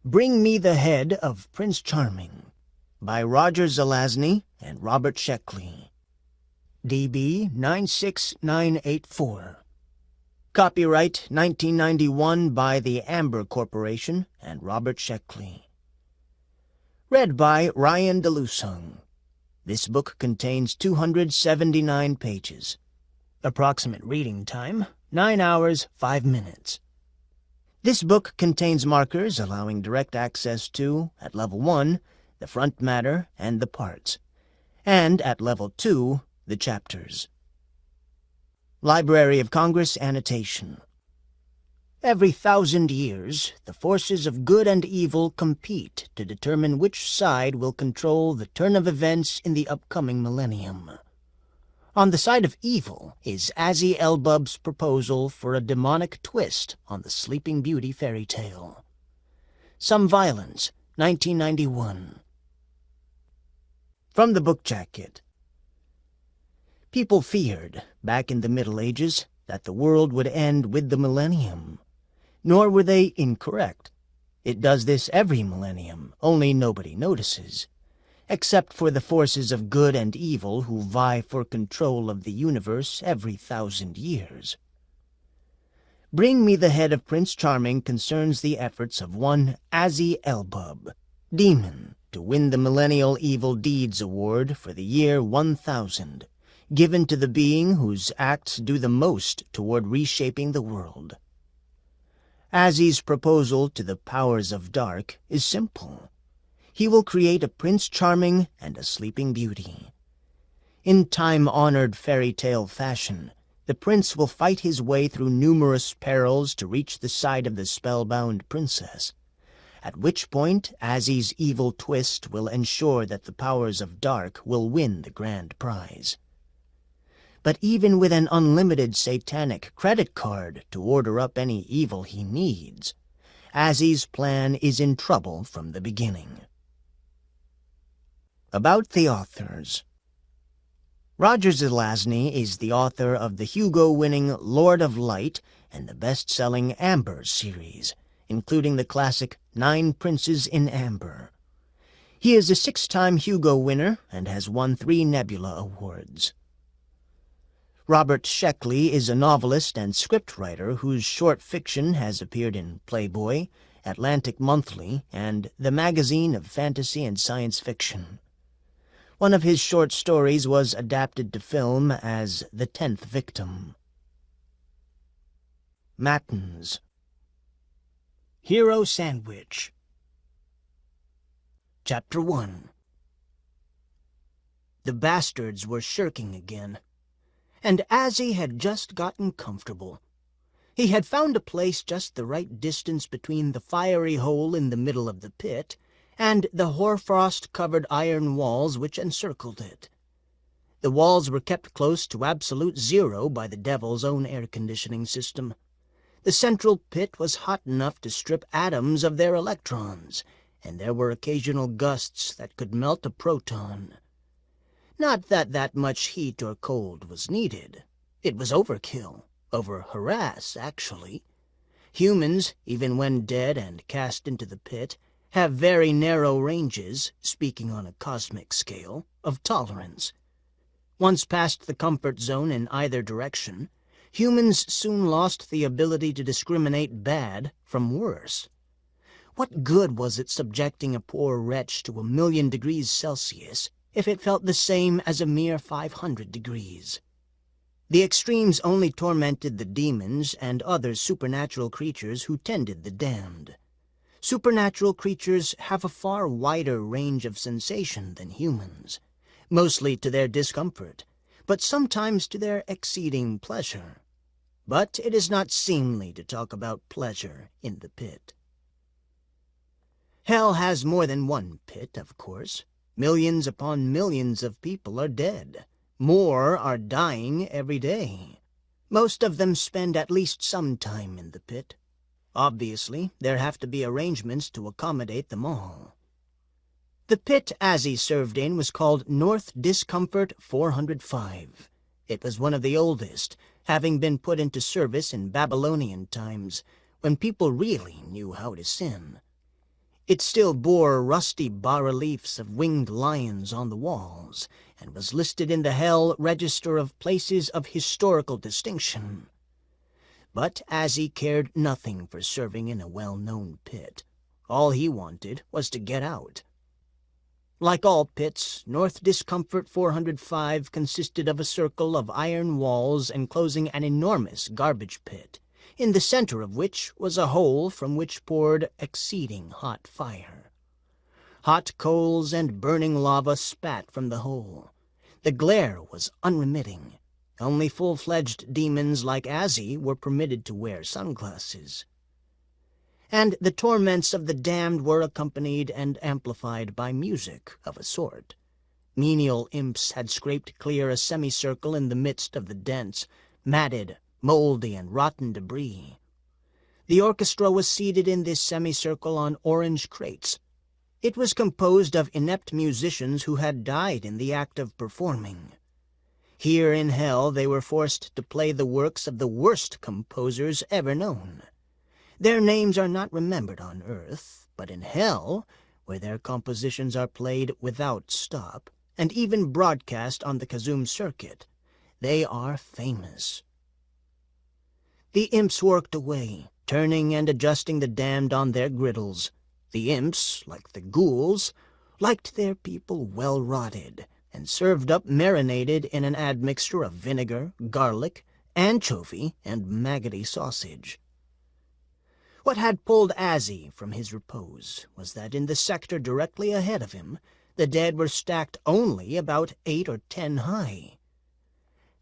Bring Me the Head of Prince Charming by Roger Zelazny and Robert Sheckley. DB 96984. Copyright 1991 by the Amber Corporation and Robert Sheckley. Read by Ryan Dalusung. This book contains 279 pages. Approximate reading time, 9 hours, 5 minutes. This book contains markers allowing direct access to, at Level 1, the front matter and the parts, and at Level 2, the chapters. Library of Congress Annotation. Every 1,000 years, the forces of good and evil compete to determine which side will control the turn of events in the upcoming millennium. On the side of evil is Azzie Elbub's proposal for a demonic twist on the Sleeping Beauty fairy tale. Some Violence, 1991. From the book jacket. People feared, back in the Middle Ages, that the world would end with the millennium. Nor were they incorrect. It does this every millennium, only nobody notices. Except for the forces of good and evil who vie for control of the universe every 1,000 years. Bring Me the Head of Prince Charming concerns the efforts of one Azzie Elbub, demon, to win the Millennial Evil Deeds Award for the year 1000, given to the being whose acts do the most toward reshaping the world. Azzie's proposal to the powers of dark is simple. He will create a Prince Charming and a Sleeping Beauty. In time-honored fairy tale fashion, the prince will fight his way through numerous perils to reach the side of the spellbound princess, at which point Azzie's evil twist will ensure that the powers of dark will win the grand prize. But even with an unlimited satanic credit card to order up any evil he needs, Azzie's plan is in trouble from the beginning. About the authors. Roger Zelazny is the author of the Hugo-winning Lord of Light and the best-selling Amber series, including the classic 9 Princes in Amber. He is a 6-time Hugo winner and has won 3 Nebula Awards. Robert Sheckley is a novelist and scriptwriter whose short fiction has appeared in Playboy, Atlantic Monthly, and the Magazine of Fantasy and Science Fiction. One of his short stories was adapted to film as The 10th Victim. Matins. Hero Sandwich. Chapter 1. The bastards were shirking again, and Azzie had just gotten comfortable. He had found a place just the right distance between the fiery hole in the middle of the pit and the hoarfrost-covered iron walls which encircled it. The walls were kept close to absolute zero by the devil's own air-conditioning system. The central pit was hot enough to strip atoms of their electrons, and there were occasional gusts that could melt a proton. Not that that much heat or cold was needed. It was overkill, over-harass, actually. Humans, even when dead and cast into the pit, have very narrow ranges, speaking on a cosmic scale, of tolerance. Once past the comfort zone in either direction, humans soon lost the ability to discriminate bad from worse. What good was it subjecting a poor wretch to 1,000,000 degrees Celsius if it felt the same as a mere 500 degrees? The extremes only tormented the demons and other supernatural creatures who tended the damned. Supernatural creatures have a far wider range of sensation than humans, mostly to their discomfort, but sometimes to their exceeding pleasure. But it is not seemly to talk about pleasure in the pit. Hell has more than one pit, of course. Millions upon millions of people are dead. More are dying every day. Most of them spend at least some time in the pit. Obviously, there have to be arrangements to accommodate them all. The pit Azzie served in was called North Discomfort 405. It was one of the oldest, having been put into service in Babylonian times, when people really knew how to sin. It still bore rusty bas-reliefs of winged lions on the walls, and was listed in the Hell Register of Places of Historical Distinction. But Azzie cared nothing for serving in a well-known pit. All he wanted was to get out. Like all pits, North Discomfort 405 consisted of a circle of iron walls enclosing an enormous garbage pit, in the center of which was a hole from which poured exceeding hot fire. Hot coals and burning lava spat from the hole. The glare was unremitting. Only full-fledged demons like Azzie were permitted to wear sunglasses. And the torments of the damned were accompanied and amplified by music of a sort. Menial imps had scraped clear a semicircle in the midst of the dense, matted, moldy and rotten debris. The orchestra was seated in this semicircle on orange crates. It was composed of inept musicians who had died in the act of performing. Here in Hell they were forced to play the works of the worst composers ever known. Their names are not remembered on earth, but in Hell, where their compositions are played without stop, and even broadcast on the Kazum circuit, they are famous. The imps worked away, turning and adjusting the damned on their griddles. The imps, like the ghouls, liked their people well rotted, and served up marinated in an admixture of vinegar, garlic, anchovy, and maggoty sausage. What had pulled Azzie from his repose was that in the sector directly ahead of him, the dead were stacked only about 8 or 10 high.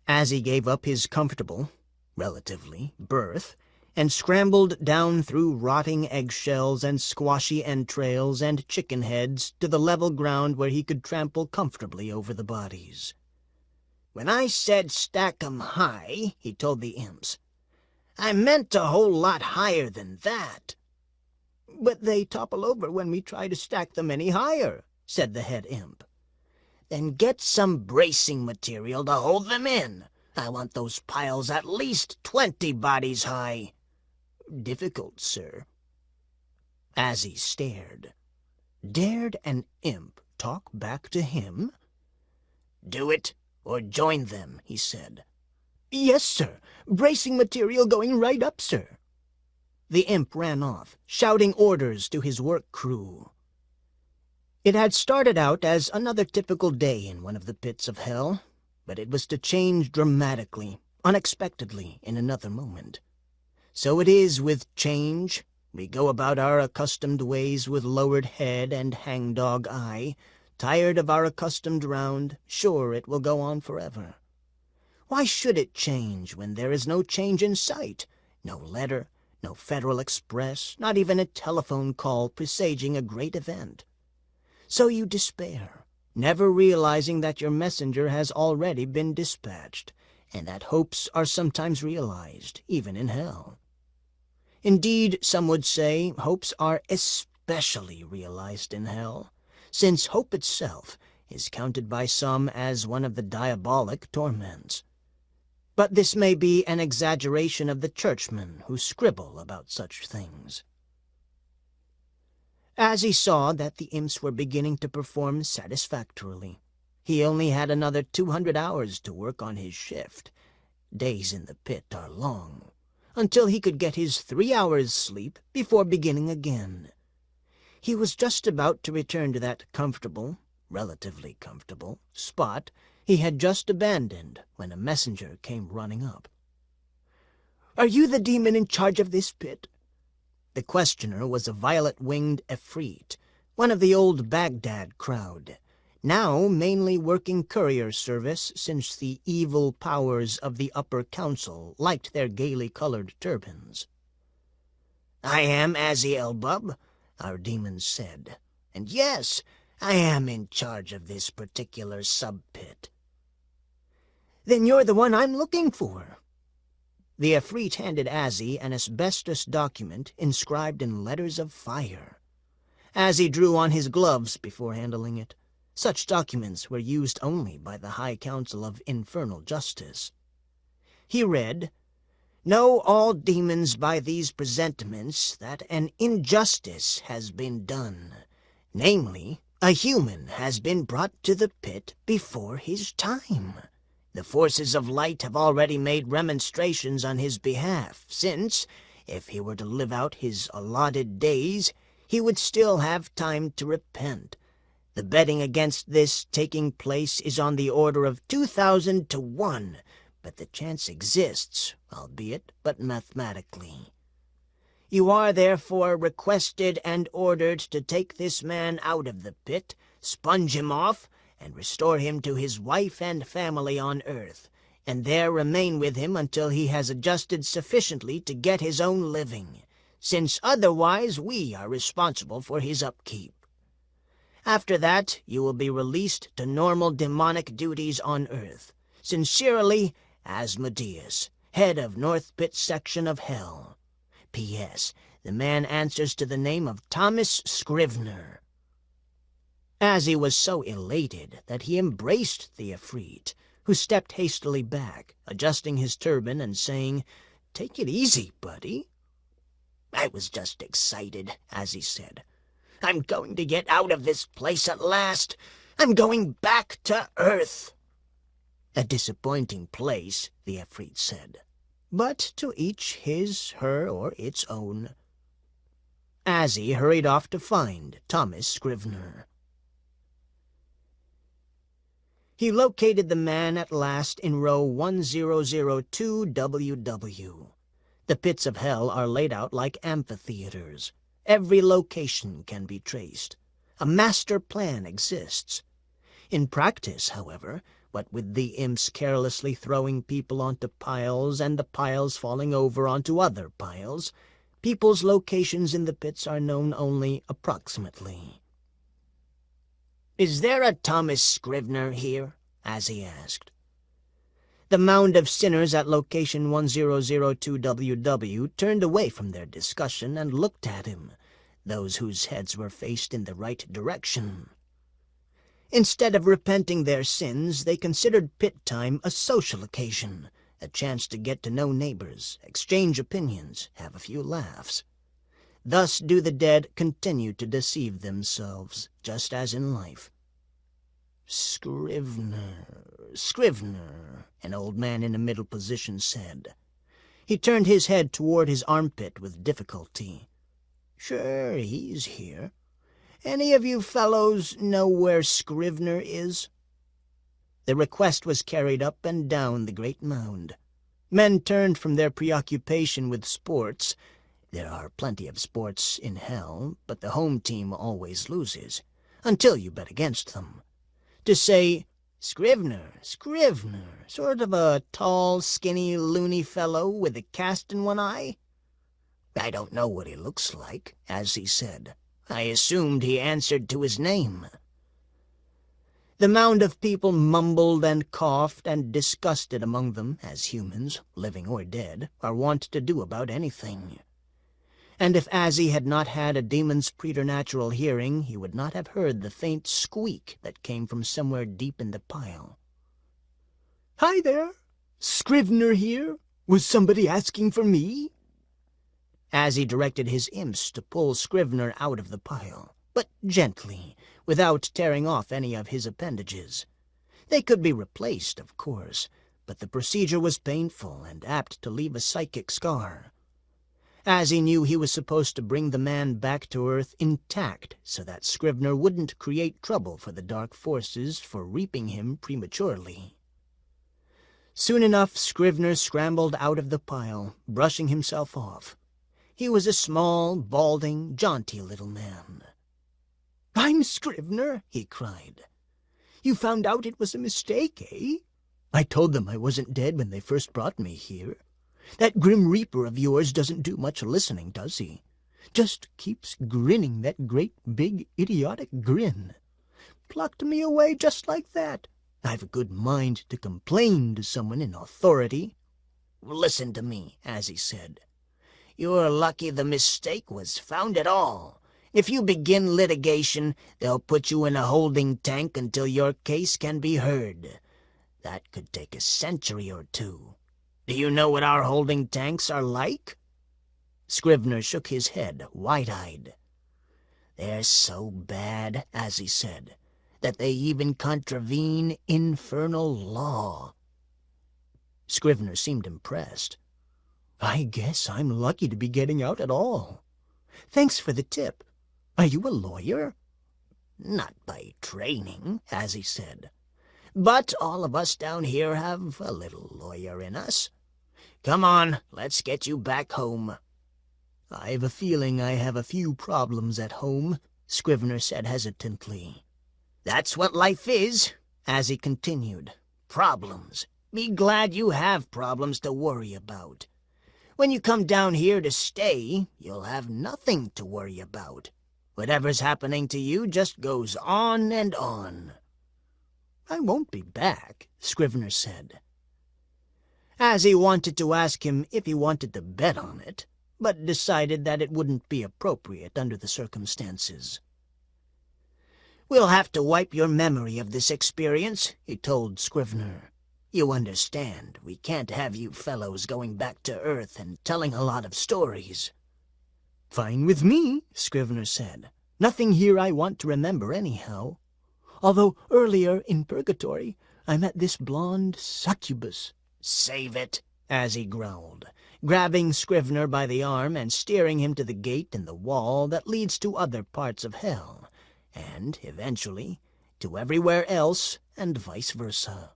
Azzie gave up his comfortable, relatively, berth, and scrambled down through rotting eggshells and squashy entrails and chicken heads to the level ground where he could trample comfortably over the bodies. "When I said stack 'em high," he told the imps, "I meant a whole lot higher than that." "But they topple over when we try to stack them any higher," said the head imp. "Then get some bracing material to hold them in. I want those piles at least 20 bodies high." "Difficult, sir." Azzie stared. Dared an imp talk back to him? "Do it, or join them," he said. "Yes, sir. Bracing material going right up, sir." The imp ran off, shouting orders to his work crew. It had started out as another typical day in one of the pits of Hell, but it was to change dramatically, unexpectedly, in another moment. So it is with change. We go about our accustomed ways with lowered head and hangdog eye, tired of our accustomed round, sure it will go on forever. Why should it change when there is no change in sight? No letter, no Federal Express, not even a telephone call presaging a great event. So you despair, never realizing that your messenger has already been dispatched, and that hopes are sometimes realized, even in Hell. Indeed, some would say hopes are especially realized in Hell, since hope itself is counted by some as one of the diabolic torments. But this may be an exaggeration of the churchmen who scribble about such things. As he saw that the imps were beginning to perform satisfactorily, he only had another 200 hours to work on his shift. Days in the pit are long, until he could get his 3 hours' sleep before beginning again. He was just about to return to that comfortable, relatively comfortable, spot he had just abandoned when a messenger came running up. "Are you the demon in charge of this pit?" The questioner was a violet-winged Efreet, one of the old Baghdad crowd, now mainly working courier service since the evil powers of the upper council liked their gaily colored turbans. "I am Azzie Elbub," our demon said, "and yes, I am in charge of this particular sub-pit." "Then you're the one I'm looking for." The Efreet handed Azzie an asbestos document inscribed in letters of fire. Azzie drew on his gloves before handling it. Such documents were used only by the High Council of Infernal Justice. He read, Know all demons by these presentiments that an injustice has been done. Namely, a human has been brought to the pit before his time. The forces of light have already made remonstrations on his behalf, since, if he were to live out his allotted days, he would still have time to repent. The betting against this taking place is on the order of 2,000 to 1, but the chance exists, albeit but mathematically. You are therefore requested and ordered to take this man out of the pit, sponge him off, and restore him to his wife and family on earth, and there remain with him until he has adjusted sufficiently to get his own living, since otherwise we are responsible for his upkeep. After that, you will be released to normal demonic duties on earth. Sincerely, Asmodeus, head of North Pit Section of Hell. P.S. The man answers to the name of Thomas Scrivener. Azzie was so elated that he embraced the Efreet, who stepped hastily back, adjusting his turban and saying, "Take it easy, buddy." "I was just excited," Azzie said. "I'm going to get out of this place at last. I'm going back to Earth." "A disappointing place," the Efreet said. "But to each his, her, or its own." Azzie hurried off to find Thomas Scrivener. He located the man at last in row 1002 WW. The pits of hell are laid out like amphitheaters. Every location can be traced. A master plan exists. In practice, however, what with the imps carelessly throwing people onto piles and the piles falling over onto other piles, people's locations in the pits are known only approximately. "Is there a Thomas Scrivener here?" Azzie asked. The mound of sinners at location 1002 WW turned away from their discussion and looked at him, those whose heads were faced in the right direction. Instead of repenting their sins, they considered pit time a social occasion, a chance to get to know neighbors, exchange opinions, have a few laughs. Thus do the dead continue to deceive themselves, just as in life. Scrivener, an old man in a middle position said. He turned his head toward his armpit with difficulty. "Sure, he's here. Any of you fellows know where Scrivener is?" The request was carried up and down the great mound. Men turned from their preoccupation with sports. There are plenty of sports in hell, but the home team always loses, until you bet against them. To say, Scrivener, sort of a tall, skinny, loony fellow with a cast in one eye?" "I don't know what he looks like," Azzie said. "I assumed he answered to his name." The mound of people mumbled and coughed and discussed it among them, as humans, living or dead, are wont to do about anything. And if Azzie had not had a demon's preternatural hearing, he would not have heard the faint squeak that came from somewhere deep in the pile. "Hi there! Scrivener here. Was somebody asking for me?" Azzie directed his imps to pull Scrivener out of the pile, but gently, without tearing off any of his appendages. They could be replaced, of course, but the procedure was painful and apt to leave a psychic scar. Azzie knew he was supposed to bring the man back to Earth intact so that Scrivener wouldn't create trouble for the dark forces for reaping him prematurely. Soon enough, Scrivener scrambled out of the pile, brushing himself off. He was a small, balding, jaunty little man. "I'm Scrivener," he cried. "You found out it was a mistake, eh? I told them I wasn't dead when they first brought me here. That Grim Reaper of yours doesn't do much listening, does he? Just keeps grinning that great big idiotic grin. Plucked me away just like that. I've a good mind to complain to someone in authority." "Listen to me," Azzie said. "You're lucky the mistake was found at all. If you begin litigation, they'll put you in a holding tank until your case can be heard. That could take a century or two. Do you know what our holding tanks are like?" Scrivener shook his head, wide-eyed. "They're so bad," Azzie said, "that they even contravene infernal law." Scrivener seemed impressed. "I guess I'm lucky to be getting out at all. Thanks for the tip. Are you a lawyer?" "Not by training," Azzie said. "But all of us down here have a little lawyer in us. Come on, let's get you back home." "I've a feeling I have a few problems at home," Scrivener said hesitantly. "That's what life is," Azzie continued. "Problems. Be glad you have problems to worry about. When you come down here to stay, you'll have nothing to worry about. Whatever's happening to you just goes on and on." "I won't be back," Scrivener said. Azzie wanted to ask him if he wanted to bet on it, but decided that it wouldn't be appropriate under the circumstances. "We'll have to wipe your memory of this experience," he told Scrivener. "You understand, we can't have you fellows going back to Earth and telling a lot of stories." "Fine with me," Scrivener said. "Nothing here I want to remember anyhow. Although earlier in Purgatory I met this blonde succubus." "Save it," Azzie growled, grabbing Scrivener by the arm and steering him to the gate in the wall that leads to other parts of hell, and, eventually, to everywhere else and vice versa.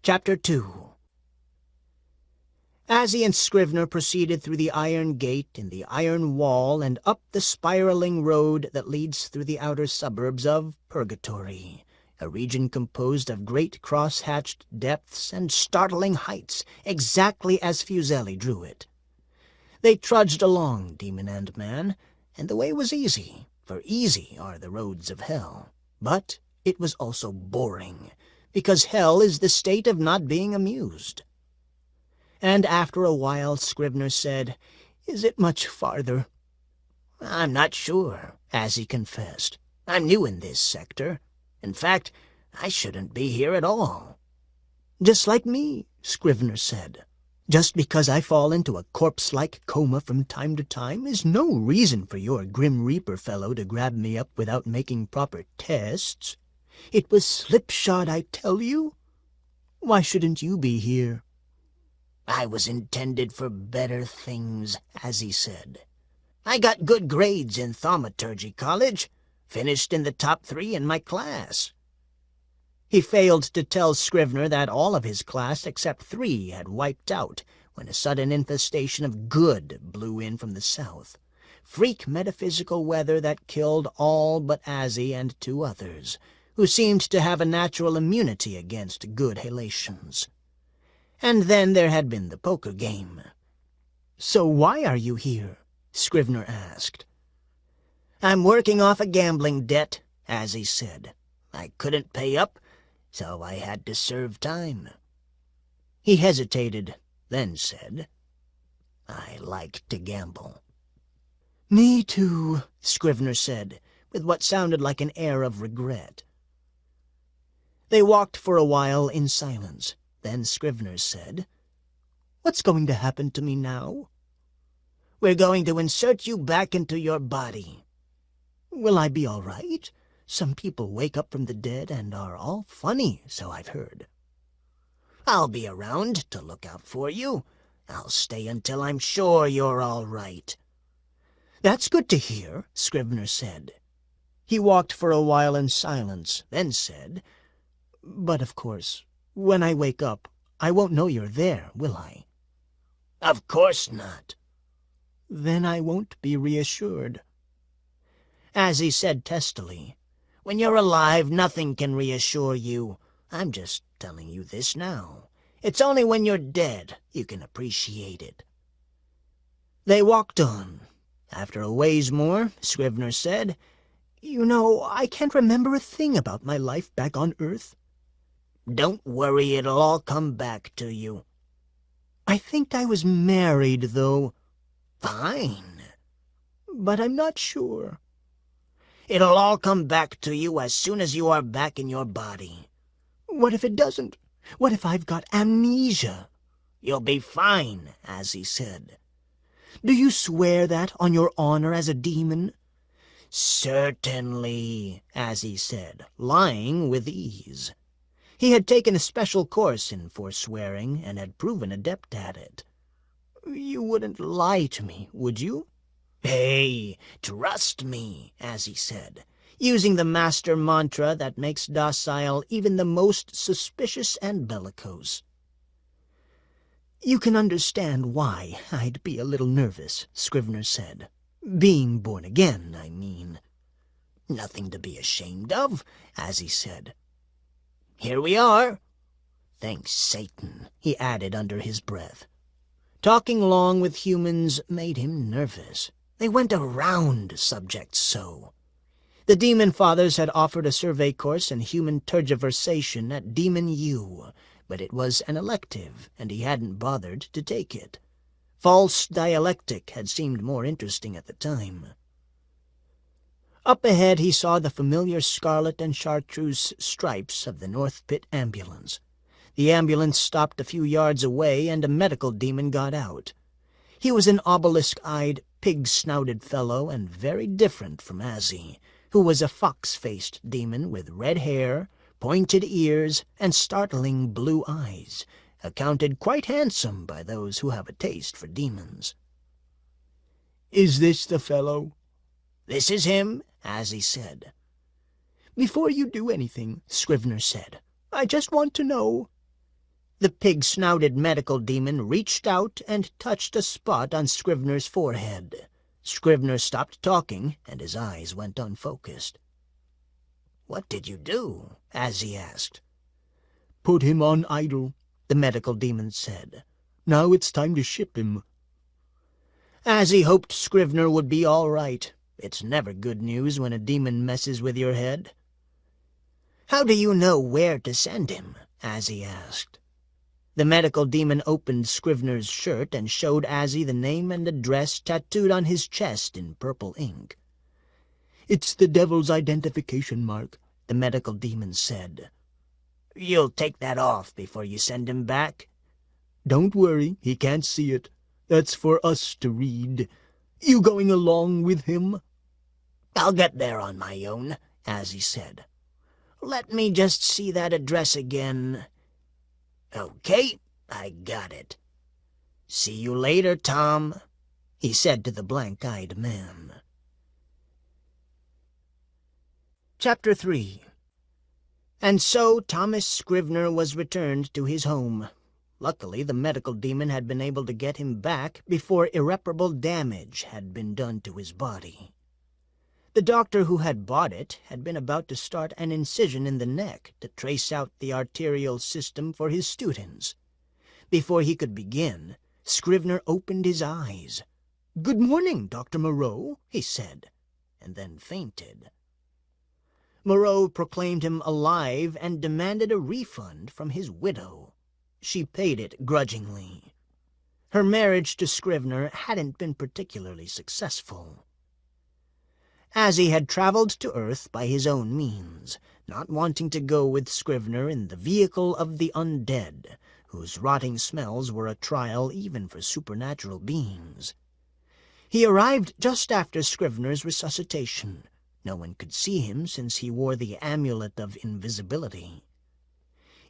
Chapter 2. Azzie and Scrivener proceeded through the iron gate in the iron wall and up the spiraling road that leads through the outer suburbs of Purgatory, a region composed of great cross-hatched depths and startling heights, exactly as Fuseli drew it. They trudged along, demon and man, and the way was easy, for easy are the roads of hell. But it was also boring, because hell is the state of not being amused. And after a while Scrivener said, "Is it much farther?" "I'm not sure," Azzie confessed. "I'm new in this sector. In fact, I shouldn't be here at all." "Just like me," Scrivener said. "Just because I fall into a corpse-like coma from time to time is no reason for your Grim Reaper fellow to grab me up without making proper tests. It was slipshod, I tell you. Why shouldn't you be here?" "I was intended for better things," Azzie said. "I got good grades in thaumaturgy college, finished in the top 3 in my class." He failed to tell Scrivener that all of his class except 3 had wiped out when a sudden infestation of good blew in from the south. Freak metaphysical weather that killed all but Azzie and 2 others, who seemed to have a natural immunity against good halations. And then there had been the poker game. "So why are you here?" Scrivener asked. "I'm working off a gambling debt," Azzie said. "I couldn't pay up, so I had to serve time." He hesitated, then said, "I like to gamble." "Me too," Scrivener said, with what sounded like an air of regret. They walked for a while in silence. Then Scrivener said, "What's going to happen to me now?" "We're going to insert you back into your body." "Will I be all right? Some people wake up from the dead and are all funny, so I've heard." "I'll be around to look out for you. I'll stay until I'm sure you're all right." "That's good to hear," Scrivener said. He walked for a while in silence, then said, "But of course, when I wake up, I won't know you're there, will I?" "Of course not." "Then I won't be reassured." Azzie said testily, "When you're alive, nothing can reassure you. I'm just telling you this now. It's only when you're dead you can appreciate it." They walked on. After a ways more, Scrivener said, "You know, I can't remember a thing about my life back on Earth." "Don't worry, it'll all come back to you." "I think I was married, though." "Fine." "But I'm not sure." "It'll all come back to you as soon as you are back in your body." "What if it doesn't? What if I've got amnesia? You'll be fine, Azzie said. Do you swear that on your honor as a demon? Certainly, Azzie said, lying with ease. He had taken a special course in forswearing and had proven adept at it. You wouldn't lie to me, would you? Hey, trust me, Azzie said, using the master mantra that makes docile even the most suspicious and bellicose. You can understand why I'd be a little nervous, Scrivener said. Being born again, I mean. Nothing to be ashamed of, Azzie said. Here we are. Thanks Satan, he added under his breath. Talking long with humans made him nervous. They went around subjects so. The Demon Fathers had offered a survey course in human tergiversation at Demon U, but it was an elective, and he hadn't bothered to take it. False dialectic had seemed more interesting at the time. Up ahead he saw the familiar scarlet and chartreuse stripes of the North Pit ambulance. The ambulance stopped a few yards away, and a medical demon got out. He was an obelisk-eyed, pig-snouted fellow, and very different from Azzie, who was a fox-faced demon with red hair, pointed ears, and startling blue eyes, accounted quite handsome by those who have a taste for demons. "Is this the fellow?" "This is him," Azzie said. "Before you do anything," Scrivener said, "I just want to know." The pig-snouted medical demon reached out and touched a spot on Scrivener's forehead. Scrivener stopped talking, and his eyes went unfocused. "What did you do?" Azzie asked. "Put him on idle," the medical demon said. "Now it's time to ship him." Azzie hoped Scrivener would be all right. It's never good news when a demon messes with your head. "How do you know where to send him?" Azzie asked. The medical demon opened Scrivener's shirt and showed Azzie the name and address tattooed on his chest in purple ink. "It's the devil's identification mark," the medical demon said. "You'll take that off before you send him back?" "Don't worry, he can't see it. That's for us to read. You going along with him?" "I'll get there on my own," Azzie said. "Let me just see that address again. Okay, I got it. See you later, Tom," he said to the blank-eyed man. Chapter 3. And so Thomas Scrivener was returned to his home. Luckily, the medical demon had been able to get him back before irreparable damage had been done to his body. The doctor who had bought it had been about to start an incision in the neck to trace out the arterial system for his students. Before he could begin, Scrivener opened his eyes. "Good morning, Dr. Moreau," he said, and then fainted. Moreau proclaimed him alive and demanded a refund from his widow. She paid it grudgingly. Her marriage to Scrivener hadn't been particularly successful. Azzie had traveled to Earth by his own means, not wanting to go with Scrivener in the vehicle of the undead, whose rotting smells were a trial even for supernatural beings. He arrived just after Scrivener's resuscitation. No one could see him since he wore the amulet of invisibility.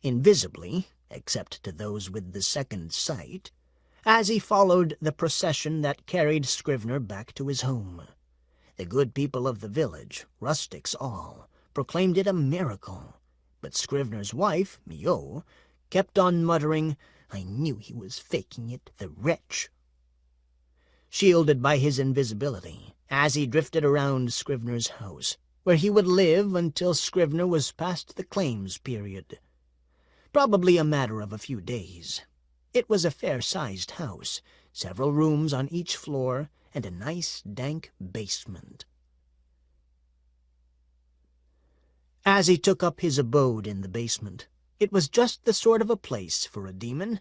Invisibly, except to those with the second sight, Azzie followed the procession that carried Scrivener back to his home. The good people of the village, rustics all, proclaimed it a miracle, but Scrivener's wife, Mio, kept on muttering, "I knew he was faking it, the wretch." Shielded by his invisibility, Azzie drifted around Scrivener's house, where he would live until Scrivener was past the claims period. Probably a matter of a few days. It was a fair-sized house, several rooms on each floor, and a nice, dank basement. Azzie took up his abode in the basement. It was just the sort of a place for a demon.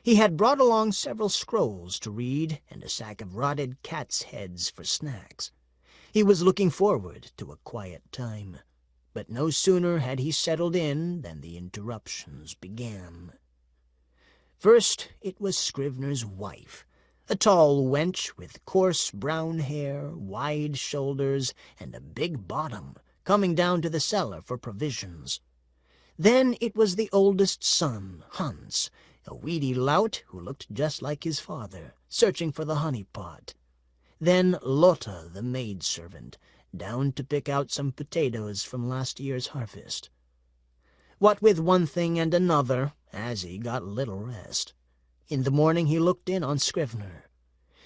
He had brought along several scrolls to read and a sack of rotted cats' heads for snacks. He was looking forward to a quiet time. But no sooner had he settled in than the interruptions began. First it was Scrivener's wife, a tall wench with coarse brown hair, wide shoulders, and a big bottom, coming down to the cellar for provisions. Then it was the oldest son, Hans, a weedy lout who looked just like his father, searching for the honey-pot. Then Lotta, the maid-servant, down to pick out some potatoes from last year's harvest. What with one thing and another, Azzie got little rest. In the morning he looked in on Scrivener.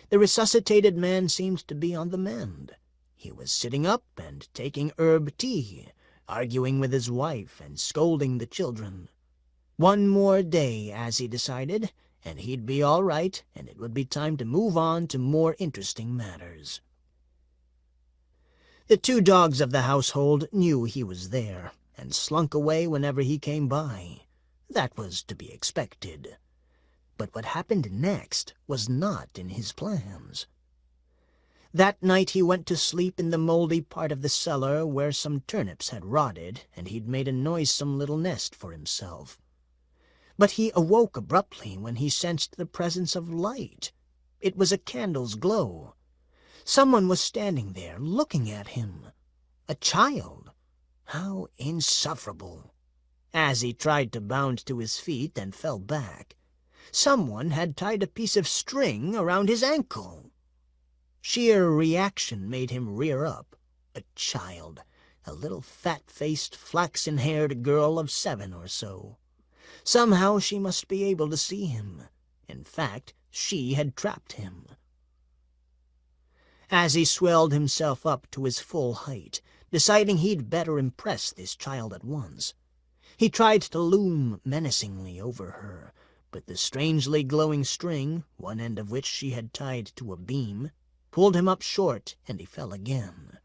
The resuscitated man seemed to be on the mend. He was sitting up and taking herb tea, arguing with his wife and scolding the children. One more day, Azzie decided, and he'd be all right, and it would be time to move on to more interesting matters. The two dogs of the household knew he was there, and slunk away whenever he came by. That was to be expected. But what happened next was not in his plans. That night he went to sleep in the mouldy part of the cellar where some turnips had rotted, and he'd made a noisome little nest for himself. But he awoke abruptly when he sensed the presence of light. It was a candle's glow. Someone was standing there, looking at him. A child. How insufferable. Azzie tried to bound to his feet and fell back. Someone had tied a piece of string around his ankle. Sheer reaction made him rear up. A child. A little fat-faced, flaxen-haired girl of 7 or so. Somehow she must be able to see him. In fact, she had trapped him. As he swelled himself up to his full height, deciding he'd better impress this child at once, he tried to loom menacingly over her, but the strangely glowing string, one end of which she had tied to a beam, pulled him up short, and he fell again.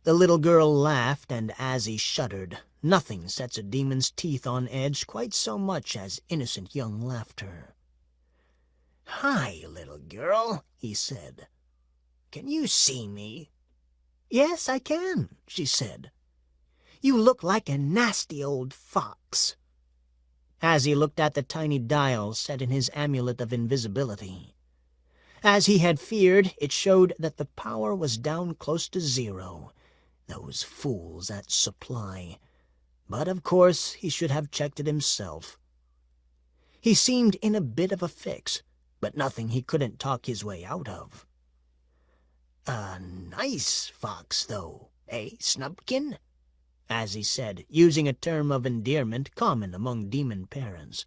The little girl laughed, and Azzie shuddered. Nothing sets a demon's teeth on edge quite so much as innocent young laughter. "Hi, little girl," he said. "Can you see me?" "Yes, I can," she said. "You look like a nasty old fox." Azzie looked at the tiny dial set in his amulet of invisibility. As he had feared, it showed that the power was down close to 0. Those fools at Supply. But of course he should have checked it himself. He seemed in a bit of a fix, but nothing he couldn't talk his way out of. "A nice fox, though, eh, Snubkin?" Azzie said, using a term of endearment common among demon parents.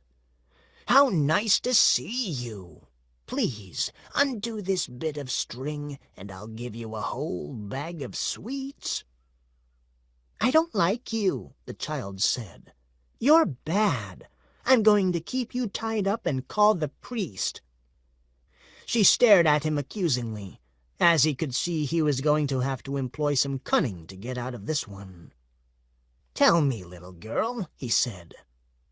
"How nice to see you! Please, undo this bit of string, and I'll give you a whole bag of sweets." "I don't like you," the child said. "You're bad. I'm going to keep you tied up and call the priest." She stared at him accusingly, as he could see he was going to have to employ some cunning to get out of this one. "Tell me, little girl," he said,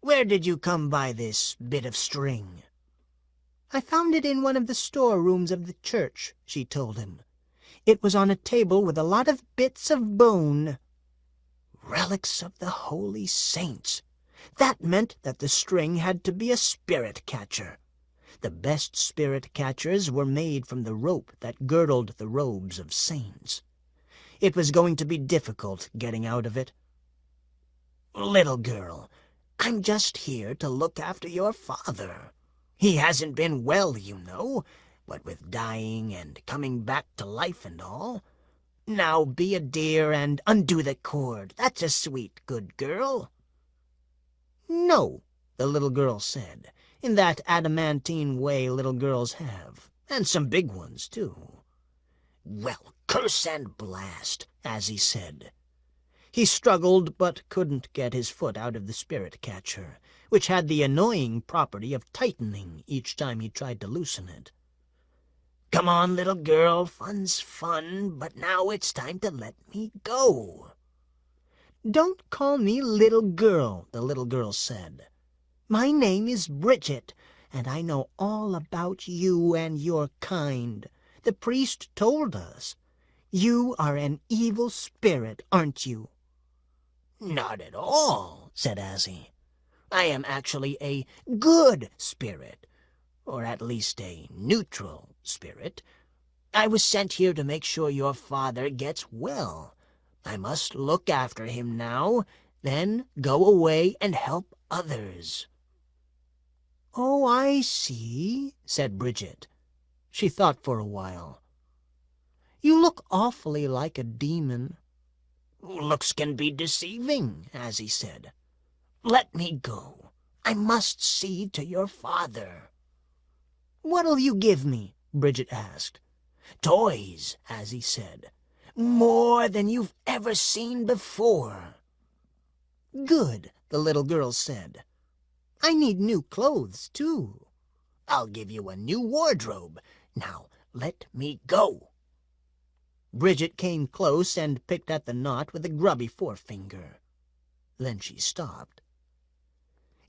"where did you come by this bit of string?" "I found it in one of the storerooms of the church," she told him. "It was on a table with a lot of bits of bone." Relics of the holy saints! That meant that the string had to be a spirit catcher. The best spirit catchers were made from the rope that girdled the robes of saints. It was going to be difficult getting out of it. "Little girl, I'm just here to look after your father. He hasn't been well, you know, what with dying and coming back to life and all. Now be a dear and undo the cord. That's a sweet, good girl." "No," the little girl said, in that adamantine way little girls have, and some big ones, too. "Well, curse and blast," as he said. He struggled, but couldn't get his foot out of the spirit catcher, which had the annoying property of tightening each time he tried to loosen it. "Come on, little girl, fun's fun, but now it's time to let me go." "Don't call me little girl," the little girl said. "My name is Bridget, and I know all about you and your kind. The priest told us. You are an evil spirit, aren't you?" "Not at all," said Azzie. "I am actually a good spirit, or at least a neutral spirit. I was sent here to make sure your father gets well. I must look after him now, then go away and help others." "Oh, I see," said Bridget. She thought for a while. "You look awfully like a demon." "Looks can be deceiving," Azzie said. "Let me go. I must see to your father." "What'll you give me?" Bridget asked. "Toys," Azzie said. "More than you've ever seen before." "Good," the little girl said. "I need new clothes, too." "I'll give you a new wardrobe. Now let me go." Bridget came close and picked at the knot with a grubby forefinger. Then she stopped.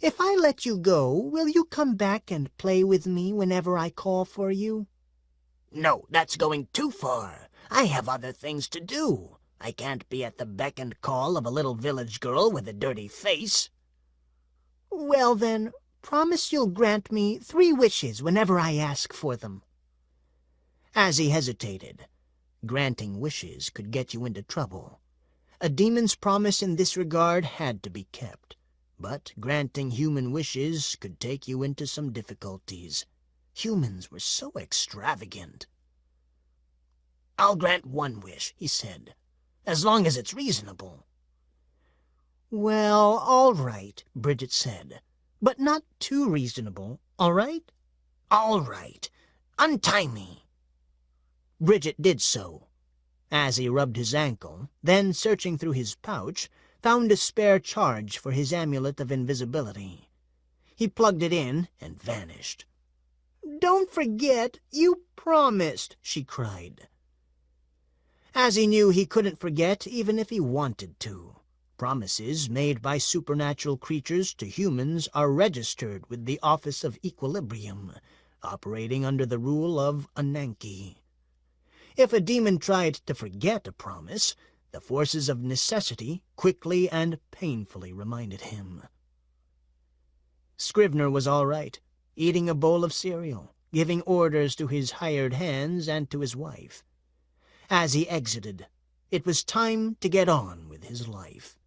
"If I let you go, will you come back and play with me whenever I call for you?" "No, that's going too far. I have other things to do. I can't be at the beck and call of a little village girl with a dirty face." "Well, then, promise you'll grant me 3 wishes whenever I ask for them." Azzie hesitated. Granting wishes could get you into trouble. A demon's promise in this regard had to be kept, but granting human wishes could take you into some difficulties. Humans were so extravagant. "I'll grant 1 wish," he said, "as long as it's reasonable." "Well, all right," Bridget said, "but not too reasonable, all right?" "All right. Untie me." Bridget did so. Azzie rubbed his ankle, then, searching through his pouch, found a spare charge for his amulet of invisibility. He plugged it in and vanished. "Don't forget, you promised," she cried. Azzie knew he couldn't forget even if he wanted to. Promises made by supernatural creatures to humans are registered with the Office of Equilibrium, operating under the rule of Ananke. If a demon tried to forget a promise, the forces of necessity quickly and painfully reminded him. Scrivener was all right, eating a bowl of cereal, giving orders to his hired hands and to his wife. As he exited, it was time to get on with his life.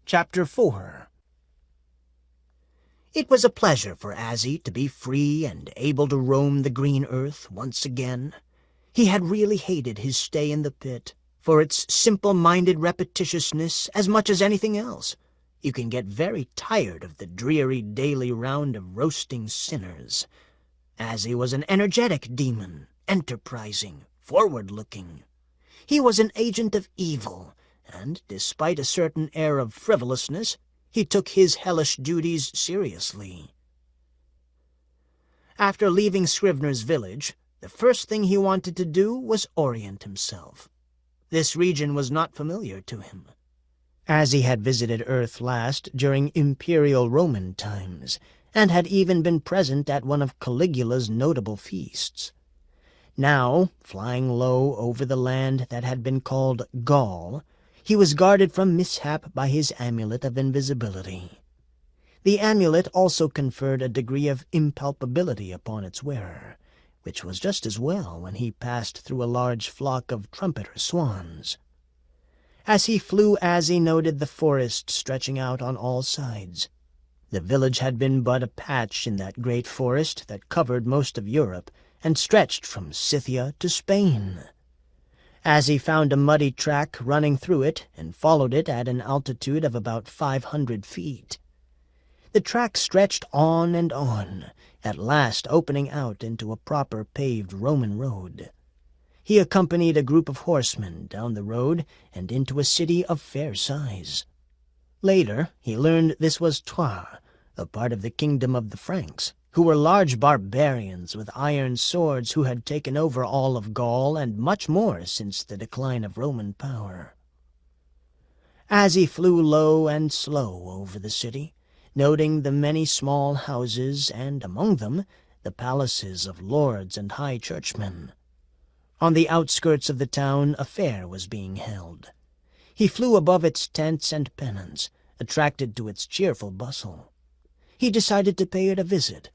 Chapter 4. It was a pleasure for Azzie to be free and able to roam the green earth once again. He had really hated his stay in the pit, for its simple-minded repetitiousness as much as anything else. You can get very tired of the dreary daily round of roasting sinners. Azzie was an energetic demon, enterprising, forward-looking. He was an agent of evil, and despite a certain air of frivolousness, he took his hellish duties seriously. After leaving Scrivener's village, the first thing he wanted to do was orient himself. This region was not familiar to him. Azzie had visited Earth last during Imperial Roman times, and had even been present at one of Caligula's notable feasts. Now, flying low over the land that had been called Gaul, he was guarded from mishap by his amulet of invisibility. The amulet also conferred a degree of impalpability upon its wearer, which was just as well when he passed through a large flock of trumpeter swans. As he flew, Azzie noted the forest stretching out on all sides. The village had been but a patch in that great forest that covered most of Europe and stretched from Scythia to Spain. Azzie found a muddy track running through it and followed it at an altitude of about 500 feet. The track stretched on and on, at last opening out into a proper paved Roman road. He accompanied a group of horsemen down the road and into a city of fair size. Later he learned this was Troyes, a part of the kingdom of the Franks, who were large barbarians with iron swords who had taken over all of Gaul and much more since the decline of Roman power. Azzie flew low and slow over the city, noting the many small houses and, among them, the palaces of lords and high churchmen. On the outskirts of the town a fair was being held. He flew above its tents and pennons, attracted to its cheerful bustle. He decided to pay it a visit.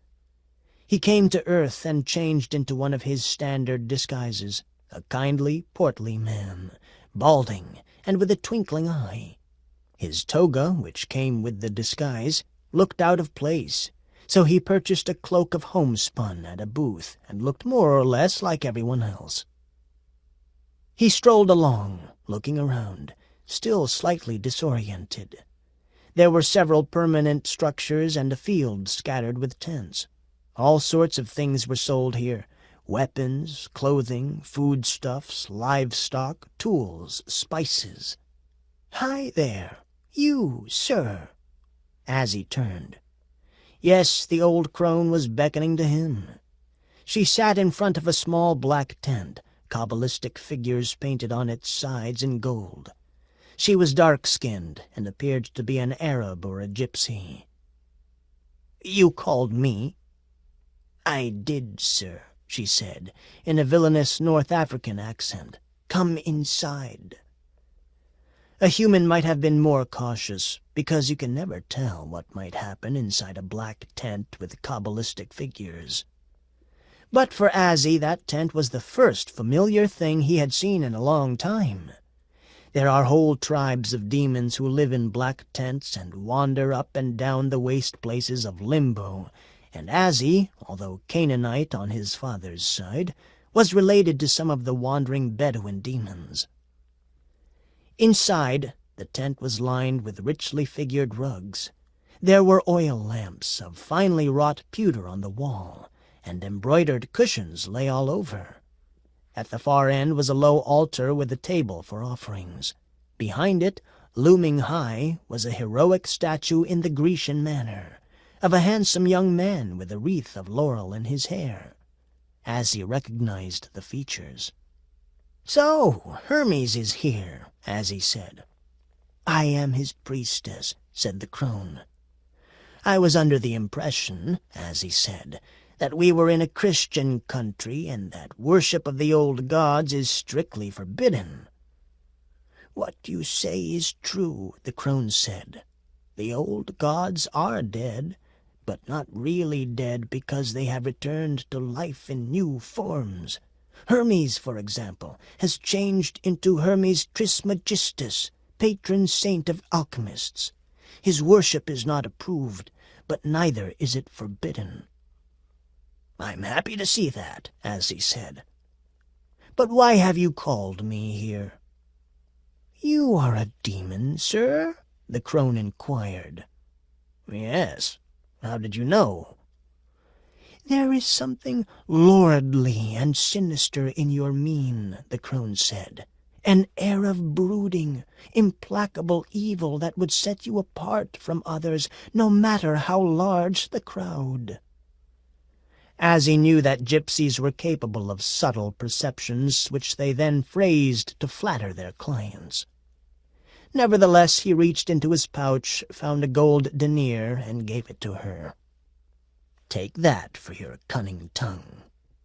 He came to earth and changed into one of his standard disguises, a kindly, portly man, balding and with a twinkling eye. His toga, which came with the disguise, looked out of place, so he purchased a cloak of homespun at a booth and looked more or less like everyone else. He strolled along, looking around, still slightly disoriented. There were several permanent structures and a field scattered with tents. All sorts of things were sold here: weapons, clothing, foodstuffs, livestock, tools, spices. "Hi there, you, sir." Azzie turned. Yes, the old crone was beckoning to him. She sat in front of a small black tent, Kabbalistic figures painted on its sides in gold. She was dark-skinned and appeared to be an Arab or a gypsy. "You called me?" "I did, sir," she said, in a villainous North African accent. "Come inside." A human might have been more cautious, because you can never tell what might happen inside a black tent with Kabbalistic figures. But for Azzie, that tent was the first familiar thing he had seen in a long time. There are whole tribes of demons who live in black tents and wander up and down the waste places of Limbo, and Azzie, although Canaanite on his father's side, was related to some of the wandering Bedouin demons. Inside, the tent was lined with richly figured rugs. There were oil lamps of finely wrought pewter on the wall, and embroidered cushions lay all over. At the far end was a low altar with a table for offerings. Behind it, looming high, was a heroic statue in the Grecian manner, of a handsome young man with a wreath of laurel in his hair. Azzie recognized the features. "So, Hermes is here," Azzie said. "I am his priestess," said the crone. "I was under the impression," Azzie said, "that we were in a Christian country and that worship of the old gods is strictly forbidden." "What you say is true," the crone said. "The old gods are dead, but not really dead because they have returned to life in new forms. Hermes, for example, has changed into Hermes Trismegistus, patron saint of alchemists. His worship is not approved, but neither is it forbidden." "I'm happy to see that," Azzie said. "But why have you called me here?" "You are a demon, sir?" the crone inquired. "Yes. How did you know?" "There is something lordly and sinister in your mien," the crone said. "An air of brooding, implacable evil that would set you apart from others, no matter how large the crowd." Azzie knew that gypsies were capable of subtle perceptions, which they then phrased to flatter their clients. Nevertheless, he reached into his pouch, found a gold denier, and gave it to her. "Take that for your cunning tongue.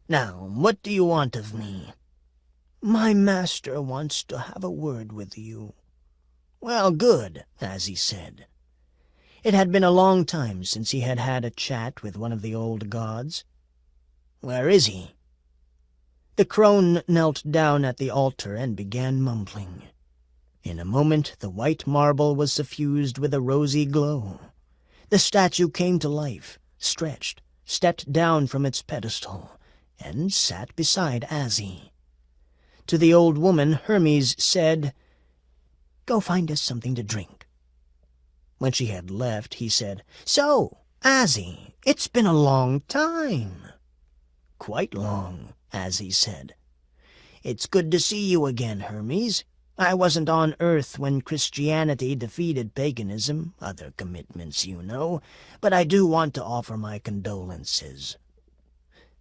Now, what do you want of me?" "My master wants to have a word with you." "Well, good," Azzie said. It had been a long time since he had had a chat with one of the old gods. "Where is he?" The crone knelt down at the altar and began mumbling. In a moment the white marble was suffused with a rosy glow. The statue came to life, stretched, stepped down from its pedestal, and sat beside Azzie. To the old woman Hermes said, "Go find us something to drink." When she had left, he said, "So, Azzie, it's been a long time." "Quite long," Azzie said. "It's good to see you again, Hermes. I wasn't on Earth when Christianity defeated paganism, other commitments, you know, but I do want to offer my condolences."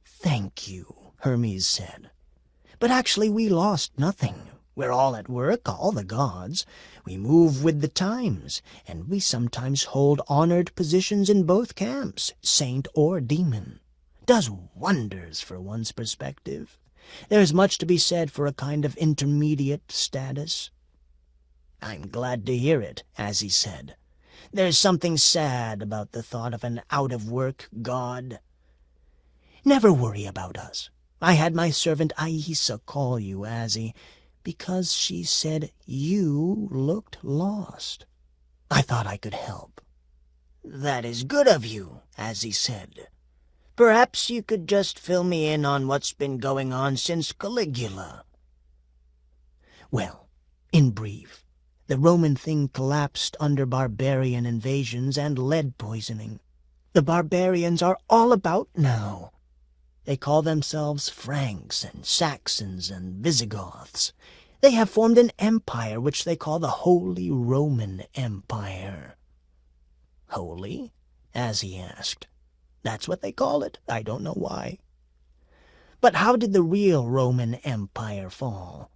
"Thank you," Hermes said. "But actually we lost nothing. We're all at work, all the gods. We move with the times, and we sometimes hold honored positions in both camps, saint or demon. Does wonders for one's perspective. There's much to be said for a kind of intermediate status." I'm glad to hear it, Azzie said. There's something sad about the thought of an out-of-work god. Never worry about us. I had my servant Aisa call you, Azzie, because she said you looked lost. I thought I could help. That is good of you, Azzie said. Perhaps you could just fill me in on what's been going on since Caligula. Well, in brief, the Roman thing collapsed under barbarian invasions and lead poisoning. The barbarians are all about now. They call themselves Franks and Saxons and Visigoths. They have formed an empire which they call the Holy Roman Empire. Holy? Azzie asked. That's what they call it. I don't know why. But how did the real Roman Empire fall?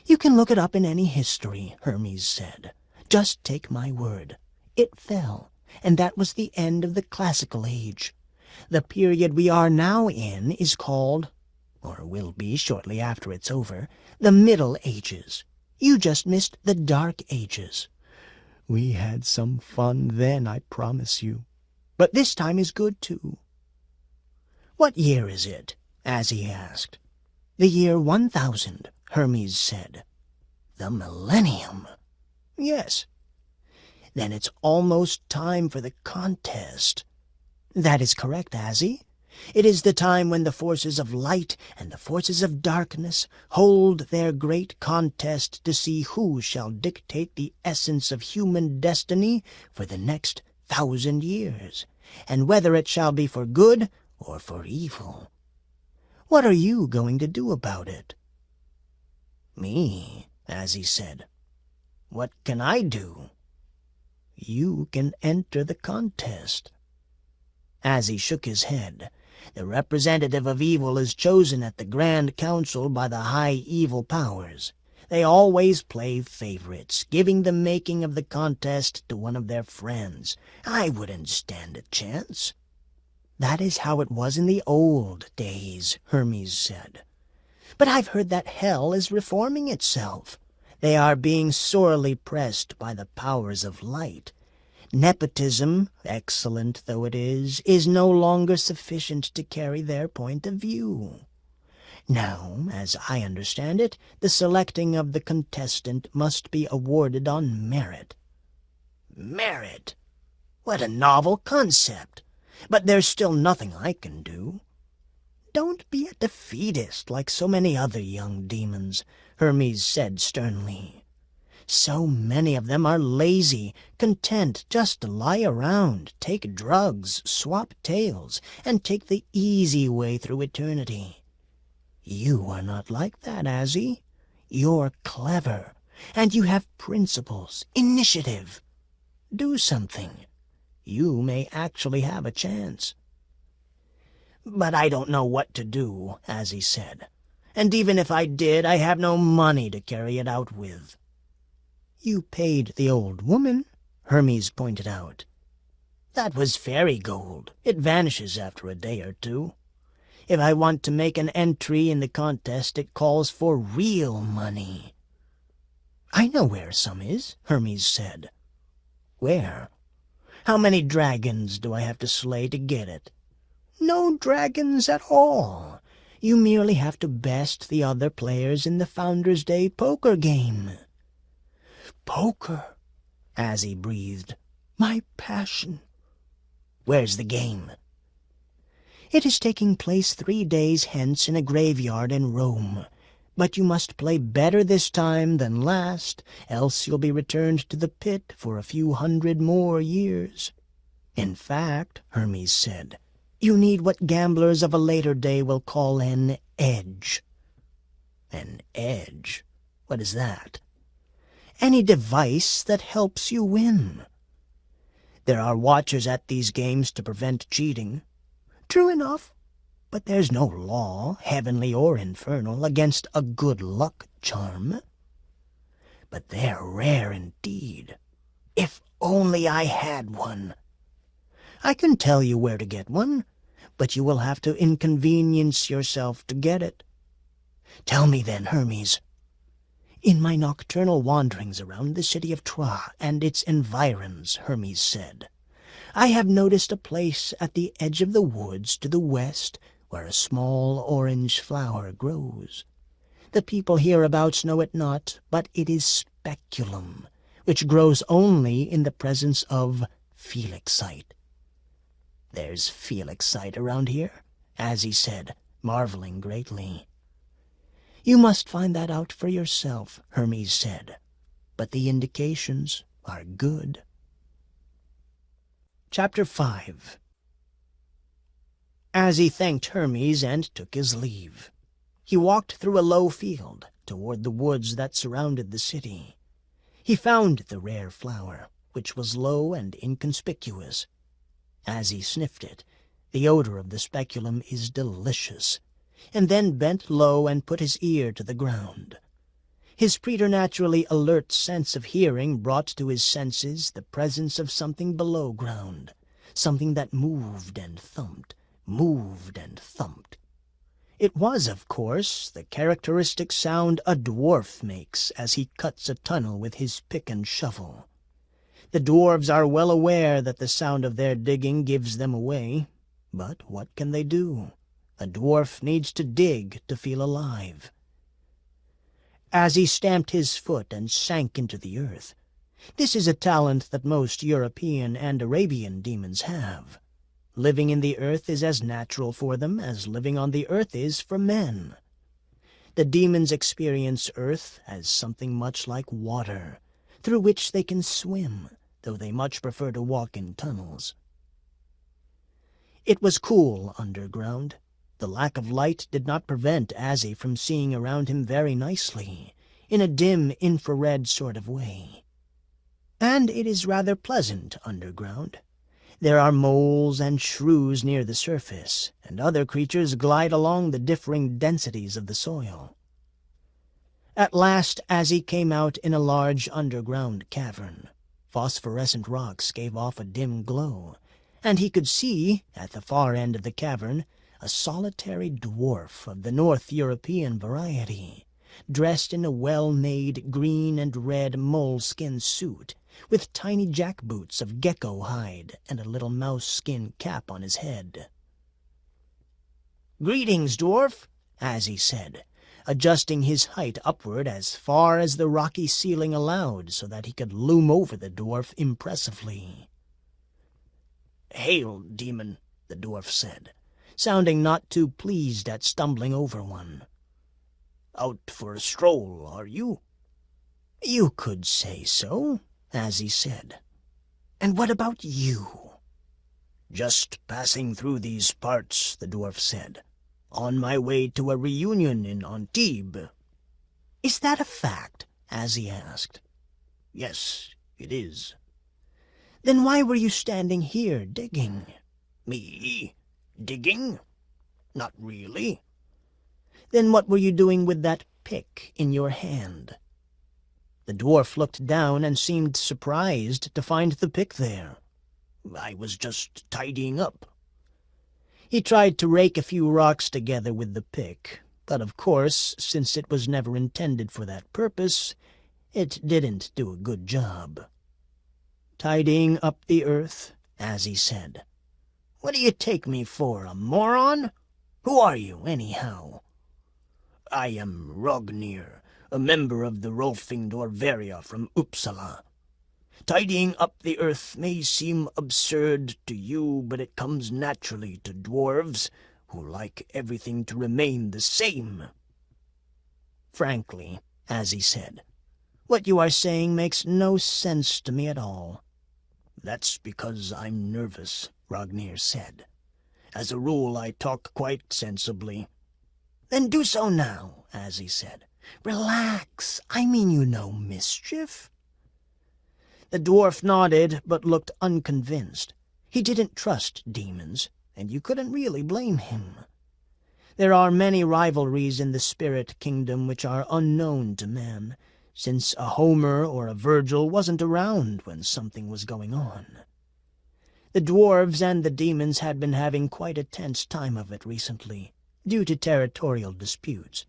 You can look it up in any history, Hermes said. Just take my word. It fell, and that was the end of the classical age. The period we are now in is called, or will be shortly after it's over, the Middle Ages. You just missed the Dark Ages. We had some fun then, I promise you. But this time is good, too. What year is it? Azzie asked. The year 1000, Hermes said. The millennium? Yes. Then it's almost time for the contest. That is correct, Azzie. It is the time when the forces of light and the forces of darkness hold their great contest to see who shall dictate the essence of human destiny for the next 1,000 years, and whether it shall be for good or for evil. What are you going to do about it? Me, Azzie said. What can I do? You can enter the contest. Azzie shook his head. The representative of evil is chosen at the Grand Council by the high evil powers. They always play favorites, giving the making of the contest to one of their friends. I wouldn't stand a chance. That is how it was in the old days, Hermes said. But I've heard that hell is reforming itself. They are being sorely pressed by the powers of light. Nepotism, excellent though it is no longer sufficient to carry their point of view. Now, as I understand it, the selecting of the contestant must be awarded on merit. Merit? What a novel concept! But there's still nothing I can do. Don't be a defeatist like so many other young demons, Hermes said sternly. So many of them are lazy, content just to lie around, take drugs, swap tails, and take the easy way through eternity. You are not like that, Azzie. You're clever, and you have principles, initiative. Do something. You may actually have a chance. But I don't know what to do, Azzie said. And even if I did, I have no money to carry it out with. You paid the old woman, Hermes pointed out. That was fairy gold. It vanishes after a day or two. If I want to make an entry in the contest, it calls for real money. I know where some is, Hermes said. Where? How many dragons do I have to slay to get it? No dragons at all. You merely have to best the other players in the Founder's Day poker game. Poker, Azzie breathed. My passion. Where's the game? It is taking place 3 days hence in a graveyard in Rome. But you must play better this time than last, else you'll be returned to the pit for a few 100 more years. In fact, Hermes said, you need what gamblers of a later day will call an edge. An edge? What is that? Any device that helps you win. There are watchers at these games to prevent cheating. True enough, but there's no law, heavenly or infernal, against a good luck charm. But they're rare indeed. If only I had one. I can tell you where to get one, but you will have to inconvenience yourself to get it. Tell me then, Hermes. "In my nocturnal wanderings around the city of Troyes and its environs," Hermes said, "I have noticed a place at the edge of the woods to the west where a small orange flower grows. The people hereabouts know it not, but it is speculum, which grows only in the presence of felixite." "There's felixite around here?" Azzie said, marveling greatly. "You must find that out for yourself," Hermes said, "but the indications are good." Chapter 5. Azzie thanked Hermes and took his leave. He walked through a low field toward the woods that surrounded the city. He found the rare flower, which was low and inconspicuous. Azzie sniffed it. The odor of the speculum is delicious, and then bent low and put his ear to the ground. His preternaturally alert sense of hearing brought to his senses the presence of something below ground, something that moved and thumped, moved and thumped. It was, of course, the characteristic sound a dwarf makes as he cuts a tunnel with his pick and shovel. The dwarves are well aware that the sound of their digging gives them away, but what can they do? A dwarf needs to dig to feel alive. As he stamped his foot and sank into the earth, this is a talent that most European and Arabian demons have. Living in the earth is as natural for them as living on the earth is for men. The demons experience earth as something much like water, through which they can swim, though they much prefer to walk in tunnels. It was cool underground. The lack of light did not prevent Azzie from seeing around him very nicely, in a dim infrared sort of way. And it is rather pleasant underground. There are moles and shrews near the surface, and other creatures glide along the differing densities of the soil. At last Azzie came out in a large underground cavern. Phosphorescent rocks gave off a dim glow, and he could see, at the far end of the cavern, a solitary dwarf of the North European variety, dressed in a well-made green and red moleskin suit, with tiny jackboots of gecko hide and a little mouse-skin cap on his head. "Greetings, dwarf," Azzie said, adjusting his height upward as far as the rocky ceiling allowed so that he could loom over the dwarf impressively. "Hail, demon," the dwarf said, sounding not too pleased at stumbling over one. "Out for a stroll, are you?" "You could say so," Azzie said. "And what about you?" "Just passing through these parts," the dwarf said. "On my way to a reunion in Antibes." "Is that a fact?" Azzie asked. "Yes, it is." "Then why were you standing here digging?" "Me? Digging? Not really." "Then what were you doing with that pick in your hand?" The dwarf looked down and seemed surprised to find the pick there. "I was just tidying up." He tried to rake a few rocks together with the pick, but of course, since it was never intended for that purpose, it didn't do a good job. "Tidying up the earth," Azzie said. "What do you take me for, a moron? Who are you, anyhow?" "I am Rognir, a member of the Rolfingdorveria from Uppsala. Tidying up the earth may seem absurd to you, but it comes naturally to dwarves, who like everything to remain the same." "Frankly," Azzie said, "what you are saying makes no sense to me at all." "That's because I'm nervous," Rognir said. "As a rule, I talk quite sensibly." "Then do so now," Azzie said. "Relax. I mean you no mischief." The dwarf nodded, but looked unconvinced. He didn't trust demons, and you couldn't really blame him. There are many rivalries in the spirit kingdom which are unknown to man, since a Homer or a Virgil wasn't around when something was going on. The dwarves and the demons had been having quite a tense time of it recently, due to territorial disputes.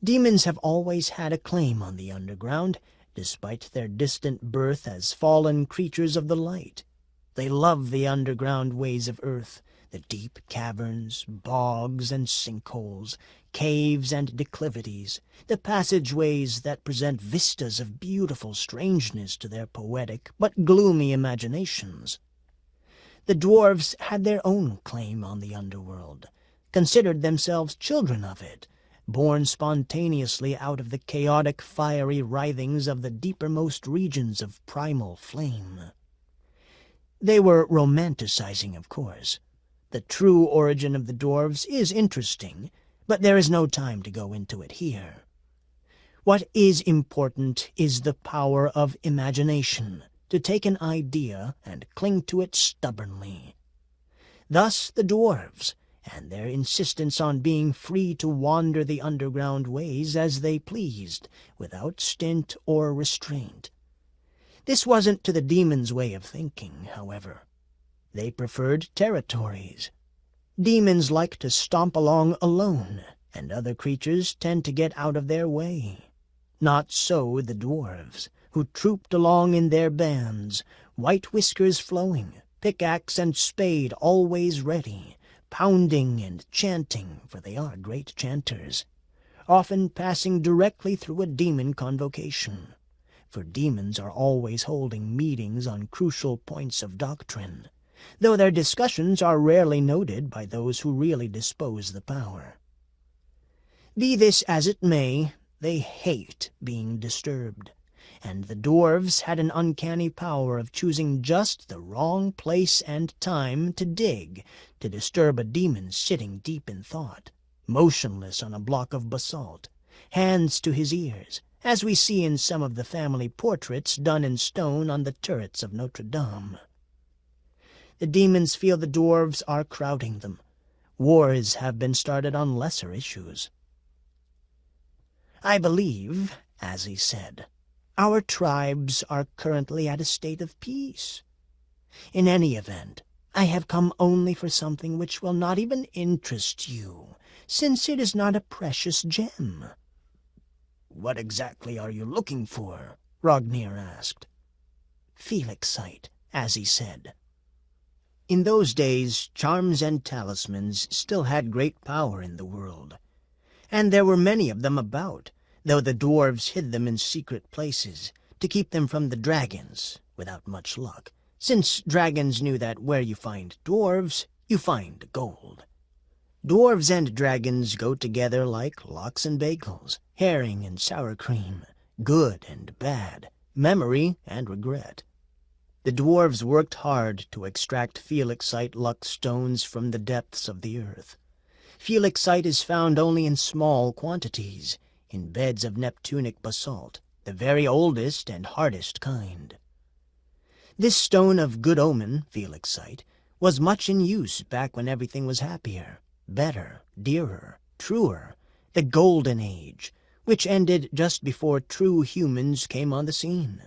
Demons have always had a claim on the underground, despite their distant birth as fallen creatures of the light. They love the underground ways of earth, the deep caverns, bogs and sinkholes, caves and declivities, the passageways that present vistas of beautiful strangeness to their poetic but gloomy imaginations. The dwarves had their own claim on the underworld, considered themselves children of it, born spontaneously out of the chaotic, fiery writhings of the deepermost regions of primal flame. They were romanticizing, of course. The true origin of the dwarves is interesting, but there is no time to go into it here. What is important is the power of imagination, to take an idea and cling to it stubbornly. Thus the dwarves, and their insistence on being free to wander the underground ways as they pleased, without stint or restraint. This wasn't to the demons' way of thinking, however. They preferred territories. Demons like to stomp along alone, and other creatures tend to get out of their way. Not so the dwarves, who trooped along in their bands, white whiskers flowing, pickaxe and spade always ready, pounding and chanting, for they are great chanters, often passing directly through a demon convocation, for demons are always holding meetings on crucial points of doctrine, though their discussions are rarely noted by those who really dispose the power. Be this as it may, they hate being disturbed, and the dwarves had an uncanny power of choosing just the wrong place and time to dig to disturb a demon sitting deep in thought, motionless on a block of basalt, hands to his ears, as we see in some of the family portraits done in stone on the turrets of Notre Dame. The demons feel the dwarves are crowding them. Wars have been started on lesser issues. I believe, Azzie said, our tribes are currently at a state of peace. In any event, I have come only for something which will not even interest you, since it is not a precious gem. What exactly are you looking for? Rognir asked. Felixite, Azzie said. In those days, charms and talismans still had great power in the world, and there were many of them about, though the dwarves hid them in secret places, to keep them from the dragons, without much luck, since dragons knew that where you find dwarves, you find gold. Dwarves and dragons go together like lox and bagels, herring and sour cream, good and bad, memory and regret. The dwarves worked hard to extract Felixite luck stones from the depths of the earth. Felixite is found only in small quantities, in beds of Neptunic basalt, the very oldest and hardest kind. This stone of good omen, Felixite, was much in use back when everything was happier, better, dearer, truer, the Golden Age, which ended just before true humans came on the scene.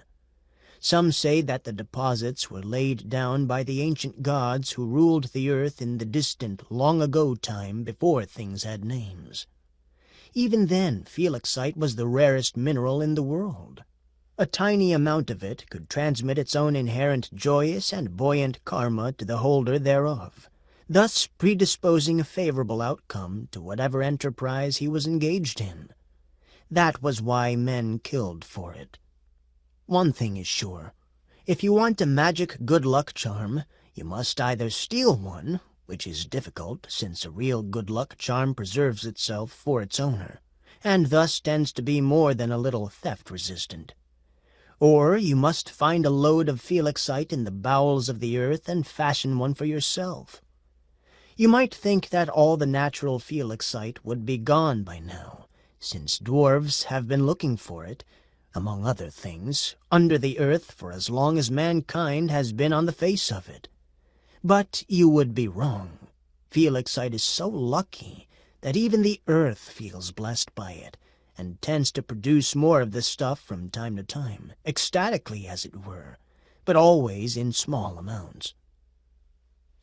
Some say that the deposits were laid down by the ancient gods who ruled the earth in the distant, long-ago time before things had names. Even then, Felixite was the rarest mineral in the world. A tiny amount of it could transmit its own inherent joyous and buoyant karma to the holder thereof, thus predisposing a favorable outcome to whatever enterprise he was engaged in. That was why men killed for it. One thing is sure. If you want a magic good luck charm, you must either steal one, which is difficult since a real good luck charm preserves itself for its owner, and thus tends to be more than a little theft-resistant. Or you must find a load of Felixite in the bowels of the earth and fashion one for yourself. You might think that all the natural Felixite would be gone by now, since dwarves have been looking for it, among other things, under the earth for as long as mankind has been on the face of it. But you would be wrong. Felixite is so lucky that even the earth feels blessed by it, and tends to produce more of this stuff from time to time, ecstatically as it were, but always in small amounts.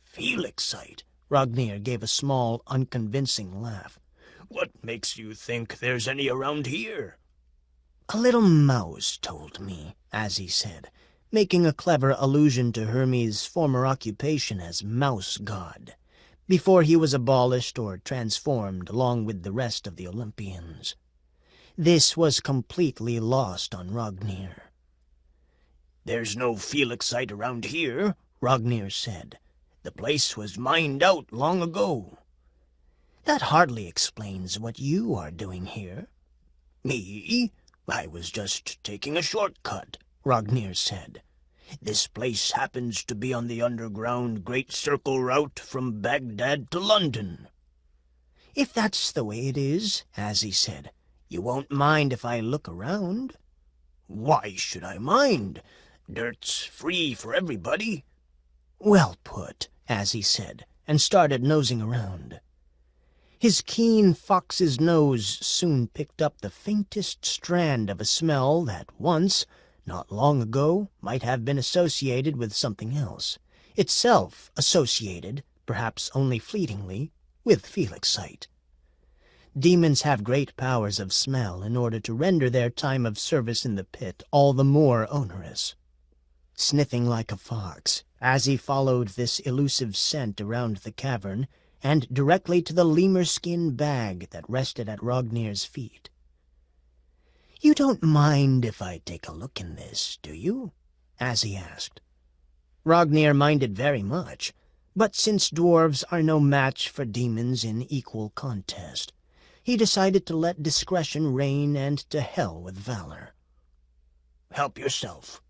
Felixite, Rognir gave a small, unconvincing laugh. What makes you think there's any around here?" "A little mouse told me," Azzie said, making a clever allusion to Hermes' former occupation as mouse god, before he was abolished or transformed along with the rest of the Olympians. This was completely lost on Rognir. "There's no Felixite around here," Rognir said. "The place was mined out long ago." "That hardly explains what you are doing here." "Me? I was just taking a shortcut," Rognir said. "This place happens to be on the underground Great Circle route from Baghdad to London." "If that's the way it is," Azzie said, "you won't mind if I look around?" "Why should I mind? Dirt's free for everybody." "Well put," Azzie said, and started nosing around. His keen fox's nose soon picked up the faintest strand of a smell that once, not long ago, might have been associated with something else, itself associated, perhaps only fleetingly, with Felixite. Demons have great powers of smell in order to render their time of service in the pit all the more onerous. Sniffing like a fox, Azzie followed this elusive scent around the cavern and directly to the lemur skin bag that rested at Rognir's feet. "You don't mind if I take a look in this, do you?" Azzie asked. Rognir minded very much, but since dwarves are no match for demons in equal contest, he decided to let discretion reign and to hell with valor. "Help yourself."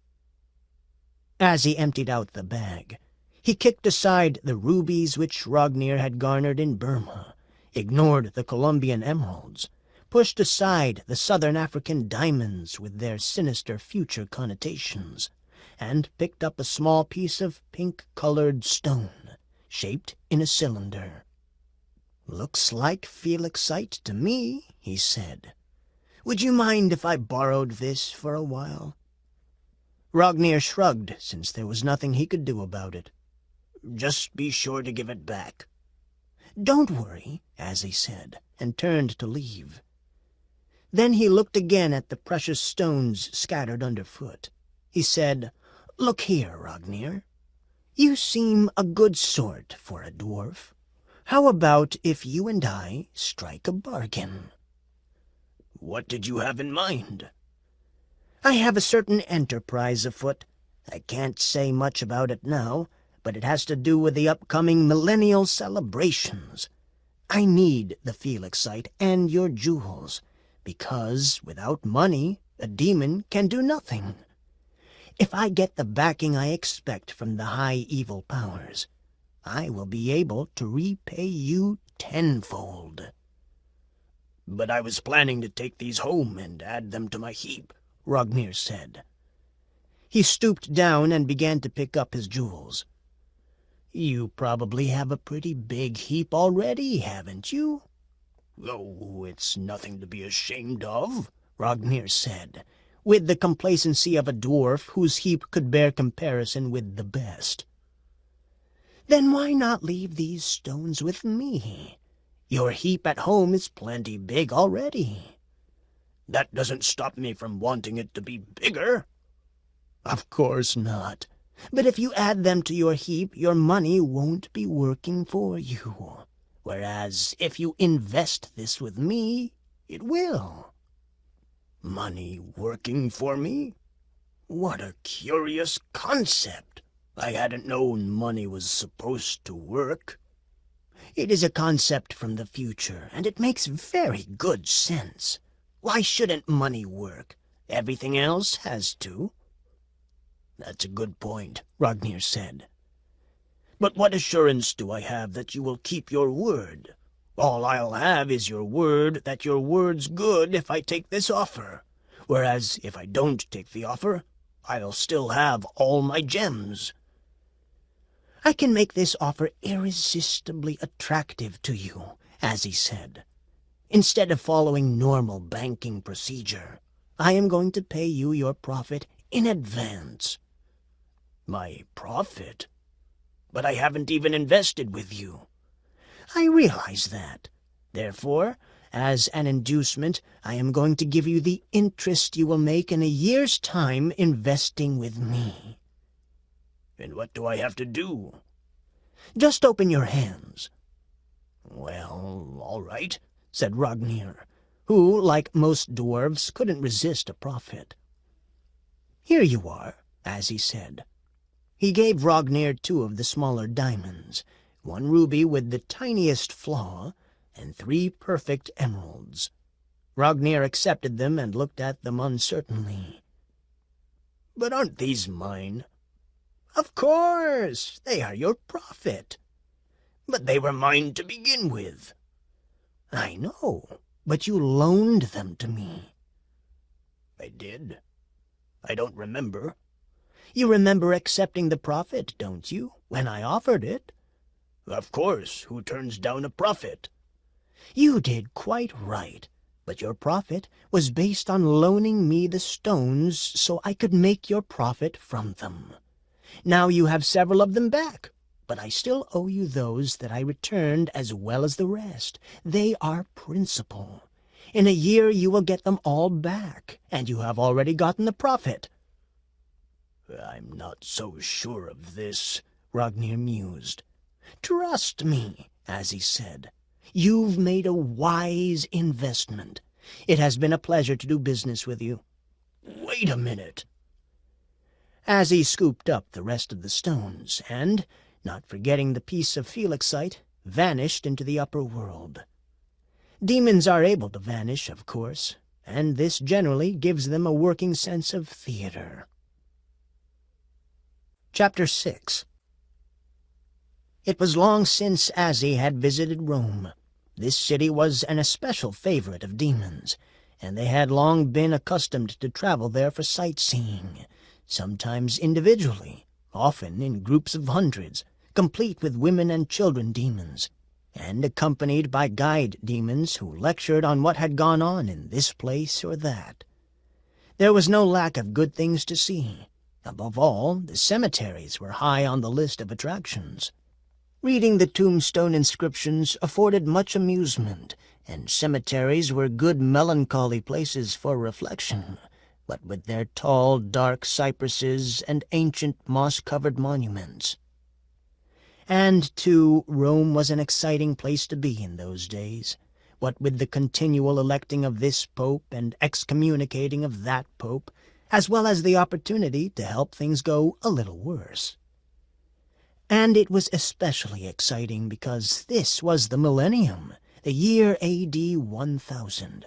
Azzie emptied out the bag. He kicked aside the rubies which Rognir had garnered in Burma, ignored the Colombian emeralds, pushed aside the southern African diamonds with their sinister future connotations, and picked up a small piece of pink-colored stone, shaped in a cylinder. "Looks like Felixite to me," he said. "Would you mind if I borrowed this for a while?" Rognir shrugged, since there was nothing he could do about it. "Just be sure to give it back." "Don't worry," Azzie said, and turned to leave. Then he looked again at the precious stones scattered underfoot. He said, "Look here, Rognir. You seem a good sort for a dwarf. How about if you and I strike a bargain?" "What did you have in mind?" "I have a certain enterprise afoot. I can't say much about it now, but it has to do with the upcoming millennial celebrations. I need the Felixite and your jewels, because without money, a demon can do nothing. If I get the backing I expect from the high evil powers, I will be able to repay you tenfold." "But I was planning to take these home and add them to my heap," Rognir said. He stooped down and began to pick up his jewels. "You probably have a pretty big heap already, haven't you?" "Oh, it's nothing to be ashamed of," Rognir said, with the complacency of a dwarf whose heap could bear comparison with the best. "Then why not leave these stones with me? Your heap at home is plenty big already." "That doesn't stop me from wanting it to be bigger." "Of course not. But if you add them to your heap, your money won't be working for you. Whereas if you invest this with me, it will." "Money working for me? What a curious concept. I hadn't known money was supposed to work." "It is a concept from the future, and it makes very good sense. Why shouldn't money work? Everything else has to." "That's a good point," Rognir said. "But what assurance do I have that you will keep your word? All I'll have is your word that your word's good if I take this offer, whereas if I don't take the offer, I'll still have all my gems." "I can make this offer irresistibly attractive to you," Azzie said. "Instead of following normal banking procedure, I am going to pay you your profit in advance." "My profit? But I haven't even invested with you." "I realize that. Therefore, As an inducement, I am going to give you the interest you will make in a year's time investing with me. And what do I have to do? Just open your hands. Well, all right, said Rognir, who, like most dwarves, couldn't resist a profit. Here you are, Azzie said. He gave Rognir 2 of the smaller diamonds, 1 ruby with the tiniest flaw, and 3 perfect emeralds. Rognir accepted them and looked at them uncertainly. But aren't these mine? Of course, they are your profit. But they were mine to begin with. I know, but you loaned them to me. I did. I don't remember. You remember accepting the profit, don't you, when I offered it? Of course, who turns down a profit? You did quite right, but your profit was based on loaning me the stones so I could make your profit from them. Now you have several of them back, but I still owe you those that I returned as well as the rest. They are principal. In a year you will get them all back, and you have already gotten the profit. I'm not so sure of this, Rognir mused. Trust me, Azzie said. You've made a wise investment. It has been a pleasure to do business with you. Wait a minute. Azzie scooped up the rest of the stones and, not forgetting the piece of felixite, vanished into the upper world. Demons are able to vanish, of course, and this generally gives them a working sense of theater. Chapter 6. It was long since Azzie had visited Rome. This city was an especial favorite of demons, and they had long been accustomed to travel there for sightseeing, sometimes individually, often in groups of hundreds, complete with women and children demons, and accompanied by guide demons who lectured on what had gone on in this place or that. There was no lack of good things to see. Above all, the cemeteries were high on the list of attractions. Reading the tombstone inscriptions afforded much amusement, and cemeteries were good melancholy places for reflection, what with their tall, dark cypresses and ancient moss-covered monuments. And, too, Rome was an exciting place to be in those days, what with the continual electing of this pope and excommunicating of that pope, as well as the opportunity to help things go a little worse. And it was especially exciting because this was the millennium, the year A.D. 1000.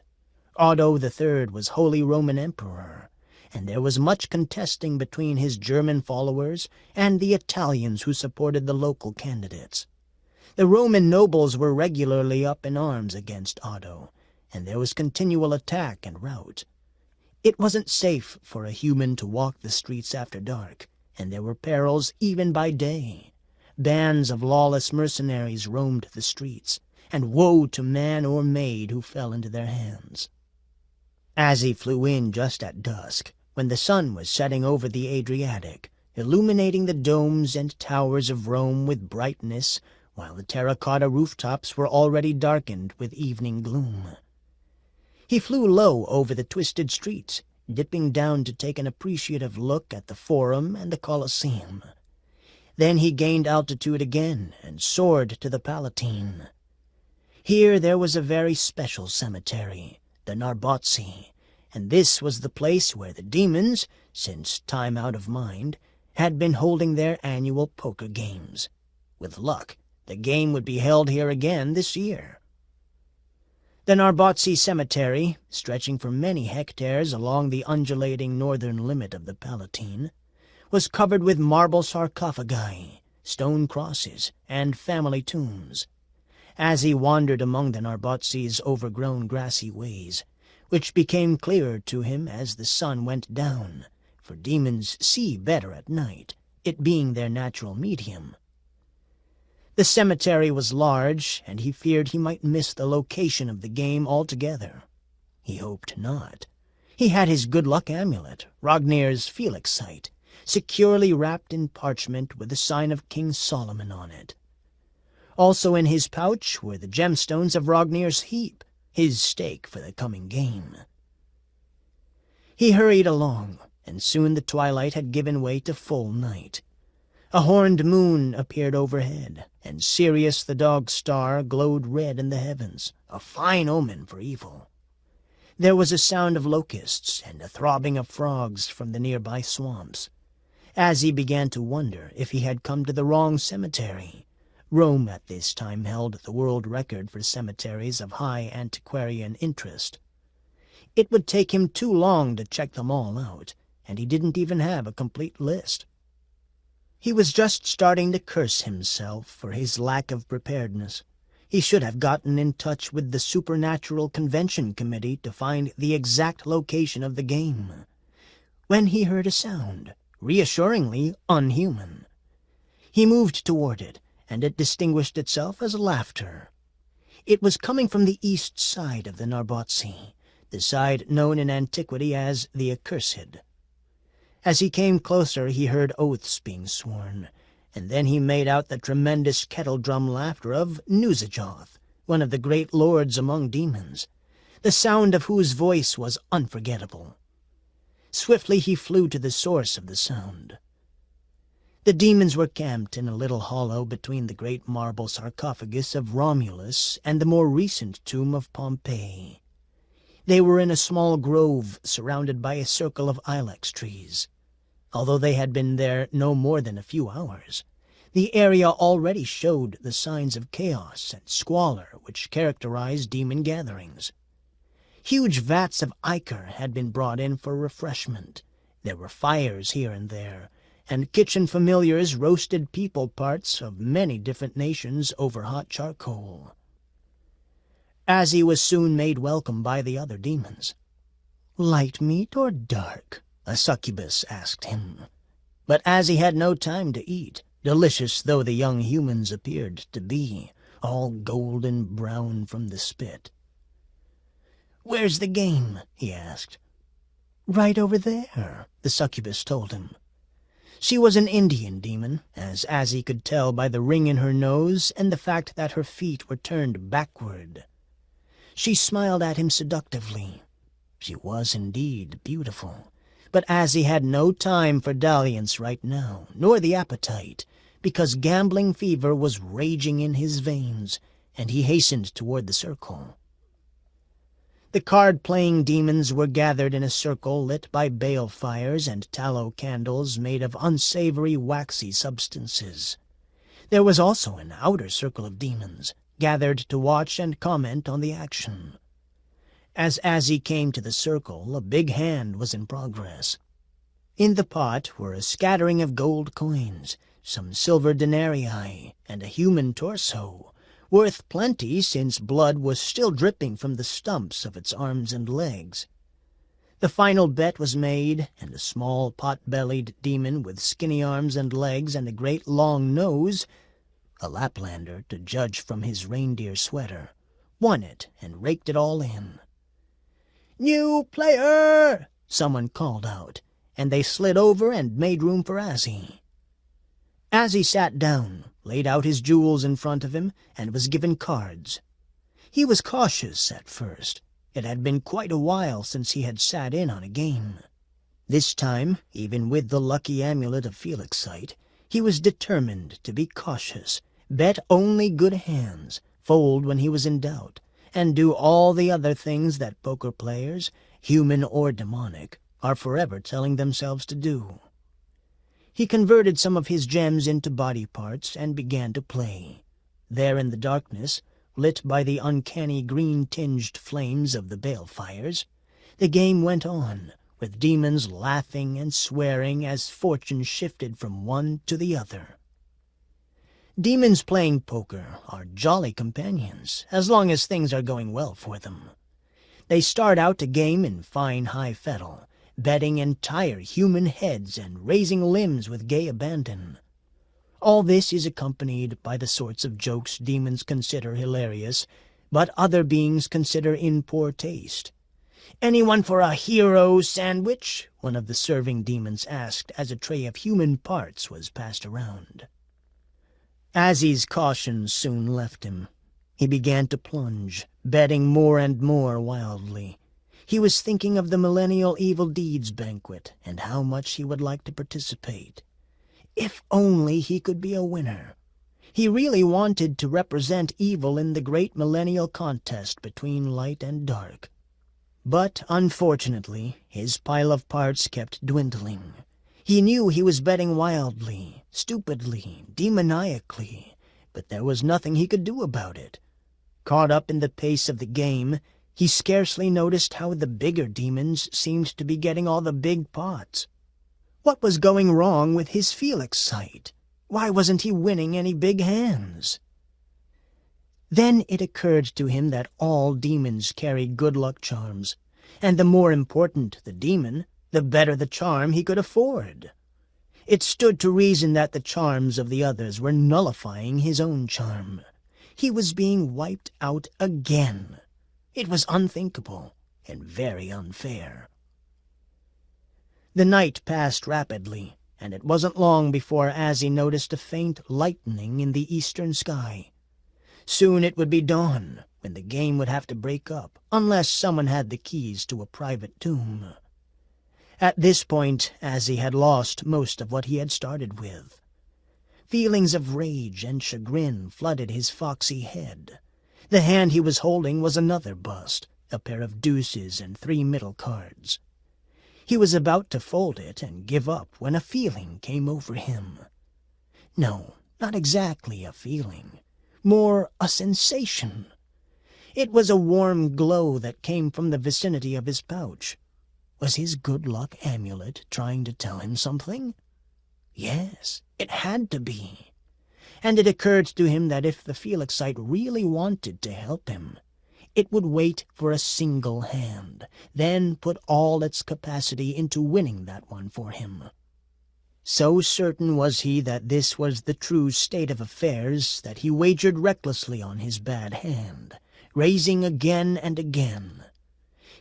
Otto III was Holy Roman Emperor, and there was much contesting between his German followers and the Italians who supported the local candidates. The Roman nobles were regularly up in arms against Otto, and there was continual attack and rout. It wasn't safe for a human to walk the streets after dark, and there were perils even by day. Bands of lawless mercenaries roamed the streets, and woe to man or maid who fell into their hands. Azzie flew in just at dusk, when the sun was setting over the Adriatic, illuminating the domes and towers of Rome with brightness, while the terracotta rooftops were already darkened with evening gloom. He flew low over the twisted streets, dipping down to take an appreciative look at the Forum and the Colosseum. Then he gained altitude again and soared to the Palatine. Here there was a very special cemetery, the Narbozzi, and this was the place where the demons, since time out of mind, had been holding their annual poker games. With luck, the game would be held here again this year. The Narbozzi Cemetery, stretching for many hectares along the undulating northern limit of the Palatine, was covered with marble sarcophagi, stone crosses, and family tombs. As he wandered among the Narbozzi's overgrown grassy ways, which became clearer to him as the sun went down, for demons see better at night, it being their natural medium. The cemetery was large, and he feared he might miss the location of the game altogether. He hoped not. He had his good luck amulet, Rognir's felixite, securely wrapped in parchment with the sign of King Solomon on it. Also in his pouch were the gemstones of Rognir's heap, his stake for the coming game. He hurried along, and soon the twilight had given way to full night. A horned moon appeared overhead, and Sirius the dog star glowed red in the heavens, a fine omen for evil. There was a sound of locusts and a throbbing of frogs from the nearby swamps. Azzie began to wonder if he had come to the wrong cemetery. Rome at this time held the world record for cemeteries of high antiquarian interest. It would take him too long to check them all out, and he didn't even have a complete list. He was just starting to curse himself for his lack of preparedness. He should have gotten in touch with the Supernatural Convention Committee to find the exact location of the game, when he heard a sound, reassuringly unhuman. He moved toward it, and it distinguished itself as laughter. It was coming from the east side of the Narbotsi, the side known in antiquity as the Accursed. As he came closer, he heard oaths being sworn, and then he made out the tremendous kettle-drum laughter of Nuzajoth, one of the great lords among demons, the sound of whose voice was unforgettable. Swiftly he flew to the source of the sound. The demons were camped in a little hollow between the great marble sarcophagus of Romulus and the more recent tomb of Pompey. They were in a small grove surrounded by a circle of ilex trees. Although they had been there no more than a few hours, the area already showed the signs of chaos and squalor which characterize demon gatherings. Huge vats of ichor had been brought in for refreshment. There were fires here and there, and kitchen familiars roasted people parts of many different nations over hot charcoal. Azzie was soon made welcome by the other demons. "Light meat or dark?" a succubus asked him. But Azzie had no time to eat, delicious though the young humans appeared to be, all golden brown from the spit. "Where's the game?" he asked. "Right over there," the succubus told him. She was an Indian demon, as Azzie could tell by the ring in her nose and the fact that her feet were turned backward. She smiled at him seductively. She was indeed beautiful, but Azzie had no time for dalliance right now, nor the appetite, because gambling fever was raging in his veins, and he hastened toward the circle. The card-playing demons were gathered in a circle lit by bale fires and tallow candles made of unsavory waxy substances. There was also an outer circle of demons, gathered to watch and comment on the action. As Azzie came to the circle, a big hand was in progress. In the pot were a scattering of gold coins, some silver denarii, and a human torso, worth plenty since blood was still dripping from the stumps of its arms and legs. The final bet was made, and a small pot-bellied demon with skinny arms and legs and a great long nose, a Laplander to judge from his reindeer sweater, won it and raked it all in. "New player!" someone called out, and they slid over and made room for Azzie. Azzie sat down, laid out his jewels in front of him, and was given cards. He was cautious at first. It had been quite a while since he had sat in on a game. This time, even with the lucky amulet of Felixite, he was determined to be cautious, bet only good hands, fold when he was in doubt, and do all the other things that poker players, human or demonic, are forever telling themselves to do. He converted some of his gems into body parts and began to play. There in the darkness, lit by the uncanny green-tinged flames of the bale fires, the game went on, with demons laughing and swearing as fortune shifted from one to the other. Demons playing poker are jolly companions, as long as things are going well for them. They start out a game in fine high fettle, betting entire human heads and raising limbs with gay abandon. All this is accompanied by the sorts of jokes demons consider hilarious, but other beings consider in poor taste. "Anyone for a hero sandwich?" one of the serving demons asked as a tray of human parts was passed around. Azzie's caution soon left him. He began to plunge, betting more and more wildly. He was thinking of the Millennial Evil Deeds banquet and how much he would like to participate. If only he could be a winner. He really wanted to represent evil in the great millennial contest between light and dark. But, unfortunately, his pile of parts kept dwindling. He knew he was betting wildly, stupidly, demoniacally, but there was nothing he could do about it. Caught up in the pace of the game, he scarcely noticed how the bigger demons seemed to be getting all the big pots. What was going wrong with his Felix sight? Why wasn't he winning any big hands? Then it occurred to him that all demons carry good luck charms, and the more important the demon, the better the charm he could afford. It stood to reason that the charms of the others were nullifying his own charm. He was being wiped out again. It was unthinkable and very unfair. The night passed rapidly, and it wasn't long before Azzie noticed a faint lightening in the eastern sky. Soon it would be dawn, when the game would have to break up, unless someone had the keys to a private tomb. At this point, Azzie had lost most of what he had started with. Feelings of rage and chagrin flooded his foxy head. The hand he was holding was another bust, a pair of deuces and 3 middle cards. He was about to fold it and give up when a feeling came over him. No, not exactly a feeling. More a sensation. It was a warm glow that came from the vicinity of his pouch. Was his good luck amulet trying to tell him something? Yes, it had to be. And it occurred to him that if the Felixite really wanted to help him, it would wait for a single hand, then put all its capacity into winning that one for him. So certain was he that this was the true state of affairs that he wagered recklessly on his bad hand, raising again and again.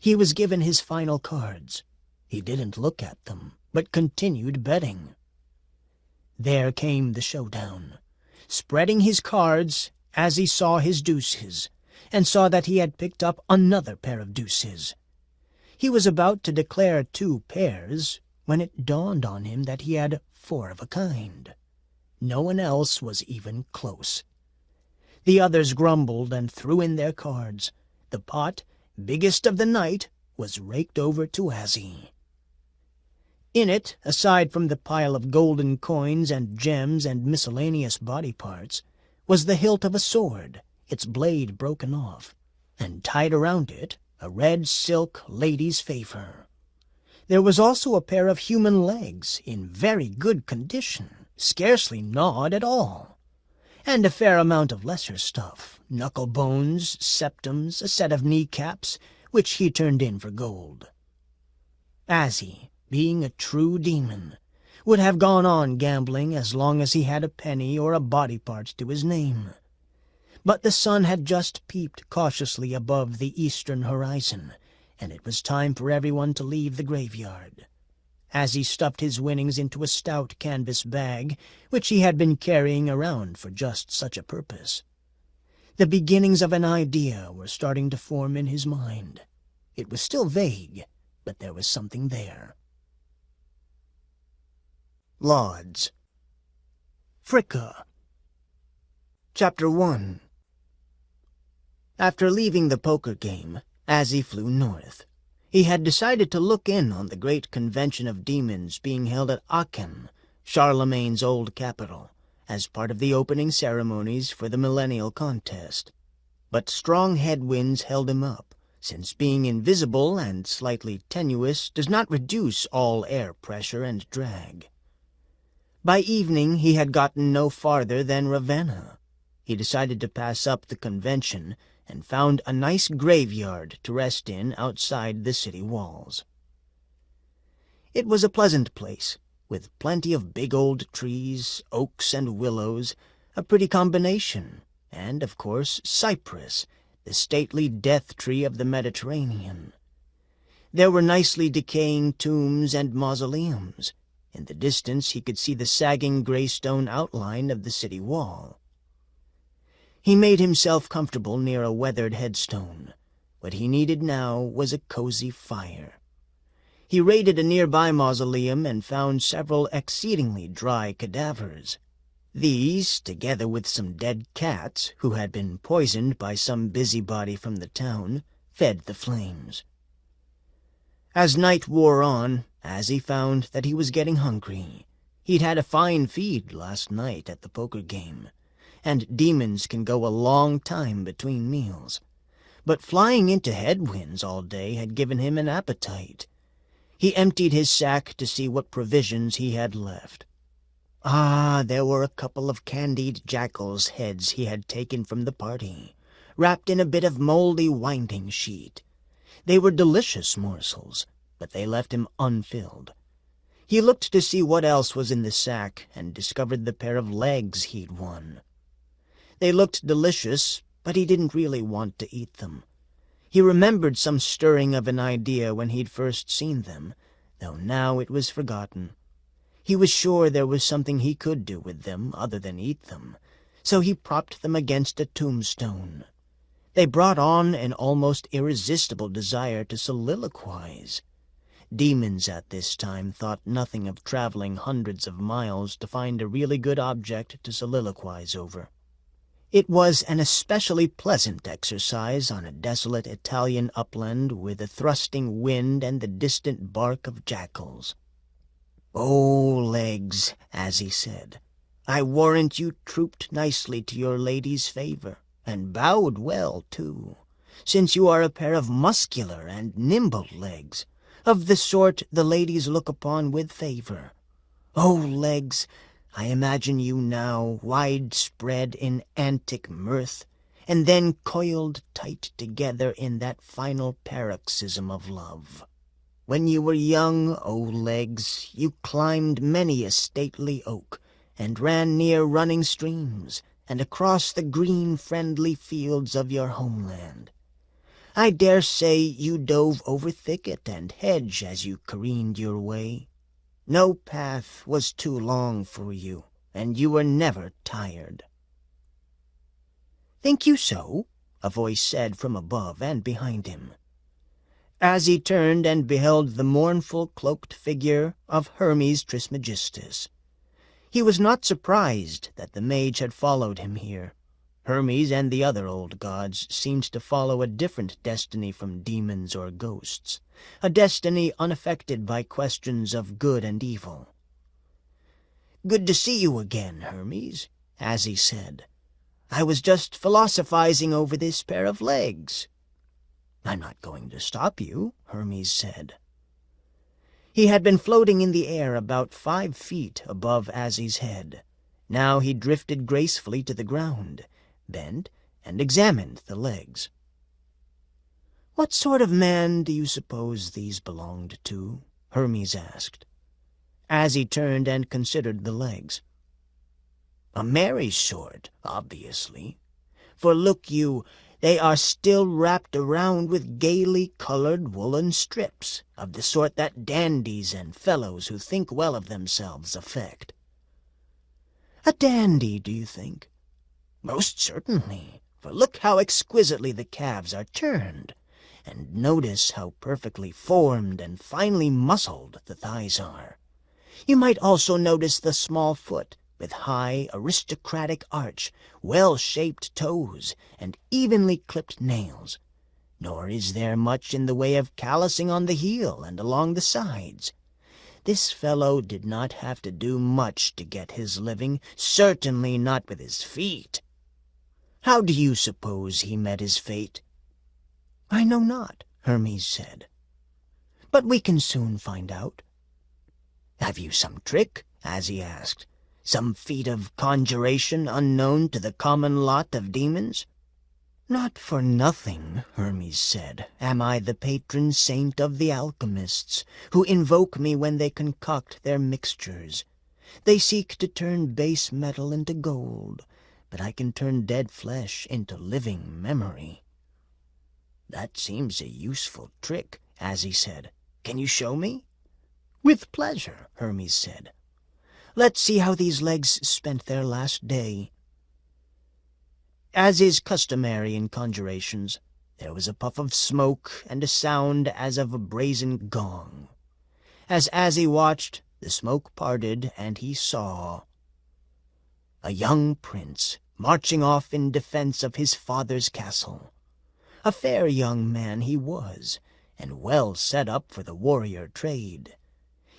He was given his final cards. He didn't look at them, but continued betting. There came the showdown. Spreading his cards, Azzie saw his deuces, and saw that he had picked up another pair of deuces. He was about to declare 2 pairs, when it dawned on him that he had 4 of a kind. No one else was even close. The others grumbled and threw in their cards. The pot, biggest of the night, was raked over to Azzie. In it, aside from the pile of golden coins and gems and miscellaneous body parts, was the hilt of a sword, its blade broken off, and tied around it a red silk lady's favor. There was also a pair of human legs in very good condition, scarcely gnawed at all, and a fair amount of lesser stuff, knuckle bones, septums, a set of kneecaps, which he turned in for gold. Azzie, being a true demon, would have gone on gambling as long as he had a penny or a body part to his name. But the sun had just peeped cautiously above the eastern horizon, and it was time for everyone to leave the graveyard. Azzie stuffed his winnings into a stout canvas bag, which he had been carrying around for just such a purpose. The beginnings of an idea were starting to form in his mind. It was still vague, but there was something there. Lauds. Fricka. Chapter 1. After leaving the poker game, Azzie flew north. He had decided to look in on the great convention of demons being held at Aachen, Charlemagne's old capital, as part of the opening ceremonies for the millennial contest. But strong headwinds held him up, since being invisible and slightly tenuous does not reduce all air pressure and drag. By evening he had gotten no farther than Ravenna. He decided to pass up the convention and found a nice graveyard to rest in outside the city walls. It was a pleasant place, with plenty of big old trees, oaks and willows, a pretty combination, and, of course, cypress, the stately death tree of the Mediterranean. There were nicely decaying tombs and mausoleums. In the distance he could see the sagging gray stone outline of the city wall. He made himself comfortable near a weathered headstone. What he needed now was a cozy fire. He raided a nearby mausoleum and found several exceedingly dry cadavers. These, together with some dead cats who had been poisoned by some busybody from the town, fed the flames. As night wore on, Azzie found that he was getting hungry. He'd had a fine feed last night at the poker game, and demons can go a long time between meals. But flying into headwinds all day had given him an appetite. He emptied his sack to see what provisions he had left. Ah, there were a couple of candied jackal's heads he had taken from the party, wrapped in a bit of moldy winding sheet. They were delicious morsels, but they left him unfilled. He looked to see what else was in the sack and discovered the pair of legs he'd won. They looked delicious, but he didn't really want to eat them. He remembered some stirring of an idea when he'd first seen them, though now it was forgotten. He was sure there was something he could do with them other than eat them, so he propped them against a tombstone. They brought on an almost irresistible desire to soliloquize. Demons at this time thought nothing of traveling hundreds of miles to find a really good object to soliloquize over. It was an especially pleasant exercise on a desolate Italian upland with a thrusting wind and the distant bark of jackals. "Oh, legs," Azzie said, "I warrant you trooped nicely to your lady's favour, and bowed well, too, since you are a pair of muscular and nimble legs, of the sort the ladies look upon with favour. Oh, legs, I imagine you now, widespread in antic mirth, and then coiled tight together in that final paroxysm of love. When you were young, oh legs, you climbed many a stately oak, and ran near running streams, and across the green friendly fields of your homeland. I dare say you dove over thicket and hedge as you careened your way. No path was too long for you, and you were never tired." "Think you so?" a voice said from above and behind him. Azzie turned and beheld the mournful cloaked figure of Hermes Trismegistus. He was not surprised that the mage had followed him here. Hermes and the other old gods seemed to follow a different destiny from demons or ghosts, a destiny unaffected by questions of good and evil. "Good to see you again, Hermes," Azzie said. "I was just philosophizing over this pair of legs." "I'm not going to stop you," Hermes said. He had been floating in the air about 5 feet above Azzie's head. Now he drifted gracefully to the ground, bent, and examined the legs. "What sort of man do you suppose these belonged to?" Hermes asked. Azzie turned and considered the legs. "A merry sort, obviously. For look you, they are still wrapped around with gaily colored woolen strips, of the sort that dandies and fellows who think well of themselves affect." "A dandy, do you think?" "Most certainly, for look how exquisitely the calves are turned, and notice how perfectly formed and finely muscled the thighs are. You might also notice the small foot, with high, aristocratic arch, well-shaped toes, and evenly clipped nails. Nor is there much in the way of callousing on the heel and along the sides. This fellow did not have to do much to get his living, certainly not with his feet. How do you suppose he met his fate?" "I know not," Hermes said. "But we can soon find out." "Have you some trick?" Azzie asked. "Some feat of conjuration unknown to the common lot of demons?" "Not for nothing," Hermes said, "am I the patron saint of the alchemists, who invoke me when they concoct their mixtures. They seek to turn base metal into gold, but I can turn dead flesh into living memory." "That seems a useful trick," Azzie said. "Can you show me?" "With pleasure," Hermes said. "Let's see how these legs spent their last day." As is customary in conjurations, there was a puff of smoke and a sound as of a brazen gong. As Azzie watched, the smoke parted, and he saw a young prince marching off in defense of his father's castle. A fair young man he was, and well set up for the warrior trade.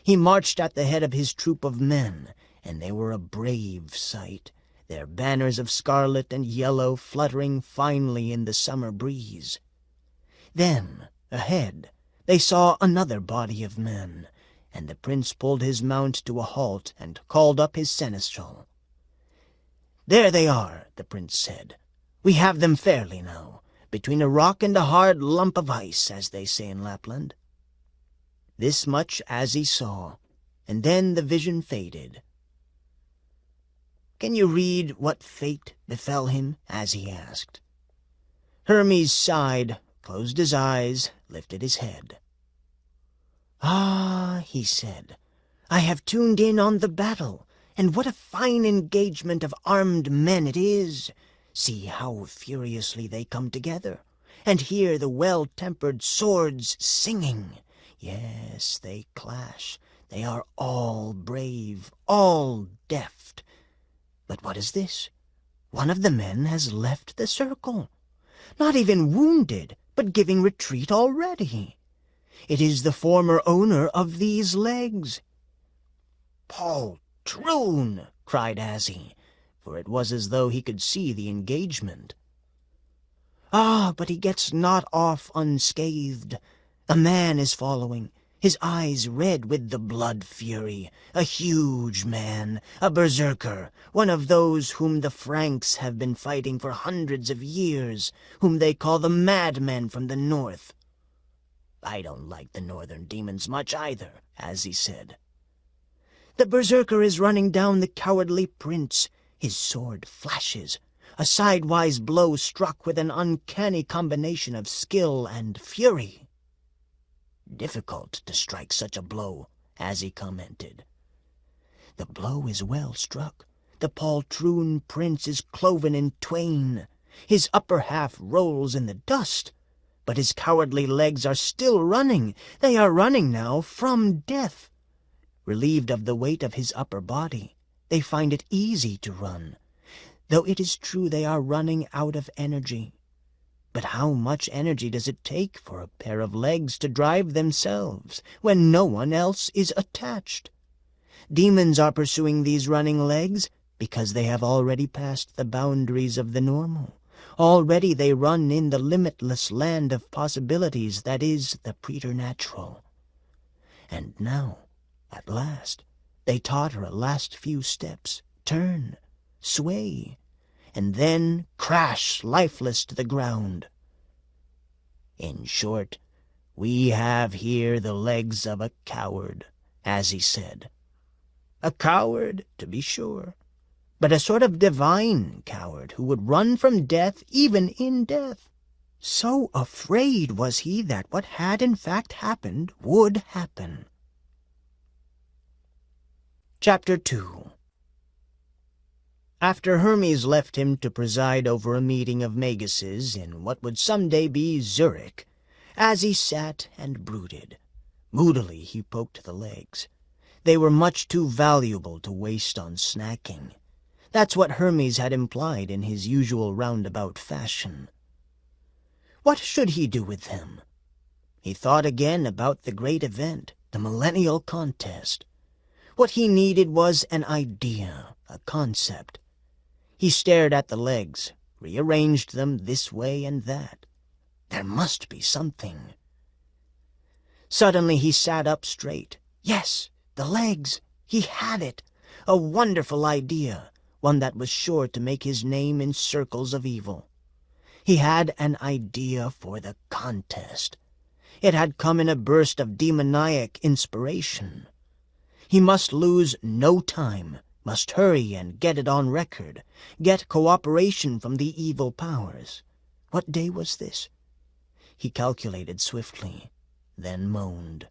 He marched at the head of his troop of men, and they were a brave sight, their banners of scarlet and yellow fluttering finely in the summer breeze. Then, ahead, they saw another body of men, and the prince pulled his mount to a halt and called up his seneschal. "There they are," the prince said. "We have them fairly now, between a rock and a hard lump of ice, as they say in Lapland." This much Azzie saw, and then the vision faded. "Can you read what fate befell him?" Azzie asked. Hermes sighed, closed his eyes, lifted his head. "Ah," he said, "I have tuned in on the battle, and what a fine engagement of armed men it is! See how furiously they come together, and hear the well-tempered swords singing. Yes, they clash. They are all brave, all deft. But what is this? One of the men has left the circle. Not even wounded, but giving retreat already. It is the former owner of these legs." "Poltroon!" cried Azzie, for it was as though he could see the engagement. "Ah, but he gets not off unscathed. A man is following, his eyes red with the blood fury, a huge man, a berserker, one of those whom the Franks have been fighting for hundreds of years, whom they call the madmen from the north." "I don't like the northern demons much either," Azzie said. "The berserker is running down the cowardly prince. His sword flashes, a sidewise blow struck with an uncanny combination of skill and fury." "Difficult to strike such a blow," Azzie commented. "The blow is well struck. The poltroon prince is cloven in twain. His upper half rolls in the dust, but his cowardly legs are still running. They are running now from death. Relieved of the weight of his upper body, they find it easy to run, though it is true they are running out of energy. But how much energy does it take for a pair of legs to drive themselves, when no one else is attached? Demons are pursuing these running legs because they have already passed the boundaries of the normal. Already they run in the limitless land of possibilities that is the preternatural. And now, at last, they totter a last few steps, turn, sway, and then crash lifeless to the ground. In short, we have here the legs of a coward, as he said. A coward, to be sure, but a sort of divine coward who would run from death even in death. So afraid was he that what had in fact happened would happen." Chapter 2. After Hermes left him to preside over a meeting of maguses in what would someday be Zurich, Azzie sat and brooded. Moodily he poked the legs. They were much too valuable to waste on snacking. That's what Hermes had implied in his usual roundabout fashion. What should he do with them? He thought again about the great event, the millennial contest. What he needed was an idea, a concept. He stared at the legs, rearranged them this way and that. There must be something. Suddenly he sat up straight. Yes, the legs. He had it. A wonderful idea, one that was sure to make his name in circles of evil. He had an idea for the contest. It had come in a burst of demoniac inspiration. He must lose no time, must hurry and get it on record, get cooperation from the evil powers. What day was this? He calculated swiftly, then moaned.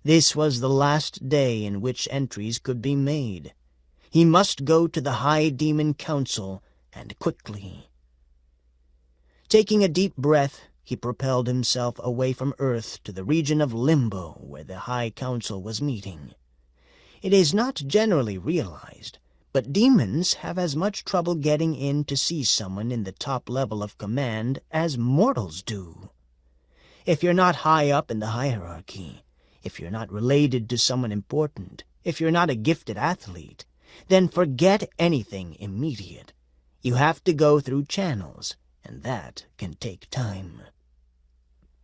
This was the last day in which entries could be made. He must go to the High Demon Council, and quickly. Taking a deep breath, he propelled himself away from Earth to the region of Limbo where the High Council was meeting. It is not generally realized, but demons have as much trouble getting in to see someone in the top level of command as mortals do. If you're not high up in the hierarchy, if you're not related to someone important, if you're not a gifted athlete, then forget anything immediate. You have to go through channels, and that can take time.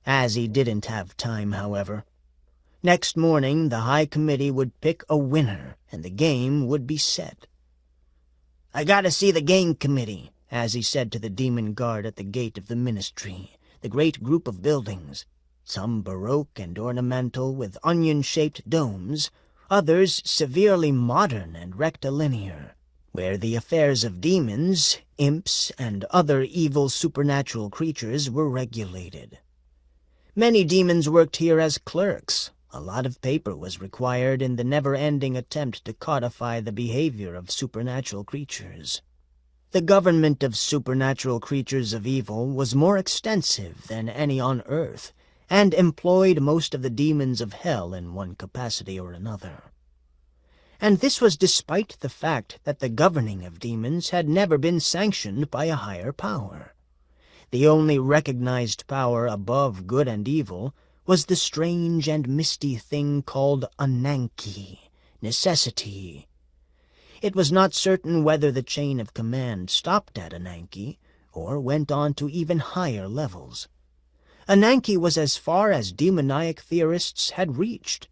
Azzie didn't have time, however. Next morning, the High Committee would pick a winner, and the game would be set. "I gotta see the game committee," Azzie said to the demon guard at the gate of the ministry, the great group of buildings, some baroque and ornamental with onion-shaped domes, others severely modern and rectilinear, where the affairs of demons, imps, and other evil supernatural creatures were regulated. Many demons worked here as clerks. A lot of paper was required in the never-ending attempt to codify the behavior of supernatural creatures. The government of supernatural creatures of evil was more extensive than any on Earth, and employed most of the demons of hell in one capacity or another. And this was despite the fact that the governing of demons had never been sanctioned by a higher power. The only recognized power above good and evil was the strange and misty thing called Ananke, necessity. It was not certain whether the chain of command stopped at Ananke, or went on to even higher levels. Ananke was as far as demoniac theorists had reached.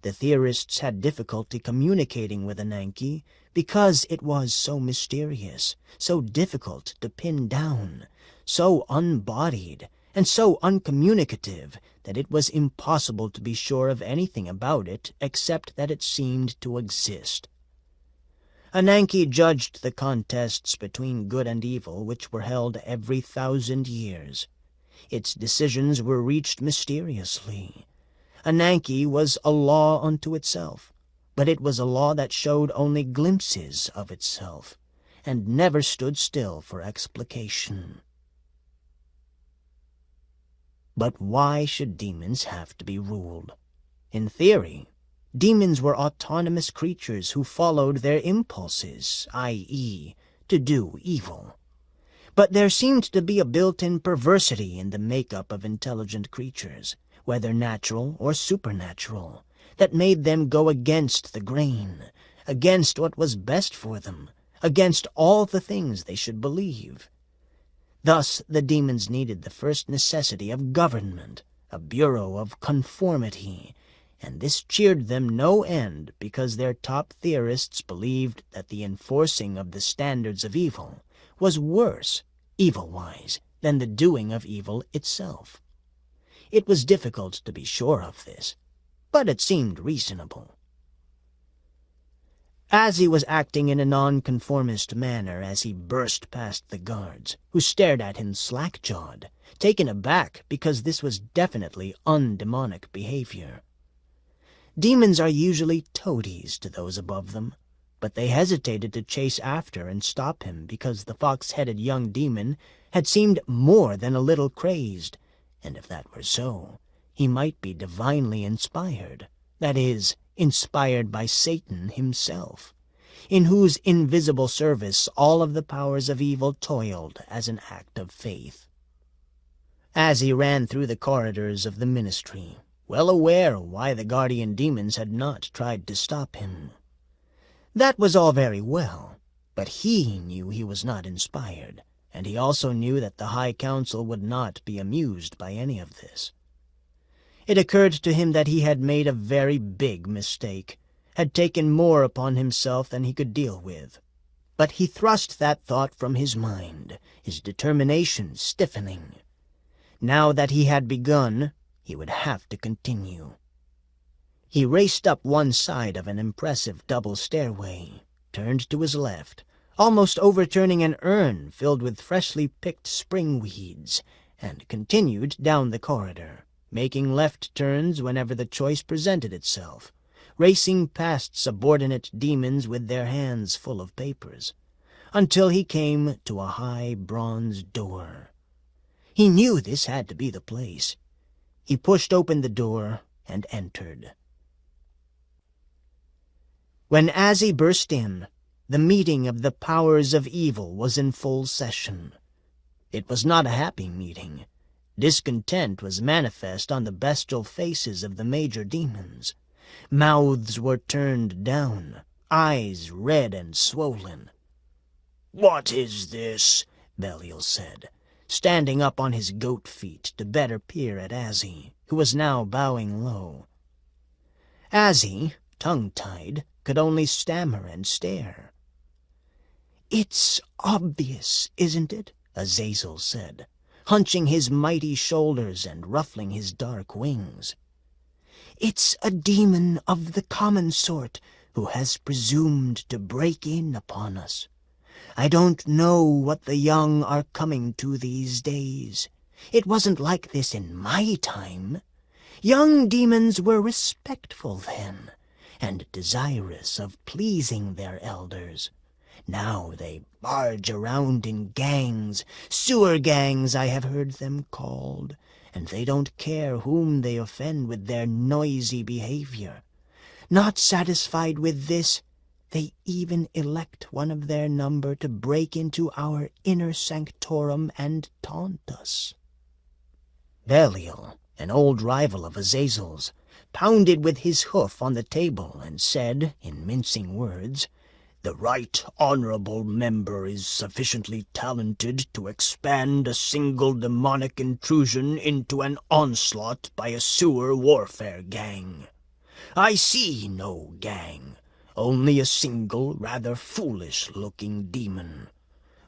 The theorists had difficulty communicating with Ananke because it was so mysterious, so difficult to pin down, so unbodied, and so uncommunicative that it was impossible to be sure of anything about it except that it seemed to exist. Ananke judged the contests between good and evil which were held every 1,000 years. Its decisions were reached mysteriously. Ananke was a law unto itself, but it was a law that showed only glimpses of itself, and never stood still for explication. But why should demons have to be ruled? In theory, demons were autonomous creatures who followed their impulses, i.e., to do evil. But there seemed to be a built-in perversity in the makeup of intelligent creatures, whether natural or supernatural, that made them go against the grain, against what was best for them, against all the things they should believe. Thus the demons needed the first necessity of government, a bureau of conformity, and this cheered them no end because their top theorists believed that the enforcing of the standards of evil was worse, evil-wise, than the doing of evil itself. It was difficult to be sure of this, but it seemed reasonable. Azzie was acting in a nonconformist manner as he burst past the guards, who stared at him slack-jawed, taken aback because this was definitely undemonic behavior. Demons are usually toadies to those above them, but they hesitated to chase after and stop him because the fox-headed young demon had seemed more than a little crazed, and if that were so, he might be divinely inspired, that is, inspired by Satan himself, in whose invisible service all of the powers of evil toiled as an act of faith. As he ran through the corridors of the ministry, well aware why the guardian demons had not tried to stop him. That was all very well, but he knew he was not inspired, and he also knew that the High Council would not be amused by any of this. It occurred to him that he had made a very big mistake, had taken more upon himself than he could deal with. But he thrust that thought from his mind, his determination stiffening. Now that he had begun, he would have to continue. He raced up one side of an impressive double stairway, turned to his left, almost overturning an urn filled with freshly picked spring weeds, and continued down the corridor, making left turns whenever the choice presented itself, racing past subordinate demons with their hands full of papers, until he came to a high bronze door. He knew this had to be the place. He pushed open the door and entered. When Azzie burst in, the meeting of the powers of evil was in full session. It was not a happy meeting. Discontent was manifest on the bestial faces of the major demons. Mouths were turned down, eyes red and swollen. "What is this?" Belial said, standing up on his goat feet to better peer at Azzie, who was now bowing low. Azzie, tongue-tied, could only stammer and stare. "It's obvious, isn't it?" Azazel said, hunching his mighty shoulders and ruffling his dark wings. "It's a demon of the common sort who has presumed to break in upon us. I don't know what the young are coming to these days. It wasn't like this in my time. Young demons were respectful then, and desirous of pleasing their elders. Now they barge around in gangs, sewer gangs I have heard them called, and they don't care whom they offend with their noisy behavior. Not satisfied with this, they even elect one of their number to break into our inner sanctorum and taunt us." Belial, an old rival of Azazel's, pounded with his hoof on the table and said, in mincing words, "The right honorable member is sufficiently talented to expand a single demonic intrusion into an onslaught by a sewer warfare gang. I see no gang, only a single rather foolish-looking demon.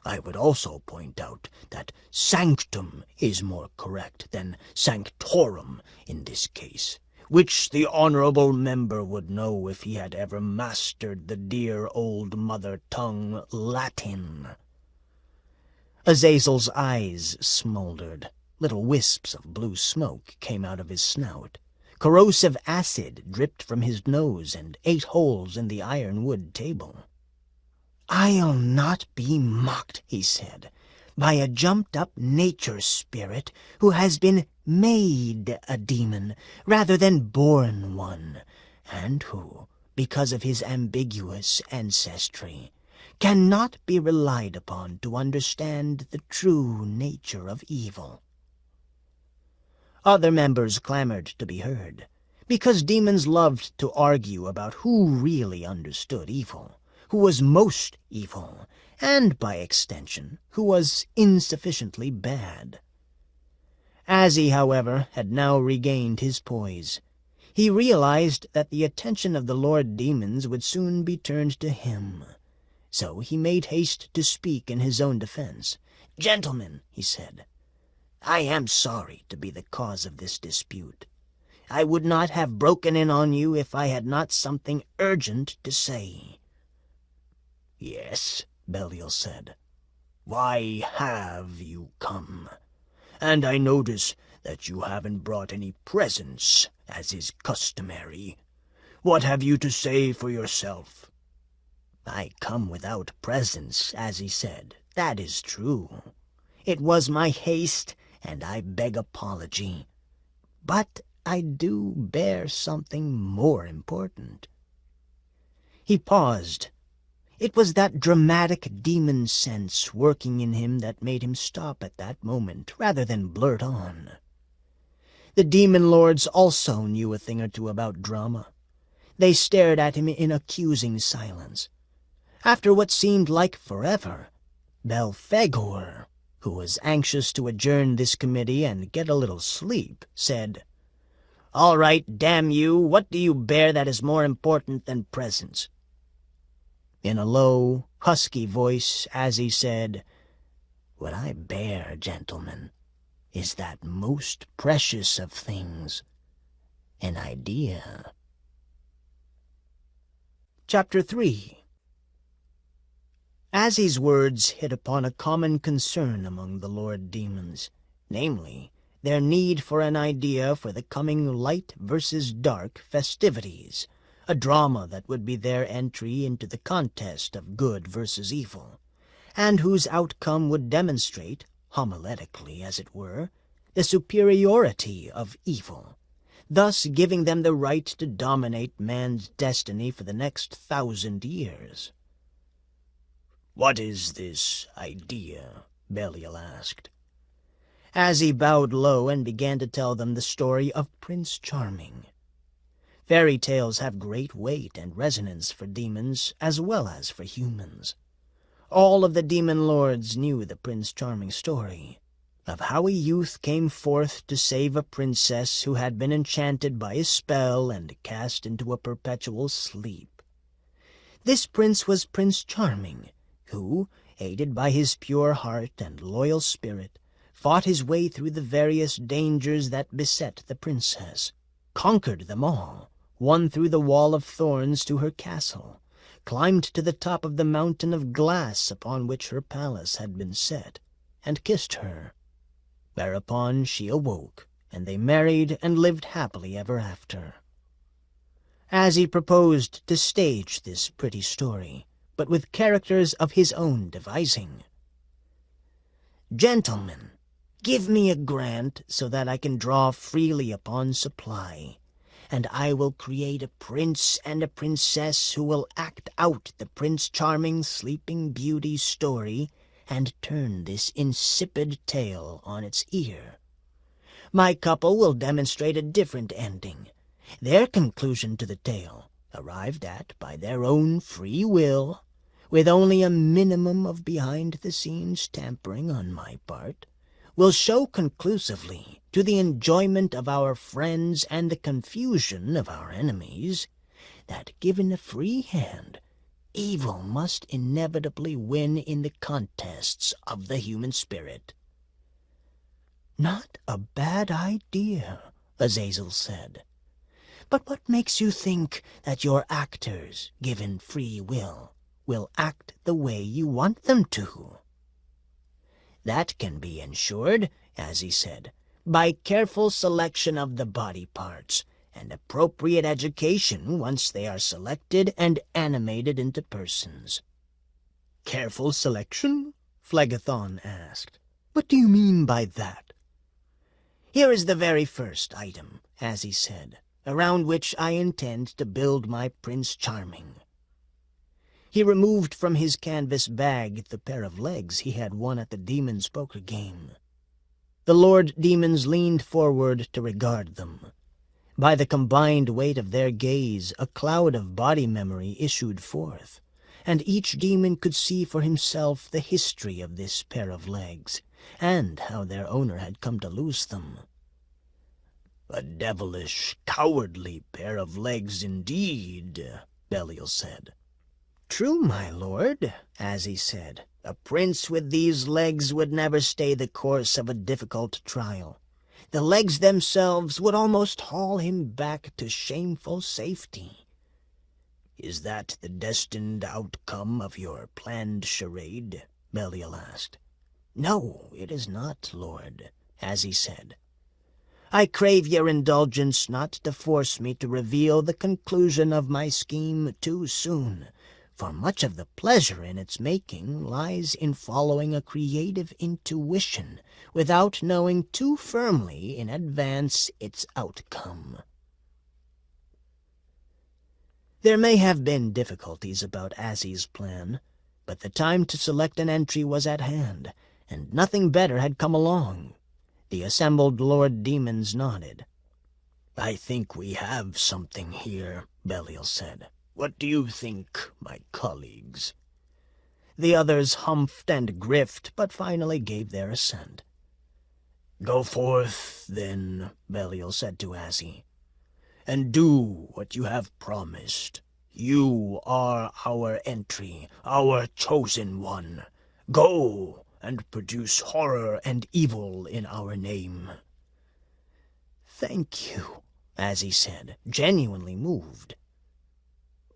I would also point out that sanctum is more correct than sanctorum in this case, which the honorable member would know if he had ever mastered the dear old mother tongue Latin." Azazel's eyes smoldered. Little wisps of blue smoke came out of his snout. Corrosive acid dripped from his nose and ate holes in the ironwood table. "I'll not be mocked," he said, "by a jumped-up nature spirit who has been made a demon rather than born one, and who, because of his ambiguous ancestry, cannot be relied upon to understand the true nature of evil." Other members clamored to be heard, because demons loved to argue about who really understood evil, who was most evil, and, by extension, who was insufficiently bad. Azzie, however, had now regained his poise. He realized that the attention of the Lord Demons would soon be turned to him. So he made haste to speak in his own defense. "Gentlemen," he said, "I am sorry to be the cause of this dispute. I would not have broken in on you if I had not something urgent to say." "Yes," Belial said. "Why have you come? And I notice that you haven't brought any presents, as is customary. What have you to say for yourself?" "I come without presents," as he said. "That is true. It was my haste, and I beg apology. But I do bear something more important." He paused. It was that dramatic demon sense working in him that made him stop at that moment rather than blurt on. The demon lords also knew a thing or two about drama. They stared at him in accusing silence. After what seemed like forever, Belphegor, who was anxious to adjourn this committee and get a little sleep, said, "All right, damn you, what do you bear that is more important than presents?" In a low, husky voice, Azzie said, "What I bear, gentlemen, is that most precious of things, an idea." Chapter 3. Azzie's words hit upon a common concern among the Lord Demons, namely, their need for an idea for the coming light versus dark festivities, a drama that would be their entry into the contest of good versus evil, and whose outcome would demonstrate, homiletically as it were, the superiority of evil, thus giving them the right to dominate man's destiny for the next 1,000 years. "What is this idea?" Belial asked. Azzie bowed low and began to tell them the story of Prince Charming. Fairy tales have great weight and resonance for demons as well as for humans. All of the demon lords knew the Prince Charming story, of how a youth came forth to save a princess who had been enchanted by a spell and cast into a perpetual sleep. This prince was Prince Charming, who, aided by his pure heart and loyal spirit, fought his way through the various dangers that beset the princess, conquered them all, won through the wall of thorns to her castle, climbed to the top of the mountain of glass upon which her palace had been set, and kissed her. Whereupon she awoke, and they married and lived happily ever after. Azzie proposed to stage this pretty story, but with characters of his own devising. "Gentlemen, give me a grant so that I can draw freely upon supply, and I will create a prince and a princess who will act out the Prince Charming Sleeping Beauty story and turn this insipid tale on its ear. My couple will demonstrate a different ending, their conclusion to the tale, arrived at by their own free will, with only a minimum of behind-the-scenes tampering on my part, will show conclusively, to the enjoyment of our friends and the confusion of our enemies, that given a free hand, evil must inevitably win in the contests of the human spirit." "Not a bad idea," Azazel said. "But what makes you think that your actors, given free will act the way you want them to?" "That can be ensured," as he said, "by careful selection of the body parts, and appropriate education once they are selected and animated into persons." "Careful selection?" Phlegethon asked. "What do you mean by that?" "Here is the very first item," as he said, "around which I intend to build my Prince Charming." He removed from his canvas bag the pair of legs he had won at the demon's poker game. The Lord Demons leaned forward to regard them. By the combined weight of their gaze, a cloud of body memory issued forth, and each demon could see for himself the history of this pair of legs, and how their owner had come to lose them. "A devilish, cowardly pair of legs indeed," Belial said. "True, my lord," as he said, "a prince with these legs would never stay the course of a difficult trial. The legs themselves would almost haul him back to shameful safety." "Is that the destined outcome of your planned charade?" Belial asked. "No, it is not, lord," as he said. "I crave your indulgence not to force me to reveal the conclusion of my scheme too soon, for much of the pleasure in its making lies in following a creative intuition without knowing too firmly in advance its outcome." There may have been difficulties about Azzie's plan, but the time to select an entry was at hand, and nothing better had come along. The assembled Lord Demons nodded. "I think we have something here," Belial said. "What do you think, my colleagues?" The others humphed and griffed, but finally gave their assent. "Go forth, then," Belial said to Azzie, "and do what you have promised. You are our entry, our chosen one. Go and produce horror and evil in our name." "Thank you," Azzie said, genuinely moved.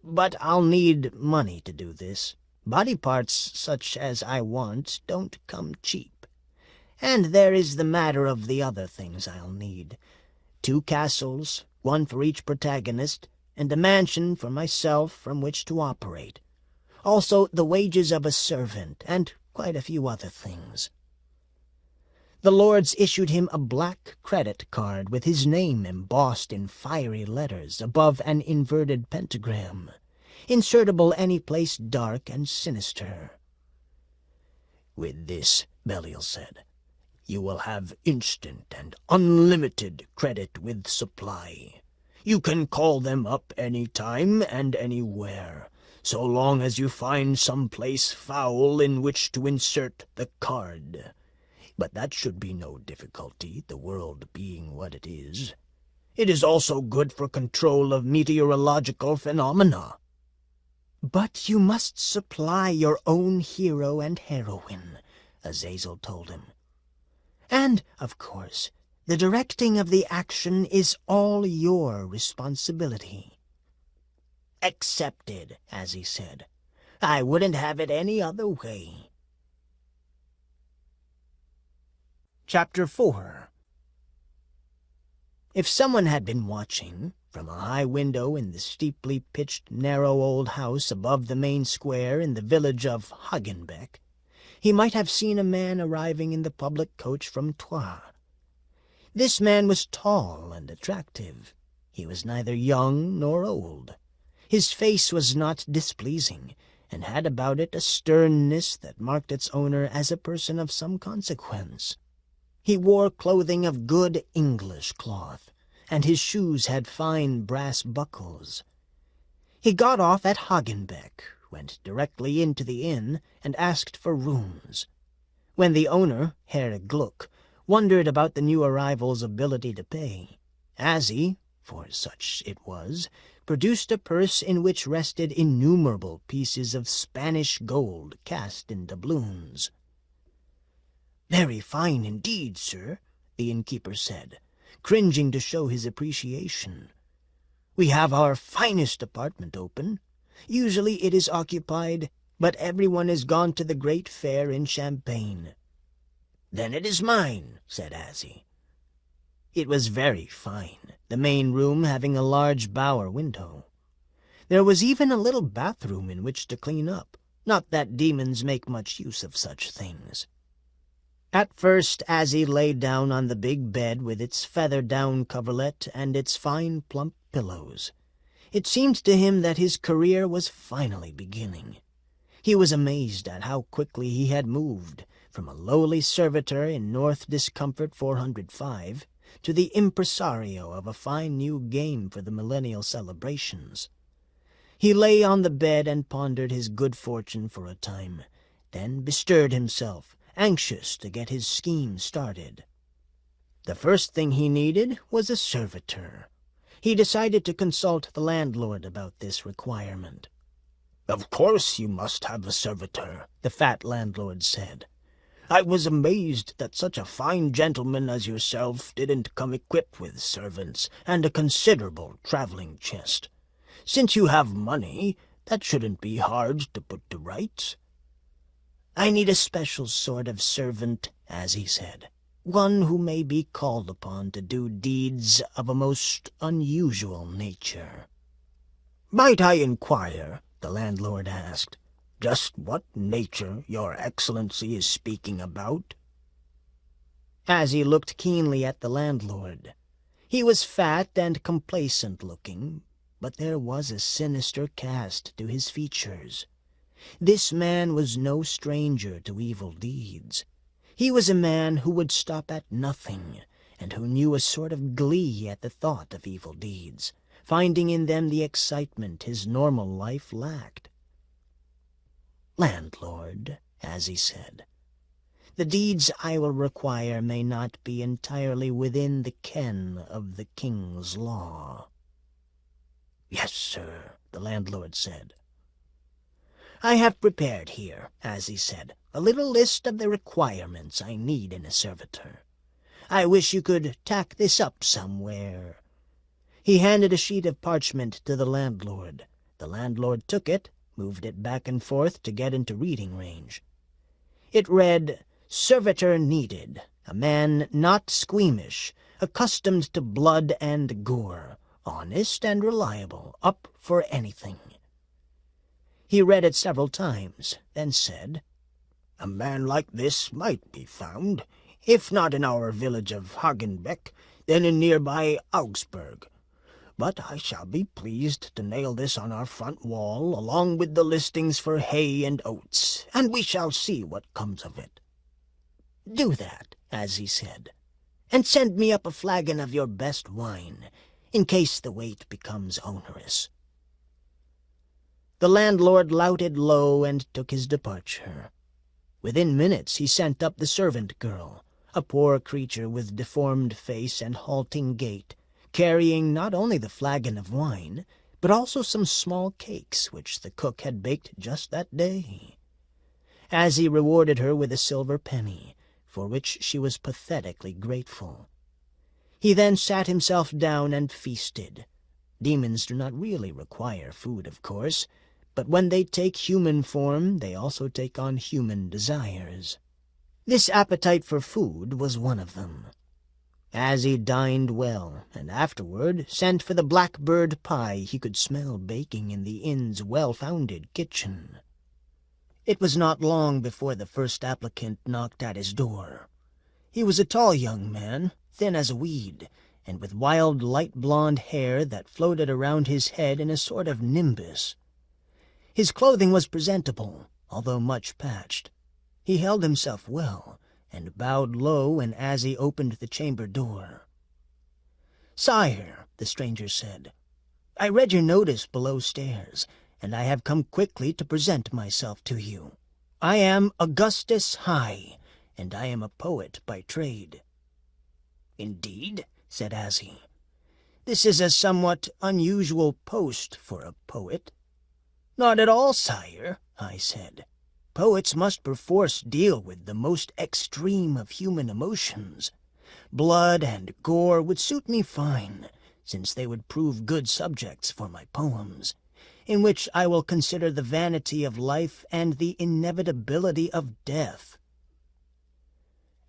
"But I'll need money to do this. Body parts such as I want don't come cheap. And there is the matter of the other things I'll need. 2 castles, 1 for each protagonist, and a mansion for myself from which to operate. Also the wages of a servant, and quite a few other things." The lords issued him a black credit card with his name embossed in fiery letters above an inverted pentagram, insertable any place dark and sinister. "With this," Belial said, "you will have instant and unlimited credit with supply. You can call them up any time and anywhere, so long as you find some place foul in which to insert the card. But that should be no difficulty, the world being what it is. It is also good for control of meteorological phenomena." "But you must supply your own hero and heroine," Azazel told him. "And, of course, the directing of the action is all your responsibility." "Accepted," Azzie said. "I wouldn't have it any other way." Chapter 4. If someone had been watching from a high window in the steeply pitched narrow old house above the main square in the village of Hagenbeck, he might have seen a man arriving in the public coach from Troyes. This man was tall and attractive. He was neither young nor old. His face was not displeasing, and had about it a sternness that marked its owner as a person of some consequence. He wore clothing of good English cloth, and his shoes had fine brass buckles. He got off at Hagenbeck, went directly into the inn, and asked for rooms. When the owner, Herr Gluck, wondered about the new arrival's ability to pay, Azzie, for such it was, produced a purse in which rested innumerable pieces of Spanish gold cast in doubloons. "Very fine indeed, sir," the innkeeper said, cringing to show his appreciation. "We have our finest apartment open. Usually it is occupied, but everyone is gone to the great fair in Champagne." "Then it is mine," said Azzie. It was very fine, the main room having a large bower window. There was even a little bathroom in which to clean up, not that demons make much use of such things. At first Azzie lay down on the big bed with its feather-down coverlet and its fine plump pillows. It seemed to him that his career was finally beginning. He was amazed at how quickly he had moved, from a lowly servitor in North Discomfort 405 to the impresario of a fine new game for the millennial celebrations. He lay on the bed and pondered his good fortune for a time, then bestirred himself, anxious to get his scheme started. The first thing he needed was a servitor. He decided to consult the landlord about this requirement. "Of course you must have a servitor," the fat landlord said. "I was amazed that such a fine gentleman as yourself didn't come equipped with servants and a considerable travelling chest. Since you have money, that shouldn't be hard to put to rights." "I need a special sort of servant," Azzie said. "One who may be called upon to do deeds of a most unusual nature." "Might I inquire," the landlord asked, "just what nature your Excellency is speaking about?" Azzie looked keenly at the landlord. He was fat and complacent-looking, but there was a sinister cast to his features. This man was no stranger to evil deeds. He was a man who would stop at nothing, and who knew a sort of glee at the thought of evil deeds, finding in them the excitement his normal life lacked. "Landlord," Azzie said, "the deeds I will require may not be entirely within the ken of the king's law." "Yes, sir," the landlord said. "I have prepared here," Azzie said, "a little list of the requirements I need in a servitor. I wish you could tack this up somewhere." He handed a sheet of parchment to the landlord. The landlord took it, moved it back and forth to get into reading range. It read, "Servitor needed, a man not squeamish, accustomed to blood and gore, honest and reliable, up for anything." He read it several times, then said, "A man like this might be found. if not in our village of Hagenbeck, then in nearby Augsburg. But I shall be pleased to nail this on our front wall, along with the listings for hay and oats, and we shall see what comes of it." "Do that," Azzie said, "and send me up a flagon of your best wine, in case the weight becomes onerous." The landlord louted low and took his departure. Within minutes he sent up the servant girl, a poor creature with deformed face and halting gait, carrying not only the flagon of wine, but also some small cakes which the cook had baked just that day. Azzie rewarded her with a silver penny, for which she was pathetically grateful. He then sat himself down and feasted. Demons do not really require food, of course, but when they take human form, they also take on human desires. This appetite for food was one of them. Azzie dined well, and afterward sent for the blackbird pie he could smell baking in the inn's well-founded kitchen. It was not long before the first applicant knocked at his door. He was a tall young man, thin as a weed, and with wild light blonde hair that floated around his head in a sort of nimbus. His clothing was presentable, although much patched. He held himself well, and bowed low when Azzie opened the chamber door. "Sire," the stranger said, "I read your notice below stairs, and I have come quickly to present myself to you. I am Augustus High, and I am a poet by trade." "Indeed?" said Azzie. "This is a somewhat unusual post for a poet." "Not at all, sire," High said. "Poets must perforce deal with the most extreme of human emotions. Blood and gore would suit me fine, since they would prove good subjects for my poems, in which I will consider the vanity of life and the inevitability of death."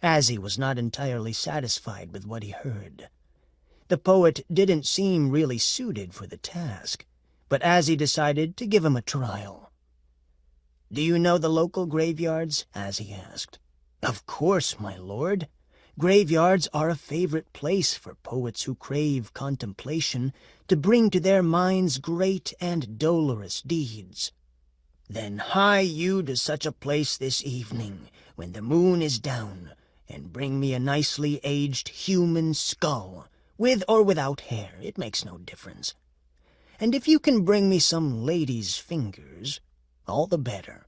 Azzie was not entirely satisfied with what he heard. The poet didn't seem really suited for the task, but Azzie decided to give him a trial. "Do you know the local graveyards?" Azzie asked. "Of course, my lord. Graveyards are a favorite place for poets who crave contemplation to bring to their minds great and dolorous deeds." "Then hie you to such a place this evening, when the moon is down, and bring me a nicely aged human skull, with or without hair, it makes no difference. And if you can bring me some lady's fingers, all the better."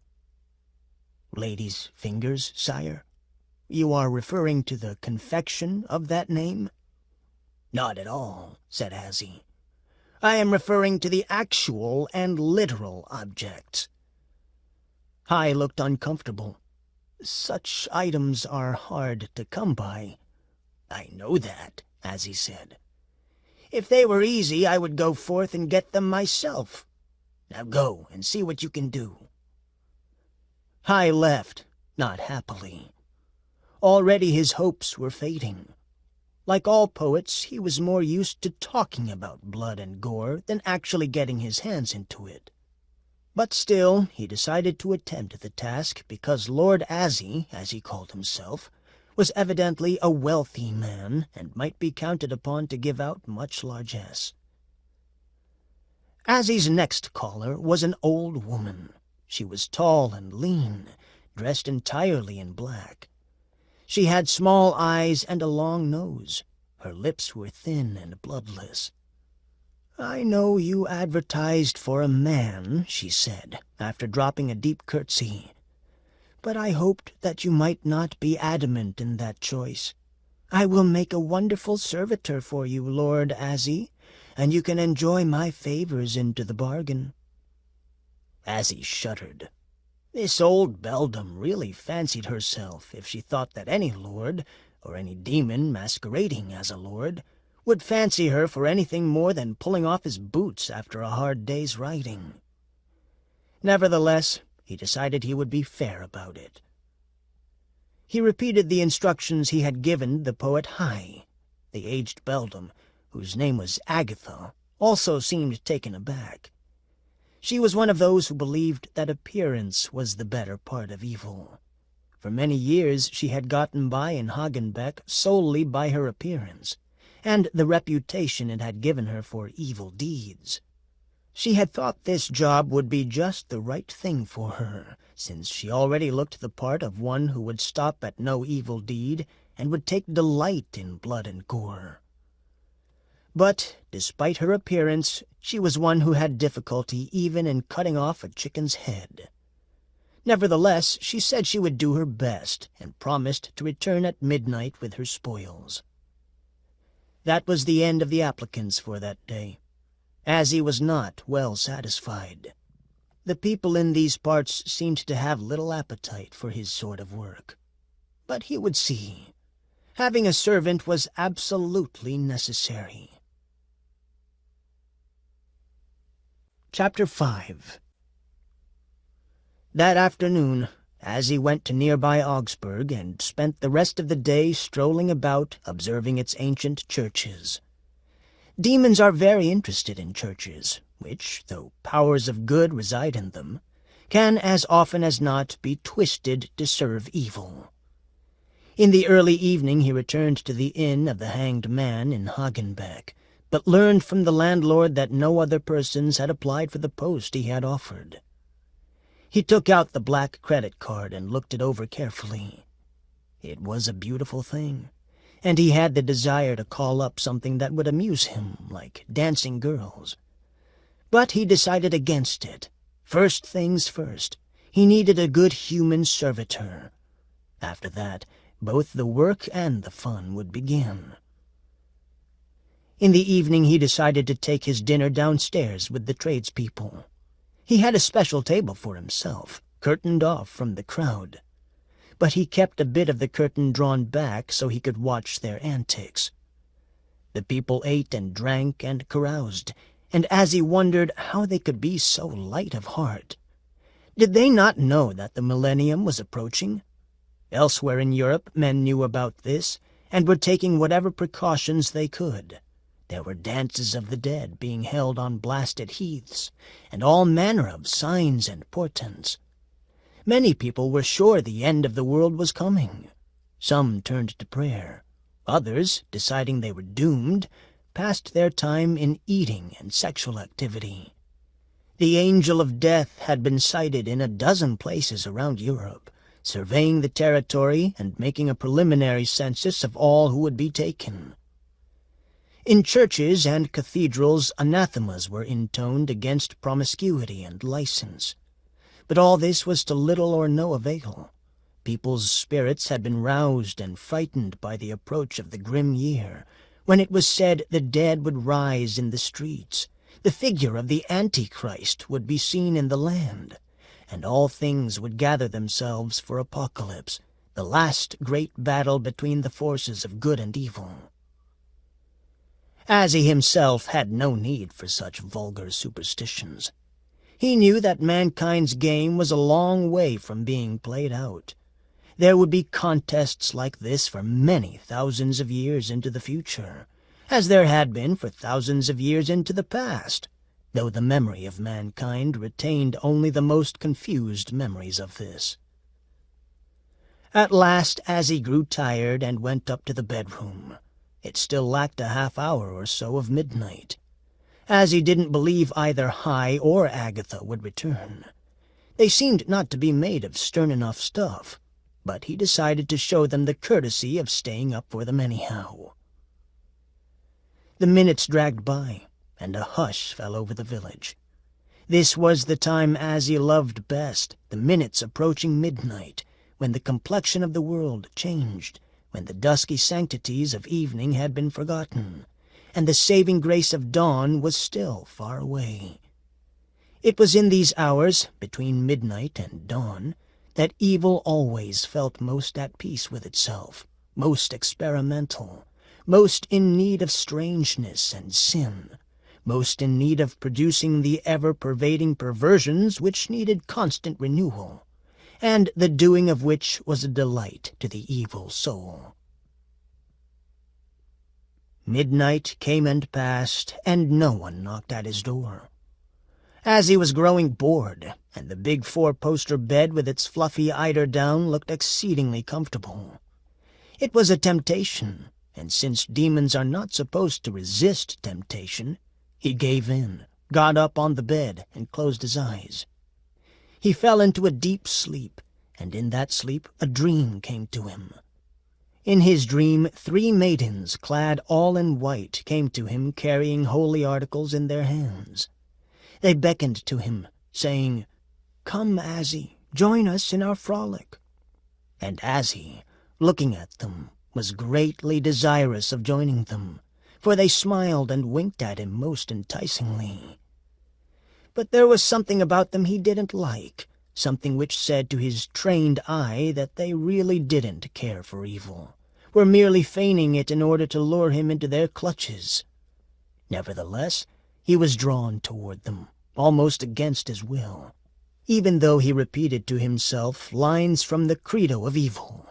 "Lady's fingers, sire? You are referring to the confection of that name?" "Not at all," said Azzie. "I am referring to the actual and literal objects." High looked uncomfortable. "Such items are hard to come by." "I know that," Azzie said. "If they were easy, I would go forth and get them myself. Now go and see what you can do." High left, not happily. Already his hopes were fading. Like all poets, he was more used to talking about blood and gore than actually getting his hands into it. But still, he decided to attempt the task because Lord Azzie, as he called himself, was evidently a wealthy man and might be counted upon to give out much largesse. Azzie's next caller was an old woman. She was tall and lean, dressed entirely in black. She had small eyes and a long nose. Her lips were thin and bloodless. "I know you advertised for a man," she said, after dropping a deep curtsy. "But I hoped that you might not be adamant in that choice. I will make a wonderful servitor for you, Lord Azzie, and you can enjoy my favors into the bargain." Azzie shuddered. This old beldam really fancied herself if she thought that any lord, or any demon masquerading as a lord, would fancy her for anything more than pulling off his boots after a hard day's riding. Nevertheless, he decided he would be fair about it. He repeated the instructions he had given the poet High. The aged beldam, whose name was Agatha, also seemed taken aback. She was one of those who believed that appearance was the better part of evil. For many years she had gotten by in Hagenbeck solely by her appearance, and the reputation it had given her for evil deeds. She had thought this job would be just the right thing for her, since she already looked the part of one who would stop at no evil deed and would take delight in blood and gore. But, despite her appearance, she was one who had difficulty even in cutting off a chicken's head. Nevertheless, she said she would do her best, and promised to return at midnight with her spoils. That was the end of the applicants for that day. Azzie was not well satisfied. The people in these parts seemed to have little appetite for his sort of work. But he would see. Having a servant was absolutely necessary. Chapter 5. That afternoon, Azzie went to nearby Augsburg and spent the rest of the day strolling about, observing its ancient churches. Demons are very interested in churches, which, though powers of good reside in them, can as often as not be twisted to serve evil. In the early evening he returned to the inn of the Hanged Man in Hagenbeck, but learned from the landlord that no other persons had applied for the post he had offered. He took out the black credit card and looked it over carefully. It was a beautiful thing, and he had the desire to call up something that would amuse him, like dancing girls. But he decided against it. First things first, he needed a good human servitor. After that, both the work and the fun would begin. In the evening he decided to take his dinner downstairs with the tradespeople. He had a special table for himself, curtained off from the crowd. But he kept a bit of the curtain drawn back so he could watch their antics. The people ate and drank and caroused, and Azzie wondered how they could be so light of heart. Did they not know that the millennium was approaching? Elsewhere in Europe men knew about this, and were taking whatever precautions they could. There were dances of the dead being held on blasted heaths, and all manner of signs and portents. Many people were sure the end of the world was coming. Some turned to prayer. Others, deciding they were doomed, passed their time in eating and sexual activity. The angel of death had been sighted in a dozen places around Europe, surveying the territory and making a preliminary census of all who would be taken. In churches and cathedrals, anathemas were intoned against promiscuity and license. But all this was to little or no avail. People's spirits had been roused and frightened by the approach of the grim year, when it was said the dead would rise in the streets, the figure of the Antichrist would be seen in the land, and all things would gather themselves for apocalypse, the last great battle between the forces of good and evil. Azzie himself had no need for such vulgar superstitions. He knew that mankind's game was a long way from being played out. There would be contests like this for many thousands of years into the future, as there had been for thousands of years into the past, though the memory of mankind retained only the most confused memories of this. At last Azzie grew tired and went up to the bedroom. It still lacked a half-hour or so of midnight. Azzie didn't believe either High or Agatha would return. They seemed not to be made of stern enough stuff, but he decided to show them the courtesy of staying up for them anyhow. The minutes dragged by, and a hush fell over the village. This was the time Azzie loved best, the minutes approaching midnight, when the complexion of the world changed, when the dusky sanctities of evening had been forgotten, and the saving grace of dawn was still far away. It was in these hours, between midnight and dawn, that evil always felt most at peace with itself, most experimental, most in need of strangeness and sin, most in need of producing the ever-pervading perversions which needed constant renewal, and the doing of which was a delight to the evil soul. Midnight came and passed, and no one knocked at his door. Azzie was growing bored, and the big four-poster bed with its fluffy eiderdown looked exceedingly comfortable. It was a temptation, and since demons are not supposed to resist temptation, he gave in, got up on the bed, and closed his eyes. He fell into a deep sleep, and in that sleep a dream came to him. In his dream 3 maidens, clad all in white, came to him carrying holy articles in their hands. They beckoned to him, saying, "Come, Azzie, join us in our frolic." And Azzie, looking at them, was greatly desirous of joining them, for they smiled and winked at him most enticingly. But there was something about them he didn't like, something which said to his trained eye that they really didn't care for evil, were merely feigning it in order to lure him into their clutches. Nevertheless, he was drawn toward them, almost against his will, even though he repeated to himself lines from the credo of evil.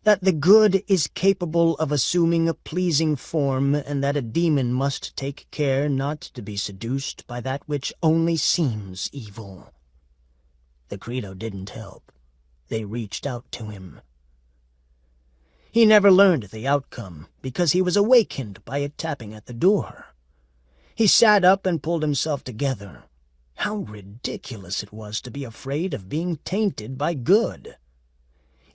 That the good is capable of assuming a pleasing form, and that a demon must take care not to be seduced by that which only seems evil. The credo didn't help. They reached out to him. He never learned the outcome, because he was awakened by a tapping at the door. He sat up and pulled himself together. How ridiculous it was to be afraid of being tainted by good.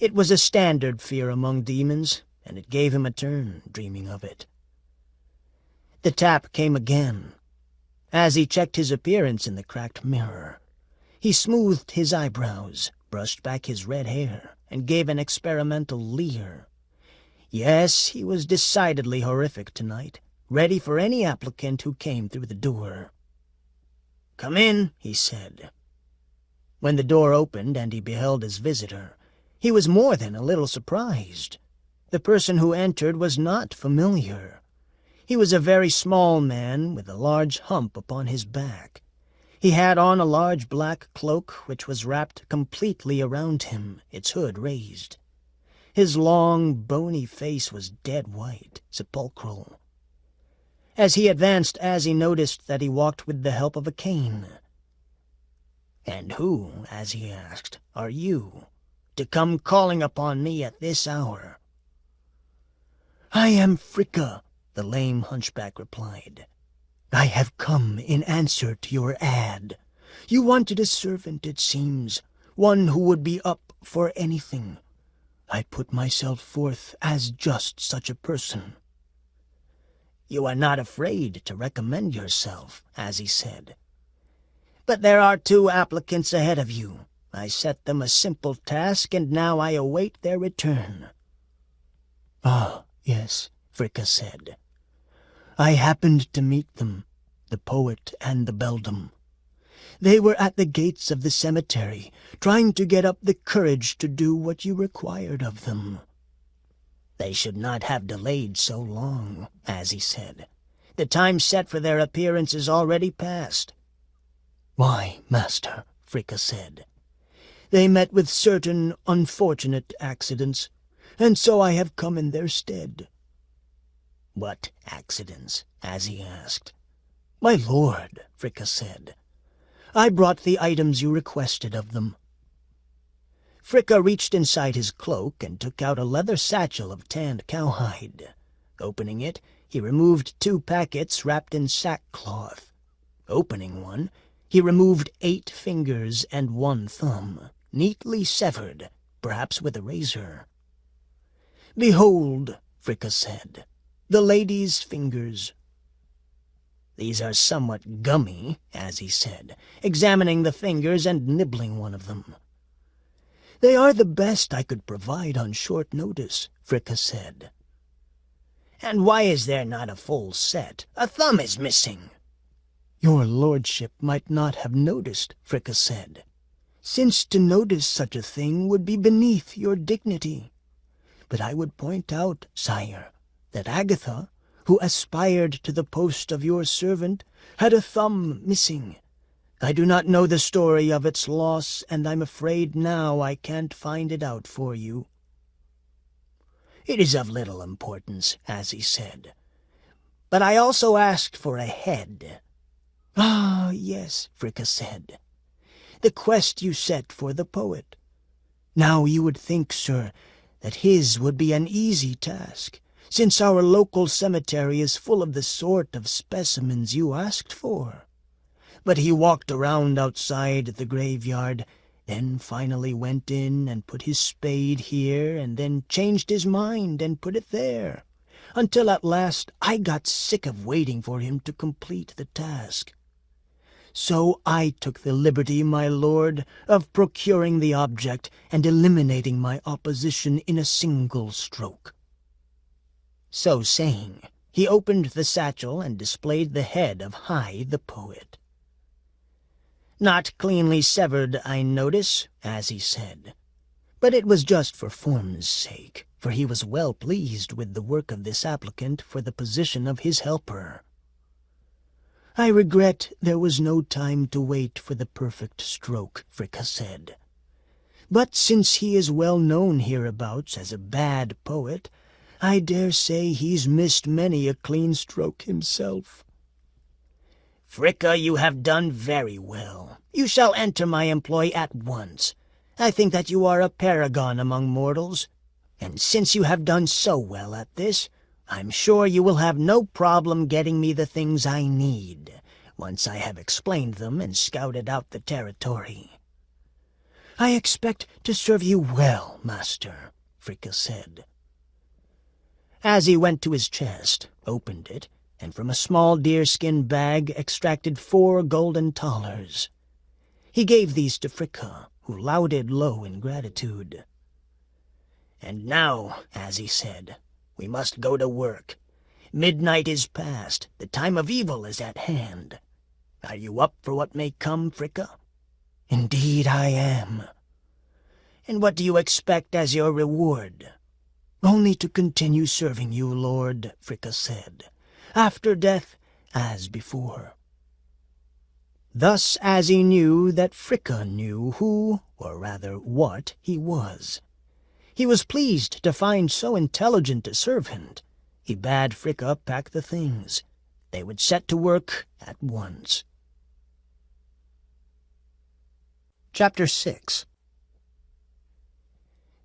It was a standard fear among demons, and it gave him a turn, dreaming of it. The tap came again. As he checked his appearance in the cracked mirror, he smoothed his eyebrows, brushed back his red hair, and gave an experimental leer. Yes, he was decidedly horrific tonight, ready for any applicant who came through the door. "Come in," he said. When the door opened and he beheld his visitor, he was more than a little surprised. The person who entered was not familiar. He was a very small man with a large hump upon his back. He had on a large black cloak which was wrapped completely around him, its hood raised. His long, bony face was dead white, sepulchral. As he advanced, Azzie noticed that he walked with the help of a cane. "And who," as he asked, "are you, to come calling upon me at this hour?" "I am Fricka," the lame hunchback replied. "I have come in answer to your ad. You wanted a servant, it seems, one who would be up for anything. I put myself forth as just such a person." "You are not afraid to recommend yourself," as he said. "But there are 2 applicants ahead of you. I set them a simple task, and now I await their return." "Ah, yes," Fricka said. "I happened to meet them, the poet and the beldam. They were at the gates of the cemetery, trying to get up the courage to do what you required of them." "They should not have delayed so long," as he said. "The time set for their appearance is already past." "Why, master," Fricka said, "they met with certain unfortunate accidents, and so I have come in their stead." "What accidents?" as he asked. "My lord," Fricka said, "I brought the items you requested of them." Fricka reached inside his cloak and took out a leather satchel of tanned cowhide. Opening it, he removed 2 packets wrapped in sackcloth. Opening one, he removed 8 fingers and 1 thumb, neatly severed, perhaps with a razor. "Behold," Fricka said, "the lady's fingers." "These are somewhat gummy," as he said, examining the fingers and nibbling one of them. "They are the best I could provide on short notice," Fricka said. "And why is there not a full set? A thumb is missing." "Your lordship might not have noticed," Fricka said, "since to notice such a thing would be beneath your dignity. But I would point out, sire, that Agatha, who aspired to the post of your servant, had a thumb missing. I do not know the story of its loss, and I'm afraid now I can't find it out for you." "It is of little importance," as he said, "but I also asked for a head." "Ah, yes," Fricka said. "The quest you set for the poet. Now you would think, sir, that his would be an easy task, since our local cemetery is full of the sort of specimens you asked for. But he walked around outside the graveyard, then finally went in and put his spade here, and then changed his mind and put it there, until at last I got sick of waiting for him to complete the task. So I took the liberty, my lord, of procuring the object and eliminating my opposition in a single stroke." So saying, he opened the satchel and displayed the head of High the poet. "Not cleanly severed, I notice," Azzie said. But it was just for form's sake, for he was well pleased with the work of this applicant for the position of his helper. "I regret there was no time to wait for the perfect stroke," Fricka said. "But since he is well known hereabouts as a bad poet, I dare say he's missed many a clean stroke himself." "Fricka, you have done very well. You shall enter my employ at once. I think that you are a paragon among mortals, and since you have done so well at this, I'm sure you will have no problem getting me the things I need, once I have explained them and scouted out the territory." "I expect to serve you well, master," Fricka said. Azzie went to his chest, opened it, and from a small deerskin bag extracted 4 golden thalers. He gave these to Fricka, who lauded low in gratitude. "And now," Azzie said, "we must go to work. Midnight is past, the time of evil is at hand. Are you up for what may come, Fricka?" "Indeed I am." "And what do you expect as your reward?" "Only to continue serving you, lord," Fricka said. "After death, as before." Thus Azzie knew that Fricka knew who, or rather what, he was. He was pleased to find so intelligent a servant. He bade Fricka pack the things. They would set to work at once. Chapter 6.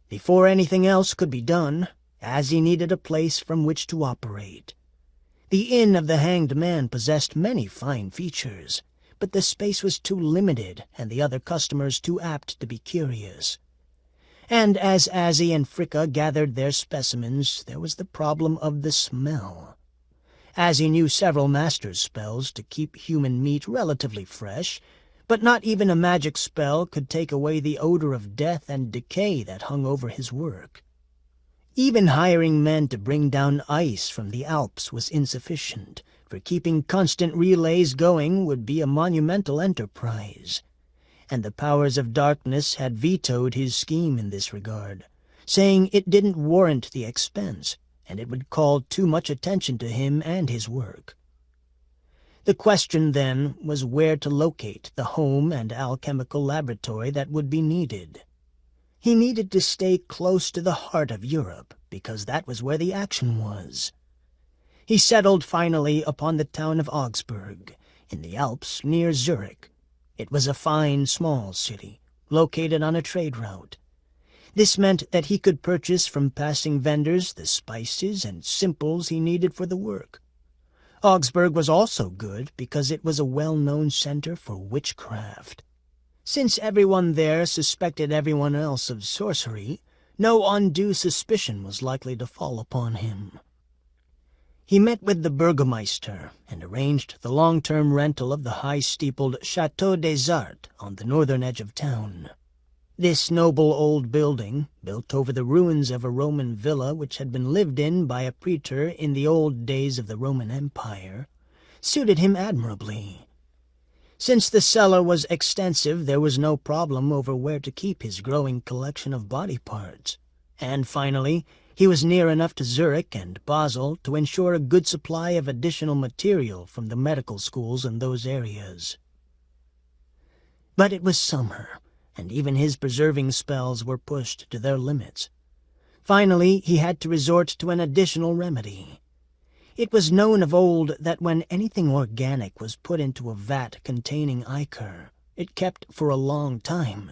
Before anything else could be done, Azzie needed a place from which to operate. The Inn of the Hanged Man possessed many fine features, but the space was too limited and the other customers too apt to be curious. And as Azzie and Fricka gathered their specimens, there was the problem of the smell. Azzie knew several master's spells to keep human meat relatively fresh, but not even a magic spell could take away the odor of death and decay that hung over his work. Even hiring men to bring down ice from the Alps was insufficient, for keeping constant relays going would be a monumental enterprise. And the powers of darkness had vetoed his scheme in this regard, saying it didn't warrant the expense, and it would call too much attention to him and his work. The question, then, was where to locate the home and alchemical laboratory that would be needed. He needed to stay close to the heart of Europe, because that was where the action was. He settled finally upon the town of Augsburg, in the Alps near Zurich. It was a fine, small city, located on a trade route. This meant that he could purchase from passing vendors the spices and simples he needed for the work. Augsburg was also good because it was a well-known center for witchcraft. Since everyone there suspected everyone else of sorcery, no undue suspicion was likely to fall upon him. He met with the Burgomeister and arranged the long-term rental of the high-steepled Château des Arts on the northern edge of town. This noble old building, built over the ruins of a Roman villa which had been lived in by a praetor in the old days of the Roman Empire, suited him admirably. Since the cellar was extensive, there was no problem over where to keep his growing collection of body parts. And finally, he was near enough to Zurich and Basel to ensure a good supply of additional material from the medical schools in those areas. But it was summer, and even his preserving spells were pushed to their limits. Finally, he had to resort to an additional remedy. It was known of old that when anything organic was put into a vat containing ichor, it kept for a long time.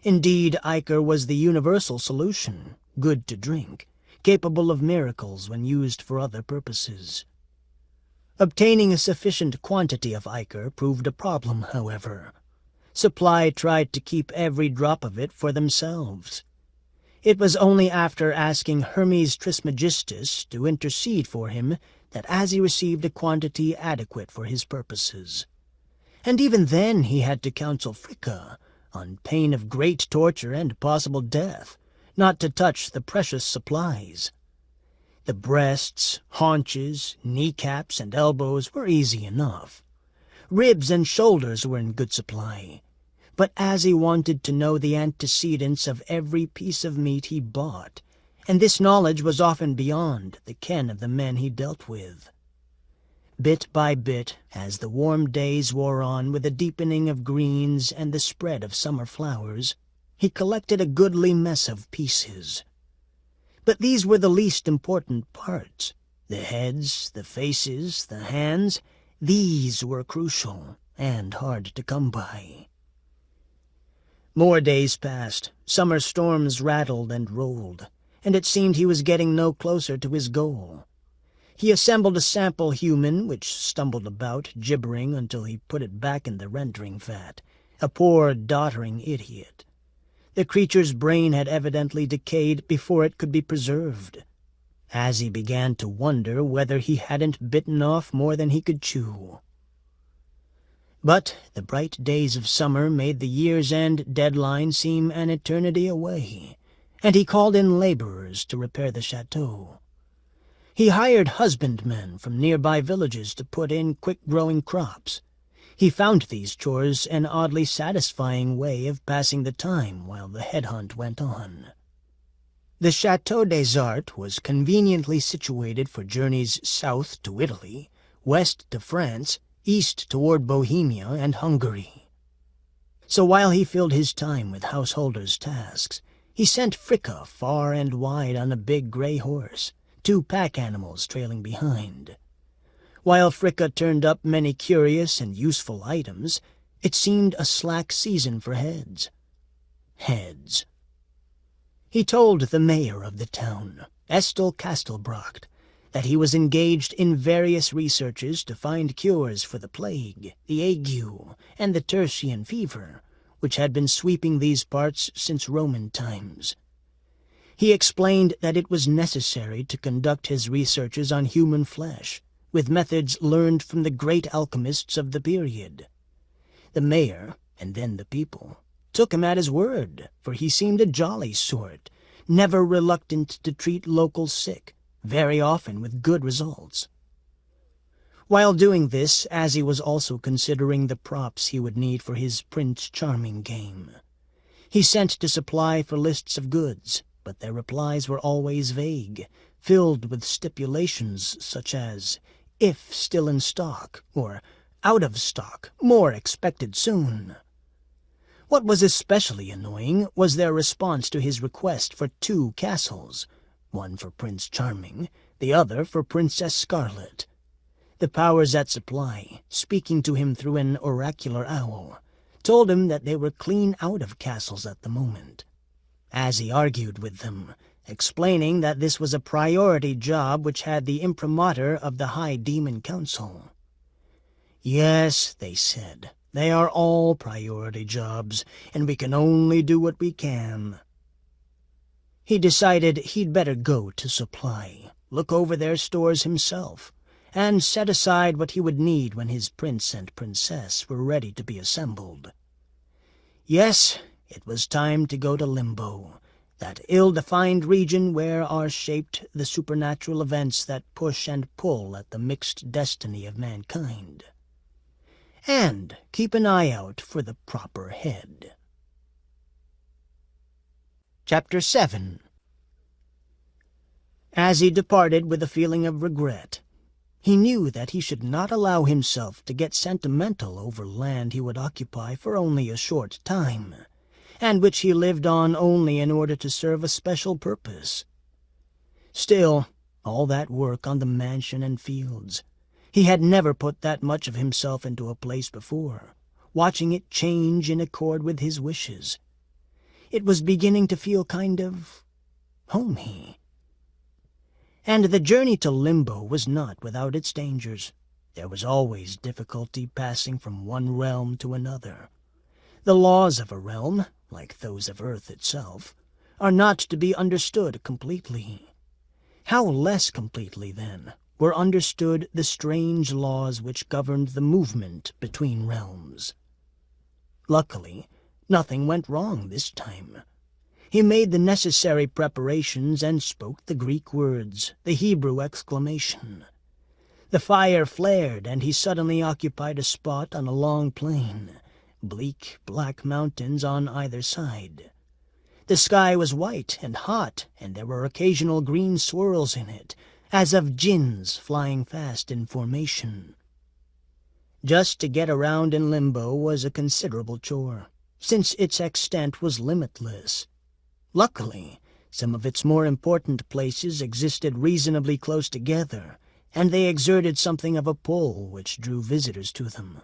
Indeed, ichor was the universal solution, good to drink, capable of miracles when used for other purposes. Obtaining a sufficient quantity of ichor proved a problem, however. Supply tried to keep every drop of it for themselves. It was only after asking Hermes Trismegistus to intercede for him that Azzie received a quantity adequate for his purposes. And even then he had to counsel Fricka, on pain of great torture and possible death, not to touch the precious supplies. The breasts, haunches, kneecaps, and elbows were easy enough. Ribs and shoulders were in good supply. But Azzie wanted to know the antecedents of every piece of meat he bought, and this knowledge was often beyond the ken of the men he dealt with. Bit by bit, as the warm days wore on with the deepening of greens and the spread of summer flowers, he collected a goodly mess of pieces. But these were the least important parts. The heads, the faces, the hands, these were crucial and hard to come by. More days passed. Summer storms rattled and rolled, and it seemed he was getting no closer to his goal. He assembled a sample human, which stumbled about, gibbering until he put it back in the rendering vat, a poor, doddering idiot. The creature's brain had evidently decayed before it could be preserved. Azzie began to wonder whether he hadn't bitten off more than he could chew. But the bright days of summer made the year's end deadline seem an eternity away, and he called in laborers to repair the chateau. He hired husbandmen from nearby villages to put in quick-growing crops. He found these chores an oddly satisfying way of passing the time while the headhunt went on. The Chateau des Arts was conveniently situated for journeys south to Italy, west to France, east toward Bohemia and Hungary. So while he filled his time with householder's tasks, he sent Fricka far and wide on a big gray horse, 2 pack animals trailing behind. While Fricka turned up many curious and useful items, it seemed a slack season for heads. Heads. He told the mayor of the town, Estel Kastelbrocht, that he was engaged in various researches to find cures for the plague, the ague, and the tertian fever, which had been sweeping these parts since Roman times. He explained that it was necessary to conduct his researches on human flesh, with methods learned from the great alchemists of the period. The mayor, and then the people, took him at his word, for he seemed a jolly sort, never reluctant to treat local sick, very often with good results. While doing this, Azzie was also considering the props he would need for his Prince Charming game. He sent to supply for lists of goods, but their replies were always vague, filled with stipulations such as, if still in stock, or out of stock, more expected soon. What was especially annoying was their response to his request for 2 castles, one for Prince Charming, the other for Princess Scarlet. The powers at supply, speaking to him through an oracular owl, told him that they were clean out of castles at the moment. Azzie argued with them, explaining that this was a priority job which had the imprimatur of the High Demon Council. Yes, they said, they are all priority jobs, and we can only do what we can. He decided he'd better go to supply, look over their stores himself, and set aside what he would need when his prince and princess were ready to be assembled. Yes, it was time to go to Limbo, that ill-defined region where are shaped the supernatural events that push and pull at the mixed destiny of mankind. And keep an eye out for the proper head. Chapter 7. Azzie departed with a feeling of regret. He knew that he should not allow himself to get sentimental over land he would occupy for only a short time, and which he lived on only in order to serve a special purpose. Still, All that work on the mansion and fields. He had never put that much of himself into a place before, watching it change in accord with his wishes. It was beginning to feel kind of homey. And the journey to Limbo was not without its dangers. There was always difficulty passing from one realm to another. The laws of a realm, like those of Earth itself, are not to be understood completely. How less completely, then, were understood the strange laws which governed the movement between realms. Luckily, nothing went wrong this time. He made the necessary preparations and spoke the Greek words, the Hebrew exclamation. The fire flared, and he suddenly occupied a spot on a long plain, bleak black mountains on either side. The sky was white and hot, and there were occasional green swirls in it, as of jinns flying fast in formation. Just to get around in Limbo was a considerable chore, since its extent was limitless. Luckily, some of its more important places existed reasonably close together, and they exerted something of a pull which drew visitors to them.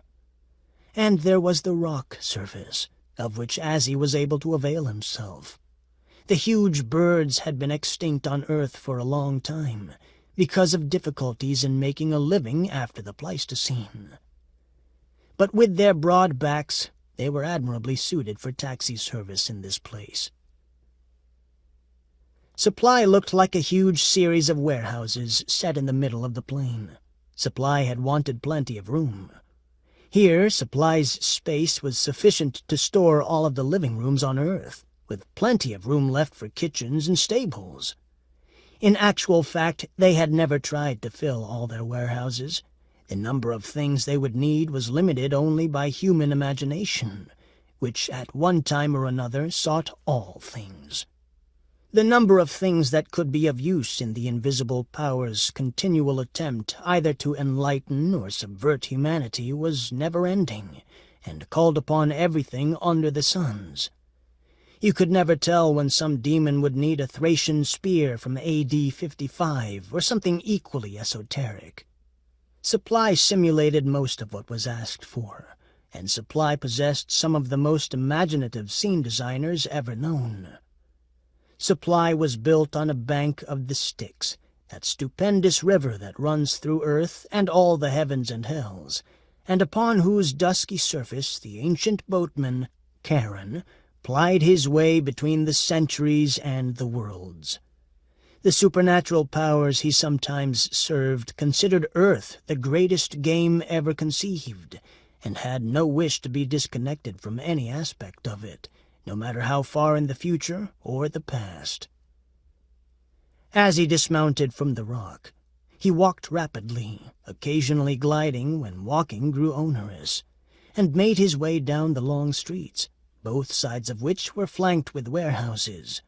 And there was the rock surface, of which Azzie was able to avail himself. The huge birds had been extinct on Earth for a long time, because of difficulties in making a living after the Pleistocene. But with their broad backs, they were admirably suited for taxi service in this place. Supply looked like a huge series of warehouses set in the middle of the plain. Supply had wanted plenty of room. Here, Supply's space was sufficient to store all of the living rooms on Earth, with plenty of room left for kitchens and stables. In actual fact, they had never tried to fill all their warehouses. The number of things they would need was limited only by human imagination, which at one time or another sought all things. The number of things that could be of use in the invisible power's continual attempt either to enlighten or subvert humanity was never-ending, and called upon everything under the suns. You could never tell when some demon would need a Thracian spear from AD 55 or something equally esoteric. Supply simulated most of what was asked for, and Supply possessed some of the most imaginative scene designers ever known. Supply was built on a bank of the Styx, that stupendous river that runs through Earth and all the heavens and hells, and upon whose dusky surface the ancient boatman, Charon, plied his way between the centuries and the worlds. The supernatural powers he sometimes served considered Earth the greatest game ever conceived, and had no wish to be disconnected from any aspect of it, no matter how far in the future or the past. As he dismounted from the rock, he walked rapidly, occasionally gliding when walking grew onerous, and made his way down the long streets, both sides of which were flanked with warehouses.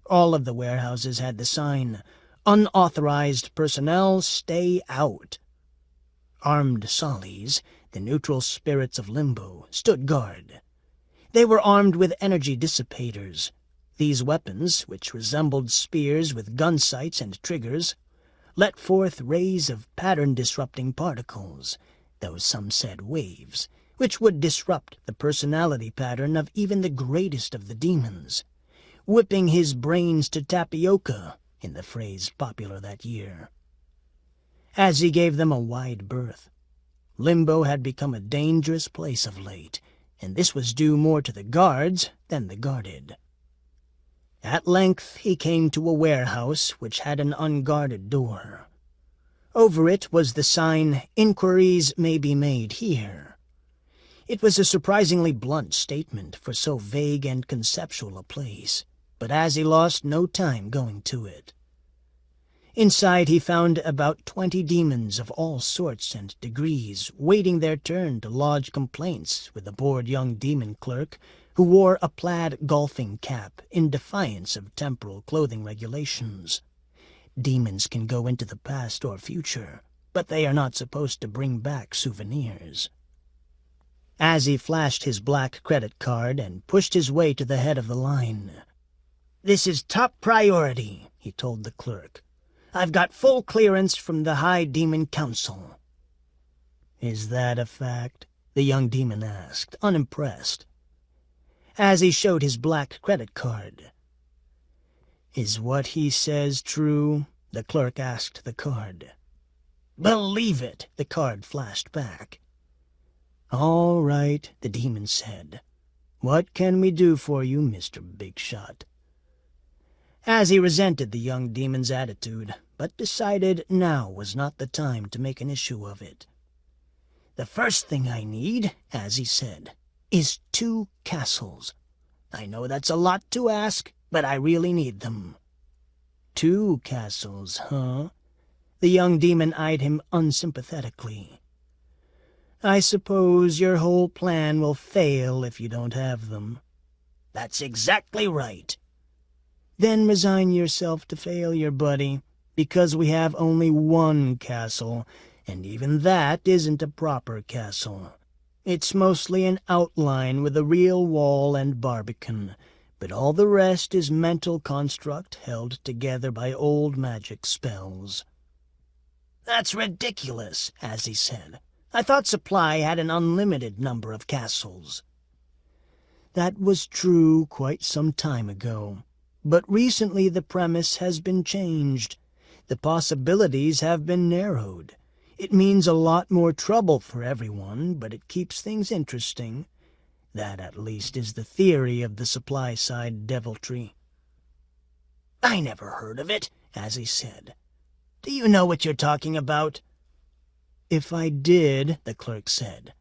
All of the warehouses had the sign, "Unauthorized personnel, stay out." Armed Solis, the neutral spirits of Limbo, stood guard. They were armed with energy dissipators. These weapons, which resembled spears with gun sights and triggers, let forth rays of pattern-disrupting particles, though some said waves, which would disrupt the personality pattern of even the greatest of the demons, whipping his brains to tapioca, in the phrase popular that year. Azzie gave them a wide berth. Limbo had become a dangerous place of late, and this was due more to the guards than the guarded. At length he came to a warehouse which had an unguarded door. Over it was the sign, "Inquiries may be made here." It was a surprisingly blunt statement for so vague and conceptual a place, but Azzie lost no time going to it. Inside he found about 20 demons of all sorts and degrees waiting their turn to lodge complaints with the bored young demon clerk who wore a plaid golfing cap in defiance of temporal clothing regulations. Demons can go into the past or future, but they are not supposed to bring back souvenirs. Azzie flashed his black credit card and pushed his way to the head of the line. "This is top priority," he told the clerk. I've got full clearance from the High Demon Council." "Is that a fact?" the young demon asked, unimpressed. Azzie showed his black credit card. "Is what he says true?" the clerk asked the card. "Believe it," the card flashed back. "All right," the demon said. "What can we do for you, Mr. Big Shot?" Azzie resented the young demon's attitude, but decided now was not the time to make an issue of it. "The first thing I need," Azzie said, "is 2 castles. I know that's a lot to ask, but I really need them." 2 castles, huh? The young demon eyed him unsympathetically. "I suppose your whole plan will fail if you don't have them." "That's exactly right." "Then resign yourself to failure, buddy, because we have only 1 castle, and even that isn't a proper castle. It's mostly an outline with a real wall and barbican, but all the rest is mental construct held together by old magic spells." "That's ridiculous," Azzie said. "I thought Supply had an unlimited number of castles." "That was true quite some time ago, but recently the premise has been changed. The possibilities have been narrowed. It means a lot more trouble for everyone, but it keeps things interesting. That, at least, is the theory of the Supply side deviltry." "I never heard of it," Azzie said. "Do you know what you're talking about?" "If I did," the clerk said,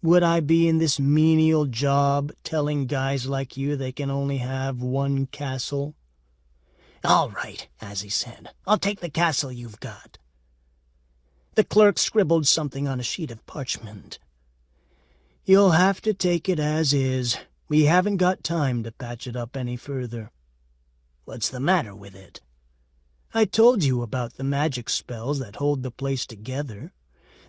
"would I be in this menial job telling guys like you they can only have 1 castle?" "All right," Azzie said. "I'll take the castle you've got." The clerk scribbled something on a sheet of parchment. "You'll have to take it as is. We haven't got time to patch it up any further." "What's the matter with it?" "I told you about the magic spells that hold the place together.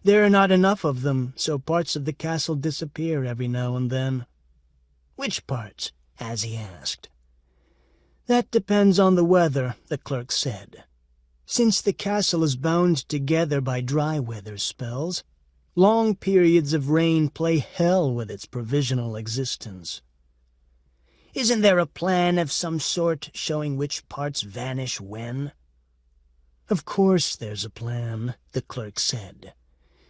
There are not enough of them, so parts of the castle disappear every now and then." "Which parts?" Azzie asked. "That depends on the weather," the clerk said. "Since the castle is bound together by dry weather spells, long periods of rain play hell with its provisional existence." "Isn't there a plan of some sort showing which parts vanish when?" "Of course there's a plan," the clerk said.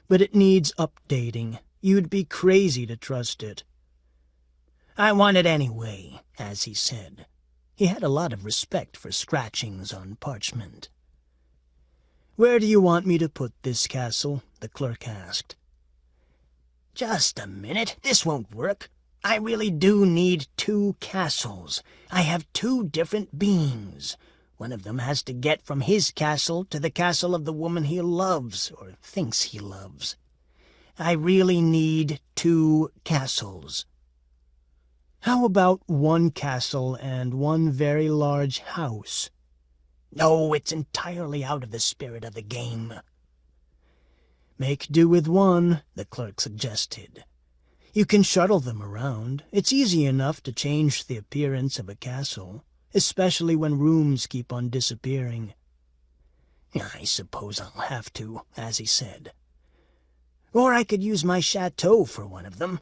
"But it needs updating. You'd be crazy to trust it." "I want it anyway," Azzie said. He had a lot of respect for scratchings on parchment. "Where do you want me to put this castle?" the clerk asked. "Just a minute. This won't work. I really do need 2 castles. I have 2 different beings. One of them has to get from his castle to the castle of the woman he loves, or thinks he loves. I really need 2 castles." "How about 1 castle and 1 very large house?" "No, it's entirely out of the spirit of the game." "Make do with 1, the clerk suggested. You can shuttle them around. It's easy enough to change the appearance of a castle, especially when rooms keep on disappearing." "I suppose I'll have to," Azzie said. "Or I could use my chateau for one of them.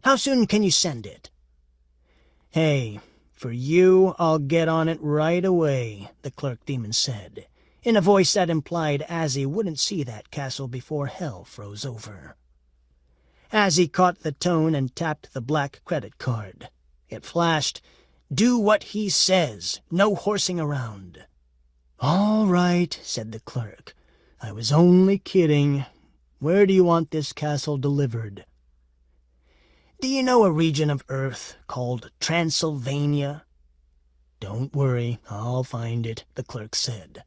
How soon can you send it?" "Hey, for you, I'll get on it right away," the clerk demon said, in a voice that implied Azzie wouldn't see that castle before hell froze over. Azzie caught the tone and tapped the black credit card. It flashed, "Do what he says. No horsing around." "All right," said the clerk. "I was only kidding. Where do you want this castle delivered?" "Do you know a region of Earth called Transylvania?" "Don't worry, I'll find it," the clerk said.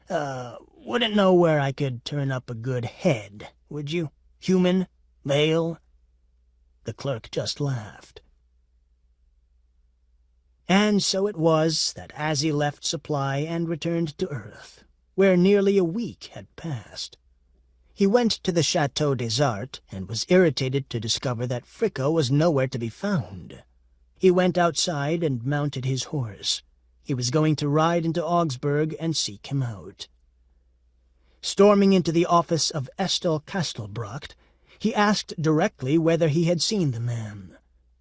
Wouldn't know where I could turn up a good head, would you? Human? Male?" The clerk just laughed. And so it was that Azzie left Supply and returned to Earth, where nearly a week had passed. He went to the Chateau des Arts and was irritated to discover that Fricka was nowhere to be found. He went outside and mounted his horse. He was going to ride into Augsburg and seek him out. Storming into the office of Estel Kastelbrucht, he asked directly whether he had seen the man.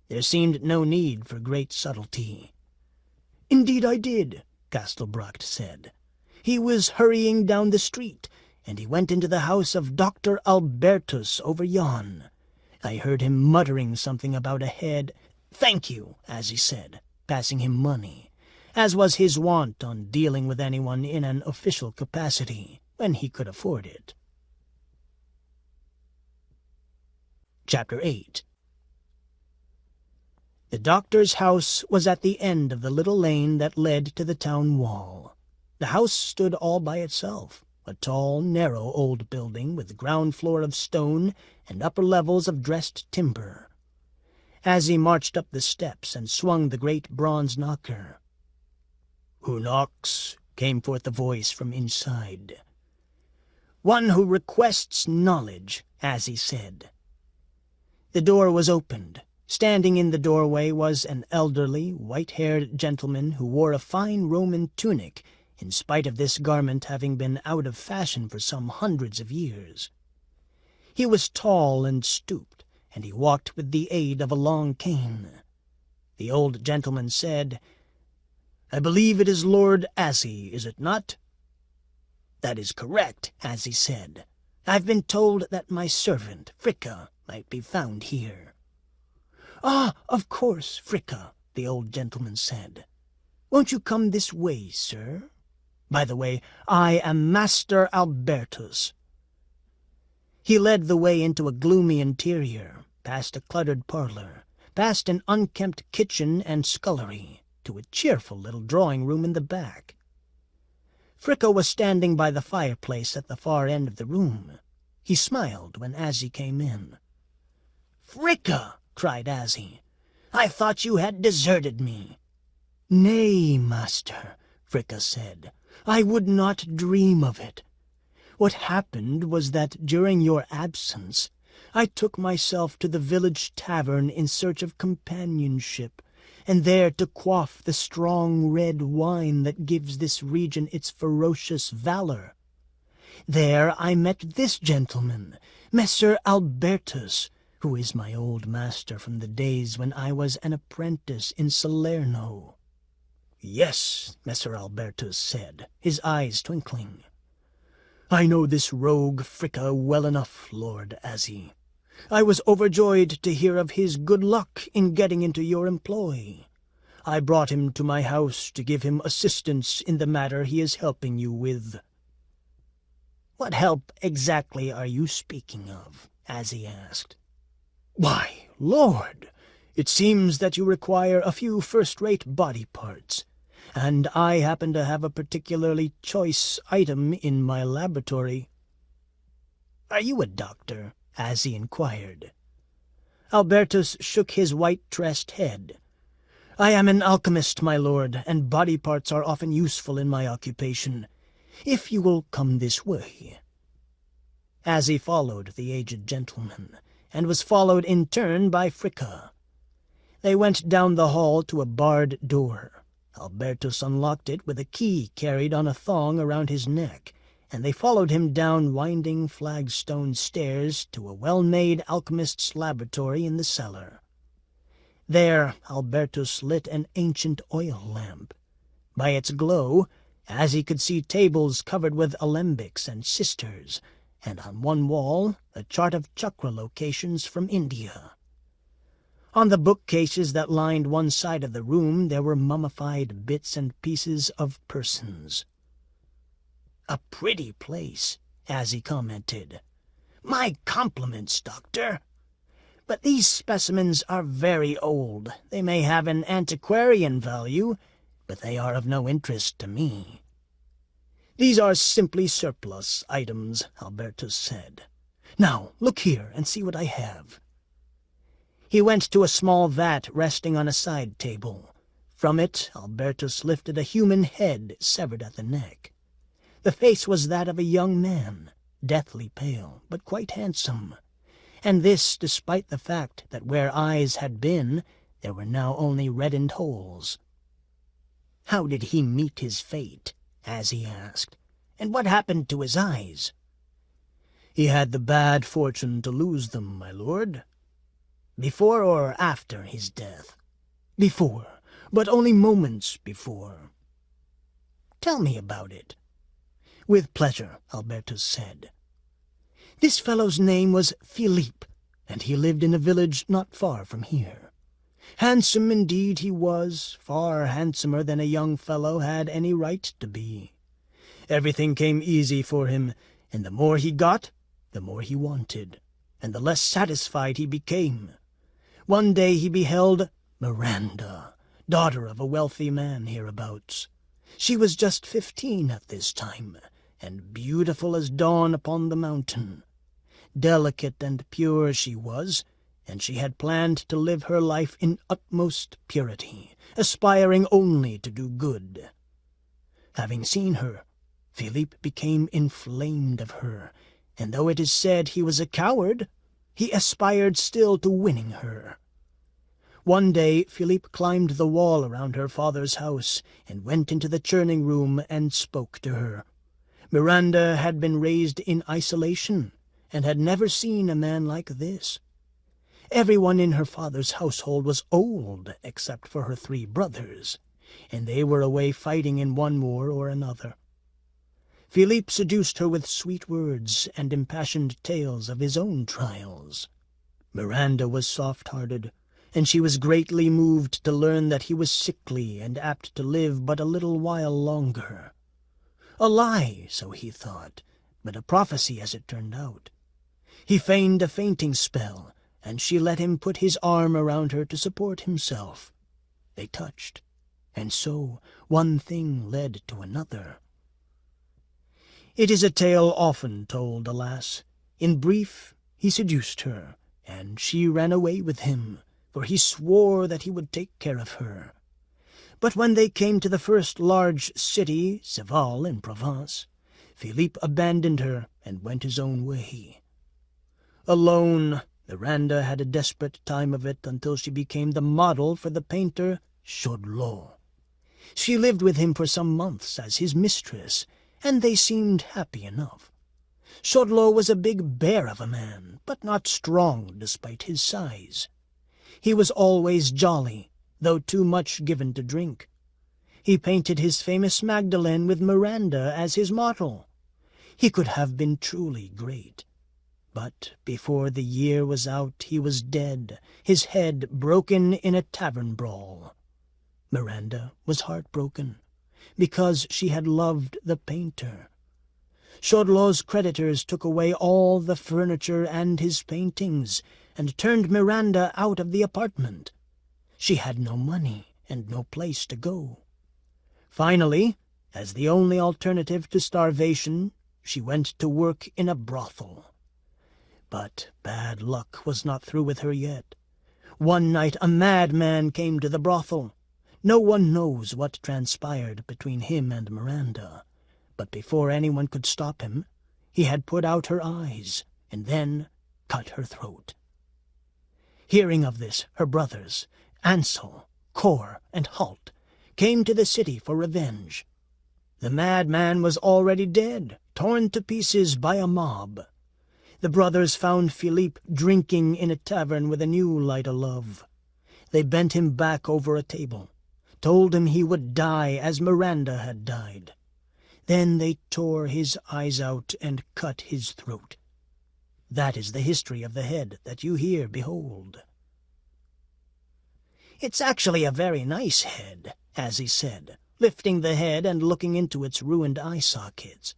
There seemed no need for great subtlety. "Indeed I did," Kastelbrucht said. "He was hurrying down the street, and he went into the house of Dr. Albertus over yon. I heard him muttering something about a head—" "Thank you," Azzie said, passing him money, as was his wont on dealing with anyone in an official capacity, when he could afford it. Chapter 8. The doctor's house was at the end of the little lane that led to the town wall. The house stood all by itself, a tall, narrow old building with ground floor of stone and upper levels of dressed timber. Azzie marched up the steps and swung the great bronze knocker. "Who knocks?" came forth a voice from inside. "One who requests knowledge," Azzie said. The door was opened. Standing in the doorway was an elderly, white-haired gentleman who wore a fine Roman tunic, in spite of this garment having been out of fashion for some hundreds of years. He was tall and stooped, and he walked with the aid of a long cane. The old gentleman said, "I believe it is Lord Azzie, is it not?" "That is correct," Azzie said. "I've been told that my servant, Fricka, might be found here." "Ah, of course, Fricka," the old gentleman said. "Won't you come this way, sir? By the way, I am Master Albertus." He led the way into a gloomy interior, past a cluttered parlor, past an unkempt kitchen and scullery, to a cheerful little drawing-room in the back. Fricka was standing by the fireplace at the far end of the room. He smiled when Azzie came in. "Fricka!" cried Azzie. "I thought you had deserted me." "Nay, master," Fricka said. "I would not dream of it. What happened was that during your absence I took myself to the village tavern in search of companionship, and there to quaff the strong red wine that gives this region its ferocious valor. There I met this gentleman, Messer Albertus, who is my old master from the days when I was an apprentice in Salerno." "Yes," Messer Albertus said, his eyes twinkling. "I know this rogue Fricka well enough, Lord Azzie. I was overjoyed to hear of his good luck in getting into your employ. I brought him to my house to give him assistance in the matter he is helping you with." "What help exactly are you speaking of?" Azzie asked. "Why, Lord, it seems that you require a few first-rate body parts, and I happen to have a particularly choice item in my laboratory." "Are you a doctor?" Azzie inquired. Albertus shook his white-tressed head. "I am an alchemist, my lord, and body parts are often useful in my occupation. If you will come this way." Azzie followed the aged gentleman, and was followed in turn by Fricka. They went down the hall to a barred door. Albertus unlocked it with a key carried on a thong around his neck, and they followed him down winding flagstone stairs to a well-made alchemist's laboratory in the cellar. There Albertus lit an ancient oil lamp. By its glow, Azzie could see tables covered with alembics and sisters, and on one wall a chart of chakra locations from India. On the bookcases that lined one side of the room there were mummified bits and pieces of persons. "A pretty place," Azzie commented. "My compliments, Doctor. But these specimens are very old. They may have an antiquarian value, but they are of no interest to me." "These are simply surplus items," Albertus said. "Now, look here and see what I have." He went to a small vat resting on a side table. From it Albertus lifted a human head severed at the neck. The face was that of a young man, deathly pale, but quite handsome, and this despite the fact that where eyes had been, there were now only reddened holes. How did he meet his fate? Azzie asked. And what happened to his eyes? He had the bad fortune to lose them, my lord. Before or after his death? Before, but only moments before. Tell me about it. With pleasure, Albertus said. This fellow's name was Philippe, and he lived in a village not far from here. Handsome indeed he was, far handsomer than a young fellow had any right to be. Everything came easy for him, and the more he got, the more he wanted, and the less satisfied he became. One day he beheld Miranda, daughter of a wealthy man hereabouts. She was just 15 at this time, and beautiful as dawn upon the mountain. Delicate and pure she was, and she had planned to live her life in utmost purity, aspiring only to do good. Having seen her, Philippe became inflamed of her, and though it is said he was a coward, he aspired still to winning her. One day Philippe climbed the wall around her father's house, and went into the churning room and spoke to her. Miranda had been raised in isolation, and had never seen a man like this. Everyone in her father's household was old, except for her 3 brothers, and they were away fighting in one war or another. Philippe seduced her with sweet words and impassioned tales of his own trials. Miranda was soft-hearted, and she was greatly moved to learn that he was sickly and apt to live but a little while longer. A lie, so he thought, but a prophecy as it turned out. He feigned a fainting spell, and she let him put his arm around her to support himself. They touched, and so one thing led to another. It is a tale often told, alas. In brief, he seduced her, and she ran away with him, for he swore that he would take care of her. But when they came to the first large city, Seval in Provence, Philippe abandoned her and went his own way. Alone, Miranda had a desperate time of it until she became the model for the painter Chaudlot. She lived with him for some months as his mistress, and they seemed happy enough. Chaudlot was a big bear of a man, but not strong despite his size. He was always jolly, though too much given to drink. He painted his famous Magdalene with Miranda as his model. He could have been truly great. But before the year was out he was dead, his head broken in a tavern brawl. Miranda was heartbroken, because she had loved the painter. Chaudlot's creditors took away all the furniture and his paintings, and turned Miranda out of the apartment. She had no money and no place to go. Finally, as the only alternative to starvation, she went to work in a brothel. But bad luck was not through with her yet. One night a madman came to the brothel. No one knows what transpired between him and Miranda, but before anyone could stop him, he had put out her eyes, and then cut her throat. Hearing of this, her brothers, Ansel, Cor, and Halt, came to the city for revenge. The madman was already dead, torn to pieces by a mob. The brothers found Philippe drinking in a tavern with a new light o' love. They bent him back over a table, told him he would die as Miranda had died. Then they tore his eyes out and cut his throat. That is the history of the head that you here behold. It's actually a very nice head, Azzie said, lifting the head and looking into its ruined eye sockets.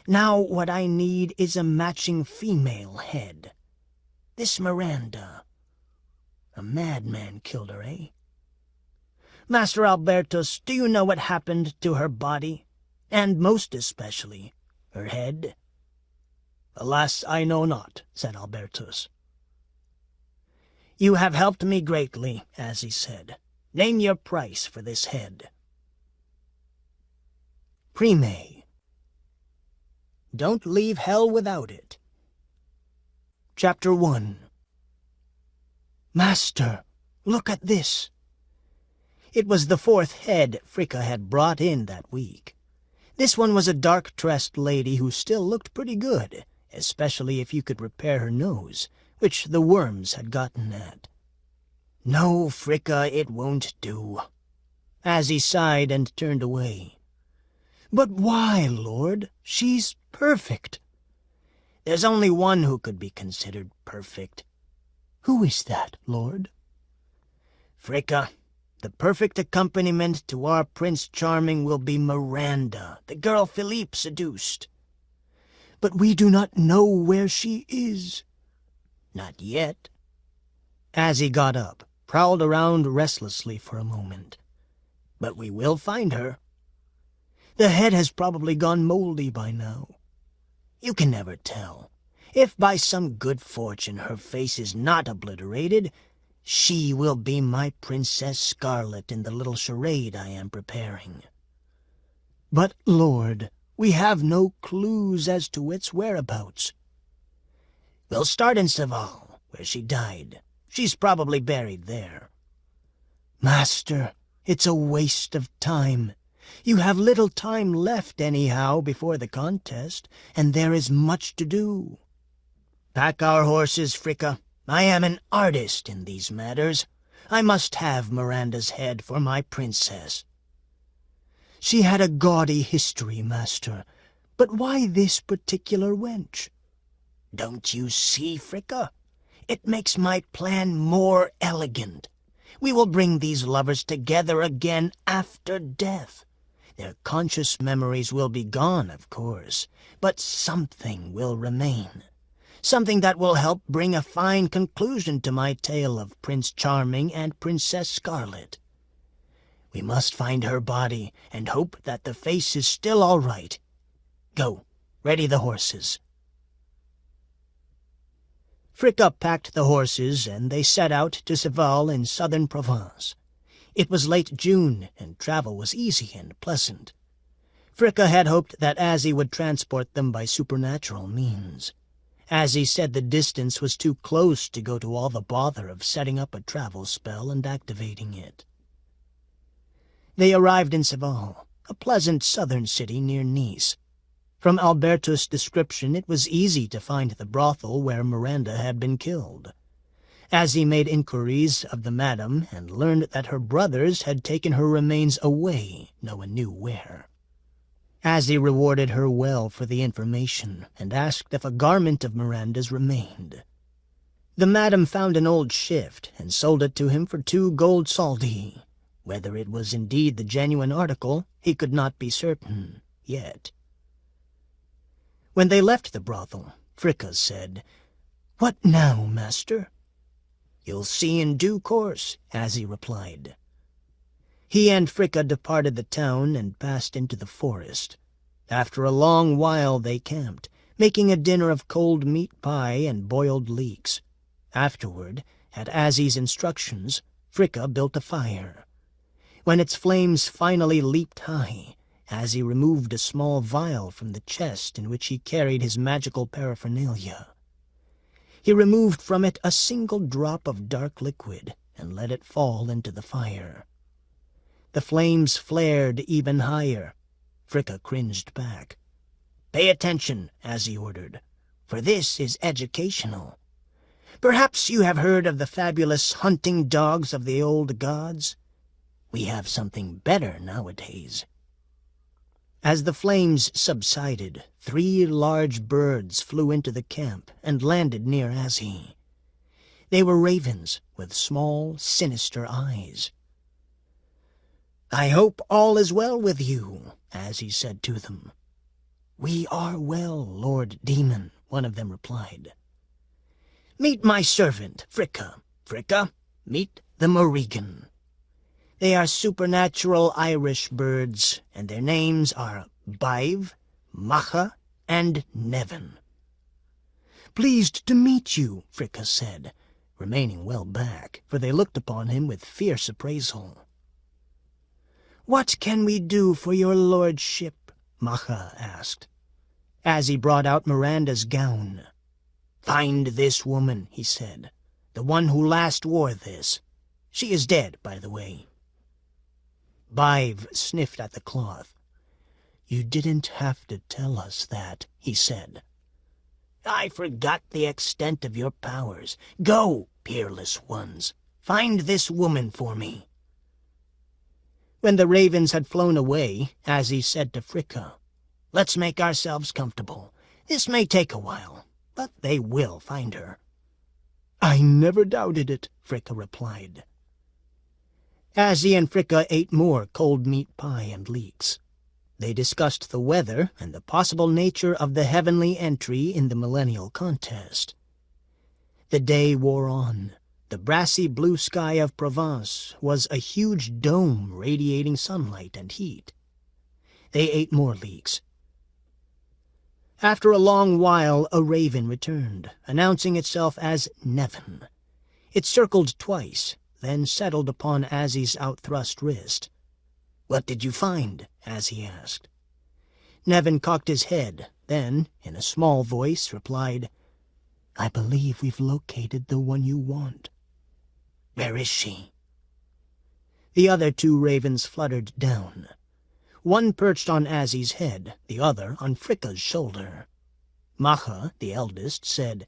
Now what I need is a matching female head. This Miranda. A madman killed her, eh? Master Albertus, do you know what happened to her body? And most especially, her head? Alas, I know not, said Albertus. You have helped me greatly, as he said. Name your price for this head. Prime. Don't leave hell without it. Chapter 1. Master, look at this. It was the fourth head Fricka had brought in that week. This one was a dark-tressed lady who still looked pretty good, especially if you could repair her nose, which the worms had gotten at. "No, Fricka, it won't do." Azzie sighed and turned away. "But why, Lord? She's perfect." "There's only one who could be considered perfect." "Who is that, Lord?" "Fricka, the perfect accompaniment to our Prince Charming will be Miranda, the girl Philippe seduced." "But we do not know where she is." "Not yet." Azzie got up, prowled around restlessly for a moment. "But we will find her." "The head has probably gone moldy by now." "You can never tell. If by some good fortune her face is not obliterated, she will be my Princess Scarlet in the little charade I am preparing." "But, Lord, we have no clues as to its whereabouts." "We'll start in Seval, where she died. She's probably buried there." "Master, it's a waste of time. You have little time left anyhow before the contest, and there is much to do." "Pack our horses, Fricka. I am an artist in these matters. I must have Miranda's head for my princess." "She had a gaudy history, master. But why this particular wench?" "Don't you see, Fricka? It makes my plan more elegant. We will bring these lovers together again after death. Their conscious memories will be gone, of course, but something will remain. Something that will help bring a fine conclusion to my tale of Prince Charming and Princess Scarlet. We must find her body and hope that the face is still all right. Go, ready the horses." Fricka packed the horses, and they set out to Seval in southern Provence. It was late June, and travel was easy and pleasant. Fricka had hoped that Azzie would transport them by supernatural means. Azzie said the distance was too close to go to all the bother of setting up a travel spell and activating it. They arrived in Seval, a pleasant southern city near Nice. From Alberto's description, it was easy to find the brothel where Miranda had been killed. Azzie made inquiries of the madam and learned that her brothers had taken her remains away, no one knew where. Azzie rewarded her well for the information and asked if a garment of Miranda's remained. The madam found an old shift and sold it to him for 2 gold soldi. Whether it was indeed the genuine article, he could not be certain, yet. When they left the brothel, Fricka said, "What now, master?" "You'll see in due course," Azzie replied. He and Fricka departed the town and passed into the forest. After a long while they camped, making a dinner of cold meat pie and boiled leeks. Afterward, at Azzie's instructions, Fricka built a fire. When its flames finally leaped high, Azzie removed a small vial from the chest in which he carried his magical paraphernalia. He removed from it a single drop of dark liquid and let it fall into the fire. The flames flared even higher. Fricka cringed back. "Pay attention," Azzie ordered, "for this is educational. Perhaps you have heard of the fabulous hunting dogs of the old gods? We have something better nowadays." As the flames subsided, 3 large birds flew into the camp and landed near Azzie. They were ravens with small, sinister eyes. "I hope all is well with you," Azzie said to them. "We are well, Lord Demon," one of them replied. "Meet my servant, Fricka. Fricka, meet the Morrigan. They are supernatural Irish birds, and their names are Bive, Macha, and Nevin." "Pleased to meet you," Fricka said, remaining well back, for they looked upon him with fierce appraisal. "What can we do for your lordship?" Macha asked. Azzie brought out Miranda's gown. "Find this woman," he said, "the one who last wore this. She is dead, by the way." Bive sniffed at the cloth. "You didn't have to tell us that," he said. "I forgot the extent of your powers. Go, peerless ones. Find this woman for me." When the ravens had flown away, Azzie said to Fricka, "Let's make ourselves comfortable. This may take a while, but they will find her." "I never doubted it," Fricka replied. Azzie and Fricka ate more cold meat pie and leeks. They discussed the weather and the possible nature of the heavenly entry in the millennial contest. The day wore on. The brassy blue sky of Provence was a huge dome radiating sunlight and heat. They ate more leeks. After a long while, a raven returned, announcing itself as Nevin. It circled twice, then settled upon Azzie's outthrust wrist. "What did you find?" Azzie asked. Nevin cocked his head, then, in a small voice, replied, "I believe we've located the one you want." "Where is she?" The other two ravens fluttered down. One perched on Azzie's head, the other on Fricka's shoulder. Macha, the eldest, said,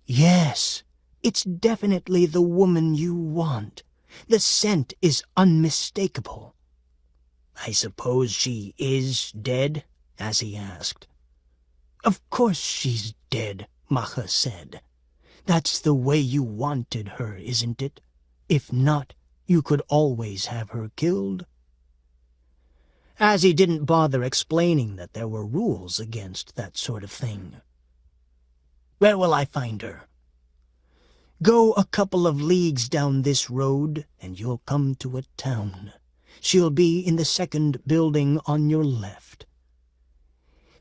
"Yes, it's definitely the woman you want. The scent is unmistakable." "I suppose she is dead?" Azzie asked. "Of course she's dead," Macha said. "That's the way you wanted her, isn't it? If not, you could always have her killed." Azzie didn't bother explaining that there were rules against that sort of thing. "Where will I find her?" "Go a couple of leagues down this road, and you'll come to a town. She'll be in the second building on your left."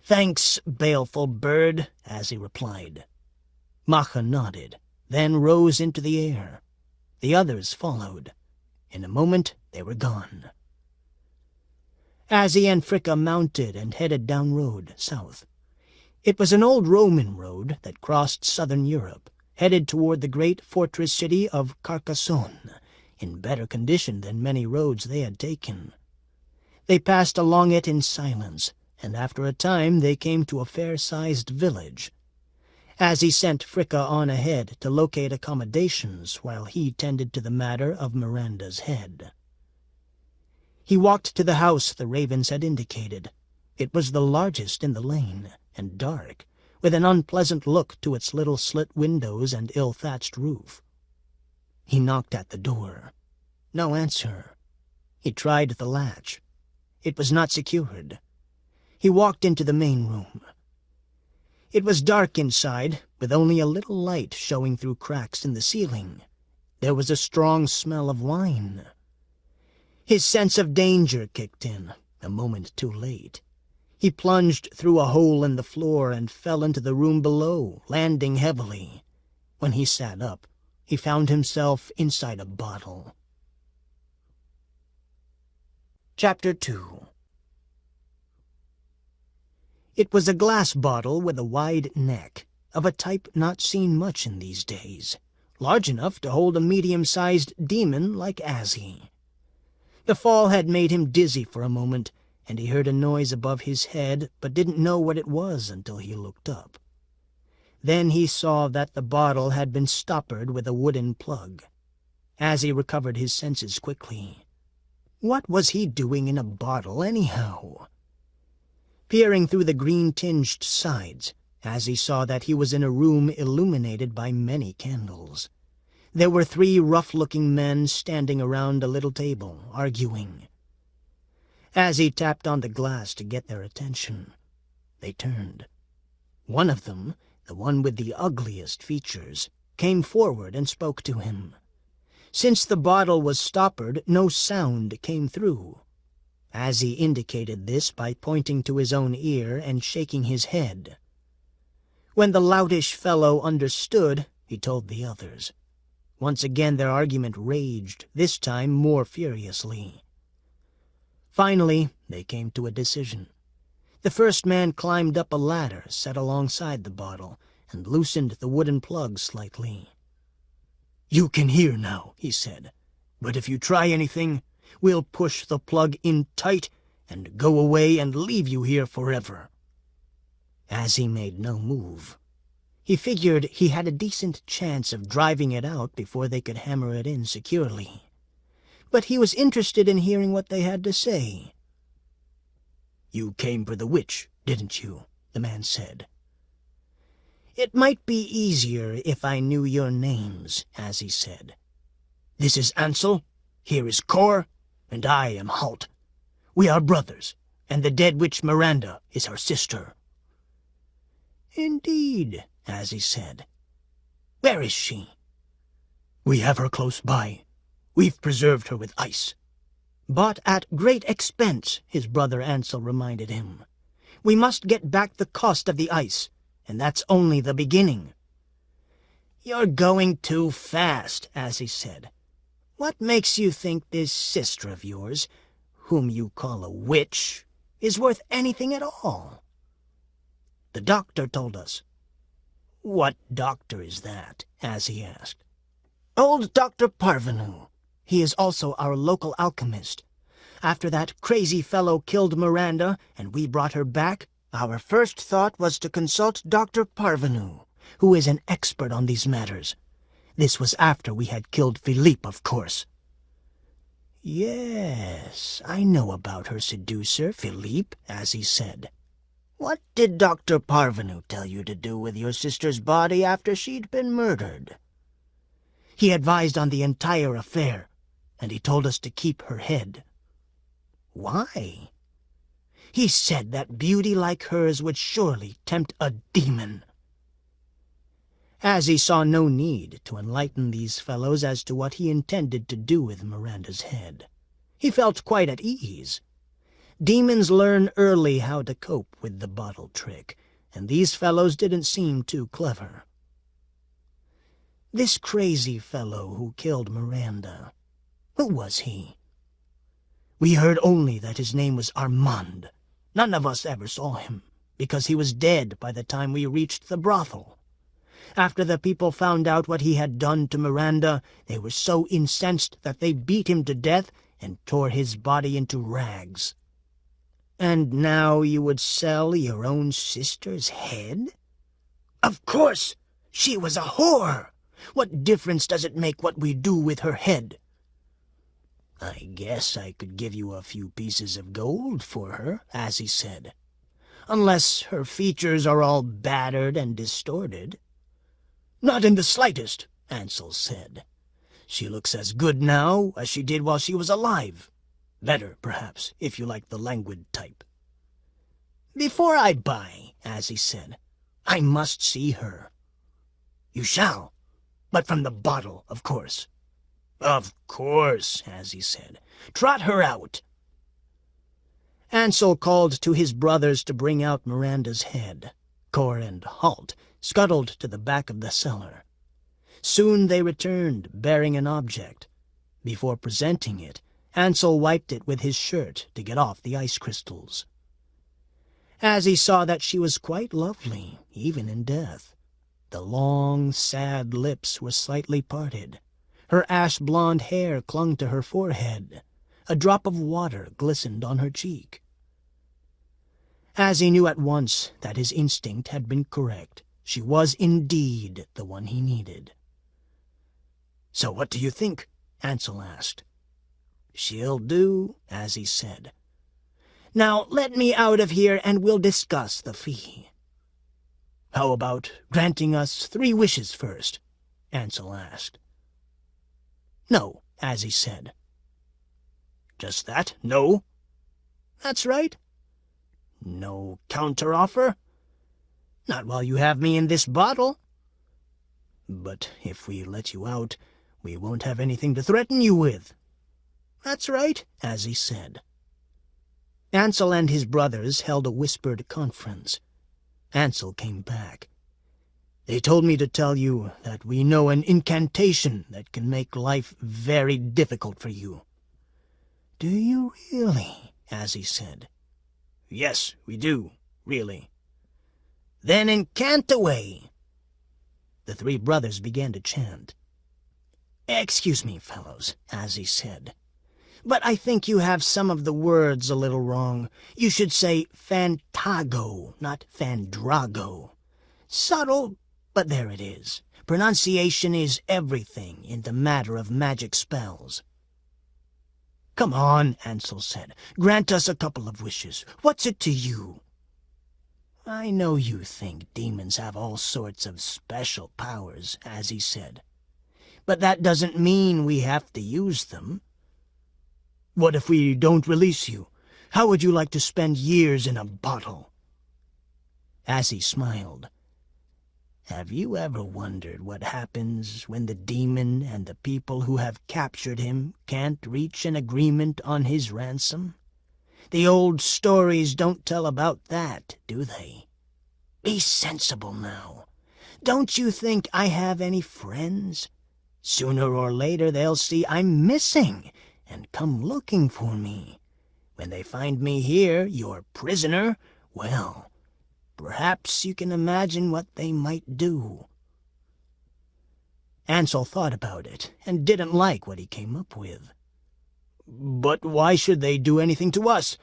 "Thanks, baleful bird," Azzie replied. Macha nodded, then rose into the air. The others followed. In a moment they were gone. Azzie and Fricka mounted and headed down road, south. It was an old Roman road that crossed southern Europe, headed toward the great fortress city of Carcassonne, in better condition than many roads they had taken. They passed along it in silence, and after a time they came to a fair-sized village. Azzie sent Fricka on ahead to locate accommodations while he tended to the matter of Miranda's head. He walked to the house the ravens had indicated. It was the largest in the lane, and dark, with an unpleasant look to its little slit windows and ill-thatched roof. He knocked at the door. No answer. He tried the latch. It was not secured. He walked into the main room. It was dark inside, with only a little light showing through cracks in the ceiling. There was a strong smell of wine. His sense of danger kicked in, a moment too late. He plunged through a hole in the floor and fell into the room below, landing heavily. When he sat up, he found himself inside a bottle. Chapter 2. It was a glass bottle with a wide neck, of a type not seen much in these days, large enough to hold a medium-sized demon like Azzie. The fall had made him dizzy for a moment, and he heard a noise above his head, but didn't know what it was until he looked up. Then he saw that the bottle had been stoppered with a wooden plug. Azzie recovered his senses quickly. What was he doing in a bottle, anyhow? Peering through the green-tinged sides, Azzie saw that he was in a room illuminated by many candles. There were 3 rough-looking men standing around a little table, arguing. Azzie tapped on the glass to get their attention. They turned. One of them, the one with the ugliest features, came forward and spoke to him. Since the bottle was stoppered, no sound came through. Azzie indicated this by pointing to his own ear and shaking his head. When the loutish fellow understood, he told the others. Once again their argument raged, this time more furiously. Finally, they came to a decision. The first man climbed up a ladder set alongside the bottle and loosened the wooden plug slightly. "You can hear now," he said. "But if you try anything, We'll push the plug in tight and go away and leave you here forever." Azzie made no move. He figured he had a decent chance of driving it out before they could hammer it in securely. But he was interested in hearing what they had to say. "You came for the witch, didn't you?" the man said. "It might be easier if I knew your names," Azzie said. "This is Ansel, here is Cor, and I am Halt. We are brothers, and the dead witch Miranda is our sister." "Indeed," Azzie said. "Where is she?" "We have her close by. We've preserved her with ice." "But at great expense," his brother Ansel reminded him. "We must get back the cost of the ice, and that's only the beginning." "You're going too fast," Azzie said. "What makes you think this sister of yours, whom you call a witch, is worth anything at all?" "The doctor told us." "What doctor is that?" Azzie asked. "Old Dr. Parvenu. He is also our local alchemist. After that crazy fellow killed Miranda and we brought her back, our first thought was to consult Dr. Parvenu, who is an expert on these matters. This was after we had killed Philippe, of course." "Yes, I know about her seducer, Philippe," Azzie said. "What did Dr. Parvenu tell you to do with your sister's body after she'd been murdered?" "He advised on the entire affair, and he told us to keep her head." "Why?" "He said that beauty like hers would surely tempt a demon." Azzie saw no need to enlighten these fellows as to what he intended to do with Miranda's head. He felt quite at ease. Demons learn early how to cope with the bottle trick, and these fellows didn't seem too clever. This crazy fellow who killed Miranda, who was he? "We heard only that his name was Armand. None of us ever saw him, because he was dead by the time we reached the brothel. After the people found out what he had done to Miranda, they were so incensed that they beat him to death and tore his body into rags." "And now you would sell your own sister's head?" "Of course! She was a whore! What difference does it make what we do with her head?" "I guess I could give you a few pieces of gold for her," Azzie said. "Unless her features are all battered and distorted." "Not in the slightest," Ansel said. "She looks as good now as she did while she was alive. Better, perhaps, if you like the languid type." "Before I buy," Azzie said, "I must see her." "You shall, but from the bottle, of course." "Of course," Azzie said. "Trot her out." Ansel called to his brothers to bring out Miranda's head. Cor and Halt scuttled to the back of the cellar. Soon they returned, bearing an object. Before presenting it, Ansel wiped it with his shirt to get off the ice crystals. Azzie saw that she was quite lovely, even in death. The long, sad lips were slightly parted. Her ash-blonde hair clung to her forehead. A drop of water glistened on her cheek. Azzie knew at once that his instinct had been correct. She was indeed the one he needed. "So what do you think?" Ansel asked. "She'll do," Azzie said. "Now let me out of here and we'll discuss the fee." "How about granting us 3 wishes first?" Ansel asked. "No," Azzie said. "Just that? No?" "That's right." "No counter-offer?" "Not while you have me in this bottle." "But if we let you out, we won't have anything to threaten you with." "That's right," Azzie said. Ansel and his brothers held a whispered conference. Ansel came back. "They told me to tell you that we know an incantation that can make life very difficult for you." "Do you really?" Azzie said. "Yes, we do, really." "Then incant away." The 3 brothers began to chant. "Excuse me, fellows," Azzie said, But I think you have some of the words a little wrong. You should say Fantago, not Fandrago. Subtle, but there it is. Pronunciation is everything in the matter of magic spells. Come on, Ansel said. Grant us a couple of wishes. What's it to you? I know you think demons have all sorts of special powers, Azzie said. But that doesn't mean we have to use them. What if we don't release you? How would you like to spend years in a bottle? Azzie smiled. Have you ever wondered what happens when the demon and the people who have captured him can't reach an agreement on his ransom? The old stories don't tell about that, do they? Be sensible now. Don't you think I have any friends? Sooner or later they'll see I'm missing and come looking for me. When they find me here, your prisoner, well, perhaps you can imagine what they might do. Ansel thought about it and didn't like what he came up with. But why should they do anything to us?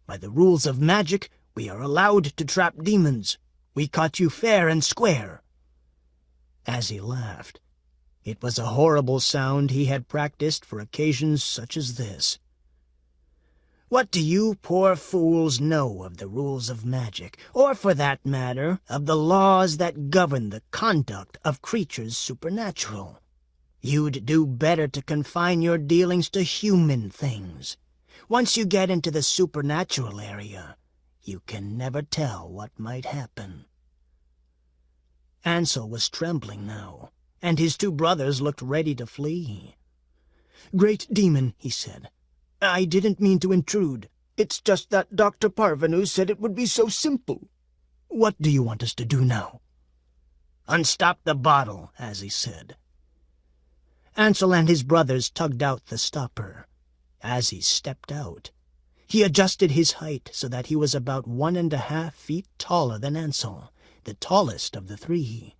By the rules of magic, we are allowed to trap demons. We caught you fair and square. Azzie laughed. It was a horrible sound he had practiced for occasions such as this. What do you poor fools know of the rules of magic, or for that matter, of the laws that govern the conduct of creatures supernatural? You'd do better to confine your dealings to human things. Once you get into the supernatural area, you can never tell what might happen. Ansel was trembling now, and his two brothers looked ready to flee. "Great demon," he said, "I didn't mean to intrude. It's just that Dr. Parvenu said it would be so simple. What do you want us to do now?" "Unstop the bottle," Azzie said. Ansel and his brothers tugged out the stopper. Azzie stepped out. He adjusted his height so that he was about 1.5 feet taller than Ansel, the tallest of the three.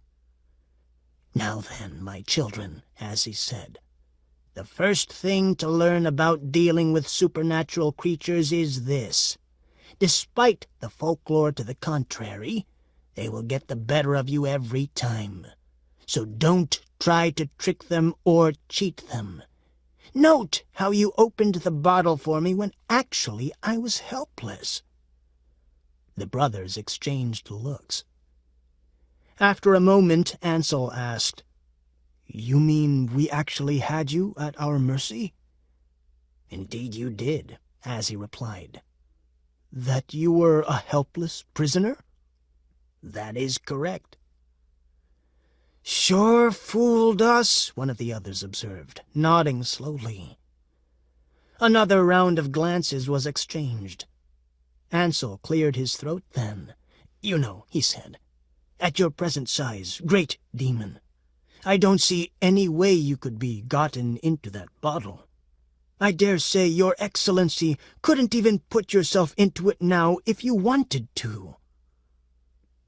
"Now then, my children," Azzie said, "the first thing to learn about dealing with supernatural creatures is this. Despite the folklore to the contrary, they will get the better of you every time. So don't try to trick them or cheat them. Note how you opened the bottle for me when actually I was helpless." The brothers exchanged looks. After a moment, Ansel asked, "You mean we actually had you at our mercy?" "Indeed you did," Azzie replied. "That you were a helpless prisoner?" "That is correct." "Sure fooled us," one of the others observed, nodding slowly. Another round of glances was exchanged. Ansel cleared his throat then. "You know," he said, "at your present size, great demon, I don't see any way you could be gotten into that bottle. I dare say your Excellency couldn't even put yourself into it now if you wanted to."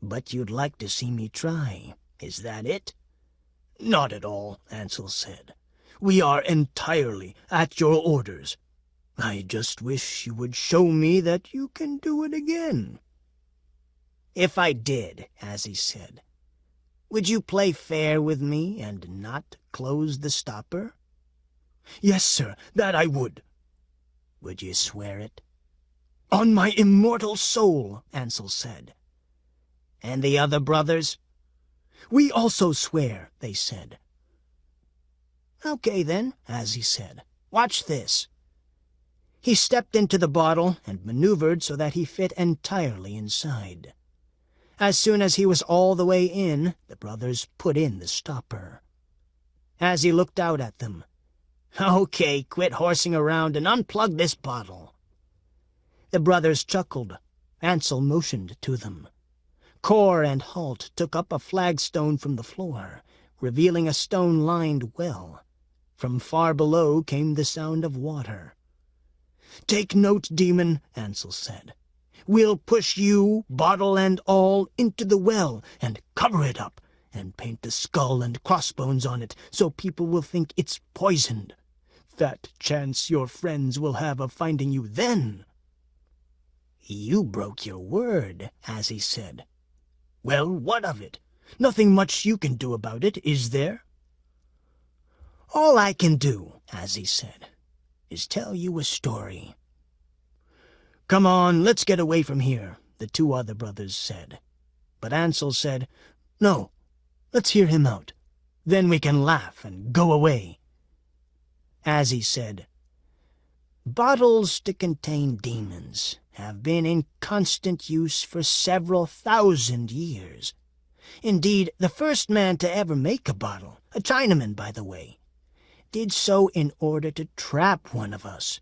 "But you'd like to see me try, is that it?" "Not at all," Ansel said. "We are entirely at your orders. I just wish you would show me that you can do it again." "If I did," Azzie said, "would you play fair with me and not close the stopper?" "Yes, sir, that I would." "Would you swear it?" "On my immortal soul," Ansel said. "And the other brothers?" "We also swear," they said. "Okay, then," Azzie said. "Watch this." He stepped into the bottle and maneuvered so that he fit entirely inside. As soon as he was all the way in, the brothers put in the stopper. Azzie looked out at them. "Okay, quit horsing around and unplug this bottle." The brothers chuckled. Ansel motioned to them. Cor and Halt took up a flagstone from the floor, revealing a stone-lined well. From far below came the sound of water. "Take note, demon," Ansel said. "We'll push you, bottle and all, into the well and cover it up, and paint a skull and crossbones on it so people will think it's poisoned. fat chance your friends will have of finding you then." "You broke your word," Azzie said. "Well, what of it? Nothing much you can do about it, is there?" "All I can do," Azzie said, "is tell you a story." "Come on, let's get away from here," the two other brothers said. But Ansel said, "No, let's hear him out. Then we can laugh and go away." Azzie said, "Bottles to contain demons have been in constant use for several thousand years. Indeed, the first man to ever make a bottle, a Chinaman, by the way, did so in order to trap one of us.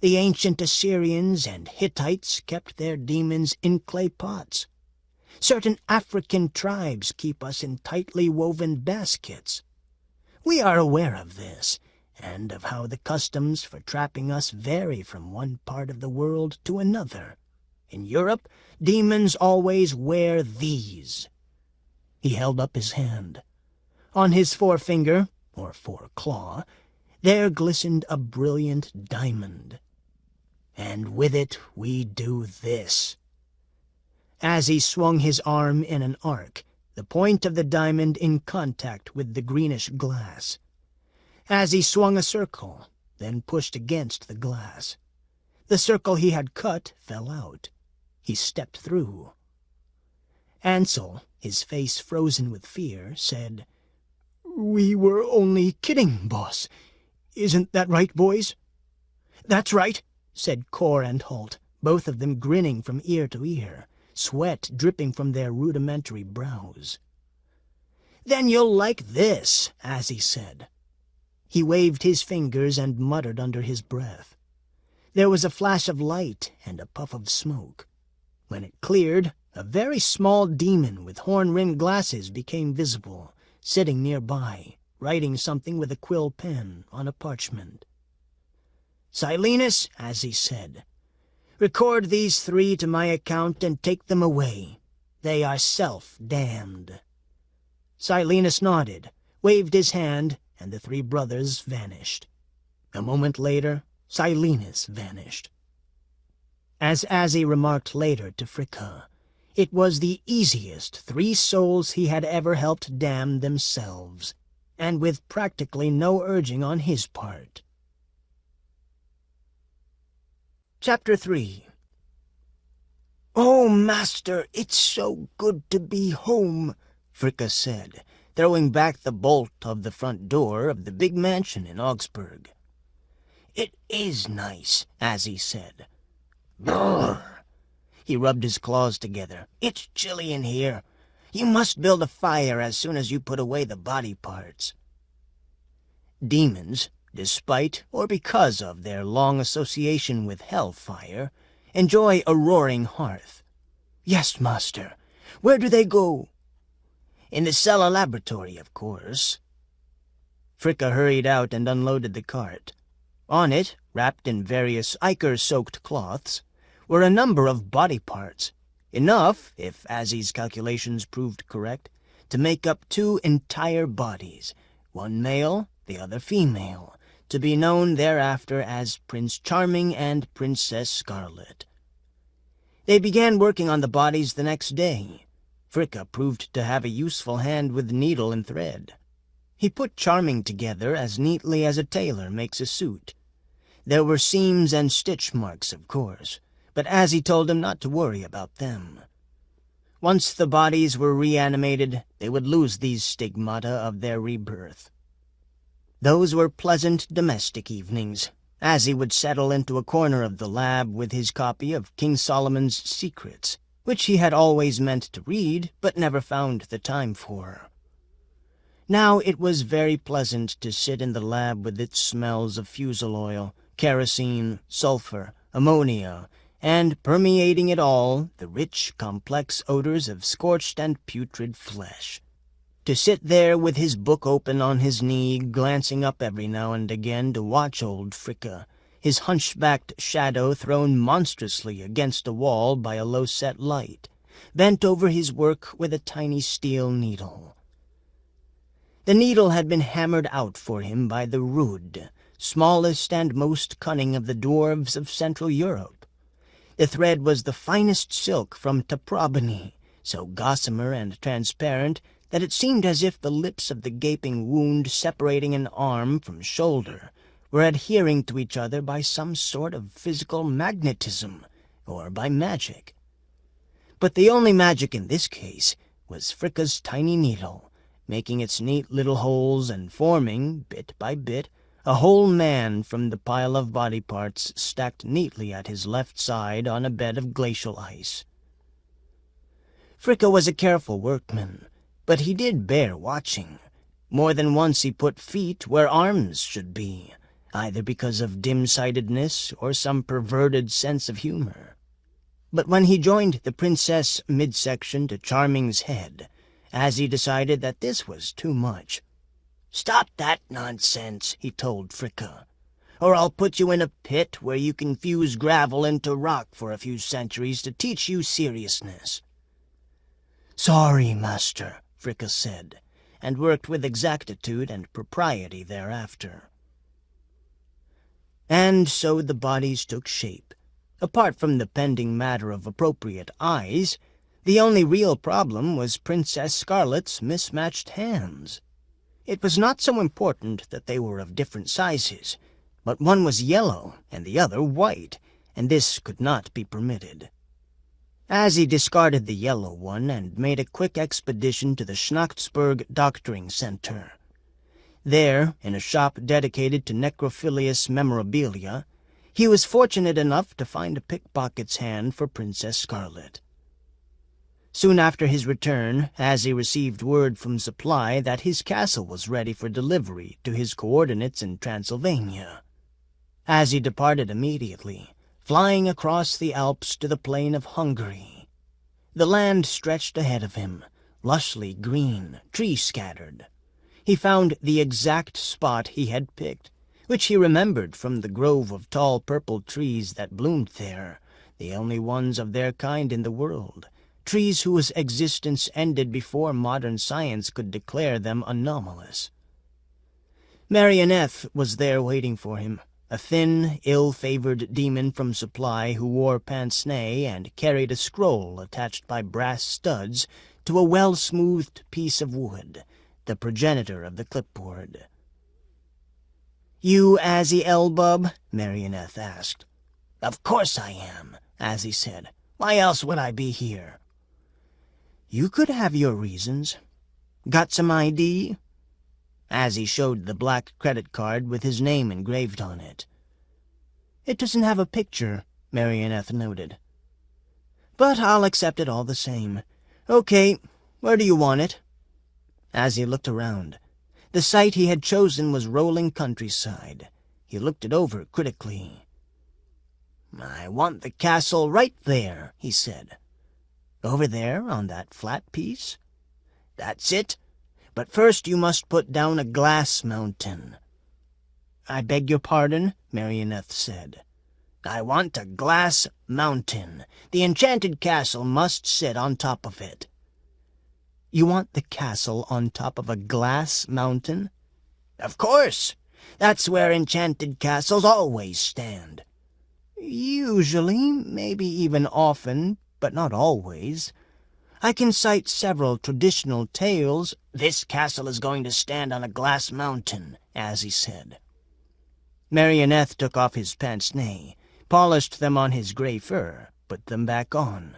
The ancient Assyrians and Hittites kept their demons in clay pots. Certain African tribes keep us in tightly woven baskets. We are aware of this, and of how the customs for trapping us vary from one part of the world to another. In Europe, demons always wear these." He held up his hand. On his forefinger, or foreclaw, there glistened a brilliant diamond. "And with it we do this." As he swung his arm in an arc, the point of the diamond in contact with the greenish glass. As he swung a circle, then pushed against the glass. The circle he had cut fell out. He stepped through. Ansel, his face frozen with fear, said, "We were only kidding, boss. Isn't that right, boys?" "That's right," said Cor and Holt, both of them grinning from ear to ear, sweat dripping from their rudimentary brows. "Then you'll like this," Azzie said. He waved his fingers and muttered under his breath. There was a flash of light and a puff of smoke. When it cleared, a very small demon with horn-rimmed glasses became visible, sitting nearby, writing something with a quill pen on a parchment. "Silenus," Azzie said, "record these three to my account and take them away. They are self-damned." Silenus nodded, waved his hand, and the three brothers vanished. A moment later, Silenus vanished. As Azzie remarked later to Fricka, it was the easiest 3 souls he had ever helped damn themselves, and with practically no urging on his part. Chapter 3. "Oh, Master, it's so good to be home," Fricka said, throwing back the bolt of the front door of the big mansion in Augsburg. "It is nice," Azzie said. "Brrr!" He rubbed his claws together. "It's chilly in here. You must build a fire as soon as you put away the body parts." Demons, despite or because of their long association with hellfire, enjoy a roaring hearth. "Yes, master. Where do they go?" "In the cellar laboratory, of course." Fricka hurried out and unloaded the cart. On it, wrapped in various ichor-soaked cloths, were a number of body parts, enough, if Azzie's calculations proved correct, to make up 2 entire bodies, one male, the other female, to be known thereafter as Prince Charming and Princess Scarlet. They began working on the bodies the next day. Fricka proved to have a useful hand with needle and thread. He put Charming together as neatly as a tailor makes a suit. There were seams and stitch marks, of course, but Azzie told him not to worry about them. Once the bodies were reanimated, they would lose these stigmata of their rebirth. Those were pleasant domestic evenings. Azzie would settle into a corner of the lab with his copy of King Solomon's Secrets, which he had always meant to read, but never found the time for. Now it was very pleasant to sit in the lab with its smells of fusel oil, kerosene, sulfur, ammonia, and, permeating it all, the rich, complex odors of scorched and putrid flesh. To sit there with his book open on his knee, glancing up every now and again to watch old Fricka, his hunchbacked shadow thrown monstrously against a wall by a low-set light, bent over his work with a tiny steel needle. The needle had been hammered out for him by the Rud, smallest and most cunning of the dwarves of Central Europe. The thread was the finest silk from Taprobany, so gossamer and transparent that it seemed as if the lips of the gaping wound separating an arm from shoulder were adhering to each other by some sort of physical magnetism, or by magic. But the only magic in this case was Fricka's tiny needle, making its neat little holes and forming, bit by bit, a whole man from the pile of body parts stacked neatly at his left side on a bed of glacial ice. Fricka was a careful workman, but he did bear watching. More than once he put feet where arms should be, either because of dim-sightedness or some perverted sense of humor. But when he joined the princess midsection to Charming's head, Azzie decided that this was too much. "Stop that nonsense," he told Fricka, "or I'll put you in a pit where you can fuse gravel into rock for a few centuries to teach you seriousness." "Sorry, master," Fricka said, and worked with exactitude and propriety thereafter. And so the bodies took shape. Apart from the pending matter of appropriate eyes, the only real problem was Princess Scarlet's mismatched hands. It was not so important that they were of different sizes, but one was yellow and the other white, and this could not be permitted. Azzie discarded the yellow one and made a quick expedition to the Schnachtsburg Doctoring Center. There, in a shop dedicated to necrophilious memorabilia, he was fortunate enough to find a pickpocket's hand for Princess Scarlet. Soon after his return, Azzie received word from Supply that his castle was ready for delivery to his coordinates in Transylvania. Azzie departed immediately, flying across the Alps to the plain of Hungary. The land stretched ahead of him, lushly green, tree-scattered. He found the exact spot he had picked, which he remembered from the grove of tall purple trees that bloomed there, the only ones of their kind in the world, trees whose existence ended before modern science could declare them anomalous. Marionette was there waiting for him, a thin, ill-favored demon from Supply who wore pince-nez and carried a scroll attached by brass studs to a well-smoothed piece of wood, the progenitor of the clipboard. "You Azzie Elbub?" Marionette asked. "Of course I am," Azzie said. "Why else would I be here?" "You could have your reasons. Got some ID?" Azzie showed the black credit card with his name engraved on it. "It doesn't have a picture," Marionette noted. "But I'll accept it all the same. Okay, where do you want it?" Azzie looked around. The site he had chosen was rolling countryside. He looked it over critically. "I want the castle right there," he said. "Over there on that flat piece?" "That's it. But first you must put down a glass mountain." "I beg your pardon," Marionette said. "I want a glass mountain. The enchanted castle must sit on top of it." "You want the castle on top of a glass mountain?" "Of course. That's where enchanted castles always stand." "Usually, maybe even often, but not always. I can cite several traditional tales." "This castle is going to stand on a glass mountain," Azzie said. Marionette took off his pince-nez, polished them on his gray fur, put them back on.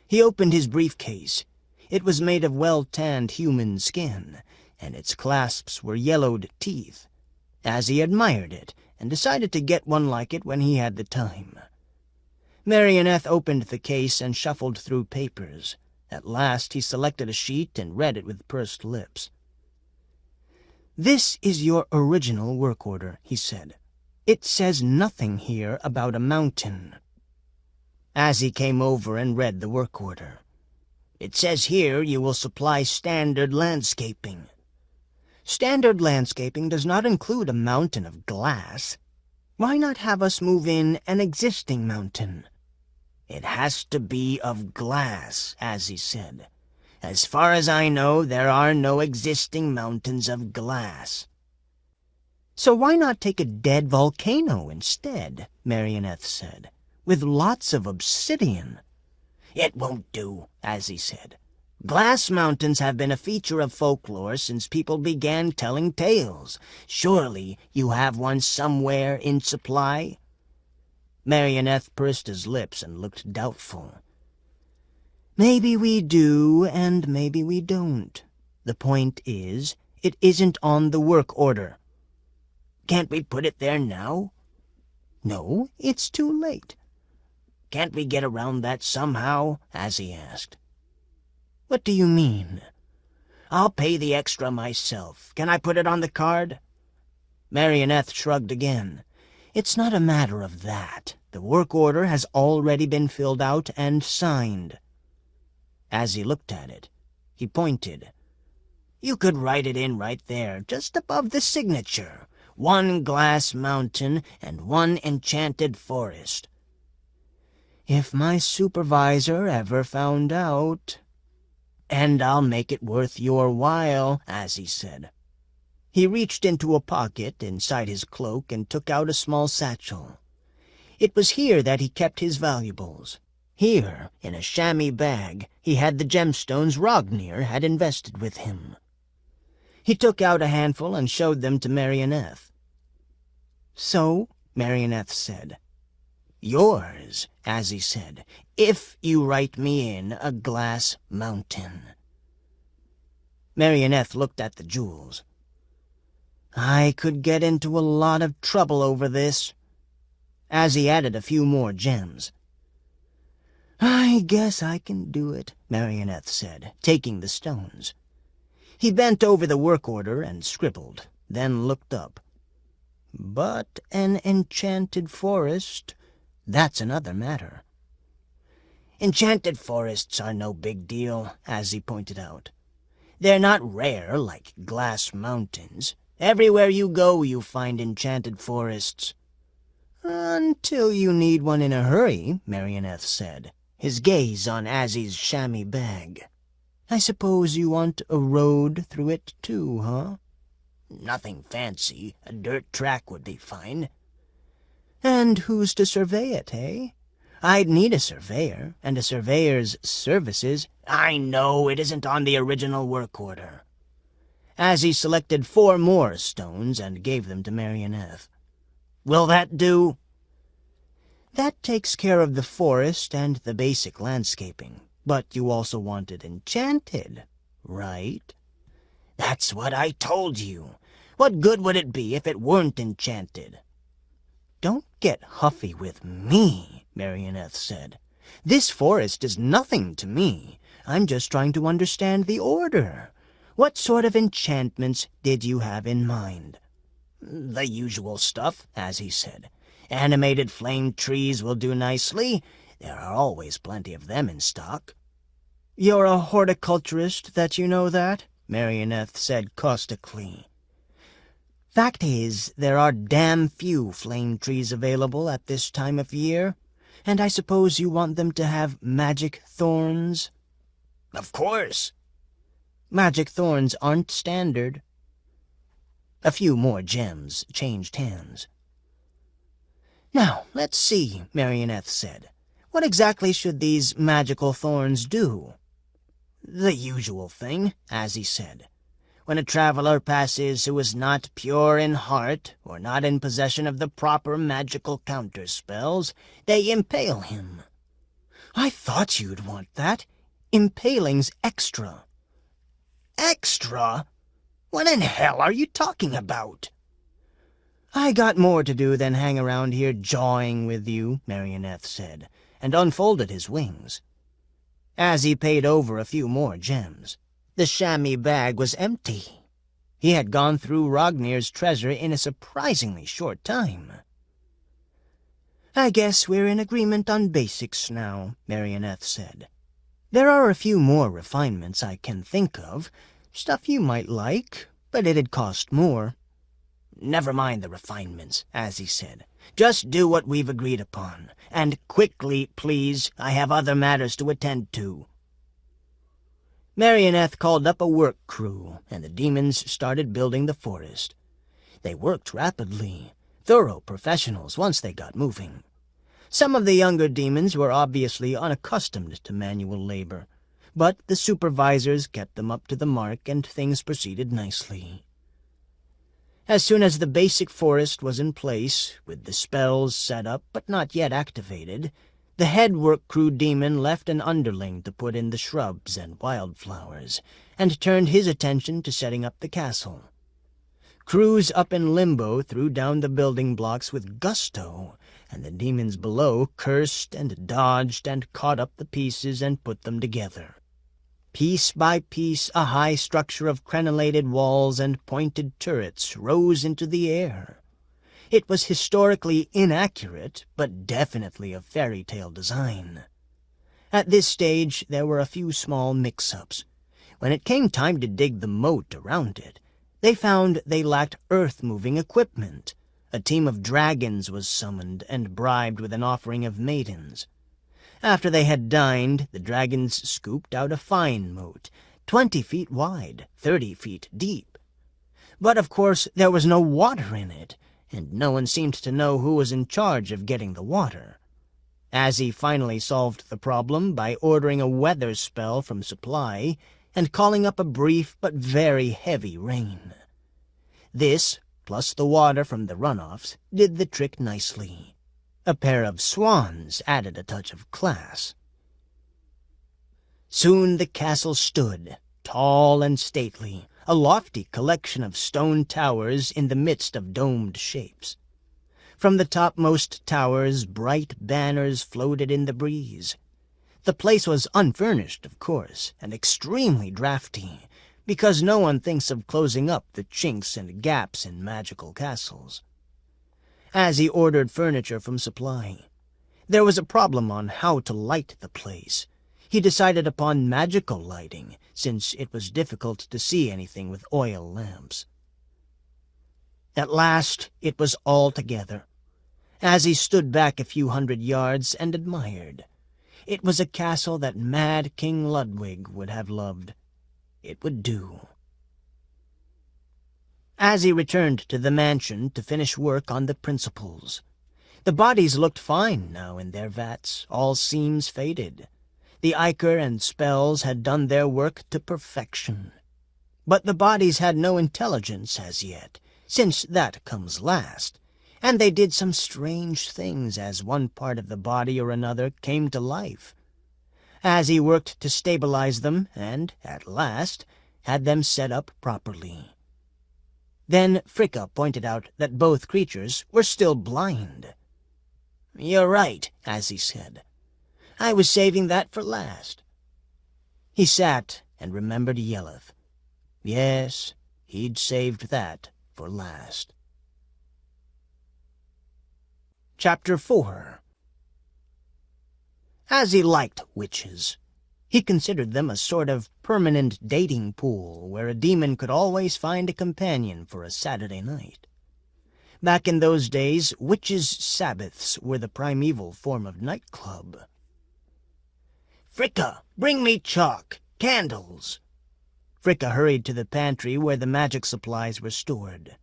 He opened his briefcase. It was made of well-tanned human skin, and its clasps were yellowed teeth. Azzie admired it, and decided to get one like it when he had the time. Marionette opened the case and shuffled through papers. At last he selected a sheet and read it with pursed lips. "This is your original work order," he said. "It says nothing here about a mountain." Azzie came over and read the work order. "It says here you will supply standard landscaping." "Standard landscaping does not include a mountain of glass. Why not have us move in an existing mountain?" "It has to be of glass," Azzie said. "As far as I know, there are no existing mountains of glass." So why not take a dead volcano instead, Marioneth said, with lots of obsidian. It won't do, Azzie said. Glass mountains have been a feature of folklore since people began telling tales. Surely you have one somewhere in supply? Marioneth pursed his lips and looked doubtful. Maybe we do, and maybe we don't. The point is, it isn't on the work order. Can't we put it there now? No, it's too late. Can't we get around that somehow? Azzie asked. What do you mean? I'll pay the extra myself. Can I put it on the card? Marioneth shrugged again. It's not a matter of that. The work order has already been filled out and signed. Azzie looked at it. He pointed. You could write it in right there, just above the signature. 1 glass mountain and 1 enchanted forest. If my supervisor ever found out... And I'll make it worth your while, Azzie said. He reached into a pocket inside his cloak and took out a small satchel. It was here that he kept his valuables. Here, in a chamois bag, he had the gemstones Rognir had invested with him. He took out a handful and showed them to Marioneth. So, Marioneth said. Yours, Azzie said, if you write me in a glass mountain. Marioneth looked at the jewels. I could get into a lot of trouble over this. Azzie added a few more gems. I guess I can do it, Marioneth said, taking the stones. He bent over the work order and scribbled, then looked up. But an enchanted forest... that's another matter. Enchanted forests are no big deal, Azzie pointed out. They're not rare like glass mountains. Everywhere you go you find enchanted forests. Until you need one in a hurry, Marioneth said, his gaze on Azzie's chamois bag. I suppose you want a road through it too, huh? Nothing fancy. A dirt track would be fine. And who's to survey it, eh? I'd need a surveyor, and a surveyor's services... I know, it isn't on the original work order. Azzie selected 4 more stones and gave them to Marioneth. Will that do? That takes care of the forest and the basic landscaping. But you also want it enchanted, right? That's what I told you. What good would it be if it weren't enchanted? Don't get huffy with me, Marioneth said. This forest is nothing to me. I'm just trying to understand the order. What sort of enchantments did you have in mind? The usual stuff, Azzie said. Animated flame trees will do nicely. There are always plenty of them in stock. You're a horticulturist that you know that, Marioneth said caustically. Fact is, there are damn few flame trees available at this time of year, and I suppose you want them to have magic thorns? Of course. Magic thorns aren't standard. A few more gems changed hands. Now, let's see, Marioneth said. What exactly should these magical thorns do? The usual thing, Azzie said. When a traveler passes who is not pure in heart, or not in possession of the proper magical counterspells, they impale him. I thought you'd want that. Impaling's extra. Extra? What in hell are you talking about? I got more to do than hang around here jawing with you, Marioneth said, and unfolded his wings. Azzie paid over a few more gems. The chamois bag was empty. He had gone through Rognir's treasure in a surprisingly short time. I guess we're in agreement on basics now, Marioneth said. There are a few more refinements I can think of, stuff you might like, but it'd cost more. Never mind the refinements, Azzie said. Just do what we've agreed upon. And quickly, please. I have other matters to attend to. Marioneth called up a work crew, and the demons started building the forest. They worked rapidly, thorough professionals once they got moving. Some of the younger demons were obviously unaccustomed to manual labor, but the supervisors kept them up to the mark and things proceeded nicely. As soon as the basic forest was in place, with the spells set up but not yet activated, the head work crew demon left an underling to put in the shrubs and wildflowers, and turned his attention to setting up the castle. Crews up in limbo threw down the building blocks with gusto, and the demons below cursed and dodged and caught up the pieces and put them together. Piece by piece, a high structure of crenellated walls and pointed turrets rose into the air. It was historically inaccurate, but definitely of fairy tale design. At this stage, there were a few small mix-ups. When it came time to dig the moat around it, they found they lacked earth-moving equipment. A team of dragons was summoned and bribed with an offering of maidens. After they had dined, the dragons scooped out a fine moat, 20 feet wide, 30 feet deep. But of course there was no water in it, and no one seemed to know who was in charge of getting the water. Azzie finally solved the problem by ordering a weather spell from supply and calling up a brief but very heavy rain. This, plus the water from the runoffs, did the trick nicely. A pair of swans added a touch of class. Soon the castle stood, tall and stately, a lofty collection of stone towers in the midst of domed shapes. From the topmost towers, bright banners floated in the breeze. The place was unfurnished, of course, and extremely drafty, because no one thinks of closing up the chinks and gaps in magical castles. Azzie ordered furniture from supply. There was a problem on how to light the place. He decided upon magical lighting, since it was difficult to see anything with oil lamps. At last, it was all together. Azzie stood back a few hundred yards and admired. It was a castle that mad King Ludwig would have loved. It would do. Azzie returned to the mansion to finish work on the principals. The bodies looked fine now in their vats, all seams faded. The ichor and spells had done their work to perfection. But the bodies had no intelligence as yet, since that comes last, and they did some strange things as one part of the body or another came to life. Azzie worked to stabilize them, and, at last, had them set up properly. Then Fricka pointed out that both creatures were still blind. "You're right," Azzie said. "I was saving that for last." He sat and remembered Yelleth. Yes, he'd saved that for last. Chapter 4. Azzie liked witches. He considered them a sort of permanent dating pool where a demon could always find a companion for a Saturday night. Back in those days, witches' Sabbaths were the primeval form of nightclub. "Fricka, bring me chalk, candles." Fricka hurried to the pantry where the magic supplies were stored.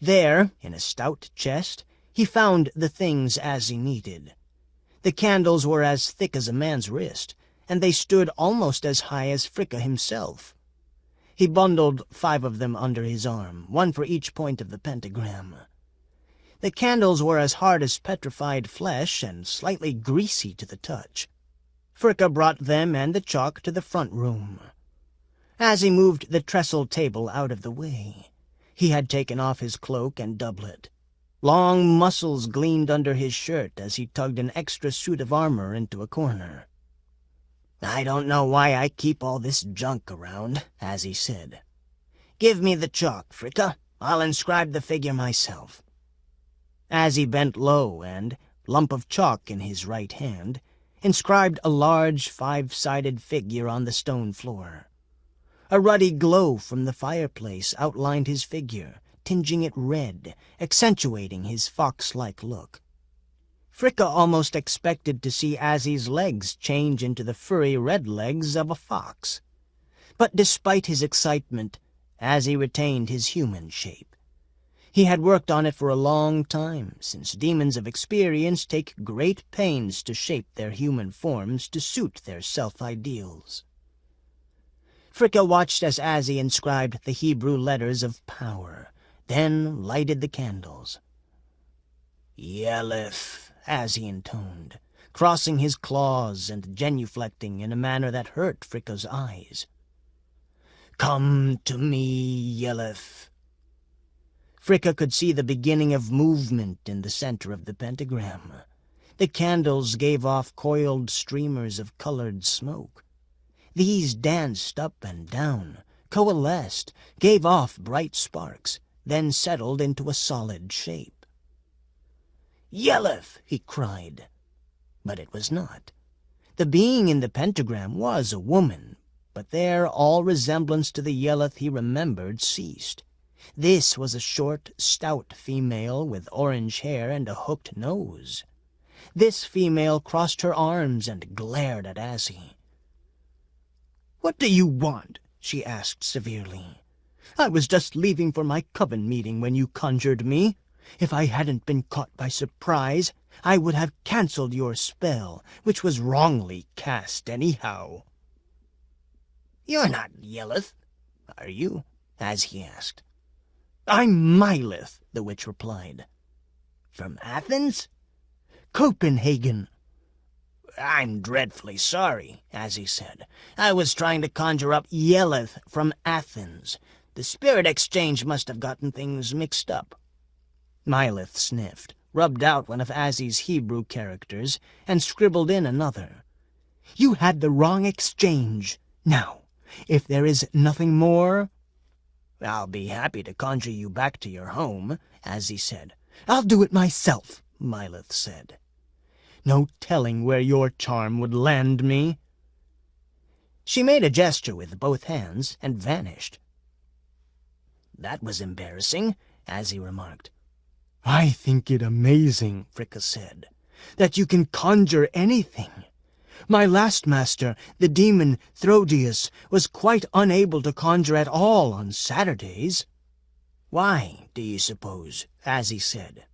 There, in a stout chest, he found the things Azzie needed. The candles were as thick as a man's wrist, and they stood almost as high as Fricka himself. He bundled 5 of them under his arm, 1 for each point of the pentagram. The candles were as hard as petrified flesh and slightly greasy to the touch. Fricka brought them and the chalk to the front room. Azzie moved the trestle table out of the way. He had taken off his cloak and doublet. Long muscles gleamed under his shirt as he tugged an extra suit of armor into a corner. "I don't know why I keep all this junk around," Azzie said. "Give me the chalk, Fricka. I'll inscribe the figure myself." Azzie bent low and, lump of chalk in his right hand, inscribed a large 5-sided figure on the stone floor. A ruddy glow from the fireplace outlined his figure, tinging it red, accentuating his fox-like look. Fricka almost expected to see Azzie's legs change into the furry red legs of a fox. But despite his excitement, Azzie retained his human shape. He had worked on it for a long time, since demons of experience take great pains to shape their human forms to suit their self-ideals. Fricka watched as Azzie inscribed the Hebrew letters of power, then lighted the candles. "Yeleth," Azzie intoned, crossing his claws and genuflecting in a manner that hurt Fricka's eyes. "Come to me, Yeleth." Fricka could see the beginning of movement in the center of the pentagram. The candles gave off coiled streamers of colored smoke. These danced up and down, coalesced, gave off bright sparks, then settled into a solid shape. "Yeleth!" he cried. But it was not. The being in the pentagram was a woman, but there all resemblance to the Yeleth he remembered ceased. This was a short, stout female with orange hair and a hooked nose. This female crossed her arms and glared at Azzie. "What do you want?" she asked severely. "I was just leaving for my coven meeting when you conjured me. If I hadn't been caught by surprise, I would have cancelled your spell, which was wrongly cast anyhow." "You're not Yeleth, are you?" Azzie asked. "I'm Myleth," the witch replied. "From Athens?" "Copenhagen." "I'm dreadfully sorry," Azzie said. "I was trying to conjure up Yeleth from Athens. The spirit exchange must have gotten things mixed up." Myleth sniffed, rubbed out one of Azzie's Hebrew characters, and scribbled in another. "You had the wrong exchange. Now, if there is nothing more—" "I'll be happy to conjure you back to your home," Azzie said. "I'll do it myself," Myleth said. "No telling where your charm would land me." She made a gesture with both hands and vanished. "That was embarrassing," Azzie remarked. "I think it amazing," Fricka said, "that you can conjure anything. My last master, the demon Throdius, was quite unable to conjure at all on Saturdays." "Why, do you suppose?" Azzie said.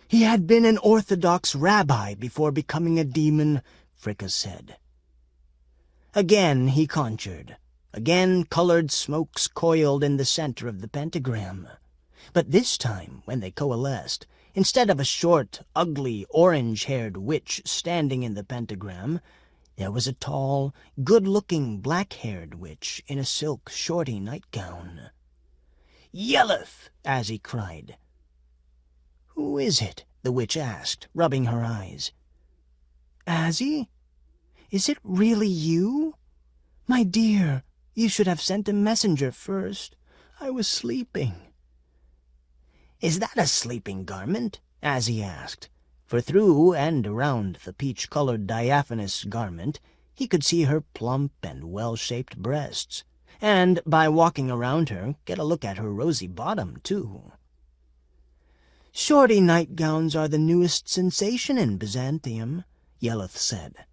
"He had been an Orthodox rabbi before becoming a demon," Fricka said. Again he conjured. Again colored smokes coiled in the center of the pentagram. But this time, when they coalesced, instead of a short, ugly, orange-haired witch standing in the pentagram, there was a tall, good-looking, black-haired witch in a silk shorty nightgown. "Yeleth!" Azzie cried. "Who is it?" the witch asked, rubbing her eyes. "Azzie? Is it really you? My dear, you should have sent a messenger first. I was sleeping." "Is that a sleeping garment?" Azzie asked, for through and around the peach-colored diaphanous garment he could see her plump and well-shaped breasts, and, by walking around her, get a look at her rosy bottom, too. "Shorty nightgowns are the newest sensation in Byzantium," Yeleth said.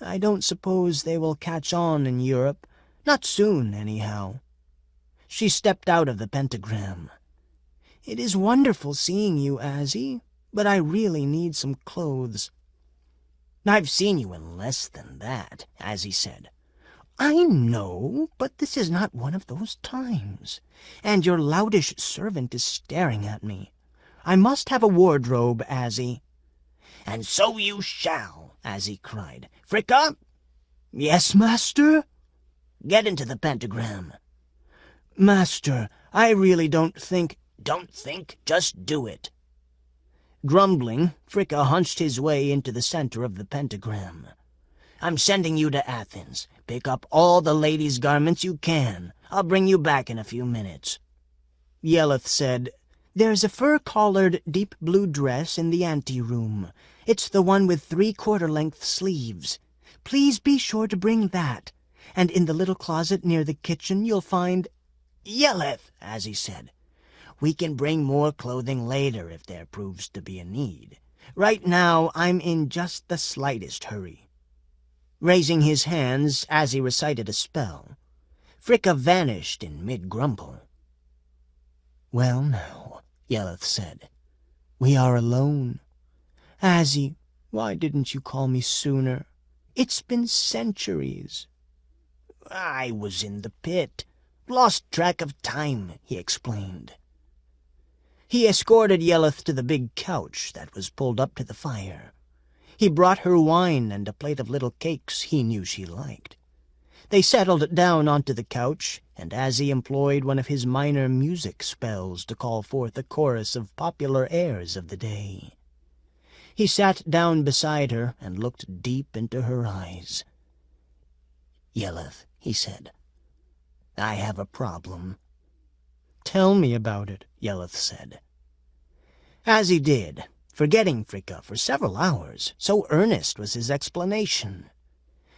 "I don't suppose they will catch on in Europe. Not soon, anyhow." She stepped out of the pentagram. "It is wonderful seeing you, Azzie, but I really need some clothes." "I've seen you in less than that," Azzie said. "I know, but this is not one of those times, and your loutish servant is staring at me. I must have a wardrobe, Azzie." "And so you shall," Azzie cried. "Fricka!" "Yes, master?" "Get into the pentagram." "Master, I really don't think—" "Don't think, just do it." Grumbling, Fricka hunched his way into the center of the pentagram. "I'm sending you to Athens. Pick up all the ladies' garments you can. I'll bring you back in a few minutes." Yeleth said, "There's a fur-collared deep blue dress in the anteroom. It's the one with 3/4-length sleeves. Please be sure to bring that. And in the little closet near the kitchen you'll find—" "Yeleth," Azzie said. "We can bring more clothing later if there proves to be a need. Right now I'm in just the slightest hurry." Raising his hands, Azzie recited a spell. Fricka vanished in mid-grumble. "Well now, Yelleth said. "We are alone. Azzie, why didn't you call me sooner? It's been centuries." "I was in the pit. Lost track of time," he explained. He escorted Yelleth to the big couch that was pulled up to the fire. He brought her wine and a plate of little cakes he knew she liked. They settled down onto the couch, and Azzie employed one of his minor music spells to call forth a chorus of popular airs of the day. He sat down beside her and looked deep into her eyes. "Yelleth," he said, "I have a problem." "Tell me about it," Yelleth said. Azzie did, forgetting Fricka for several hours, so earnest was his explanation.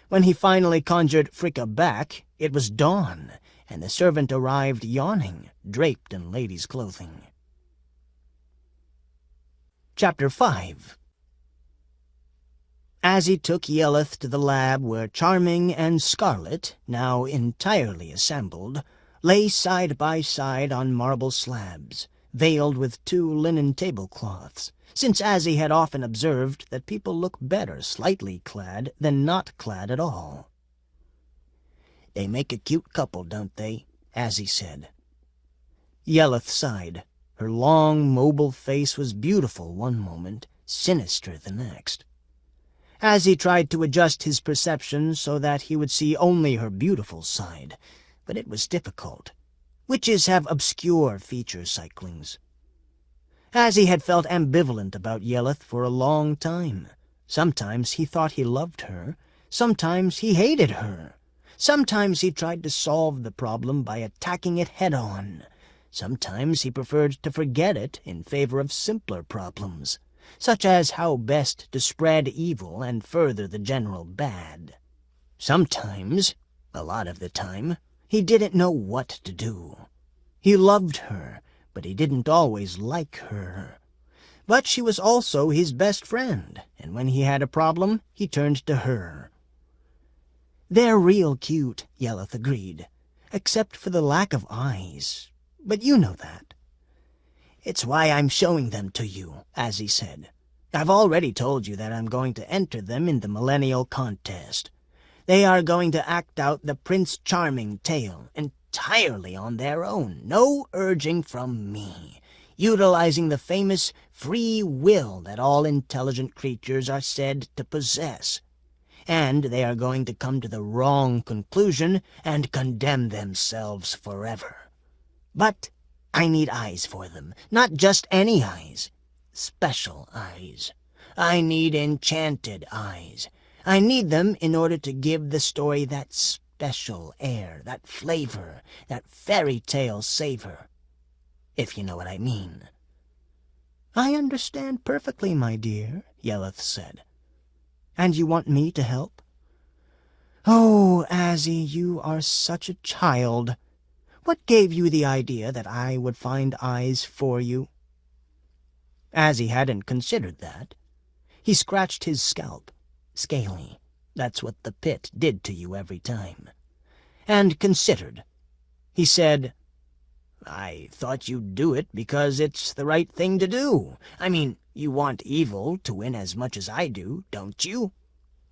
When he finally conjured Fricka back, it was dawn, and the servant arrived yawning, draped in lady's clothing. Chapter 5. Azzie took Yelleth to the lab where Charming and Scarlet, now entirely assembled, lay side by side on marble slabs, veiled with 2 linen tablecloths, since Azzie had often observed that people look better slightly clad than not clad at all. "They make a cute couple, don't they?" Azzie said. Yelleth sighed. Her long, mobile face was beautiful one moment, sinister the next. Azzie tried to adjust his perception so that he would see only her beautiful side, but it was difficult. Witches have obscure feature cyclings. Azzie had felt ambivalent about Yelleth for a long time. Sometimes he thought he loved her. Sometimes he hated her. Sometimes he tried to solve the problem by attacking it head-on. Sometimes he preferred to forget it in favor of simpler problems, such as how best to spread evil and further the general bad. Sometimes, a lot of the time, he didn't know what to do. He loved her, but he didn't always like her. But she was also his best friend, and when he had a problem, he turned to her. "They're real cute," Yelleth agreed, "except for the lack of eyes. But you know that." "It's why I'm showing them to you," Azzie said. "I've already told you that I'm going to enter them in the millennial contest. They are going to act out the Prince Charming tale entirely on their own, no urging from me, utilizing the famous free will that all intelligent creatures are said to possess. And they are going to come to the wrong conclusion and condemn themselves forever. But I need eyes for them, not just any eyes. Special eyes. I need enchanted eyes. I need them in order to give the story that special air, that flavor, that fairy tale savor, if you know what I mean." "I understand perfectly, my dear," Yelleth said. "And you want me to help?" "Oh, Azzie, you are such a child. What gave you the idea that I would find eyes for you?" Azzie hadn't considered that. He scratched his scalp. Scaly. That's what the pit did to you every time. And considered. He said, "I thought you'd do it because it's the right thing to do. I mean, you want evil to win as much as I do, don't you?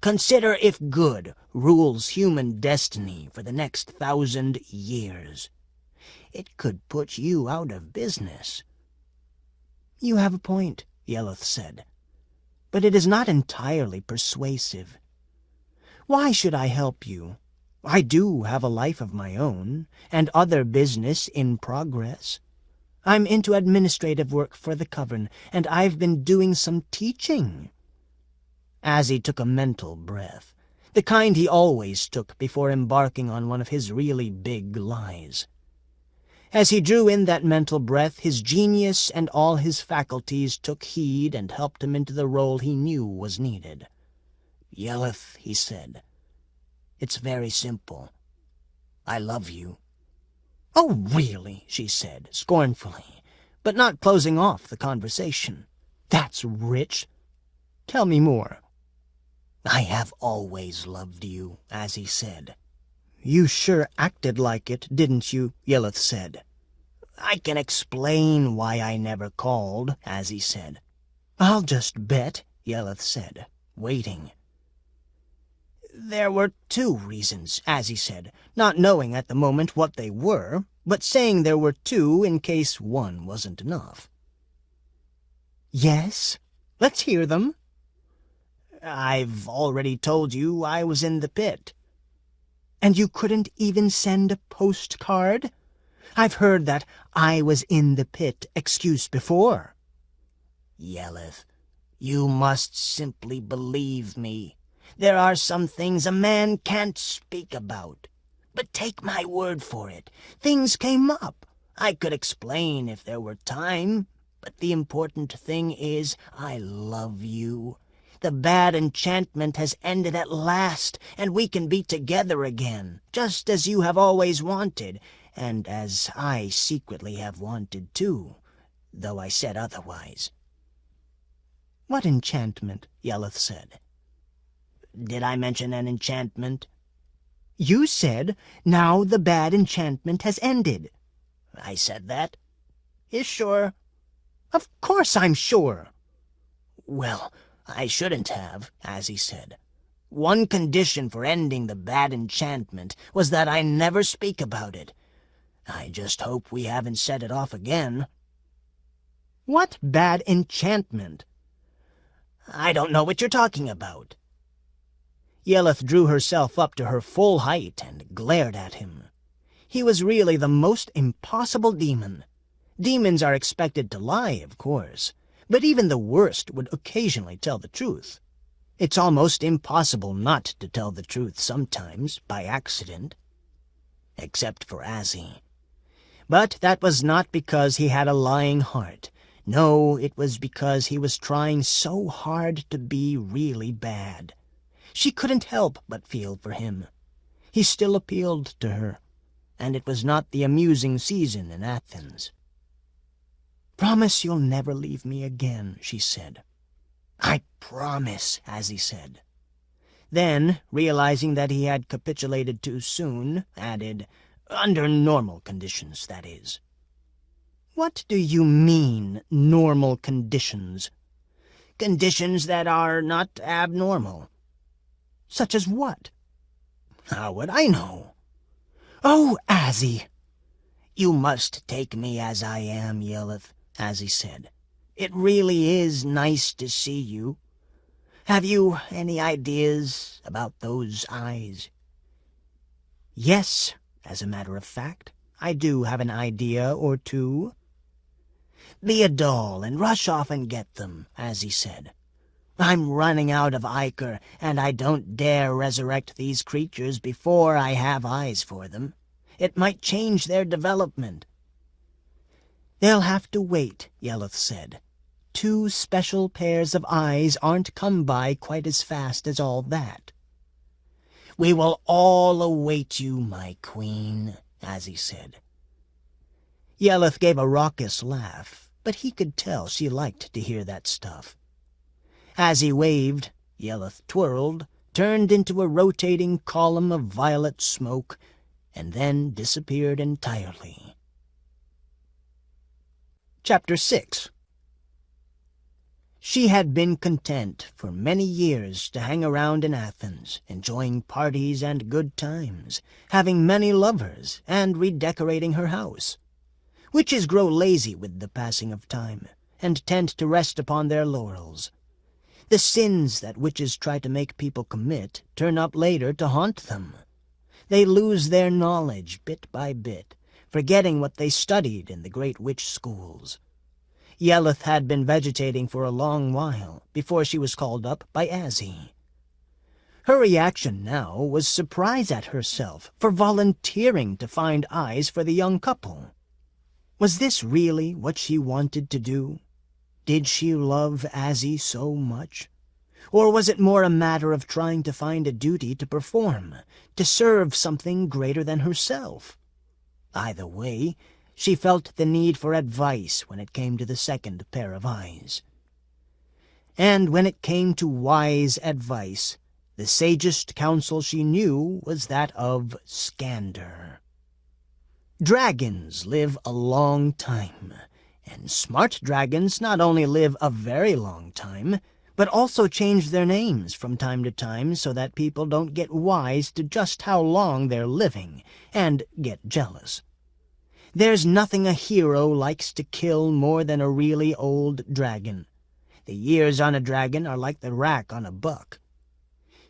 Consider if good rules human destiny for the next 1,000 years. It could put you out of business." "You have a point," Yelleth said. "But it is not entirely persuasive. Why should I help you? I do have a life of my own, and other business in progress. I'm into administrative work for the Coven, and I've been doing some teaching." Azzie took a mental breath, the kind he always took before embarking on one of his really big lies. As he drew in that mental breath, his genius and all his faculties took heed and helped him into the role he knew was needed. "Yelleth," he said, "it's very simple. I love you." "Oh, really?" she said, scornfully, but not closing off the conversation. "That's rich. Tell me more." "I have always loved you," Azzie said. "You sure acted like it, didn't you?" Yelleth said. I can explain why I never called, Azzie said. I'll just bet, Yelleth said, waiting. There were 2 reasons, Azzie said, not knowing at the moment what they were, but saying there were 2 in case one wasn't enough. Yes? Let's hear them. I've already told you I was in the pit. And you couldn't even send a postcard? I've heard that "I was in the pit" excuse before. Yelleth, you must simply believe me. There are some things a man can't speak about. But take my word for it, things came up. I could explain if there were time, but the important thing is I love you. The bad enchantment has ended at last, and we can be together again, just as you have always wanted, and as I secretly have wanted too, though I said otherwise. What enchantment? Yelleth said. Did I mention an enchantment? You said, now the bad enchantment has ended. I said that? You sure? Of course I'm sure. Well, I shouldn't have, Azzie said. One condition for ending the bad enchantment was that I never speak about it. I just hope we haven't set it off again. What bad enchantment? I don't know what you're talking about. Yelleth drew herself up to her full height and glared at him. He was really the most impossible demon. Demons are expected to lie, of course, but even the worst would occasionally tell the truth. It's almost impossible not to tell the truth sometimes, by accident. Except for Azzie. But that was not because he had a lying heart. No, it was because he was trying so hard to be really bad. She couldn't help but feel for him. He still appealed to her, and it was not the amusing season in Athens. Promise you'll never leave me again, she said. I promise, Azzie said. Then, realizing that he had capitulated too soon, added, under normal conditions, that is. What do you mean, normal conditions? Conditions that are not abnormal. Such as what? How would I know? Oh, Azzie! You must take me as I am, Yelleth, Azzie said. It really is nice to see you. Have you any ideas about those eyes? Yes, as a matter of fact, I do have an idea or two. Be a doll and rush off and get them, Azzie said. I'm running out of ichor, and I don't dare resurrect these creatures before I have eyes for them. It might change their development. They'll have to wait, Yelleth said. 2 special pairs of eyes aren't come by quite as fast as all that. We will all await you, my queen, Azzie said. Yelleth gave a raucous laugh, but he could tell she liked to hear that stuff. Azzie waved, Yelleth twirled, turned into a rotating column of violet smoke, and then disappeared entirely. Chapter 6. She had been content for many years to hang around in Athens, enjoying parties and good times, having many lovers, and redecorating her house. Witches grow lazy with the passing of time, and tend to rest upon their laurels. The sins that witches try to make people commit turn up later to haunt them. They lose their knowledge bit by bit, forgetting what they studied in the great witch schools. Yelleth had been vegetating for a long while before she was called up by Azzie. Her reaction now was surprise at herself for volunteering to find eyes for the young couple. Was this really what she wanted to do? Did she love Azzie so much? Or was it more a matter of trying to find a duty to perform, to serve something greater than herself? Either way, she felt the need for advice when it came to the second pair of eyes. And when it came to wise advice, the sagest counsel she knew was that of Scander. Dragons live a long time, and smart dragons not only live a very long time, but also change their names from time to time so that people don't get wise to just how long they're living and get jealous. There's nothing a hero likes to kill more than a really old dragon. The years on a dragon are like the rack on a buck.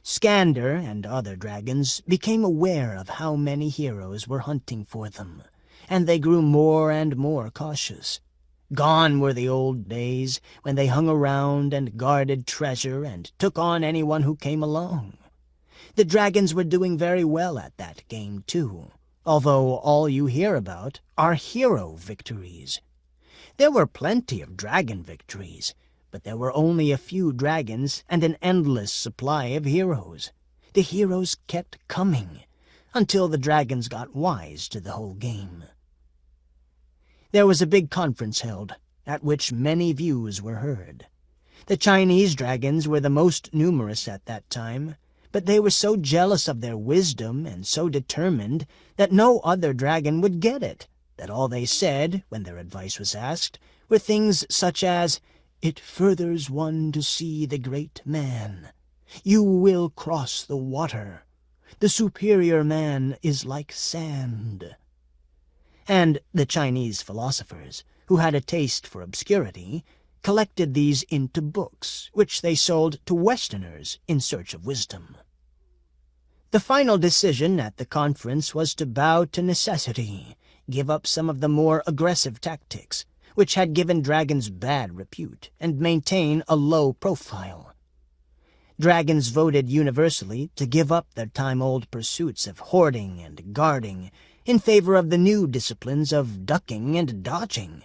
Skander and other dragons became aware of how many heroes were hunting for them, and they grew more and more cautious. Gone were the old days when they hung around and guarded treasure and took on anyone who came along. The dragons were doing very well at that game, too, although all you hear about are hero victories. There were plenty of dragon victories, but there were only a few dragons and an endless supply of heroes. The heroes kept coming, until the dragons got wise to the whole game. There was a big conference held, at which many views were heard. The Chinese dragons were the most numerous at that time, but they were so jealous of their wisdom and so determined that no other dragon would get it, that all they said, when their advice was asked, were things such as, "It furthers one to see the great man. You will cross the water. The superior man is like sand." And the Chinese philosophers, who had a taste for obscurity, collected these into books, which they sold to Westerners in search of wisdom. The final decision at the conference was to bow to necessity, give up some of the more aggressive tactics, which had given dragons bad repute, and maintain a low profile. Dragons voted universally to give up their time-old pursuits of hoarding and guarding in favor of the new disciplines of ducking and dodging.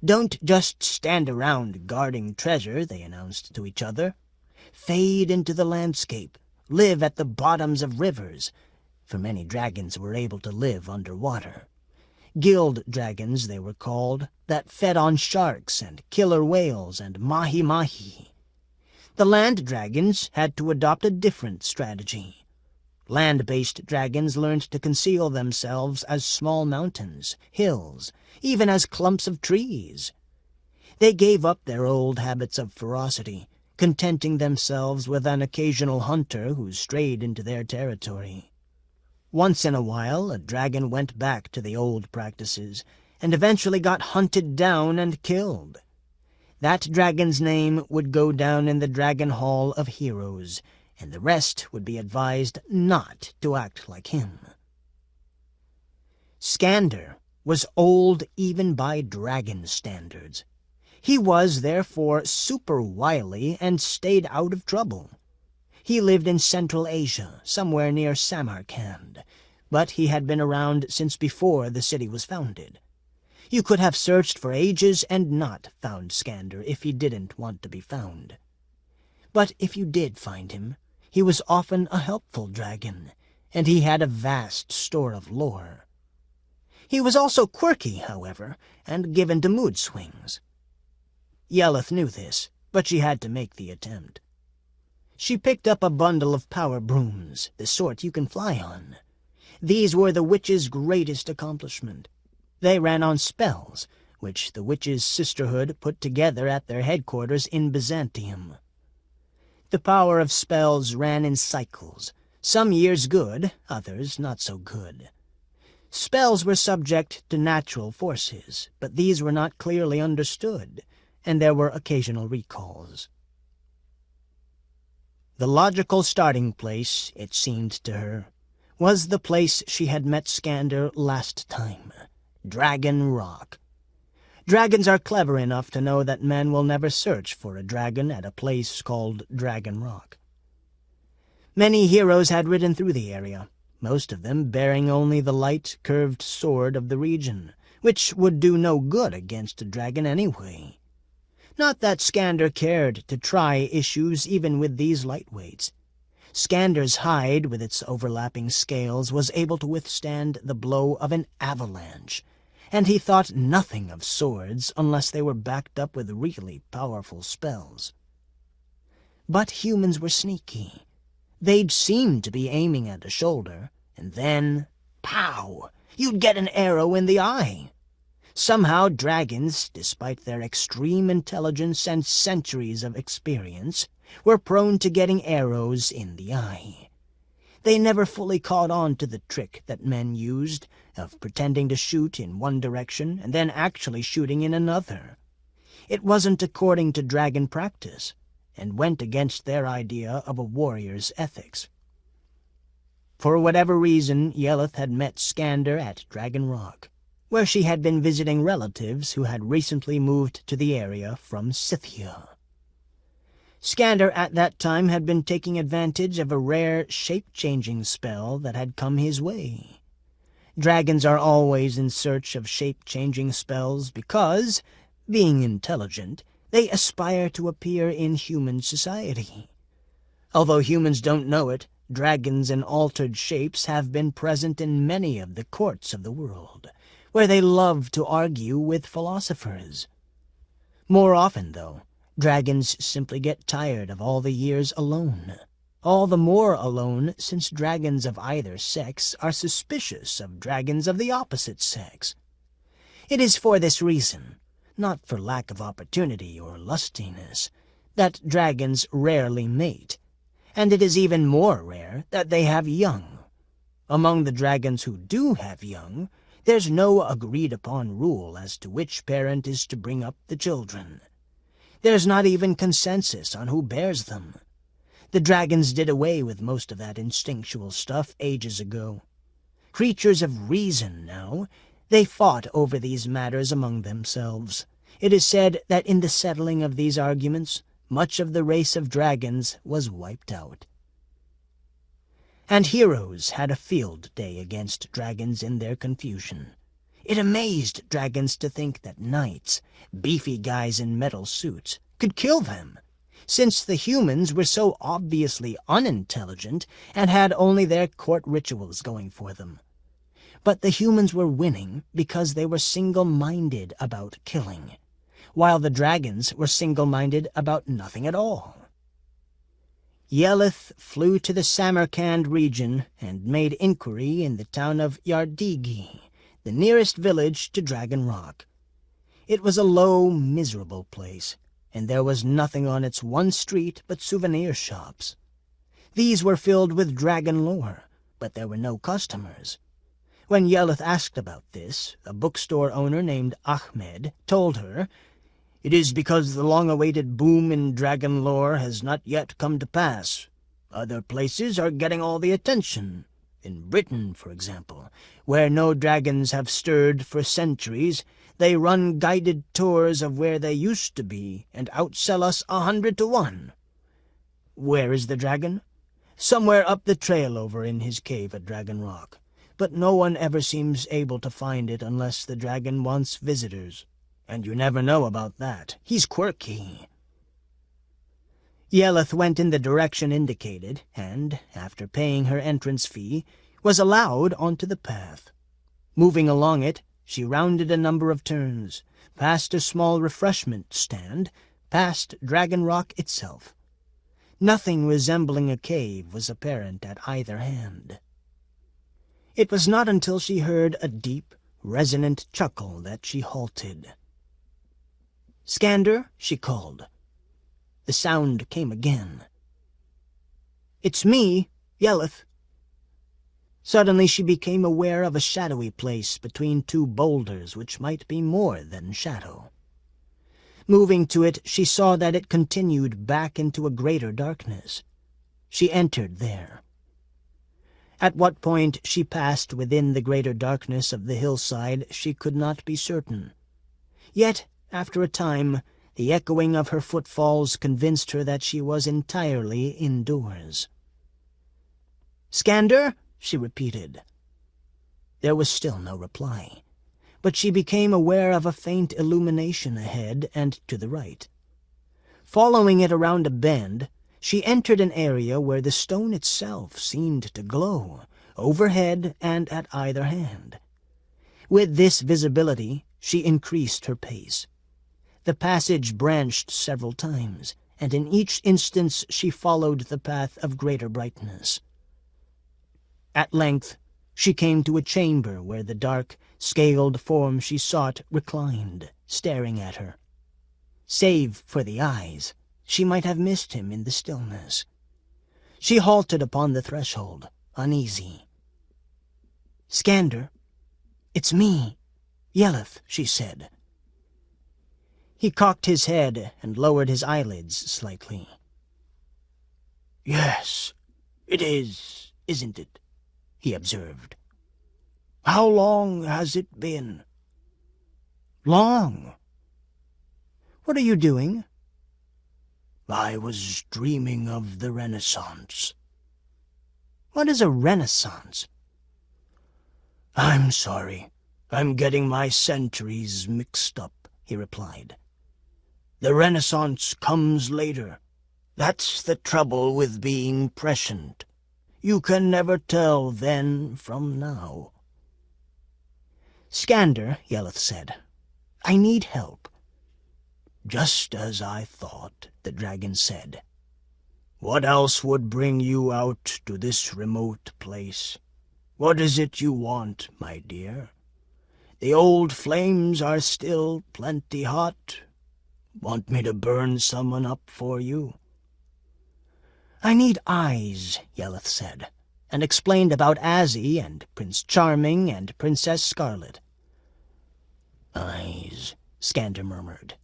"Don't just stand around guarding treasure," they announced to each other. "Fade into the landscape, live at the bottoms of rivers," for many dragons were able to live underwater. Guild dragons, they were called, that fed on sharks and killer whales and mahi-mahi. The land dragons had to adopt a different strategy. Land-based dragons learned to conceal themselves as small mountains, hills, even as clumps of trees. They gave up their old habits of ferocity, contenting themselves with an occasional hunter who strayed into their territory. Once in a while, a dragon went back to the old practices, and eventually got hunted down and killed. That dragon's name would go down in the Dragon Hall of Heroes, and the rest would be advised not to act like him. Skander was old even by dragon standards. He was, therefore, super wily and stayed out of trouble. He lived in Central Asia, somewhere near Samarkand, but he had been around since before the city was founded. You could have searched for ages and not found Skander if he didn't want to be found. But if you did find him, he was often a helpful dragon, and he had a vast store of lore. He was also quirky, however, and given to mood swings. Yelith knew this, but she had to make the attempt. She picked up a bundle of power brooms, the sort you can fly on. These were the witch's greatest accomplishment. They ran on spells, which the witches' sisterhood put together at their headquarters in Byzantium. The power of spells ran in cycles, some years good, others not so good. Spells were subject to natural forces, but these were not clearly understood, and there were occasional recalls. The logical starting place, it seemed to her, was the place she had met Skander last time, Dragon Rock. Dragons are clever enough to know that men will never search for a dragon at a place called Dragon Rock. Many heroes had ridden through the area, most of them bearing only the light, curved sword of the region, which would do no good against a dragon anyway. Not that Skander cared to try issues even with these lightweights. Skander's hide, with its overlapping scales, was able to withstand the blow of an avalanche, and he thought nothing of swords unless they were backed up with really powerful spells. But humans were sneaky. They'd seem to be aiming at a shoulder, and then, pow! You'd get an arrow in the eye. Somehow dragons, despite their extreme intelligence and centuries of experience, were prone to getting arrows in the eye. They never fully caught on to the trick that men used of pretending to shoot in one direction and then actually shooting in another. It wasn't according to dragon practice, and went against their idea of a warrior's ethics. For whatever reason, Yelleth had met Skander at Dragon Rock, where she had been visiting relatives who had recently moved to the area from Scythia. Skander at that time had been taking advantage of a rare shape-changing spell that had come his way. Dragons are always in search of shape-changing spells because, being intelligent, they aspire to appear in human society. Although humans don't know it, dragons in altered shapes have been present in many of the courts of the world, where they love to argue with philosophers. More often, though, dragons simply get tired of all the years alone. All the more alone since dragons of either sex are suspicious of dragons of the opposite sex. It is for this reason, not for lack of opportunity or lustiness, that dragons rarely mate, and it is even more rare that they have young. Among the dragons who do have young, there's no agreed-upon rule as to which parent is to bring up the children. There's not even consensus on who bears them. The dragons did away with most of that instinctual stuff ages ago. Creatures of reason now, they fought over these matters among themselves. It is said that in the settling of these arguments, much of the race of dragons was wiped out. And heroes had a field day against dragons in their confusion. It amazed dragons to think that knights, beefy guys in metal suits, could kill them, since the humans were so obviously unintelligent and had only their court rituals going for them. But the humans were winning because they were single-minded about killing, while the dragons were single-minded about nothing at all. Yelleth flew to the Samarkand region and made inquiry in the town of Yardigi, the nearest village to Dragon Rock. It was a low, miserable place, and there was nothing on its one street but souvenir shops. These were filled with dragon lore, but there were no customers. When Yelleth asked about this, a bookstore owner named Ahmed told her, "It is because the long-awaited boom in dragon lore has not yet come to pass. Other places are getting all the attention. In Britain, for example, where no dragons have stirred for centuries, they run guided tours of where they used to be and outsell us 100 to 1. Where is the dragon? Somewhere up the trail over in his cave at Dragon Rock. But no one ever seems able to find it unless the dragon wants visitors. And you never know about that. He's quirky." Yelleth went in the direction indicated, and, after paying her entrance fee, was allowed onto the path. Moving along it, she rounded a number of turns, past a small refreshment stand, past Dragon Rock itself. Nothing resembling a cave was apparent at either hand. It was not until she heard a deep, resonant chuckle that she halted. "Skander," she called. The sound came again. "It's me, Yelleth." Suddenly she became aware of a shadowy place between two boulders which might be more than shadow. Moving to it, she saw that it continued back into a greater darkness. She entered there. At what point she passed within the greater darkness of the hillside she could not be certain. Yet, after a time, the echoing of her footfalls convinced her that she was entirely indoors. "Skander?" she repeated. There was still no reply, but she became aware of a faint illumination ahead and to the right. Following it around a bend, she entered an area where the stone itself seemed to glow, overhead and at either hand. With this visibility, she increased her pace. The passage branched several times, and in each instance she followed the path of greater brightness. At length, She came to a chamber where the dark, scaled form she sought reclined, staring at her. Save for the eyes, she might have missed him in the stillness. She halted upon the threshold, uneasy. "Skander, it's me, Yeleth," she said. He cocked his head and lowered his eyelids slightly. "Yes, it is, isn't it?" he observed. "How long has it been?" "Long. What are you doing?" "I was dreaming of the Renaissance." "What is a Renaissance?" "I'm sorry. I'm getting my centuries mixed up," he replied. "The Renaissance comes later. That's the trouble with being prescient. You can never tell then from now." "Skander," Yeleth said, "I need help." "Just as I thought," the dragon said. "What else would bring you out to this remote place? What is it you want, my dear? The old flames are still plenty hot. Want me to burn someone up for you?" "I need eyes," Yeleth said, and explained about Azzie and Prince Charming and Princess Scarlet. "Eyes," Skander murmured,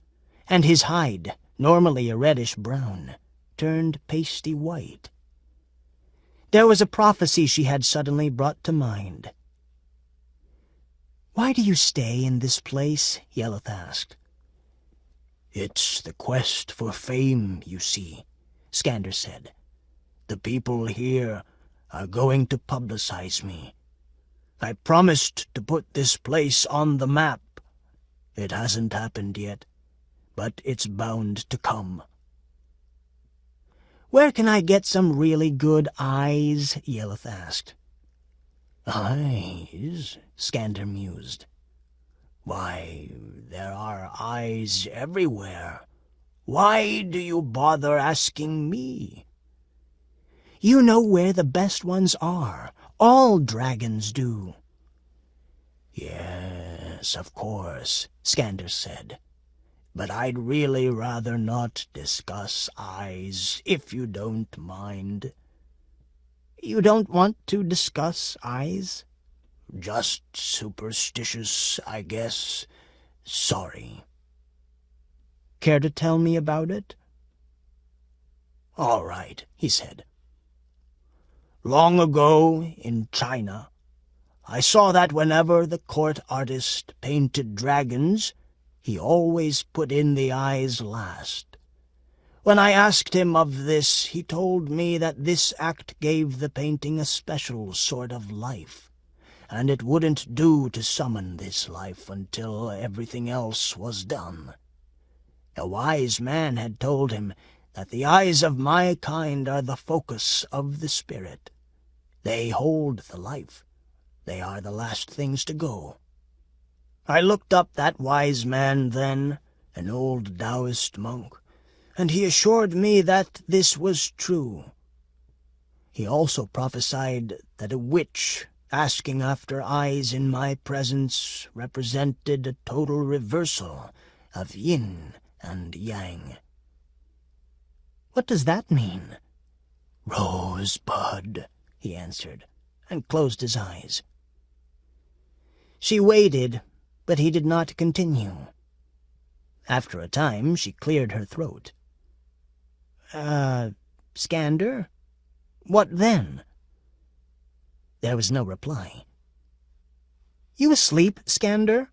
and his hide, normally a reddish-brown, turned pasty white. There was a prophecy she had suddenly brought to mind. "Why do you stay in this place?" Yeleth asked. "It's the quest for fame, you see," Skander said. "The people here are going to publicize me. I promised to put this place on the map. It hasn't happened yet, but it's bound to come." "Where can I get some really good eyes?" Yeleth asked. "Eyes?" Skander mused. "Why, there are eyes everywhere. Why do you bother asking me?" "You know where the best ones are. All dragons do." "Yes, of course," Skander said. "But I'd really rather not discuss eyes, if you don't mind." "You don't want to discuss eyes?" "Just superstitious, I guess. Sorry." "Care to tell me about it?" "All right," he said. "Long ago, in China, I saw that whenever the court artist painted dragons, he always put in the eyes last. When I asked him of this, he told me that this act gave the painting a special sort of life, and it wouldn't do to summon this life until everything else was done. A wise man had told him that the eyes of my kind are the focus of the spirit. They hold the life. They are the last things to go. I looked up that wise man then, an old Taoist monk, and he assured me that this was true. He also prophesied that a witch asking after eyes in my presence represented a total reversal of yin and yang." "What does that mean?" "Rosebud," he answered, and closed his eyes. She waited, but he did not continue. After a time, she cleared her throat. Skander? What then?" There was no reply. "You asleep, Skander?"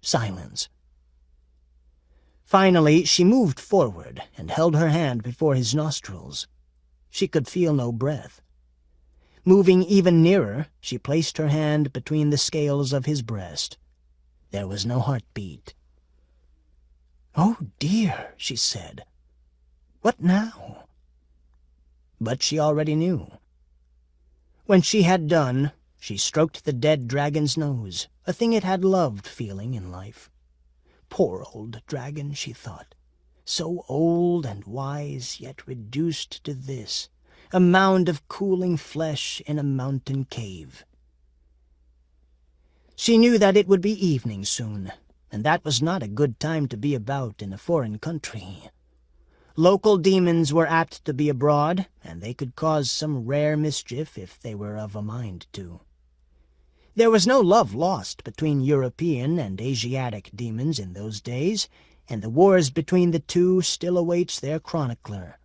Silence. Finally, she moved forward and held her hand before his nostrils. She could feel no breath. Moving even nearer, she placed her hand between the scales of his breast. There was no heartbeat. "Oh, dear," she said. "What now?" But she already knew. When she had done, she stroked the dead dragon's nose, a thing it had loved feeling in life. Poor old dragon, she thought. So old and wise, yet reduced to this. a mound of cooling flesh in a mountain cave. She knew that it would be evening soon, and that was not a good time to be about in a foreign country. Local demons were apt to be abroad, and they could cause some rare mischief if they were of a mind to. There was no love lost between European and Asiatic demons in those days, and the wars between the two still awaits their chronicler.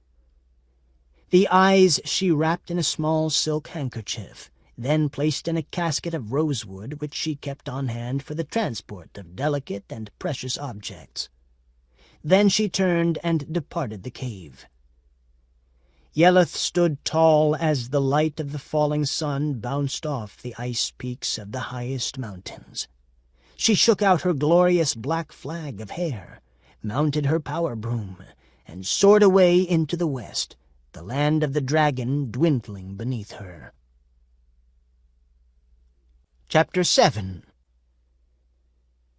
The eyes she wrapped in a small silk handkerchief, then placed in a casket of rosewood which she kept on hand for the transport of delicate and precious objects. Then she turned and departed the cave. Yelleth stood tall as the light of the falling sun bounced off the ice peaks of the highest mountains. She shook out her glorious black flag of hair, mounted her power broom, and soared away into the west, the land of the dragon dwindling beneath her. Chapter 7.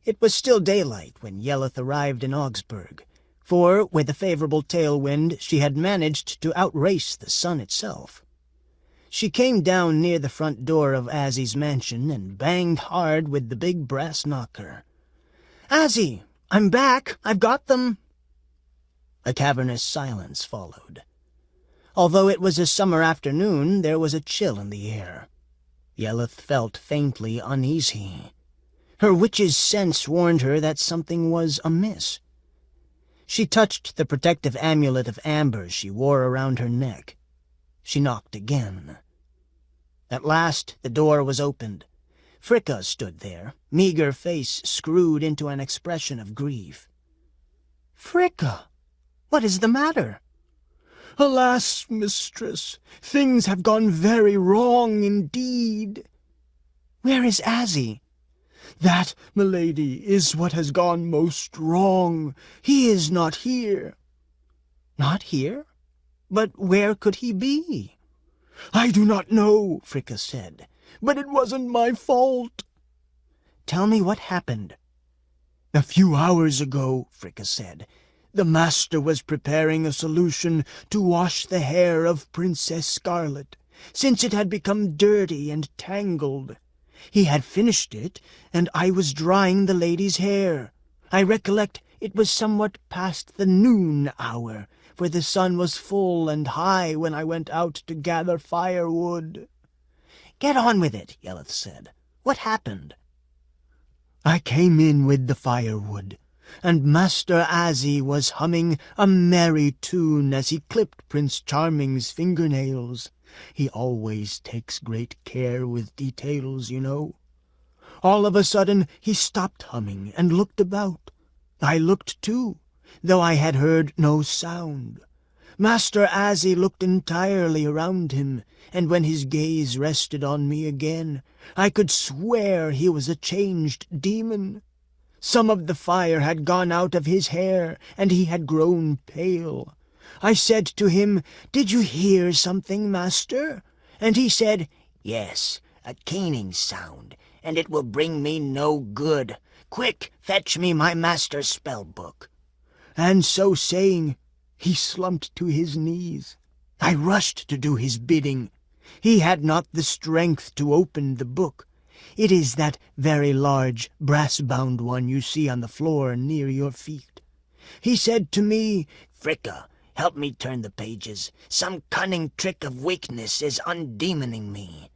It was still daylight when Yelleth arrived in Augsburg, for, with a favorable tailwind, she had managed to outrace the sun itself. She came down near the front door of Azzie's mansion and banged hard with the big brass knocker. "Azzie, I'm back! I've got them!" A cavernous silence followed. Although it was a summer afternoon, there was a chill in the air. Yelleth felt faintly uneasy. Her witch's sense warned her that something was amiss. She touched the protective amulet of amber she wore around her neck. She knocked again. At last the door was opened. Fricka stood there, meager face screwed into an expression of grief. "Fricka, what is the matter?" "Alas, mistress, things have gone very wrong indeed." "Where is Azzie?" "That, milady, is what has gone most wrong. He is not here." "Not here? But where could he be?" "I do not know," Fricka said, "but it wasn't my fault." "Tell me what happened." "A few hours ago," Fricka said, "the master was preparing a solution to wash the hair of Princess Scarlet, since it had become dirty and tangled. He had finished it, and I was drying the lady's hair. I recollect it was somewhat past the noon hour, for the sun was full and high when I went out to gather firewood." "Get on with it," Yelleth said. "What happened?" "I came in with the firewood, and Master Azzie was humming a merry tune as he clipped Prince Charming's fingernails. He always takes great care with details, you know. All of a sudden he stopped humming and looked about. I looked too, though I had heard no sound. Master Azzie looked entirely around him, and when his gaze rested on me again, I could swear he was a changed demon. Some of the fire had gone out of his hair, and he had grown pale. I said to him, 'Did you hear something, master?' And he said, 'Yes, a caning sound, and it will bring me no good. Quick, fetch me my master's spell book.' And so saying, he slumped to his knees. I rushed to do his bidding. He had not the strength to open the book. It is that very large, brass-bound one you see on the floor near your feet. He said to me, 'Fricka, help me turn the pages. Some cunning trick of weakness is undemoning me.'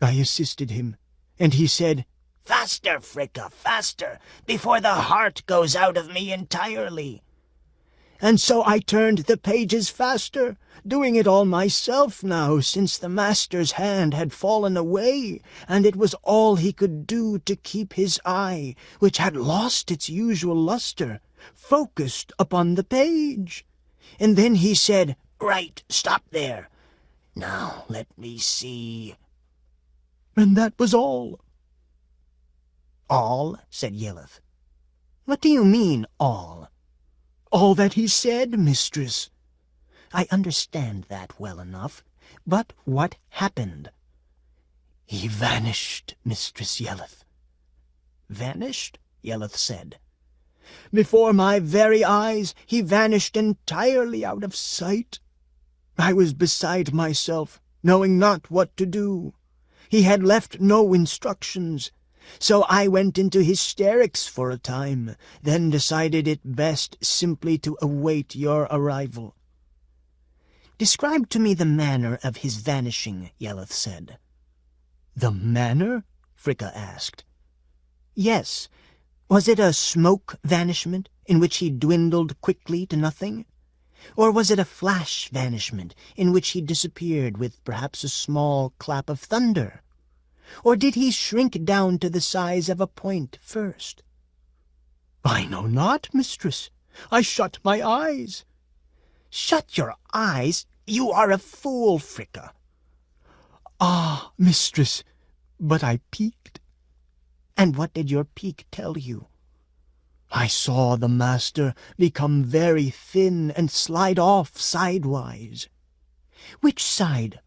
I assisted him, and he said, 'Faster, Fricka, faster, before the heart goes out of me entirely.' And so I turned the pages faster, doing it all myself now, since the master's hand had fallen away, and it was all he could do to keep his eye, which had lost its usual luster, focused upon the page. And then he said, 'Right, stop there. Now let me see.' And that was all." "All?" said Yelleth. "What do you mean, all?" "All that he said, mistress." "I understand that well enough, but what happened?" "He vanished, Mistress Yelleth." "Vanished?" Yelleth said. "Before my very eyes he vanished entirely out of sight. I was beside myself, knowing not what to do. He had left no instructions, so I went into hysterics for a time, then decided it best simply to await your arrival." "Describe to me the manner of his vanishing," Yelleth said. "The manner?" Fricka asked. "Yes. Was it a smoke vanishment, in which he dwindled quickly to nothing? Or was it a flash vanishment, in which he disappeared with perhaps a small clap of thunder? Or did he shrink down to the size of a point first?" "I know not, mistress. I shut my eyes." "Shut your eyes? You are a fool, Fricka." "Ah, mistress, but I peeked." "And what did your peek tell you?" "I saw the master become very thin and slide off sidewise." "Which side?"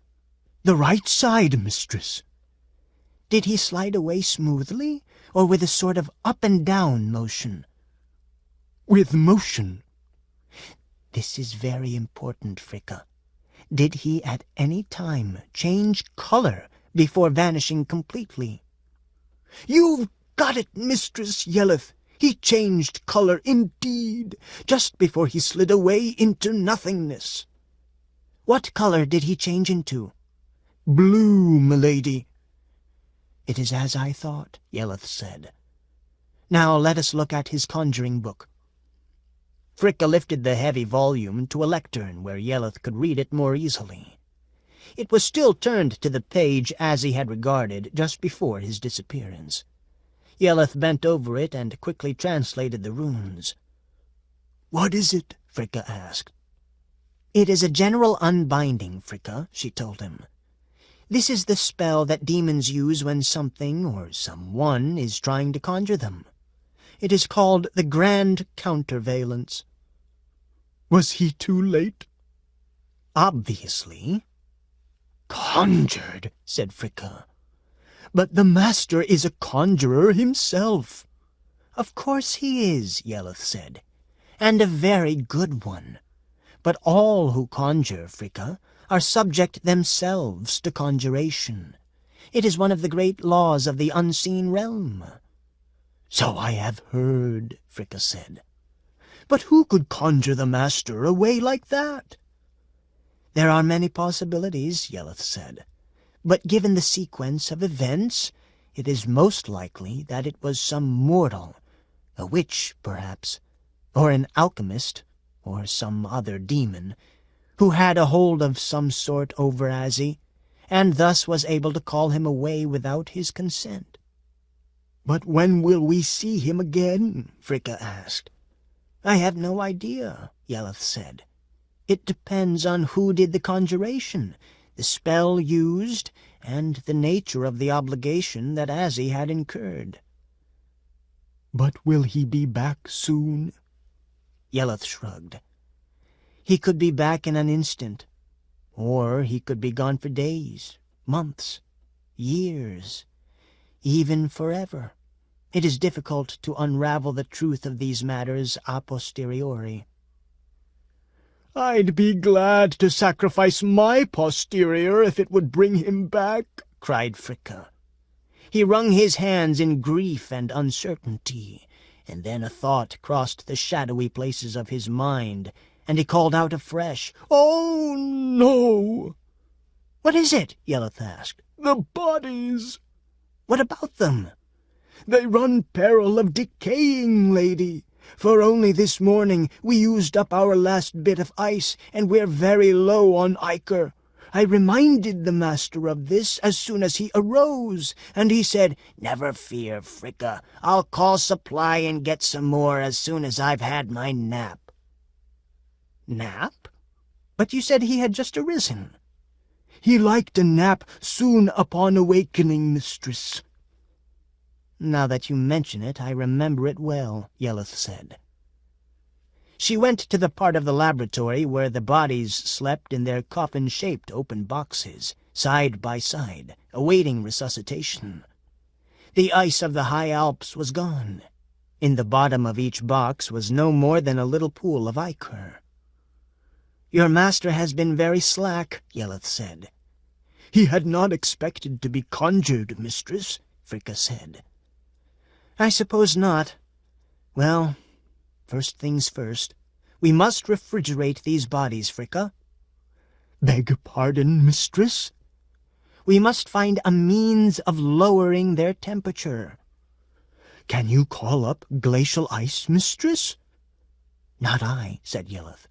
"The right side, mistress." "Did he slide away smoothly, or with a sort of up-and-down motion?" "With motion." "This is very important, Fricka. Did he at any time change color before vanishing completely?" "You've got it, Mistress Yelleth. He changed color indeed, just before he slid away into nothingness." "What color did he change into?" "Blue, milady." "It is as I thought," Yelleth said. "Now let us look at his conjuring book." Fricka lifted the heavy volume to a lectern where Yelleth could read it more easily. It was still turned to the page Azzie had regarded just before his disappearance. Yelleth bent over it and quickly translated the runes. "What is it?" Fricka asked. "It is a general unbinding, Fricka," she told him. "This is the spell that demons use when something or someone is trying to conjure them. It is called the Grand Countervalence." "Was he too late?" "Obviously." "Conjured," said Fricka. "But the master is a conjurer himself." "Of course he is," Yelleth said, "and a very good one. But all who conjure, Fricka, are subject themselves to conjuration. It is one of the great laws of the unseen realm." "So I have heard," Fricka said. "But who could conjure the master away like that?" "There are many possibilities," Yelleth said. "But given the sequence of events, it is most likely that it was some mortal, a witch, perhaps, or an alchemist, or some other demon, who had a hold of some sort over Azzie, and thus was able to call him away without his consent." "But when will we see him again?" Fricka asked. "I have no idea," Yelleth said. "It depends on who did the conjuration, the spell used, and the nature of the obligation that Azzie had incurred." "But will he be back soon?" Yelleth shrugged. "He could be back in an instant, or he could be gone for days, months, years, even forever. It is difficult to unravel the truth of these matters a posteriori." "I'd be glad to sacrifice my posterior if it would bring him back," cried Fricka. He wrung his hands in grief and uncertainty, and then a thought crossed the shadowy places of his mind, and he called out afresh, "Oh, no!" "What is it?" Yelleth asked. "The bodies." "What about them?" "They run peril of decaying, lady. For only this morning we used up our last bit of ice, and we're very low on ichor. I reminded the master of this as soon as he arose, and he said, 'Never fear, Fricka. I'll call supply and get some more as soon as I've had my nap.'" "Nap? But you said he had just arisen." "He liked a nap soon upon awakening, mistress." "Now that you mention it, I remember it well," Yelleth said. She went to the part of the laboratory where the bodies slept in their coffin-shaped open boxes, side by side, awaiting resuscitation. The ice of the high Alps was gone. In the bottom of each box was no more than a little pool of ichor. "Your master has been very slack," Yeleth said. "He had not expected to be conjured, mistress," Fricka said. "I suppose not. Well, first things first. We must refrigerate these bodies, Fricka." "Beg pardon, mistress?" "We must find a means of lowering their temperature." "Can you call up glacial ice, mistress?" "Not I," said Yeleth.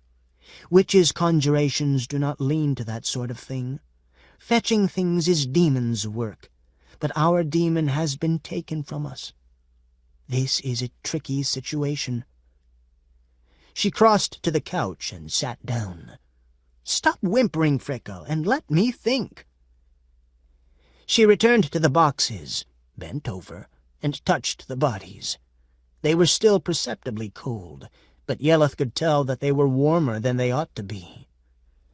"Witches' conjurations do not lean to that sort of thing. Fetching things is demons' work, but our demon has been taken from us. This is a tricky situation." She crossed to the couch and sat down. "Stop whimpering, Fricka, and let me think." She returned to the boxes, bent over, and touched the bodies. They were still perceptibly cold, but Yeleth could tell that they were warmer than they ought to be.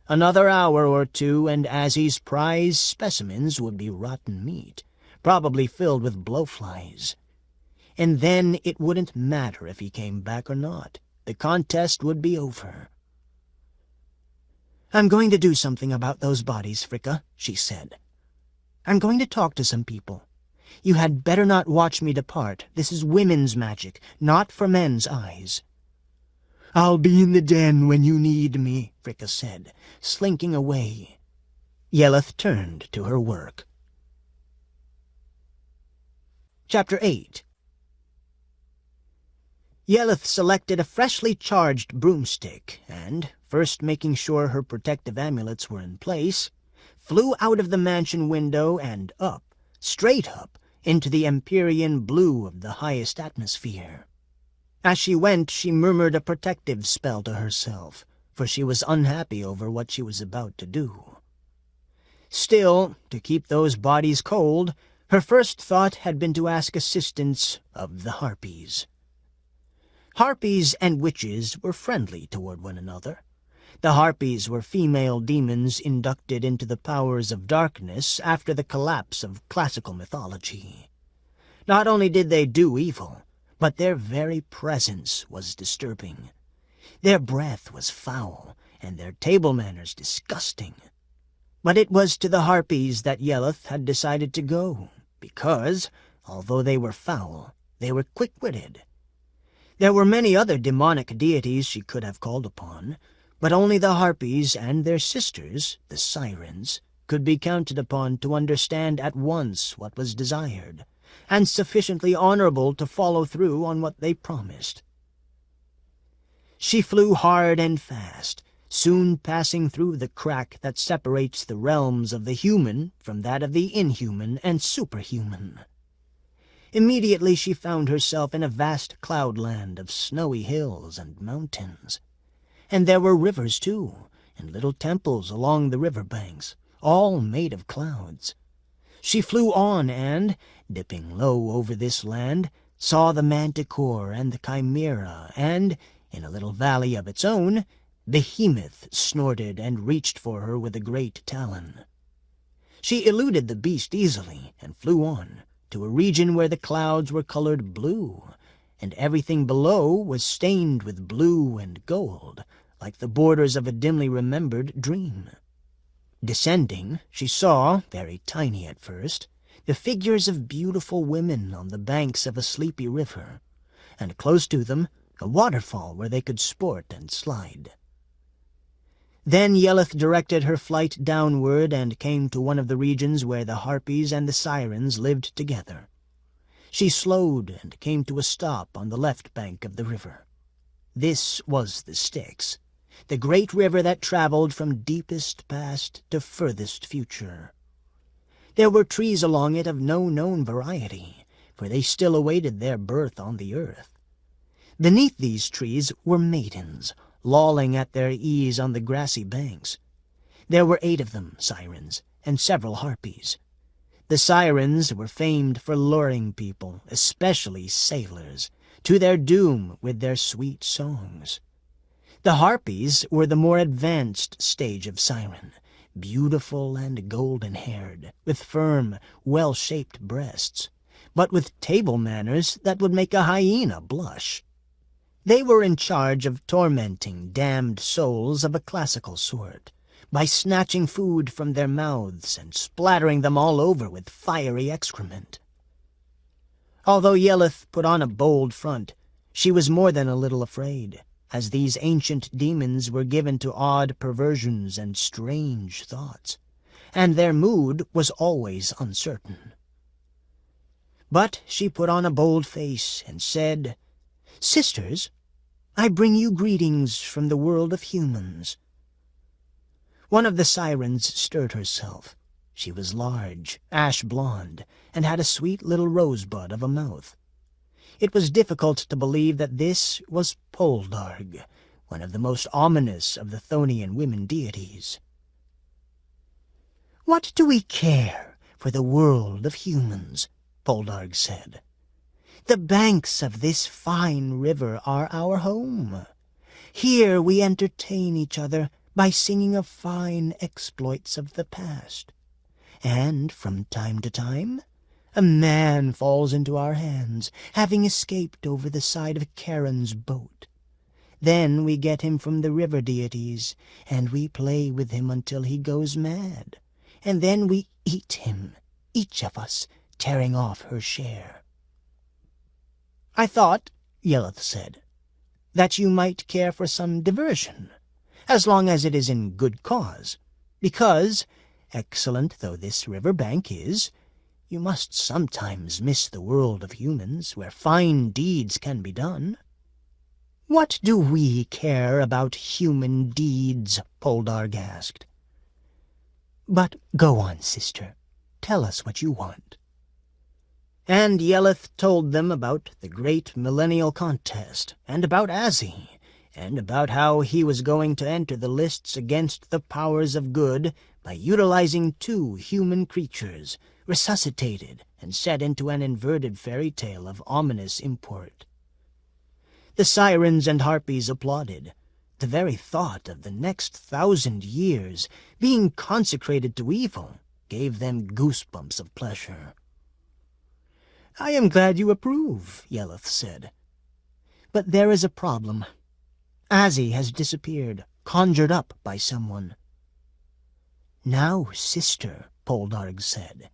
Another hour or two, and Azzie's prize specimens would be rotten meat, probably filled with blowflies. And then it wouldn't matter if he came back or not. The contest would be over. "I'm going to do something about those bodies, Fricka," she said. "I'm going to talk to some people. You had better not watch me depart. This is women's magic, not for men's eyes." "I'll be in the den when you need me," Fricka said, slinking away. Yeleth turned to her work. Chapter 8. Yeleth selected a freshly charged broomstick and, first making sure her protective amulets were in place, flew out of the mansion window and up, straight up, into the Empyrean blue of the highest atmosphere. As she went, she murmured a protective spell to herself, for she was unhappy over what she was about to do. Still, to keep those bodies cold, her first thought had been to ask assistance of the harpies. Harpies and witches were friendly toward one another. The harpies were female demons inducted into the powers of darkness after the collapse of classical mythology. Not only did they do evil, but their very presence was disturbing. Their breath was foul, and their table manners disgusting. But it was to the harpies that Yeleth had decided to go, because, although they were foul, they were quick-witted. There were many other demonic deities she could have called upon, but only the harpies and their sisters, the sirens, could be counted upon to understand at once what was desired, and sufficiently honorable to follow through on what they promised. She flew hard and fast, soon passing through the crack that separates the realms of the human from that of the inhuman and superhuman. Immediately she found herself in a vast cloudland of snowy hills and mountains. And there were rivers, too, and little temples along the river banks, all made of clouds. She flew on and, dipping low over this land, saw the manticore and the chimera, and, in a little valley of its own, Behemoth snorted and reached for her with a great talon. She eluded the beast easily and flew on, to a region where the clouds were colored blue, and everything below was stained with blue and gold, like the borders of a dimly remembered dream. Descending, she saw, very tiny at first, the figures of beautiful women on the banks of a sleepy river, and close to them a waterfall where they could sport and slide. Then Yeleth directed her flight downward and came to one of the regions where the harpies and the sirens lived together. She slowed and came to a stop on the left bank of the river. This was the Styx, the great river that traveled from deepest past to furthest future. There were trees along it of no known variety, for they still awaited their birth on the earth. Beneath these trees were maidens, lolling at their ease on the grassy banks. There were 8 of them, sirens, and several harpies. The sirens were famed for luring people, especially sailors, to their doom with their sweet songs. The harpies were the more advanced stage of siren, beautiful and golden-haired, with firm, well-shaped breasts, but with table manners that would make a hyena blush. They were in charge of tormenting damned souls of a classical sort, by snatching food from their mouths and splattering them all over with fiery excrement. Although Yelith put on a bold front, she was more than a little afraid, as these ancient demons were given to odd perversions and strange thoughts, and their mood was always uncertain. But she put on a bold face and said, "Sisters, I bring you greetings from the world of humans." One of the sirens stirred herself. She was large, ash-blonde, and had a sweet little rosebud of a mouth. It was difficult to believe that this was Poldarg, one of the most ominous of the Thonian women deities. "What do we care for the world of humans?" Poldarg said. "The banks of this fine river are our home. Here we entertain each other by singing of fine exploits of the past. And from time to time, a man falls into our hands, having escaped over the side of Charon's boat. Then we get him from the river deities, and we play with him until he goes mad. And then we eat him, each of us tearing off her share." "I thought," Yelith said, "that you might care for some diversion, as long as it is in good cause, because, excellent though this river bank is, you must sometimes miss the world of humans, where fine deeds can be done." "What do we care about human deeds?" Poldarg asked. "But go on, sister. Tell us what you want." And Yelith told them about the great millennial contest, and about Azzie, and about how he was going to enter the lists against the powers of good by utilizing 2 human creatures, resuscitated and set into an inverted fairy tale of ominous import. The sirens and harpies applauded. The very thought of the next 1,000 years being consecrated to evil gave them goosebumps of pleasure. "I am glad you approve," Yelith said. "But there is a problem. Azzie has disappeared, conjured up by someone." "Now, sister," Poldarg said,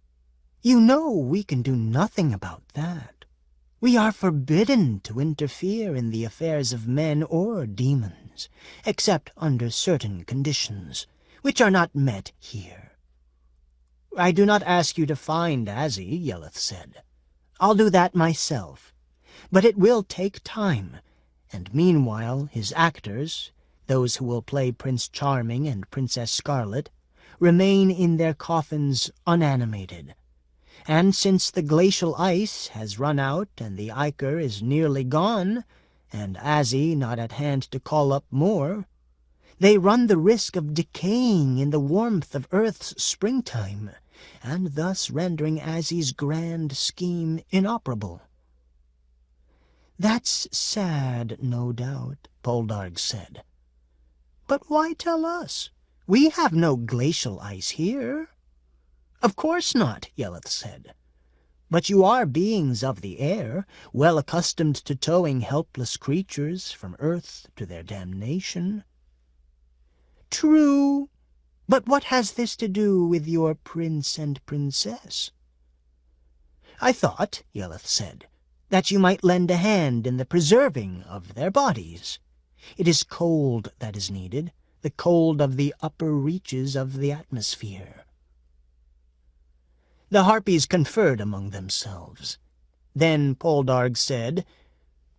"you know we can do nothing about that. We are forbidden to interfere in the affairs of men or demons, except under certain conditions, which are not met here." "I do not ask you to find Azzie," Yelith said. "I'll do that myself. But it will take time, and meanwhile his actors, those who will play Prince Charming and Princess Scarlet, remain in their coffins unanimated. And since the glacial ice has run out and the ichor is nearly gone, and Azzie not at hand to call up more, they run the risk of decaying in the warmth of Earth's springtime, and thus rendering Azzie's grand scheme inoperable." "That's sad, no doubt," Poldarg said. "But why tell us? We have no glacial ice here." "Of course not," Yelith said. "But you are beings of the air, well accustomed to towing helpless creatures from Earth to their damnation." "True. But what has this to do with your prince and princess?" "I thought," Yelith said, "that you might lend a hand in the preserving of their bodies. It is cold that is needed, the cold of the upper reaches of the atmosphere." The harpies conferred among themselves. Then Poldarg said,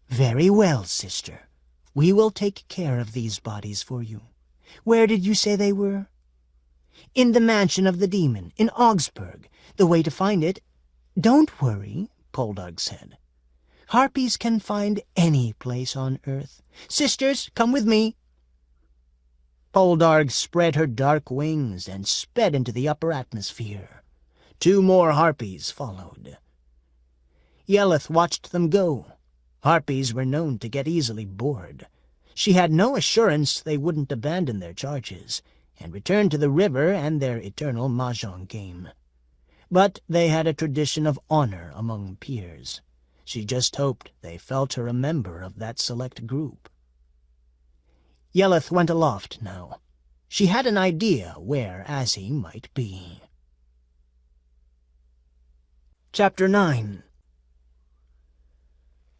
"Very well, sister. We will take care of these bodies for you. Where did you say they were?" "In the mansion of the demon, in Augsburg. The way to find it—" "Don't worry," Poldarg said. "Harpies can find any place on Earth. Sisters, come with me." Poldarg spread her dark wings and sped into the upper atmosphere. 2 more harpies followed. Yelith watched them go. Harpies were known to get easily bored. She had no assurance they wouldn't abandon their charges and return to the river and their eternal mahjong game. But they had a tradition of honor among peers. She just hoped they felt her a member of that select group. Yelleth went aloft now. She had an idea where Azzie might be. Chapter 9.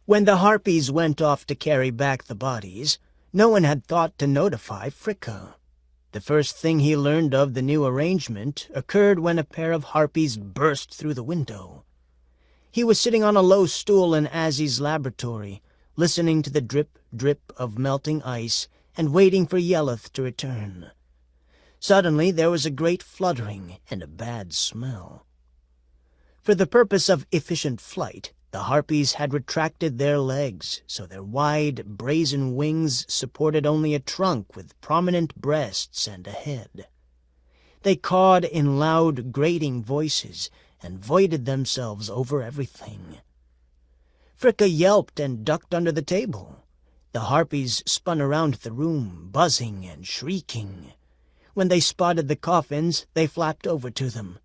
When the harpies went off to carry back the bodies, no one had thought to notify Fricka. The first thing he learned of the new arrangement occurred when a pair of harpies burst through the window. He was sitting on a low stool in Azzie's laboratory, listening to the drip, drip of melting ice and waiting for Yelleth to return. Suddenly there was a great fluttering and a bad smell. For the purpose of efficient flight, the harpies had retracted their legs, so their wide, brazen wings supported only a trunk with prominent breasts and a head. They cawed in loud, grating voices and voided themselves over everything. Fricka yelped and ducked under the table. The harpies spun around the room, buzzing and shrieking. When they spotted the coffins, they flapped over to them.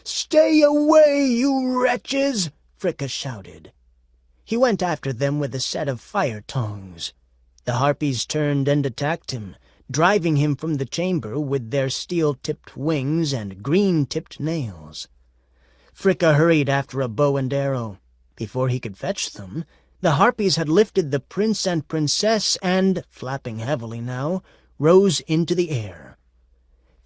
"Stay away, you wretches!" Fricka shouted. He went after them with a set of fire tongs. The harpies turned and attacked him, driving him from the chamber with their steel-tipped wings and green-tipped nails. Fricka hurried after a bow and arrow. Before he could fetch them, the harpies had lifted the prince and princess and, flapping heavily now, rose into the air.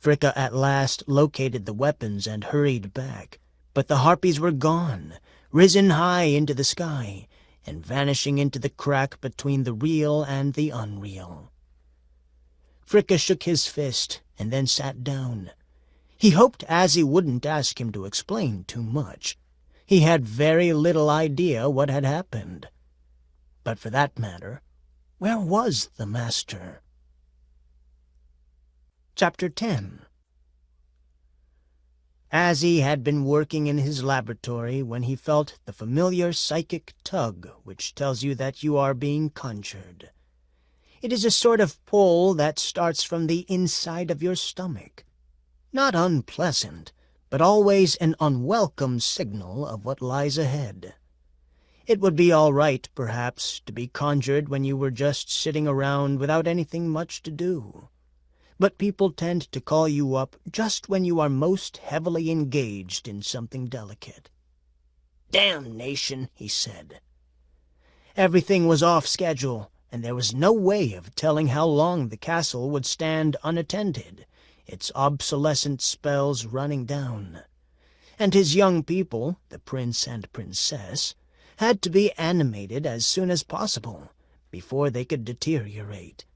Fricka at last located the weapons and hurried back, but the harpies were gone, risen high into the sky, and vanishing into the crack between the real and the unreal. Fricka shook his fist and then sat down. He hoped Azzie wouldn't ask him to explain too much. He had very little idea what had happened. But for that matter, where was the master? Chapter 10. Azzie had been working in his laboratory when he felt the familiar psychic tug which tells you that you are being conjured. It is a sort of pull that starts from the inside of your stomach. Not unpleasant, but always an unwelcome signal of what lies ahead. It would be all right, perhaps, to be conjured when you were just sitting around without anything much to do. But people tend to call you up just when you are most heavily engaged in something delicate. "Damnation," he said. Everything was off schedule, and there was no way of telling how long the castle would stand unattended, its obsolescent spells running down. And his young people, the prince and princess, had to be animated as soon as possible, before they could deteriorate.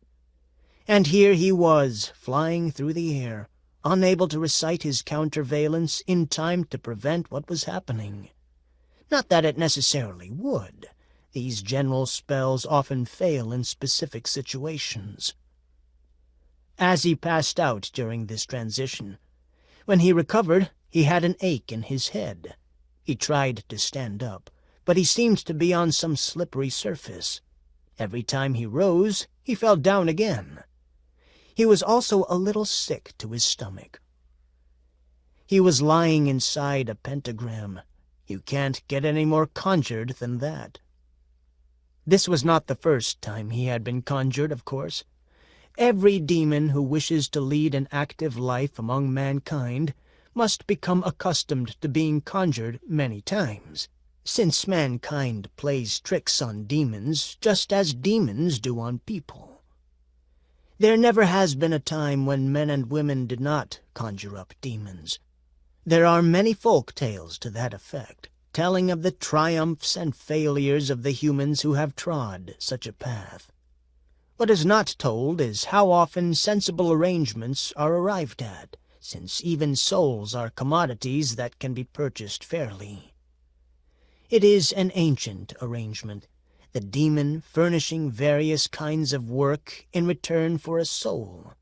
And here he was, flying through the air, unable to recite his countervalence in time to prevent what was happening. Not that it necessarily would. These general spells often fail in specific situations. Azzie passed out during this transition. When he recovered, he had an ache in his head. He tried to stand up, but he seemed to be on some slippery surface. Every time he rose, he fell down again. He was also a little sick to his stomach. He was lying inside a pentagram. You can't get any more conjured than that. This was not the first time he had been conjured, of course. Every demon who wishes to lead an active life among mankind must become accustomed to being conjured many times, since mankind plays tricks on demons just as demons do on people. There never has been a time when men and women did not conjure up demons. There are many folk tales to that effect, telling of the triumphs and failures of the humans who have trod such a path. What is not told is how often sensible arrangements are arrived at, since even souls are commodities that can be purchased fairly. It is an ancient arrangement, the demon furnishing various kinds of work in return for a soul.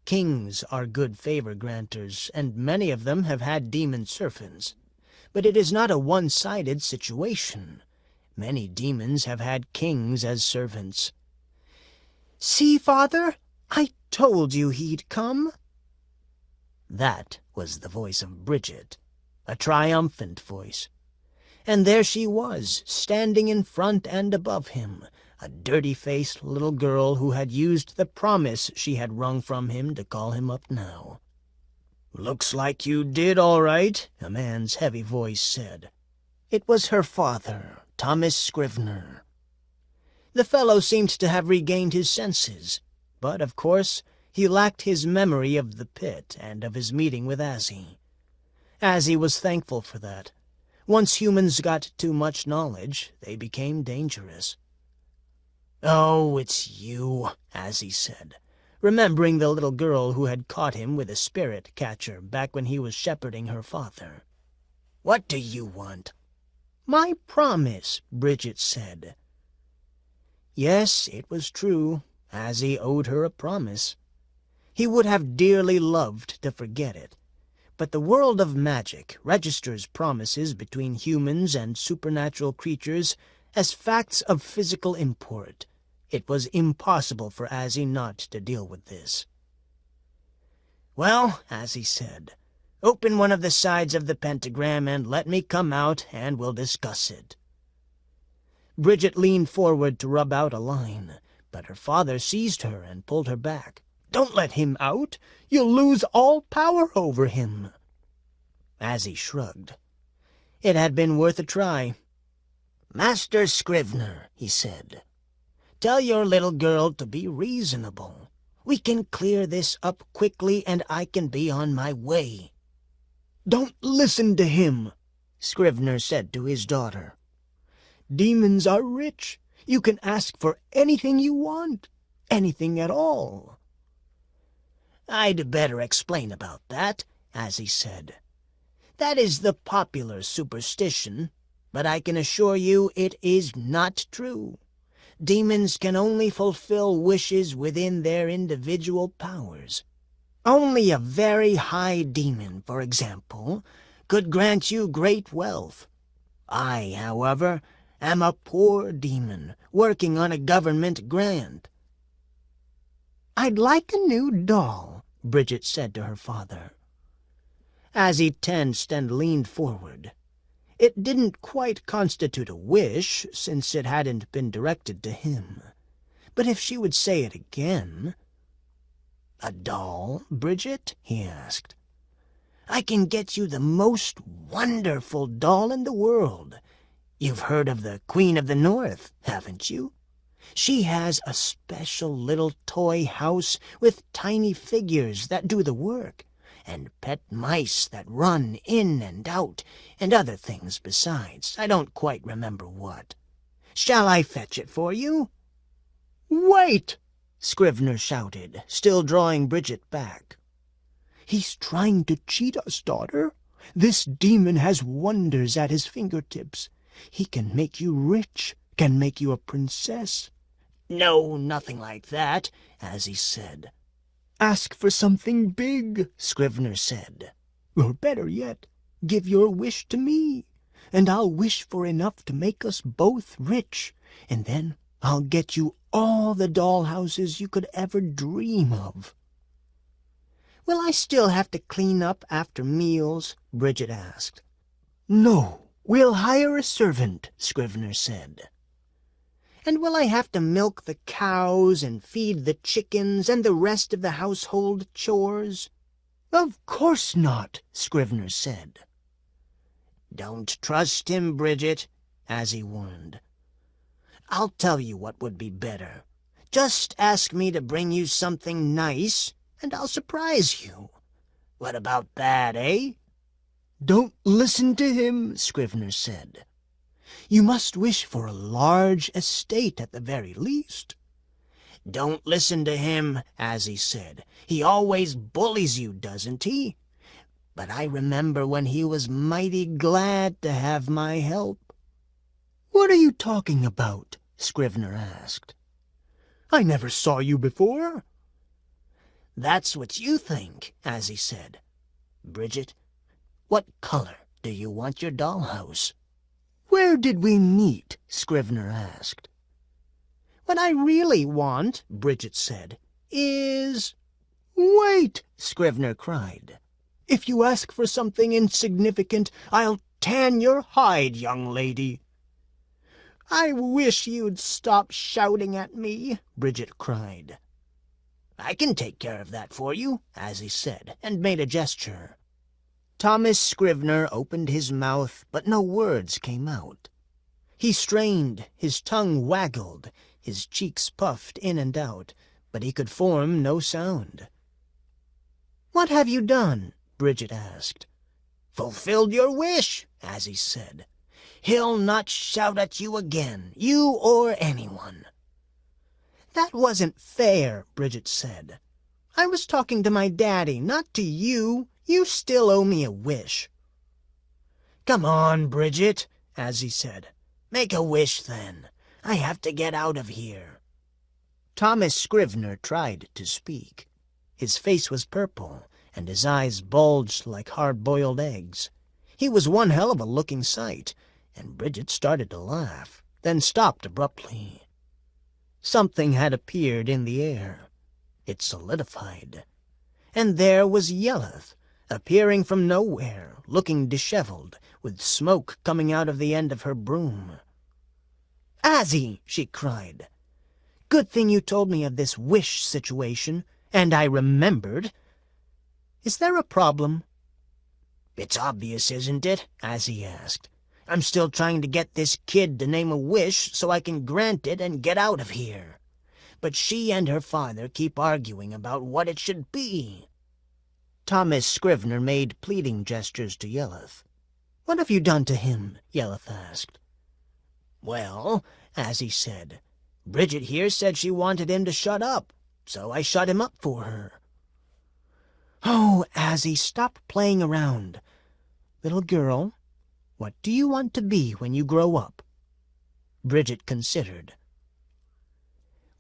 Kings are good favor granters, and many of them have had demon servants. But it is not a one-sided situation. Many demons have had kings as servants. "See, Father, I told you he'd come." That was the voice of Bridget, a triumphant voice. And there she was, standing in front and above him, a dirty-faced little girl who had used the promise she had wrung from him to call him up now. "Looks like you did all right," a man's heavy voice said. It was her father, Thomas Scrivener. The fellow seemed to have regained his senses, but, of course, he lacked his memory of the pit and of his meeting with Azzie. Azzie was thankful for that. Once humans got too much knowledge, they became dangerous. "Oh, it's you," Azzie said, remembering the little girl who had caught him with a spirit catcher back when he was shepherding her father. "What do you want?" "My promise," Bridget said. Yes, it was true. Azzie owed her a promise. He would have dearly loved to forget it, but the world of magic registers promises between humans and supernatural creatures as facts of physical import. It was impossible for Azzie not to deal with this. "Well," Azzie said, "open one of the sides of the pentagram and let me come out and we'll discuss it." Bridget leaned forward to rub out a line, but her father seized her and pulled her back. "Don't let him out. You'll lose all power over him." Azzie shrugged. It had been worth a try. "Master Scrivener," he said, "tell your little girl to be reasonable. We can clear this up quickly and I can be on my way." "Don't listen to him," Scrivener said to his daughter. "Demons are rich. You can ask for anything you want, anything at all." "I'd better explain about that," Azzie said. "That is the popular superstition, but I can assure you it is not true. Demons can only fulfill wishes within their individual powers. Only a very high demon, for example, could grant you great wealth. I, however, am a poor demon working on a government grant." "I'd like a new doll," Bridget said to her father. Azzie tensed and leaned forward. It didn't quite constitute a wish, since it hadn't been directed to him. But if she would say it again... "A doll, Bridget?" he asked. "I can get you the most wonderful doll in the world. You've heard of the Queen of the North, haven't you? She has a special little toy house with tiny figures that do the work, and pet mice that run in and out, and other things besides. I don't quite remember what. Shall I fetch it for you?" "Wait!" Scrivener shouted, still drawing Bridget back. "He's trying to cheat us, daughter. This demon has wonders at his fingertips. He can make you rich, can make you a princess." "No, nothing like that," Azzie said. "Ask for something big," Scrivener said. "Or better yet, give your wish to me, and I'll wish for enough to make us both rich, and then I'll get you all the dollhouses you could ever dream of." "Will I still have to clean up after meals?" Bridget asked. "No, we'll hire a servant," Scrivener said. "And will I have to milk the cows and feed the chickens and the rest of the household chores?" "Of course not," Scrivener said. "Don't trust him, Bridget," Azzie warned. "I'll tell you what would be better. Just ask me to bring you something nice, and I'll surprise you. What about that, eh?" "Don't listen to him," Scrivener said. "You must wish for a large estate at the very least." "Don't listen to him," Azzie said. "He always bullies you, doesn't he? But I remember when he was mighty glad to have my help." "What are you talking about?" Scrivener asked. "I never saw you before." "That's what you think," Azzie said. "Bridget, what color do you want your dollhouse?" "Where did we meet?" Scrivener asked. "What I really want," Bridget said, "is—" "Wait!" Scrivener cried. "If you ask for something insignificant, I'll tan your hide, young lady." "I wish you'd stop shouting at me," Bridget cried. "I can take care of that for you," Azzie said, and made a gesture. Thomas Scrivener opened his mouth, but no words came out. He strained, his tongue waggled, his cheeks puffed in and out, but he could form no sound. "What have you done?" Bridget asked. "Fulfilled your wish," Azzie said. "He'll not shout at you again, you or anyone." "That wasn't fair," Bridget said. "I was talking to my daddy, not to you. You still owe me a wish." "Come on, Bridget," Azzie said. "Make a wish, then. I have to get out of here." Thomas Scrivener tried to speak. His face was purple, and his eyes bulged like hard-boiled eggs. He was one hell of a looking sight, and Bridget started to laugh, then stopped abruptly. Something had appeared in the air. It solidified. And there was Yelleth, appearing from nowhere, looking disheveled, with smoke coming out of the end of her broom. "Azzie!" she cried. "Good thing you told me of this wish situation, and I remembered. Is there a problem?" "It's obvious, isn't it?" Azzie asked. "I'm still trying to get this kid to name a wish so I can grant it and get out of here. But she and her father keep arguing about what it should be." Thomas Scrivener made pleading gestures to Yelleth. "What have you done to him?" Yelleth asked. "Well," Azzie said, "Bridget here said she wanted him to shut up, so I shut him up for her." "Oh, Azzie, stop playing around. Little girl, what do you want to be when you grow up?" Bridget considered.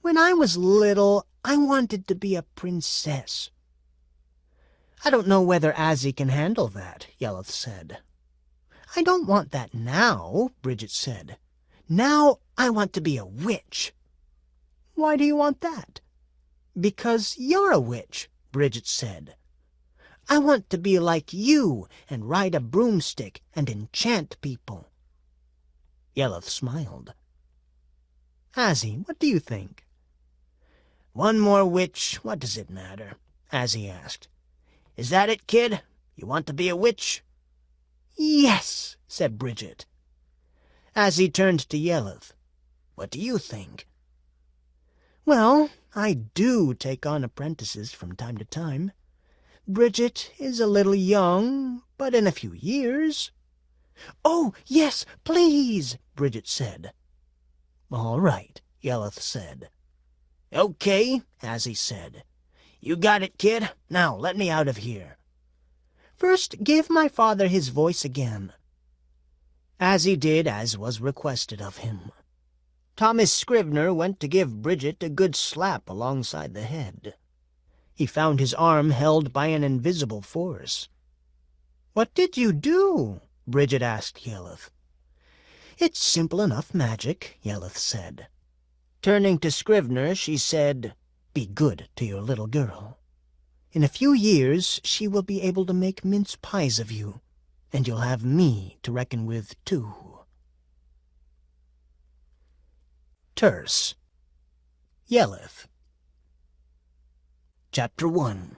"When I was little, I wanted to be a princess." "I don't know whether Azzie can handle that," Yelleth said. "I don't want that now," Bridget said. "Now I want to be a witch." "Why do you want that?" "Because you're a witch," Bridget said. "I want to be like you and ride a broomstick and enchant people." Yelleth smiled. "Azzie, what do you think?" "One more witch, what does it matter?" Azzie asked. "Is that it, kid? You want to be a witch?" "Yes," said Bridget. Azzie turned to Yelleth. "What do you think?" "Well, I do take on apprentices from time to time. Bridget is a little young, but in a few years—" "Oh, yes, please," Bridget said. "All right," Yelleth said. "Okay," Azzie said. "You got it, kid. Now let me out of here." "First, give my father his voice again." Azzie did as was requested of him. Thomas Scrivener went to give Bridget a good slap alongside the head. He found his arm held by an invisible force. "What did you do?" Bridget asked Yelleth. "It's simple enough magic," Yelleth said. Turning to Scrivener, she said, "Be good to your little girl. In a few years she will be able to make mince pies of you, and you'll have me to reckon with, too." Terce. Yelleth. Chapter 1.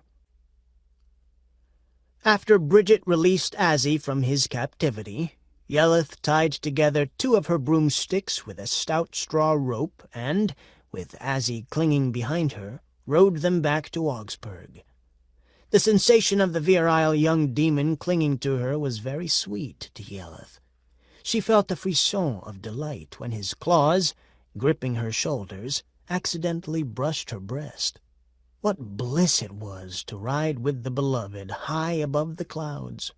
After Bridget released Azzie from his captivity, Yelleth tied together 2 of her broomsticks with a stout straw rope and, with Azzie clinging behind her, rode them back to Augsburg. The sensation of the virile young demon clinging to her was very sweet to Yelleth. She felt a frisson of delight when his claws, gripping her shoulders, accidentally brushed her breast. What bliss it was to ride with the beloved high above the clouds!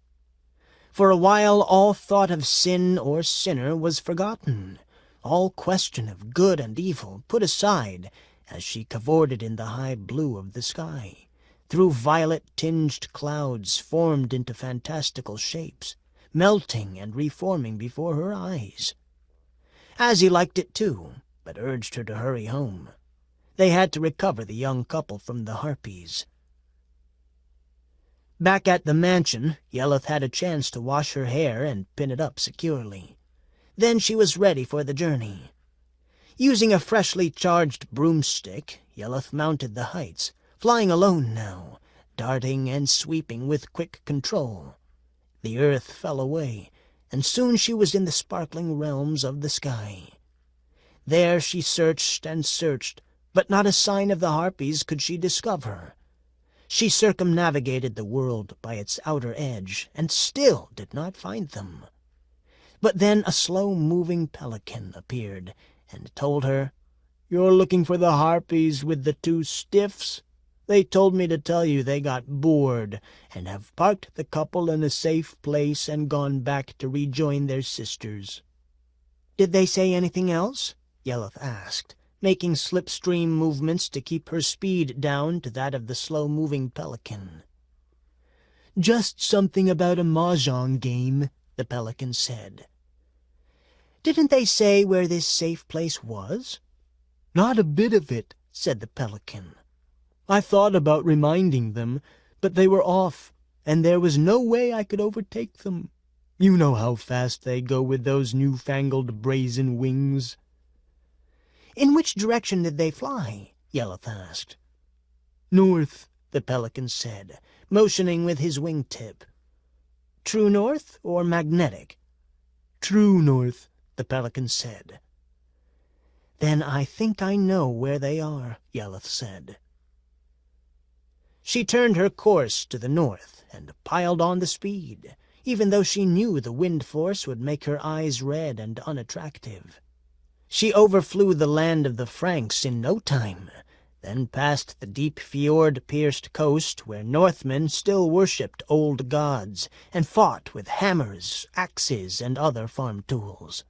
For a while all thought of sin or sinner was forgotten, all question of good and evil put aside as she cavorted in the high blue of the sky, through violet-tinged clouds formed into fantastical shapes, melting and reforming before her eyes. Azzie liked it too, but urged her to hurry home. They had to recover the young couple from the harpies. Back at the mansion, Yelleth had a chance to wash her hair and pin it up securely. Then she was ready for the journey. Using a freshly charged broomstick, Yelleth mounted the heights, flying alone now, darting and sweeping with quick control. The earth fell away, and soon she was in the sparkling realms of the sky. There she searched and searched, but not a sign of the harpies could she discover. She circumnavigated the world by its outer edge, and still did not find them. But then a slow-moving pelican appeared, and told her, "You're looking for the harpies with the two stiffs? They told me to tell you they got bored, and have parked the couple in a safe place and gone back to rejoin their sisters." "Did they say anything else?" Yelleth asked, making slipstream movements to keep her speed down to that of the slow-moving pelican. "Just something about a mahjong game," the pelican said. "Didn't they say where this safe place was?" "Not a bit of it," said the pelican. "I thought about reminding them, but they were off, and there was no way I could overtake them. You know how fast they go with those newfangled brazen wings." "In which direction did they fly?" Yelleth asked. "North," the pelican said, motioning with his wing-tip. "True north or magnetic?" "True north," the pelican said. "Then I think I know where they are," Yelleth said. She turned her course to the north and piled on the speed, even though she knew the wind force would make her eyes red and unattractive. She overflew the land of the Franks in no time, then passed the deep fjord-pierced coast where Northmen still worshipped old gods and fought with hammers, axes, and other farm tools.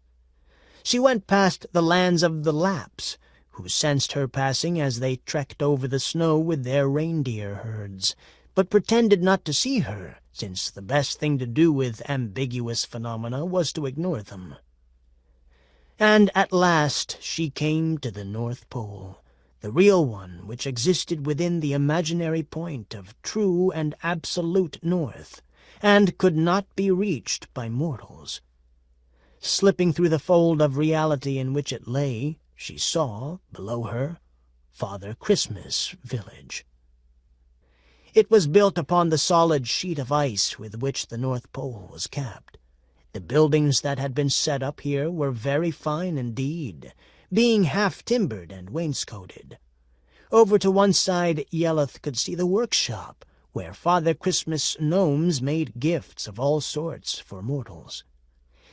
She went past the lands of the Lapps, who sensed her passing as they trekked over the snow with their reindeer herds, but pretended not to see her, since the best thing to do with ambiguous phenomena was to ignore them. And at last she came to the North Pole, the real one which existed within the imaginary point of true and absolute north, and could not be reached by mortals. Slipping through the fold of reality in which it lay, she saw, below her, Father Christmas Village. It was built upon the solid sheet of ice with which the North Pole was capped. The buildings that had been set up here were very fine indeed, being half-timbered and wainscoted. Over to one side Yelleth could see the workshop, where Father Christmas gnomes made gifts of all sorts for mortals.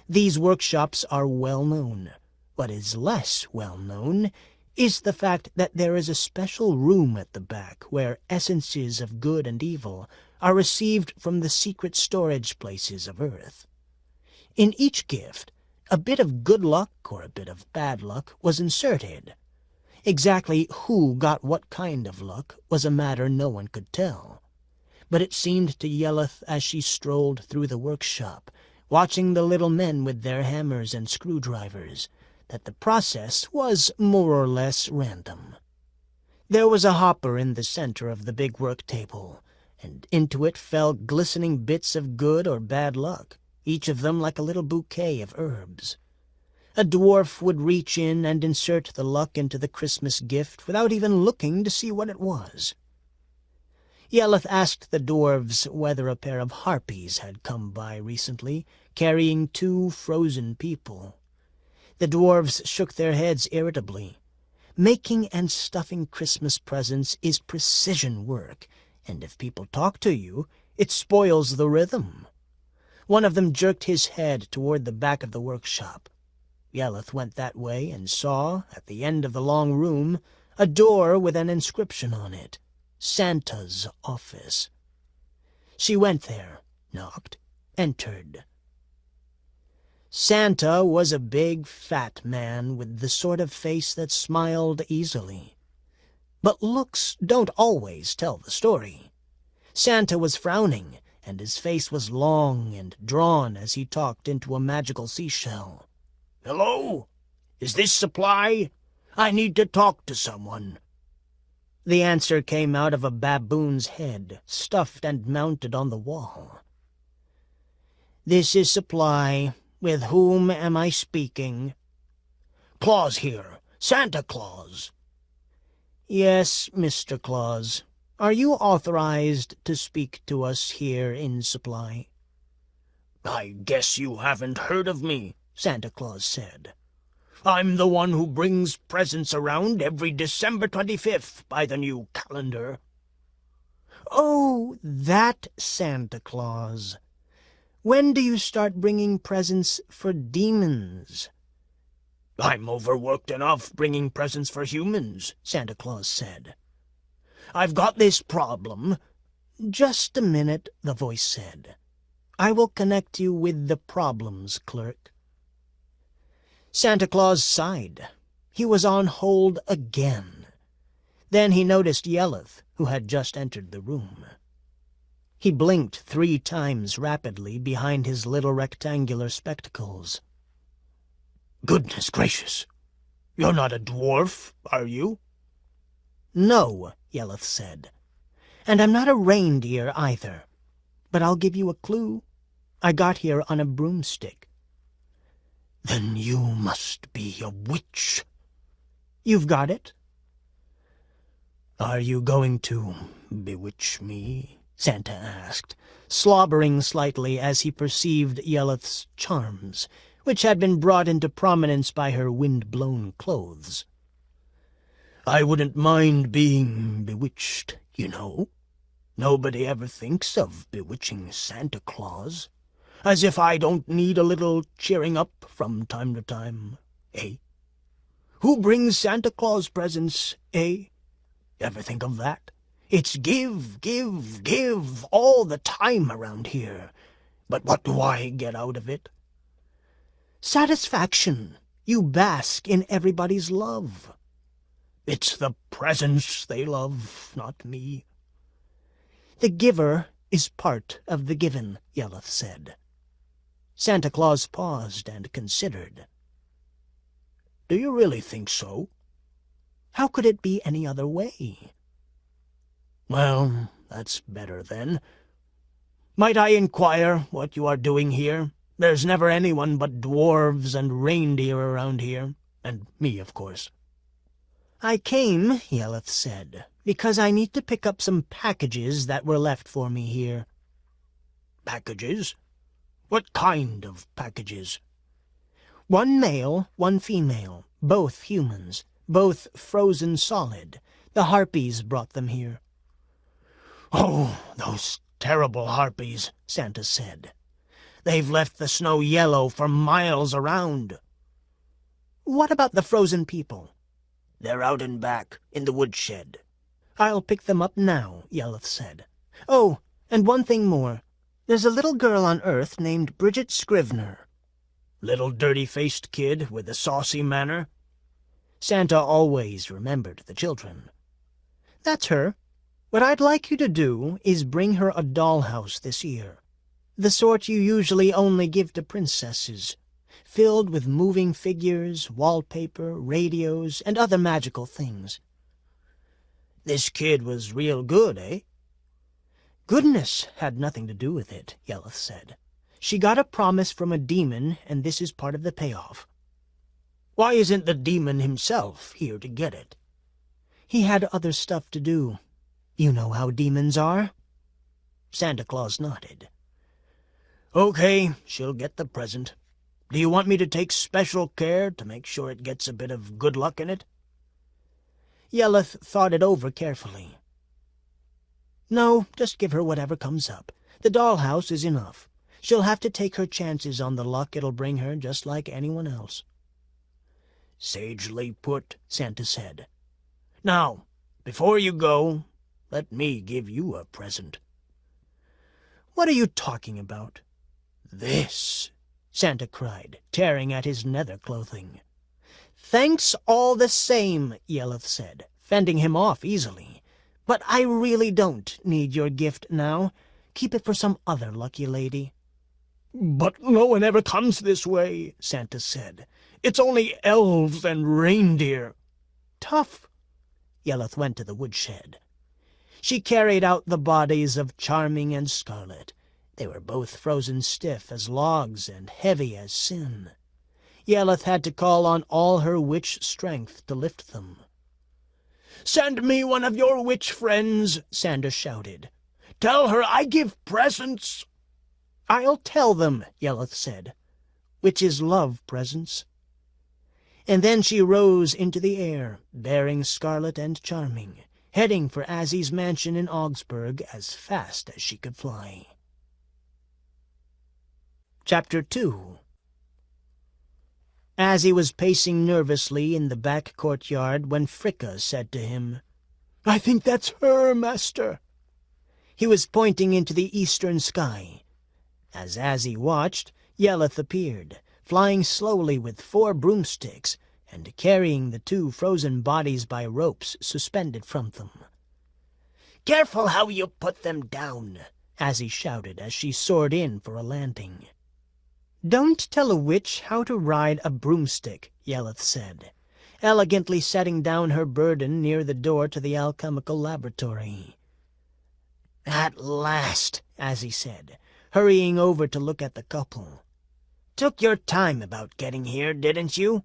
These workshops are well known. What is less well known is the fact that there is a special room at the back where essences of good and evil are received from the secret storage places of Earth. In each gift, a bit of good luck or a bit of bad luck was inserted. Exactly who got what kind of luck was a matter no one could tell. But it seemed to Yelleth as she strolled through the workshop, watching the little men with their hammers and screwdrivers, that the process was more or less random. There was a hopper in the center of the big work table, and into it fell glistening bits of good or bad luck, each of them like a little bouquet of herbs. A dwarf would reach in and insert the luck into the Christmas gift without even looking to see what it was. Yelleth asked the dwarves whether a pair of harpies had come by recently, carrying 2 frozen people. The dwarves shook their heads irritably. Making and stuffing Christmas presents is precision work, and if people talk to you, it spoils the rhythm. One of them jerked his head toward the back of the workshop. Yelleth went that way and saw, at the end of the long room, a door with an inscription on it, Santa's office. She went there, knocked, entered. Santa was a big, fat man with the sort of face that smiled easily. But looks don't always tell the story. Santa was frowning, and his face was long and drawn as he talked into a magical seashell. "Hello? Is this supply? I need to talk to someone." The answer came out of a baboon's head, stuffed and mounted on the wall. "This is Supply. With whom am I speaking?" "Claus here. Santa Claus." "Yes, Mr. Claus. Are you authorized to speak to us here in Supply?" "I guess you haven't heard of me," Santa Claus said. "I'm the one who brings presents around every December 25th by the new calendar." "Oh, that Santa Claus. When do you start bringing presents for demons?" "I'm overworked enough bringing presents for humans," Santa Claus said. "I've got this problem." "Just a minute," the voice said. "I will connect you with the problems clerk." Santa Claus sighed. He was on hold again. Then he noticed Yelleth, who had just entered the room. He blinked 3 times rapidly behind his little rectangular spectacles. "Goodness gracious! You're not a dwarf, are you?" "No," Yelleth said. "And I'm not a reindeer either. But I'll give you a clue. I got here on a broomstick." "Then you must be a witch." "You've got it." "Are you going to bewitch me?" Santa asked, slobbering slightly as he perceived Yelleth's charms, which had been brought into prominence by her wind-blown clothes. "I wouldn't mind being bewitched, you know. Nobody ever thinks of bewitching Santa Claus. As if I don't need a little cheering up from time to time, eh? Who brings Santa Claus presents, eh? Ever think of that? It's give, give, give all the time around here. But what do I get out of it?" "Satisfaction. You bask in everybody's love." "It's the presents they love, not me." "The giver is part of the given," Yelleth said. Santa Claus paused and considered. "Do you really think so?" "How could it be any other way?" "Well, that's better then. Might I inquire what you are doing here? There's never anyone but dwarves and reindeer around here, and me, of course." "I came," Yelleth said, "because I need to pick up some packages that were left for me here." "Packages? What kind of packages?" "1 male, 1 female, both humans, both frozen solid. The harpies brought them here." "Oh, those terrible harpies," Santa said. "They've left the snow yellow for miles around." "What about the frozen people?" "They're out and back, in the woodshed." "I'll pick them up now," Yelleth said. "Oh, and one thing more. There's a little girl on Earth named Bridget Scrivener." "Little dirty-faced kid with a saucy manner?" Santa always remembered the children. "That's her. What I'd like you to do is bring her a dollhouse this year. The sort you usually only give to princesses, filled with moving figures, wallpaper, radios, and other magical things." "This kid was real good, eh?" "Goodness had nothing to do with it," Yelleth said. "She got a promise from a demon, and this is part of the payoff." "Why isn't the demon himself here to get it?" "He had other stuff to do. You know how demons are." Santa Claus nodded. "Okay, she'll get the present. Do you want me to take special care to make sure it gets a bit of good luck in it?" Yelleth thought it over carefully. "No, just give her whatever comes up. The dollhouse is enough. She'll have to take her chances on the luck it'll bring her, just like anyone else." "Sagely put," Santa said. "Now, before you go, let me give you a present." "What are you talking about?" "This," Santa cried, tearing at his nether clothing. "Thanks all the same," Yelleth said, fending him off easily. "But I really don't need your gift now. Keep it for some other lucky lady." "But no one ever comes this way," Santa said. "It's only elves and reindeer." "Tough." Yelleth went to the woodshed. She carried out the bodies of Charming and Scarlet. They were both frozen stiff as logs and heavy as sin. Yelleth had to call on all her witch strength to lift them. "Send me one of your witch friends," Sandra shouted. "Tell her I give presents." "I'll tell them," Yelleth said. "Witches love presents." And then she rose into the air, bearing Scarlet and Charming, heading for Azzie's mansion in Augsburg as fast as she could fly. Chapter 2. Azzie was pacing nervously in the back courtyard when Fricka said to him, "I think that's her, master." He was pointing into the eastern sky. As Azzie watched, Yelleth appeared, flying slowly with 4 broomsticks, and carrying the 2 frozen bodies by ropes suspended from them. "Careful how you put them down," Azzie shouted as she soared in for a landing. "Don't tell a witch how to ride a broomstick," Yelleth said, elegantly setting down her burden near the door to the alchemical laboratory. "At last," Azzie said, hurrying over to look at the couple. "Took your time about getting here, didn't you?"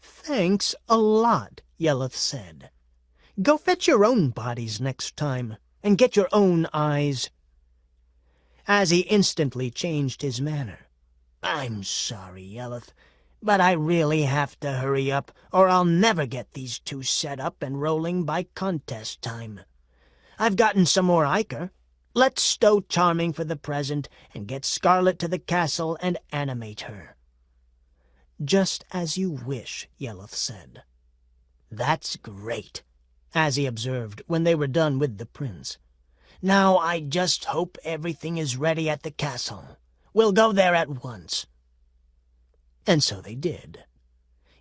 "Thanks a lot," Yelleth said. "Go fetch your own bodies next time, and get your own eyes." Azzie instantly changed his manner. "I'm sorry, Yelleth, but I really have to hurry up, or I'll never get these 2 set up and rolling by contest time. I've gotten some more ichor. Let's stow Charming for the present and get Scarlet to the castle and animate her." "Just as you wish," Yelleth said. "That's great," Azzie observed when they were done with the prince. "Now I just hope everything is ready at the castle. We'll go there at once." And so they did.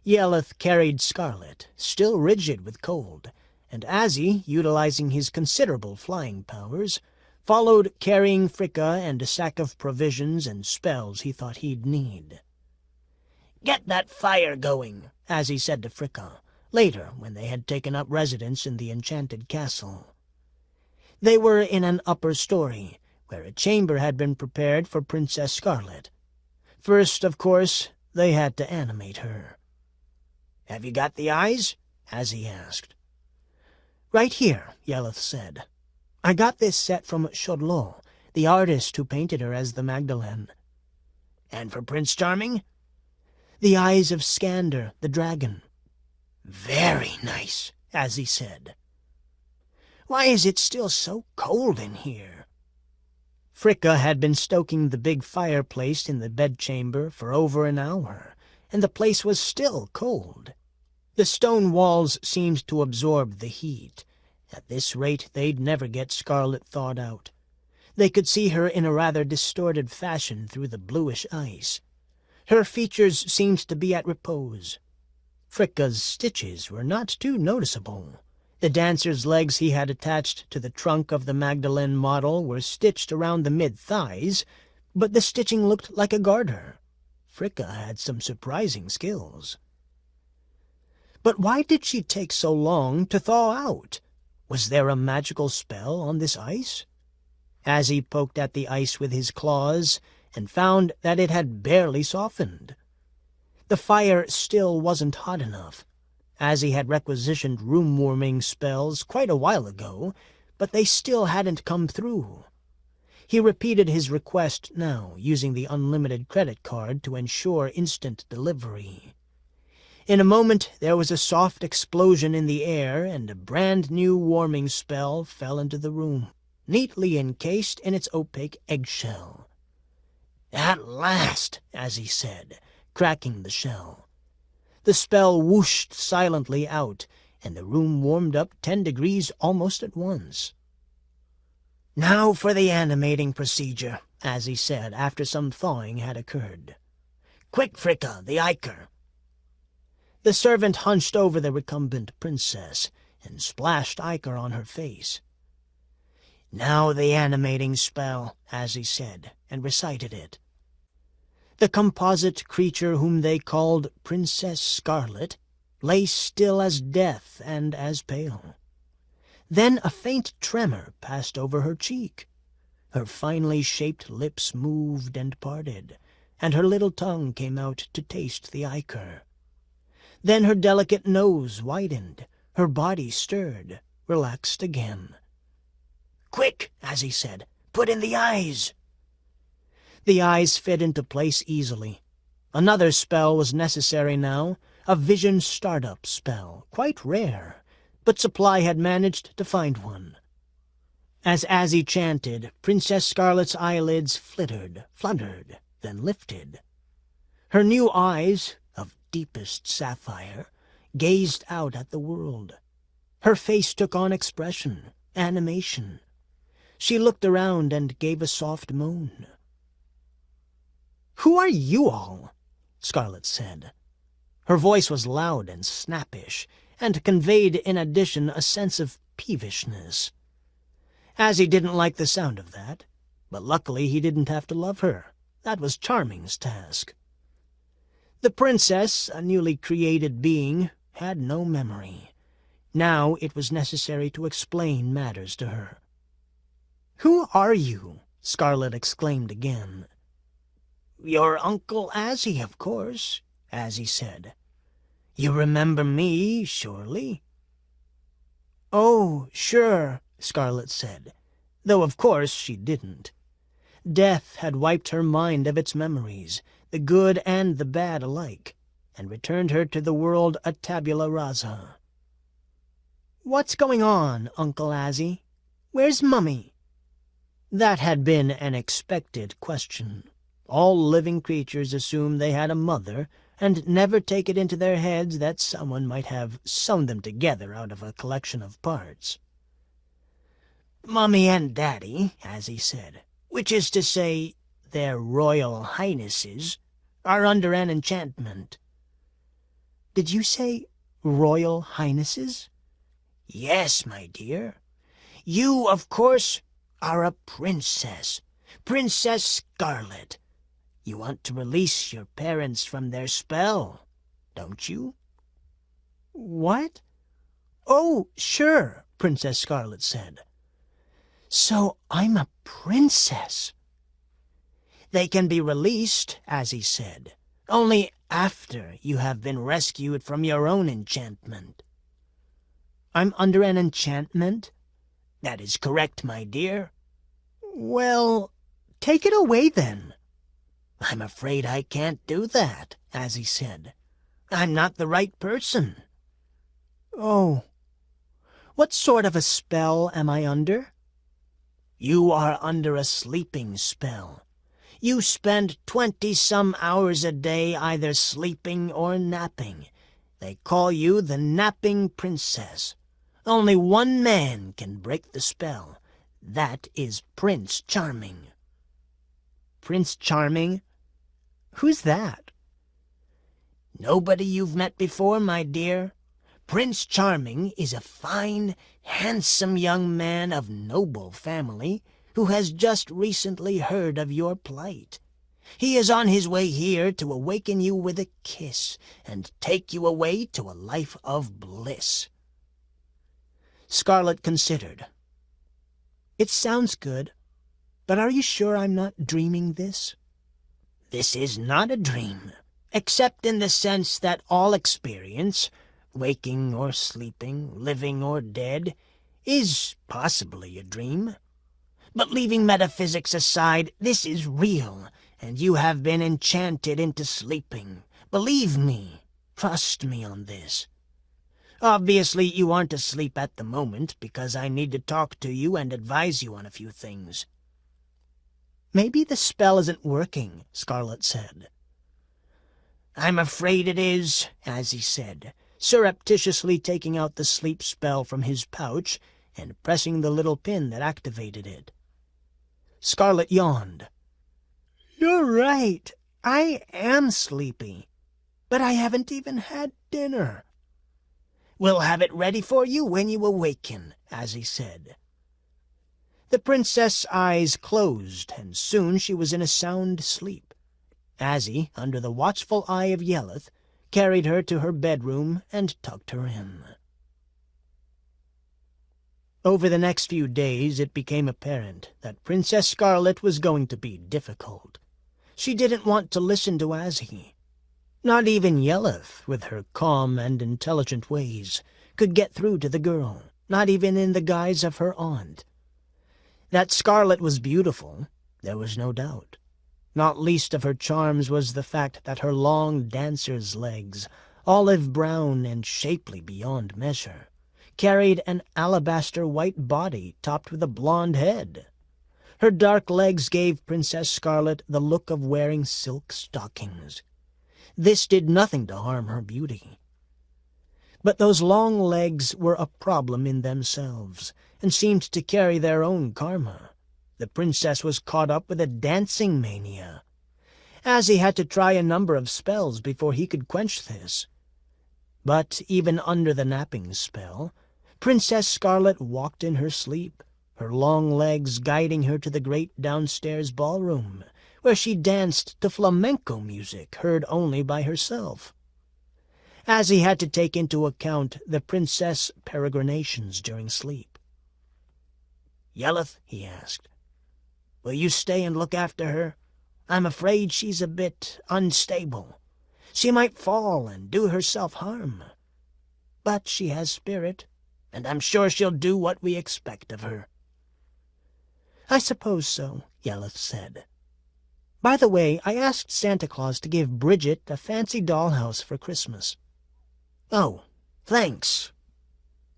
Yelleth carried Scarlet, still rigid with cold, and Azzie, utilizing his considerable flying powers, followed carrying Fricka and a sack of provisions and spells he thought he'd need. "Get that fire going," Azzie said to Fricka, later when they had taken up residence in the enchanted castle. They were in an upper story, where a chamber had been prepared for Princess Scarlet. First, of course, they had to animate her. "Have you got the eyes?" Azzie asked. "Right here," Yelleth said. "I got this set from Chaudlot, the artist who painted her as the Magdalene." "And for Prince Charming?" "The eyes of Skander, the dragon." "Very nice," Azzie said. "Why is it still so cold in here?" Fricka had been stoking the big fireplace in the bedchamber for over an hour, and the place was still cold. The stone walls seemed to absorb the heat. At this rate, they'd never get Scarlet thawed out. They could see her in a rather distorted fashion through the bluish ice. Her features seemed to be at repose. Fricka's stitches were not too noticeable. The dancer's legs he had attached to the trunk of the Magdalene model were stitched around the mid-thighs, but the stitching looked like a garter. Fricka had some surprising skills. But why did she take so long to thaw out? Was there a magical spell on this ice? Azzie poked at the ice with his claws and found that it had barely softened. The fire still wasn't hot enough. Azzie had requisitioned room-warming spells quite a while ago, but they still hadn't come through. He repeated his request now, using the unlimited credit card to ensure instant delivery. In a moment there was a soft explosion in the air, and a brand-new warming spell fell into the room, neatly encased in its opaque eggshell. "At last," Azzie said, cracking the shell. The spell whooshed silently out, and the room warmed up 10 degrees almost at once. "Now for the animating procedure," Azzie said after some thawing had occurred. "Quick, Fricka, the ichor." The servant hunched over the recumbent princess and splashed ichor on her face. "Now the animating spell," Azzie said, and recited it. The composite creature whom they called Princess Scarlet, lay still as death and as pale. Then a faint tremor passed over her cheek. Her finely shaped lips moved and parted, and her little tongue came out to taste the ichor. Then her delicate nose widened, her body stirred, relaxed again. "Quick," Azzie said, "put in the eyes." The eyes fit into place easily. Another spell was necessary now, a vision startup spell, quite rare, but Supply had managed to find one. As Azzie chanted, Princess Scarlet's eyelids fluttered, then lifted. Her new eyes, of deepest sapphire, gazed out at the world. Her face took on expression, animation. She looked around and gave a soft moan. "Who are you all?" Scarlet said. Her voice was loud and snappish, and conveyed in addition a sense of peevishness. Azzie didn't like the sound of that, but luckily he didn't have to love her. That was Charming's task. The princess, a newly created being, had no memory. Now it was necessary to explain matters to her. "Who are you?" Scarlet exclaimed again. "Your Uncle Azzie, of course," Azzie said. "You remember me, surely?" "Oh, sure," Scarlet said, though of course she didn't. Death had wiped her mind of its memories, the good and the bad alike, and returned her to the world a tabula rasa. "What's going on, Uncle Azzie? Where's Mummy?" That had been an expected question. All living creatures assume they had a mother, and never take it into their heads that someone might have sewn them together out of a collection of parts. "Mummy and Daddy," as he said, "which is to say, their Royal Highnesses, are under an enchantment." "Did you say Royal Highnesses?" "Yes, my dear. You, of course, are a princess, Princess Scarlet. You want to release your parents from their spell, don't you?" "What? Oh, sure," Princess Scarlet said. "So I'm a princess." "They can be released," as he said, "only after you have been rescued from your own enchantment." "I'm under an enchantment?" "That is correct, my dear." "Well, take it away then." "I'm afraid I can't do that," as he said. "I'm not the right person." "Oh, what sort of a spell am I under?" "You are under a sleeping spell. You spend 20-some hours a day either sleeping or napping. They call you the Napping Princess. Only one man can break the spell. That is Prince Charming." "Prince Charming? Who's that?" "Nobody you've met before, my dear. Prince Charming is a fine, handsome young man of noble family who has just recently heard of your plight. He is on his way here to awaken you with a kiss and take you away to a life of bliss." Scarlet considered. "It sounds good, but are you sure I'm not dreaming this?" "This is not a dream, except in the sense that all experience, waking or sleeping, living or dead, is possibly a dream. But leaving metaphysics aside, this is real, and you have been enchanted into sleeping. Believe me, trust me on this. Obviously, you aren't asleep at the moment, because I need to talk to you and advise you on a few things." "Maybe the spell isn't working," Scarlet said. "I'm afraid it is," as he said, surreptitiously taking out the sleep spell from his pouch and pressing the little pin that activated it. Scarlet yawned. "You're right. I am sleepy. But I haven't even had dinner." "We'll have it ready for you when you awaken," as he said. The princess' eyes closed, and soon she was in a sound sleep. Azzie, under the watchful eye of Yelleth, carried her to her bedroom, and tucked her in. Over the next few days it became apparent that Princess Scarlet was going to be difficult. She didn't want to listen to Azzie. Not even Yelloth, with her calm and intelligent ways, could get through to the girl, not even in the guise of her aunt. That Scarlet was beautiful, there was no doubt. Not least of her charms was the fact that her long dancer's legs, olive brown and shapely beyond measure, carried an alabaster white body topped with a blonde head. Her dark legs gave Princess Scarlet the look of wearing silk stockings. This did nothing to harm her beauty. But those long legs were a problem in themselves, and seemed to carry their own karma. The princess was caught up with a dancing mania. Azzie had to try a number of spells before he could quench this. But even under the napping spell, Princess Scarlet walked in her sleep, her long legs guiding her to the great downstairs ballroom, where she danced to flamenco music heard only by herself. Azzie had to take into account the princess' peregrinations during sleep. "Yelloth," he asked, "will you stay and look after her? I'm afraid she's a bit unstable. She might fall and do herself harm. But she has spirit, and I'm sure she'll do what we expect of her." "I suppose so," Yelloth said. "By the way, I asked Santa Claus to give Bridget a fancy dollhouse for Christmas." "Oh, thanks."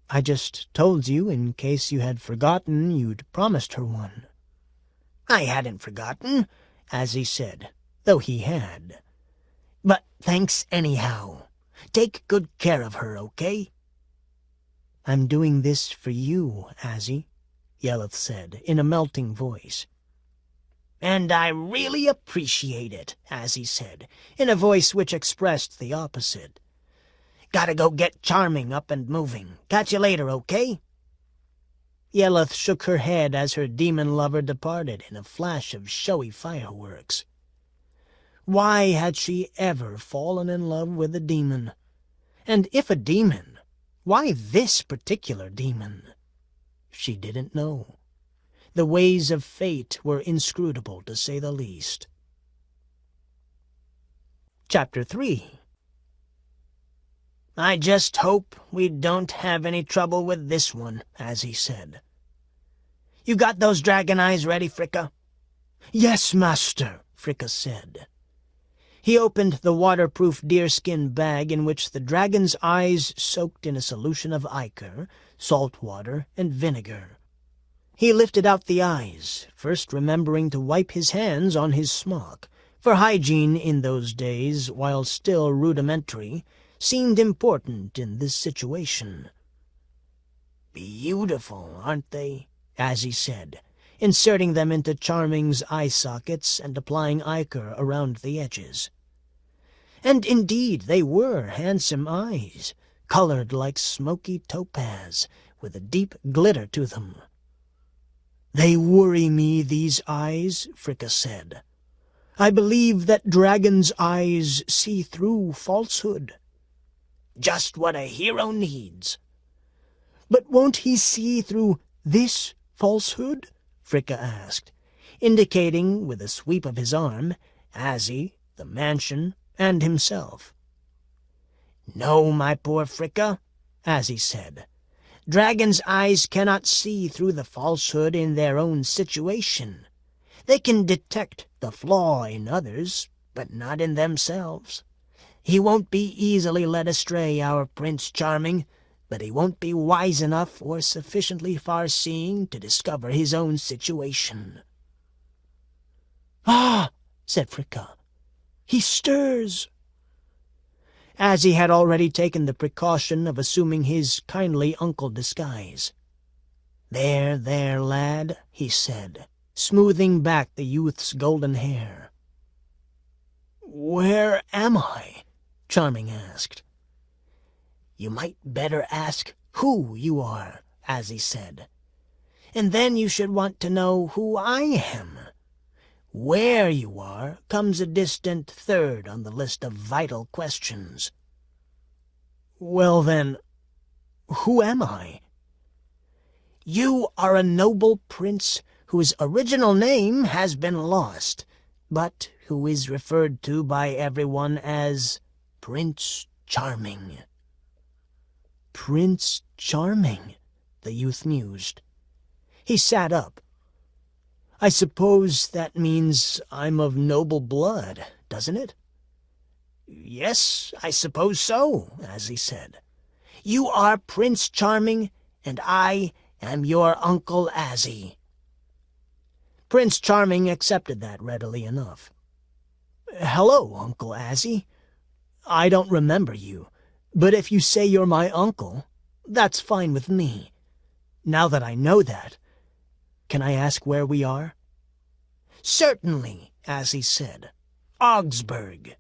"I just told you in case you had forgotten you'd promised her one." "I hadn't forgotten," Azzie said, though he had. "But thanks anyhow. Take good care of her, okay?" "I'm doing this for you, Azzie," Yelloth said in a melting voice. "And I really appreciate it," Azzie said, in a voice which expressed the opposite. "Gotta go get Charming up and moving. Catch you later, okay?" Yelloth shook her head as her demon lover departed in a flash of showy fireworks. Why had she ever fallen in love with a demon? And if a demon, why this particular demon? She didn't know. The ways of fate were inscrutable, to say the least. Chapter 3. "I just hope we don't have any trouble with this one," Azzie said. "You got those dragon eyes ready, Fricka?" "Yes, master," Fricka said. He opened the waterproof deerskin bag in which the dragon's eyes soaked in a solution of ichor, salt water, and vinegar. He lifted out the eyes, first remembering to wipe his hands on his smock, for hygiene in those days, while still rudimentary, seemed important in this situation. "Beautiful, aren't they?" Azzie said, inserting them into Charming's eye sockets and applying ichor around the edges. And indeed they were handsome eyes, colored like smoky topaz, with a deep glitter to them. "They worry me, these eyes," Fricka said. "I believe that dragons' eyes see through falsehood." "Just what a hero needs." "But won't he see through this falsehood?" Fricka asked, indicating with a sweep of his arm Azzie, the mansion, and himself. "No, my poor Fricka," Azzie said. "Dragons' eyes cannot see through the falsehood in their own situation. They can detect the flaw in others, but not in themselves. He won't be easily led astray, our Prince Charming, but he won't be wise enough or sufficiently far-seeing to discover his own situation." "Ah," said Fricka, "he stirs." Azzie had already taken the precaution of assuming his kindly uncle disguise. "There, there, lad," he said, smoothing back the youth's golden hair. "Where am I?" Charming asked. "You might better ask who you are," Azzie said. "And then you should want to know who I am. Where you are comes a distant third on the list of vital questions." Well then, who am I? You are a noble prince whose original name has been lost, but who is referred to by everyone as Prince Charming. Prince Charming, the youth mused. He sat up. I suppose that means I'm of noble blood, doesn't it? Yes, I suppose so, Azzie said. You are Prince Charming, and I am your Uncle Azzie. Prince Charming accepted that readily enough. Hello, Uncle Azzie. I don't remember you, but if you say you're my uncle, that's fine with me. Now that I know that, can I ask where we are? Certainly, Azzie said. Augsburg.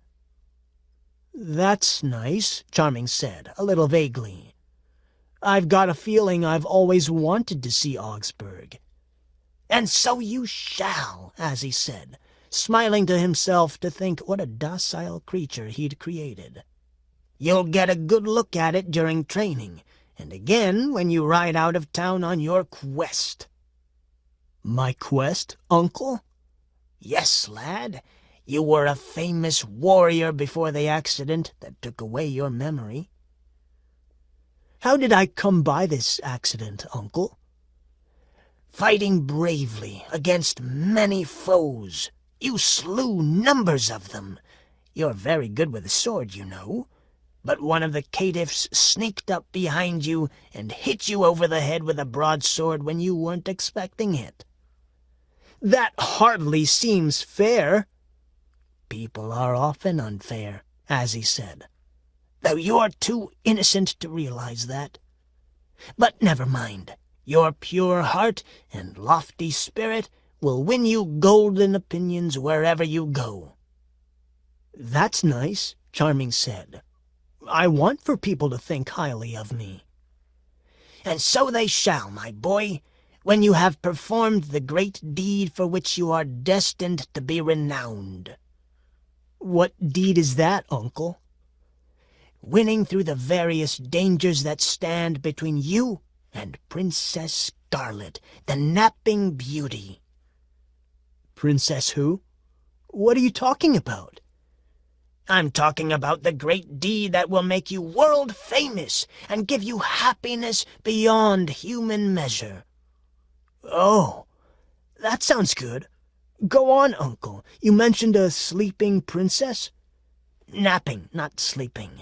That's nice, Charming said, a little vaguely. I've got a feeling I've always wanted to see Augsburg. And so you shall, Azzie said, smiling to himself to think what a docile creature he'd created. You'll get a good look at it during training, and again when you ride out of town on your quest. My quest, Uncle? Yes, lad. You were a famous warrior before the accident that took away your memory. How did I come by this accident, Uncle? Fighting bravely against many foes. You slew numbers of them. You're very good with a sword, you know. But one of the caitiffs sneaked up behind you and hit you over the head with a broadsword when you weren't expecting it. That hardly seems fair. People are often unfair, Azzie said, though you're too innocent to realize that. But never mind. Your pure heart and lofty spirit will win you golden opinions wherever you go. That's nice, Charming said. I want for people to think highly of me. And so they shall, my boy, when you have performed the great deed for which you are destined to be renowned. What deed is that, Uncle? Winning through the various dangers that stand between you and Princess Scarlet, the napping beauty. Princess who? What are you talking about? I'm talking about the great deed that will make you world famous and give you happiness beyond human measure. Oh, that sounds good. Go on, Uncle. You mentioned a sleeping princess? Napping, not sleeping.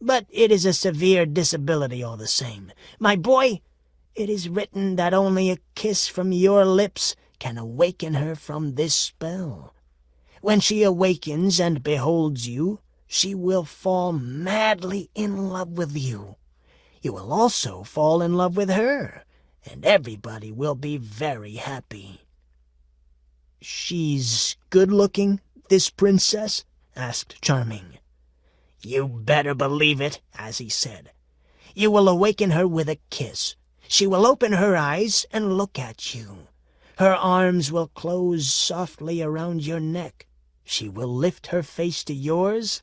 But it is a severe disability all the same. My boy, it is written that only a kiss from your lips can awaken her from this spell. When she awakens and beholds you, she will fall madly in love with you. You will also fall in love with her, and everybody will be very happy. She's good-looking, this princess? Asked Charming. You better believe it, Azzie said. You will awaken her with a kiss. She will open her eyes and look at you. Her arms will close softly around your neck. She will lift her face to yours,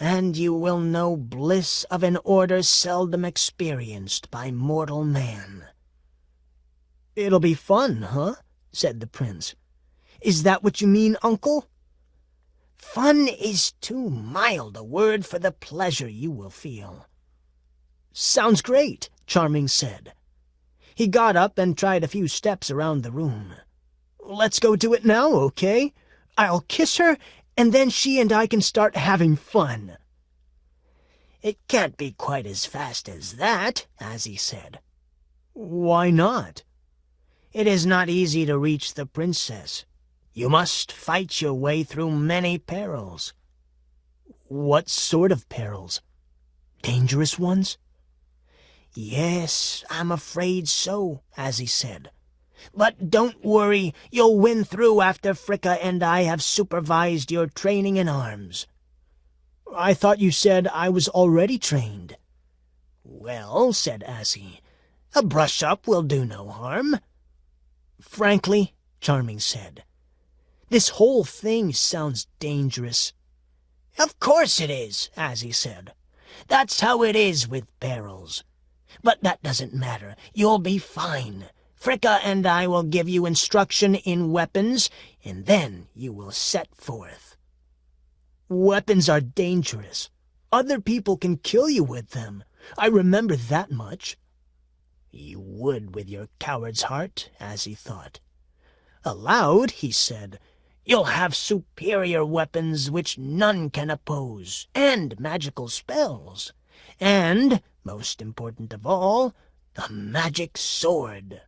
and you will know bliss of an order seldom experienced by mortal man. It'll be fun, huh? Said the prince. Is that what you mean, Uncle? Fun is too mild a word for the pleasure you will feel. Sounds great, Charming said. He got up and tried a few steps around the room. Let's go do it now, okay? I'll kiss her, and then she and I can start having fun. It can't be quite as fast as that, Azzie said. Why not? It is not easy to reach the princess. You must fight your way through many perils. What sort of perils? Dangerous ones? Yes, I'm afraid so, Azzie said. But don't worry, you'll win through after Fricka and I have supervised your training in arms. I thought you said I was already trained. Well, said Azzie, a brush-up will do no harm. Frankly, Charming said, this whole thing sounds dangerous. Of course it is, Azzie said. That's how it is with perils. But that doesn't matter. You'll be fine. Fricka and I will give you instruction in weapons, and then you will set forth. Weapons are dangerous. Other people can kill you with them. I remember that much. You would with your coward's heart, as he thought. Aloud, he said, You'll have superior weapons which none can oppose, and magical spells. And, most important of all, the magic sword.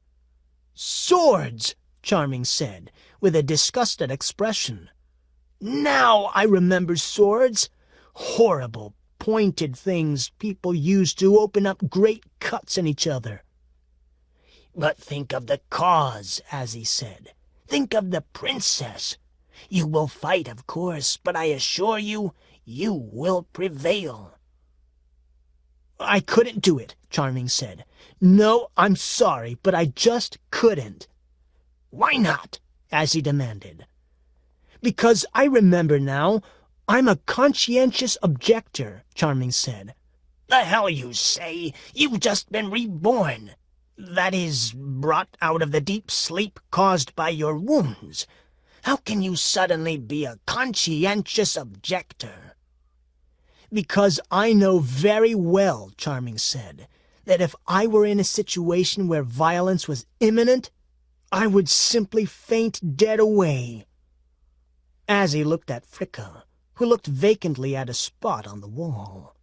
Swords, Charming said, with a disgusted expression. Now I remember swords. Horrible, pointed things people used to open up great cuts in each other. But think of the cause, as he said. Think of the princess. You will fight, of course, but I assure you, you will prevail. I couldn't do it, Charming said. No, I'm sorry, but I just couldn't. Why not? Azzie demanded. Because I remember now, I'm a conscientious objector, Charming said. The hell you say? You've just been reborn. That is, brought out of the deep sleep caused by your wounds. How can you suddenly be a conscientious objector? Because I know very well, Charming said, that if I were in a situation where violence was imminent, I would simply faint dead away. Azzie looked at Fricka, who looked vacantly at a spot on the wall.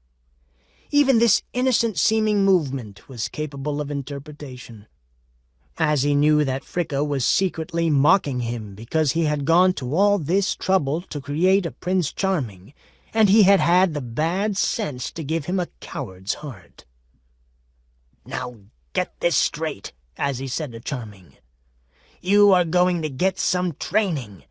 Even this innocent-seeming movement was capable of interpretation. Azzie knew that Fricka was secretly mocking him because he had gone to all this trouble to create a Prince Charming, and he had had the bad sense to give him a coward's heart. Now get this straight, Azzie said to Charming. You are going to get some training.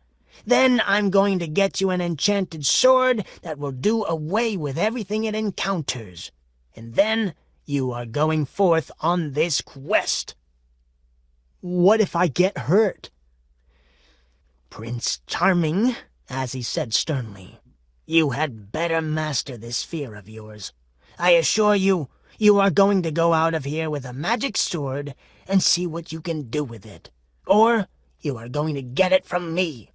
Then I'm going to get you an enchanted sword that will do away with everything it encounters. And then you are going forth on this quest. What if I get hurt? Prince Charming, as he said sternly, you had better master this fear of yours. I assure you, you are going to go out of here with a magic sword and see what you can do with it. Or you are going to get it from me.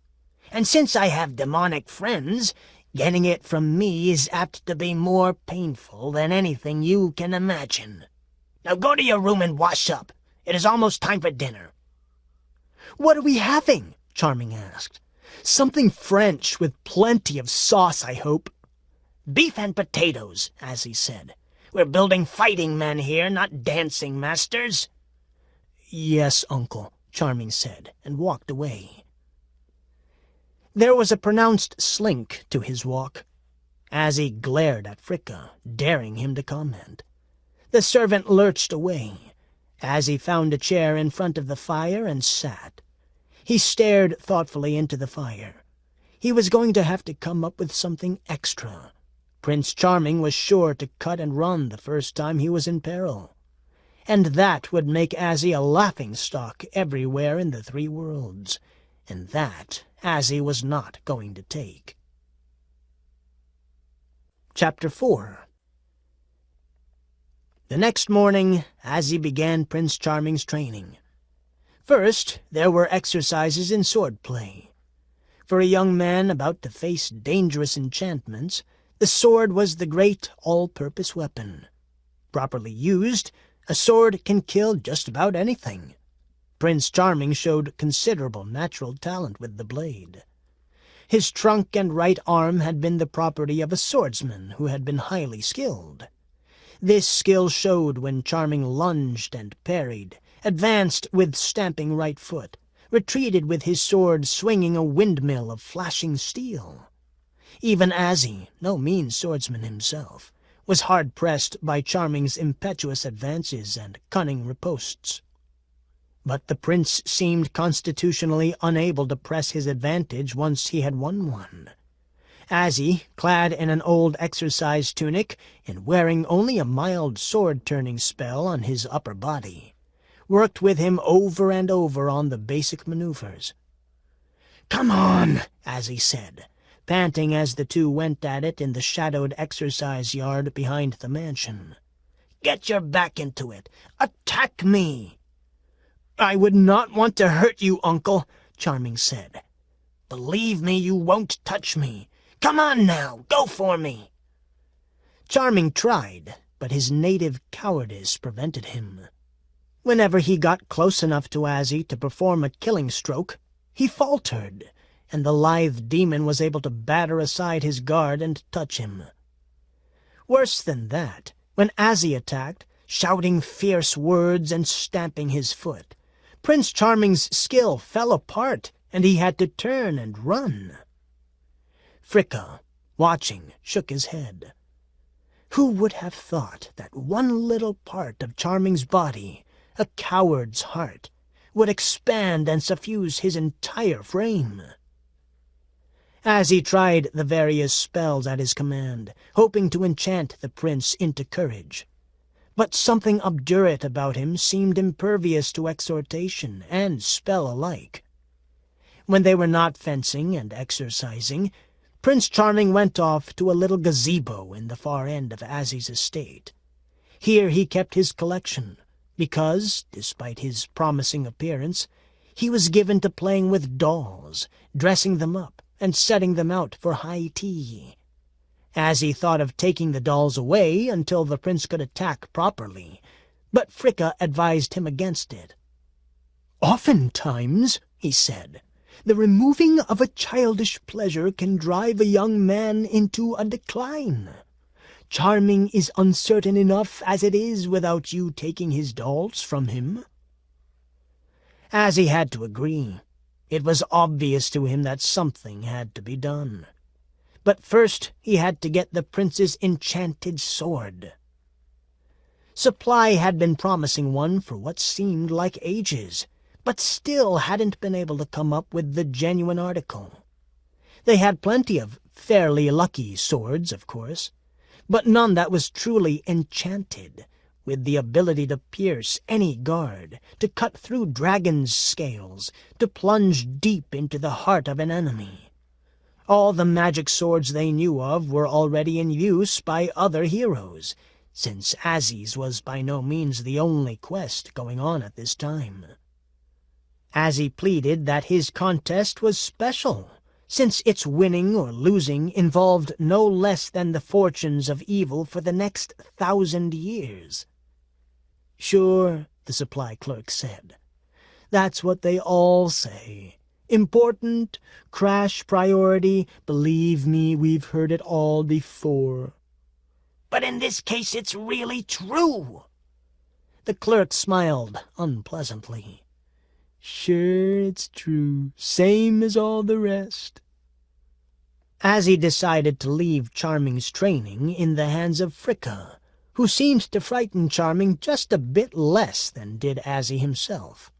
And since I have demonic friends, getting it from me is apt to be more painful than anything you can imagine. Now go to your room and wash up. It is almost time for dinner. What are we having? Charming asked. Something French with plenty of sauce, I hope. Beef and potatoes, as he said. We're building fighting men here, not dancing masters. Yes, Uncle, Charming said, and walked away. There was a pronounced slink to his walk. Azzie glared at Fricka, daring him to comment. The servant lurched away. Azzie found a chair in front of the fire and sat. He stared thoughtfully into the fire. He was going to have to come up with something extra. Prince Charming was sure to cut and run the first time he was in peril. And that would make Azzie a laughingstock everywhere in the 3 worlds. And that Azzie was not going to take. Chapter 4. The next morning, Azzie began Prince Charming's training. First, there were exercises in swordplay. For a young man about to face dangerous enchantments, the sword was the great all-purpose weapon. Properly used, a sword can kill just about anything. Prince Charming showed considerable natural talent with the blade. His trunk and right arm had been the property of a swordsman who had been highly skilled. This skill showed when Charming lunged and parried, advanced with stamping right foot, retreated with his sword swinging a windmill of flashing steel. Even Azzie, no mean swordsman himself, was hard-pressed by Charming's impetuous advances and cunning ripostes. But the prince seemed constitutionally unable to press his advantage once he had won one. Azzie, clad in an old exercise tunic and wearing only a mild sword-turning spell on his upper body, worked with him over and over on the basic maneuvers. "Come on," Azzie said. panting as the two went at it in the shadowed exercise yard behind the mansion. "Get your back into it! Attack me!" "I would not want to hurt you, Uncle," Charming said. "Believe me, you won't touch me. Come on now, go for me." Charming tried, but his native cowardice prevented him. Whenever he got close enough to Azzie to perform a killing stroke, he faltered, and the lithe demon was able to batter aside his guard and touch him. Worse than that, when Azzie attacked, shouting fierce words and stamping his foot, Prince Charming's skill fell apart, and he had to turn and run. Fricka, watching, shook his head. Who would have thought that one little part of Charming's body, a coward's heart, would expand and suffuse his entire frame? As he tried the various spells at his command, hoping to enchant the prince into courage, but something obdurate about him seemed impervious to exhortation and spell alike. When they were not fencing and exercising, Prince Charming went off to a little gazebo in the far end of Azzie's estate. Here he kept his collection, because, despite his promising appearance, he was given to playing with dolls, dressing them up, and setting them out for high tea. Azzie thought of taking the dolls away until the prince could attack properly, but Fricka advised him against it. "Oftentimes," he said, "the removing of a childish pleasure can drive a young man into a decline. Charming is uncertain enough as it is without you taking his dolls from him." Azzie had to agree. It was obvious to him that something had to be done. But first he had to get the prince's enchanted sword. Supply had been promising one for what seemed like ages, but still hadn't been able to come up with the genuine article. They had plenty of fairly lucky swords, of course, but none that was truly enchanted, with the ability to pierce any guard, to cut through dragons' scales, to plunge deep into the heart of an enemy. All the magic swords they knew of were already in use by other heroes, since Azzie's was by no means the only quest going on at this time. Azzie pleaded that his contest was special, since its winning or losing involved no less than the fortunes of evil for the next 1,000 years. "Sure," the supply clerk said. "That's what they all say. Important, crash priority, believe me, we've heard it all before." "But in this case it's really true." The clerk smiled unpleasantly. "Sure, it's true, same as all the rest." Azzie decided to leave Charming's training in the hands of Fricka, who seemed to frighten Charming just a bit less than did Azzie himself.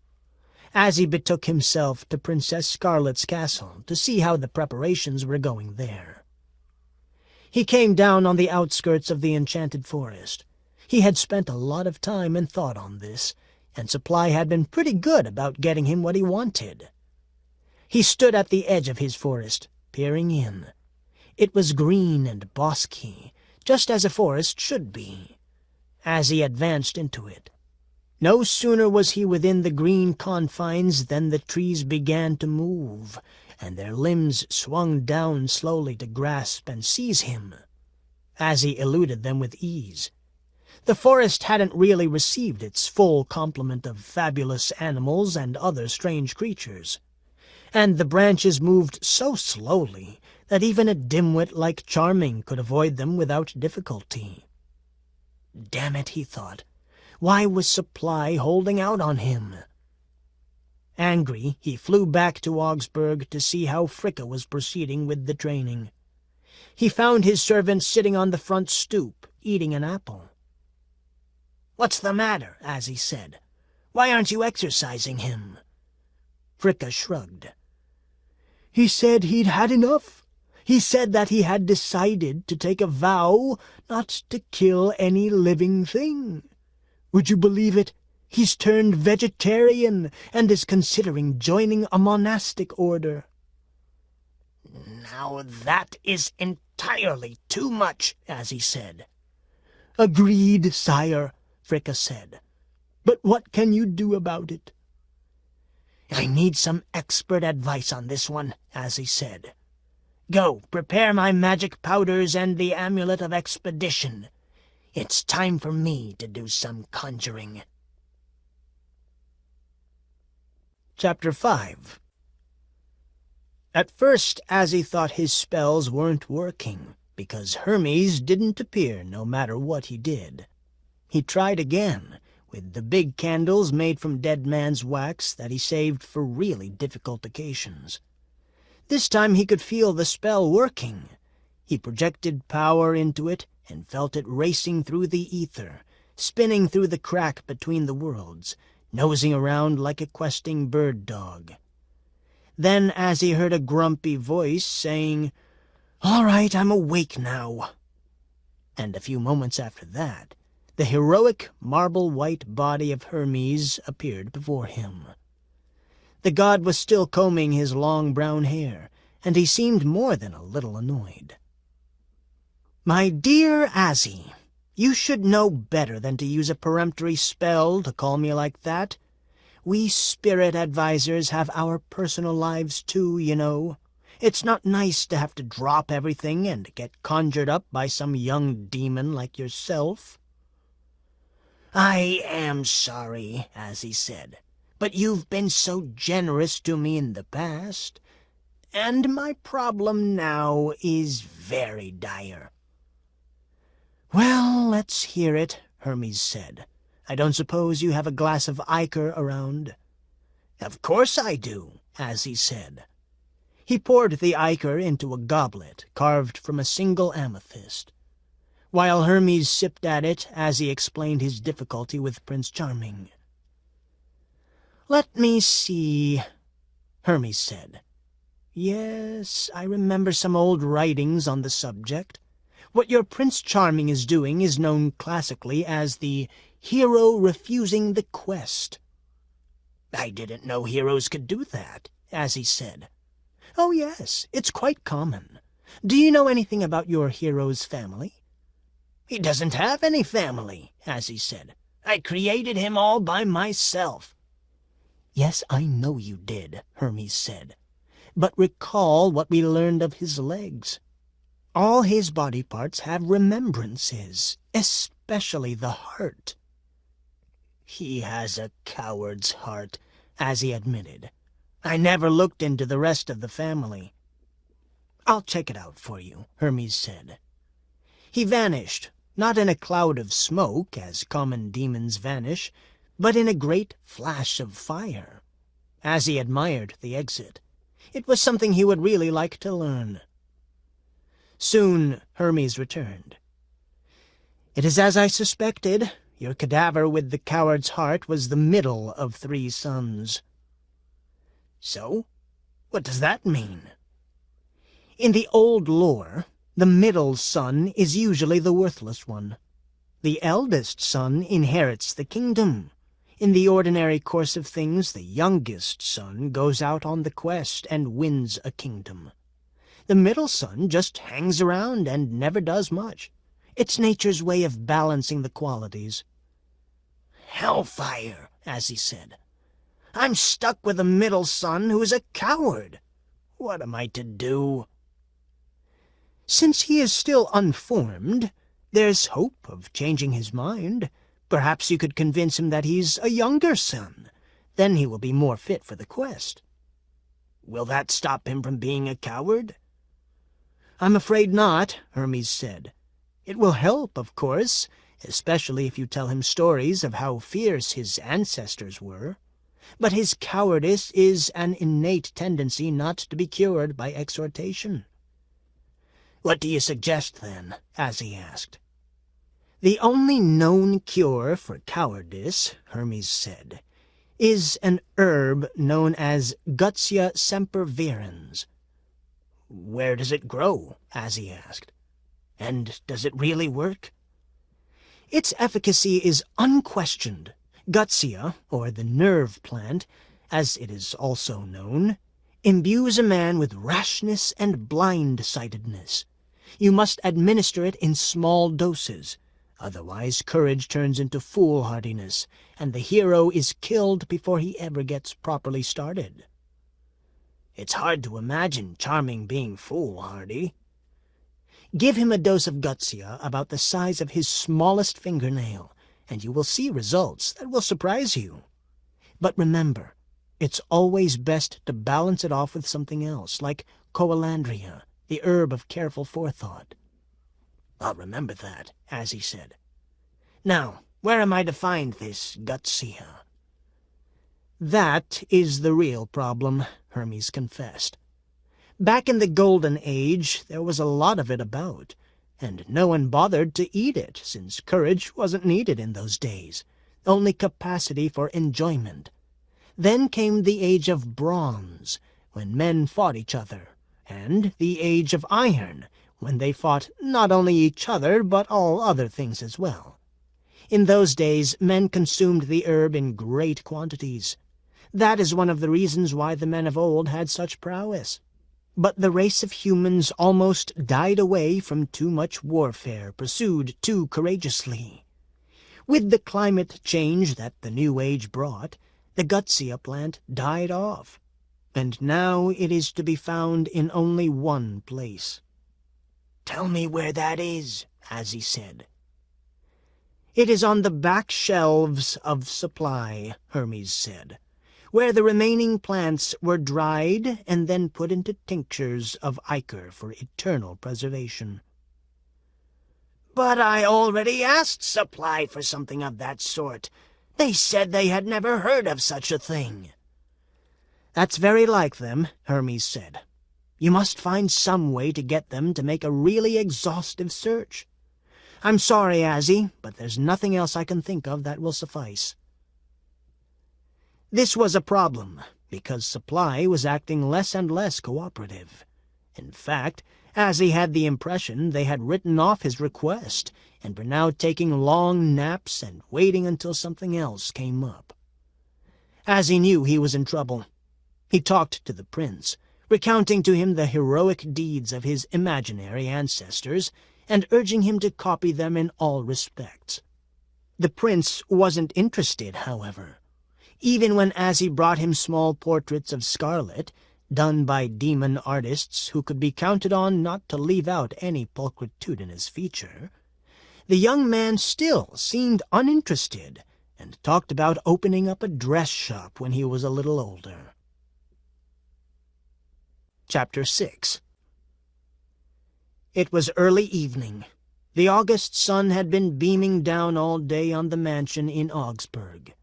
Azzie betook himself to Princess Scarlet's castle to see how the preparations were going there. He came down on the outskirts of the enchanted forest. He had spent a lot of time and thought on this, and Supply had been pretty good about getting him what he wanted. He stood at the edge of his forest, peering in. It was green and bosky, just as a forest should be. As he advanced into it, no sooner was he within the green confines than the trees began to move, and their limbs swung down slowly to grasp and seize him. Azzie eluded them with ease. The forest hadn't really received its full complement of fabulous animals and other strange creatures, and the branches moved so slowly that even a dimwit like Charming could avoid them without difficulty. Damn it, he thought. Why was Supply holding out on him? Angry, he flew back to Augsburg to see how Fricka was proceeding with the training. He found his servant sitting on the front stoop, eating an apple. "What's the matter?" Azzie said. "Why aren't you exercising him?" Fricka shrugged. "He said he'd had enough. He said that he had decided to take a vow not to kill any living thing. Would you believe it? He's turned vegetarian and is considering joining a monastic order." Now that is entirely too much, Azzie said. Agreed, sire, Fricka said. But what can you do about it? I need some expert advice on this one, Azzie said. Go, prepare my magic powders and the amulet of expedition. It's time for me to do some conjuring. Chapter 5. At first, Azzie thought his spells weren't working, because Hermes didn't appear no matter what he did. He tried again, with the big candles made from dead man's wax that he saved for really difficult occasions. This time he could feel the spell working. He projected power into it and felt it racing through the ether, spinning through the crack between the worlds, nosing around like a questing bird dog. Then Azzie heard a grumpy voice saying, "All right, I'm awake now." And a few moments after that, the heroic marble-white body of Hermes appeared before him. The god was still combing his long brown hair, and he seemed more than a little annoyed. "My dear Azzie, you should know better than to use a peremptory spell to call me like that. We spirit advisors have our personal lives too, you know. It's not nice to have to drop everything and get conjured up by some young demon like yourself." "I am sorry," Azzie said, "but you've been so generous to me in the past, and my problem now is very dire." "Well, let's hear it," Hermes said. "I don't suppose you have a glass of ichor around?" "Of course I do," Azzie said. He poured the ichor into a goblet carved from a single amethyst. While Hermes sipped at it, Azzie explained his difficulty with Prince Charming. "Let me see," Hermes said. "Yes, I remember some old writings on the subject. What your Prince Charming is doing is known classically as the hero refusing the quest." "I didn't know heroes could do that," Azzie said. "Oh yes, it's quite common. Do you know anything about your hero's family?" "He doesn't have any family," Azzie said. "I created him all by myself." "Yes, I know you did," Hermes said. "But recall what we learned of his legs. All his body parts have remembrances, especially the heart." "He has a coward's heart," Azzie admitted. "I never looked into the rest of the family." "I'll check it out for you," Hermes said. He vanished, not in a cloud of smoke, as common demons vanish, but in a great flash of fire. Azzie admired the exit. It was something he would really like to learn. Soon Hermes returned. "It is as I suspected. Your cadaver with the coward's heart was the middle of 3 sons." "So? What does that mean?" "In the old lore, the middle son is usually the worthless one. The eldest son inherits the kingdom. In the ordinary course of things, the youngest son goes out on the quest and wins a kingdom. The middle son just hangs around and never does much. It's nature's way of balancing the qualities." "Hellfire," Azzie said. "I'm stuck with a middle son who's a coward. What am I to do?" "Since he is still unformed, there's hope of changing his mind. Perhaps you could convince him that he's a younger son. Then he will be more fit for the quest." "Will that stop him from being a coward?" "I'm afraid not," Hermes said. "It will help, of course, especially if you tell him stories of how fierce his ancestors were. But his cowardice is an innate tendency not to be cured by exhortation." "What do you suggest, then?" Azzie asked. "The only known cure for cowardice," Hermes said, "is an herb known as Gutsia sempervirens." "Where does it grow?" Azzie asked. "And does it really work?" "Its efficacy is unquestioned. Gutsia, or the nerve plant, as it is also known, imbues a man with rashness and blind-sightedness. You must administer it in small doses. Otherwise, courage turns into foolhardiness, and the hero is killed before he ever gets properly started. It's hard to imagine Charming being foolhardy. Give him a dose of gutsia about the size of his smallest fingernail, and you will see results that will surprise you. But remember, it's always best to balance it off with something else, like coalandria, the herb of careful forethought. I'll remember that, Azzie said. Now, where am I to find this gutsia? That is the real problem, Hermes confessed. Back in the Golden Age, there was a lot of it about, and no one bothered to eat it, since courage wasn't needed in those days, only capacity for enjoyment. Then came the Age of Bronze, when men fought each other, and the Age of Iron, when they fought not only each other, but all other things as well. In those days, men consumed the herb in great quantities. That is one of the reasons why the men of old had such prowess. But the race of humans almost died away from too much warfare pursued too courageously. With the climate change that the New Age brought, the gutsia plant died off, and now it is to be found in only one place. "Tell me where that is," Azzie said. "It is on the back shelves of supply," Hermes said, "where the remaining plants were dried and then put into tinctures of ichor for eternal preservation." "But I already asked supply for something of that sort. They said they had never heard of such a thing." "That's very like them," Hermes said. "You must find some way to get them to make a really exhaustive search. I'm sorry, Azzie, but there's nothing else I can think of that will suffice." This was a problem, because Supply was acting less and less cooperative. In fact, Azzie had the impression they had written off his request and were now taking long naps and waiting until something else came up. Azzie knew he was in trouble. He talked to the prince, recounting to him the heroic deeds of his imaginary ancestors and urging him to copy them in all respects. The prince wasn't interested, however. Even when Azzie brought him small portraits of Scarlet, done by demon artists who could be counted on not to leave out any pulchritudinous feature, the young man still seemed uninterested and talked about opening up a dress shop when he was a little older. Chapter 6. It was early evening. The August sun had been beaming down all day on the mansion in Augsburg.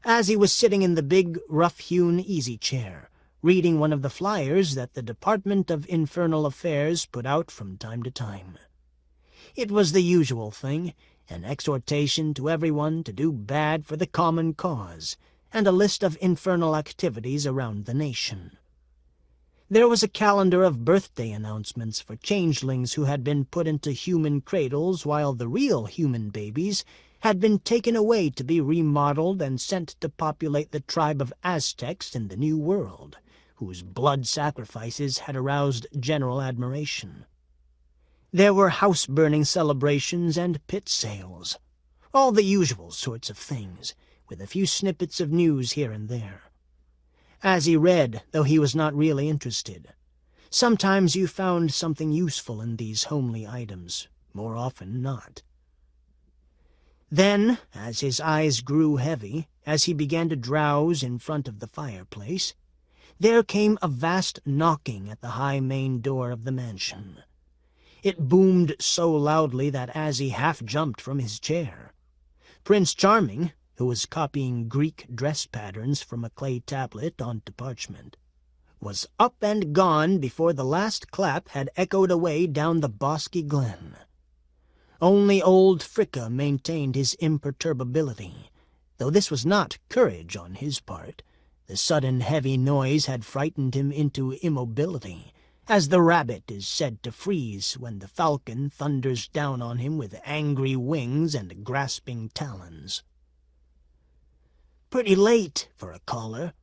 Azzie was sitting in the big, rough-hewn easy-chair, reading one of the flyers that the Department of Infernal Affairs put out from time to time. It was the usual thing, an exhortation to everyone to do bad for the common cause, and a list of infernal activities around the nation. There was a calendar of birthday announcements for changelings who had been put into human cradles while the real human babies had been taken away to be remodeled and sent to populate the tribe of Aztecs in the New World, whose blood sacrifices had aroused general admiration. There were house-burning celebrations and pit sales, all the usual sorts of things, with a few snippets of news here and there. Azzie read, though he was not really interested. Sometimes you found something useful in these homely items, more often not. Then, as his eyes grew heavy, as he began to drowse in front of the fireplace, there came a vast knocking at the high main door of the mansion. It boomed so loudly that Azzie half jumped from his chair. Prince Charming, who was copying Greek dress patterns from a clay tablet onto parchment, was up and gone before the last clap had echoed away down the bosky glen. Only old Fricka maintained his imperturbability, though this was not courage on his part. The sudden heavy noise had frightened him into immobility, as the rabbit is said to freeze when the falcon thunders down on him with angry wings and grasping talons. "Pretty late for a caller,"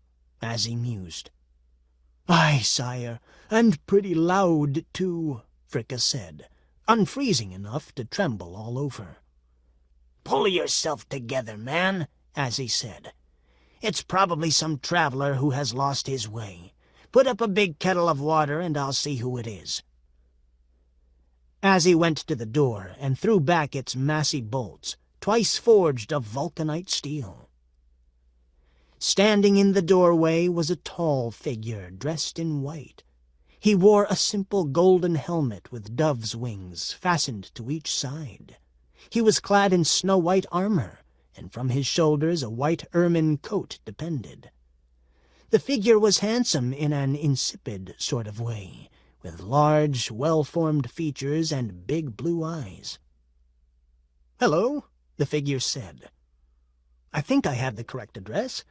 Azzie mused. "Aye, sire, and pretty loud, too," Fricka said, unfreezing enough to tremble all over. "Pull yourself together, man," Azzie said. "It's probably some traveler who has lost his way. Put up a big kettle of water and I'll see who it is." Azzie went to the door and threw back its massy bolts, twice forged of vulcanite steel. Standing in the doorway was a tall figure dressed in white. He wore a simple golden helmet with dove's wings fastened to each side. He was clad in snow-white armor, and from his shoulders a white ermine coat depended. The figure was handsome in an insipid sort of way, with large, well-formed features and big blue eyes. "Hello," the figure said. "I think I have the correct address.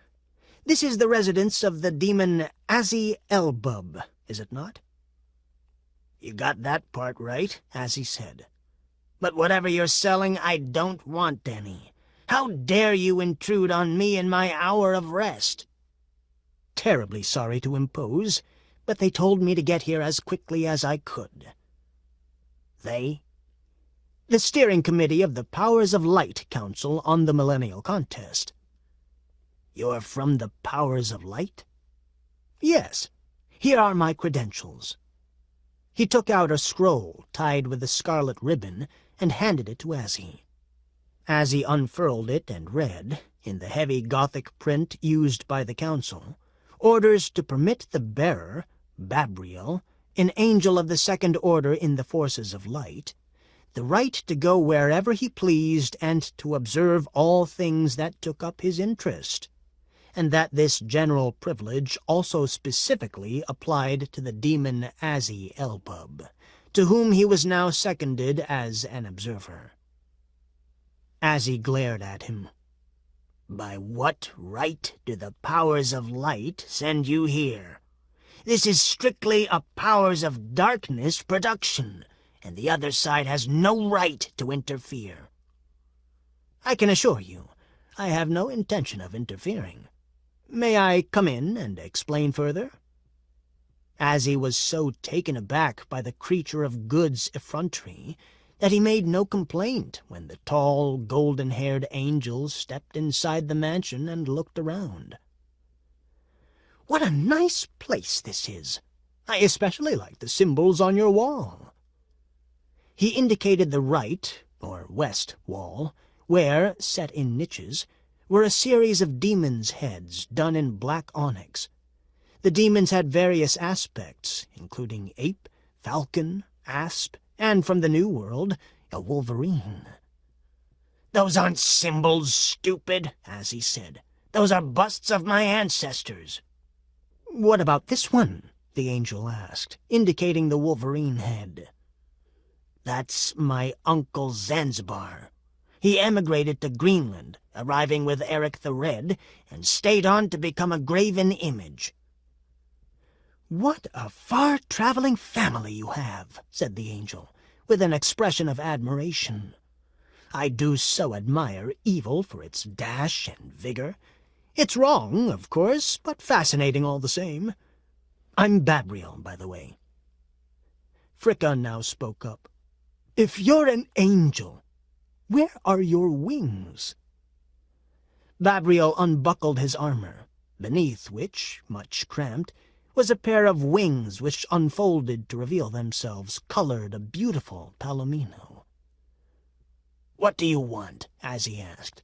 This is the residence of the demon Azzie Elbub, is it not?" "You got that part right," Azzie said. "But whatever you're selling, I don't want any. How dare you intrude on me in my hour of rest?" "Terribly sorry to impose, but they told me to get here as quickly as I could." "They?" "The steering committee of the Powers of Light Council on the Millennial Contest." "You're from the Powers of Light?" "Yes. Here are my credentials." He took out a scroll tied with a scarlet ribbon and handed it to Azzie. Azzie unfurled it and read, in the heavy Gothic print used by the council, orders to permit the bearer, Babriel, an angel of the second order in the forces of light, the right to go wherever he pleased and to observe all things that took up his interest, and that this general privilege also specifically applied to the demon Azzie Elbub, to whom he was now seconded as an observer. Azzie glared at him. "By what right do the Powers of Light send you here? This is strictly a Powers of Darkness production, and the other side has no right to interfere." "I can assure you, I have no intention of interfering. May I come in and explain further?" Azzie was so taken aback by the creature of good's effrontery that he made no complaint when the tall, golden-haired angel stepped inside the mansion and looked around. "What a nice place this is! I especially like the symbols on your wall." He indicated the right, or west, wall, where, set in niches, were a series of demons' heads done in black onyx. The demons had various aspects, including ape, falcon, asp, and from the New World, a wolverine. "Those aren't symbols, stupid," Azzie said. "Those are busts of my ancestors." "What about this one?" the angel asked, indicating the wolverine head. "That's my uncle Zanzibar. He emigrated to Greenland, arriving with Eric the Red, and stayed on to become a graven image." "What a far-traveling family you have," said the angel, with an expression of admiration. "I do so admire evil for its dash and vigor. It's wrong, of course, but fascinating all the same. I'm Babriel, by the way." Fricka now spoke up. "If you're an angel, where are your wings?" Babriel unbuckled his armor, beneath which, much cramped, was a pair of wings which unfolded to reveal themselves colored a beautiful palomino. "What do you want?" Azzie asked.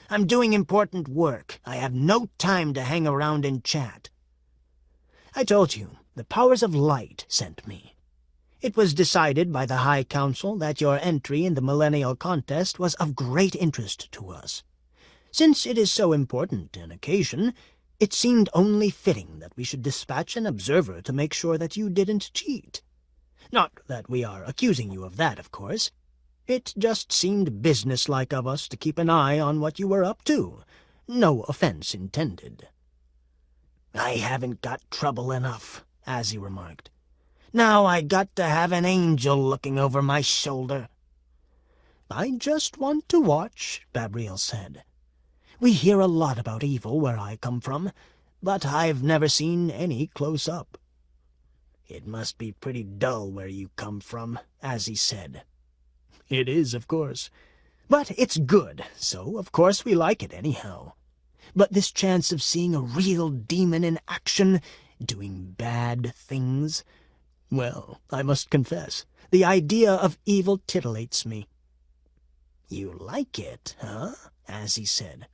"I'm doing important work. I have no time to hang around and chat." "I told you, the Powers of Light sent me. It was decided by the High Council that your entry in the millennial contest was of great interest to us. Since it is so important an occasion, it seemed only fitting that we should dispatch an observer to make sure that you didn't cheat. Not that we are accusing you of that, of course. It just seemed businesslike of us to keep an eye on what you were up to. No offense intended." "I haven't got trouble enough," Azzie remarked. "Now I got to have an angel looking over my shoulder." "I just want to watch," Babriel said. "We hear a lot about evil where I come from, but I've never seen any close up. "It must be pretty dull where you come from," Azzie said. "It is, of course. But it's good, so of course we like it anyhow. But this chance of seeing a real demon in action, doing bad things, well, I must confess, the idea of evil titillates me." "You like it, huh?" Azzie said.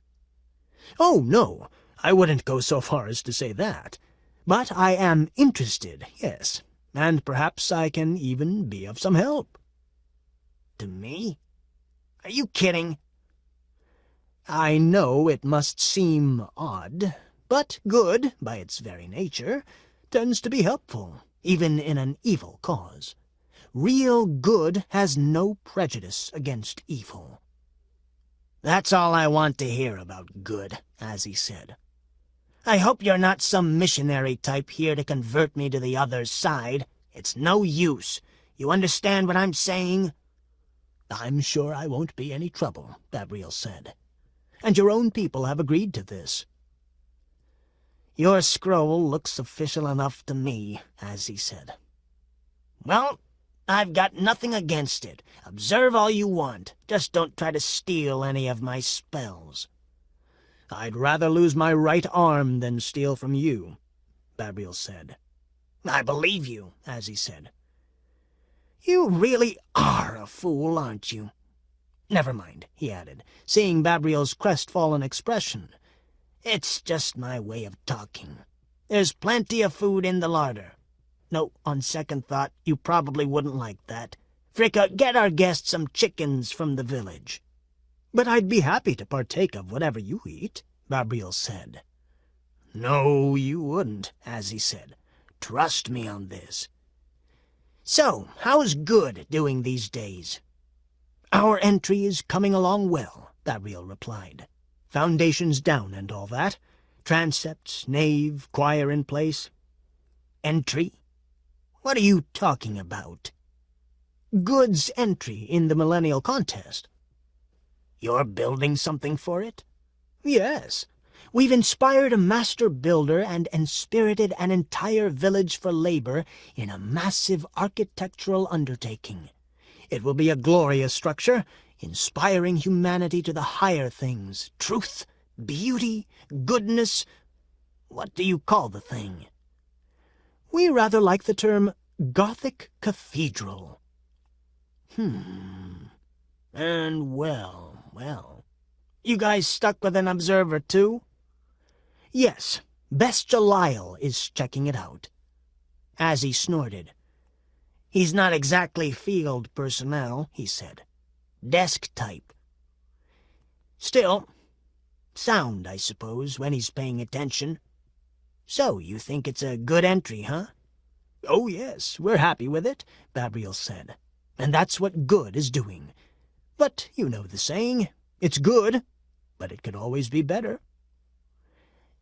"Oh, no, I wouldn't go so far as to say that. But I am interested, yes, and perhaps I can even be of some help." "To me? Are you kidding?" "I know it must seem odd, but good, by its very nature, tends to be helpful, even in an evil cause. Real good has no prejudice against evil." "That's all I want to hear about good," Azzie said. "I hope you're not some missionary type here to convert me to the other side. It's no use. You understand what I'm saying?" "I'm sure I won't be any trouble," Gabriel said. "And your own people have agreed to this." "Your scroll looks official enough to me," Azzie said. "Well, I've got nothing against it. Observe all you want. Just don't try to steal any of my spells." "I'd rather lose my right arm than steal from you," Gabriel said. "I believe you," Azzie said. "You really are a fool, aren't you? Never mind," he added, seeing Gabriel's crestfallen expression. "It's just my way of talking. There's plenty of food in the larder. No, on second thought, you probably wouldn't like that. Fricka, get our guest some chickens from the village." "But I'd be happy to partake of whatever you eat," Gabriel said. "No, you wouldn't," Azzie said. "Trust me on this." "So, how's good doing these days?" "Our entry is coming along well," Gabriel replied. "Foundations down and all that. Transepts, nave, choir in place." "Entry? What are you talking about?" "Good's entry in the millennial contest." "You're building something for it?" "Yes. We've inspired a master builder and inspirited an entire village for labor in a massive architectural undertaking. It will be a glorious structure, inspiring humanity to the higher things, truth, beauty, goodness. What do you call the thing?" "We rather like the term Gothic Cathedral." And well, you guys stuck with an observer too?" "Yes, Bestialile is checking it out." Azzie snorted. "He's not exactly field personnel," he said. "Desk type. Still, sound, I suppose, when he's paying attention. So, you think it's a good entry, huh?" "Oh, yes, we're happy with it," Gabriel said. "And that's what good is doing. But you know the saying, it's good, but it could always be better."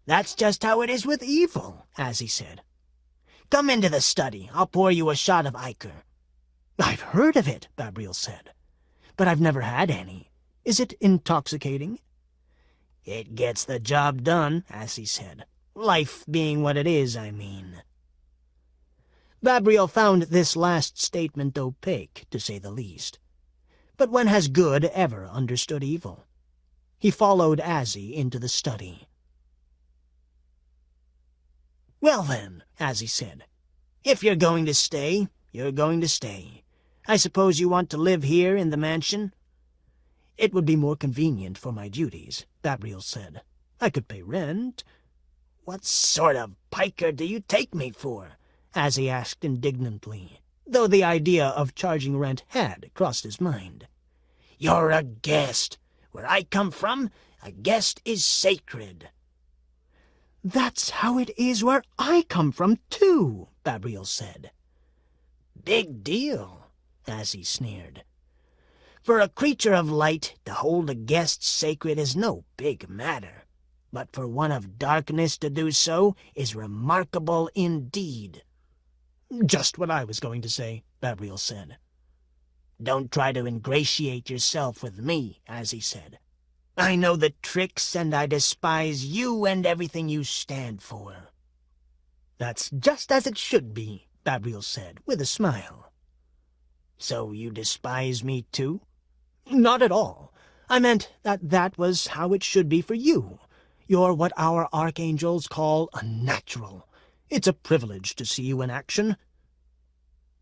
"That's just how it is with evil," Azzie said. "Come into the study. I'll pour you a shot of ichor." "I've heard of it," Gabriel said, "but I've never had any. Is it intoxicating?" "It gets the job done," Azzie said. "Life being what it is, I mean." Gabriel found this last statement opaque, to say the least. But when has good ever understood evil? He followed Azzie into the study. "Well then," Azzie said, "if you're going to stay, you're going to stay. I suppose you want to live here in the mansion?" "It would be more convenient for my duties," Gabriel said. "I could pay rent." "What sort of piker do you take me for?" Azzie asked indignantly, though the idea of charging rent had crossed his mind. "You're a guest. Where I come from, a guest is sacred." "That's how it is where I come from, too," Gabriel said. "Big deal," Azzie sneered. "For a creature of light, to hold a guest sacred is no big matter. But for one of darkness to do so is remarkable indeed." "Just what I was going to say," Gabriel said. "Don't try to ingratiate yourself with me," Azzie said. "I know the tricks, and I despise you and everything you stand for." "That's just as it should be," Gabriel said, with a smile. So you despise me too? Not at all. I meant that was how it should be for you. You're what our archangels call a natural. It's a privilege to see you in action.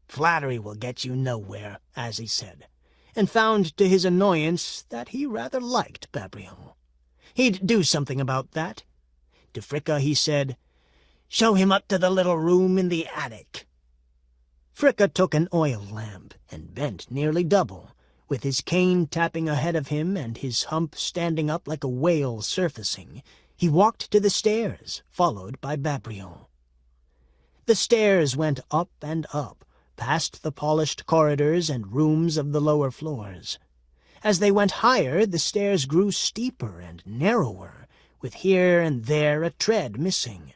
Flattery will get you nowhere, Azzie said, and found to his annoyance that he rather liked Gabriel. He'd do something about that. To Fricka he said, "Show him up to the little room in the attic." Fricka took an oil lamp and bent nearly double, with his cane tapping ahead of him and his hump standing up like a whale surfacing. He walked to the stairs, followed by Gabriel. The stairs went up and up, past the polished corridors and rooms of the lower floors. As they went higher, the stairs grew steeper and narrower, with here and there a tread missing.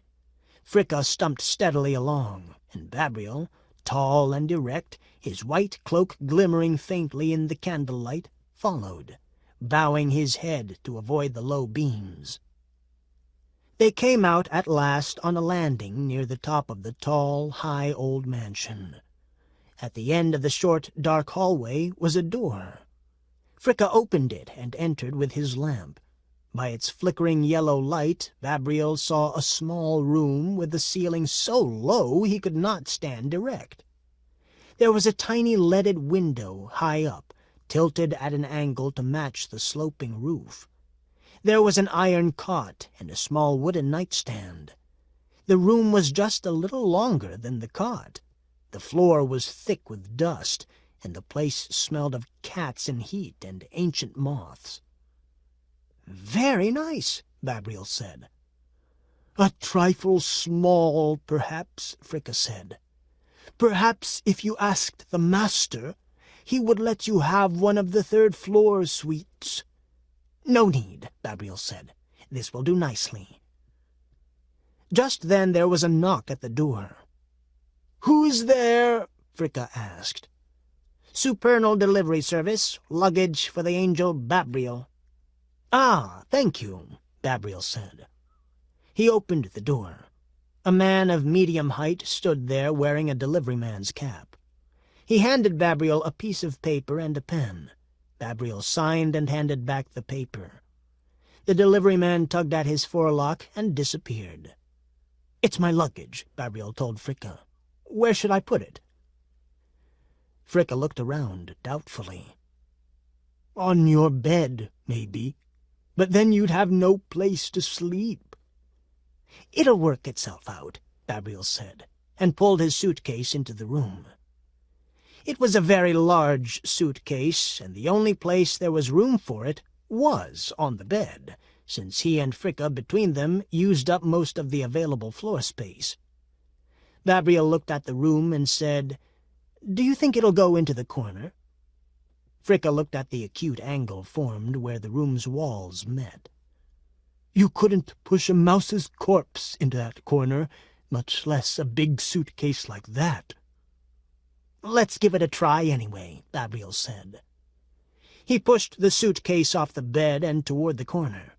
Fricka stumped steadily along, and Gabriel, tall and erect, his white cloak glimmering faintly in the candlelight, followed, bowing his head to avoid the low beams. They came out at last on a landing near the top of the tall, high old mansion. At the end of the short, dark hallway was a door. Fricka opened it and entered with his lamp. By its flickering yellow light, Gabriel saw a small room with the ceiling so low he could not stand erect. There was a tiny leaded window high up, tilted at an angle to match the sloping roof. There was an iron cot and a small wooden nightstand. The room was just a little longer than the cot. The floor was thick with dust, and the place smelled of cats and heat and ancient moths. "Very nice," Gabriel said. "A trifle small, perhaps," Fricka said. "Perhaps if you asked the master, he would let you have one of the third-floor suites." "No need," Gabriel said. "This will do nicely." Just then there was a knock at the door. "Who's there?" Fricka asked. "Supernal delivery service, luggage for the angel Gabriel." "Ah, thank you," Gabriel said. He opened the door. A man of medium height stood there wearing a deliveryman's cap. He handed Gabriel a piece of paper and a pen. Gabriel signed and handed back the paper. The deliveryman tugged at his forelock and disappeared. "It's my luggage," Gabriel told Fricka. "Where should I put it?" Fricka looked around doubtfully. "On your bed, maybe. But then you'd have no place to sleep." "It'll work itself out," Gabriel said, and pulled his suitcase into the room. It was a very large suitcase, and the only place there was room for it was on the bed, since he and Fricka between them used up most of the available floor space. Gabriel looked at the room and said, "Do you think it'll go into the corner?" Fricka looked at the acute angle formed where the room's walls met. "You couldn't push a mouse's corpse into that corner, much less a big suitcase like that." "Let's give it a try anyway," Gabriel said. He pushed the suitcase off the bed and toward the corner.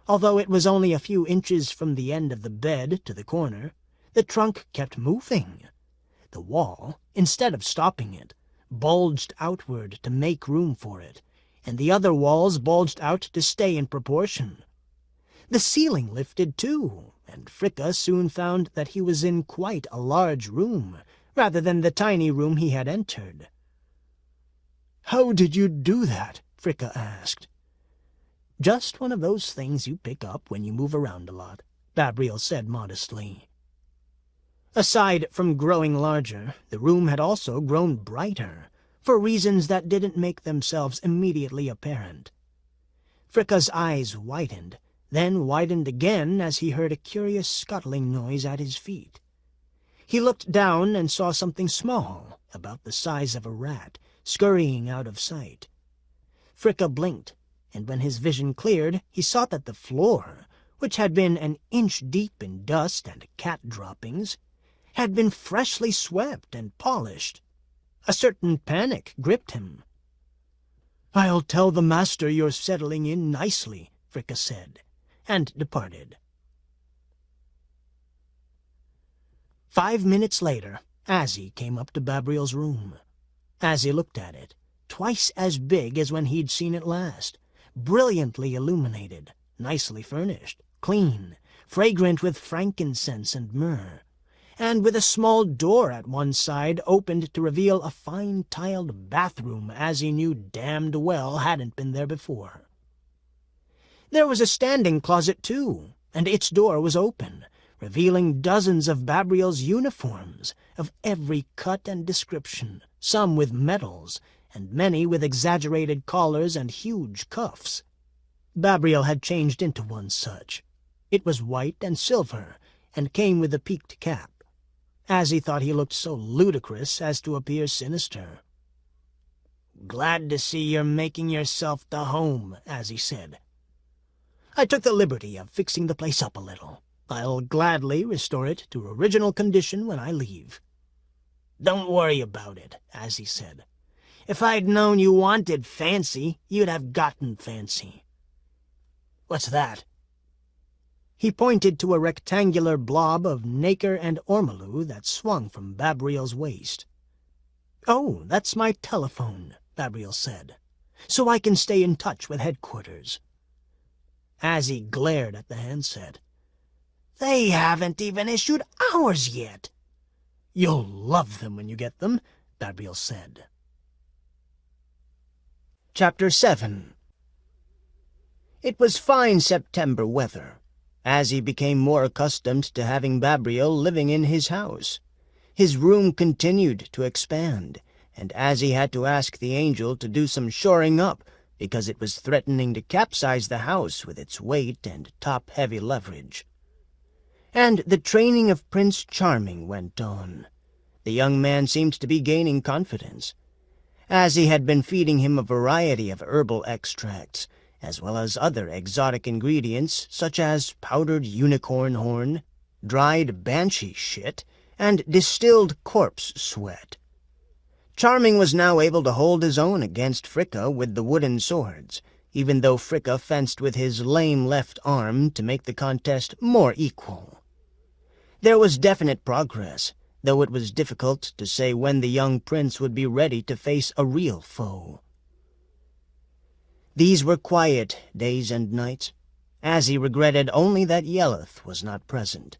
Although it was only a few inches from the end of the bed to the corner, the trunk kept moving. The wall, instead of stopping it, bulged outward to make room for it, and the other walls bulged out to stay in proportion. The ceiling lifted too, and Fricka soon found that he was in quite a large room, rather than the tiny room he had entered. "How did you do that?" Fricka asked. "Just one of those things you pick up when you move around a lot," Gabriel said modestly. Aside from growing larger, the room had also grown brighter, for reasons that didn't make themselves immediately apparent. Fricka's eyes widened, then widened again as he heard a curious scuttling noise at his feet. He looked down and saw something small, about the size of a rat, scurrying out of sight. Fricka blinked, and when his vision cleared, he saw that the floor, which had been an inch deep in dust and cat droppings, had been freshly swept and polished. A certain panic gripped him. "I'll tell the master you're settling in nicely," Fricka said, and departed. 5 minutes later, Azzie came up to Babriel's room. Azzie looked at it, twice as big as when he'd seen it last, brilliantly illuminated, nicely furnished, clean, fragrant with frankincense and myrrh, and with a small door at one side opened to reveal a fine tiled bathroom Azzie knew damned well hadn't been there before. There was a standing closet, too, and its door was open, revealing dozens of Babriel's uniforms of every cut and description, some with medals, and many with exaggerated collars and huge cuffs. Babriel had changed into one such. It was white and silver, and came with a peaked cap. Azzie thought he looked so ludicrous as to appear sinister. "Glad to see you're making yourself to home," Azzie said. "I took the liberty of fixing the place up a little. I'll gladly restore it to original condition when I leave." "Don't worry about it," Azzie said. "If I'd known you wanted fancy, you'd have gotten fancy." "What's that?" He pointed to a rectangular blob of nacre and ormolu that swung from Babriel's waist. "Oh, that's my telephone," Babriel said, "so I can stay in touch with headquarters." Azzie glared at the handset. "They haven't even issued ours yet." "You'll love them when you get them," Babriel said. Chapter 7. It was fine September weather. Azzie became more accustomed to having Babriel living in his house. His room continued to expand, and Azzie had to ask the angel to do some shoring up because it was threatening to capsize the house with its weight and top-heavy leverage. And the training of Prince Charming went on. The young man seemed to be gaining confidence. Azzie had been feeding him a variety of herbal extracts, as well as other exotic ingredients such as powdered unicorn horn, dried banshee shit, and distilled corpse sweat. Charming was now able to hold his own against Fricka with the wooden swords, even though Fricka fenced with his lame left arm to make the contest more equal. There was definite progress, though it was difficult to say when the young prince would be ready to face a real foe. These were quiet days and nights. Azzie regretted only that Yelleth was not present.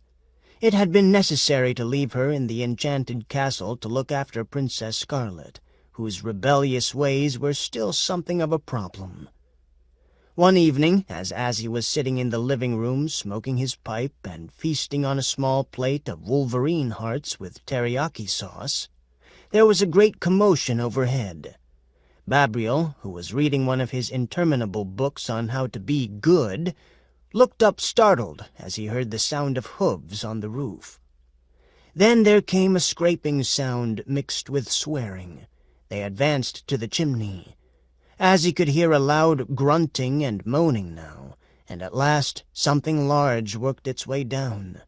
It had been necessary to leave her in the enchanted castle to look after Princess Scarlet, whose rebellious ways were still something of a problem. One evening, as Azzie was sitting in the living room smoking his pipe and feasting on a small plate of wolverine hearts with teriyaki sauce, there was a great commotion overhead. Babriel, who was reading one of his interminable books on how to be good, looked up startled as he heard the sound of hooves on the roof. Then there came a scraping sound mixed with swearing. They advanced to the chimney. Azzie could hear a loud grunting and moaning now, and at last something large worked its way down.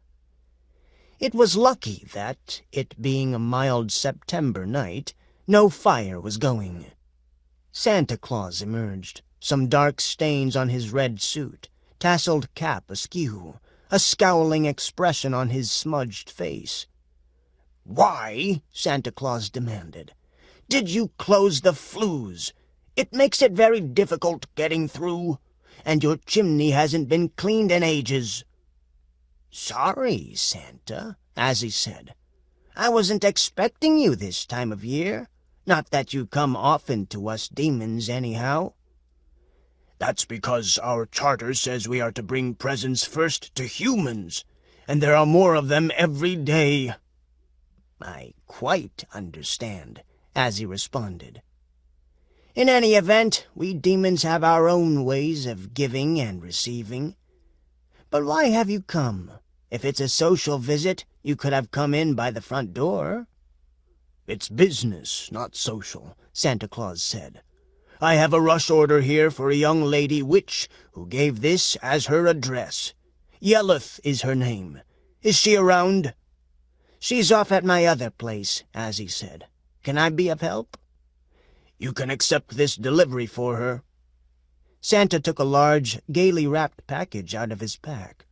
It was lucky that, it being a mild September night, no fire was going. Santa Claus emerged, some dark stains on his red suit, tasseled cap askew, a scowling expression on his smudged face. "Why," Santa Claus demanded, "did you close the flues? It makes it very difficult getting through, and your chimney hasn't been cleaned in ages." "Sorry, Santa," Azzie said. "I wasn't expecting you this time of year. Not that you come often to us demons, anyhow." "That's because our charter says we are to bring presents first to humans, and there are more of them every day." "I quite understand," Azzie responded. "In any event, we demons have our own ways of giving and receiving. But why have you come? If it's a social visit, you could have come in by the front door." "It's business, not social," Santa Claus said. "I have a rush order here for a young lady witch who gave this as her address. Yelleth is her name. Is she around?" "She's off at my other place," Azzie said. "Can I be of help?" "You can accept this delivery for her." Santa took a large, gaily wrapped package out of his pack.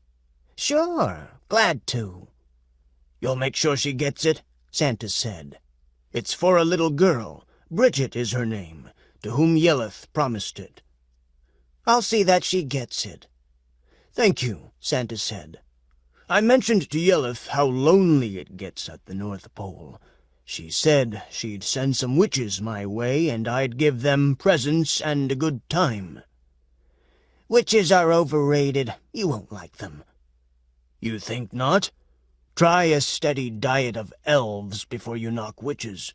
"Sure, glad to." "You'll make sure she gets it?" Santa said. "It's for a little girl. Bridget is her name, to whom Yelleth promised it." "I'll see that she gets it." "Thank you," Santa said. "I mentioned to Yelleth how lonely it gets at the North Pole. She said she'd send some witches my way, and I'd give them presents and a good time." "Witches are overrated. You won't like them." "You think not? Try a steady diet of elves before you knock witches.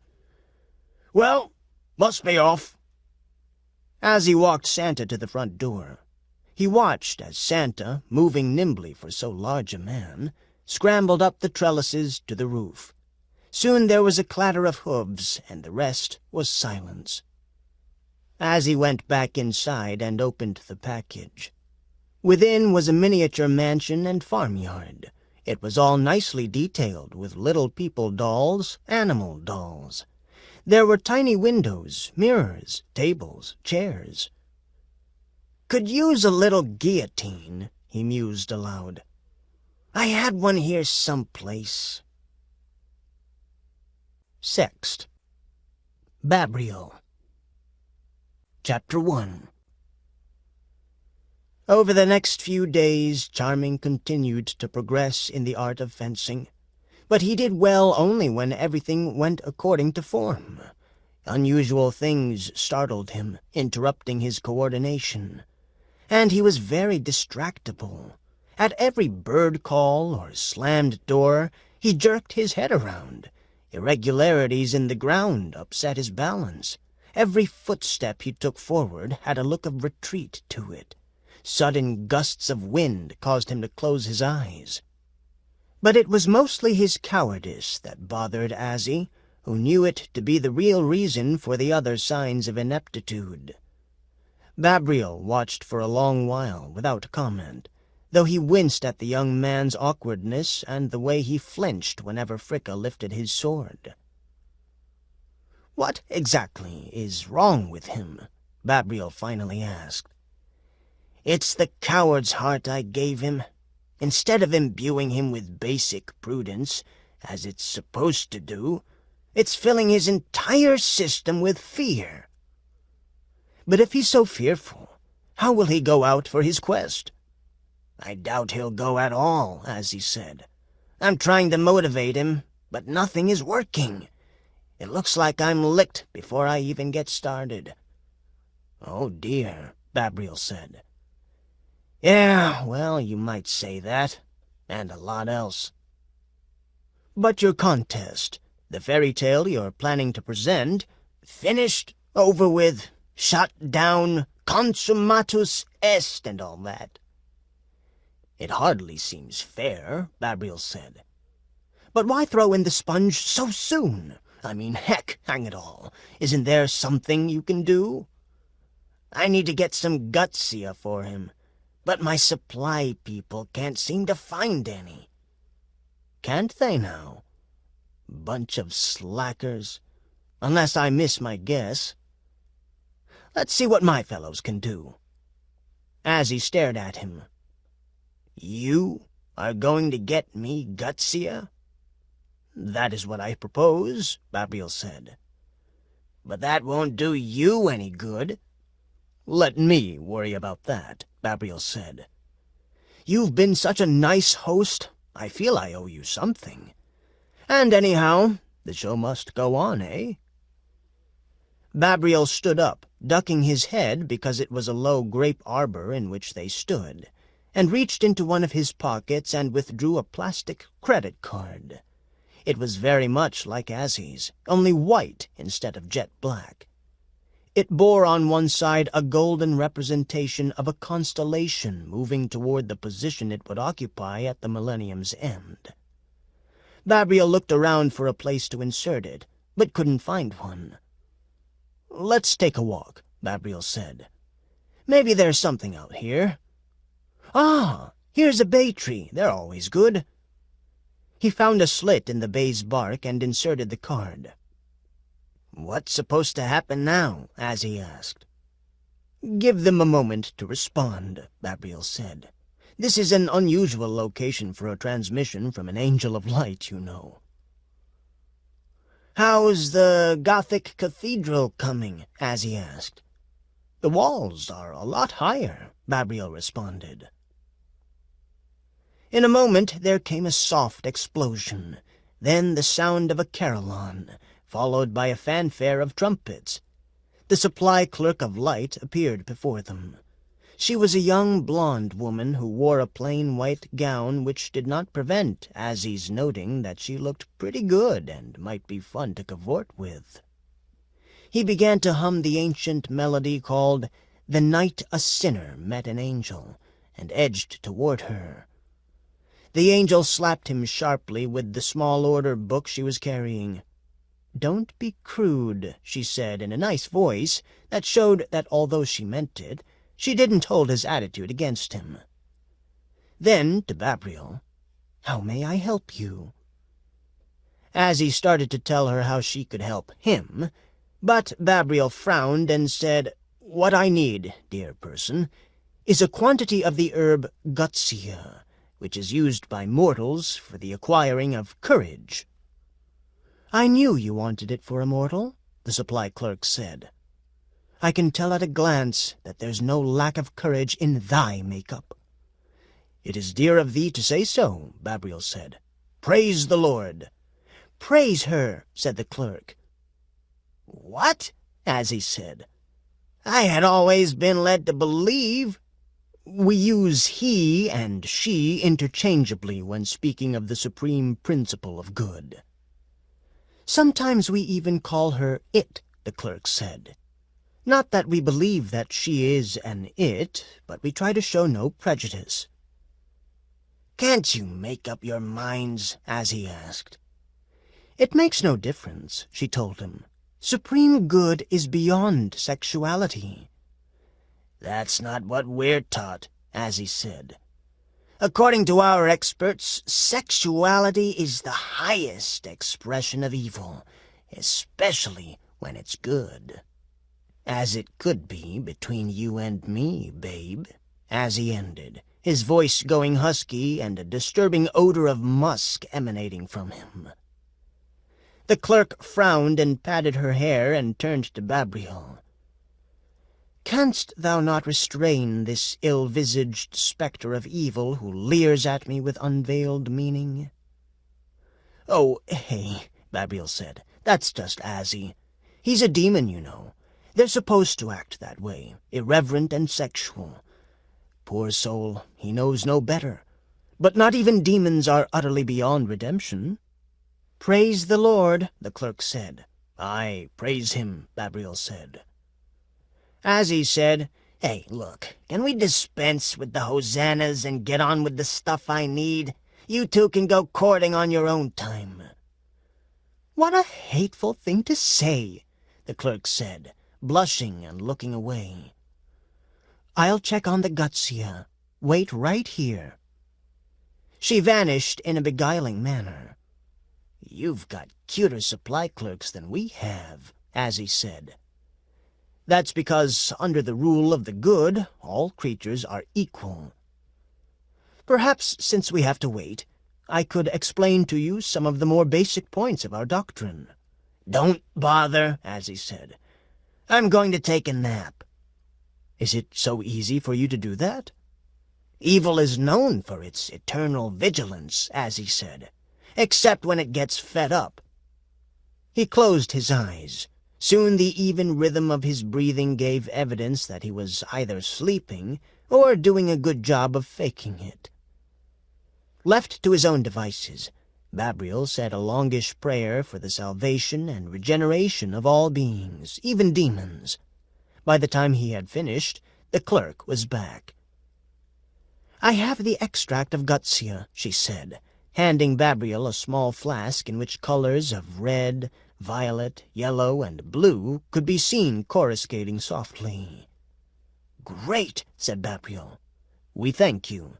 Well, must be off." Azzie walked Santa to the front door. He watched as Santa, moving nimbly for so large a man, scrambled up the trellises to the roof. Soon there was a clatter of hooves, and the rest was silence. Azzie went back inside and opened the package. Within was a miniature mansion and farmyard. It was all nicely detailed with little people dolls, animal dolls. There were tiny windows, mirrors, tables, chairs. "Could use a little guillotine," he mused aloud. "I had one here someplace." Sext. Babriel. Chapter 1. Over the next few days, Charming continued to progress in the art of fencing. But he did well only when everything went according to form. Unusual things startled him, interrupting his coordination. And he was very distractible. At every bird call or slammed door, he jerked his head around. Irregularities in the ground upset his balance. Every footstep he took forward had a look of retreat to it. Sudden gusts of wind caused him to close his eyes. But it was mostly his cowardice that bothered Azzie, who knew it to be the real reason for the other signs of ineptitude. Babriel watched for a long while without comment, though he winced at the young man's awkwardness and the way he flinched whenever Fricka lifted his sword. "What exactly is wrong with him?" Babriel finally asked. "It's the coward's heart I gave him. Instead of imbuing him with basic prudence, as it's supposed to do, it's filling his entire system with fear." "But if he's so fearful, how will he go out for his quest?" "I doubt he'll go at all," Azzie said. "I'm trying to motivate him, but nothing is working. It looks like I'm licked before I even get started." "Oh dear," Babriel said. "Yeah, well, you might say that, and a lot else." "But your contest, the fairy tale you're planning to present—" "Finished, over with, shut down, consummatus est, and all that." "It hardly seems fair," Babriel said. "But why throw in the sponge so soon? I mean, heck, hang it all, isn't there something you can do?" "I need to get some gutsia for him. But my supply people can't seem to find any." "Can't they now? Bunch of slackers. Unless I miss my guess. Let's see what my fellows can do." Azzie stared at him. "You are going to get me gutsia?" "That is what I propose," Babriel said. "But that won't do you any good." "Let me worry about that," Babriel said. "You've been such a nice host, I feel I owe you something. And anyhow, the show must go on, eh?" Babriel stood up, ducking his head because it was a low grape arbor in which they stood, and reached into one of his pockets and withdrew a plastic credit card. It was very much like Azzie's, only white instead of jet black. It bore on one side a golden representation of a constellation moving toward the position it would occupy at the millennium's end. Babriel looked around for a place to insert it, but couldn't find one. "Let's take a walk," Babriel said. "Maybe there's something out here. Ah, here's a bay tree. They're always good." He found a slit in the bay's bark and inserted the card. "What's supposed to happen now?" Azzie asked. "Give them a moment to respond," Babriel said. "This is an unusual location for a transmission from an angel of light, you know." "How's the Gothic cathedral coming?" Azzie asked. "The walls are a lot higher," Babriel responded. In a moment there came a soft explosion, then the sound of a carillon, followed by a fanfare of trumpets. The supply clerk of light appeared before them. She was a young blonde woman who wore a plain white gown which did not prevent Azzie's noting that she looked pretty good and might be fun to cavort with. He began to hum the ancient melody called "The Night a Sinner Met an Angel," and edged toward her. The angel slapped him sharply with the small order book she was carrying. "Don't be crude," she said in a nice voice that showed that although she meant it, she didn't hold his attitude against him. Then, to Babriel, "How may I help you?" Azzie started to tell her how she could help him, but Babriel frowned and said, "What I need, dear person, is a quantity of the herb gutsia, which is used by mortals for the acquiring of courage." "I knew you wanted it for a mortal," the supply clerk said. "I can tell at a glance that there's no lack of courage in thy make-up." "It is dear of thee to say so," Babriel said. "Praise the Lord." "Praise her," said the clerk. "What?" Azzie said. "I had always been led to believe—" "We use he and she interchangeably when speaking of the supreme principle of good." "Sometimes we even call her it," the clerk said. "Not that we believe that she is an it, but we try to show no prejudice." "Can't you make up your minds?" Azzie asked. "It makes no difference," she told him. "Supreme good is beyond sexuality." "That's not what we're taught," Azzie said. "According to our experts, sexuality is the highest expression of evil, especially when it's good." "As it could be between you and me, babe," Azzie ended, his voice going husky and a disturbing odor of musk emanating from him. The clerk frowned and patted her hair and turned to Babriel. "Canst thou not restrain this ill-visaged spectre of evil who leers at me with unveiled meaning?" "Oh, hey," Babriel said. "That's just Azzie. He's a demon, you know. They're supposed to act that way, irreverent and sexual. Poor soul, he knows no better. But not even demons are utterly beyond redemption." "Praise the Lord," the clerk said. "Aye, praise him," Babriel said. Azzie said, "Hey, look, can we dispense with the hosannas and get on with the stuff I need? You two can go courting on your own time." "What a hateful thing to say," the clerk said, blushing and looking away. "I'll check on the gutsia. Wait right here." She vanished in a beguiling manner. "You've got cuter supply clerks than we have," Azzie said. "That's because, under the rule of the good, all creatures are equal. Perhaps, since we have to wait, I could explain to you some of the more basic points of our doctrine." "Don't bother," Azzie said. "I'm going to take a nap." "Is it so easy for you to do that?" "Evil is known for its eternal vigilance," Azzie said, "except when it gets fed up." He closed his eyes. Soon the even rhythm of his breathing gave evidence that he was either sleeping or doing a good job of faking it. Left to his own devices, Babriel said a longish prayer for the salvation and regeneration of all beings, even demons. By the time he had finished, the clerk was back. "I have the extract of gutsia," she said, handing Babriel a small flask in which colors of red, violet, yellow, and blue could be seen coruscating softly. "Great," said Babriel. "We thank you.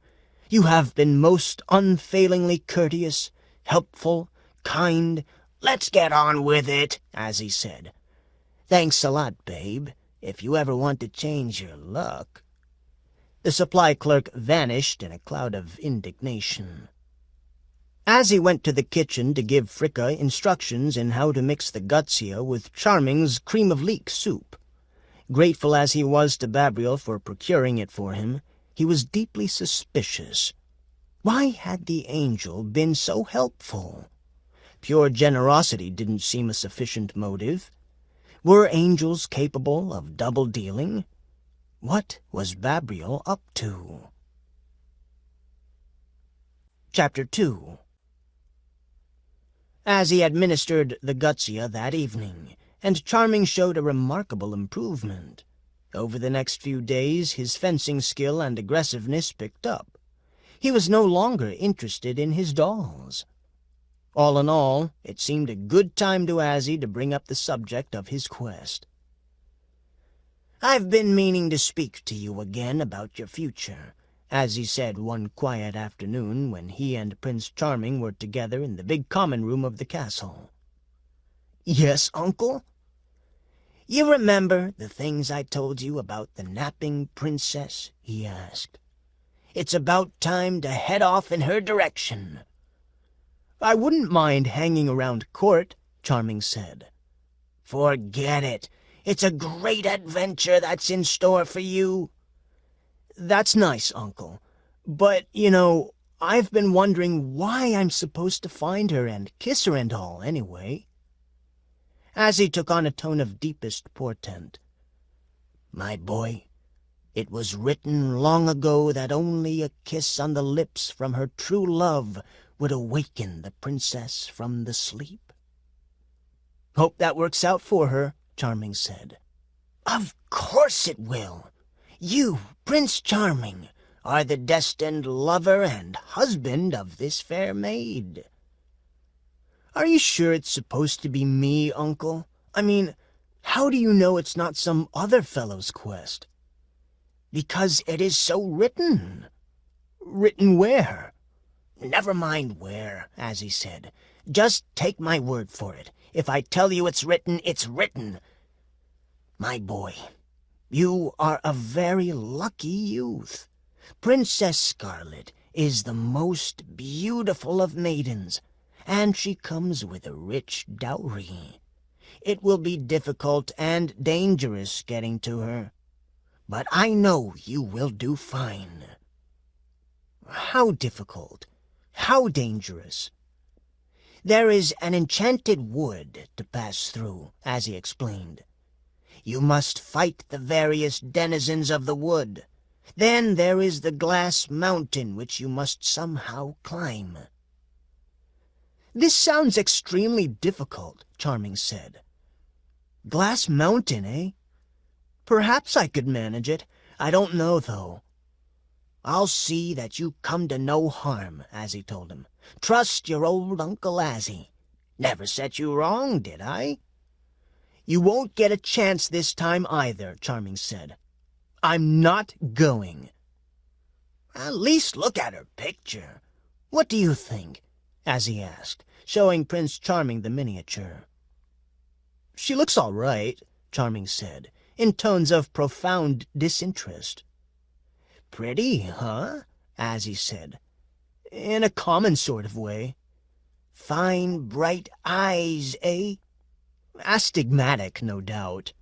You have been most unfailingly courteous, helpful, kind." "Let's get on with it," Azzie said. "Thanks a lot, babe, if you ever want to change your luck." The supply clerk vanished in a cloud of indignation. Azzie went to the kitchen to give Fricka instructions in how to mix the gutsia with Charming's cream of leek soup. Grateful as he was to Babriel for procuring it for him, he was deeply suspicious. Why had the angel been so helpful? Pure generosity didn't seem a sufficient motive. Were angels capable of double-dealing? What was Babriel up to? Chapter 2. Azzie administered the gutsia that evening, and Charming showed a remarkable improvement. Over the next few days, his fencing skill and aggressiveness picked up. He was no longer interested in his dolls. All in all, it seemed a good time to Azzie to bring up the subject of his quest. "I've been meaning to speak to you again about your future," Azzie said one quiet afternoon when he and Prince Charming were together in the big common room of the castle. "Yes, Uncle?" "You remember the things I told you about the napping princess?" he asked. "It's about time to head off in her direction." "I wouldn't mind hanging around court," Charming said. "Forget it. It's a great adventure that's in store for you." "That's nice, Uncle. But, I've been wondering why I'm supposed to find her and kiss her and all, anyway." Azzie took on a tone of deepest portent. "My boy, it was written long ago that only a kiss on the lips from her true love would awaken the princess from the sleep." "Hope that works out for her," Charming said. "Of course it will. You, Prince Charming, are the destined lover and husband of this fair maid." "Are you sure it's supposed to be me, Uncle? I mean, how do you know it's not some other fellow's quest?" "Because it is so written." "Written where?" "Never mind where," Azzie said. "Just take my word for it. If I tell you it's written, it's written. My boy, you are a very lucky youth. Princess Scarlet is the most beautiful of maidens, and she comes with a rich dowry. It will be difficult and dangerous getting to her, but I know you will do fine." "How difficult? How dangerous?" "There is an enchanted wood to pass through," as he explained. "You must fight the various denizens of the wood. Then there is the glass mountain which you must somehow climb." "This sounds extremely difficult," Charming said. "Glass mountain, eh? Perhaps I could manage it. I don't know, though." "I'll see that you come to no harm," Azzie told him. "Trust your old Uncle Azzie. Never set you wrong, did I?" "You won't get a chance this time either," Charming said. "I'm not going." "At least look at her picture. What do you think?" Azzie asked, showing Prince Charming the miniature. "She looks all right," Charming said, in tones of profound disinterest. "Pretty, huh?" Azzie said. "In a common sort of way." "Fine, bright eyes, eh?" "Astigmatic, no doubt."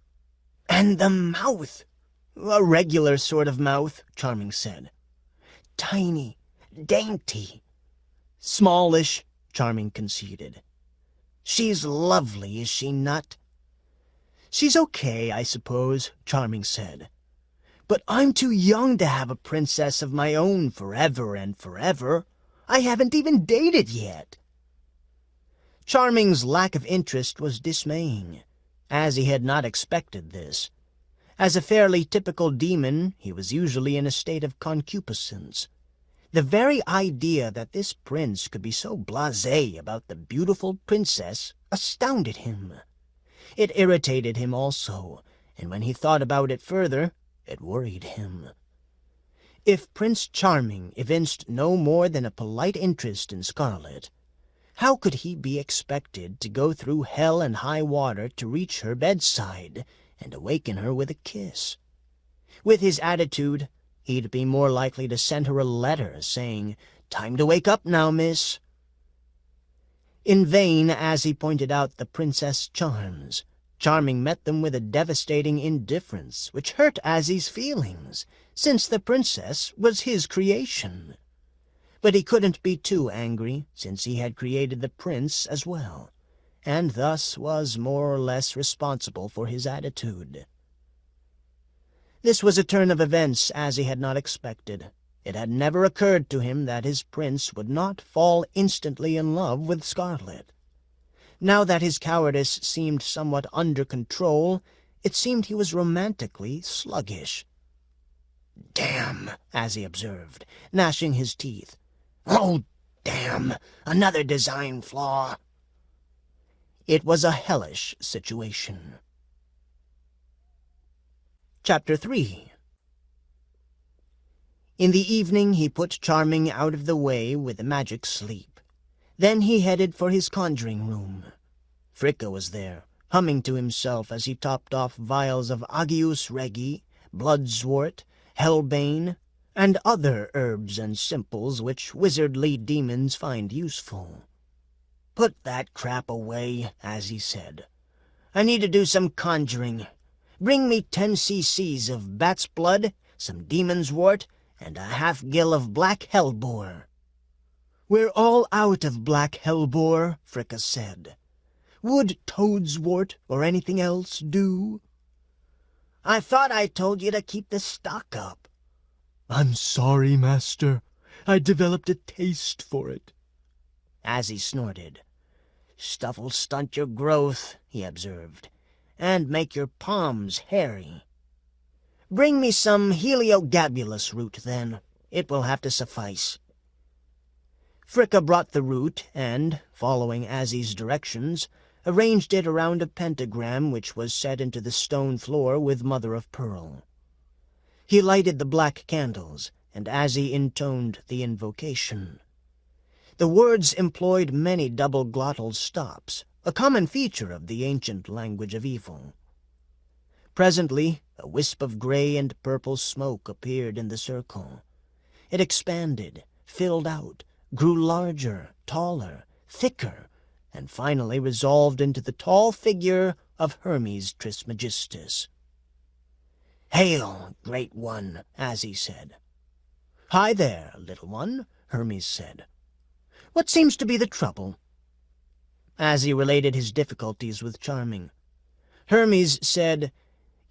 "And the mouth?" "A regular sort of mouth," Charming said. "Tiny, dainty." "Smallish," Charming conceded. "She's lovely, is she not?" "She's okay, I suppose," Charming said. "But I'm too young to have a princess of my own forever and forever. I haven't even dated yet." Charming's lack of interest was dismaying, as he had not expected this. As a fairly typical demon, he was usually in a state of concupiscence. The very idea that this prince could be so blasé about the beautiful princess astounded him. It irritated him also, and when he thought about it further, it worried him. If Prince Charming evinced no more than a polite interest in Scarlet, how could he be expected to go through hell and high water to reach her bedside and awaken her with a kiss? With his attitude, he'd be more likely to send her a letter saying, "Time to wake up now, miss." In vain Azzie pointed out the princess' charms. Charming met them with a devastating indifference, which hurt Azzie's feelings, since the princess was his creation. But he couldn't be too angry, since he had created the prince as well, and thus was more or less responsible for his attitude. This was a turn of events Azzie had not expected. It had never occurred to him that his prince would not fall instantly in love with Scarlet. Now that his cowardice seemed somewhat under control, it seemed he was romantically sluggish. "Damn," Azzie observed, gnashing his teeth. "Oh, damn! Another design flaw." It was a hellish situation. Chapter 3. In the evening he put Charming out of the way with a magic sleep. Then he headed for his conjuring room. Fricka was there, humming to himself as he topped off vials of Agius Regi, Bloodswort, Hellbane, and other herbs and simples which wizardly demons find useful. "Put that crap away," Azzie said. "I need to do some conjuring. Bring me 10 cc's of bat's blood, some demon's wort, and a half-gill of black hellebore." "We're all out of black hellebore," Fricka said. "Would toadswort or anything else do?" "I thought I told you to keep the stock up." "I'm sorry, Master. I developed a taste for it." Azzie snorted. "Stuff'll stunt your growth," he observed, "and make your palms hairy. Bring me some Heliogabulus root, then. It will have to suffice." Fricka brought the root and, following Azzie's directions, arranged it around a pentagram which was set into the stone floor with mother-of-pearl. He lighted the black candles, and Azzie intoned the invocation. The words employed many double glottal stops, a common feature of the ancient language of evil. Presently, a wisp of gray and purple smoke appeared in the circle. It expanded, filled out, grew larger, taller, thicker, and finally resolved into the tall figure of Hermes Trismegistus. "Hail, great one," Azzie said. "Hi there, little one," Hermes said. "What seems to be the trouble?" Azzie related his difficulties with Charming. Hermes said,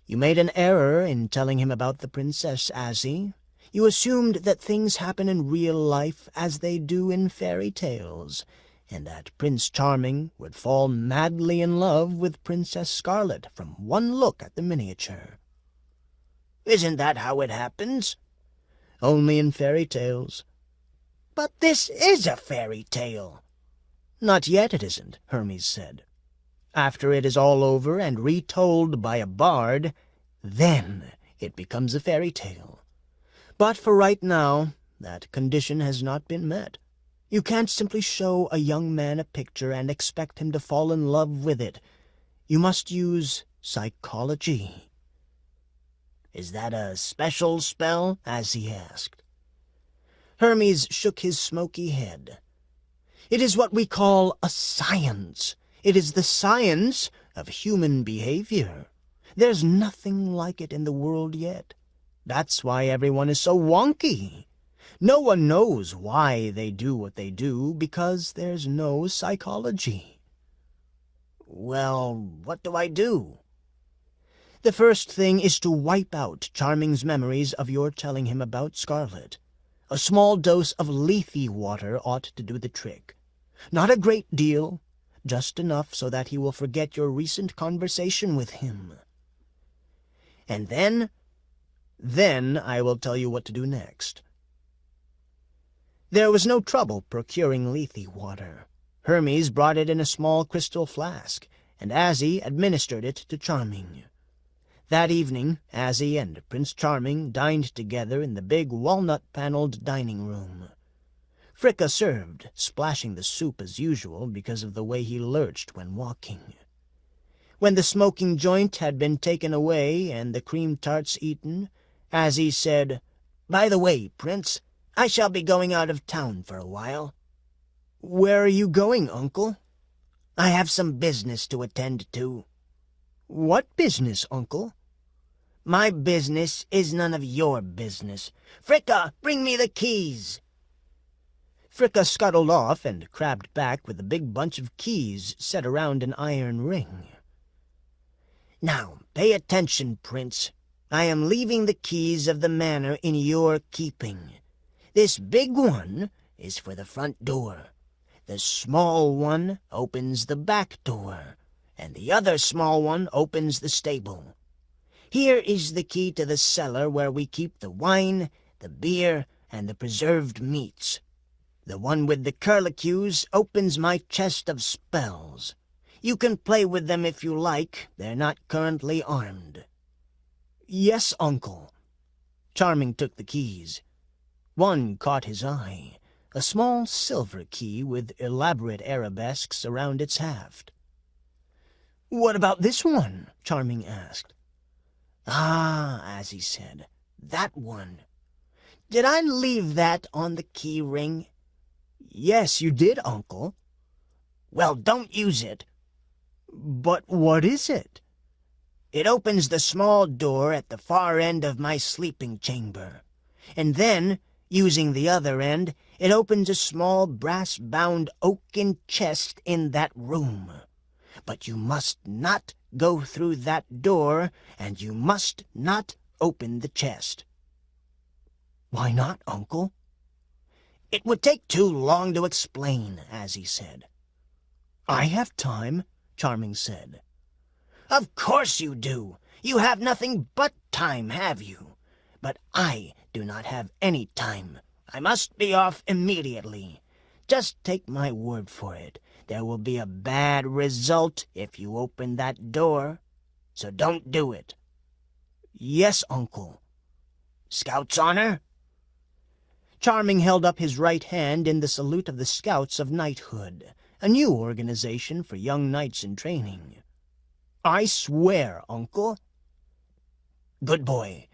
"You made an error in telling him about the princess, Azzie. You assumed that things happen in real life as they do in fairy tales, and that Prince Charming would fall madly in love with Princess Scarlet from one look at the miniature." "Isn't that how it happens?" "Only in fairy tales." "But this is a fairy tale." "Not yet it isn't," Hermes said. "After it is all over and retold by a bard, then it becomes a fairy tale. But for right now, that condition has not been met. You can't simply show a young man a picture and expect him to fall in love with it. You must use psychology." "Is that a special spell?" Azzie asked. Hermes shook his smoky head. "It is what we call a science. It is the science of human behavior. There's nothing like it in the world yet. That's why everyone is so wonky. No one knows why they do what they do, because there's no psychology." "Well, what do I do?" "The first thing is to wipe out Charming's memories of your telling him about Scarlet. A small dose of Lethe water ought to do the trick. Not a great deal, just enough so that he will forget your recent conversation with him." "And then?" "Then I will tell you what to do next." There was no trouble procuring Lethe water. Hermes brought it in a small crystal flask, and Azzie administered it to Charming. That evening, Azzie and Prince Charming dined together in the big walnut-paneled dining room. Fricka served, splashing the soup as usual because of the way he lurched when walking. When the smoking joint had been taken away and the cream tarts eaten, Azzie said, "By the way, Prince, I shall be going out of town for a while." Where are you going, Uncle? I have some business to attend to. What business, Uncle? My business is none of your business. Fricka, bring me the keys. Fricka scuttled off and crabbed back with a big bunch of keys set around an iron ring. Now, pay attention, Prince. I am leaving the keys of the manor in your keeping. This big one is for the front door. The small one opens the back door, and the other small one opens the stable. Here is the key to the cellar where we keep the wine, the beer, and the preserved meats. The one with the curlicues opens my chest of spells. You can play with them if you like. They're not currently armed. Yes, Uncle. Charming took the keys. One caught his eye, a small silver key with elaborate arabesques around its haft. What about this one? Charming asked. Ah, as he said, that one. Did I leave that on the key ring? Yes, you did, Uncle. Well, don't use it. But what is it? It opens the small door at the far end of my sleeping chamber. And then, using the other end, it opens a small brass-bound oaken chest in that room. But you must not go through that door, and you must not open the chest. Why not, Uncle? It would take too long to explain, as he said. I have time, Charming said. Of course you do. You have nothing but time, have you? But I do not have any time. I must be off immediately. Just take my word for it. There will be a bad result if you open that door. So don't do it. Yes, Uncle. Scout's honor? Charming held up his right hand in the salute of the Scouts of Knighthood, a new organization for young knights in training. I swear, Uncle. Good boy.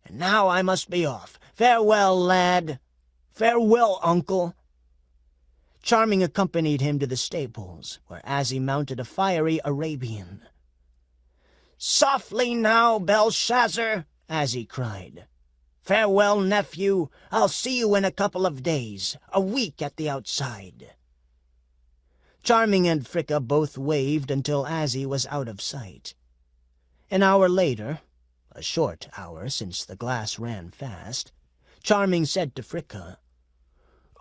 And now I must be off. Farewell, lad. Farewell, Uncle. Charming accompanied him to the stables, where Azzie mounted a fiery Arabian. Softly now, Belshazzar, Azzie cried. Farewell, nephew. I'll see you in a couple of days, a week at the outside. Charming and Fricka both waved until Azzie was out of sight. An hour later, a short hour since the glass ran fast, Charming said to Fricka,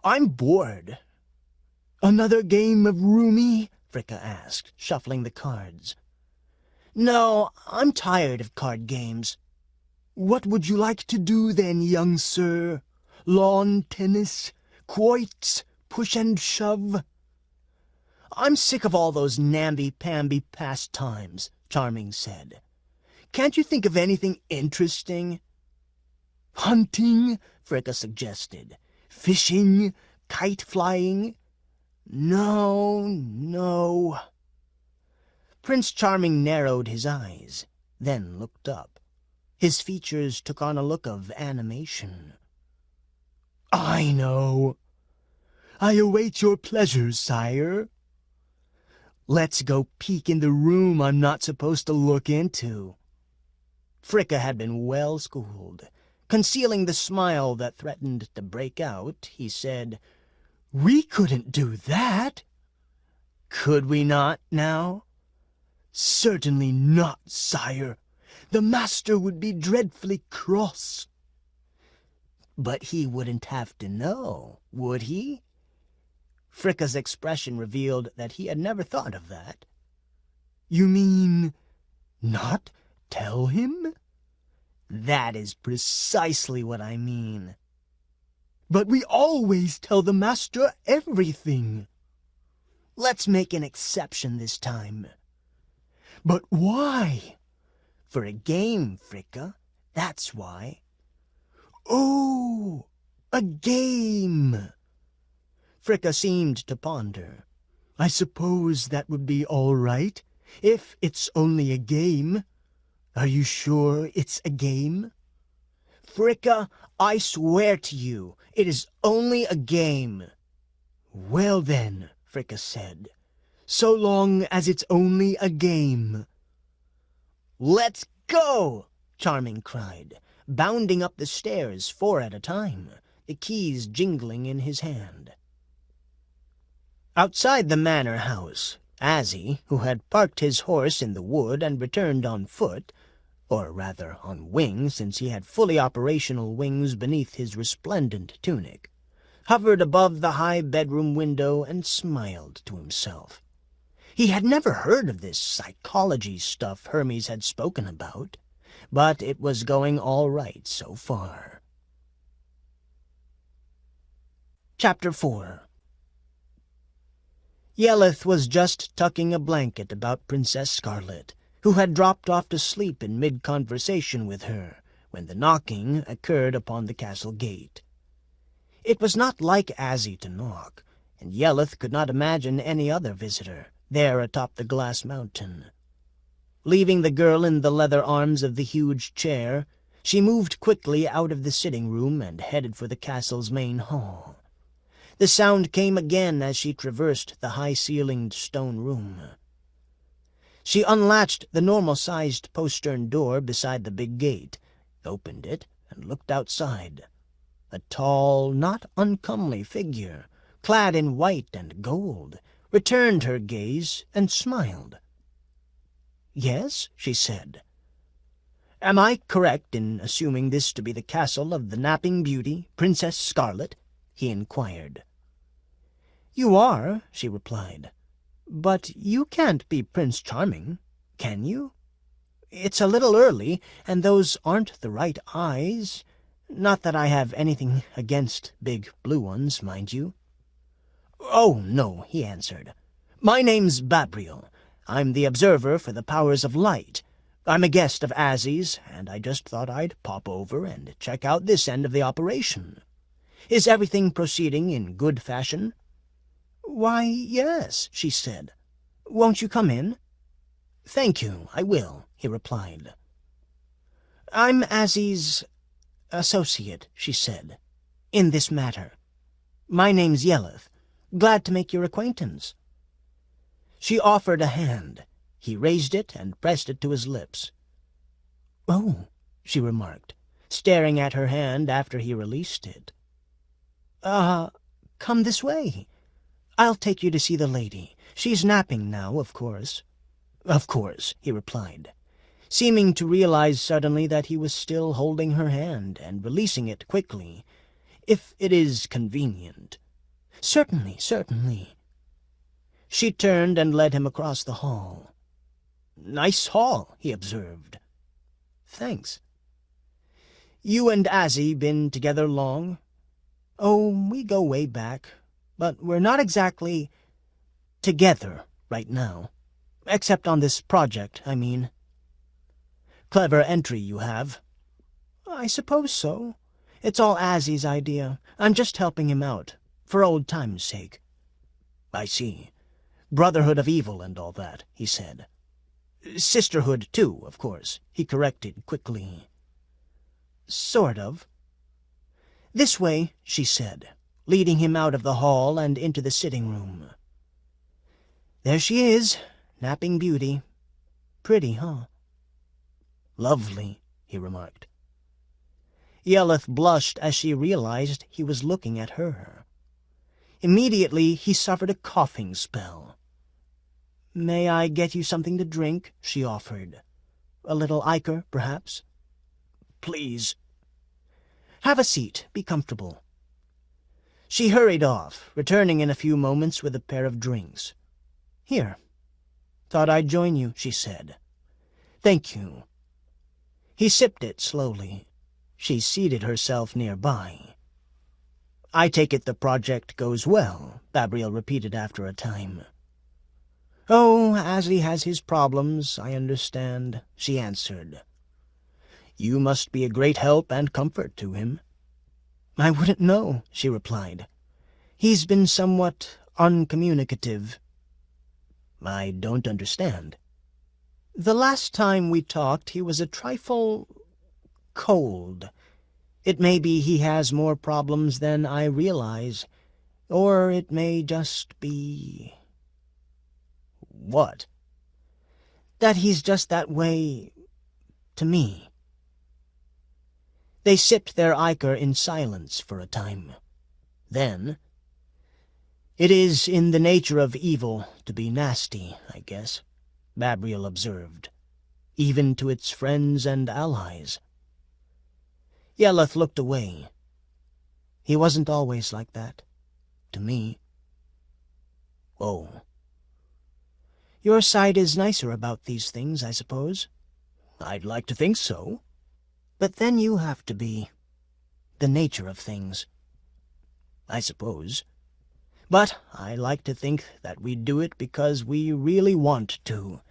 I'm bored. Another game of roomie? Fricka asked, shuffling the cards. No, I'm tired of card games. What would you like to do then, young sir? Lawn tennis? Quoits? Push and shove? I'm sick of all those namby-pamby pastimes, Charming said. Can't you think of anything interesting? Hunting, Fricka suggested. Fishing? Kite-flying? No. Prince Charming narrowed his eyes, then looked up. His features took on a look of animation. I know. I await your pleasure, sire. Let's go peek in the room I'm not supposed to look into. Fricka had been well schooled. Concealing the smile that threatened to break out, he said, We couldn't do that. Could we not, now? Certainly not, sire. The master would be dreadfully cross. But he wouldn't have to know, would he? Fricka's expression revealed that he had never thought of that. You mean not tell him? That is precisely what I mean. But we always tell the master everything. Let's make an exception this time. But why? For a game, Fricka. That's why. Oh, a game. Fricka seemed to ponder. I suppose that would be all right, if it's only a game. Are you sure it's a game? Fricka, I swear to you, it is only a game. Well then, Fricka said, so long as it's only a game. Let's go! Charming cried, bounding up the stairs 4 at a time, the keys jingling in his hand. Outside the manor house, Azzie, who had parked his horse in the wood and returned on foot, or rather on wings since he had fully operational wings beneath his resplendent tunic, hovered above the high bedroom window and smiled to himself. He had never heard of this psychology stuff Hermes had spoken about, but it was going all right so far. Chapter 4. Yeleth was just tucking a blanket about Princess Scarlet, who had dropped off to sleep in mid-conversation with her, when the knocking occurred upon the castle gate. It was not like Azzie to knock, and Yeleth could not imagine any other visitor, there atop the glass mountain. Leaving the girl in the leather arms of the huge chair, she moved quickly out of the sitting room and headed for the castle's main hall. The sound came again as she traversed the high-ceilinged stone room. She unlatched the normal-sized postern door beside the big gate, opened it, and looked outside. A tall, not uncomely figure, clad in white and gold, returned her gaze and smiled. "Yes," she said. "Am I correct in assuming this to be the castle of the napping beauty, Princess Scarlet?" he inquired. "You are," she replied. "But you can't be Prince Charming, can you? It's a little early, and those aren't the right eyes. Not that I have anything against big blue ones, mind you." "Oh, no," he answered. "My name's Babriel. I'm the observer for the powers of light. I'm a guest of Azzie's, and I just thought I'd pop over and check out this end of the operation. Is everything proceeding in good fashion?" "Why, yes," she said. "Won't you come in?" "Thank you, I will," he replied. "I'm Azzie's associate," she said, "in this matter. My name's Yeleth. Glad to make your acquaintance." She offered a hand. He raised it and pressed it to his lips. "Oh," she remarked, staring at her hand after he released it. Come this way. I'll take you to see the lady. She's napping now, of course." "Of course," he replied, seeming to realize suddenly that he was still holding her hand and releasing it quickly. "If it is convenient." "Certainly, certainly." She turned and led him across the hall. "Nice hall," he observed. "Thanks." "You and Azzie been together long?" "Oh, we go way back, but we're not exactly together right now. Except on this project, I mean." "Clever entry you have." "I suppose so. It's all Azzie's idea. I'm just helping him out, for old time's sake." "I see. Brotherhood of evil and all that," he said. "Sisterhood, too, of course," he corrected quickly. "Sort of." "This way," she said, leading him out of the hall and into the sitting room. "There she is, napping beauty. Pretty, huh?" "Lovely," he remarked. Yeleth blushed as she realized he was looking at her. Immediately he suffered a coughing spell. "May I get you something to drink?" she offered. "A little ichor, perhaps?" "Please." "Have a seat. Be comfortable." She hurried off, returning in a few moments with a pair of drinks. "Here. Thought I'd join you," she said. "Thank you." He sipped it slowly. She seated herself nearby. "I take it the project goes well," Babriel repeated after a time. "Oh, Azzie has his problems, I understand," she answered. "You must be a great help and comfort to him." "I wouldn't know," she replied. "He's been somewhat uncommunicative." "I don't understand." "The last time we talked he was a trifle cold. It may be he has more problems than I realize. Or it may just be... What? That he's just that way to me. They sipped their ichor in silence for a time. Then, "It is in the nature of evil to be nasty, I guess," Babriel observed, "even to its friends and allies." Yeleth looked away. "He wasn't always like that, to me." "Oh." "Your side is nicer about these things, I suppose?" "I'd like to think so." "But then you have to be. The nature of things." "I suppose. But I like to think that we do it because we really want to.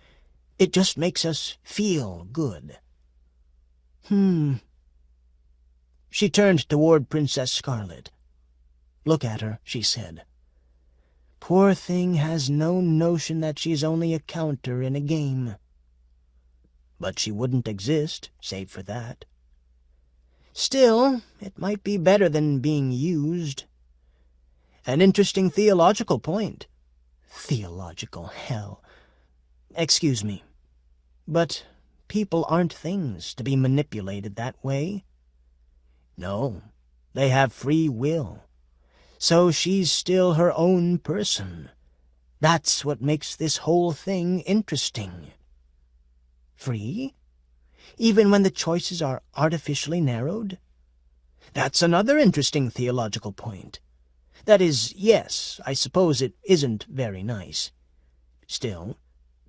It just makes us feel good." She turned toward Princess Scarlet. "Look at her," she said. "Poor thing has no notion that she's only a counter in a game." "But she wouldn't exist, save for that." "Still, it might be better than being used." "An interesting theological point." "Theological hell. Excuse me. But people aren't things to be manipulated that way." "No, "They have free will. So she's still her own person. That's what makes this whole thing interesting." "Free? Even when the choices are artificially narrowed?" "That's another interesting theological point. That is, yes, I suppose it isn't very nice. Still,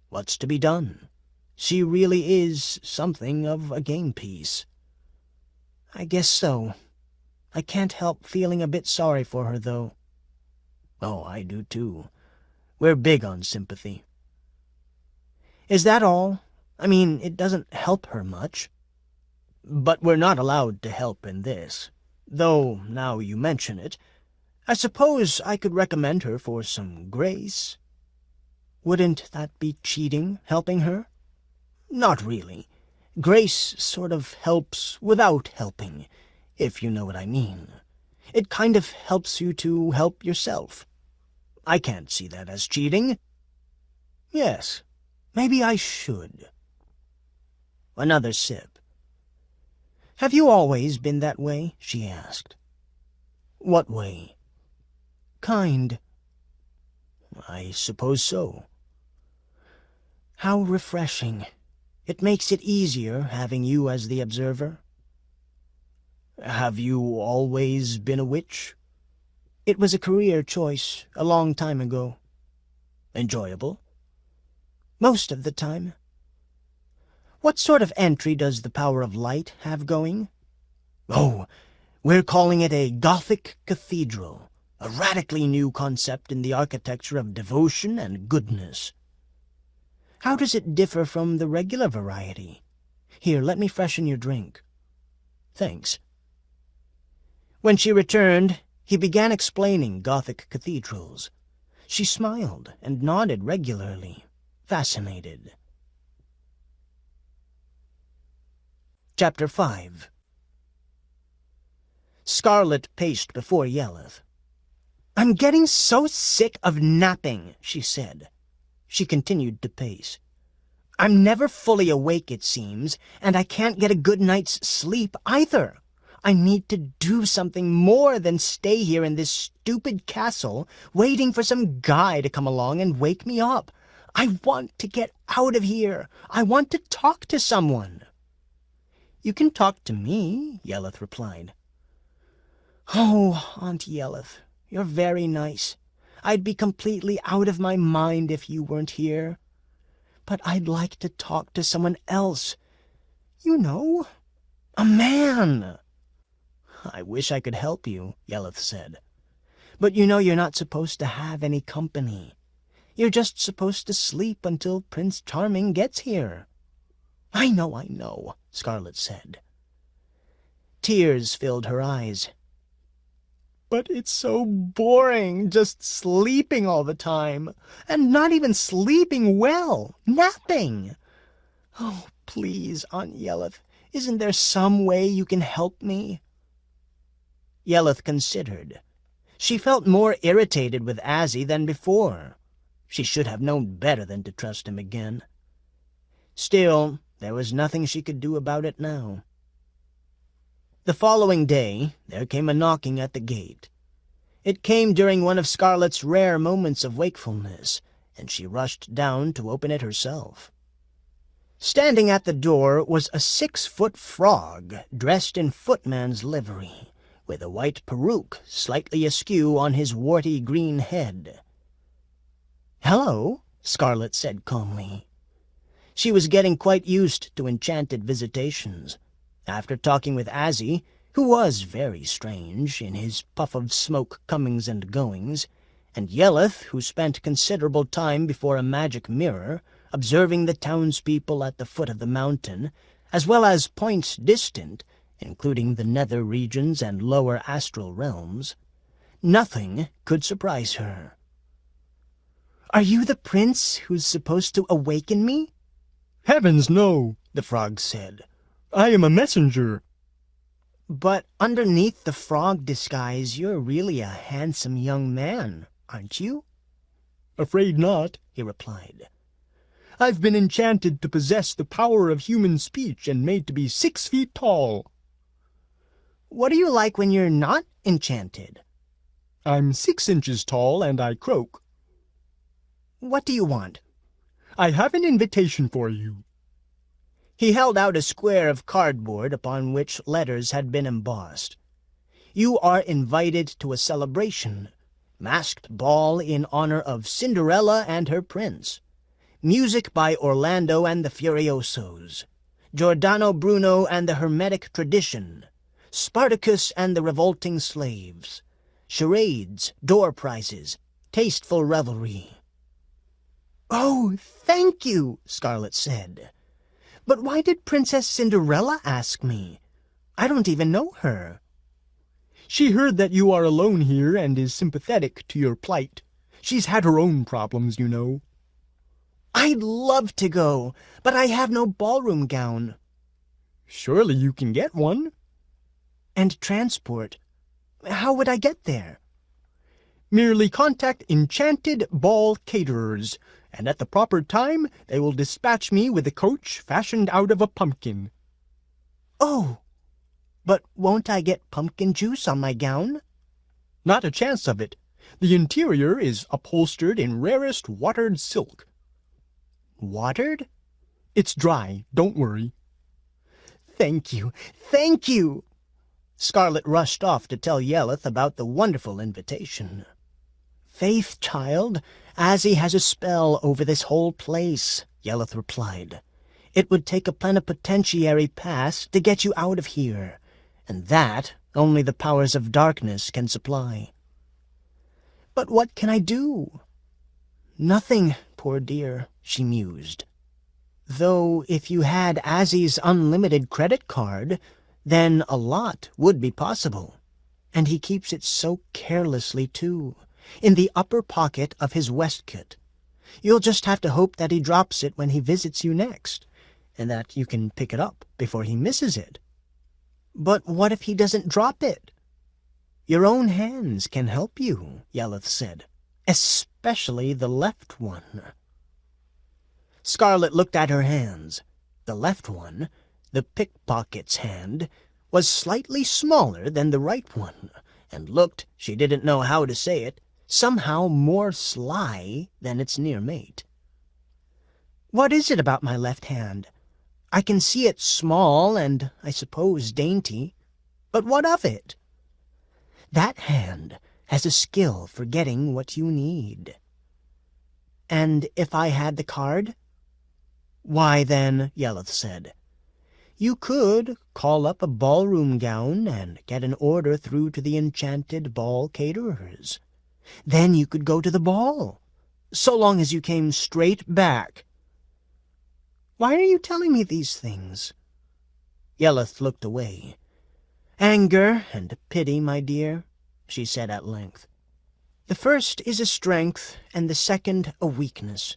what's to be done? She really is something of a game piece." "I guess so. I can't help feeling a bit sorry for her, though." "Oh, I do too. We're big on sympathy." "Is that all? I mean, it doesn't help her much." "But we're not allowed to help in this. Though, now you mention it, I suppose I could recommend her for some grace." "Wouldn't that be cheating, helping her?" "Not really. Grace sort of helps without helping, if you know what I mean. It kind of helps you to help yourself." I can't see that as cheating." "Yes, maybe I should." Another sip. "Have you always been that way?" she asked. "What way?" "Kind." "I suppose so." "How refreshing. It makes it easier having you as the observer." "Have you always been a witch?" "It was a career choice a long time ago." "Enjoyable?" "Most of the time." "What sort of entry does the power of light have going?" "Oh, we're calling it a Gothic cathedral, a radically new concept in the architecture of devotion and goodness." "How does it differ from the regular variety? Here, let me freshen your drink." "Thanks." When she returned, he began explaining Gothic cathedrals. She smiled and nodded regularly, fascinated. Chapter 5. Scarlet paced before Yeleth. "I'm getting so sick of napping," she said. She continued to pace. "I'm never fully awake, it seems, and I can't get a good night's sleep either. I need to do something more than stay here in this stupid castle, waiting for some guy to come along and wake me up. I want to get out of here. I want to talk to someone." "You can talk to me," Yeleth replied. "Oh, Aunt Yeleth, you're very nice. I'd be completely out of my mind if you weren't here. But I'd like to talk to someone else. You know, a man." "I wish I could help you," Yeleth said. "But you know you're not supposed to have any company. You're just supposed to sleep until Prince Charming gets here." I know," Scarlet said. Tears filled her eyes. "But it's so boring, just sleeping all the time, and not even sleeping well, napping. Oh, please, Aunt Yeleth, isn't there some way you can help me?" Yeleth considered. She felt more irritated with Azzie than before. She should have known better than to trust him again. Still, there was nothing she could do about it now. The following day, there came a knocking at the gate. It came during one of Scarlet's rare moments of wakefulness, and she rushed down to open it herself. Standing at the door was a 6-foot frog dressed in footman's livery, with a white peruke slightly askew on his warty green head. "Hello," Scarlet said calmly. She was getting quite used to enchanted visitations. After talking with Azzie, who was very strange, in his puff of smoke comings and goings, and Yelleth, who spent considerable time before a magic mirror, observing the townspeople at the foot of the mountain, as well as points distant, including the nether regions and lower astral realms, nothing could surprise her. "Are you the prince who's supposed to awaken me?" "Heavens, no," the frog said. "I am a messenger." "But underneath the frog disguise, you're really a handsome young man, aren't you?" "Afraid not," he replied. "I've been enchanted to possess the power of human speech and made to be 6 feet tall." "What are you like when you're not enchanted?" "I'm 6 inches tall and I croak." "What do you want?" "I have an invitation for you." He held out a square of cardboard upon which letters had been embossed. "You are invited to a celebration. Masked ball in honor of Cinderella and her prince. Music by Orlando and the Furiosos. Giordano Bruno and the Hermetic Tradition. Spartacus and the Revolting Slaves. Charades, door prizes, tasteful revelry." "Oh, thank you," Scarlet said. "But why did Princess Cinderella ask me? I don't even know her." "She heard that you are alone here and is sympathetic to your plight. She's had her own problems, you know." "I'd love to go, but I have no ballroom gown." "Surely you can get one." "And transport. How would I get there?" "Merely contact Enchanted Ball Caterers, and at the proper time they will dispatch me with a coach fashioned out of a pumpkin." "Oh, but won't I get pumpkin juice on my gown?" "Not a chance of it. The interior is upholstered in rarest watered silk." "Watered?" "It's dry, don't worry." "Thank you, thank you!" Scarlet rushed off to tell Yelleth about the wonderful invitation. "Faith, child, Azzie has a spell over this whole place," Yelleth replied. "It would take a plenipotentiary pass to get you out of here, and that only the powers of darkness can supply." "But what can I do?" "Nothing, poor dear," she mused. "Though if you had Azzie's unlimited credit card, then a lot would be possible. And he keeps it so carelessly, too, in the upper pocket of his waistcoat. You'll just have to hope that he drops it when he visits you next, and that you can pick it up before he misses it." "But what if he doesn't drop it?" "Your own hands can help you," Yelleth said, "especially the left one." Scarlet looked at her hands. The left one, the pickpocket's hand, was slightly smaller than the right one, and looked, she didn't know how to say it, somehow more sly than its near mate. "What is it about my left hand? I can see it small and, I suppose, dainty. But what of it?" "That hand has a skill for getting what you need." "And if I had the card?" "Why, then," Yelleth said, "you could call up a ballroom gown and get an order through to the Enchanted Ball Caterers. Then you could go to the ball, so long as you came straight back." "Why are you telling me these things?" Yelleth looked away. "Anger and pity, my dear," she said at length. "The first is a strength, and the second a weakness.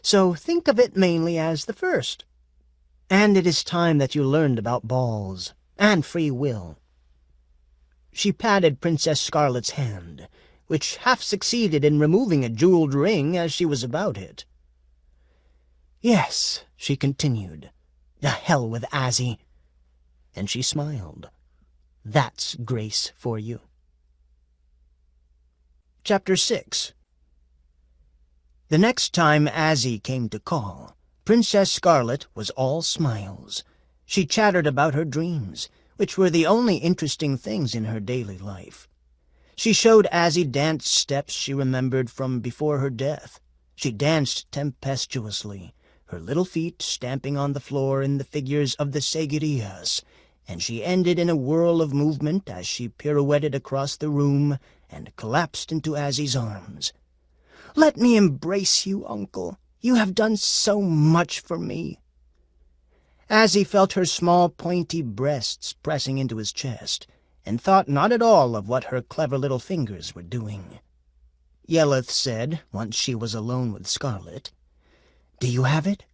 So think of it mainly as the first. And it is time that you learned about balls and free will." She patted Princess Scarlet's hand, which half succeeded in removing a jeweled ring as she was about it. "Yes," she continued, "the hell with Azzie." And she smiled. "That's grace for you." Chapter 6. The next time Azzie came to call, Princess Scarlet was all smiles. She chattered about her dreams, which were the only interesting things in her daily life. She showed Azzie dance steps she remembered from before her death. She danced tempestuously, her little feet stamping on the floor in the figures of the seguridillas, and she ended in a whirl of movement as she pirouetted across the room and collapsed into Azzie's arms. "Let me embrace you, Uncle. You have done so much for me." Azzie felt her small, pointy breasts pressing into his chest, and thought not at all of what her clever little fingers were doing. Yelleth said, once she was alone with Scarlet, "Do you have it?"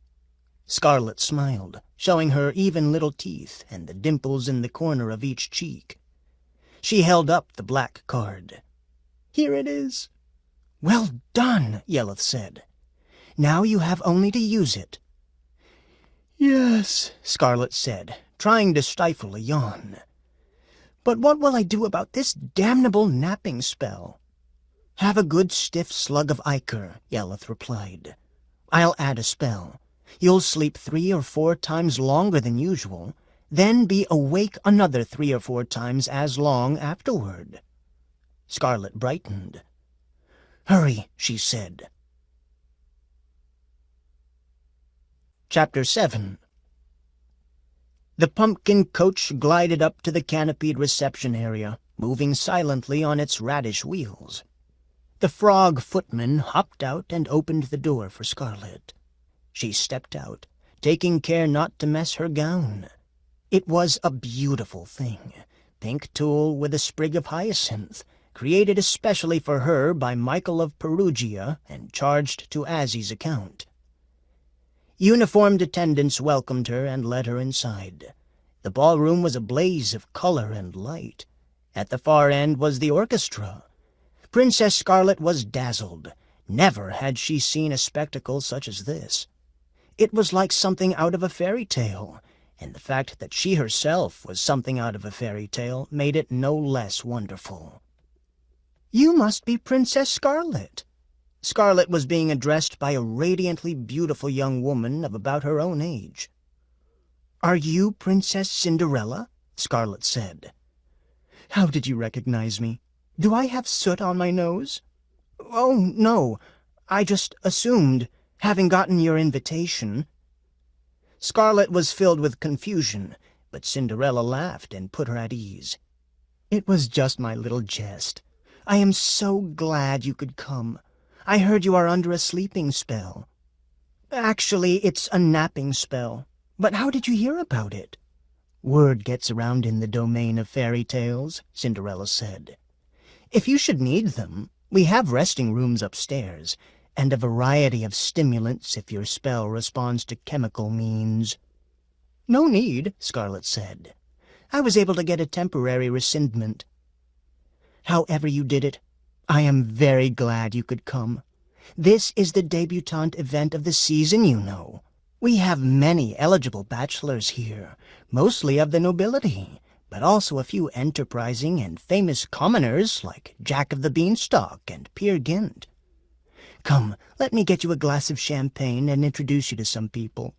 Scarlet smiled, showing her even little teeth and the dimples in the corner of each cheek. She held up the black card. "Here it is." "Well done," Yelleth said. "Now you have only to use it." "Yes," Scarlet said, trying to stifle a yawn. "But what will I do about this damnable napping spell?" "Have a good stiff slug of ichor," Yelleth replied. "I'll add a spell. You'll sleep 3 or 4 times longer than usual, then be awake another 3 or 4 times as long afterward." Scarlet brightened. "Hurry," she said. Chapter 7. The pumpkin coach glided up to the canopied reception area, moving silently on its radish wheels. The frog footman hopped out and opened the door for Scarlet. She stepped out, taking care not to mess her gown. It was a beautiful thing, pink tulle with a sprig of hyacinth, created especially for her by Michael of Perugia and charged to Azzie's account. Uniformed attendants welcomed her and led her inside. The ballroom was a blaze of color and light. At the far end was the orchestra. Princess Scarlet was dazzled. Never had she seen a spectacle such as this. It was like something out of a fairy tale, and the fact that she herself was something out of a fairy tale made it no less wonderful. "You must be Princess Scarlet." Scarlet was being addressed by a radiantly beautiful young woman of about her own age. "Are you Princess Cinderella?" Scarlet said. "How did you recognize me? Do I have soot on my nose?" "Oh, no. I just assumed, having gotten your invitation." Scarlet was filled with confusion, but Cinderella laughed and put her at ease. "It was just my little jest. I am so glad you could come. I heard you are under a sleeping spell." "Actually, it's a napping spell. But how did you hear about it?" "Word gets around in the domain of fairy tales," Cinderella said. "If you should need them, we have resting rooms upstairs, and a variety of stimulants if your spell responds to chemical means." "No need," Scarlet said. "I was able to get a temporary rescindment." "However you did it, I am very glad you could come. This is the debutante event of the season, you know. We have many eligible bachelors here, mostly of the nobility, but also a few enterprising and famous commoners like Jack of the Beanstalk and Peer Gynt. Come, let me get you a glass of champagne and introduce you to some people."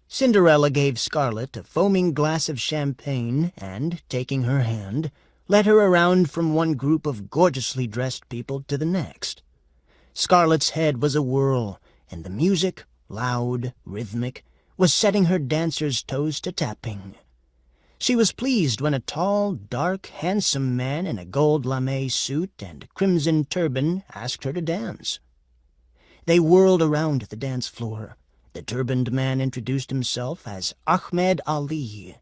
Cinderella gave Scarlet a foaming glass of champagne and, taking her hand, led her around from one group of gorgeously dressed people to the next. Scarlet's head was awhirl, and the music, loud, rhythmic, was setting her dancers' toes to tapping. She was pleased when a tall, dark, handsome man in a gold lame suit and crimson turban asked her to dance. They whirled around the dance floor. The turbaned man introduced himself as Ahmed Ali.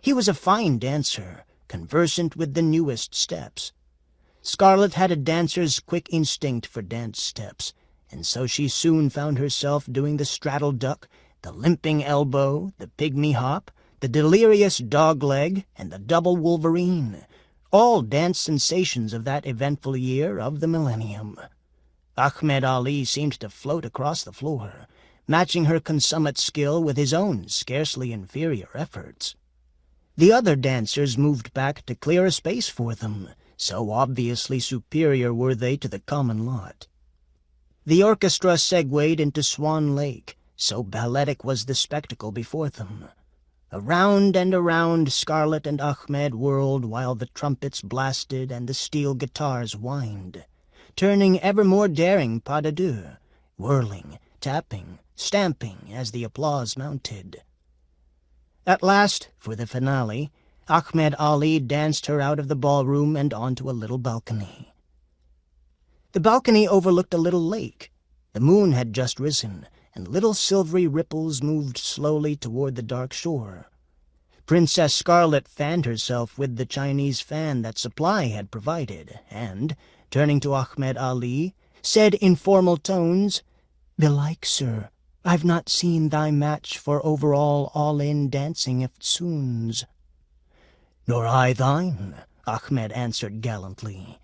He was a fine dancer, conversant with the newest steps. Scarlet had a dancer's quick instinct for dance steps, and so she soon found herself doing the straddle duck, the limping elbow, the pygmy hop, the delirious dog leg, and the double wolverine, all dance sensations of that eventful year of the millennium. Ahmed Ali seemed to float across the floor, matching her consummate skill with his own scarcely inferior efforts. The other dancers moved back to clear a space for them, so obviously superior were they to the common lot. The orchestra segued into Swan Lake, so balletic was the spectacle before them. Around and around Scarlet and Ahmed whirled while the trumpets blasted and the steel guitars whined, turning ever more daring pas de deux, whirling, tapping, stamping as the applause mounted. At last, for the finale, Ahmed Ali danced her out of the ballroom and onto a little balcony. The balcony overlooked a little lake. The moon had just risen, and little silvery ripples moved slowly toward the dark shore. Princess Scarlet fanned herself with the Chinese fan that Supply had provided, and, turning to Ahmed Ali, said in formal tones, "Belike, sir, I've not seen thy match for overall all-in dancing eftsoons." "Nor I thine," Ahmed answered gallantly.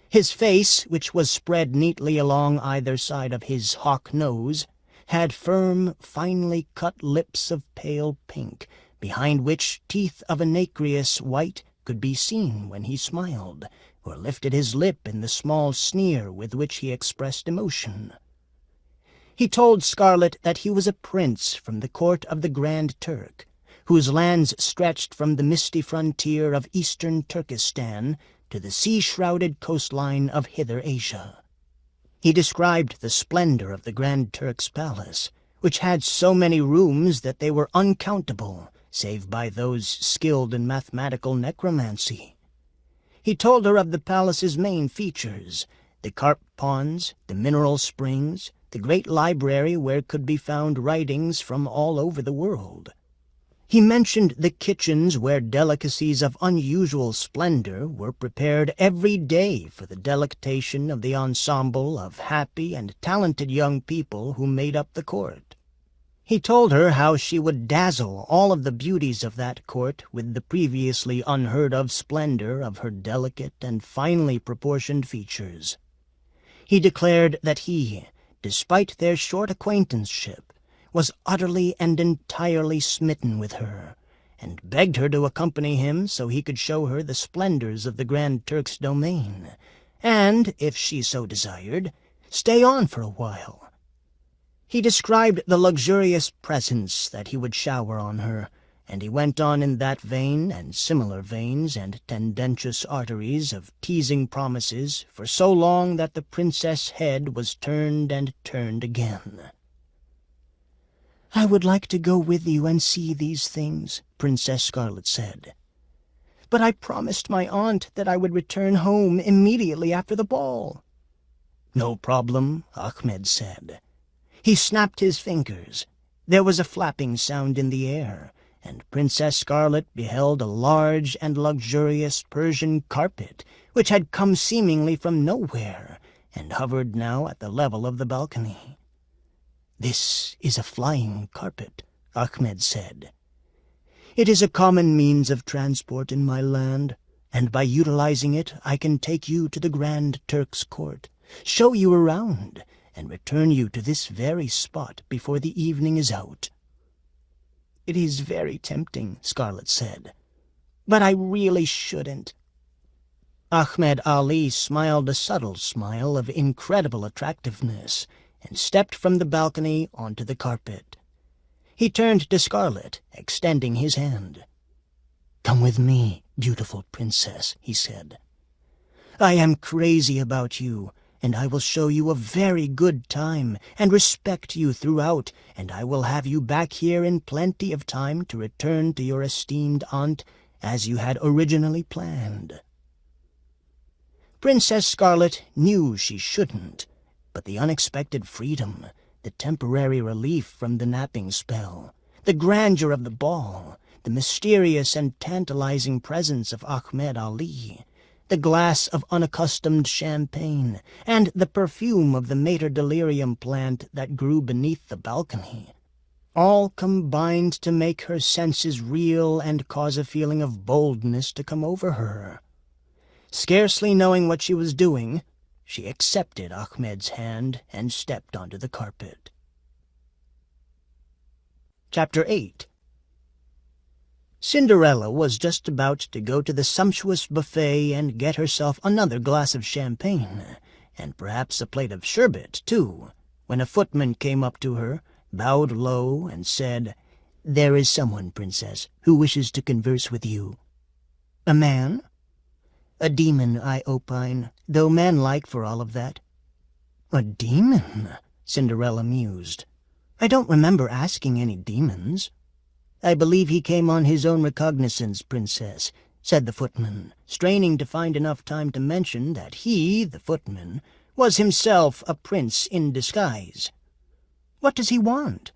His face, which was spread neatly along either side of his hawk nose, had firm, finely cut lips of pale pink, behind which teeth of a nacreous white could be seen when he smiled, or lifted his lip in the small sneer with which he expressed emotion. He told Scarlet that he was a prince from the court of the Grand Turk, whose lands stretched from the misty frontier of eastern Turkestan to the sea-shrouded coastline of Hither Asia. He described the splendor of the Grand Turk's palace, which had so many rooms that they were uncountable, save by those skilled in mathematical necromancy. He told her of the palace's main features, the carp ponds, the mineral springs, the great library where could be found writings from all over the world. He mentioned the kitchens where delicacies of unusual splendor were prepared every day for the delectation of the ensemble of happy and talented young people who made up the court. He told her how she would dazzle all of the beauties of that court with the previously unheard-of splendor of her delicate and finely proportioned features. He declared that he, despite their short acquaintanceship, was utterly and entirely smitten with her, and begged her to accompany him so he could show her the splendors of the Grand Turk's domain, and, if she so desired, stay on for a while. He described the luxurious presents that he would shower on her, and he went on in that vein and similar veins and tendentious arteries of teasing promises for so long that the princess' head was turned and turned again. "I would like to go with you and see these things," Princess Scarlet said. "But I promised my aunt that I would return home immediately after the ball." "No problem," Ahmed said. He snapped his fingers. There was a flapping sound in the air, and Princess Scarlet beheld a large and luxurious Persian carpet, which had come seemingly from nowhere, and hovered now at the level of the balcony. "This is a flying carpet," Ahmed said. "It is a common means of transport in my land, and by utilizing it I can take you to the Grand Turk's court, show you around, and return you to this very spot before the evening is out." "It is very tempting," Scarlet said, "but I really shouldn't." Ahmed Ali smiled a subtle smile of incredible attractiveness, and stepped from the balcony onto the carpet. He turned to Scarlet, extending his hand. "Come with me, beautiful princess," he said. "I am crazy about you, and I will show you a very good time, and respect you throughout, and I will have you back here in plenty of time to return to your esteemed aunt, as you had originally planned." Princess Scarlet knew she shouldn't, but the unexpected freedom, the temporary relief from the napping spell, the grandeur of the ball, the mysterious and tantalizing presence of Ahmed Ali, the glass of unaccustomed champagne, and the perfume of the Mater delirium plant that grew beneath the balcony, all combined to make her senses reel and cause a feeling of boldness to come over her. Scarcely knowing what she was doing, she accepted Ahmed's hand and stepped onto the carpet. Chapter 8. Cinderella was just about to go to the sumptuous buffet and get herself another glass of champagne, and perhaps a plate of sherbet, too, when a footman came up to her, bowed low, and said, "There is someone, Princess, who wishes to converse with you." "A man?" "A demon, I opine, though manlike for all of that." "A demon?" Cinderella mused. "I don't remember asking any demons." "I believe he came on his own recognizance, Princess," said the footman, straining to find enough time to mention that he, the footman, was himself a prince in disguise. "What does he want?"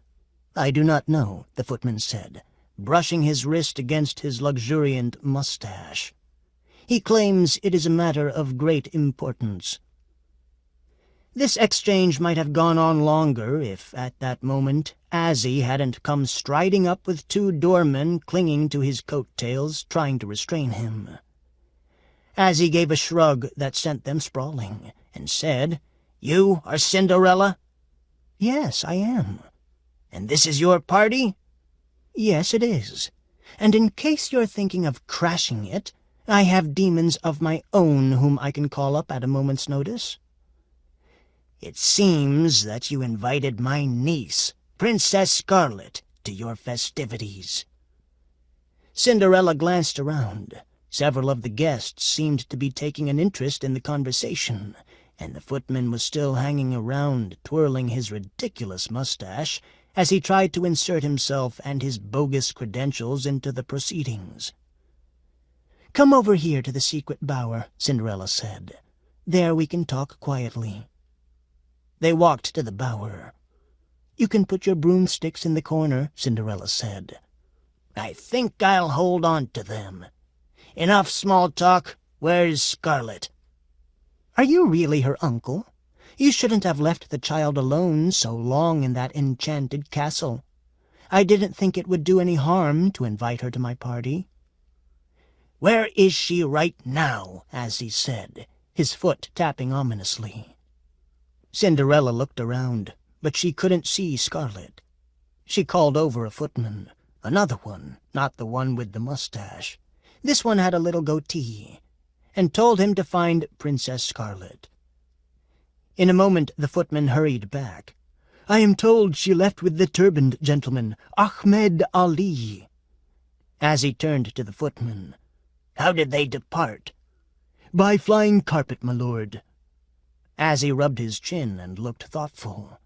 "I do not know," the footman said, brushing his wrist against his luxuriant mustache. "He claims it is a matter of great importance." This exchange might have gone on longer if, at that moment, Azzie hadn't come striding up with 2 doormen clinging to his coat-tails, trying to restrain him. Azzie gave a shrug that sent them sprawling, and said, "You are Cinderella?" "Yes, I am." "And this is your party?" "Yes, it is. And in case you're thinking of crashing it, I have demons of my own whom I can call up at a moment's notice." "It seems that you invited my niece, Princess Scarlet, to your festivities." Cinderella glanced around. Several of the guests seemed to be taking an interest in the conversation, and the footman was still hanging around, twirling his ridiculous mustache as he tried to insert himself and his bogus credentials into the proceedings. "Come over here to the secret bower," Cinderella said. "There we can talk quietly." They walked to the bower. "You can put your broomsticks in the corner," Cinderella said. "I think I'll hold on to them. Enough small talk. Where's Scarlet?" "Are you really her uncle? You shouldn't have left the child alone so long in that enchanted castle. I didn't think it would do any harm to invite her to my party." "Where is she right now?" Azzie said, his foot tapping ominously. Cinderella looked around, but she couldn't see Scarlet. She called over a footman, another one, not the one with the mustache. This one had a little goatee, and told him to find Princess Scarlet. In a moment the footman hurried back. "I am told she left with the turbaned gentleman, Ahmed Ali." Azzie turned to the footman. "How did they depart?" "By flying carpet, my lord." Azzie rubbed his chin and looked thoughtful.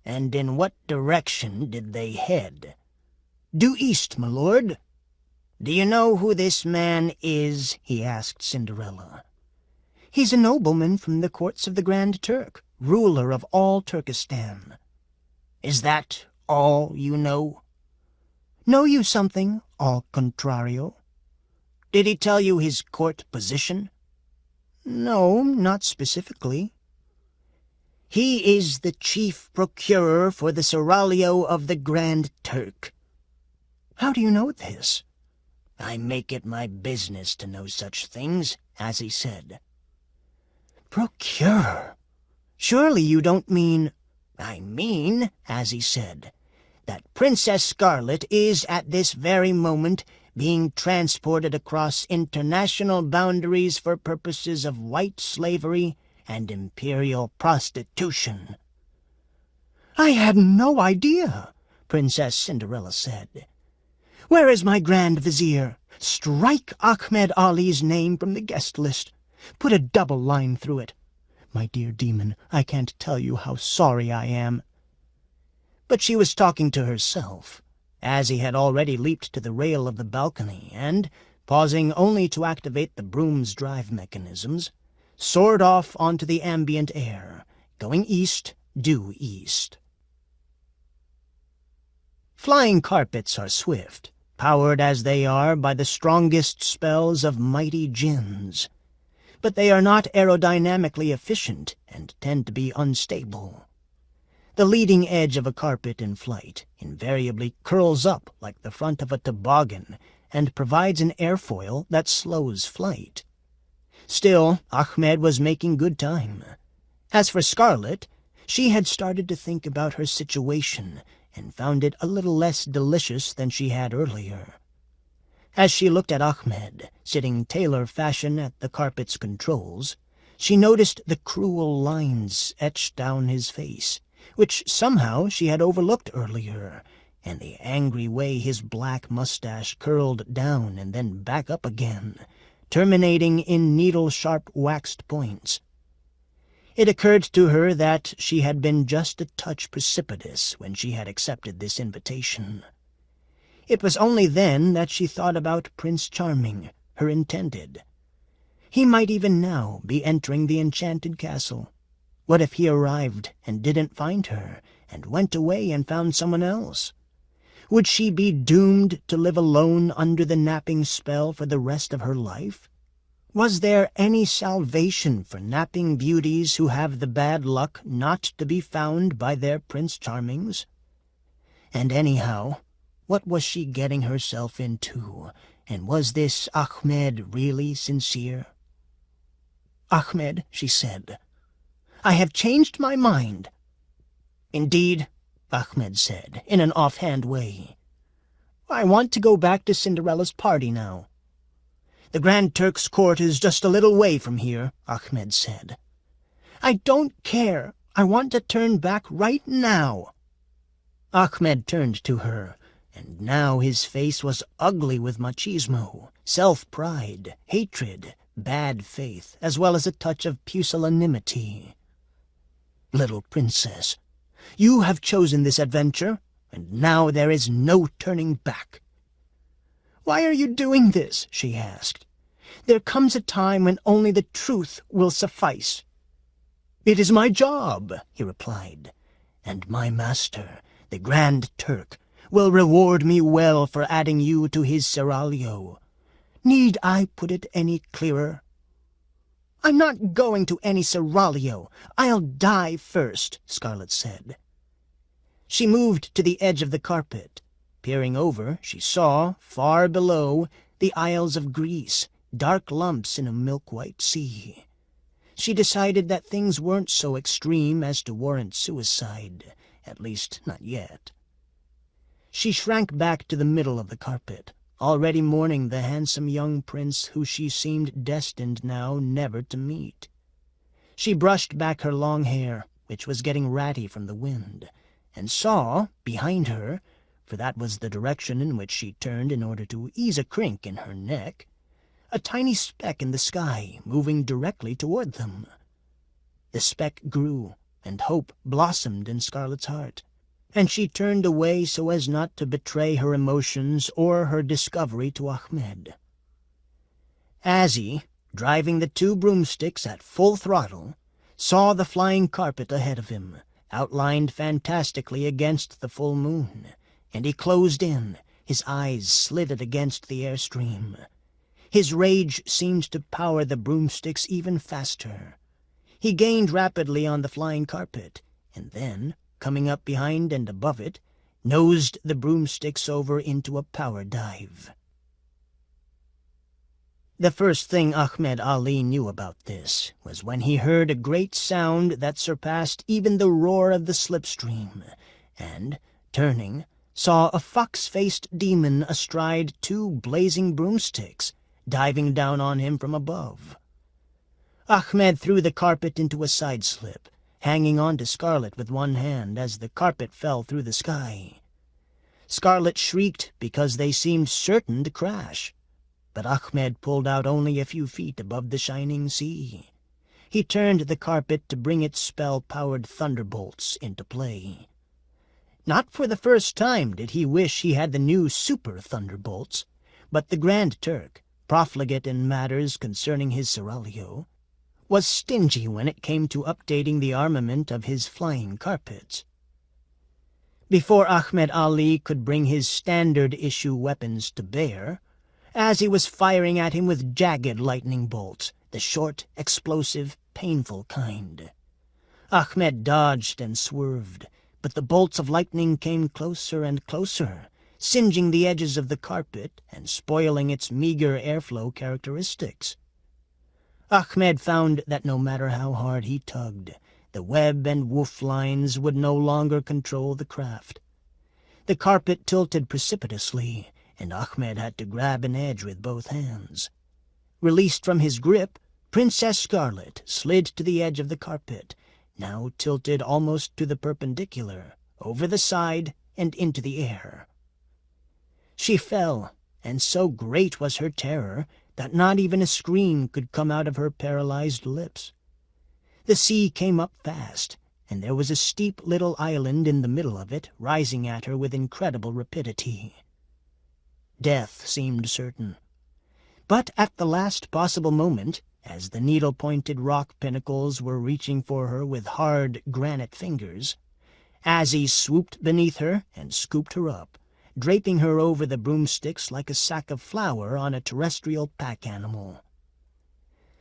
"And in what direction did they head?" "Due east, my lord." "Do you know who this man is?" he asked Cinderella. "He's a nobleman from the courts of the Grand Turk, ruler of all Turkestan." "Is that all you know?" "Know you something, al contrario?" "Did he tell you his court position?" "No, not specifically." "He is the chief procurer for the seraglio of the Grand Turk." "How do you know this?" "I make it my business to know such things," Azzie said. "Procurer? Surely you don't mean—" "I mean," Azzie said, "that Princess Scarlet is at this very moment being transported across international boundaries for purposes of white slavery and imperial prostitution." "I had no idea," Princess Cinderella said. "Where is my Grand Vizier? Strike Ahmed Ali's name from the guest list. Put a double line through it. My dear demon, I can't tell you how sorry I am." But she was talking to herself. Azzie had already leaped to the rail of the balcony and, pausing only to activate the broom's drive mechanisms, soared off onto the ambient air, going east, due east. Flying carpets are swift, powered as they are by the strongest spells of mighty jinns. But they are not aerodynamically efficient and tend to be unstable. The leading edge of a carpet in flight invariably curls up like the front of a toboggan and provides an airfoil that slows flight. Still, Ahmed was making good time. As for Scarlet, she had started to think about her situation and found it a little less delicious than she had earlier. As she looked at Ahmed, sitting tailor fashion at the carpet's controls, she noticed the cruel lines etched down his face, which somehow she had overlooked earlier, and the angry way his black mustache curled down and then back up again, terminating in needle-sharp waxed points. It occurred to her that she had been just a touch precipitous when she had accepted this invitation. It was only then that she thought about Prince Charming, her intended. He might even now be entering the enchanted castle. What if he arrived and didn't find her, and went away and found someone else? Would she be doomed to live alone under the napping spell for the rest of her life? Was there any salvation for napping beauties who have the bad luck not to be found by their Prince Charmings? And anyhow, what was she getting herself into, and was this Ahmed really sincere? "Ahmed," she said, "I have changed my mind." "Indeed?" Ahmed said, in an offhand way. "I want to go back to Cinderella's party now." "The Grand Turk's court is just a little way from here," Ahmed said. "I don't care. I want to turn back right now." Ahmed turned to her, and now his face was ugly with machismo, self-pride, hatred, bad faith, as well as a touch of pusillanimity. "Little princess, you have chosen this adventure, and now there is no turning back." "Why are you doing this?" she asked. "There comes a time when only the truth will suffice." "It is my job," he replied, "and my master, the Grand Turk, will reward me well for adding you to his seraglio. Need I put it any clearer?" "I'm not going to any seraglio. I'll die first," Scarlet said. She moved to the edge of the carpet. Peering over, she saw, far below, the Isles of Greece, dark lumps in a milk-white sea. She decided that things weren't so extreme as to warrant suicide, at least not yet. She shrank back to the middle of the carpet, already mourning the handsome young prince who she seemed destined now never to meet. She brushed back her long hair, which was getting ratty from the wind, and saw, behind her, for that was the direction in which she turned in order to ease a crink in her neck, a tiny speck in the sky moving directly toward them. The speck grew, and hope blossomed in Scarlet's heart, and she turned away so as not to betray her emotions or her discovery to Ahmed. Azzie, driving the 2 broomsticks at full throttle, saw the flying carpet ahead of him, outlined fantastically against the full moon, and he closed in, his eyes slitted against the airstream. His rage seemed to power the broomsticks even faster. He gained rapidly on the flying carpet, and then, coming up behind and above it, nosed the broomsticks over into a power dive. The first thing Ahmed Ali knew about this was when he heard a great sound that surpassed even the roar of the slipstream, and, turning, saw a fox-faced demon astride 2 blazing broomsticks, diving down on him from above. Ahmed threw the carpet into a side-slip, hanging on to Scarlet with one hand as the carpet fell through the sky. Scarlet shrieked because they seemed certain to crash, but Ahmed pulled out only a few feet above the shining sea. He turned the carpet to bring its spell-powered thunderbolts into play. Not for the first time did he wish he had the new super thunderbolts, but the Grand Turk, profligate in matters concerning his seraglio, was stingy when it came to updating the armament of his flying carpets. Before Ahmed Ali could bring his standard-issue weapons to bear, Azzie was firing at him with jagged lightning bolts, the short, explosive, painful kind. Ahmed dodged and swerved, but the bolts of lightning came closer and closer, singeing the edges of the carpet and spoiling its meager airflow characteristics. Ahmed found that no matter how hard he tugged, the web and woof lines would no longer control the craft. The carpet tilted precipitously, and Ahmed had to grab an edge with both hands. Released from his grip, Princess Scarlet slid to the edge of the carpet, now tilted almost to the perpendicular, over the side and into the air. She fell, and so great was her terror that not even a scream could come out of her paralyzed lips. The sea came up fast, and there was a steep little island in the middle of it, rising at her with incredible rapidity. Death seemed certain. But at the last possible moment, as the needle-pointed rock pinnacles were reaching for her with hard granite fingers, Azzie swooped beneath her and scooped her up, draping her over the broomsticks like a sack of flour on a terrestrial pack animal.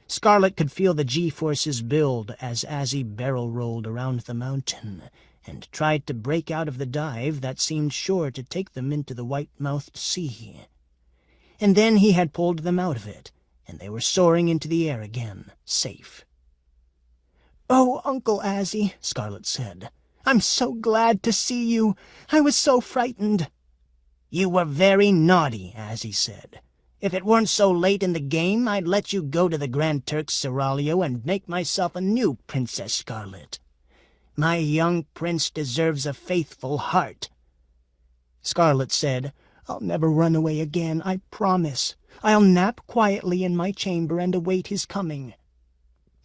Scarlet could feel the G-forces build as Azzie barrel-rolled around the mountain and tried to break out of the dive that seemed sure to take them into the white-mouthed sea. And then he had pulled them out of it, and they were soaring into the air again, safe. "Oh, Uncle Azzie," Scarlet said, "I'm so glad to see you. I was so frightened." "You were very naughty," Azzie said. "If it weren't so late in the game, I'd let you go to the Grand Turk's seraglio and make myself a new Princess Scarlet. My young prince deserves a faithful heart." Scarlet said, "I'll never run away again, I promise. I'll nap quietly in my chamber and await his coming."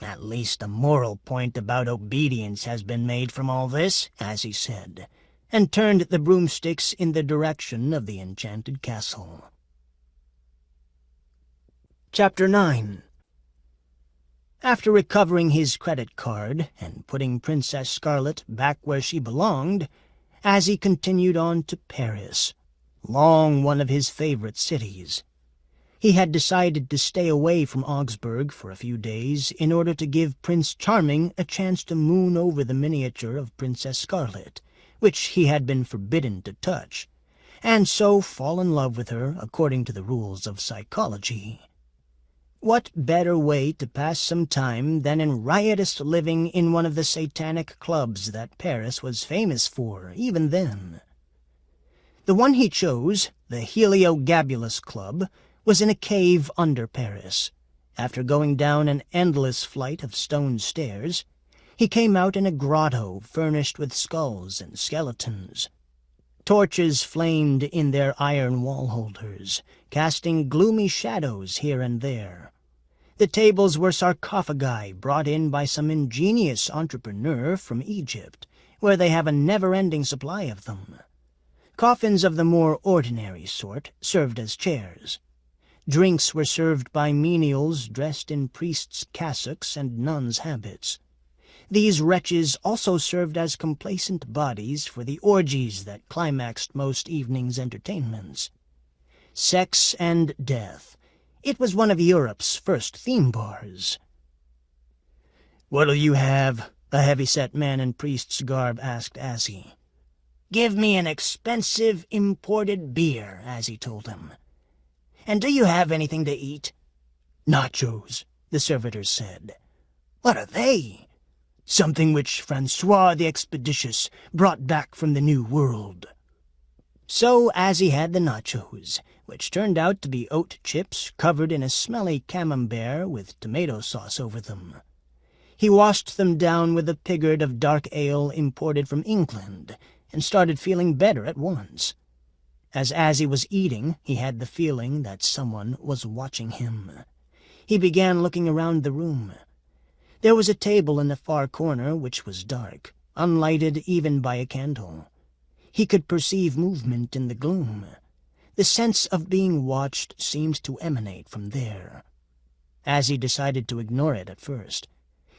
"At least a moral point about obedience has been made from all this," Azzie said, and turned the broomsticks in the direction of the enchanted castle. Chapter 9. After recovering his credit card and putting Princess Scarlet back where she belonged, Azzie continued on to Paris, long one of his favorite cities. He had decided to stay away from Augsburg for a few days in order to give Prince Charming a chance to moon over the miniature of Princess Scarlet, which he had been forbidden to touch, and so fall in love with her according to the rules of psychology. What better way to pass some time than in riotous living in one of the satanic clubs that Paris was famous for even then? The one he chose, the Heliogabulus Club, was in a cave under Paris. After going down an endless flight of stone stairs, he came out in a grotto furnished with skulls and skeletons. Torches flamed in their iron wall holders, casting gloomy shadows here and there. The tables were sarcophagi brought in by some ingenious entrepreneur from Egypt, where they have a never-ending supply of them. Coffins of the more ordinary sort served as chairs. Drinks were served by menials dressed in priests' cassocks and nuns' habits. These wretches also served as complacent bodies for the orgies that climaxed most evenings' entertainments. Sex and death. It was one of Europe's first theme bars. "What'll you have?" the heavy-set man in priest's garb asked Azzie. "Give me an expensive imported beer," Azzie told him. "And do you have anything to eat?" "Nachos," the servitor said. "What are they?" "Something which Francois the Expeditious brought back from the New World." So Azzie had the nachos, which turned out to be oat chips covered in a smelly camembert with tomato sauce over them. He washed them down with a piggard of dark ale imported from England, and started feeling better at once. As Azzie was eating, he had the feeling that someone was watching him. He began looking around the room. There was a table in the far corner which was dark, unlighted even by a candle. He could perceive movement in the gloom. The sense of being watched seemed to emanate from there. Azzie decided to ignore it at first.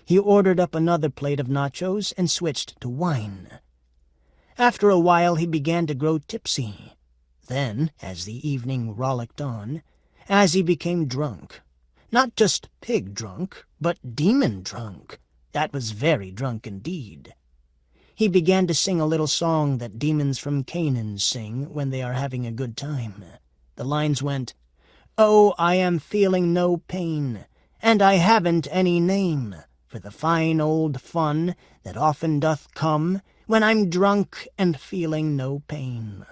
He ordered up another plate of nachos and switched to wine. After a while he began to grow tipsy. Then, as the evening rollicked on, Azzie became drunk. Not just pig drunk, but demon drunk. That was very drunk indeed. He began to sing a little song that demons from Canaan sing when they are having a good time. The lines went, "Oh, I am feeling no pain, and I haven't any name for the fine old fun that often doth come when I'm drunk and feeling no pain."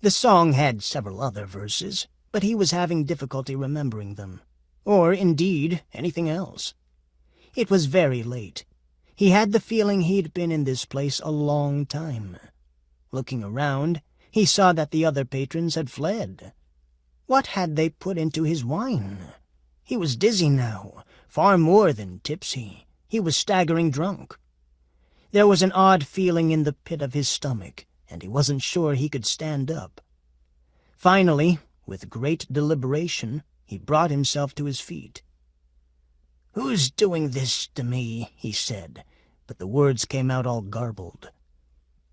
The song had several other verses, but he was having difficulty remembering them, or, indeed, anything else. It was very late. He had the feeling he'd been in this place a long time. Looking around, he saw that the other patrons had fled. What had they put into his wine? He was dizzy now, far more than tipsy. He was staggering drunk. There was an odd feeling in the pit of his stomach, and he wasn't sure he could stand up. Finally, with great deliberation, he brought himself to his feet. "Who's doing this to me?" he said, but the words came out all garbled.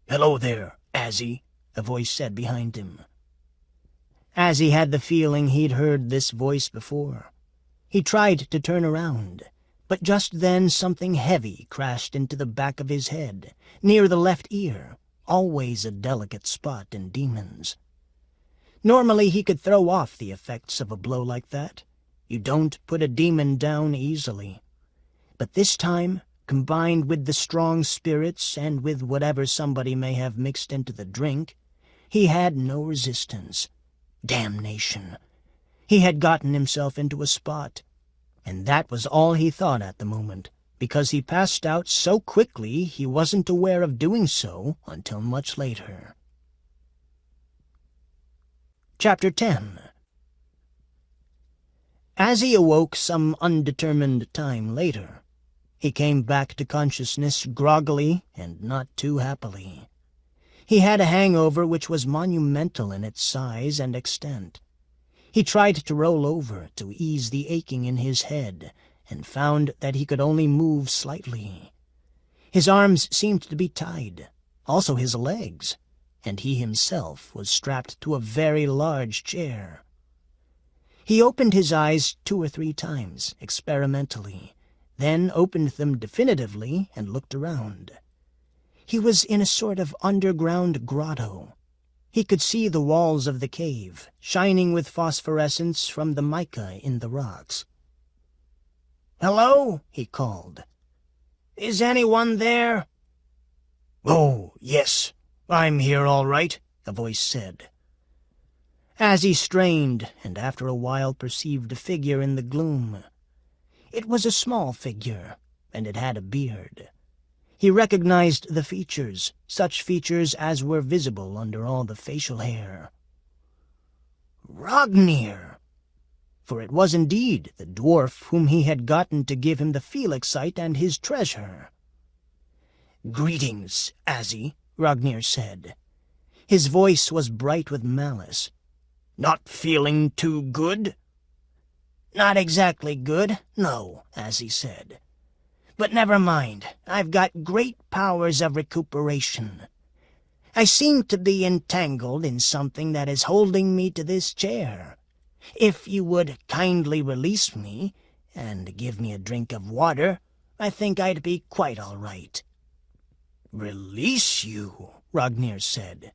"Hello there, Azzie," a voice said behind him. Azzie had the feeling he'd heard this voice before. He tried to turn around, but just then something heavy crashed into the back of his head, near the left ear, always a delicate spot in demons. Normally he could throw off the effects of a blow like that. You don't put a demon down easily. But this time, combined with the strong spirits and with whatever somebody may have mixed into the drink, he had no resistance. Damnation! He had gotten himself into a spot, and that was all he thought at the moment, because he passed out so quickly he wasn't aware of doing so until much later. Chapter 10. As he awoke some undetermined time later, he came back to consciousness groggily and not too happily. He had a hangover which was monumental in its size and extent. He tried to roll over to ease the aching in his head, and found that he could only move slightly. His arms seemed to be tied, also his legs, and he himself was strapped to a very large chair. He opened his eyes 2 or 3 times, experimentally, then opened them definitively and looked around. He was in a sort of underground grotto. He could see the walls of the cave, shining with phosphorescence from the mica in the rocks. "Hello?" he called. "Is anyone there?" "Oh, yes, I'm here all right," a voice said. As he strained, and after a while perceived a figure in the gloom. It was a small figure, and it had a beard. He recognized the features, such features as were visible under all the facial hair. Rognir! For it was indeed the dwarf whom he had gotten to give him the Felixite and his treasure. "Greetings, Azzie," Rognir said. His voice was bright with malice. "Not feeling too good?" "Not exactly good, no," Azzie said. "But never mind, I've got great powers of recuperation. I seem to be entangled in something that is holding me to this chair. If you would kindly release me, and give me a drink of water, I think I'd be quite all right." "Release you?" Rognir said.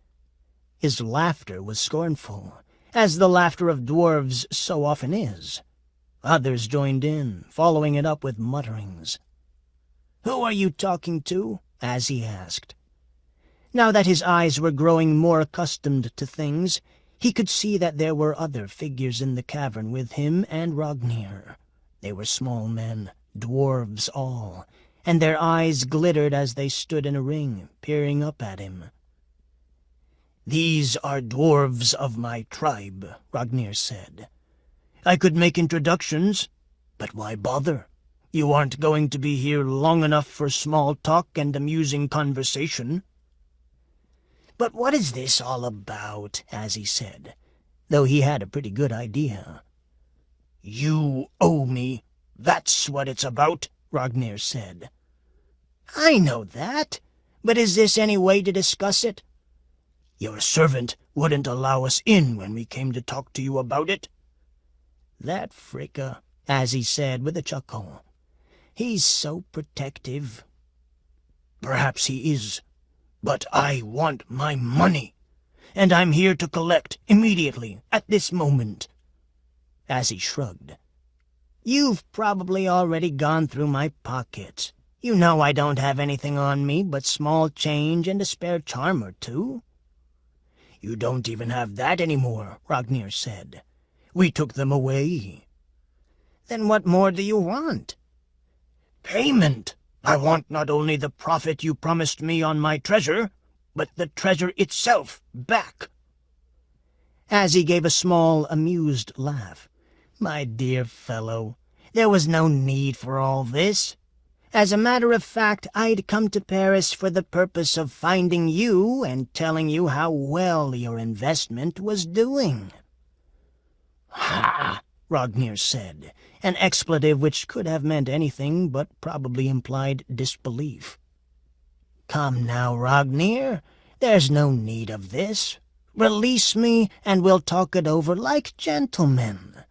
His laughter was scornful, as the laughter of dwarves so often is. Others joined in, following it up with mutterings. "Who are you talking to?" Azzie asked. Now that his eyes were growing more accustomed to things, he could see that there were other figures in the cavern with him and Rognir. They were small men, dwarves all, and their eyes glittered as they stood in a ring, peering up at him. "These are dwarves of my tribe," Rognir said. "I could make introductions, but why bother? You aren't going to be here long enough for small talk and amusing conversation." "But what is this all about?" Azzie said, though he had a pretty good idea. "You owe me, that's what it's about," Rognir said. "I know that, but is this any way to discuss it?" "Your servant wouldn't allow us in when we came to talk to you about it." "That fricka," Azzie said with a chuckle. "He's so protective." "Perhaps he is, but I want my money, and I'm here to collect immediately, at this moment." Azzie shrugged. You've probably already gone through my pockets. You know I don't have anything on me but small change and a spare charm or two." "You don't even have that anymore," Ragnir said. "We took them away." "Then what more do you want?" "Payment! I want not only the profit you promised me on my treasure, but the treasure itself back." Azzie gave a small, amused laugh. "My dear fellow, there was no need for all this. As a matter of fact, I'd come to Paris for the purpose of finding you and telling you how well your investment was doing." "Ha!" Ragnir said, an expletive which could have meant anything but probably implied disbelief. "Come now, Ragnir, there's no need of this. Release me, and we'll talk it over like gentlemen."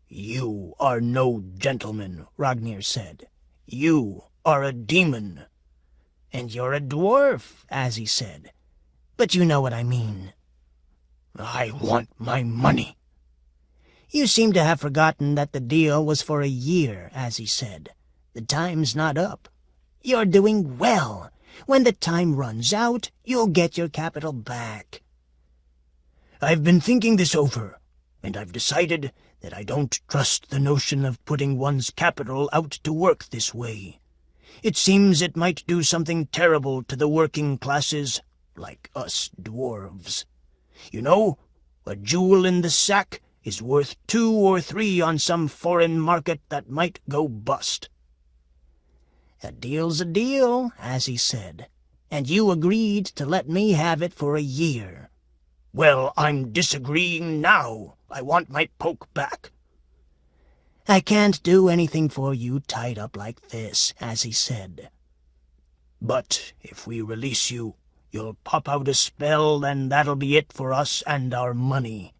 "You are no gentleman," Ragnir said. "You are a demon." "And you're a dwarf," Azzie said. "But you know what I mean." "I want my money." "You seem to have forgotten that the deal was for a year," Azzie said. "The time's not up. You're doing well. When the time runs out, you'll get your capital back." "I've been thinking this over, and I've decided that I don't trust the notion of putting one's capital out to work this way. It seems it might do something terrible to the working classes, like us dwarves. You know, a jewel in the sack is worth 2 or 3 on some foreign market that might go bust." "A deal's a deal," Azzie said, "and you agreed to let me have it for a year." "Well, I'm disagreeing now. I want my poke back." "I can't do anything for you tied up like this," Azzie said. "But if we release you, you'll pop out a spell, and that'll be it for us and our money."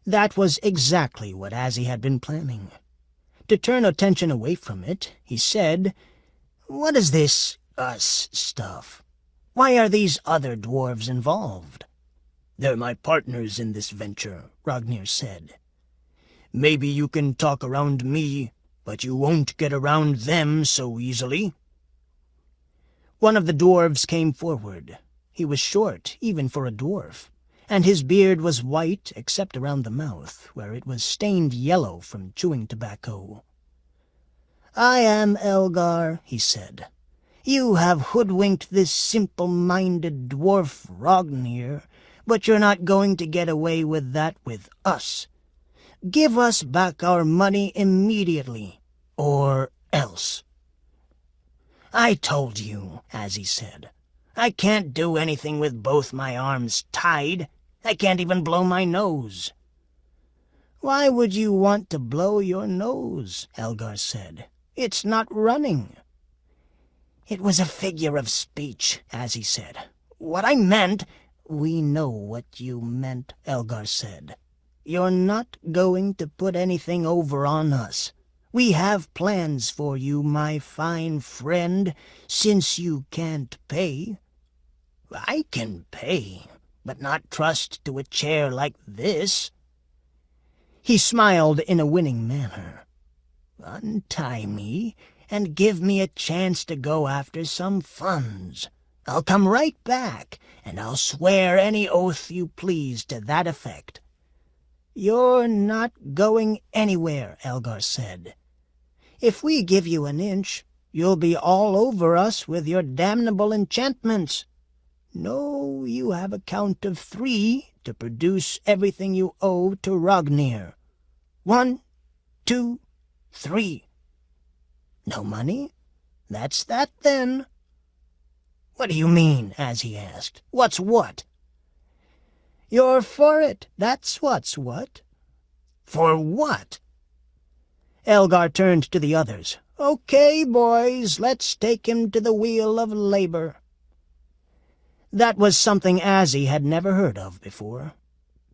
That was exactly what Azzie had been planning. To turn attention away from it, he said, "What is this us stuff? Why are these other dwarves involved?" "They're my partners in this venture," Ragnir said. "Maybe you can talk around me, but you won't get around them so easily." One of the dwarves came forward. He was short, even for a dwarf, and his beard was white except around the mouth, where it was stained yellow from chewing tobacco. "I am Elgar," he said. "You have hoodwinked this simple-minded dwarf Ragnir, but you're not going to get away with that with us. Give us back our money immediately, or else." "I told you," Azzie said. "I can't do anything with both my arms tied. I can't even blow my nose." "Why would you want to blow your nose?" Elgar said. "It's not running." "It was a figure of speech," Azzie said. "What I meant—" "We know what you meant," Elgar said. "You're not going to put anything over on us. We have plans for you, my fine friend, since you can't pay." "I can pay, but not trust to a chair like this." He smiled in a winning manner. "Untie me, and give me a chance to go after some funds. I'll come right back, and I'll swear any oath you please to that effect." "You're not going anywhere," Elgar said. "If we give you an inch, you'll be all over us with your damnable enchantments. No, you have a count of 3 to produce everything you owe to Ragnir. 1, 2, 3. No money? That's that, then." "What do you mean?" Azzie asked. "What's what?" "You're for it, that's what's what." "For what?" Elgar turned to the others. "Okay, boys, let's take him to the wheel of labor." That was something Azzie had never heard of before,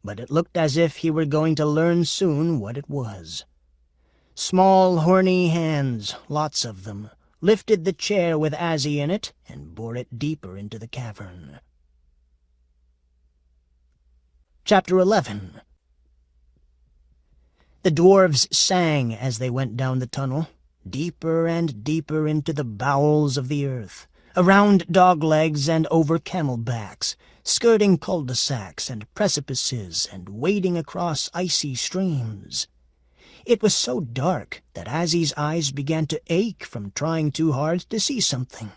but it looked as if he were going to learn soon what it was. Small, horny hands, lots of them, lifted the chair with Azzie in it and bore it deeper into the cavern. Chapter 11. The dwarves sang as they went down the tunnel, deeper and deeper into the bowels of the earth, around dog-legs and over camel-backs, skirting cul-de-sacs and precipices and wading across icy streams. It was so dark that Azzie's eyes began to ache from trying too hard to see something.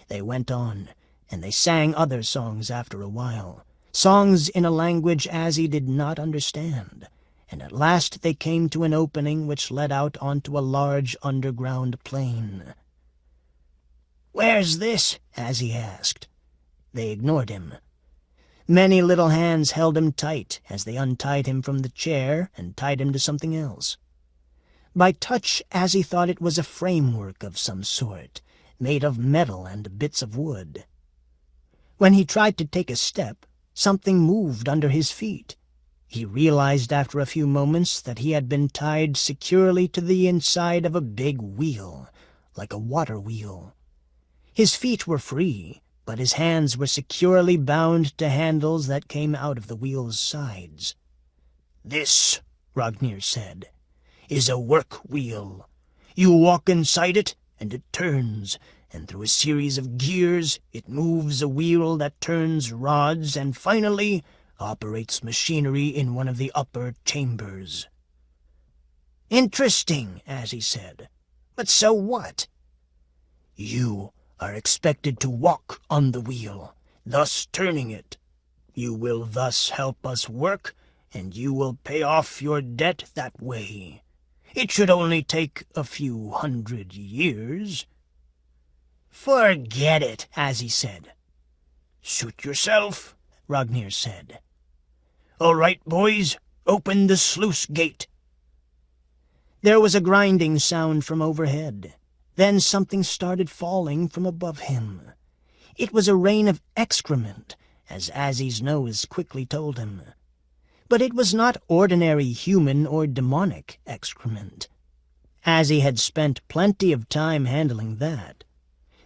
They went on, and they sang other songs after a while, songs in a language Azzie did not understand, and at last they came to an opening which led out onto a large underground plain. "Where's this?" Azzie asked. They ignored him. Many little hands held him tight as they untied him from the chair and tied him to something else. By touch, Azzie thought it was a framework of some sort, made of metal and bits of wood. When he tried to take a step, something moved under his feet. He realized after a few moments that he had been tied securely to the inside of a big wheel, like a water wheel. His feet were free, but his hands were securely bound to handles that came out of the wheel's sides. "This," Rognir said, "is a work wheel. You walk inside it, and it turns, and through a series of gears it moves a wheel that turns rods and finally operates machinery in one of the upper chambers." "Interesting," Azzie said. "But so what?" "You are expected to walk on the wheel, thus turning it. You will thus help us work, and you will pay off your debt that way. It should only take a few 100 years." "Forget it," Azzie said. "Suit yourself," Rognir said. "All right, boys, open the sluice gate." There was a grinding sound from overhead. Then something started falling from above him. It was a rain of excrement, as Azzie's nose quickly told him. But it was not ordinary human or demonic excrement. Azzie had spent plenty of time handling that.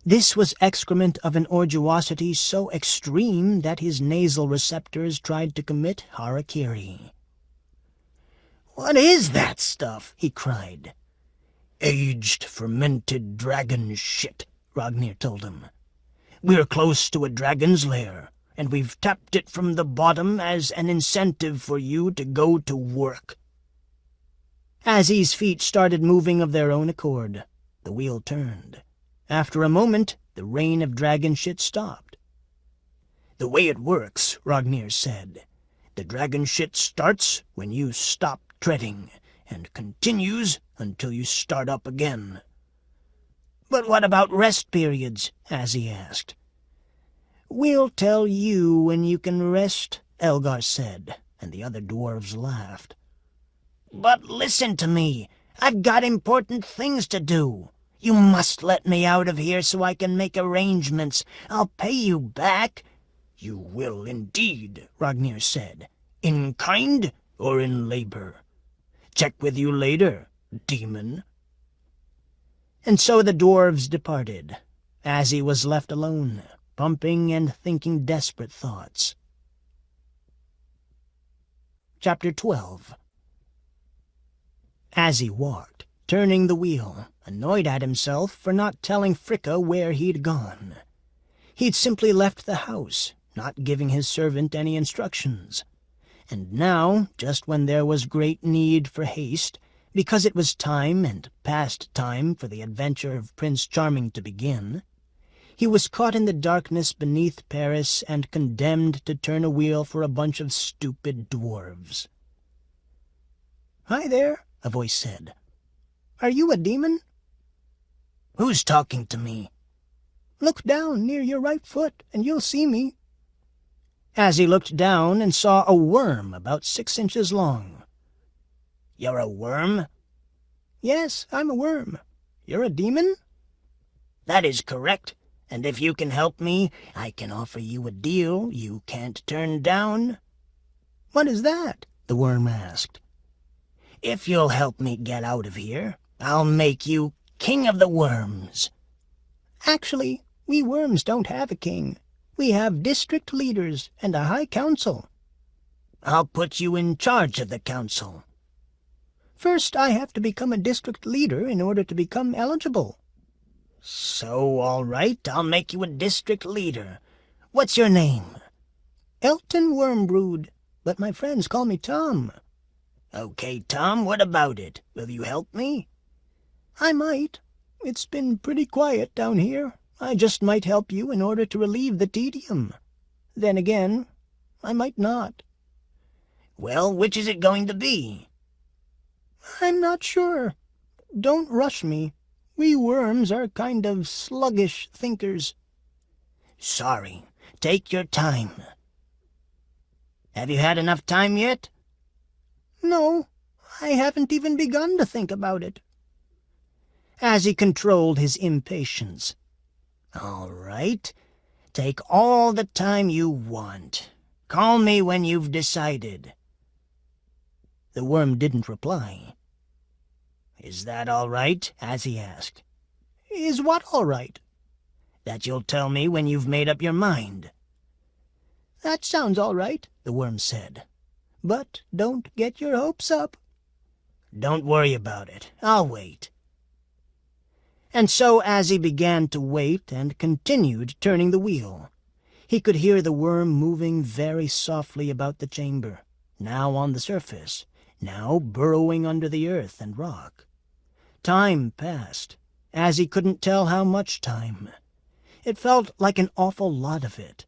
This was excrement of an orgiosity so extreme that his nasal receptors tried to commit harakiri. "What is that stuff?" he cried. "Aged, fermented dragon shit," Rognir told him. "We're close to a dragon's lair, and we've tapped it from the bottom as an incentive for you to go to work." Azzie's feet started moving of their own accord. The wheel turned. After a moment, the rain of dragon shit stopped. "The way it works," Rognir said, "the dragon shit starts when you stop treading, and continues until you start up again." "But what about rest periods?" Azzie asked. "We'll tell you when you can rest," Elgar said, and the other dwarves laughed. "But listen to me. I've got important things to do. You must let me out of here so I can make arrangements. I'll pay you back." "You will indeed," Rognir said. "In kind or in labor? Check with you later, demon." And so the dwarves departed. Azzie was left alone, pumping and thinking desperate thoughts. Chapter 12. Azzie walked, turning the wheel, annoyed at himself for not telling Fricka where he'd gone. He'd simply left the house, not giving his servant any instructions. And now, just when there was great need for haste, because it was time and past time for the adventure of Prince Charming to begin, he was caught in the darkness beneath Paris and condemned to turn a wheel for a bunch of stupid dwarves. "Hi there," a voice said. "Are you a demon?" "Who's talking to me?" "Look down near your right foot, and you'll see me." Azzie looked down and saw a worm about 6 inches long. "You're a worm?" "Yes, I'm a worm. You're a demon?" "That is correct, and if you can help me, I can offer you a deal you can't turn down." "What is that?" the worm asked. "If you'll help me get out of here, I'll make you king of the worms." "Actually, we worms don't have a king. We have district leaders and a high council." "I'll put you in charge of the council." First, I have to become a district leader in order to become eligible. So, all right, I'll make you a district leader. What's your name? Elton Wormbrood, but my friends call me Tom. Okay, Tom, what about it? Will you help me? I might. It's been pretty quiet down here. I just might help you in order to relieve the tedium. Then again, I might not. Well, which is it going to be? I'm not sure. Don't rush me. We worms are kind of sluggish thinkers. Sorry. Take your time. Have you had enough time yet? No, I haven't even begun to think about it. Azzie controlled his impatience. All right. Take all the time you want. Call me when you've decided. The worm didn't reply. Is that all right? Azzie asked. Is what all right? That you'll tell me when you've made up your mind. That sounds all right, the worm said. But don't get your hopes up. Don't worry about it. I'll wait. And so Azzie began to wait and continued turning the wheel. He could hear the worm moving very softly about the chamber, now on the surface, now burrowing under the earth and rock. Time passed. Azzie couldn't tell how much time. It felt like an awful lot of it.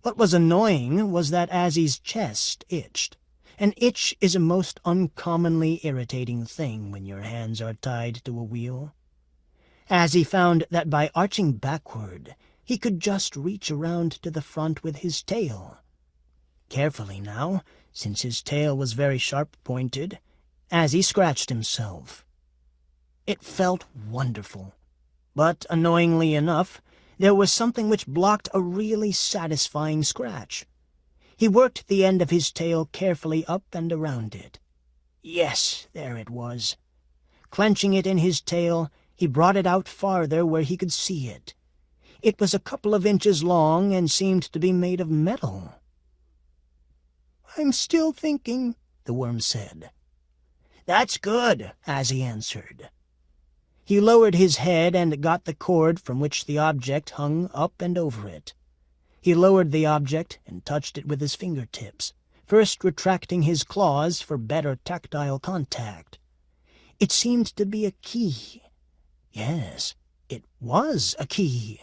What was annoying was that Azzie's chest itched. An itch is a most uncommonly irritating thing when your hands are tied to a wheel. Azzie found that by arching backward, he could just reach around to the front with his tail. Carefully now, since his tail was very sharp-pointed, Azzie scratched himself. It felt wonderful. But, annoyingly enough, there was something which blocked a really satisfying scratch. He worked the end of his tail carefully up and around it. Yes, there it was. Clenching it in his tail, he brought it out farther where he could see it. It was a couple of inches long and seemed to be made of metal. "I'm still thinking," the worm said. "That's good," Azzie answered. He lowered his head and got the cord from which the object hung up and over it. He lowered the object and touched it with his fingertips, first retracting his claws for better tactile contact. It seemed to be a key. Yes, it was a key.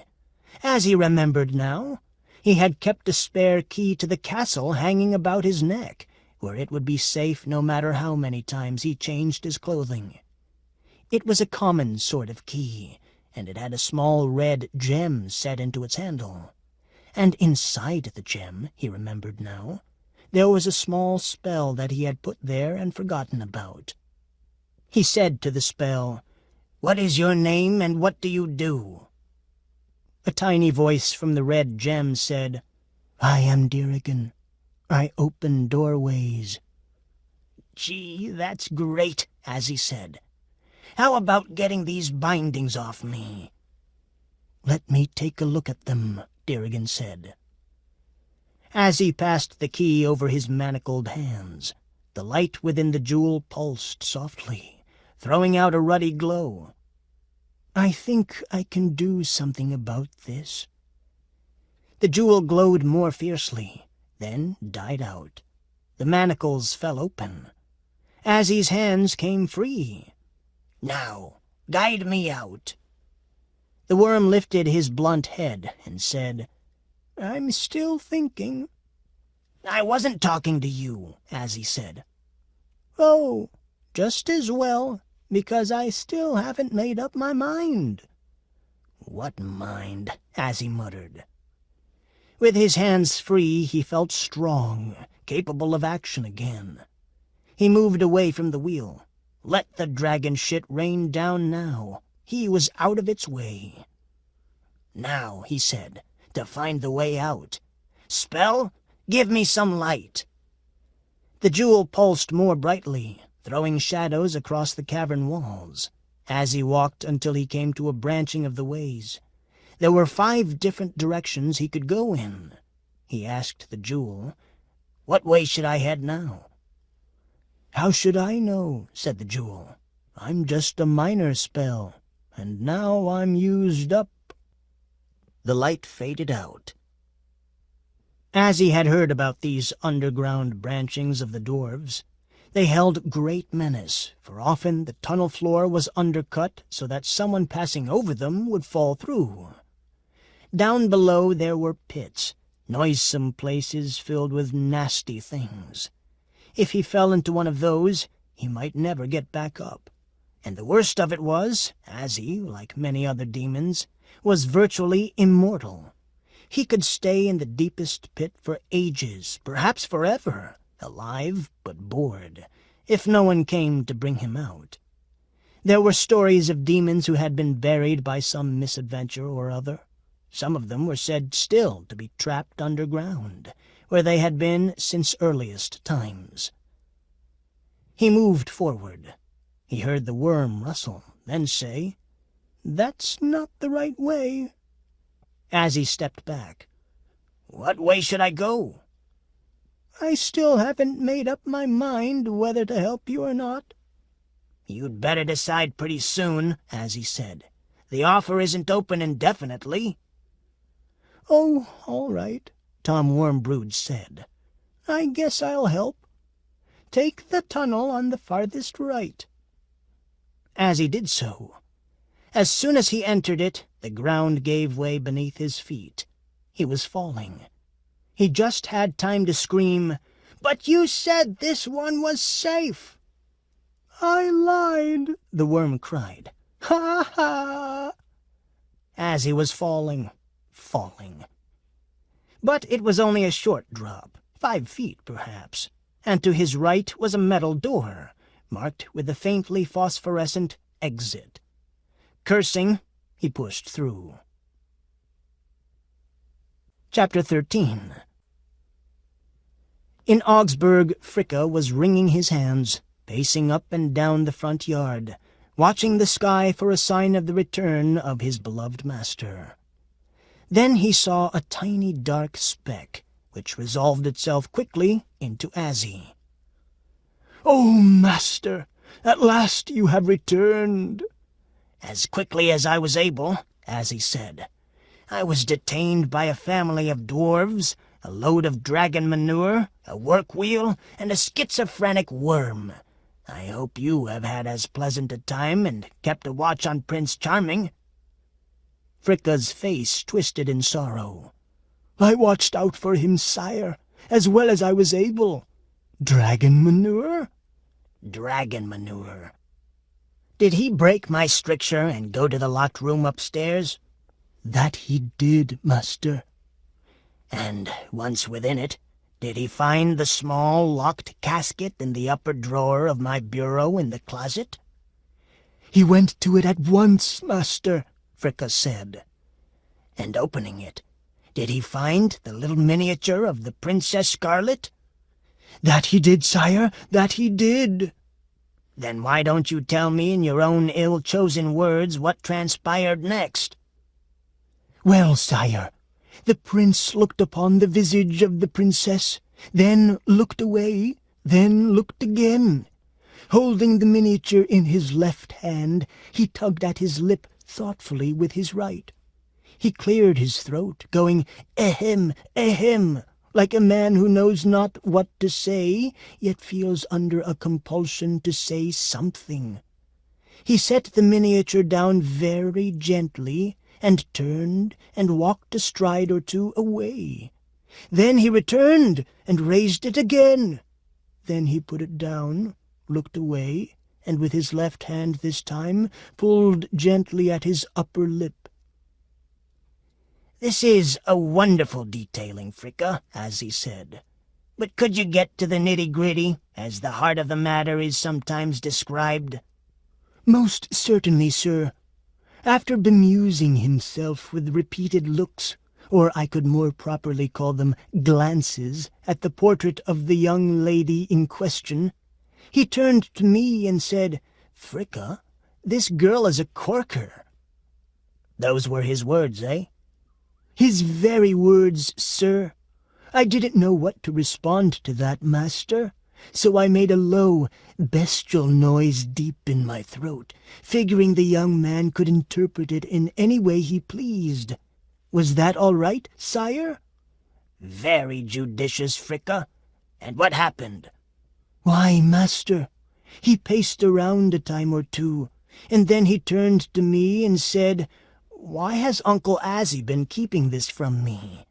As he remembered now, he had kept a spare key to the castle hanging about his neck, where it would be safe no matter how many times he changed his clothing. It was a common sort of key, and it had a small red gem set into its handle. And inside the gem, he remembered now, there was a small spell that he had put there and forgotten about. He said to the spell, "What is your name and what do you do?" A tiny voice from the red gem said, "I am Dirigan. I open doorways." "Gee, that's great," Azzie said. "How about getting these bindings off me?" "Let me take a look at them," Dirigan said. Azzie passed the key over his manacled hands. The light within the jewel pulsed softly, throwing out a ruddy glow. "I think I can do something about this." The jewel glowed more fiercely, then died out. The manacles fell open. Azzie's hands came free. "Now, guide me out." The worm lifted his blunt head and said, "I'm still thinking." "I wasn't talking to you," Azzie said. "Oh, just as well, because I still haven't made up my mind." "What mind?" Azzie muttered. With his hands free, he felt strong, capable of action again. He moved away from the wheel. Let the dragon shit rain down now. He was out of its way. "Now," he said, "to find the way out. Spell, give me some light." The jewel pulsed more brightly, throwing shadows across the cavern walls. Azzie walked until he came to a branching of the ways. There were 5 different directions he could go in. He asked the jewel, "What way should I head now?" "How should I know?" said the Jewel. "I'm just a minor spell, and now I'm used up." The light faded out. Azzie had heard about these underground branchings of the dwarves. They held great menace, for often the tunnel floor was undercut so that someone passing over them would fall through. Down below there were pits, noisome places filled with nasty things. If he fell into one of those, he might never get back up. And the worst of it was, Azzie, like many other demons, was virtually immortal. He could stay in the deepest pit for ages, perhaps forever, alive but bored, if no one came to bring him out. There were stories of demons who had been buried by some misadventure or other. Some of them were said still to be trapped underground, where they had been since earliest times. He moved forward. He heard the worm rustle, then say, "That's not the right way." Azzie stepped back. "What way should I go?" "I still haven't made up my mind whether to help you or not." "You'd better decide pretty soon," Azzie said. "The offer isn't open indefinitely." "Oh, all right," Tom Wormbrood said. "I guess I'll help. Take the tunnel on the farthest right." Azzie did so. As soon as he entered it, the ground gave way beneath his feet. He was falling. He just had time to scream, "But you said this one was safe!" "I lied," the worm cried. "Ha ha!" Azzie was falling. But it was only a short drop, 5 feet perhaps, and to his right was a metal door, marked with a faintly phosphorescent exit. Cursing, he pushed through. Chapter 13. In Augsburg, Fricka was wringing his hands, pacing up and down the front yard, watching the sky for a sign of the return of his beloved master. Then he saw a tiny dark speck, which resolved itself quickly into Azzie. "Oh, master, at last you have returned." "As quickly as I was able," Azzie said. "I was detained by a family of dwarves, a load of dragon manure, a work wheel, and a schizophrenic worm. I hope you have had as pleasant a time and kept a watch on Prince Charming." Fricka's face twisted in sorrow. "I watched out for him, sire, as well as I was able. Dragon manure?" "Dragon manure." "Did he break my stricture and go to the locked room upstairs?" "That he did, master." "And once within it, did he find the small locked casket in the upper drawer of my bureau in the closet?" "He went to it at once, master," Fricka said. "And opening it, did he find the little miniature of the Princess Scarlet?" "That he did, sire, that he did." "Then why don't you tell me in your own ill-chosen words what transpired next?" "Well, sire, the prince looked upon the visage of the princess, then looked away, then looked again. Holding the miniature in his left hand, he tugged at his lip thoughtfully with his right. He cleared his throat, going ahem, ahem, like a man who knows not what to say, yet feels under a compulsion to say something. He set the miniature down very gently, and turned and walked a stride or two away. Then he returned and raised it again. Then he put it down, looked away, and with his left hand this time pulled gently at his upper lip." "This is a wonderful detailing, Fricka," Azzie said. "But could you get to the nitty-gritty, as the heart of the matter is sometimes described?" "Most certainly, sir. After bemusing himself with repeated looks, or I could more properly call them glances, at the portrait of the young lady in question, he turned to me and said, 'Fricka, this girl is a corker.'" "Those were his words, eh?" "His very words, sir. I didn't know what to respond to that, master. So I made a low, bestial noise deep in my throat, figuring the young man could interpret it in any way he pleased. Was that all right, sire?" "Very judicious, Fricka. And what happened?" "Why, master, he paced around a time or two, and then he turned to me and said, 'Why has Uncle Azzie been keeping this from me?'"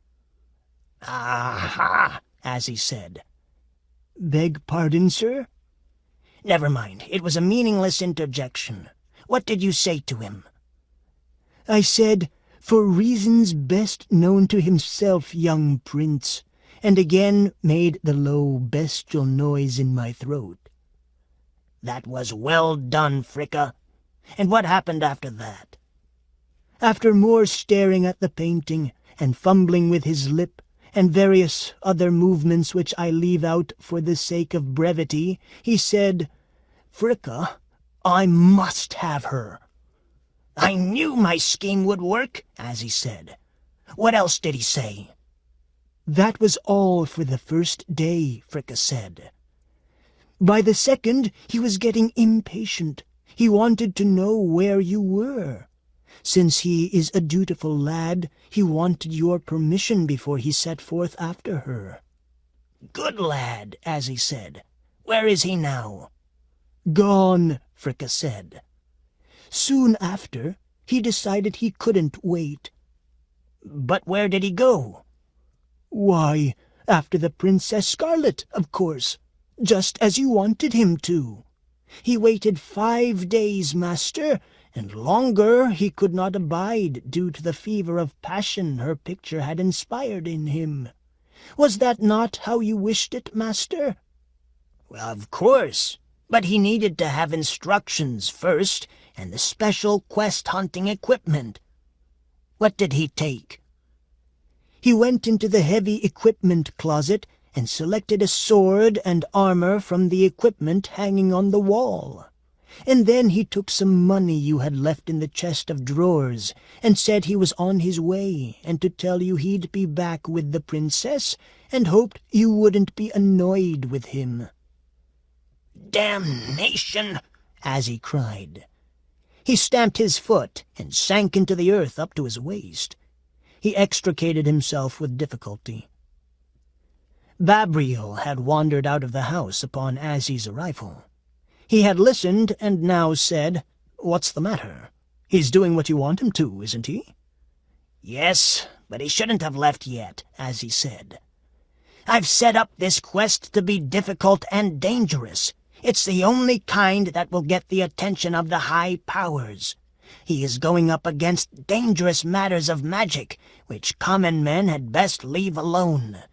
"Aha," Azzie said. "Beg pardon, sir?" "Never mind. It was a meaningless interjection. What did you say to him?" "I said, 'For reasons best known to himself, young prince,' and again made the low, bestial noise in my throat." "That was well done, Fricka. And what happened after that?" After more staring at the painting, and fumbling with his lip, and various other movements which I leave out for the sake of brevity, he said, "Fricka, I must have her." "I knew my scheme would work," Azzie said. "What else did he say?" "That was all for the first day," Fricka said. "By the second, he was getting impatient. He wanted to know where you were. Since he is a dutiful lad, he wanted your permission before he set forth after her." "Good lad," Azzie said. "Where is he now?" "Gone," Fricka said. "Soon after, he decided he couldn't wait." "But where did he go?" "Why, after the Princess Scarlet, of course, just as you wanted him to. He waited 5 days, master, and longer he could not abide due to the fever of passion her picture had inspired in him. Was that not how you wished it, master?" "Well, of course, but he needed to have instructions first, and the special quest-hunting equipment. What did he take?" "He went into the heavy equipment closet and selected a sword and armor from the equipment hanging on the wall. And then he took some money you had left in the chest of drawers, and said he was on his way, and to tell you he'd be back with the princess, and hoped you wouldn't be annoyed with him." "Damnation!" Azzie cried. He stamped his foot and sank into the earth up to his waist. He extricated himself with difficulty. Babriel had wandered out of the house upon Azzie's arrival. He had listened and now said, "What's the matter? He's doing what you want him to, isn't he?" "Yes, but he shouldn't have left yet," Azzie said. "I've set up this quest to be difficult and dangerous. It's the only kind that will get the attention of the high powers. He is going up against dangerous matters of magic, which common men had best leave alone.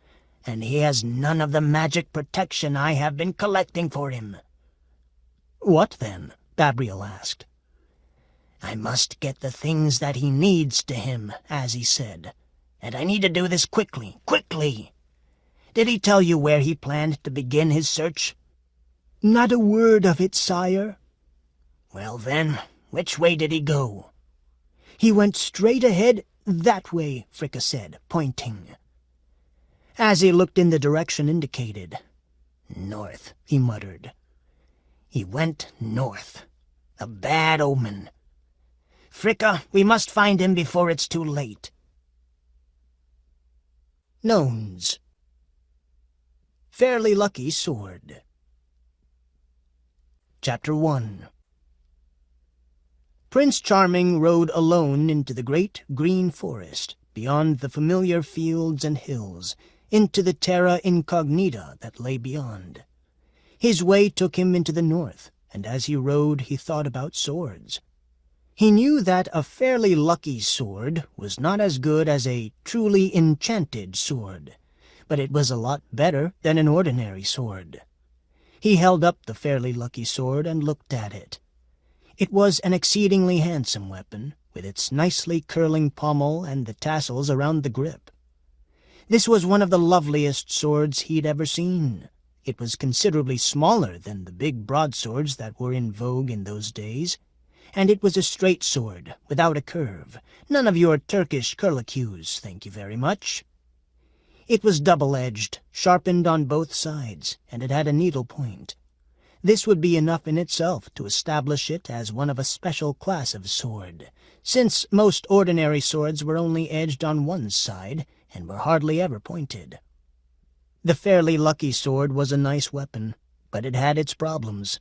And he has none of the magic protection I have been collecting for him." "What then?" Babriel asked. "I must get the things that he needs to him," Azzie said. "And I need to do this quickly, quickly. Did he tell you where he planned to begin his search?" "Not a word of it, sire." "Well then, which way did he go?" "He went straight ahead, that way," Fricka said, pointing. Azzie looked in the direction indicated. "North," he muttered. "He went north. A bad omen. Fricka, we must find him before it's too late." Nones. Fairly Lucky Sword. Chapter 1. Prince Charming rode alone into the great green forest, beyond the familiar fields and hills, into the terra incognita that lay beyond. His way took him into the north, and as he rode he thought about swords. He knew that a fairly lucky sword was not as good as a truly enchanted sword, but it was a lot better than an ordinary sword. He held up the fairly lucky sword and looked at it. It was an exceedingly handsome weapon, with its nicely curling pommel and the tassels around the grip. This was one of the loveliest swords he'd ever seen. It was considerably smaller than the big broadswords that were in vogue in those days, and it was a straight sword, without a curve. None of your Turkish curlicues, thank you very much. It was double-edged, sharpened on both sides, and it had a needle point. This would be enough in itself to establish it as one of a special class of sword, since most ordinary swords were only edged on one side and were hardly ever pointed. The fairly lucky sword was a nice weapon, but it had its problems.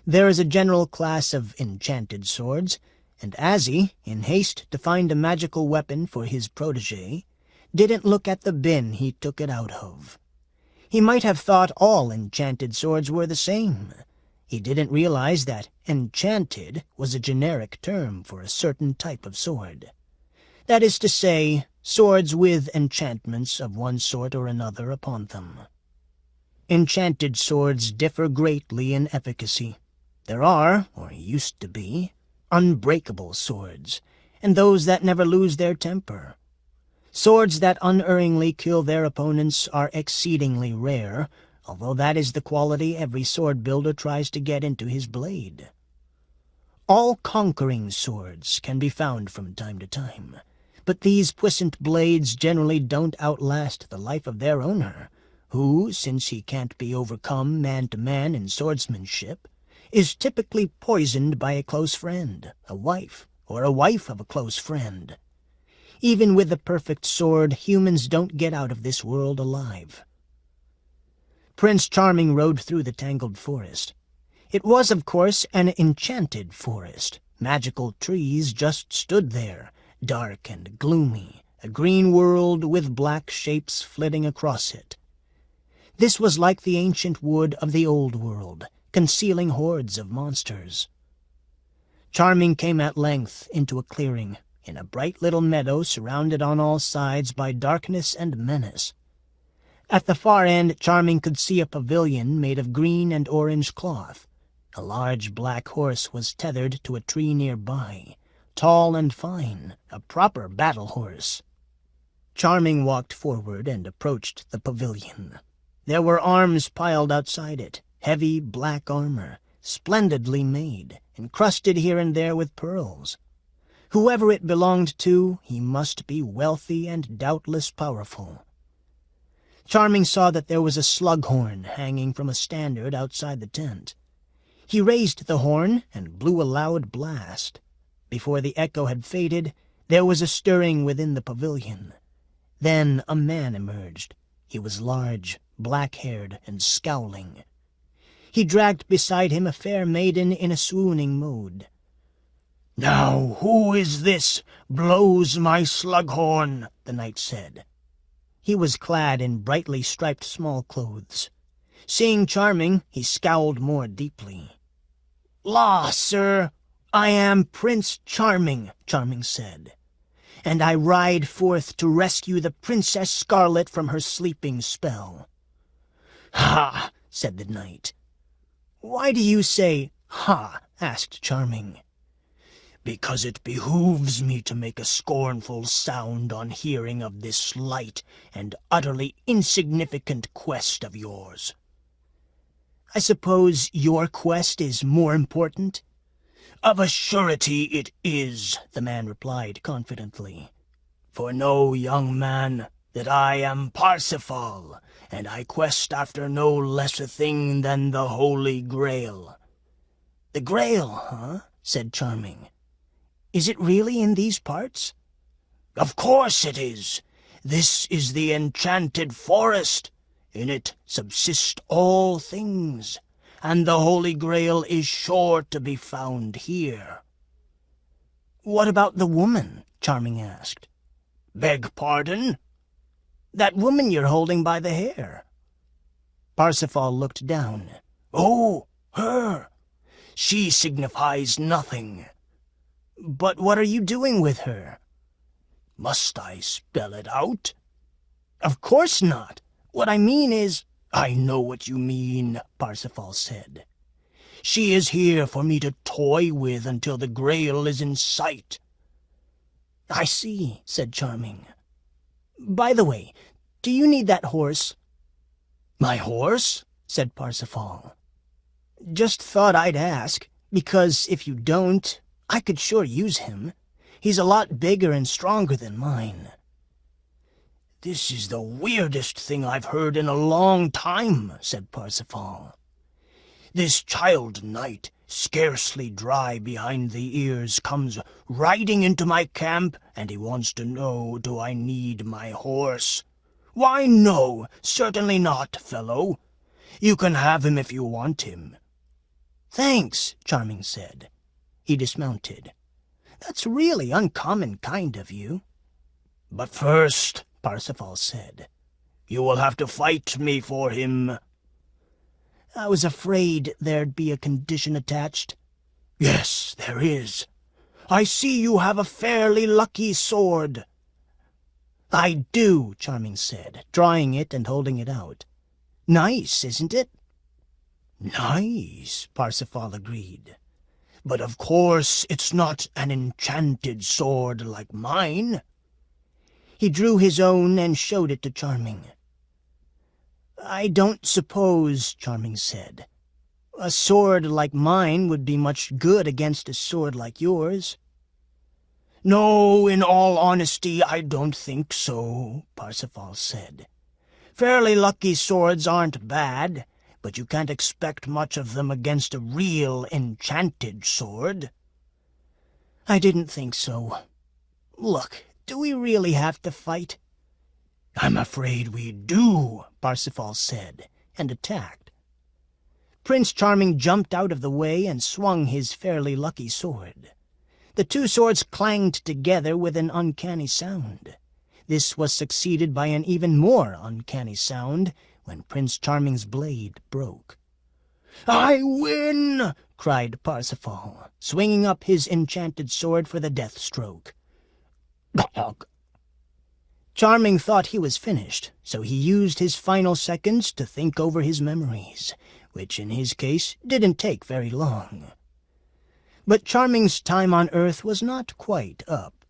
There is a general class of enchanted swords, and Azzie, in haste to find a magical weapon for his protégé, didn't look at the bin he took it out of. He might have thought all enchanted swords were the same. He didn't realize that enchanted was a generic term for a certain type of sword. That is to say, swords with enchantments of one sort or another upon them. Enchanted swords differ greatly in efficacy. There are, or used to be, unbreakable swords, and those that never lose their temper. Swords that unerringly kill their opponents are exceedingly rare, although that is the quality every sword builder tries to get into his blade. All conquering swords can be found from time to time, but these puissant blades generally don't outlast the life of their owner, who, since he can't be overcome man-to-man in swordsmanship, is typically poisoned by a close friend, a wife, or a wife of a close friend. Even with the perfect sword, humans don't get out of this world alive. Prince Charming rode through the tangled forest. It was, of course, an enchanted forest. Magical trees just stood there, dark and gloomy, a green world with black shapes flitting across it. This was like the ancient wood of the old world, concealing hordes of monsters. Charming came at length into a clearing, in a bright little meadow surrounded on all sides by darkness and menace. At the far end, Charming could see a pavilion made of green and orange cloth. A large black horse was tethered to a tree nearby, tall and fine, a proper battle horse. Charming walked forward and approached the pavilion. There were arms piled outside it, heavy black armor, splendidly made, encrusted here and there with pearls. Whoever it belonged to, he must be wealthy and doubtless powerful. Charming saw that there was a slug horn hanging from a standard outside the tent. He raised the horn and blew a loud blast. Before the echo had faded, there was a stirring within the pavilion. Then a man emerged. He was large, black-haired, and scowling. He dragged beside him a fair maiden in a swooning mood. "Now who is this blows my slug horn?" the knight said. He was clad in brightly striped small clothes. Seeing Charming, he scowled more deeply. "La, sir, I am Prince Charming," Charming said, "and I ride forth to rescue the Princess Scarlet from her sleeping spell." "Ha!" said the knight. "Why do you say, 'ha'?" asked Charming. "Because it behooves me to make a scornful sound on hearing of this slight and utterly insignificant quest of yours." "I suppose your quest is more important?" "Of a surety it is," the man replied confidently. "For know, young man, that I am Parsifal, and I quest after no less a thing than the Holy Grail." "The Grail, huh?" said Charming. "Is it really in these parts?" "Of course it is. This is the enchanted forest. In it subsist all things, and the Holy Grail is sure to be found here." "What about the woman?" Charming asked. "Beg pardon?" "That woman you're holding by the hair." Parsifal looked down. "Oh, her. She signifies nothing." "But what are you doing with her?" "Must I spell it out?" "Of course not. What I mean is—" "I know what you mean," Parsifal said. "She is here for me to toy with until the Grail is in sight." "I see," said Charming. "By the way, do you need that horse?" "My horse?" said Parsifal. "Just thought I'd ask, because if you don't, I could sure use him. He's a lot bigger and stronger than mine." "This is the weirdest thing I've heard in a long time," said Parsifal. "This child knight, scarcely dry behind the ears, comes riding into my camp, and he wants to know, do I need my horse? Why, no, certainly not, fellow. You can have him if you want him." "Thanks," Charming said. He dismounted. "That's really uncommon kind of you." "But first," Parsifal said, "you will have to fight me for him." "I was afraid there'd be a condition attached." "Yes, there is. I see you have a fairly lucky sword." "I do," Charming said, drawing it and holding it out. "Nice, isn't it?" "Nice," Parsifal agreed. "But of course it's not an enchanted sword like mine." He drew his own and showed it to Charming. "I don't suppose," Charming said, "a sword like mine would be much good against a sword like yours." "No, in all honesty, I don't think so," Parsifal said. "Fairly lucky swords aren't bad, but you can't expect much of them against a real enchanted sword." "I didn't think so. Look, do we really have to fight?" "I'm afraid we do," Parsifal said, and attacked. Prince Charming jumped out of the way and swung his fairly lucky sword. The two swords clanged together with an uncanny sound. This was succeeded by an even more uncanny sound when Prince Charming's blade broke. "I win!" cried Parsifal, swinging up his enchanted sword for the death stroke. Charming thought he was finished, so he used his final seconds to think over his memories, which in his case didn't take very long. But Charming's time on Earth was not quite up.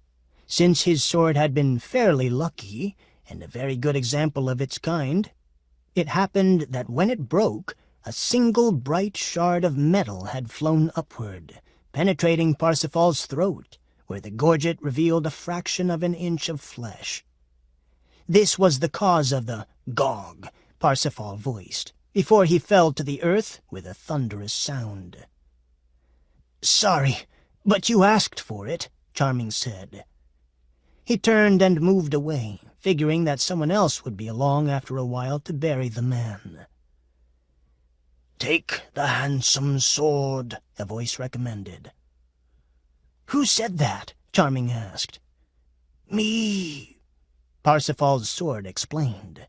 Since his sword had been fairly lucky, and a very good example of its kind, it happened that when it broke, a single bright shard of metal had flown upward, penetrating Parsifal's throat, where the gorget revealed a fraction of an inch of flesh. This was the cause of the "gog," Parsifal voiced, before he fell to the earth with a thunderous sound. "Sorry, but you asked for it," Charming said. He turned and moved away, figuring that someone else would be along after a while to bury the man. "Take the handsome sword," a voice recommended. "Who said that?" Charming asked. "Me," Parsifal's sword explained.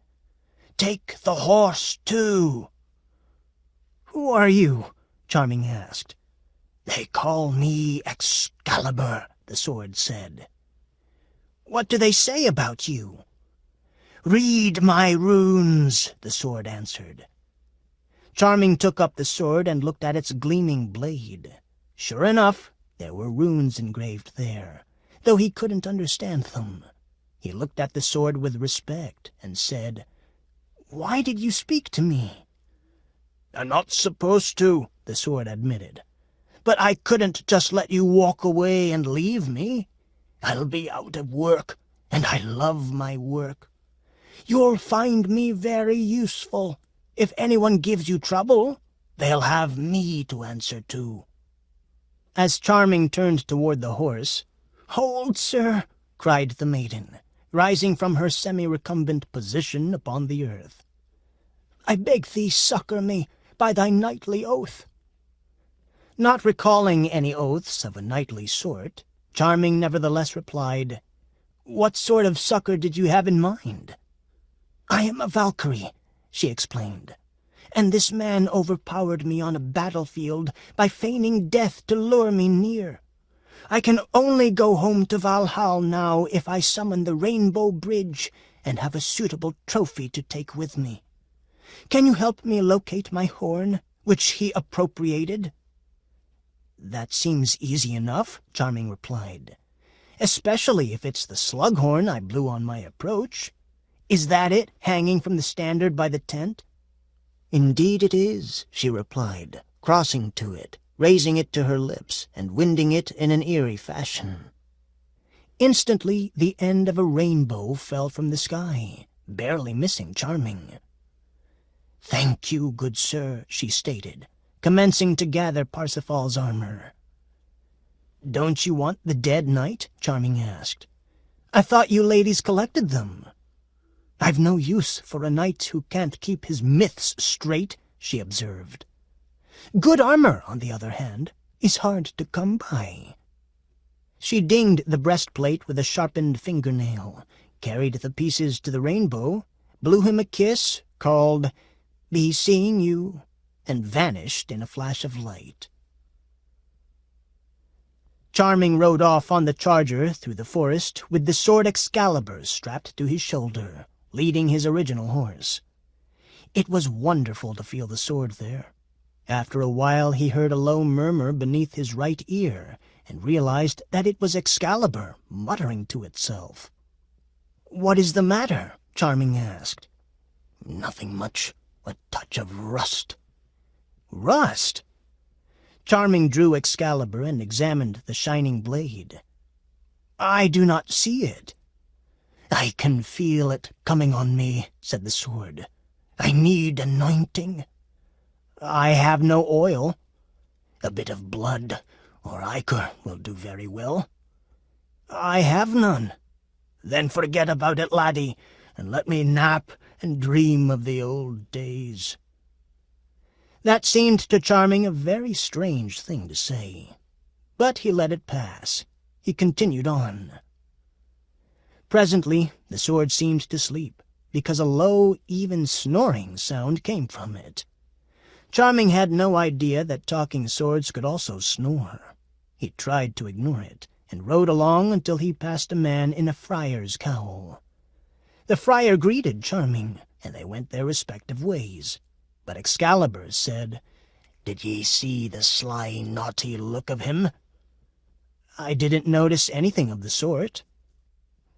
"Take the horse, too." "Who are you?" Charming asked. "They call me Excalibur," the sword said. "What do they say about you?" "Read my runes," the sword answered. Charming took up the sword and looked at its gleaming blade. Sure enough, there were runes engraved there, though he couldn't understand them. He looked at the sword with respect and said, "Why did you speak to me?" "I'm not supposed to," the sword admitted. "But I couldn't just let you walk away and leave me. I'll be out of work, and I love my work. You'll find me very useful. If anyone gives you trouble, they'll have me to answer to." As Charming turned toward the horse, "Hold, sir!" cried the maiden, rising from her semi-recumbent position upon the earth. "I beg thee succor me by thy knightly oath." Not recalling any oaths of a knightly sort, Charming nevertheless replied, "What sort of succor did you have in mind?" "I am a Valkyrie," she explained, "and this man overpowered me on a battlefield by feigning death to lure me near. I can only go home to Valhall now if I summon the Rainbow Bridge and have a suitable trophy to take with me. Can you help me locate my horn, which he appropriated?" "That seems easy enough," Charming replied, "especially if it's the slug horn I blew on my approach. Is that it, hanging from the standard by the tent?" "Indeed it is," she replied, crossing to it, raising it to her lips, and winding it in an eerie fashion. Instantly, the end of a rainbow fell from the sky, barely missing Charming. "Thank you, good sir," she stated, commencing to gather Parsifal's armor. "Don't you want the dead knight?" Charming asked. "I thought you ladies collected them." "I've no use for a knight who can't keep his myths straight," she observed. "Good armor, on the other hand, is hard to come by." She dinged the breastplate with a sharpened fingernail, carried the pieces to the rainbow, blew him a kiss, called, "Be seeing you," and vanished in a flash of light. Charming rode off on the charger through the forest with the sword Excalibur strapped to his shoulder, leading his original horse. It was wonderful to feel the sword there. After a while he heard a low murmur beneath his right ear, and realized that it was Excalibur muttering to itself. "What is the matter?" Charming asked. "Nothing much. A touch of rust." "Rust?" Charming drew Excalibur and examined the shining blade. "I do not see it." "I can feel it coming on me," said the sword. "I need anointing." "I have no oil." "A bit of blood or ichor will do very well." "I have none." "Then forget about it, laddie, and let me nap and dream of the old days." That seemed to Charming a very strange thing to say, but he let it pass. He continued on. Presently the sword seemed to sleep, because a low, even snoring sound came from it. Charming had no idea that talking swords could also snore. He tried to ignore it, and rode along until he passed a man in a friar's cowl. The friar greeted Charming, and they went their respective ways. But Excalibur said, "Did ye see the sly, naughty look of him?" "I didn't notice anything of the sort."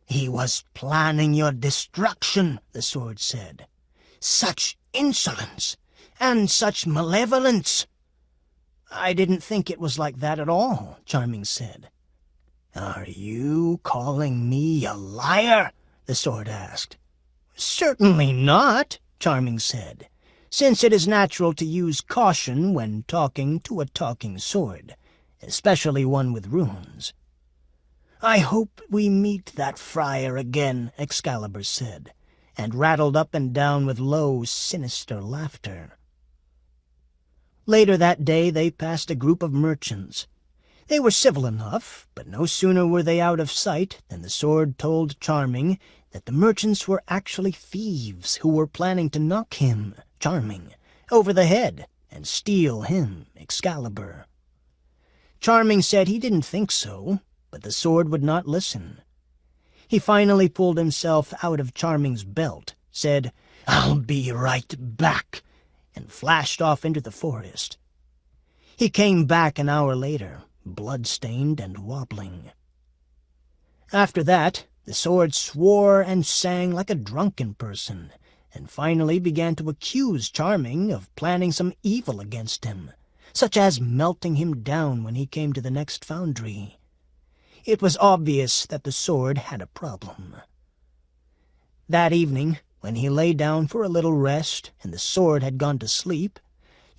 "He was planning your destruction," the sword said. "Such insolence! And such malevolence!" "I didn't think it was like that at all," Charming said. "Are you calling me a liar?" the sword asked. "Certainly not," Charming said, "since it is natural to use caution when talking to a talking sword, especially one with runes." "I hope we meet that friar again," Excalibur said, and rattled up and down with low, sinister laughter. Later that day they passed a group of merchants. They were civil enough, but no sooner were they out of sight than the sword told Charming that the merchants were actually thieves who were planning to knock him, Charming, over the head and steal him, Excalibur. Charming said he didn't think so, but the sword would not listen. He finally pulled himself out of Charming's belt, said, "I'll be right back," and flashed off into the forest. He came back an hour later, blood-stained and wobbling. After that, the sword swore and sang like a drunken person, and finally began to accuse Charming of planning some evil against him, such as melting him down when he came to the next foundry. It was obvious that the sword had a problem. That evening, when he lay down for a little rest and the sword had gone to sleep,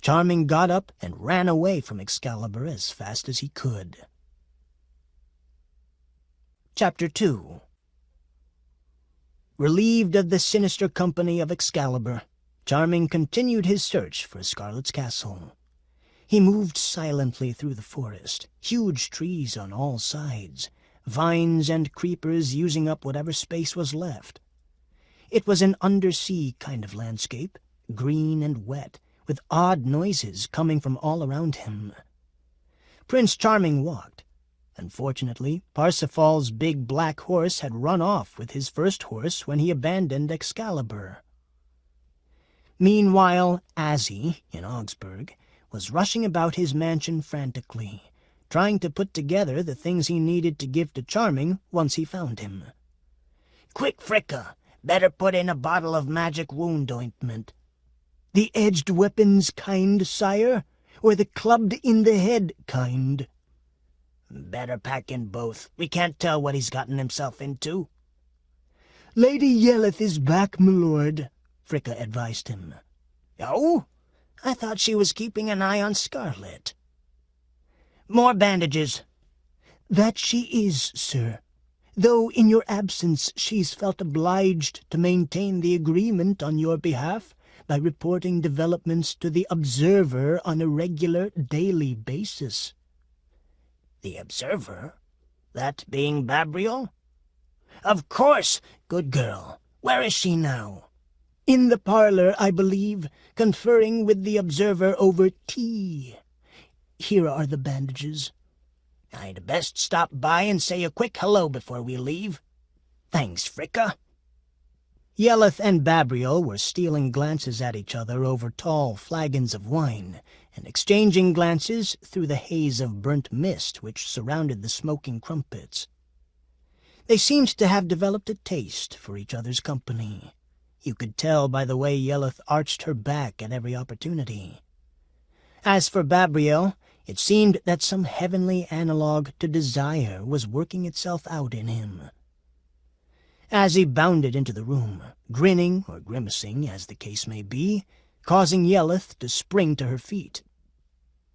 Charming got up and ran away from Excalibur as fast as he could. Chapter 2. Relieved of the sinister company of Excalibur, Charming continued his search for Scarlet's castle. He moved silently through the forest, huge trees on all sides, vines and creepers using up whatever space was left. It was an undersea kind of landscape, green and wet, with odd noises coming from all around him. Prince Charming walked. Unfortunately, Parsifal's big black horse had run off with his first horse when he abandoned Excalibur. Meanwhile, Azzie, in Augsburg, was rushing about his mansion frantically, trying to put together the things he needed to give to Charming once he found him. "Quick, Fricka! Better put in a bottle of magic wound ointment." "The edged weapons kind, sire, or the clubbed in the head kind?" Better pack in both. We can't tell what he's gotten himself into. Lady Yelleth is back, my lord, Fricka advised him. Oh? I thought she was keeping an eye on Scarlet. More bandages. That she is, sir. Though in your absence she's felt obliged to maintain the agreement on your behalf by reporting developments to the Observer on a regular daily basis. The Observer? That being Babriel? Of course! Good girl. Where is she now? In the parlor, I believe, conferring with the Observer over tea. Here are the bandages. I'd best stop by and say a quick hello before we leave. Thanks, Fricka. Yelleth and Babriel were stealing glances at each other over tall flagons of wine, and exchanging glances through the haze of burnt mist which surrounded the smoking crumpets. They seemed to have developed a taste for each other's company. You could tell by the way Yelleth arched her back at every opportunity. As for Babriel, it seemed that some heavenly analog to desire was working itself out in him. Azzie bounded into the room, grinning or grimacing, as the case may be, causing Yelleth to spring to her feet.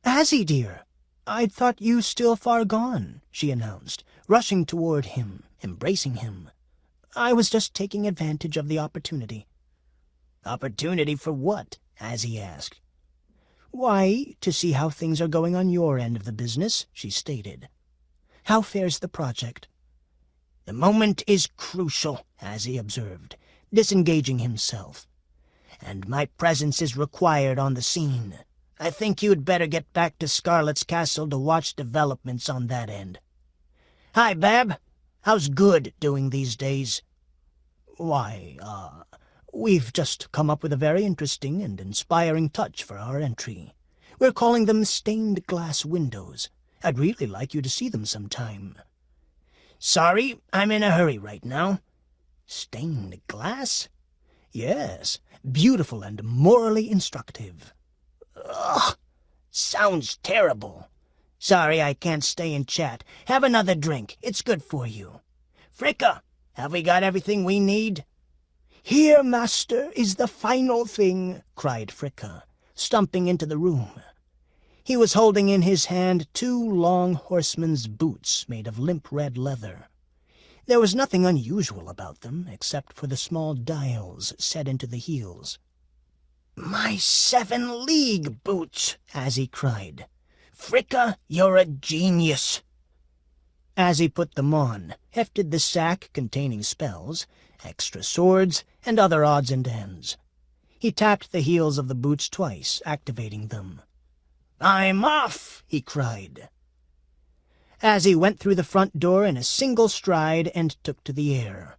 "Azzie, dear, I thought you still far gone," she announced, rushing toward him, embracing him. "I was just taking advantage of the opportunity." "Opportunity for what?" Azzie asked. "Why, to see how things are going on your end of the business," she stated. "How fares the project?" "The moment is crucial," Azzie observed, disengaging himself. "And my presence is required on the scene. I think you'd better get back to Scarlet's castle to watch developments on that end. Hi, Bab. How's Good doing these days?" "Why, we've just come up with a very interesting and inspiring touch for our entry. We're calling them stained glass windows. I'd really like you to see them sometime." "Sorry, I'm in a hurry right now." "Stained glass?" "Yes, beautiful and morally instructive." "Ugh, sounds terrible. Sorry I can't stay and chat. Have another drink. It's good for you. Fricka, have we got everything we need?" "Here, master, is the final thing," cried Fricka, stumping into the room. He was holding in his hand 2 long horseman's boots made of limp red leather. There was nothing unusual about them, except for the small dials set into the heels. "My 7-league boots!" Azzie cried. "Fricka, you're a genius." Azzie put them on, hefted the sack containing spells, extra swords, and other odds and ends. He tapped the heels of the boots twice, activating them. "I'm off!" he cried. Azzie went through the front door in a single stride and took to the air.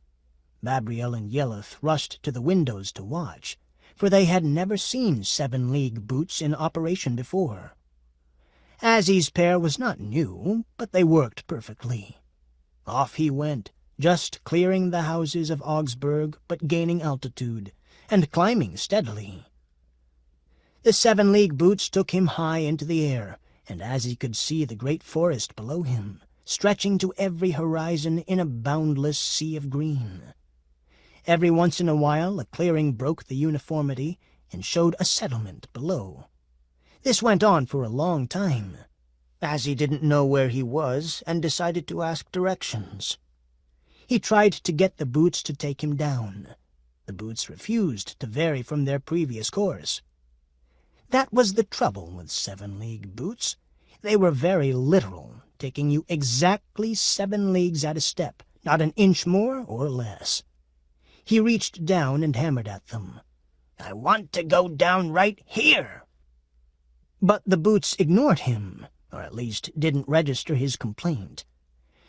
Babriel and Yelleth rushed to the windows to watch, for they had never seen 7-league boots in operation before. Azzie's pair was not new, but they worked perfectly. Off he went, just clearing the houses of Augsburg, but gaining altitude, and climbing steadily. The 7-league boots took him high into the air, and Azzie could see the great forest below him, stretching to every horizon in a boundless sea of green. Every once in a while a clearing broke the uniformity and showed a settlement below. This went on for a long time. Azzie didn't know where he was and decided to ask directions. He tried to get the boots to take him down. The boots refused to vary from their previous course. That was the trouble with 7-league boots. They were very literal, taking you exactly 7 leagues at a step, not an inch more or less. He reached down and hammered at them. "I want to go down right here." But the boots ignored him, or at least didn't register his complaint.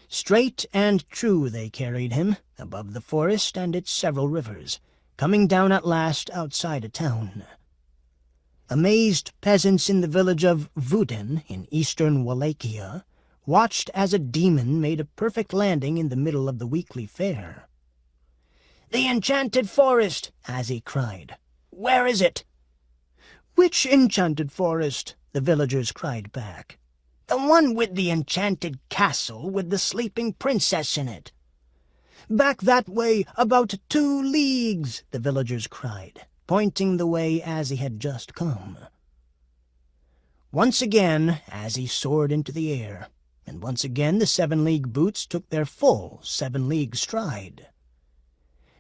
Straight and true they carried him, above the forest and its several rivers, coming down at last outside a town. Amazed peasants in the village of Vuden in eastern Wallachia watched as a demon made a perfect landing in the middle of the weekly fair. "The enchanted forest!" Azzie cried. "Where is it?" "Which enchanted forest?" the villagers cried back. The one with the enchanted castle with the sleeping princess in it. Back that way about 2 leagues, the villagers cried, pointing the way Azzie had just come. Once again Azzie soared into the air, and once again the 7-league boots took their full 7-league stride.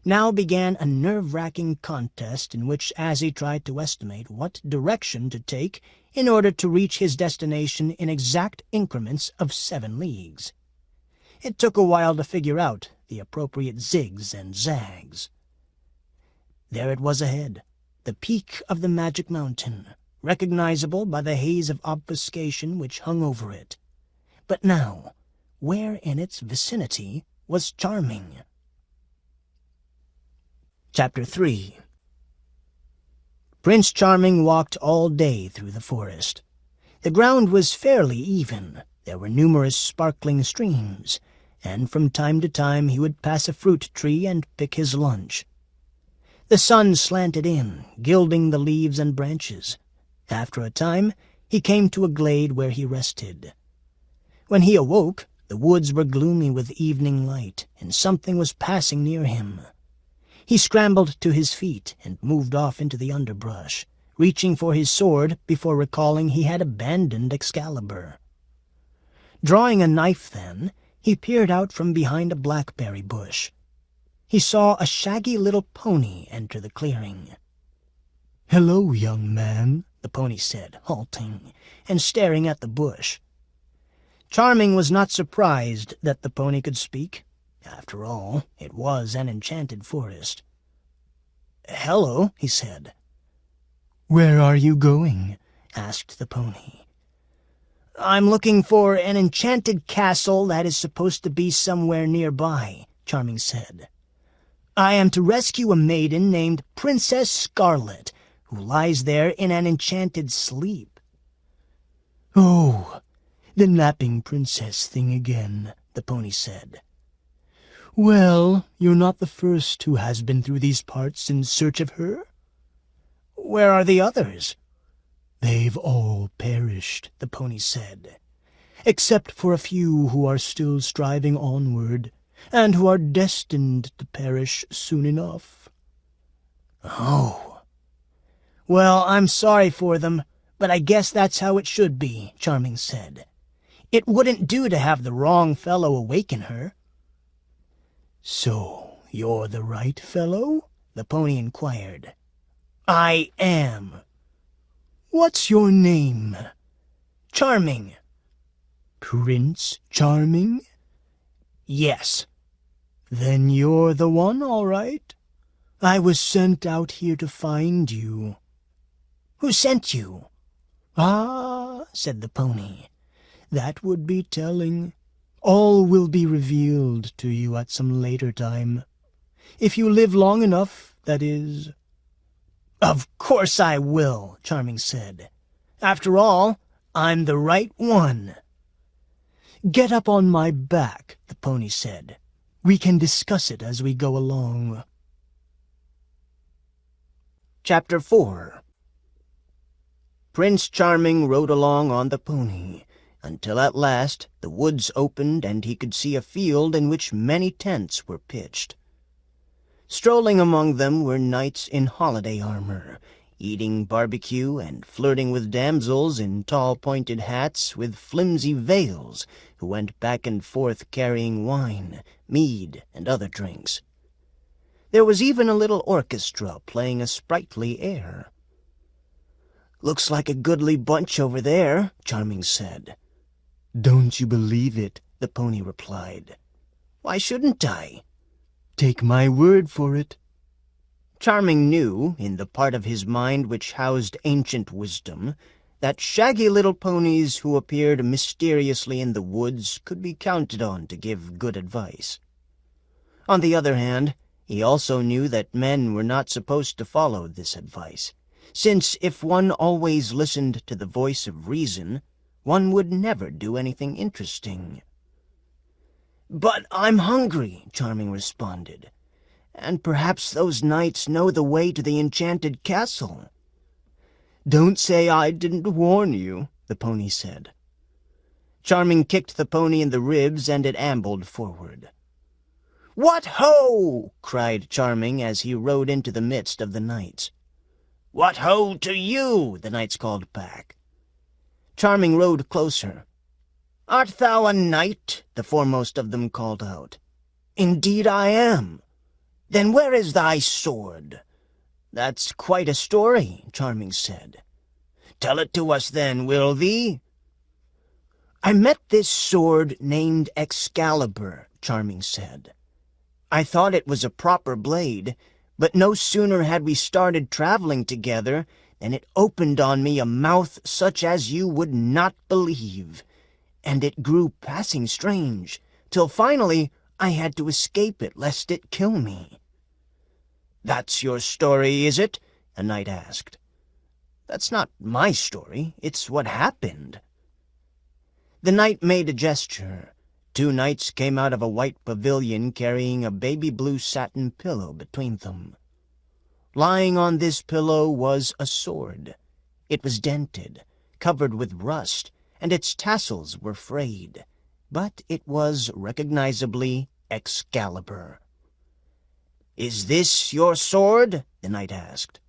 Now began a nerve-wracking contest in which Azzie tried to estimate what direction to take in order to reach his destination in exact increments of 7 leagues. It took a while to figure out the appropriate zigs and zags. There it was ahead, the peak of the magic mountain, recognizable by the haze of obfuscation which hung over it. But now, where in its vicinity was Charming? Chapter 3. Prince Charming walked all day through the forest. The ground was fairly even. There were numerous sparkling streams, and from time to time he would pass a fruit tree and pick his lunch. The sun slanted in, gilding the leaves and branches. After a time, he came to a glade where he rested. When he awoke, the woods were gloomy with evening light, and something was passing near him. He scrambled to his feet and moved off into the underbrush, reaching for his sword before recalling he had abandoned Excalibur. Drawing a knife then, he peered out from behind a blackberry bush. He saw a shaggy little pony enter the clearing. "Hello, young man," the pony said, halting, and staring at the bush. Charming was not surprised that the pony could speak. After all, it was an enchanted forest. "Hello," he said. "Where are you going?" asked the pony. "I'm looking for an enchanted castle that is supposed to be somewhere nearby," Charming said. "I am to rescue a maiden named Princess Scarlet, who lies there in an enchanted sleep." "Oh, the napping princess thing again," the pony said. "Well, you're not the first who has been through these parts in search of her." "Where are the others?" "They've all perished," the pony said, "except for a few who are still striving onward, and who are destined to perish soon enough." "Oh. Well, I'm sorry for them, but I guess that's how it should be," Charming said. "It wouldn't do to have the wrong fellow awaken her." "So, you're the right fellow?" the pony inquired. "I am." "What's your name?" "Charming." "Prince Charming?" "Yes." "Then you're the one, all right. I was sent out here to find you." "Who sent you?" "Ah," said the pony, "that would be telling. All will be revealed to you at some later time. If you live long enough, that is." "Of course I will," Charming said. "After all, I'm the right one." "Get up on my back," the pony said. "We can discuss it as we go along." Chapter 4. Prince Charming rode along on the pony, until at last the woods opened and he could see a field in which many tents were pitched. Strolling among them were knights in holiday armor, eating barbecue and flirting with damsels in tall pointed hats with flimsy veils, who went back and forth carrying wine, mead, and other drinks. There was even a little orchestra playing a sprightly air. "Looks like a goodly bunch over there," Charming said. "Don't you believe it?" the pony replied. "Why shouldn't I?" "Take my word for it." Charming knew, in the part of his mind which housed ancient wisdom, that shaggy little ponies who appeared mysteriously in the woods could be counted on to give good advice. On the other hand, he also knew that men were not supposed to follow this advice, since if one always listened to the voice of reason, one would never do anything interesting. "But I'm hungry," Charming responded, "and perhaps those knights know the way to the enchanted castle." "Don't say I didn't warn you," the pony said. Charming kicked the pony in the ribs, and it ambled forward. "What ho!" cried Charming as he rode into the midst of the knights. "What ho to you!" the knights called back. Charming rode closer. "Art thou a knight?" the foremost of them called out. "Indeed I am." "Then where is thy sword?" "That's quite a story," Charming said. "Tell it to us then, will thee?" "I met this sword named Excalibur," Charming said. "I thought it was a proper blade, but no sooner had we started traveling together than it opened on me a mouth such as you would not believe, and it grew passing strange, till finally I had to escape it lest it kill me." "That's your story, is it?" a knight asked. "That's not my story, it's what happened." The knight made a gesture. 2 knights came out of a white pavilion carrying a baby blue satin pillow between them. Lying on this pillow was a sword. It was dented, covered with rust, and its tassels were frayed, but it was recognizably Excalibur. "Is this your sword?" the knight asked.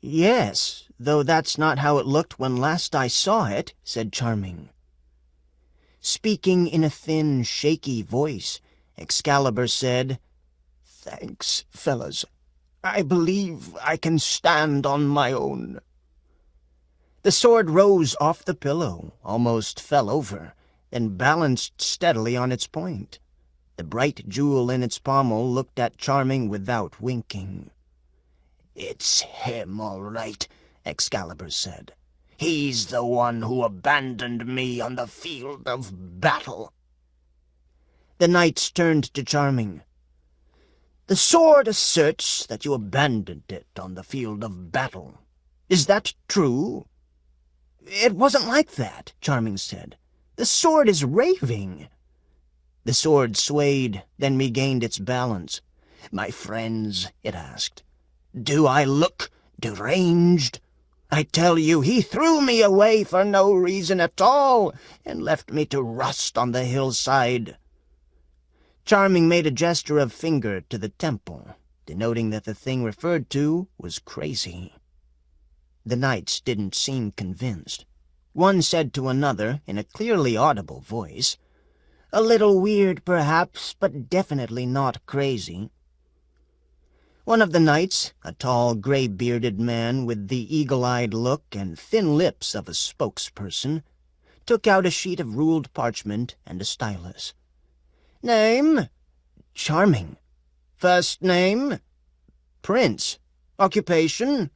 "Yes, though that's not how it looked when last I saw it," said Charming. Speaking in a thin, shaky voice, Excalibur said, "Thanks, fellas. I believe I can stand on my own." The sword rose off the pillow, almost fell over, then balanced steadily on its point. The bright jewel in its pommel looked at Charming without winking. "It's him, all right," Excalibur said. "He's the one who abandoned me on the field of battle." The knights turned to Charming. "The sword asserts that you abandoned it on the field of battle. Is that true?" "It wasn't like that," Charming said. "The sword is raving." The sword swayed, then regained its balance. "My friends," it asked, "do I look deranged? I tell you, he threw me away for no reason at all, and left me to rust on the hillside." Charming made a gesture of finger to the temple, denoting that the thing referred to was crazy. The knights didn't seem convinced. One said to another, in a clearly audible voice, "A little weird, perhaps, but definitely not crazy." One of the knights, a tall, gray-bearded man with the eagle-eyed look and thin lips of a spokesperson, took out a sheet of ruled parchment and a stylus. "Name?" "Charming." "First name?" "Prince." "Occupation?"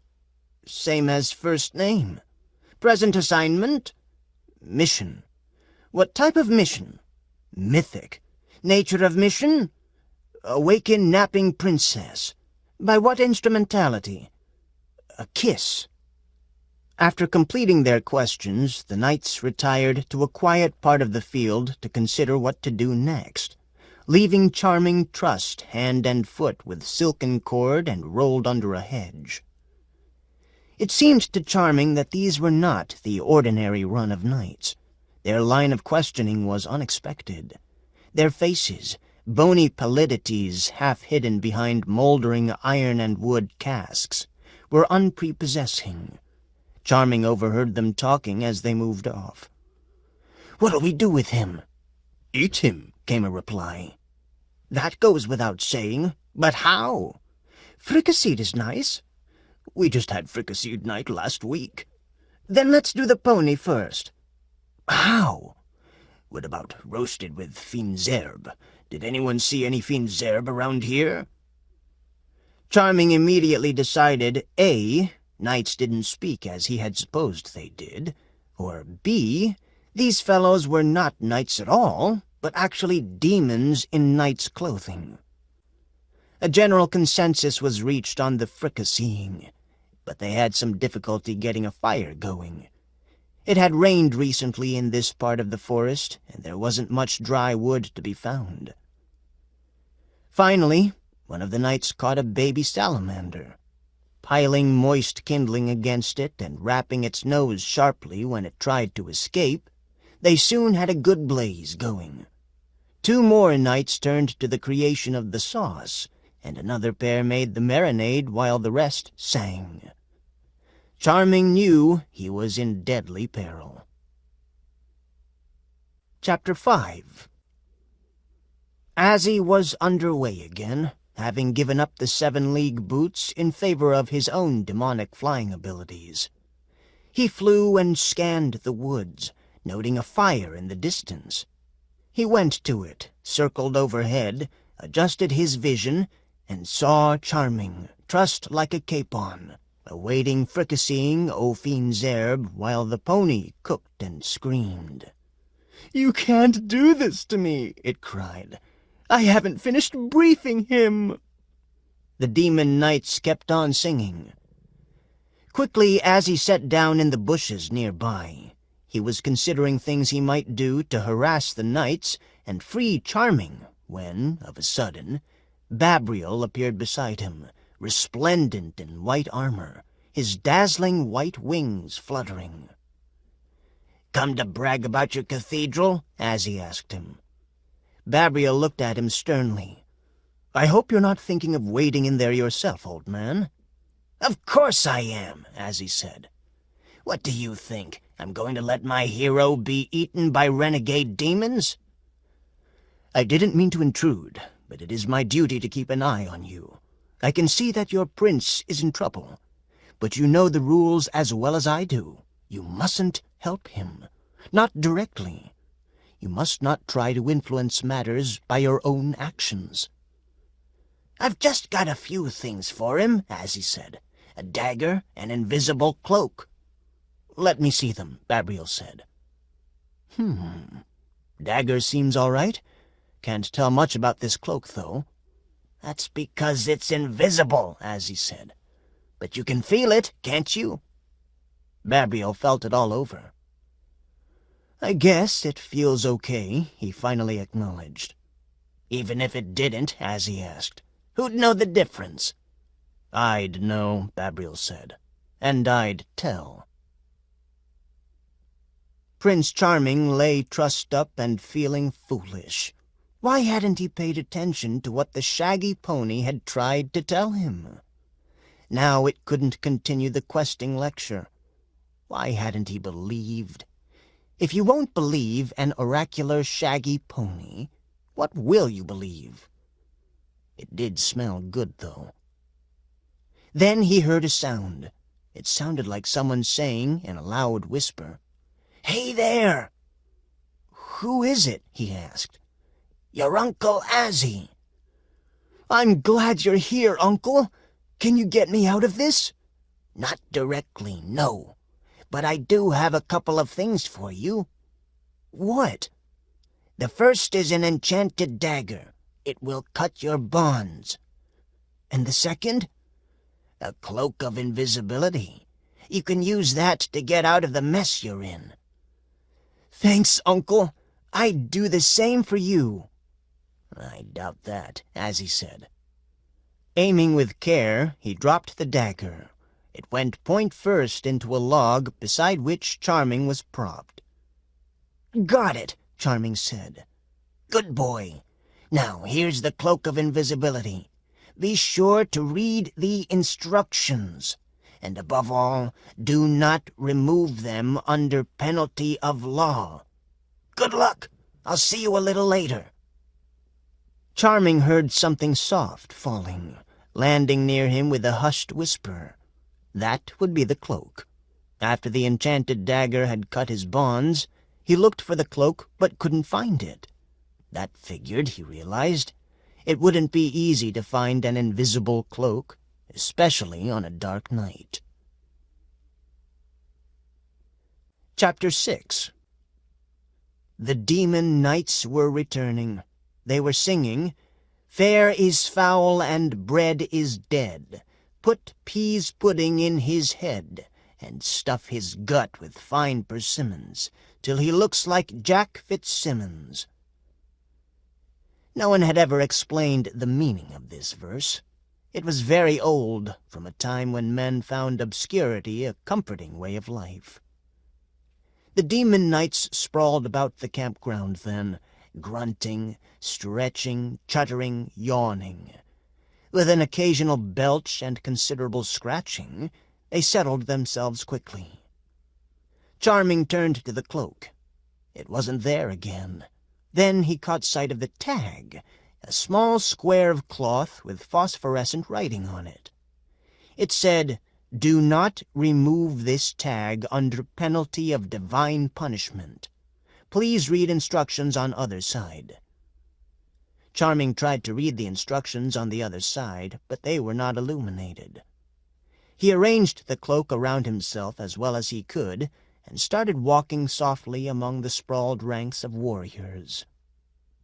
"Same as first name." "Present assignment?" "Mission." "What type of mission?" "Mythic." "Nature of mission?" "Awaken napping princess." "By what instrumentality?" "A kiss." After completing their questions, the knights retired to a quiet part of the field to consider what to do next, leaving Charming trussed hand and foot with silken cord and rolled under a hedge. It seemed to Charming that these were not the ordinary run of knights. Their line of questioning was unexpected. Their faces, bony pallidities half hidden behind moldering iron and wood casks, were unprepossessing. Charming overheard them talking as they moved off. "What'll we do with him?" "Eat him," came a reply. "That goes without saying. But how?" "Fricasseed is nice." "We just had fricasseed night last week." "Then let's do the pony first." "How?" "What about roasted with fiennes herbe? Did anyone see any fiennes herbe around here?" Charming immediately decided, A, knights didn't speak as he had supposed they did, or B, these fellows were not knights at all, but actually demons in knights' clothing. A general consensus was reached on the fricasseeing, but they had some difficulty getting a fire going. It had rained recently in this part of the forest, and there wasn't much dry wood to be found. Finally, one of the knights caught a baby salamander. Piling moist kindling against it and rapping its nose sharply when it tried to escape, They soon had a good blaze going. 2 more knights turned to the creation of the sauce, and another pair made the marinade while the rest sang. Charming knew he was in deadly peril. Chapter 5. Azzie was underway again, having given up the 7-league boots in favor of his own demonic flying abilities. He flew and scanned the woods, noting a fire in the distance. He went to it, circled overhead, adjusted his vision, and saw Charming, trussed like a capon, awaiting fricasseeing au fines herbes while the pony cooked and screamed. "You can't do this to me," it cried. "I haven't finished briefing him." The demon knights kept on singing. Quickly, Azzie sat down in the bushes nearby. He was considering things he might do to harass the knights and free Charming when, of a sudden, Babriel appeared beside him, resplendent in white armor, his dazzling white wings fluttering. "Come to brag about your cathedral?" Azzie asked him. Babriel looked at him sternly. "I hope you're not thinking of wading in there yourself, old man." "Of course I am," Azzie said. "What do you think? I'm going to let my hero be eaten by renegade demons?" "I didn't mean to intrude, but it is my duty to keep an eye on you. I can see that your prince is in trouble, but you know the rules as well as I do. You mustn't help him, not directly. You must not try to influence matters by your own actions." "I've just got a few things for him," Azzie said. "A dagger, an invisible cloak." "Let me see them," Babriel said. Dagger seems all right. Can't tell much about this cloak, though." "That's because it's invisible," Azzie said. "But you can feel it, can't you?" Babriel felt it all over. "I guess it feels okay," he finally acknowledged. "Even if it didn't?" Azzie asked. "Who'd know the difference?" "I'd know," Babriel said. "And I'd tell." Prince Charming lay trussed up and feeling foolish. Why hadn't he paid attention to what the shaggy pony had tried to tell him? Now it couldn't continue the questing lecture. Why hadn't he believed? If you won't believe an oracular shaggy pony, what will you believe? It did smell good, though. Then he heard a sound. It sounded like someone saying in a loud whisper, "Hey there!" "Who is it?" he asked. "Your Uncle Azzie." "I'm glad you're here, Uncle. Can you get me out of this?" "Not directly, no. But I do have a couple of things for you." "What?" "The first is an enchanted dagger. It will cut your bonds." "And the second?" "A cloak of invisibility. You can use that to get out of the mess you're in." "Thanks, Uncle. I'd do the same for you." "I doubt that," Azzie said. Aiming with care, he dropped the dagger. It went point first into a log beside which Charming was propped. "Got it," Charming said. "Good boy. Now here's the cloak of invisibility. Be sure to read the instructions. And above all, do not remove them under penalty of law. Good luck. I'll see you a little later." Charming heard something soft falling, landing near him with a hushed whisper. That would be the cloak. After the enchanted dagger had cut his bonds, he looked for the cloak but couldn't find it. That figured, he realized. It wouldn't be easy to find an invisible cloak, especially on a dark night. Chapter 6. The demon knights were returning. They were singing, "Fair is foul and bread is dead. Put peas pudding in his head, and stuff his gut with fine persimmons, till he looks like Jack Fitzsimmons." No one had ever explained the meaning of this verse. It was very old, from a time when men found obscurity a comforting way of life. The demon knights sprawled about the campground then, grunting, stretching, chuttering, yawning. With an occasional belch and considerable scratching, they settled themselves quickly. Charming turned to the cloak. It wasn't there again. Then he caught sight of the tag, a small square of cloth with phosphorescent writing on it. It said, "Do not remove this tag under penalty of divine punishment. Please read instructions on other side." Charming tried to read the instructions on the other side, but they were not illuminated. He arranged the cloak around himself as well as he could, and started walking softly among the sprawled ranks of warriors.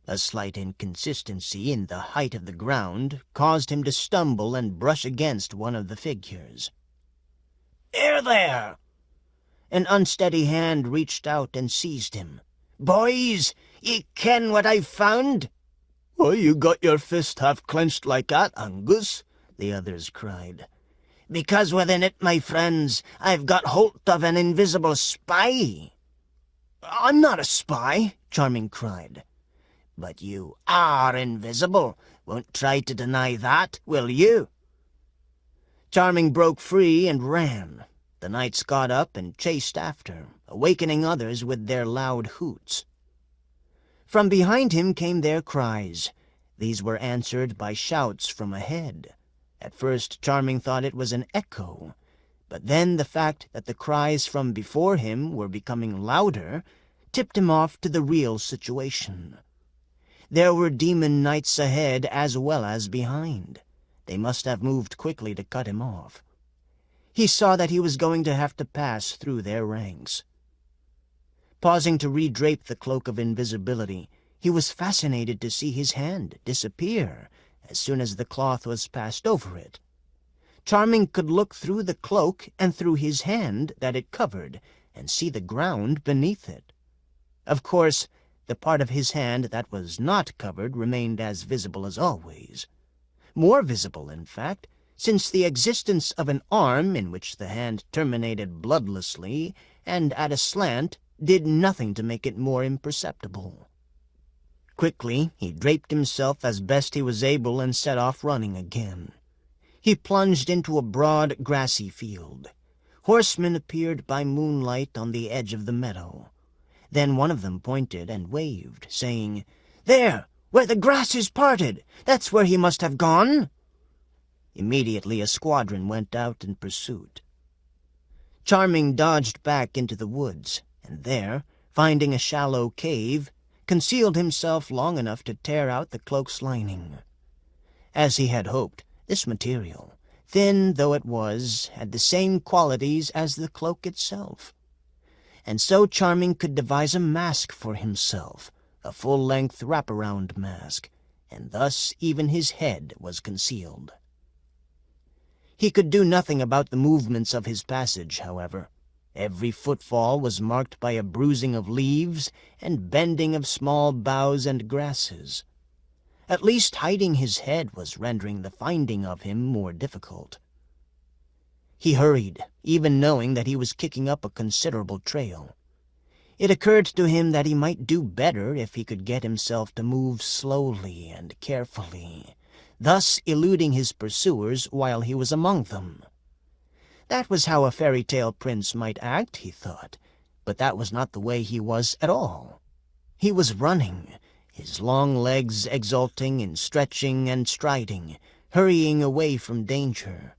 A slight inconsistency in the height of the ground caused him to stumble and brush against one of the figures. "Here there!" An unsteady hand reached out and seized him. "Boys, ye ken what I've found?" "Why you got your fist half clenched like that, Angus?" the others cried. "Because within it, my friends, I've got hold of an invisible spy." "I'm not a spy," Charming cried. "But you are invisible. Won't try to deny that, will you?" Charming broke free and ran. The knights got up and chased after, awakening others with their loud hoots. From behind him came their cries. These were answered by shouts from ahead. At first Charming thought it was an echo, but then the fact that the cries from before him were becoming louder tipped him off to the real situation. There were demon knights ahead as well as behind. They must have moved quickly to cut him off. He saw that he was going to have to pass through their ranks. Pausing to redrape the cloak of invisibility, he was fascinated to see his hand disappear as soon as the cloth was passed over it. Charming could look through the cloak and through his hand that it covered and see the ground beneath it. Of course, the part of his hand that was not covered remained as visible as always. More visible, in fact, since the existence of an arm in which the hand terminated bloodlessly and at a slant did nothing to make it more imperceptible. Quickly, he draped himself as best he was able and set off running again. He plunged into a broad, grassy field. Horsemen appeared by moonlight on the edge of the meadow. Then one of them pointed and waved, saying, "There, where the grass is parted! That's where he must have gone!" Immediately a squadron went out in pursuit. Charming dodged back into the woods, and there, finding a shallow cave, concealed himself long enough to tear out the cloak's lining. As he had hoped, this material, thin though it was, had the same qualities as the cloak itself. And so Charming could devise a mask for himself, a full-length wraparound mask, and thus even his head was concealed. He could do nothing about the movements of his passage, however. Every footfall was marked by a bruising of leaves and bending of small boughs and grasses. At least hiding his head was rendering the finding of him more difficult. He hurried, even knowing that he was kicking up a considerable trail. It occurred to him that he might do better if he could get himself to move slowly and carefully, thus eluding his pursuers while he was among them. That was how a fairy tale prince might act, he thought, but that was not the way he was at all. He was running, his long legs exulting and stretching and striding, hurrying away from danger.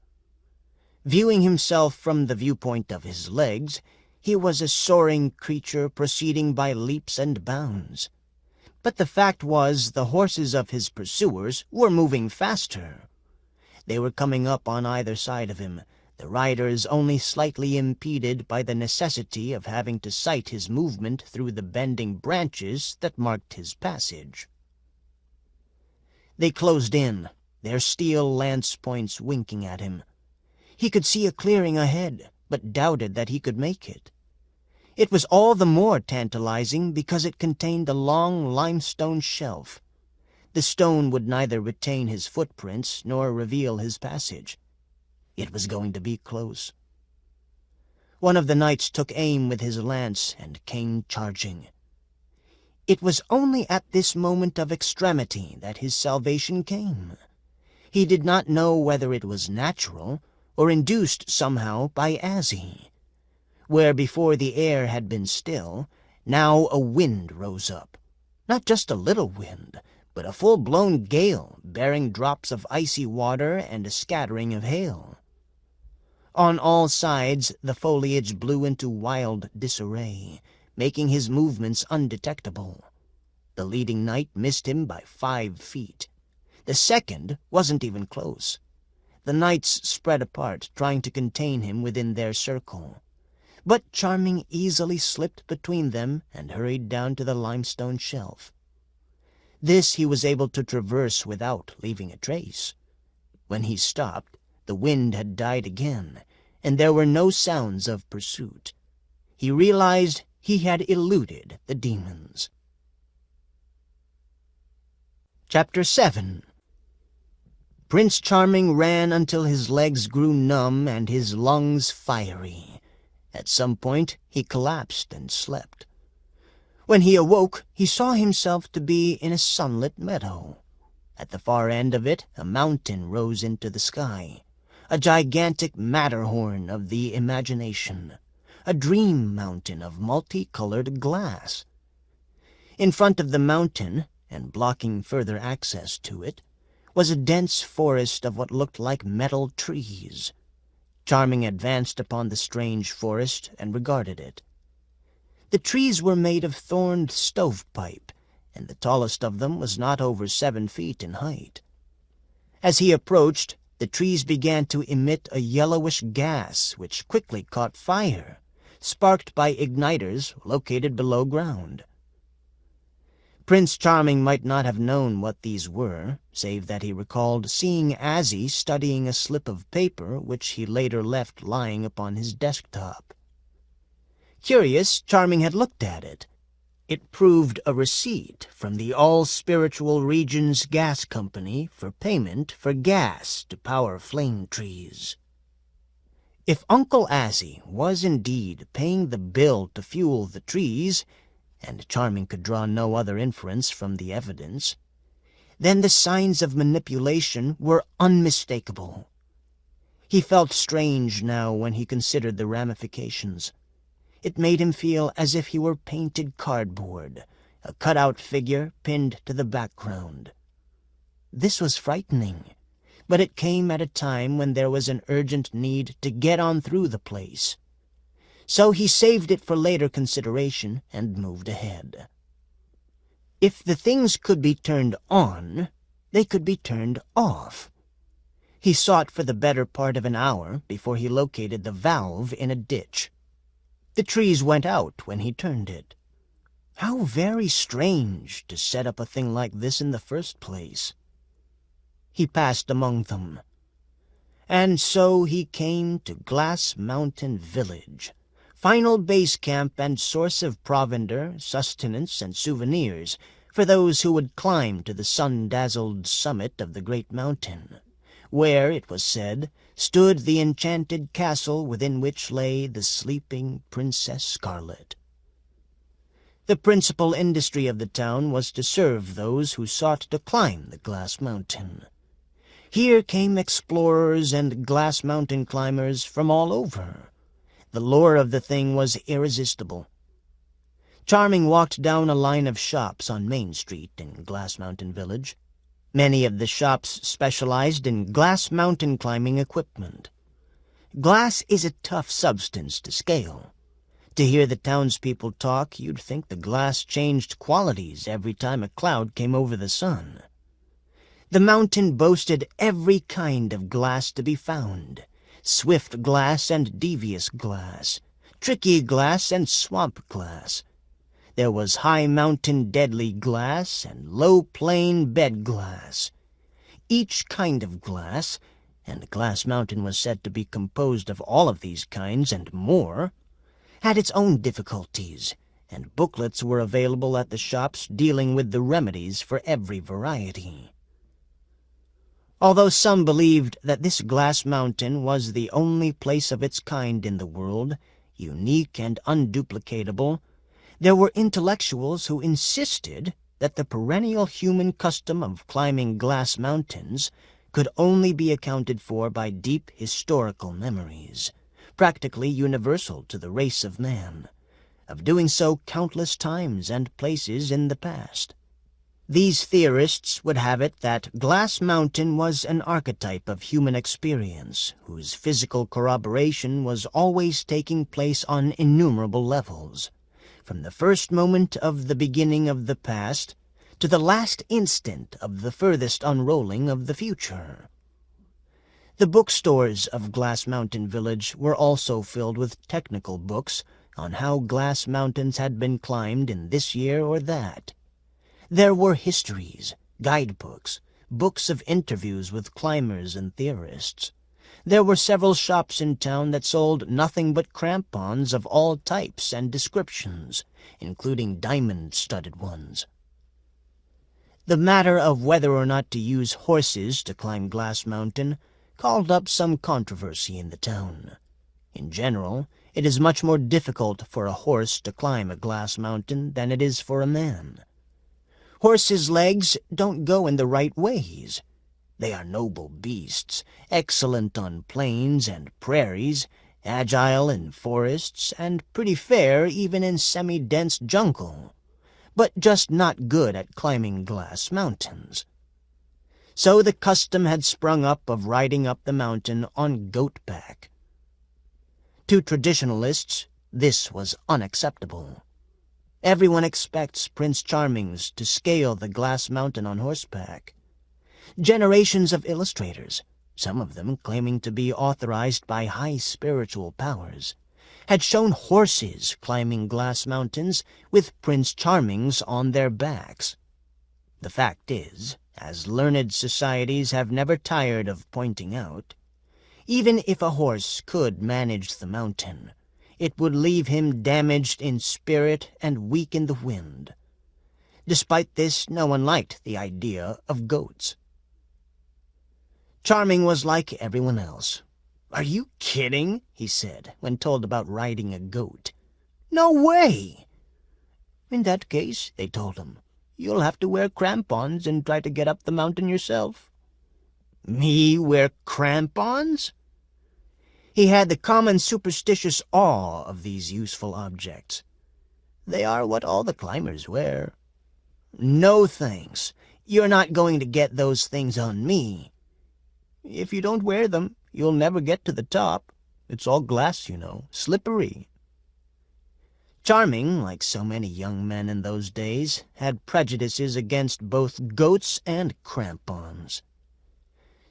Viewing himself from the viewpoint of his legs, he was a soaring creature proceeding by leaps and bounds. But the fact was the horses of his pursuers were moving faster. They were coming up on either side of him, the riders only slightly impeded by the necessity of having to sight his movement through the bending branches that marked his passage. They closed in, their steel lance points winking at him. He could see a clearing ahead, but doubted that he could make it. It was all the more tantalizing because it contained a long limestone shelf. The stone would neither retain his footprints nor reveal his passage. It was going to be close. One of the knights took aim with his lance and came charging. It was only at this moment of extremity that his salvation came. He did not know whether it was natural or induced somehow by Azzie. Where before the air had been still, now a wind rose up. Not just a little wind, but a full-blown gale, bearing drops of icy water and a scattering of hail. On all sides the foliage blew into wild disarray, making his movements undetectable. The leading knight missed him by 5 feet. The second wasn't even close. The knights spread apart, trying to contain him within their circle. But Charming easily slipped between them and hurried down to the limestone shelf. This he was able to traverse without leaving a trace. When he stopped, the wind had died again, and there were no sounds of pursuit. He realized he had eluded the demons. Chapter 7. Prince Charming ran until his legs grew numb and his lungs fiery. At some point he collapsed and slept. When he awoke, he saw himself to be in a sunlit meadow. At the far end of it, a mountain rose into the sky, a gigantic Matterhorn of the imagination, a dream mountain of multicolored glass. In front of the mountain, and blocking further access to it, was a dense forest of what looked like metal trees. Charming advanced upon the strange forest and regarded it. The trees were made of thorned stovepipe, and the tallest of them was not over 7 feet in height. As he approached, the trees began to emit a yellowish gas which quickly caught fire, sparked by igniters located below ground. Prince Charming might not have known what these were, save that he recalled seeing Azzie studying a slip of paper which he later left lying upon his desktop. Curious, Charming had looked at it. It proved a receipt from the All-Spiritual Regions Gas Company for payment for gas to power flame trees. If Uncle Azzie was indeed paying the bill to fuel the trees, and Charming could draw no other inference from the evidence, then the signs of manipulation were unmistakable. He felt strange now when he considered the ramifications. It made him feel as if he were painted cardboard, a cut-out figure pinned to the background. This was frightening, but it came at a time when there was an urgent need to get on through the place. So he saved it for later consideration and moved ahead. If the things could be turned on, they could be turned off. He sought for the better part of an hour before he located the valve in a ditch. The trees went out when he turned it. How very strange to set up a thing like this in the first place. He passed among them. And so he came to Glass Mountain Village, final base camp and source of provender, sustenance, and souvenirs for those who would climb to the sun-dazzled summit of the great mountain, where, it was said, stood the enchanted castle within which lay the sleeping Princess Scarlet. The principal industry of the town was to serve those who sought to climb the Glass Mountain. Here came explorers and Glass Mountain climbers from all over. The lure of the thing was irresistible. Charming walked down a line of shops on Main Street in Glass Mountain Village. Many of the shops specialized in Glass Mountain climbing equipment. Glass is a tough substance to scale. To hear the townspeople talk, you'd think the glass changed qualities every time a cloud came over the sun. The mountain boasted every kind of glass to be found. Swift glass and devious glass, tricky glass and swamp glass. There was high mountain deadly glass and low plain bed glass. Each kind of glass, and Glass Mountain was said to be composed of all of these kinds and more, had its own difficulties, and booklets were available at the shops dealing with the remedies for every variety. Although some believed that this Glass Mountain was the only place of its kind in the world, unique and unduplicatable, there were intellectuals who insisted that the perennial human custom of climbing glass mountains could only be accounted for by deep historical memories, practically universal to the race of man, of doing so countless times and places in the past. These theorists would have it that Glass Mountain was an archetype of human experience whose physical corroboration was always taking place on innumerable levels, from the first moment of the beginning of the past to the last instant of the furthest unrolling of the future. The bookstores of Glass Mountain Village were also filled with technical books on how glass mountains had been climbed in this year or that. There were histories, guidebooks, books of interviews with climbers and theorists. There were several shops in town that sold nothing but crampons of all types and descriptions, including diamond-studded ones. The matter of whether or not to use horses to climb Glass Mountain called up some controversy in the town. In general, it is much more difficult for a horse to climb a glass mountain than it is for a man. Horses' legs don't go in the right ways. They are noble beasts, excellent on plains and prairies, agile in forests, and pretty fair even in semi-dense jungle, but just not good at climbing glass mountains. So the custom had sprung up of riding up the mountain on goat-back. To traditionalists, this was unacceptable. Everyone expects Prince Charmings to scale the glass mountain on horseback. Generations of illustrators, some of them claiming to be authorized by high spiritual powers, had shown horses climbing glass mountains with Prince Charmings on their backs. The fact is, as learned societies have never tired of pointing out, even if a horse could manage the mountain, it would leave him damaged in spirit and weak in the wind. Despite this, no one liked the idea of goats. Charming was like everyone else. "Are you kidding?" he said, when told about riding a goat. "No way!" "In that case," they told him, "you'll have to wear crampons and try to get up the mountain yourself." Me wear crampons? He had the common superstitious awe of these useful objects. They are what all the climbers wear. "No thanks. You're not going to get those things on me." "If you don't wear them, you'll never get to the top. It's all glass, you know, slippery." Charming, like so many young men in those days, had prejudices against both goats and crampons.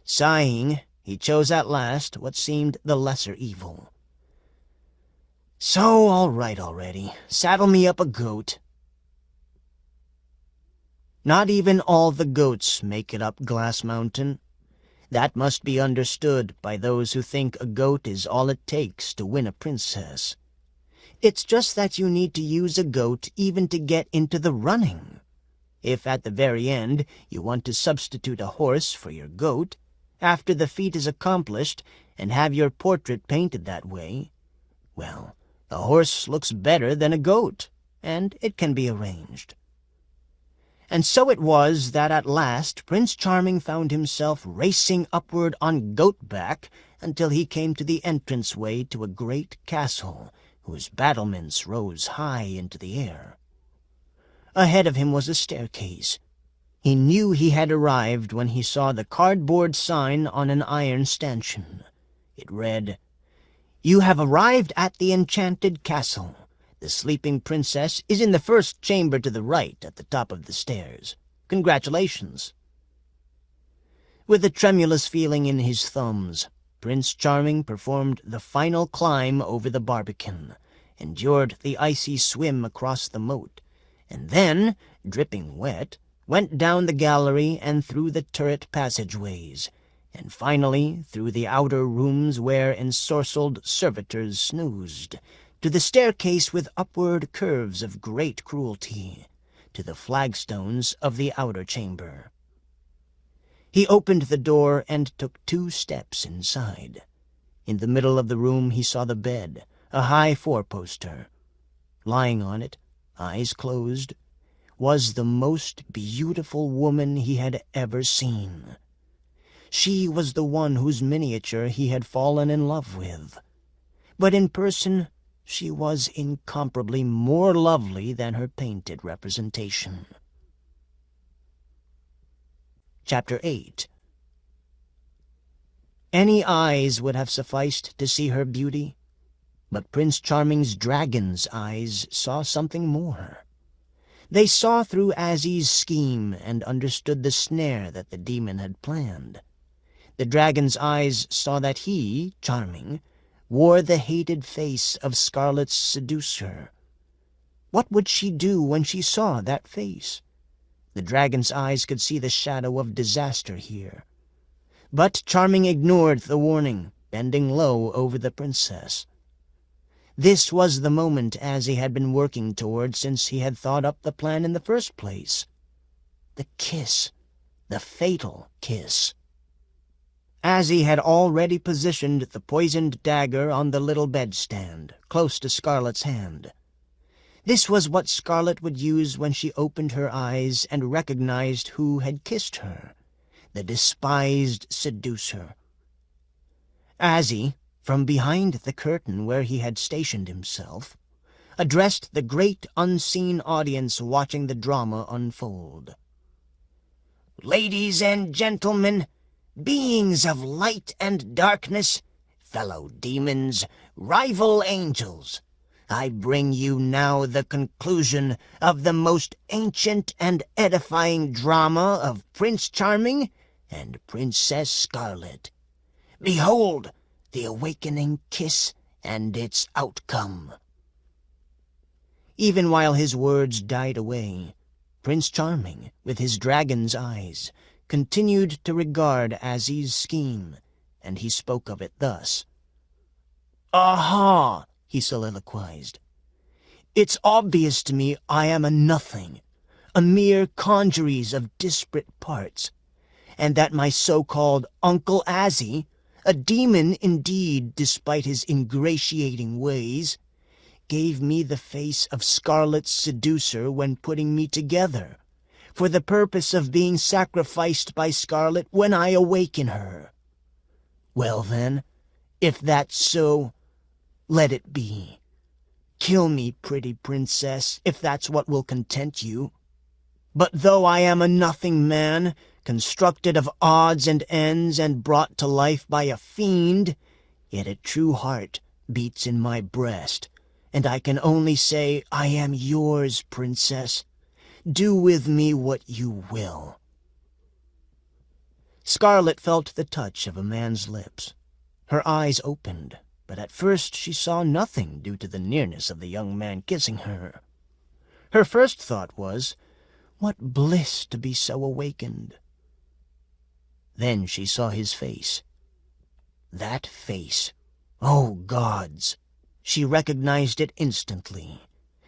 Sighing, he chose at last what seemed the lesser evil. "So, all right already. Saddle me up a goat." Not even all the goats make it up Glass Mountain. That must be understood by those who think a goat is all it takes to win a princess. It's just that you need to use a goat even to get into the running. If at the very end you want to substitute a horse for your goat, after the feat is accomplished, and have your portrait painted that way, well, a horse looks better than a goat, and it can be arranged. And so it was that at last Prince Charming found himself racing upward on goat-back until he came to the entrance-way to a great castle, whose battlements rose high into the air. Ahead of him was a staircase. He knew he had arrived when he saw the cardboard sign on an iron stanchion. It read, "You have arrived at the enchanted castle. The sleeping princess is in the first chamber to the right at the top of the stairs. Congratulations." With a tremulous feeling in his thumbs, Prince Charming performed the final climb over the barbican, endured the icy swim across the moat, and then, dripping wet, went down the gallery and through the turret passageways, and finally through the outer rooms where ensorcelled servitors snoozed, to the staircase with upward curves of great cruelty, to the flagstones of the outer chamber. He opened the door and took 2 steps inside. In the middle of the room he saw the bed, a high four-poster. Lying on it, eyes closed, was the most beautiful woman he had ever seen. She was the one whose miniature he had fallen in love with. But in person, she was incomparably more lovely than her painted representation. Chapter 8. Any eyes would have sufficed to see her beauty, but Prince Charming's dragon's eyes saw something more. They saw through Azzie's scheme and understood the snare that the demon had planned. The dragon's eyes saw that he, Charming, wore the hated face of Scarlet's seducer. What would she do when she saw that face? The dragon's eyes could see the shadow of disaster here. But Charming ignored the warning, bending low over the princess. This was the moment Azzie had been working toward since he had thought up the plan in the first place. The kiss. The fatal kiss. Azzie had already positioned the poisoned dagger on the little bedstand, close to Scarlet's hand. This was what Scarlet would use when she opened her eyes and recognized who had kissed her, the despised seducer. Azzie, from behind the curtain where he had stationed himself, addressed the great unseen audience watching the drama unfold. "Ladies and gentlemen, beings of light and darkness, fellow demons, rival angels, I bring you now the conclusion of the most ancient and edifying drama of Prince Charming and Princess Scarlet. Behold, the awakening kiss and its outcome." Even while his words died away, Prince Charming, with his dragon's eyes, continued to regard Azzie's scheme, and he spoke of it thus. "Aha!" he soliloquized. "It's obvious to me I am a nothing, a mere congeries of disparate parts, and that my so-called Uncle Azzie, a demon indeed despite his ingratiating ways, gave me the face of Scarlet's seducer when putting me together, for the purpose of being sacrificed by Scarlet when I awaken her. Well then, if that's so, let it be. Kill me, pretty princess, if that's what will content you. But though I am a nothing man, constructed of odds and ends and brought to life by a fiend, yet a true heart beats in my breast, and I can only say I am yours, princess. Do with me what you will." Scarlet felt the touch of a man's lips. Her eyes opened, but at first she saw nothing due to the nearness of the young man kissing her. Her first thought was, what bliss to be so awakened. Then she saw his face. That face! Oh, gods! She recognized it instantly.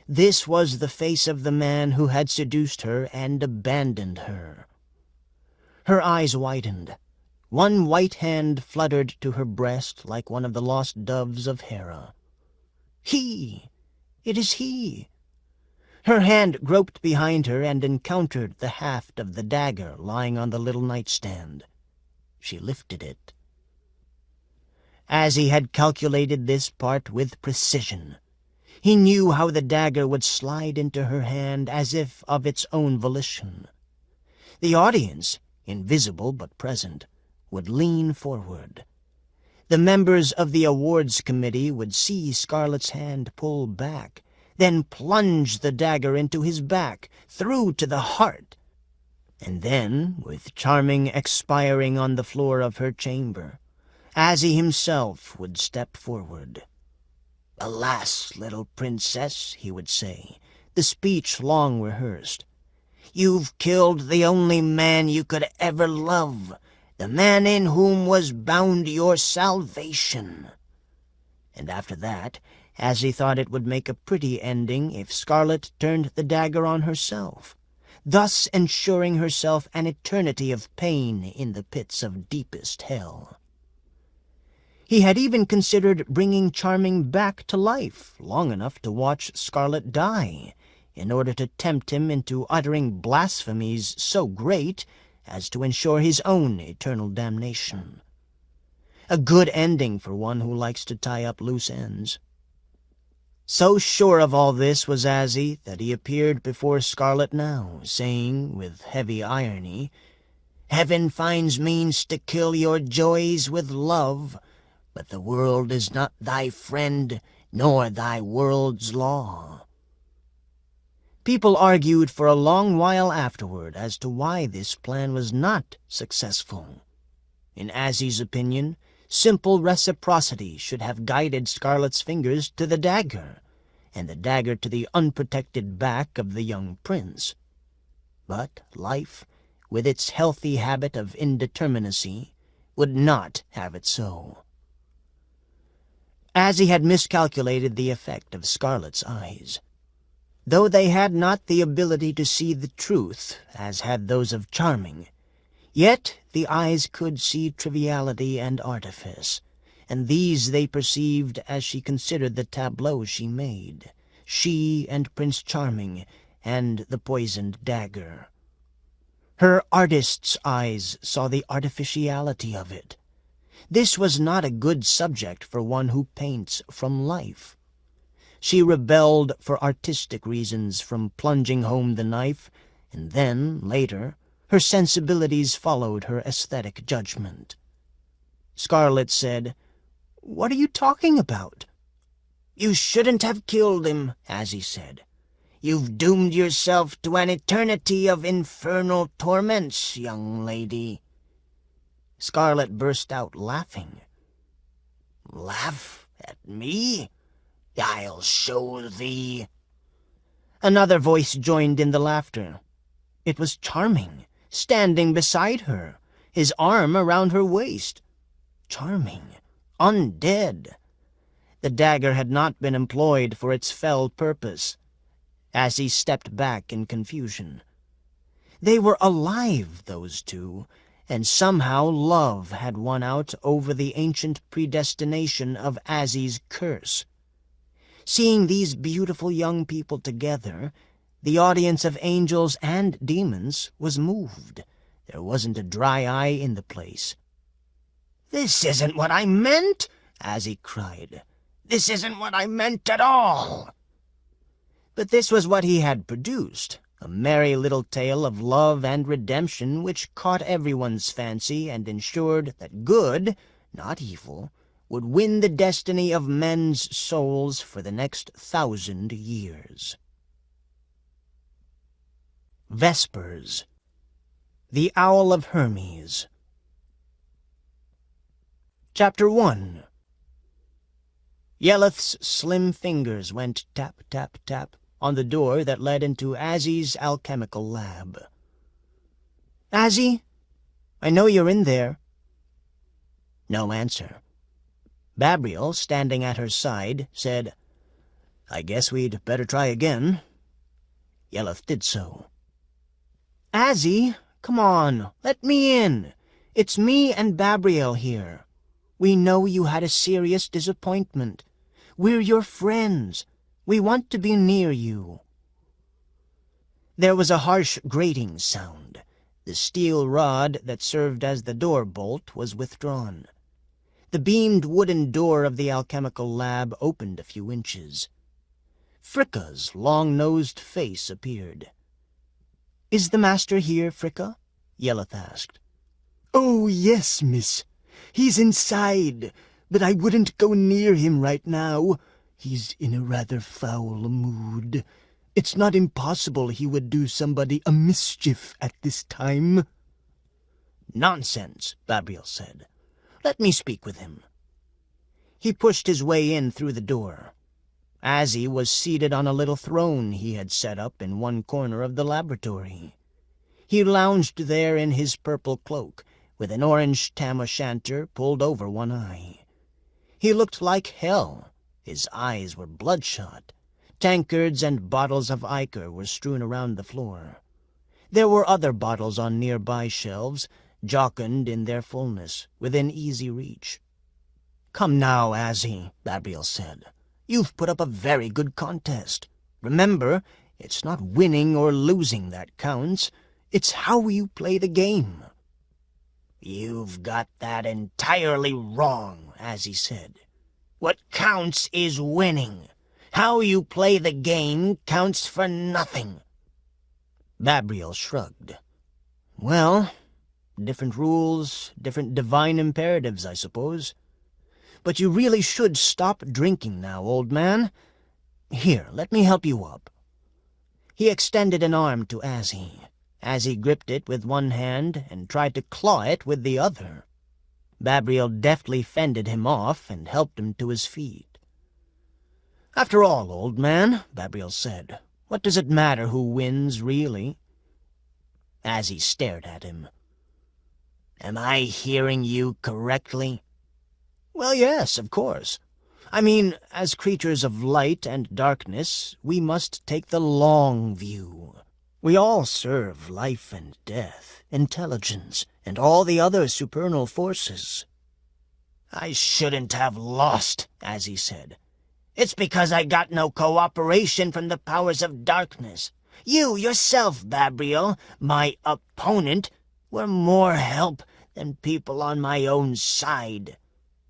This was the face of the man who had seduced her and abandoned her. Her eyes widened. One white hand fluttered to her breast like one of the lost doves of Hera. He! It is he! Her hand groped behind her and encountered the haft of the dagger lying on the little nightstand. She lifted it. Azzie had calculated this part with precision. He knew how the dagger would slide into her hand as if of its own volition. The audience, invisible but present, would lean forward. The members of the awards committee would see Scarlet's hand pull back, then plunge the dagger into his back, through to the heart. And then, with Charming expiring on the floor of her chamber, Azzie himself would step forward. "Alas, little princess," he would say, the speech long rehearsed, "you've killed the only man you could ever love, the man in whom was bound your salvation." And after that, Azzie thought it would make a pretty ending if Scarlet turned the dagger on herself, thus ensuring herself an eternity of pain in the pits of deepest hell. He had even considered bringing Charming back to life long enough to watch Scarlet die, in order to tempt him into uttering blasphemies so great as to ensure his own eternal damnation. A good ending for one who likes to tie up loose ends. So sure of all this was Azzie that he appeared before Scarlet now, saying with heavy irony, "Heaven finds means to kill your joys with love, but the world is not thy friend, nor thy world's law." People argued for a long while afterward as to why this plan was not successful. In Azzie's opinion, simple reciprocity should have guided Scarlet's fingers to the dagger, and the dagger to the unprotected back of the young prince. But life, with its healthy habit of indeterminacy, would not have it so. Azzie had miscalculated the effect of Scarlet's eyes. Though they had not the ability to see the truth, as had those of Charming, yet the eyes could see triviality and artifice, and these they perceived as she considered the tableau she made, she and Prince Charming, and the poisoned dagger. Her artist's eyes saw the artificiality of it. This was not a good subject for one who paints from life. She rebelled for artistic reasons from plunging home the knife, and then, later, her sensibilities followed her aesthetic judgment. Scarlet said, "What are you talking about?" "You shouldn't have killed him," Azzie said. "You've doomed yourself to an eternity of infernal torments, young lady." Scarlet burst out laughing. "Laugh at me? I'll show thee." Another voice joined in the laughter. It was Charming, standing beside her, his arm around her waist. Charming, undead. The dagger had not been employed for its fell purpose. Azzie stepped back in confusion. They were alive, those two, and somehow love had won out over the ancient predestination of Azzie's curse. Seeing these beautiful young people together, the audience of angels and demons was moved. There wasn't a dry eye in the place. "This isn't what I meant!" Azzie cried. "This isn't what I meant at all!" But this was what he had produced, a merry little tale of love and redemption which caught everyone's fancy and ensured that good, not evil, would win the destiny of men's souls for the next 1,000 years. Vespers. The Owl of Hermes. Chapter 1. Yeleth's slim fingers went tap, tap, tap on the door that led into Azzie's alchemical lab. "Azzie, I know you're in there." No answer. Babriel, standing at her side, said, "I guess we'd better try again." Yeleth did so. "Azzie, come on, let me in. It's me and Babriel here. We know you had a serious disappointment. We're your friends. We want to be near you." There was a harsh grating sound. The steel rod that served as the door bolt was withdrawn. The beamed wooden door of the alchemical lab opened a few inches. Fricka's long-nosed face appeared. "Is the master here, Fricka?" Yeleth asked. "Oh, yes, miss. He's inside, but I wouldn't go near him right now. He's in a rather foul mood. It's not impossible he would do somebody a mischief at this time." "Nonsense," Babriel said. "Let me speak with him." He pushed his way in through the door. Azzie was seated on a little throne he had set up in one corner of the laboratory. He lounged there in his purple cloak, with an orange tam-o'-shanter pulled over one eye. He looked like hell. His eyes were bloodshot. Tankards and bottles of ichor were strewn around the floor. There were other bottles on nearby shelves, jocund in their fullness, within easy reach. "Come now, Azzie," Gabriel said. "You've put up a very good contest. Remember, it's not winning or losing that counts. It's how you play the game." "You've got that entirely wrong," Azzie said. "What counts is winning. How you play the game counts for nothing." Gabriel shrugged. "Well, different rules, different divine imperatives, I suppose. But you really should stop drinking now, old man. Here, let me help you up." He extended an arm to Azzie. Azzie gripped it with one hand and tried to claw it with the other. Gabriel deftly fended him off and helped him to his feet. "After all, old man," Gabriel said, "what does it matter who wins, really?" Azzie stared at him. "Am I hearing you correctly?" "Well, yes, of course. I mean, as creatures of light and darkness, we must take the long view. We all serve life and death, intelligence, and all the other supernal forces." "I shouldn't have lost," Azzie said. "It's because I got no cooperation from the powers of darkness. You yourself, Gabriel, my opponent, were more help than people on my own side.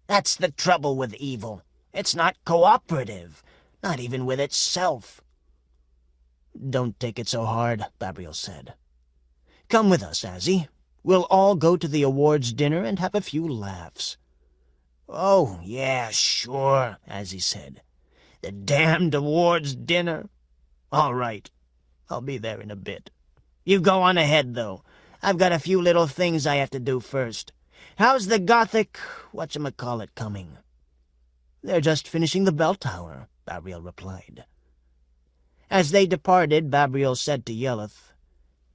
That's the trouble with evil. It's not cooperative, not even with itself." "Don't take it so hard," Gabriel said. "Come with us, Azzie. We'll all go to the awards dinner and have a few laughs." "Oh, yeah, sure," Azzie said. "The damned awards dinner. All right, I'll be there in a bit. You go on ahead, though. I've got a few little things I have to do first. How's the Gothic whatchamacallit coming?" "They're just finishing the bell tower," Gabriel replied. As they departed, Gabriel said to Yelleth,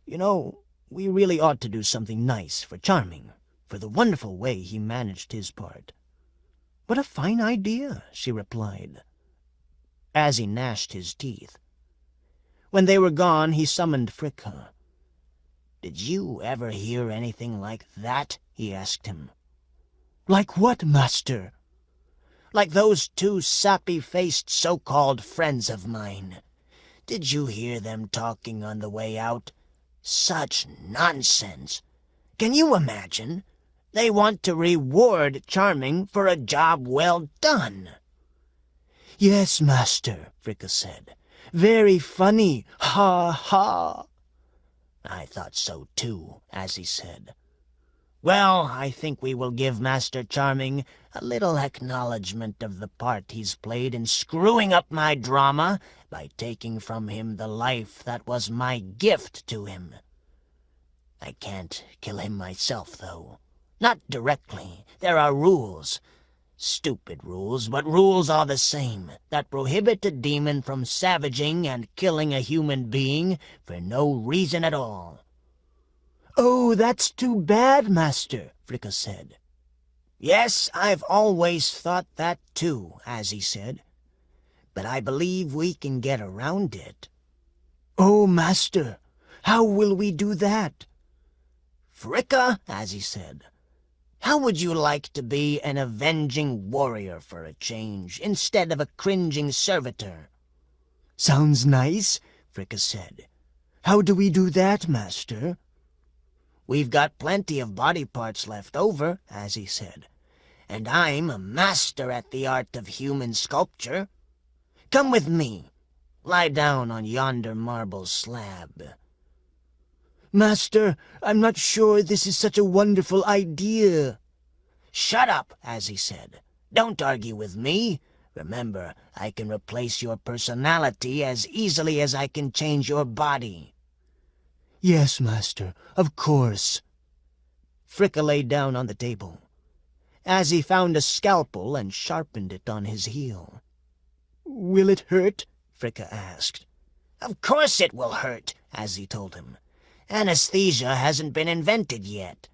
"You know, we really ought to do something nice for Charming, for the wonderful way he managed his part." "What a fine idea," she replied. Azzie gnashed his teeth. When they were gone, he summoned Fricka. "Did you ever hear anything like that?" he asked him. "Like what, master?" "Like those two sappy-faced so-called friends of mine. Did you hear them talking on the way out? Such nonsense! Can you imagine? They want to reward Charming for a job well done." "Yes, master," Fricka said. "Very funny. Ha, ha." "I thought so too," Azzie said. "Well, I think we will give Master Charming a little acknowledgment of the part he's played in screwing up my drama by taking from him the life that was my gift to him. I can't kill him myself, though. Not directly. There are rules. Stupid rules, but rules all the same, that prohibit a demon from savaging and killing a human being for no reason at all." "Oh, that's too bad, master," Fricka said. "Yes, I've always thought that too," Azzie said. "But I believe we can get around it." "Oh, master, how will we do that?" "Fricka," Azzie said, "how would you like to be an avenging warrior for a change, instead of a cringing servitor?" "Sounds nice," Fricka said. "How do we do that, master?" "We've got plenty of body parts left over," Azzie said, "and I'm a master at the art of human sculpture. Come with me. Lie down on yonder marble slab." "Master, I'm not sure this is such a wonderful idea." "Shut up," Azzie said. "Don't argue with me. Remember, I can replace your personality as easily as I can change your body." "Yes, master, of course." Fricka lay down on the table. Azzie found a scalpel and sharpened it on his heel. "Will it hurt?" Fricka asked. "Of course it will hurt," Azzie told him. "Anesthesia hasn't been invented yet."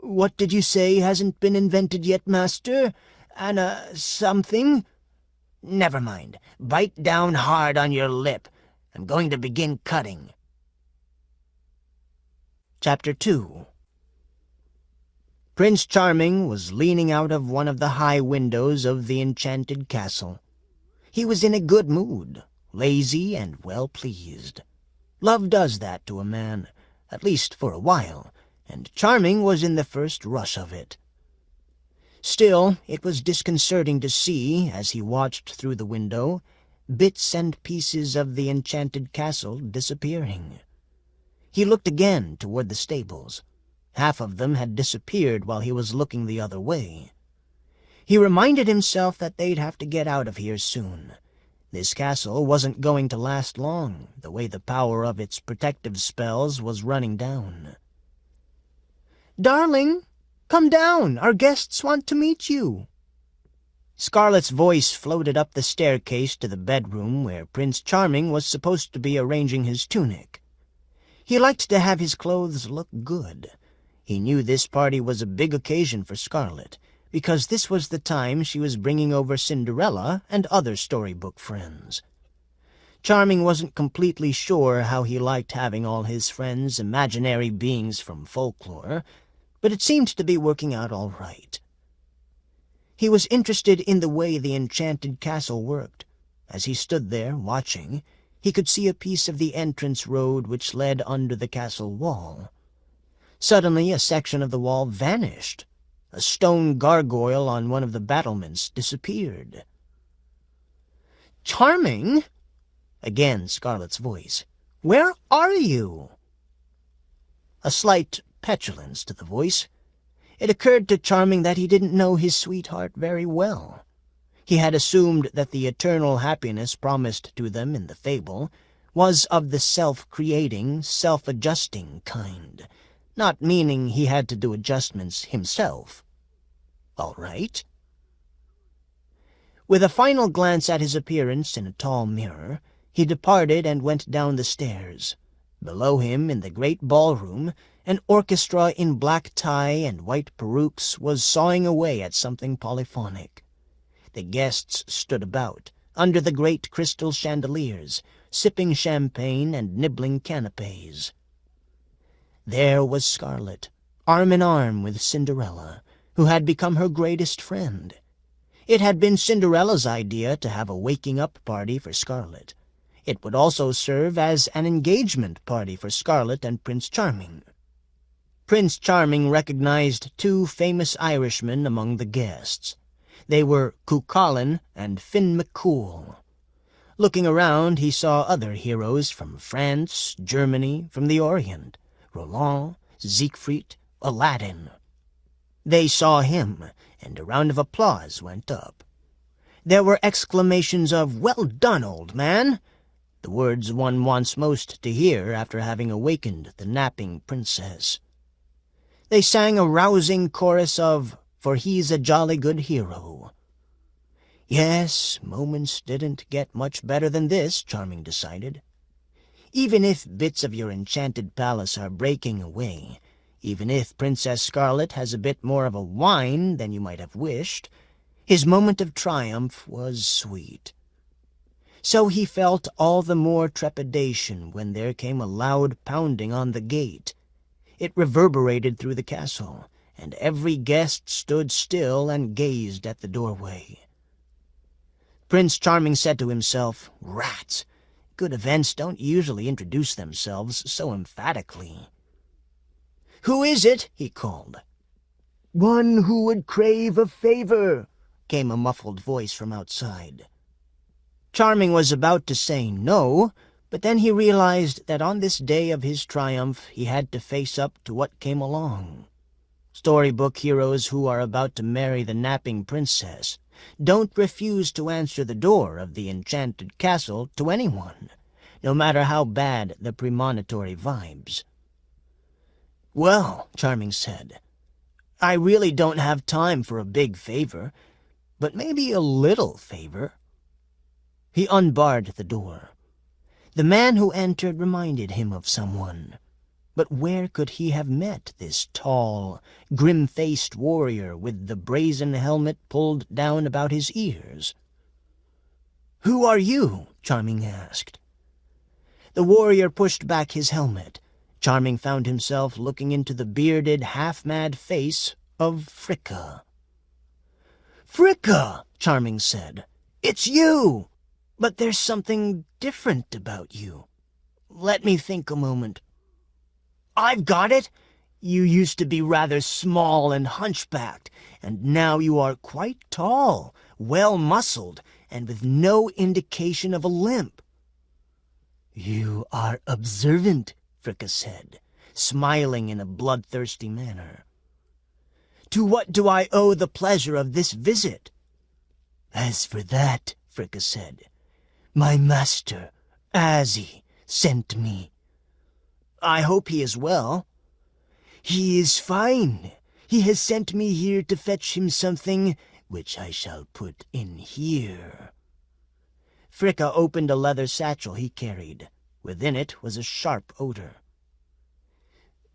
"What did you say hasn't been invented yet, master? Something?" "Never mind. Bite down hard on your lip. I'm going to begin cutting." Chapter 2. Prince Charming was leaning out of one of the high windows of the enchanted castle. He was in a good mood, lazy and well pleased. Love does that to a man, at least for a while, and Charming was in the first rush of it. Still, it was disconcerting to see, as he watched through the window, bits and pieces of the enchanted castle disappearing. He looked again toward the stables. Half of them had disappeared while he was looking the other way. He reminded himself that they'd have to get out of here soon. This castle wasn't going to last long, the way the power of its protective spells was running down. "Darling, come down. Our guests want to meet you." Scarlet's voice floated up the staircase to the bedroom where Prince Charming was supposed to be arranging his tunic. He liked to have his clothes look good. He knew this party was a big occasion for Scarlet, because this was the time she was bringing over Cinderella and other storybook friends. Charming wasn't completely sure how he liked having all his friends imaginary beings from folklore, but it seemed to be working out all right. He was interested in the way the enchanted castle worked. As he stood there, watching, he could see a piece of the entrance road which led under the castle wall. Suddenly, a section of the wall vanished. A stone gargoyle on one of the battlements disappeared. "Charming!" Again Scarlet's voice. "Where are you?" A slight petulance to the voice. It occurred to Charming that he didn't know his sweetheart very well. He had assumed that the eternal happiness promised to them in the fable was of the self-creating, self-adjusting kind, not meaning he had to do adjustments himself. All right. With a final glance at his appearance in a tall mirror, he departed and went down the stairs. Below him, in the great ballroom, an orchestra in black tie and white perukes was sawing away at something polyphonic. The guests stood about, under the great crystal chandeliers, sipping champagne and nibbling canapes. There was Scarlet, arm in arm with Cinderella, who had become her greatest friend. It had been Cinderella's idea to have a waking-up party for Scarlet. It would also serve as an engagement party for Scarlet and Prince Charming. Prince Charming recognized two famous Irishmen among the guests. They were Cuchulainn and Finn McCool. Looking around, he saw other heroes from France, Germany, from the Orient, Roland, Siegfried, Aladdin. They saw him, and a round of applause went up. There were exclamations of, "Well done, old man!" the words one wants most to hear after having awakened the napping princess. They sang a rousing chorus of, "For he's a jolly good hero." Yes, moments didn't get much better than this, Charming decided. Even if bits of your enchanted palace are breaking away, even if Princess Scarlet has a bit more of a whine than you might have wished, his moment of triumph was sweet. So he felt all the more trepidation when there came a loud pounding on the gate. It reverberated through the castle, and every guest stood still and gazed at the doorway. Prince Charming said to himself, "Rats! Good events don't usually introduce themselves so emphatically." "Who is it?" he called. "One who would crave a favor," came a muffled voice from outside. Charming was about to say no, but then he realized that on this day of his triumph he had to face up to what came along. Storybook heroes who are about to marry the napping princess don't refuse to answer the door of the enchanted castle to anyone, no matter how bad the premonitory vibes. "Well," Charming said, "I really don't have time for a big favor, but maybe a little favor." He unbarred the door. The man who entered reminded him of someone. But where could he have met this tall, grim-faced warrior with the brazen helmet pulled down about his ears? "Who are you?" Charming asked. The warrior pushed back his helmet. Charming found himself looking into the bearded, half-mad face of Fricka. "Fricka," Charming said, "it's you! But there's something different about you. Let me think a moment. I've got it! You used to be rather small and hunchbacked, and now you are quite tall, well-muscled, and with no indication of a limp." "You are observant," Fricka said, smiling in a bloodthirsty manner. "To what do I owe the pleasure of this visit?" "As for that," Fricka said, "my master, Azzie, sent me." "I hope he is well." "He is fine. He has sent me here to fetch him something, which I shall put in here." Fricka opened a leather satchel he carried. Within it was a sharp odor.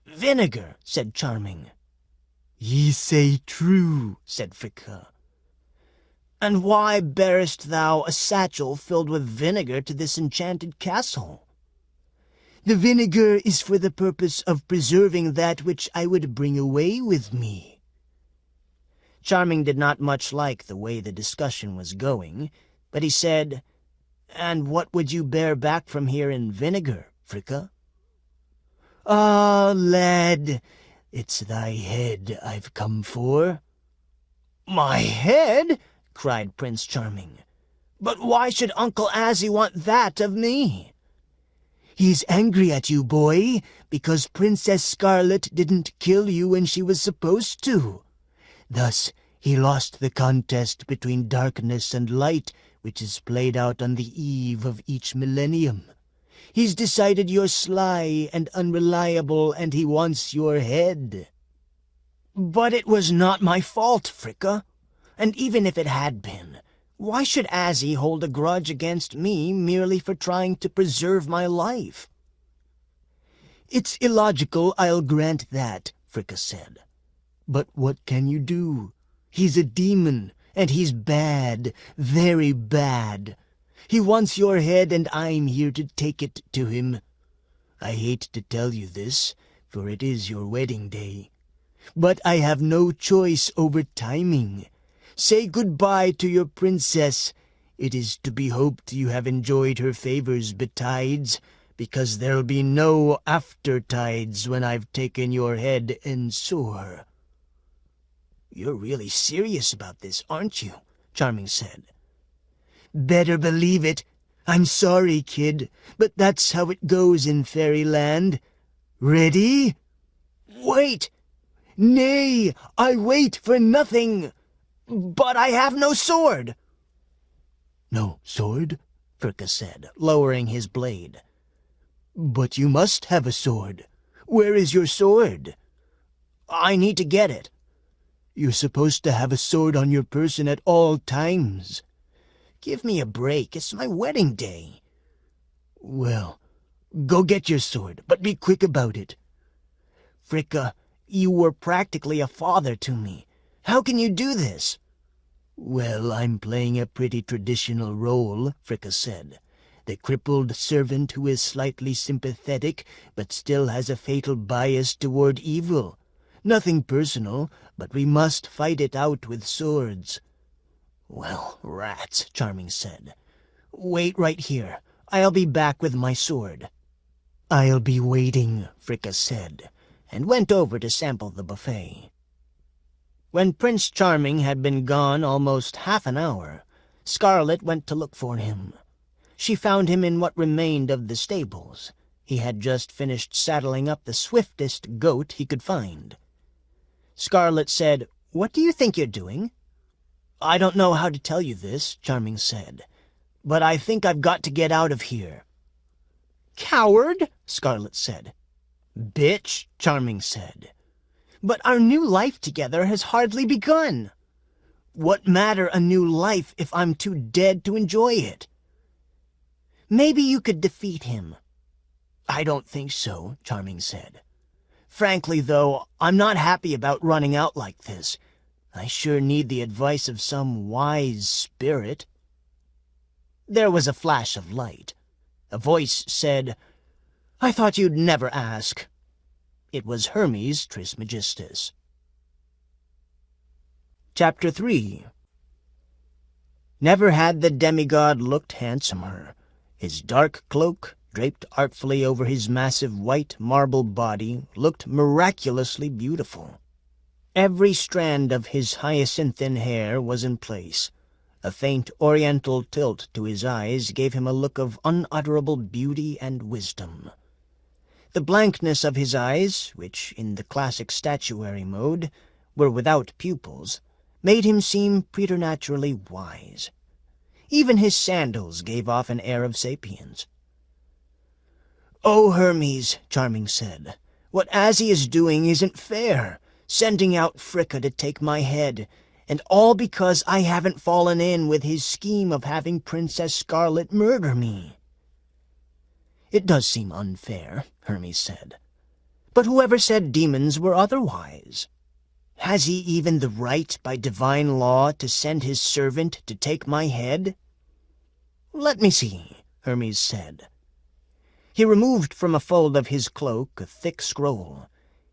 "Vinegar," said Charming. "Ye say true," said Fricka. "And why bearest thou a satchel filled with vinegar to this enchanted castle?" "The vinegar is for the purpose of preserving that which I would bring away with me." Charming did not much like the way the discussion was going, but he said, "And what would you bear back from here in vinegar, Fricka?" "Ah, lad, it's thy head I've come for." "My head?" cried Prince Charming. "But why should Uncle Azzie want that of me?" "He's angry at you, boy, because Princess Scarlet didn't kill you when she was supposed to. Thus, he lost the contest between darkness and light, which is played out on the eve of each millennium. He's decided you're sly and unreliable, and he wants your head." "But it was not my fault, Fricka. And even if it had been, why should Azzie hold a grudge against me merely for trying to preserve my life?" "It's illogical, I'll grant that," Fricka said. "But what can you do? He's a demon, and he's bad, very bad. He wants your head, and I'm here to take it to him. I hate to tell you this, for it is your wedding day. But I have no choice over timing. Say goodbye to your princess. It is to be hoped you have enjoyed her favors betides, because there'll be no aftertides when I've taken your head and sword." "You're really serious about this, aren't you?" Charming said. "Better believe it. I'm sorry, kid, but that's how it goes in fairyland. Ready?" "Wait!" "Nay, I wait for nothing." "But I have no sword." "No sword?" Fricka said, lowering his blade. "But you must have a sword. Where is your sword?" "I need to get it." "You're supposed to have a sword on your person at all times." "Give me a break. It's my wedding day." "Well, go get your sword, but be quick about it." "Fricka, you were practically a father to me. How can you do this?" "Well, I'm playing a pretty traditional role," Fricka said. "The crippled servant who is slightly sympathetic, but still has a fatal bias toward evil. Nothing personal, but we must fight it out with swords." "Well, rats," Charming said. "Wait right here. I'll be back with my sword." "I'll be waiting," Fricka said, and went over to sample the buffet. When Prince Charming had been gone almost half an hour, Scarlet went to look for him. She found him in what remained of the stables. He had just finished saddling up the swiftest goat he could find. Scarlet said, "What do you think you're doing?" "I don't know how to tell you this," Charming said, "but I think I've got to get out of here." "Coward," Scarlet said. "Bitch," Charming said. "But our new life together has hardly begun." "What matter a new life if I'm too dead to enjoy it?" "Maybe you could defeat him." "I don't think so," Charming said. "Frankly, though, I'm not happy about running out like this. I sure need the advice of some wise spirit." There was a flash of light. A voice said, "I thought you'd never ask." It was Hermes Trismegistus. Chapter 3. Never had the demigod looked handsomer. His dark cloak, draped artfully over his massive white marble body, looked miraculously beautiful. Every strand of his hyacinthine hair was in place. A faint oriental tilt to his eyes gave him a look of unutterable beauty and wisdom. The blankness of his eyes, which, in the classic statuary mode, were without pupils, made him seem preternaturally wise. Even his sandals gave off an air of sapience. "Oh, Hermes," Charming said, "what Azzie is doing isn't fair, sending out Fricka to take my head, and all because I haven't fallen in with his scheme of having Princess Scarlet murder me." "It does seem unfair," Hermes said. "But whoever said demons were otherwise? Has he even the right by divine law to send his servant to take my head?" "Let me see," Hermes said. He removed from a fold of his cloak a thick scroll.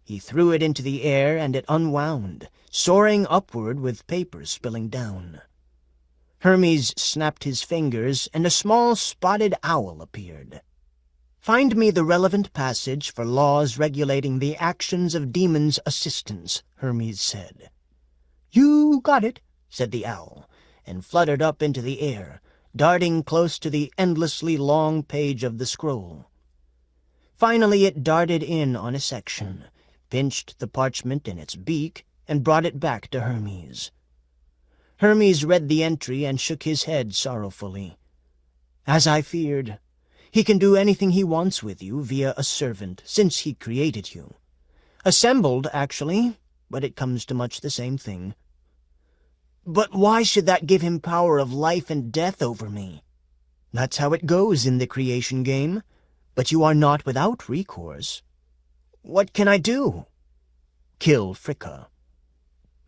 He threw it into the air, and it unwound, soaring upward with paper spilling down. Hermes snapped his fingers, and a small spotted owl appeared. "Find me the relevant passage for laws regulating the actions of demons' assistants," Hermes said. "You got it," said the owl, and fluttered up into the air, darting close to the endlessly long page of the scroll. Finally it darted in on a section, pinched the parchment in its beak, and brought it back to Hermes. Hermes read the entry and shook his head sorrowfully. "As I feared. He can do anything he wants with you via a servant, since he created you. Assembled, actually, but it comes to much the same thing." "But why should that give him power of life and death over me?" "That's how it goes in the creation game, but you are not without recourse." "What can I do?" "Kill Fricka."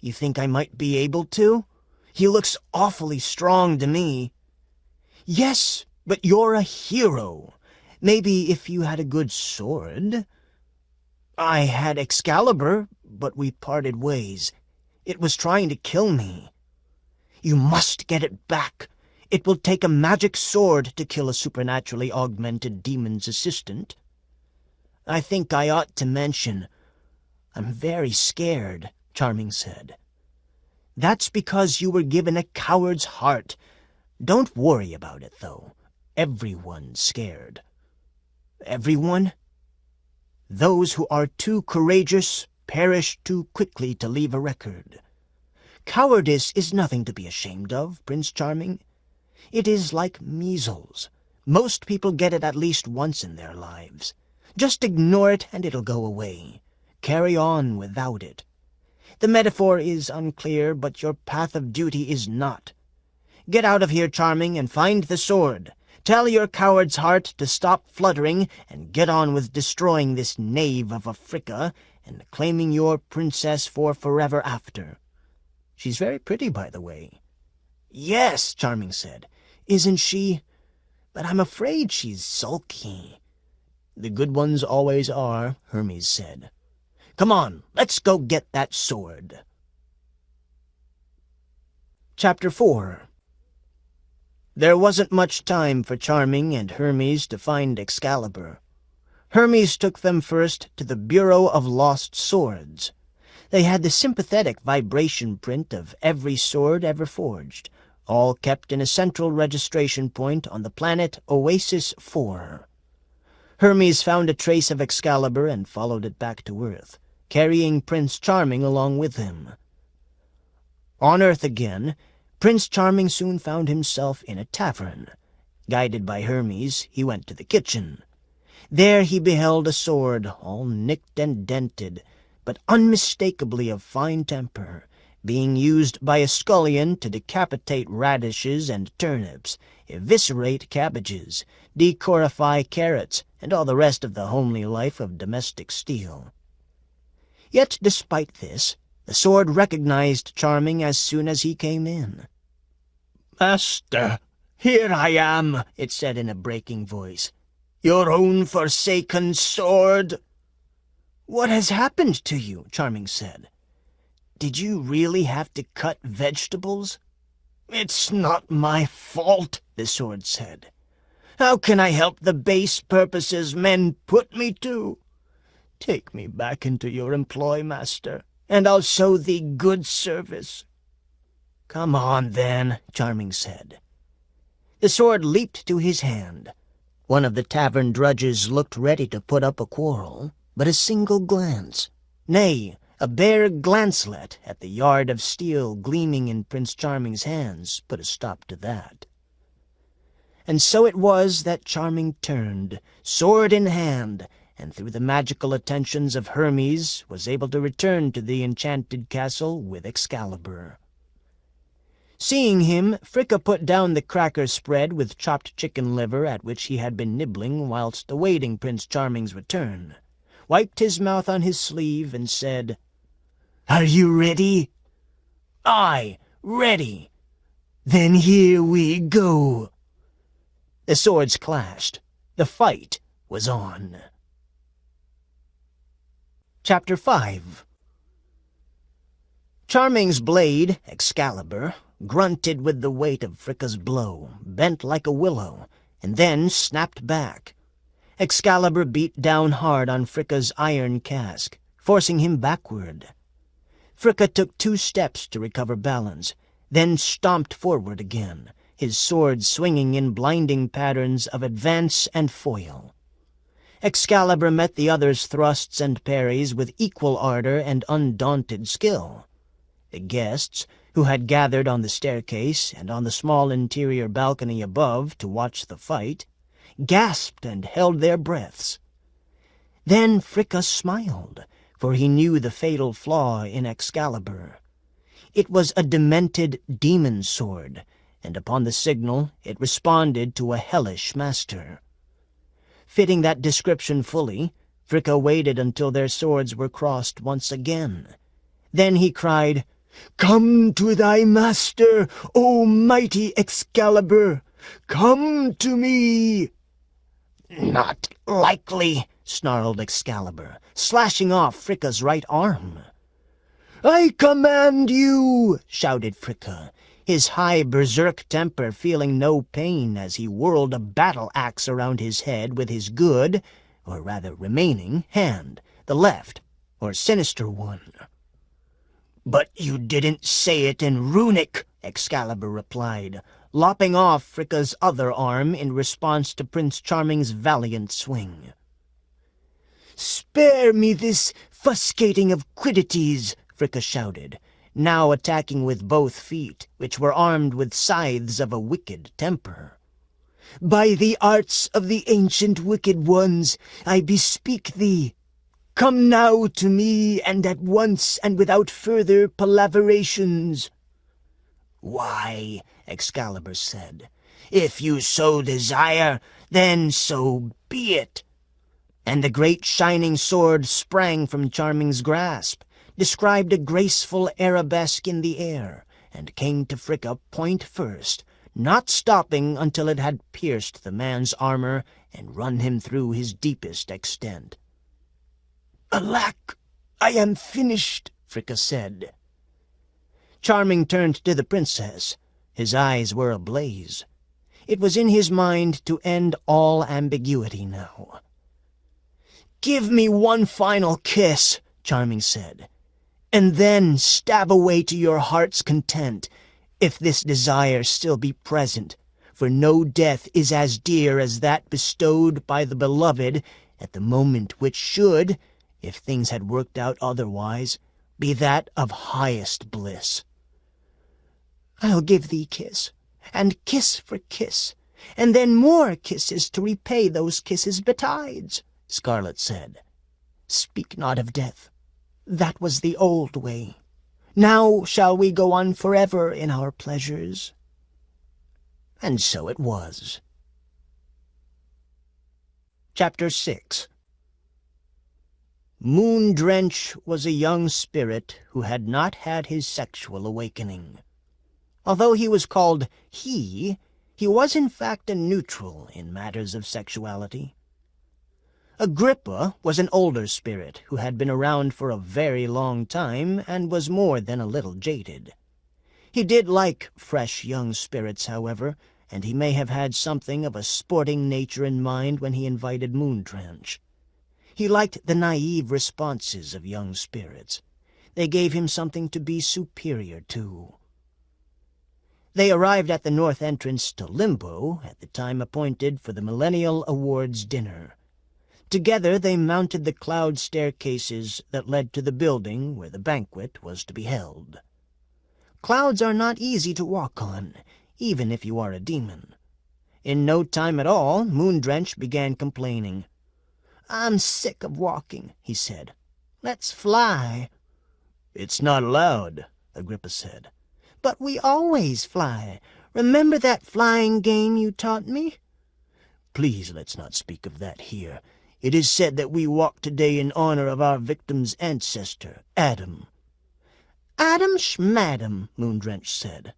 "You think I might be able to? He looks awfully strong to me." "Yes, but you're a hero. Maybe if you had a good sword." "I had Excalibur, but we parted ways. It was trying to kill me." "You must get it back. It will take a magic sword to kill a supernaturally augmented demon's assistant." "I think I ought to mention, I'm very scared," Charming said. "That's because you were given a coward's heart. Don't worry about it, though. Everyone's scared." "Everyone?" "Those who are too courageous perish too quickly to leave a record. Cowardice is nothing to be ashamed of, Prince Charming. It is like measles. Most people get it at least once in their lives. Just ignore it and it'll go away. Carry on without it. The metaphor is unclear, but your path of duty is not. Get out of here, Charming, and find the sword. Tell your coward's heart to stop fluttering and get on with destroying this knave of a Fricka and claiming your princess for forever after. She's very pretty, by the way." "Yes," Charming said. "Isn't she? But I'm afraid she's sulky." "The good ones always are," Hermes said. "Come on, let's go get that sword." Chapter 4. There wasn't much time for Charming and Hermes to find Excalibur. Hermes took them first to the Bureau of Lost Swords. They had the sympathetic vibration print of every sword ever forged, all kept in a central registration point on the planet Oasis 4. Hermes found a trace of Excalibur and followed it back to Earth, carrying Prince Charming along with him. On Earth again, Prince Charming soon found himself in a tavern. Guided by Hermes, he went to the kitchen. There he beheld a sword, all nicked and dented, but unmistakably of fine temper, being used by a scullion to decapitate radishes and turnips, eviscerate cabbages, decorify carrots, and all the rest of the homely life of domestic steel. Yet, despite this, the sword recognized Charming as soon as he came in. "Master, here I am," it said in a breaking voice. "Your own forsaken sword." "What has happened to you?" Charming said. Did you really have to cut vegetables? It's not my fault, the sword said. How can I help the base purposes men put me to? Take me back into your employ, master, and I'll show thee good service. Come on, then, Charming said. The sword leaped to his hand. One of the tavern drudges looked ready to put up a quarrel, but a single glance, nay, a bare glancelet at the yard of steel gleaming in Prince Charming's hands put a stop to that. And so it was that Charming turned, sword in hand, and through the magical attentions of Hermes was able to return to the enchanted castle with Excalibur. Seeing him, Fricka put down the cracker spread with chopped chicken liver at which he had been nibbling whilst awaiting Prince Charming's return, wiped his mouth on his sleeve, and said, "Are you ready?" "Aye, ready." "Then here we go." The swords clashed. The fight was on. Chapter 5. Charming's blade, Excalibur, grunted with the weight of Fricka's blow, bent like a willow, and then snapped back. Excalibur beat down hard on Fricka's iron casque, forcing him backward. Fricka took 2 steps to recover balance, then stomped forward again, his sword swinging in blinding patterns of advance and foil. Excalibur met the other's thrusts and parries with equal ardor and undaunted skill. The guests, who had gathered on the staircase and on the small interior balcony above to watch the fight, gasped and held their breaths. Then Fricka smiled, for he knew the fatal flaw in Excalibur. It was a demented demon sword, and upon the signal it responded to a hellish master. Fitting that description fully, Fricka waited until their swords were crossed once again. Then he cried, "Come to thy master, O mighty Excalibur! Come to me!" "Not likely," snarled Excalibur, slashing off Fricka's right arm. "I command you!" shouted Fricka, his high berserk temper feeling no pain as he whirled a battle-axe around his head with his good, or rather remaining, hand, the left, or sinister one. "But you didn't say it in runic," Excalibur replied, lopping off Fricka's other arm in response to Prince Charming's valiant swing. "Spare me this fuscating of quiddities," Fricka shouted, now attacking with both feet, which were armed with scythes of a wicked temper. "By the arts of the ancient wicked ones, I bespeak thee. Come now to me, and at once, and without further palaverations." "Why," Excalibur said, "if you so desire, then so be it." And the great shining sword sprang from Charming's grasp, described a graceful arabesque in the air, and came to Fricka point first, not stopping until it had pierced the man's armor and run him through his deepest extent. "Alack, I am finished," Fricka said. Charming turned to the princess. His eyes were ablaze. It was in his mind to end all ambiguity now. "Give me one final kiss," Charming said, "and then stab away to your heart's content, if this desire still be present, for no death is as dear as that bestowed by the beloved at the moment which should, if things had worked out otherwise, be that of highest bliss." "I'll give thee kiss, and kiss for kiss, and then more kisses to repay those kisses betides," Scarlet said. "Speak not of death. That was the old way. Now shall we go on forever in our pleasures?" And so it was. Chapter 6. Moondrench was a young spirit who had not had his sexual awakening. Although he was called he was in fact a neutral in matters of sexuality. Agrippa was an older spirit who had been around for a very long time and was more than a little jaded. He did like fresh young spirits, however, and he may have had something of a sporting nature in mind when he invited Moondrench. He liked the naive responses of young spirits. They gave him something to be superior to. They arrived at the north entrance to Limbo at the time appointed for the Millennial Awards dinner. Together they mounted the cloud staircases that led to the building where the banquet was to be held. Clouds are not easy to walk on, even if you are a demon. In no time at all, Moondrench began complaining. "I'm sick of walking," he said. "Let's fly." "It's not allowed," Agrippa said. "But we always fly. Remember that flying game you taught me?" "Please let's not speak of that here. It is said that we walk today in honor of our victim's ancestor, Adam." "Adam Schmadam," Moondrench said.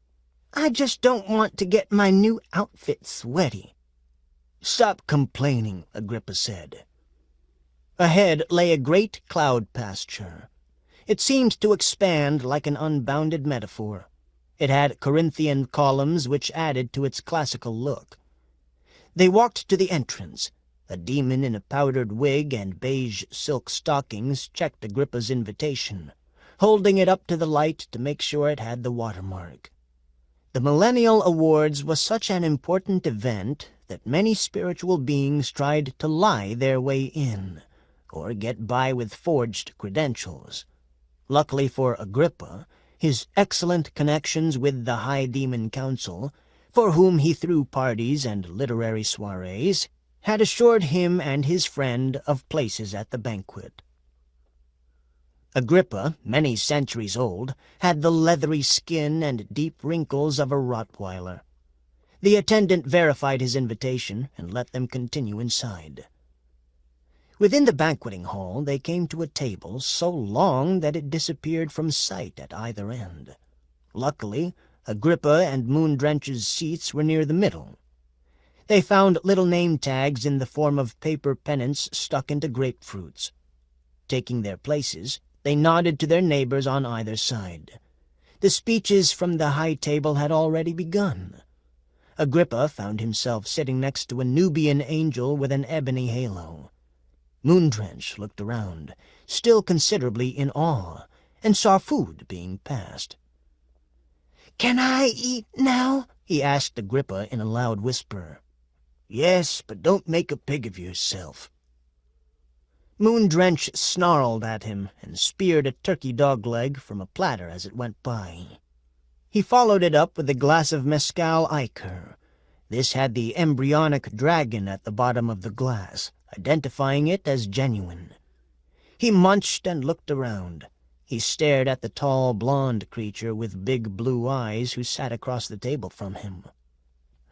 "I just don't want to get my new outfit sweaty." "Stop complaining," Agrippa said. Ahead lay a great cloud pasture. It seemed to expand like an unbounded metaphor. It had Corinthian columns which added to its classical look. They walked to the entrance. A demon in a powdered wig and beige silk stockings checked Agrippa's invitation, holding it up to the light to make sure it had the watermark. The Millennial Awards was such an important event that many spiritual beings tried to lie their way in, or get by with forged credentials. Luckily for Agrippa, his excellent connections with the High Demon Council, for whom he threw parties and literary soirees, had assured him and his friend of places at the banquet. Agrippa, many centuries old, had the leathery skin and deep wrinkles of a Rottweiler. The attendant verified his invitation and let them continue inside. Within the banqueting hall they came to a table so long that it disappeared from sight at either end. Luckily, Agrippa and Moondrench's seats were near the middle. They found little name tags in the form of paper pennants stuck into grapefruits. Taking their places, they nodded to their neighbors on either side. The speeches from the high table had already begun. Agrippa found himself sitting next to a Nubian angel with an ebony halo. Moondrench looked around, still considerably in awe, and saw food being passed. "Can I eat now?" he asked Agrippa in a loud whisper. "Yes, but don't make a pig of yourself." Moondrench snarled at him and speared a turkey dog leg from a platter as it went by. He followed it up with a glass of mescal ichor. This had the embryonic dragon at the bottom of the glass, identifying it as genuine. He munched and looked around. He stared at the tall, blonde creature with big blue eyes who sat across the table from him.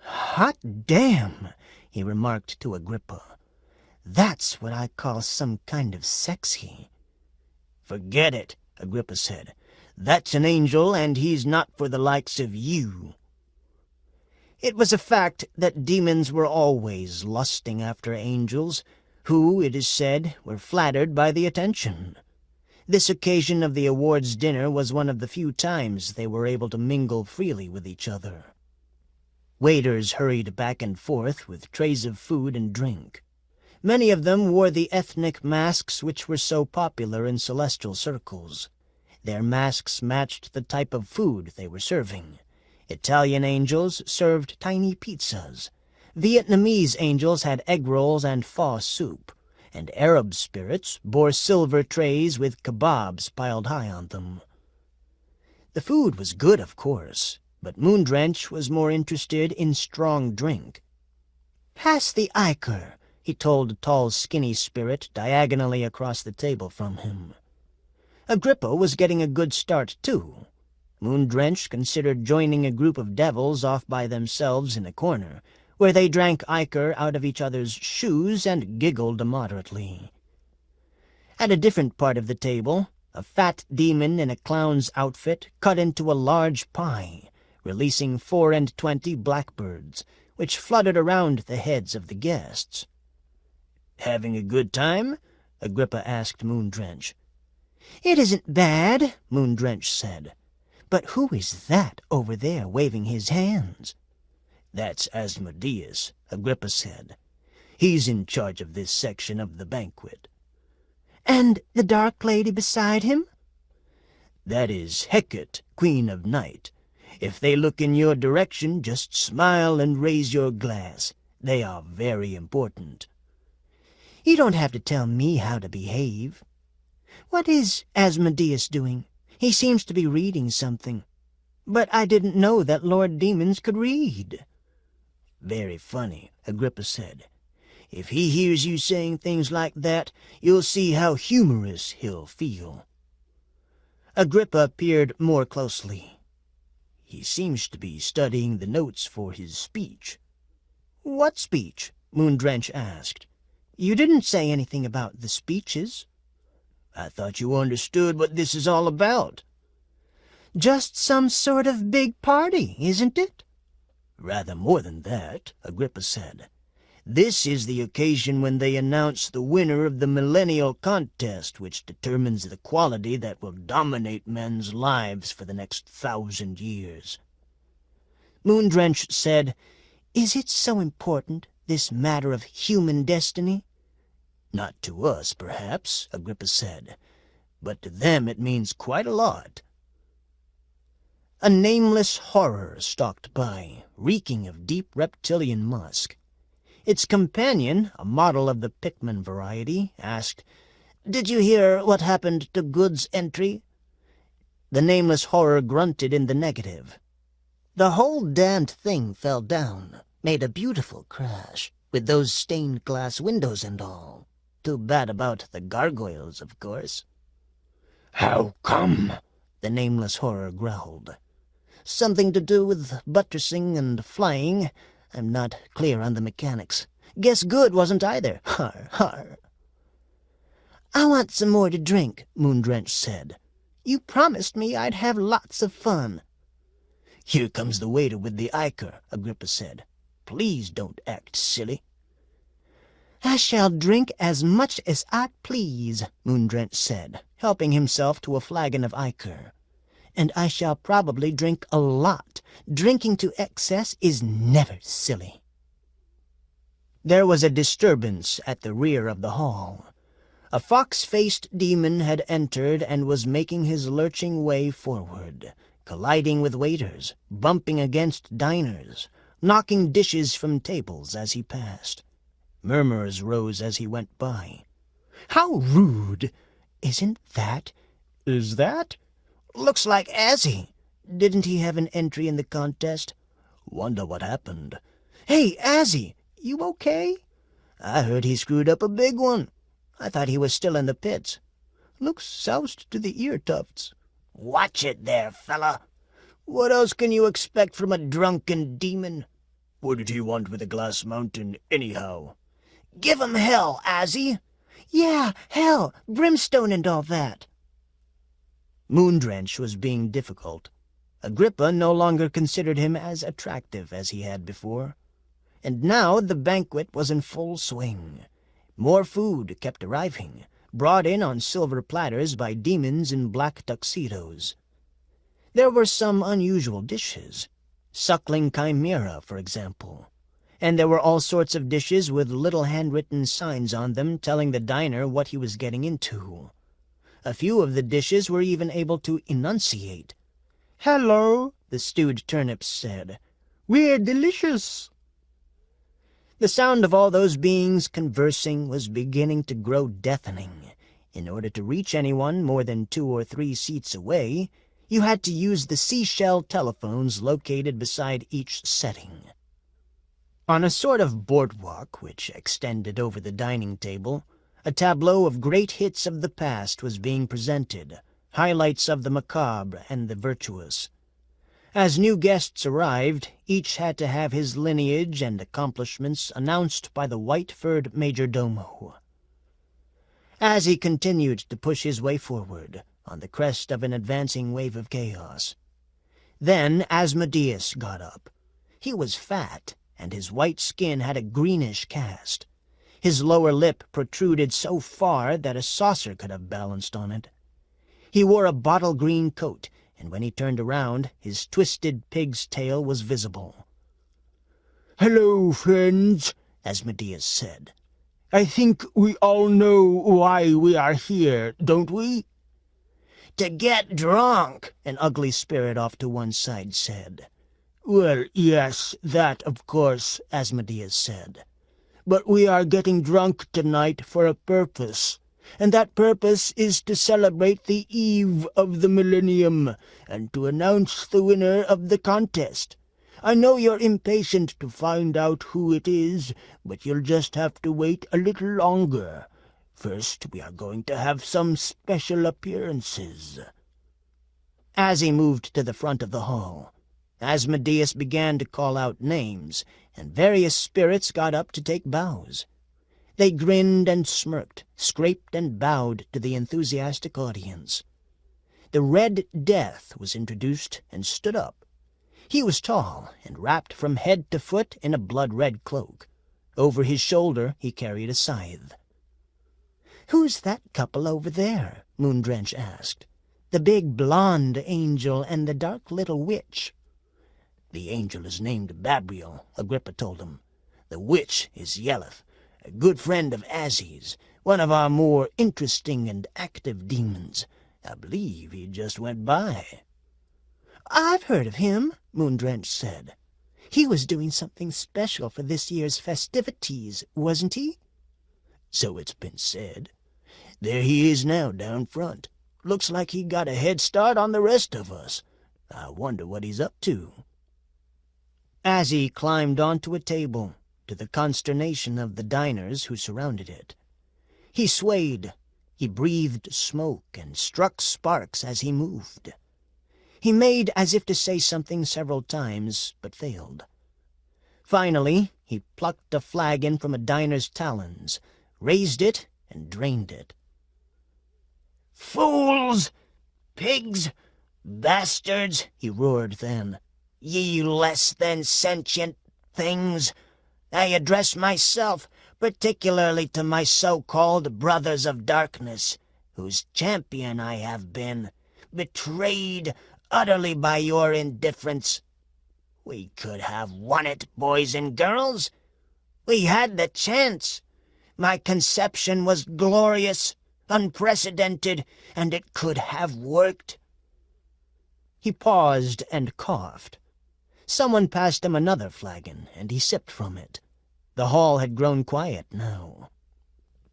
"Hot damn," he remarked to Agrippa. "That's what I call some kind of sexy." "Forget it," Agrippa said. "That's an angel, and he's not for the likes of you." It was a fact that demons were always lusting after angels, who, it is said, were flattered by the attention. This occasion of the awards dinner was one of the few times they were able to mingle freely with each other. Waiters hurried back and forth with trays of food and drink. Many of them wore the ethnic masks which were so popular in celestial circles. Their masks matched the type of food they were serving. Italian angels served tiny pizzas. Vietnamese angels had egg rolls and pho soup, and Arab spirits bore silver trays with kebabs piled high on them. The food was good, of course, but Moondrench was more interested in strong drink. "Pass the ichor," he told a tall, skinny spirit diagonally across the table from him. Agrippa was getting a good start, too. Moondrench considered joining a group of devils off by themselves in a corner, where they drank ichor out of each other's shoes and giggled immoderately. At a different part of the table, a fat demon in a clown's outfit cut into a large pie, releasing 24 blackbirds, which fluttered around the heads of the guests. Having a good time? Agrippa asked Moondrench. It isn't bad, Moondrench said. But who is that over there waving his hands? That's Asmodeus, Agrippa said. He's in charge of this section of the banquet. And the dark lady beside him? That is Hecate, Queen of Night. If they look in your direction, just smile and raise your glass. They are very important. You don't have to tell me how to behave. What is Asmodeus doing? He seems to be reading something. But I didn't know that Lord Demons could read. Very funny, Agrippa said. If he hears you saying things like that, you'll see how humorous he'll feel. Agrippa peered more closely. He seems to be studying the notes for his speech. What speech? Moondrench asked. You didn't say anything about the speeches. I thought you understood what this is all about. Just some sort of big party, isn't it? Rather more than that, Agrippa said. This is the occasion when they announce the winner of the millennial contest, which determines the quality that will dominate men's lives for the next 1,000 years. Moondrench said, Is it so important, this matter of human destiny? Not to us, perhaps, Agrippa said, but to them it means quite a lot. A nameless horror stalked by, reeking of deep reptilian musk. Its companion, a model of the Pickman variety, asked, Did you hear what happened to Good's entry? The nameless horror grunted in the negative. The whole damned thing fell down, made a beautiful crash, with those stained glass windows and all. Too bad about the gargoyles, of course. How come? The nameless horror growled. Something to do with buttressing and flying. I'm not clear on the mechanics. Guess Good wasn't either. Har, har. I want some more to drink, Moondrench said. You promised me I'd have lots of fun. Here comes the waiter with the ichor, Agrippa said. Please don't act silly. I shall drink as much as I please, Moondrench said, helping himself to a flagon of ichor. And I shall probably drink a lot. Drinking to excess is never silly. There was a disturbance at the rear of the hall. A fox-faced demon had entered and was making his lurching way forward, colliding with waiters, bumping against diners, knocking dishes from tables as he passed. Murmurs rose as he went by. How rude! Isn't that? Is that? Looks like Azzie. Didn't he have an entry in the contest? Wonder what happened. Hey, Azzie, you okay? I heard he screwed up a big one. I thought he was still in the pits. Looks soused to the ear tufts. Watch it there, fella. What else can you expect from a drunken demon? What did he want with a glass mountain, anyhow? Give him hell, Azzie. Yeah, hell, brimstone and all that. Moondrench was being difficult. Agrippa no longer considered him as attractive as he had before. And now the banquet was in full swing. More food kept arriving, brought in on silver platters by demons in black tuxedos. There were some unusual dishes. Suckling chimera, for example. And there were all sorts of dishes with little handwritten signs on them telling the diner what he was getting into. A few of the dishes were even able to enunciate. "Hello," the stewed turnips said. "We're delicious." The sound of all those beings conversing was beginning to grow deafening. In order to reach anyone more than 2 or 3 seats away, you had to use the seashell telephones located beside each setting. On a sort of boardwalk which extended over the dining table, a tableau of great hits of the past was being presented, highlights of the macabre and the virtuous. As new guests arrived, each had to have his lineage and accomplishments announced by the white-furred majordomo. As he continued to push his way forward, on the crest of an advancing wave of chaos. Then Asmodeus got up. He was fat, and his white skin had a greenish cast. His lower lip protruded so far that a saucer could have balanced on it. He wore a bottle-green coat, and when he turned around, his twisted pig's tail was visible. "Hello, friends," Asmodeus said. "I think we all know why we are here, don't we?" "To get drunk," an ugly spirit off to one side said. "Well, yes, that, of course," Asmodeus said. "But we are getting drunk tonight for a purpose, and that purpose is to celebrate the eve of the millennium and to announce the winner of the contest. I know you're impatient to find out who it is, but you'll just have to wait a little longer. First, we are going to have some special appearances." Azzie moved to the front of the hall. Asmodeus began to call out names, and various spirits got up to take bows. They grinned and smirked, scraped and bowed to the enthusiastic audience. The Red Death was introduced and stood up. He was tall and wrapped from head to foot in a blood-red cloak. Over his shoulder he carried a scythe. "Who's that couple over there?" Moondrench asked. "The big blonde angel and the dark little witch." "The angel is named Babriel," Agrippa told him. "The witch is Yeleth, a good friend of Azzie's, one of our more interesting and active demons. I believe he just went by." "I've heard of him," Moondrench said. "He was doing something special for this year's festivities, wasn't he?" "So it's been said. There he is now, down front. Looks like he got a head start on the rest of us. I wonder what he's up to." Azzie climbed onto a table, to the consternation of the diners who surrounded it. He swayed, he breathed smoke and struck sparks as he moved. He made as if to say something several times, but failed. Finally, he plucked a flagon from a diner's talons, raised it, and drained it. "Fools! Pigs! Bastards!" he roared then. "Ye less than sentient things! I address myself particularly to my so-called brothers of darkness, whose champion I have been, betrayed utterly by your indifference. We could have won it, boys and girls. We had the chance. My conception was glorious, unprecedented, and it could have worked." He paused and coughed. Someone passed him another flagon, and he sipped from it. The hall had grown quiet now.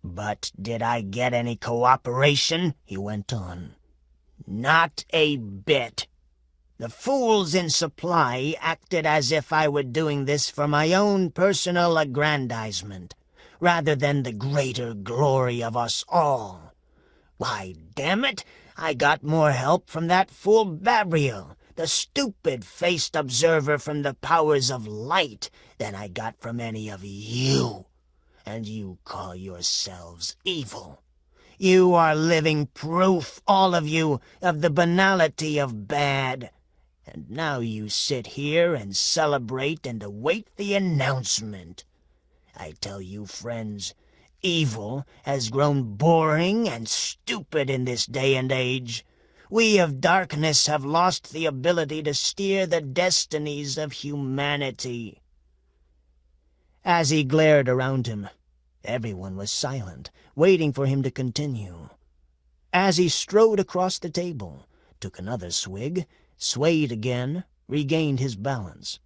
"But did I get any cooperation?" he went on. "Not a bit. The fools in supply acted as if I were doing this for my own personal aggrandizement, rather than the greater glory of us all. Why, damn it, I got more help from that fool Babriel, the stupid-faced observer from the powers of light, than I got from any of you. And you call yourselves evil. You are living proof, all of you, of the banality of bad. And now you sit here and celebrate and await the announcement. I tell you, friends, evil has grown boring and stupid in this day and age. We of darkness have lost the ability to steer the destinies of humanity." As he glared around him, everyone was silent, waiting for him to continue. As he strode across the table, took another swig, swayed again, regained his balance.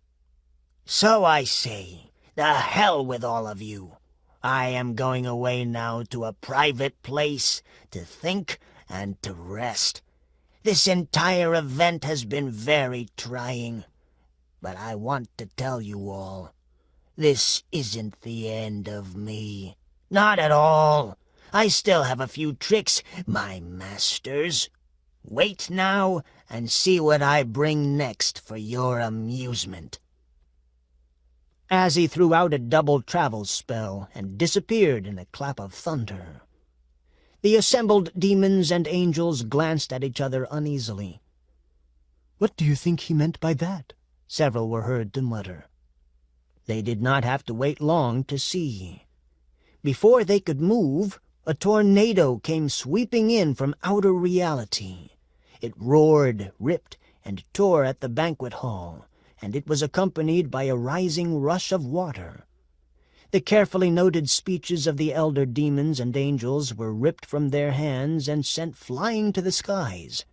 "So I say, the hell with all of you. I am going away now to a private place to think and to rest. This entire event has been very trying. But I want to tell you all, this isn't the end of me. Not at all. I still have a few tricks, my masters. Wait now and see what I bring next for your amusement." As he threw out a double travel spell and disappeared in a clap of thunder. The assembled demons and angels glanced at each other uneasily. "What do you think he meant by that?" several were heard to mutter. They did not have to wait long to see. Before they could move, a tornado came sweeping in from outer reality. It roared, ripped, and tore at the banquet hall, and it was accompanied by a rising rush of water. The carefully noted speeches of the elder demons and angels were ripped from their hands and sent flying to the skies.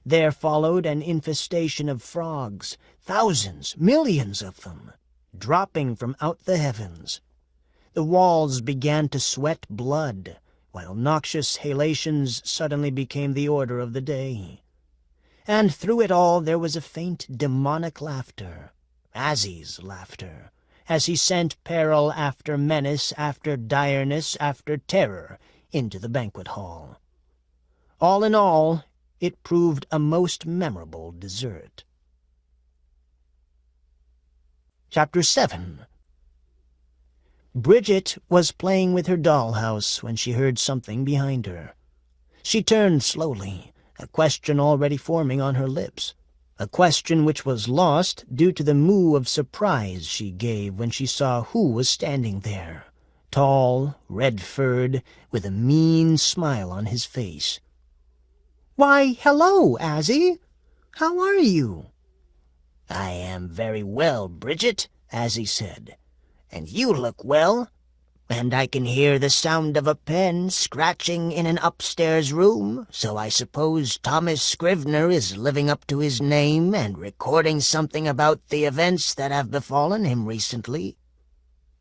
There followed an infestation of frogs, thousands, millions of them, dropping from out the heavens. The walls began to sweat blood, while noxious halations suddenly became the order of the day. And through it all there was a faint demonic laughter, Azzie's laughter, as he sent peril after menace, after direness, after terror into the banquet hall. All in all, it proved a most memorable dessert. Chapter 7. Bridget was playing with her dollhouse when she heard something behind her. She turned slowly, a question already forming on her lips, a question which was lost due to the moo of surprise she gave when she saw who was standing there, tall, red-furred, with a mean smile on his face. "Why, hello, Azzie. How are you?" "I am very well, Bridget," Azzie said. "And you look well, and I can hear the sound of a pen scratching in an upstairs room, so I suppose Thomas Scrivener is living up to his name and recording something about the events that have befallen him recently."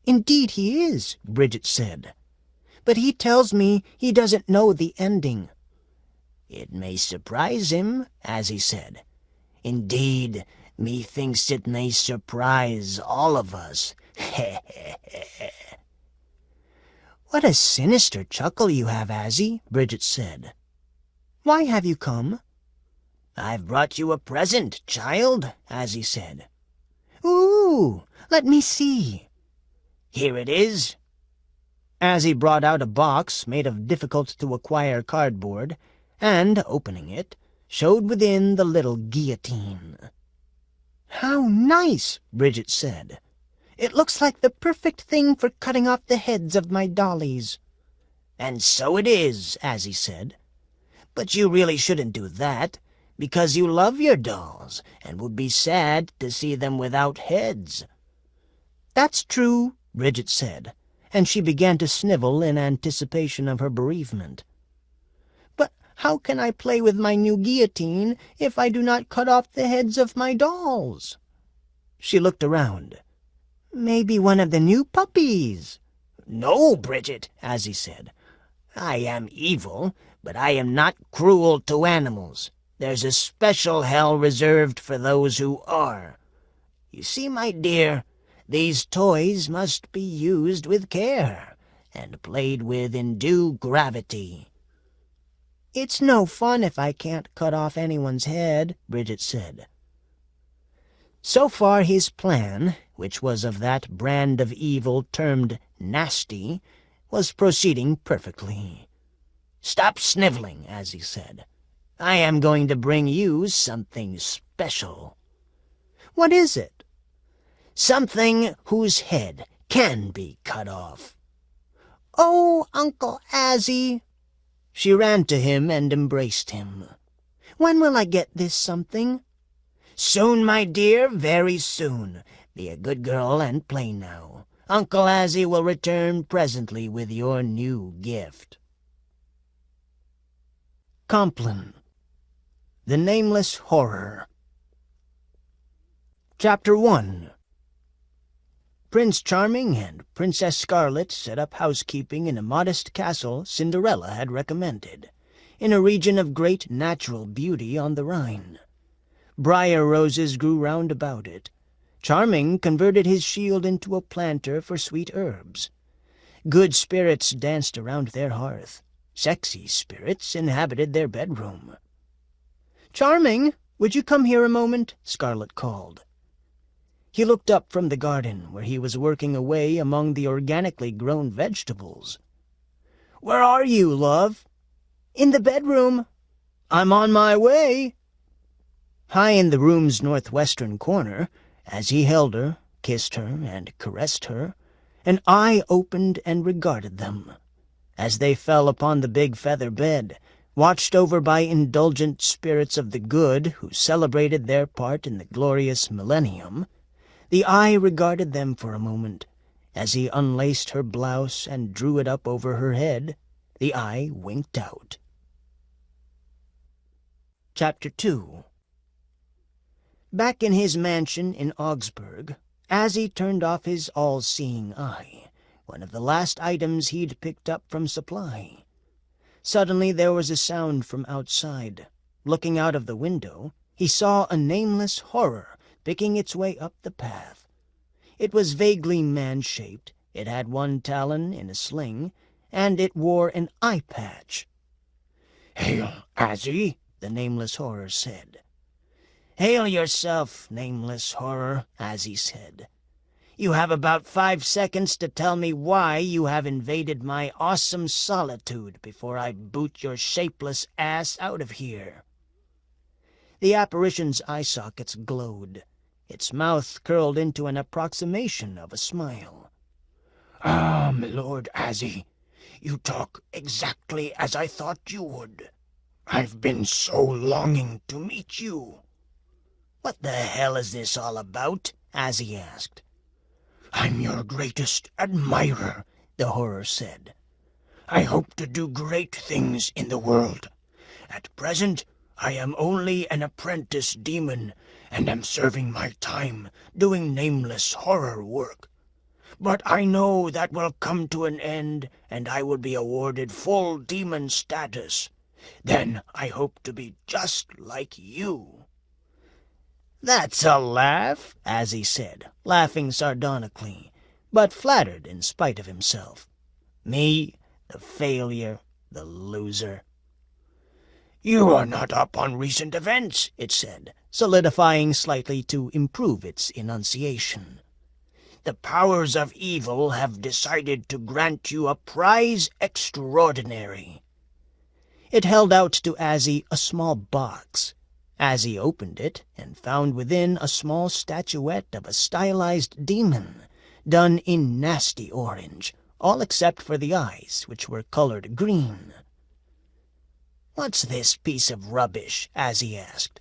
"Indeed he is," Bridget said. "But he tells me he doesn't know the ending." "It may surprise him," as he said. "Indeed, methinks it may surprise all of us." "What a sinister chuckle you have, Azzie," Bridget said. "Why have you come?" "I've brought you a present, child," Azzie said. "Ooh, let me see." "Here it is." Azzie brought out a box made of difficult-to-acquire cardboard, and, opening it, showed within the little guillotine. "How nice," Bridget said. "It looks like the perfect thing for cutting off the heads of my dollies." "And so it is," as he said. "But you really shouldn't do that, because you love your dolls, and would be sad to see them without heads." "That's true," Bridget said, and she began to snivel in anticipation of her bereavement. "But how can I play with my new guillotine if I do not cut off the heads of my dolls?" She looked around. "Maybe one of the new puppies." "No, Bridget," as he said. "I am evil, but I am not cruel to animals. There's a special hell reserved for those who are. You see, my dear, these toys must be used with care, and played with in due gravity." "It's no fun if I can't cut off anyone's head," Bridget said. So far his plan, which was of that brand of evil termed nasty, was proceeding perfectly. "Stop sniveling," as he said. "I am going to bring you something special." "What is it?" "Something whose head can be cut off." "Oh, Uncle Azzie!" She ran to him and embraced him. "When will I get this something?" "Soon, my dear, very soon. Be a good girl and play now. Uncle Azzie will return presently with your new gift." Compline. The Nameless Horror. Chapter 1. Prince Charming and Princess Scarlet set up housekeeping in a modest castle Cinderella had recommended, in a region of great natural beauty on the Rhine. Briar roses grew round about it. Charming converted his shield into a planter for sweet herbs. Good spirits danced around their hearth. Sexy spirits inhabited their bedroom. "Charming, would you come here a moment?" Scarlet called. He looked up from the garden, where he was working away among the organically grown vegetables. "Where are you, love?" "In the bedroom." "I'm on my way." High in the room's northwestern corner, as he held her, kissed her, and caressed her, An eye opened and regarded them. As they fell upon the big feather bed, watched over by indulgent spirits of the good who celebrated their part in the glorious millennium, the eye regarded them for a moment. As he unlaced her blouse and drew it up over her head, the eye winked out. Chapter 2. Back in his mansion in Augsburg, Azzie turned off his all-seeing eye, one of the last items he'd picked up from supply. Suddenly there was a sound from outside. Looking out of the window, he saw a nameless horror picking its way up the path. It was vaguely man-shaped, it had one talon in a sling, and it wore an eye patch. "Hail, Azzie," the nameless horror said. "Hail yourself, nameless horror," Azzie said. "You have about 5 seconds to tell me why you have invaded my awesome solitude before I boot your shapeless ass out of here." The apparition's eye sockets glowed. Its mouth curled into an approximation of a smile. "Ah, my lord Azzie, you talk exactly as I thought you would. I've been so longing to meet you." "What the hell is this all about?" Azzie asked. "I'm your greatest admirer," the horror said. "I hope to do great things in the world. At present, I am only an apprentice demon, and am serving my time doing nameless horror work. But I know that will come to an end, and I will be awarded full demon status. Then I hope to be just like you." "That's a laugh," Azzie said, laughing sardonically, but flattered in spite of himself. "Me, the failure, the loser." "You are not up on recent events," it said, solidifying slightly to improve its enunciation. "The powers of evil have decided to grant you a prize extraordinary." It held out to Azzie a small box. Azzie opened it and found within a small statuette of a stylized demon, done in nasty orange, all except for the eyes, which were colored green. "What's this piece of rubbish?" Azzie asked.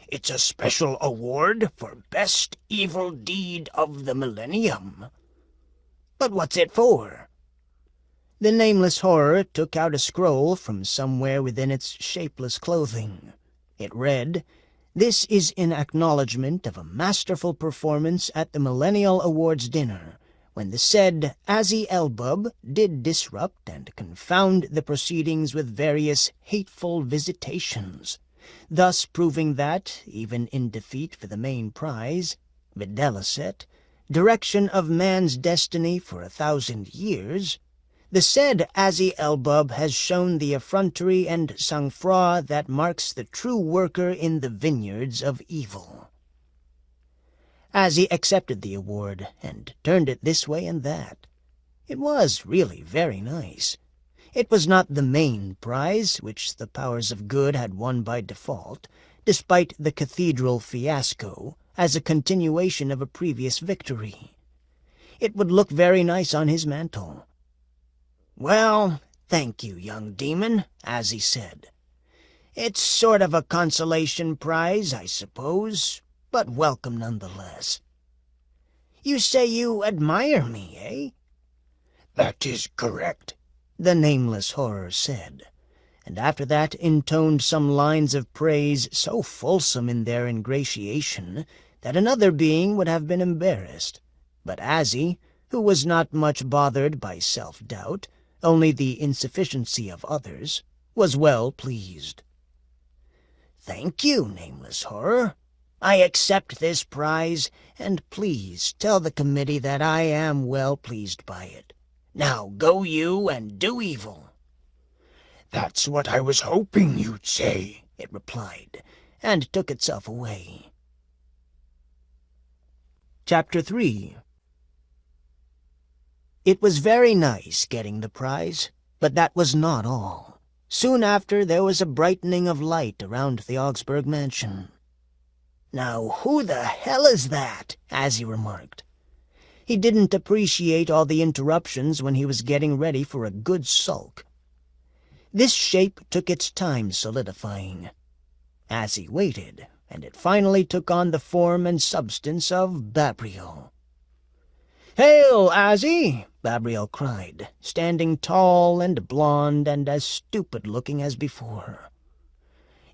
"It's a special award for Best Evil Deed of the Millennium." "But what's it for?" The nameless horror took out a scroll from somewhere within its shapeless clothing. It read, "This is in acknowledgment of a masterful performance at the Millennial Awards dinner, when the said Azzie Elbub did disrupt and confound the proceedings with various hateful visitations, thus proving that, even in defeat for the main prize, videlicet, direction of man's destiny for 1,000 years, the said Azzie Elbub has shown the effrontery and sang-froid that marks the true worker in the vineyards of evil." Azzie accepted the award and turned it this way and that. It was really very nice. It was not the main prize, which the powers of good had won by default, despite the cathedral fiasco, as a continuation of a previous victory. It would look very nice on his mantle. "Well, thank you, young demon," Azzie said. "It's sort of a consolation prize, I suppose, but welcome nonetheless." "You say you admire me, eh?" "That is correct," the nameless horror said, and after that intoned some lines of praise so fulsome in their ingratiation that another being would have been embarrassed. But Azzie, who was not much bothered by self-doubt, only the insufficiency of others, was well pleased. "Thank you, nameless horror. I accept this prize, and please tell the committee that I am well pleased by it. Now go you and do evil." "That's what I was hoping you'd say," it replied, and took itself away. Chapter 3. It was very nice getting the prize, but that was not all. Soon after there was a brightening of light around the Augsburg mansion. "Now who the hell is that?" Azzie remarked. He didn't appreciate all the interruptions when he was getting ready for a good sulk. This shape took its time solidifying. Azzie waited, and it finally took on the form and substance of Babriel. "Hail, Azzie!" Babriel cried, standing tall and blond and as stupid-looking as before.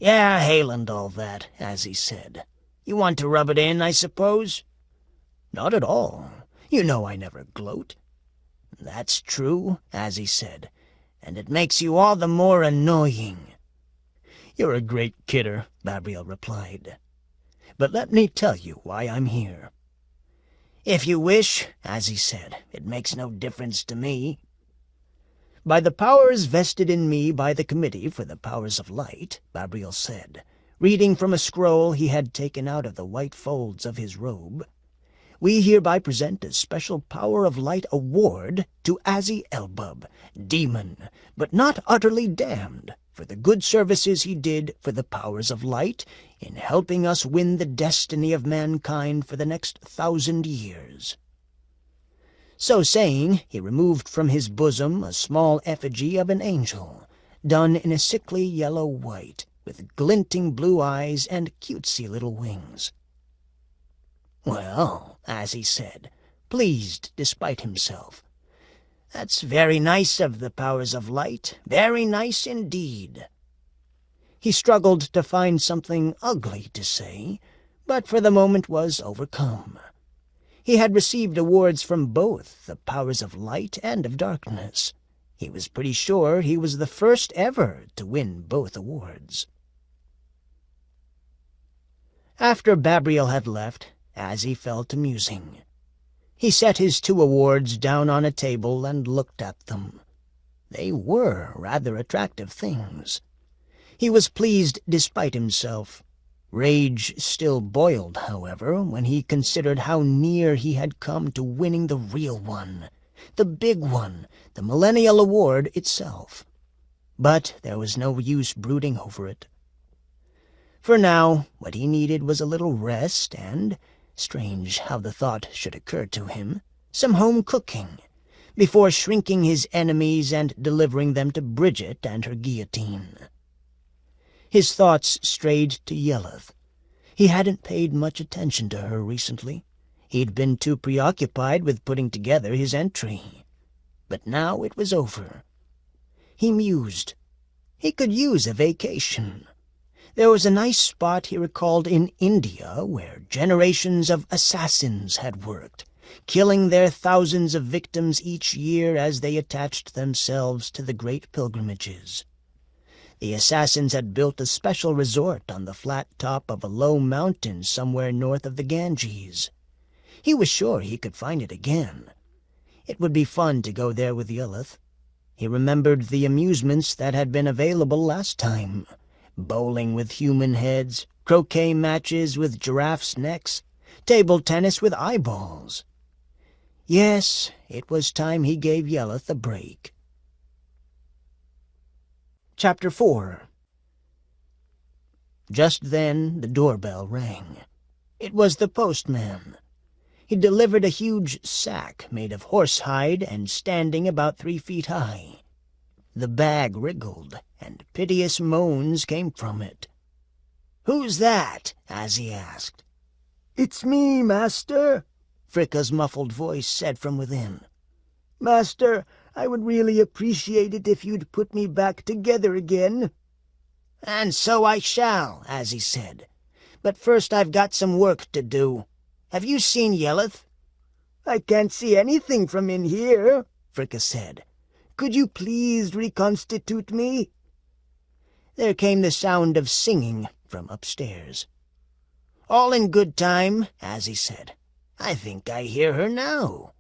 "Yeah, hail and all that," Azzie said. "You want to rub it in, I suppose?" "Not at all. You know I never gloat." "That's true," Azzie said, "and it makes you all the more annoying." "You're a great kidder," Babriel replied. "But let me tell you why I'm here." "If you wish," Azzie said, "it makes no difference to me." "By the powers vested in me by the Committee for the Powers of Light," Babriel said, reading from a scroll he had taken out of the white folds of his robe, "we hereby present a special Power of Light award to Azzie Elbub, demon, but not utterly damned, for the good services he did for the powers of light in helping us win the destiny of mankind for the next 1,000 years. So saying, he removed from his bosom a small effigy of an angel, done in a sickly yellow-white, with glinting blue eyes and cutesy little wings. "Well," Azzie said, pleased despite himself, "that's very nice of the powers of light, very nice indeed." He struggled to find something ugly to say, but for the moment was overcome. He had received awards from both the powers of light and of darkness. He was pretty sure he was the first ever to win both awards. After Babriel had left, Azzie fell to musing. He set his 2 awards down on a table and looked at them. They were rather attractive things. He was pleased despite himself. Rage still boiled, however, when he considered how near he had come to winning the real one, the big one, the Millennial Award itself. But there was no use brooding over it. For now, what he needed was a little rest and, strange how the thought should occur to him, some home cooking, before shrinking his enemies and delivering them to Bridget and her guillotine. His thoughts strayed to Yelleth. He hadn't paid much attention to her recently. He'd been too preoccupied with putting together his entry. But now it was over. He mused. He could use a vacation. There was a nice spot he recalled in India where generations of assassins had worked, killing their thousands of victims each year as they attached themselves to the great pilgrimages. The assassins had built a special resort on the flat top of a low mountain somewhere north of the Ganges. He was sure he could find it again. It would be fun to go there with Yelleth. He remembered the amusements that had been available last time. Bowling with human heads, croquet matches with giraffes' necks, table tennis with eyeballs. Yes, it was time he gave Yelleth a break. Chapter 4. Just then the doorbell rang. It was the postman. He delivered a huge sack made of horsehide and standing about 3 feet high. The bag wriggled, and piteous moans came from it. "Who's that?" Azzie asked. "It's me, master," Fricka's muffled voice said from within. "Master, I would really appreciate it if you'd put me back together again." "And so I shall," Azzie said. "But first I've got some work to do. Have you seen Yelleth?" "I can't see anything from in here," Fricka said. "Could you please reconstitute me?" There came the sound of singing from upstairs. "All in good time," Azzie said. "I think I hear her now."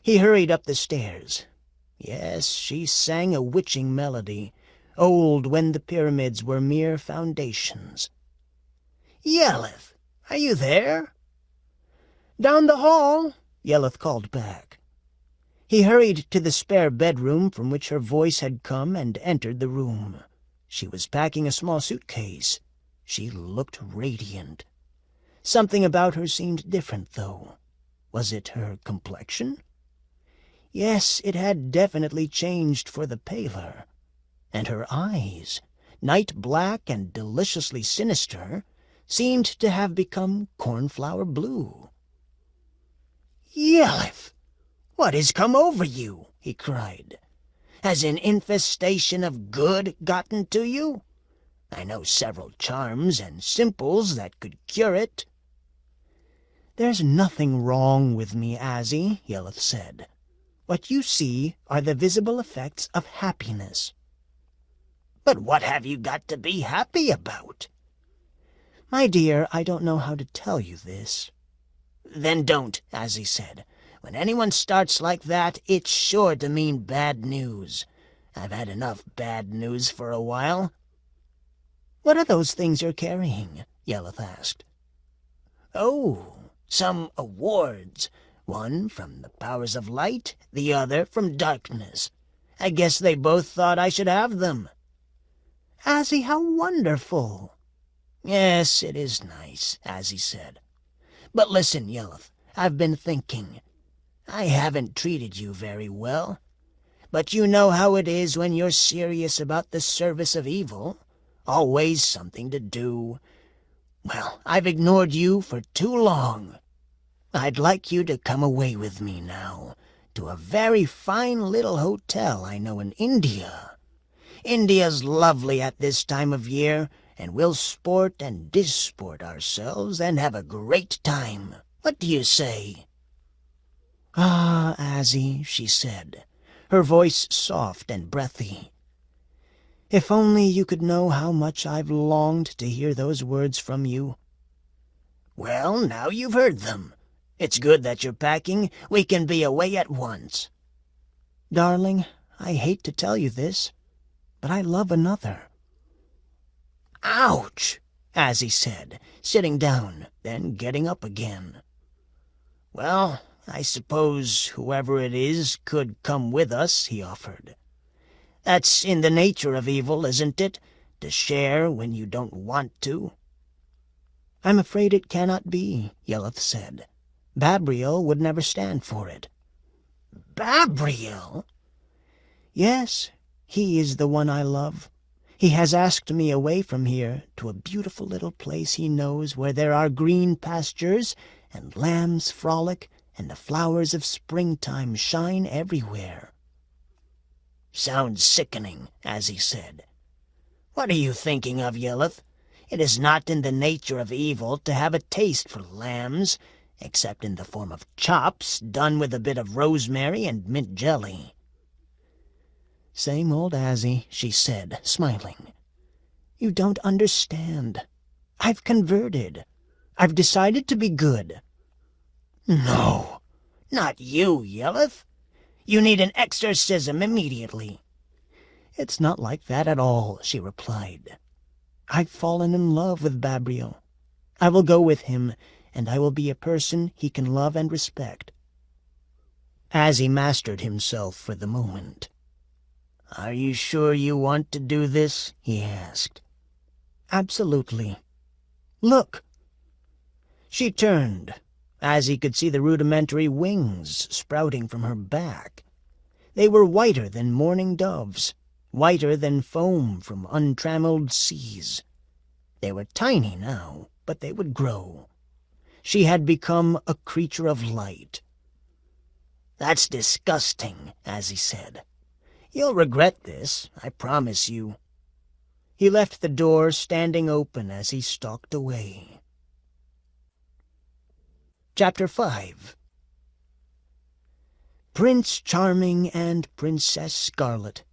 He hurried up the stairs. Yes, she sang a witching melody, old when the pyramids were mere foundations. "Yelleth, are you there?" "Down the hall," Yelleth called back. He hurried to the spare bedroom from which her voice had come and entered the room. She was packing a small suitcase. She looked radiant. Something about her seemed different, though. Was it her complexion? Yes, it had definitely changed for the paler. And her eyes, night black and deliciously sinister, seemed to have become cornflower blue. "Yelith, what has come over you?" he cried. "Has an infestation of good gotten to you? I know several charms and simples that could cure it." "There's nothing wrong with me, Azzie," Yelith said. "What you see are the visible effects of happiness." "But what have you got to be happy about?" "My dear, I don't know how to tell you this." "Then don't," Azzie said. "When anyone starts like that, it's sure to mean bad news. I've had enough bad news for a while." "What are those things you're carrying?" Yelith asked. "Oh, some awards. One from the powers of light, the other from darkness. I guess they both thought I should have them." "Azzie, how wonderful!" "Yes, it is nice," Azzie said. "But listen, Yelith, I've been thinking. I haven't treated you very well. But you know how it is when you're serious about the service of evil. Always something to do. Well, I've ignored you for too long. I'd like you to come away with me now, to a very fine little hotel I know in India. India's lovely at this time of year, and we'll sport and disport ourselves and have a great time. What do you say?" "Ah, Azzie," she said, her voice soft and breathy. "If only you could know how much I've longed to hear those words from you." "Well, now you've heard them. It's good that you're packing. We can be away at once." "Darling, I hate to tell you this, but I love another." "Ouch!" Azzie said, sitting down, then getting up again. "Well, I suppose whoever it is could come with us," he offered. "That's in the nature of evil, isn't it? To share when you don't want to." "I'm afraid it cannot be," Yelith said. "Babriel would never stand for it." "Babriel?" "Yes, he is the one I love. He has asked me away from here to a beautiful little place he knows where there are green pastures and lambs frolic and the flowers of springtime shine everywhere." "Sounds sickening," Azzie said. "What are you thinking of, Yelith? It is not in the nature of evil to have a taste for lambs, except in the form of chops done with a bit of rosemary and mint jelly." "Same old Azzie," she said, smiling. "You don't understand. I've converted. I've decided to be good." "No, not you, Yelith. You need an exorcism immediately." "It's not like that at all," she replied. "I've fallen in love with Babriel. I will go with him, and I will be a person he can love and respect." Azzie mastered himself for the moment. "Are you sure you want to do this?" he asked. "Absolutely. Look!" She turned. Azzie could see the rudimentary wings sprouting from her back. They were whiter than mourning doves, whiter than foam from untrammeled seas. They were tiny now, but they would grow. She had become a creature of light. "That's disgusting," Azzie said. "You'll regret this, I promise you." He left the door standing open as he stalked away. Chapter 5. Prince Charming and Princess Scarlet,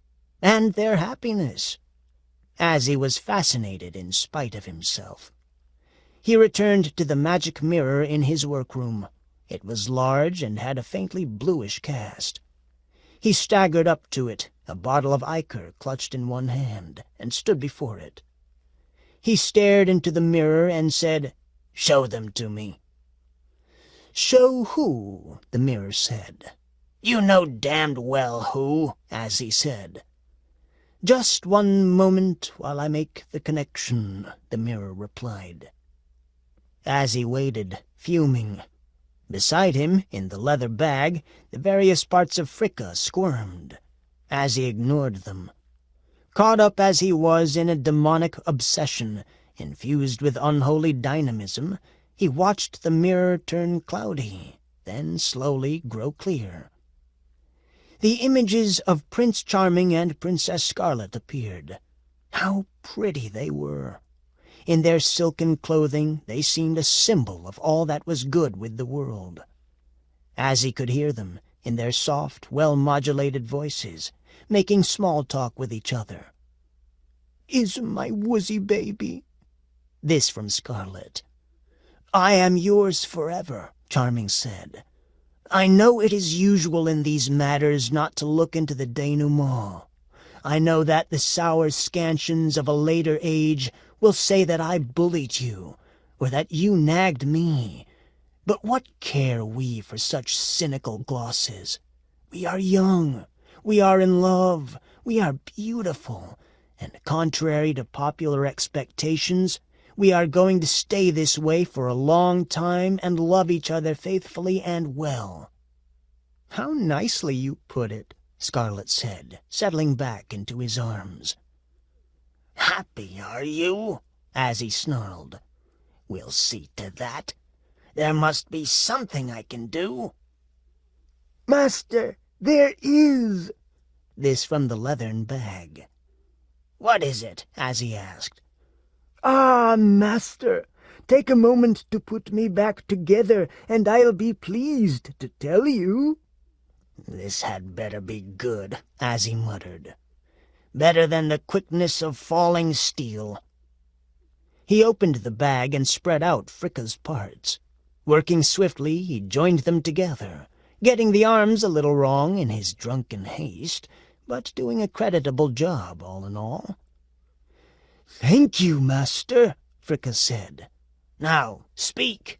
and their happiness. Azzie was fascinated in spite of himself. He returned to the magic mirror in his workroom. It was large and had a faintly bluish cast. He staggered up to it, a bottle of ichor clutched in one hand, and stood before it. He stared into the mirror and said, "Show them to me." "Show who?" the mirror said. "You know damned well who," Azzie said. "Just one moment while I make the connection," the mirror replied. Azzie waited, fuming. Beside him, in the leather bag, the various parts of Fricka squirmed. Azzie ignored them. Caught up as he was in a demonic obsession, infused with unholy dynamism, he watched the mirror turn cloudy, then slowly grow clear. The images of Prince Charming and Princess Scarlet appeared. How pretty they were! In their silken clothing they seemed a symbol of all that was good with the world. Azzie could hear them, in their soft, well-modulated voices, making small talk with each other. "Is my wuzzy baby?" This from Scarlet. "I am yours forever," Charming said. "I know it is usual in these matters not to look into the denouement. I know that the sour scansions of a later age will say that I bullied you, or that you nagged me. But what care we for such cynical glosses? We are young, we are in love, we are beautiful, and contrary to popular expectations, we are going to stay this way for a long time and love each other faithfully and well." "How nicely you put it," Scarlet said, settling back into his arms. "Happy, are you?" Azzie snarled. "We'll see to that. There must be something I can do." "Master, there is!" This from the leathern bag. "What is it?" Azzie asked. "Ah, master, take a moment to put me back together, and I'll be pleased to tell you." "This had better be good," Azzie muttered. "Better than the quickness of falling steel." He opened the bag and spread out Fricka's parts. Working swiftly, he joined them together, getting the arms a little wrong in his drunken haste, but doing a creditable job all in all. "Thank you, master," Fricka said. "Now, speak."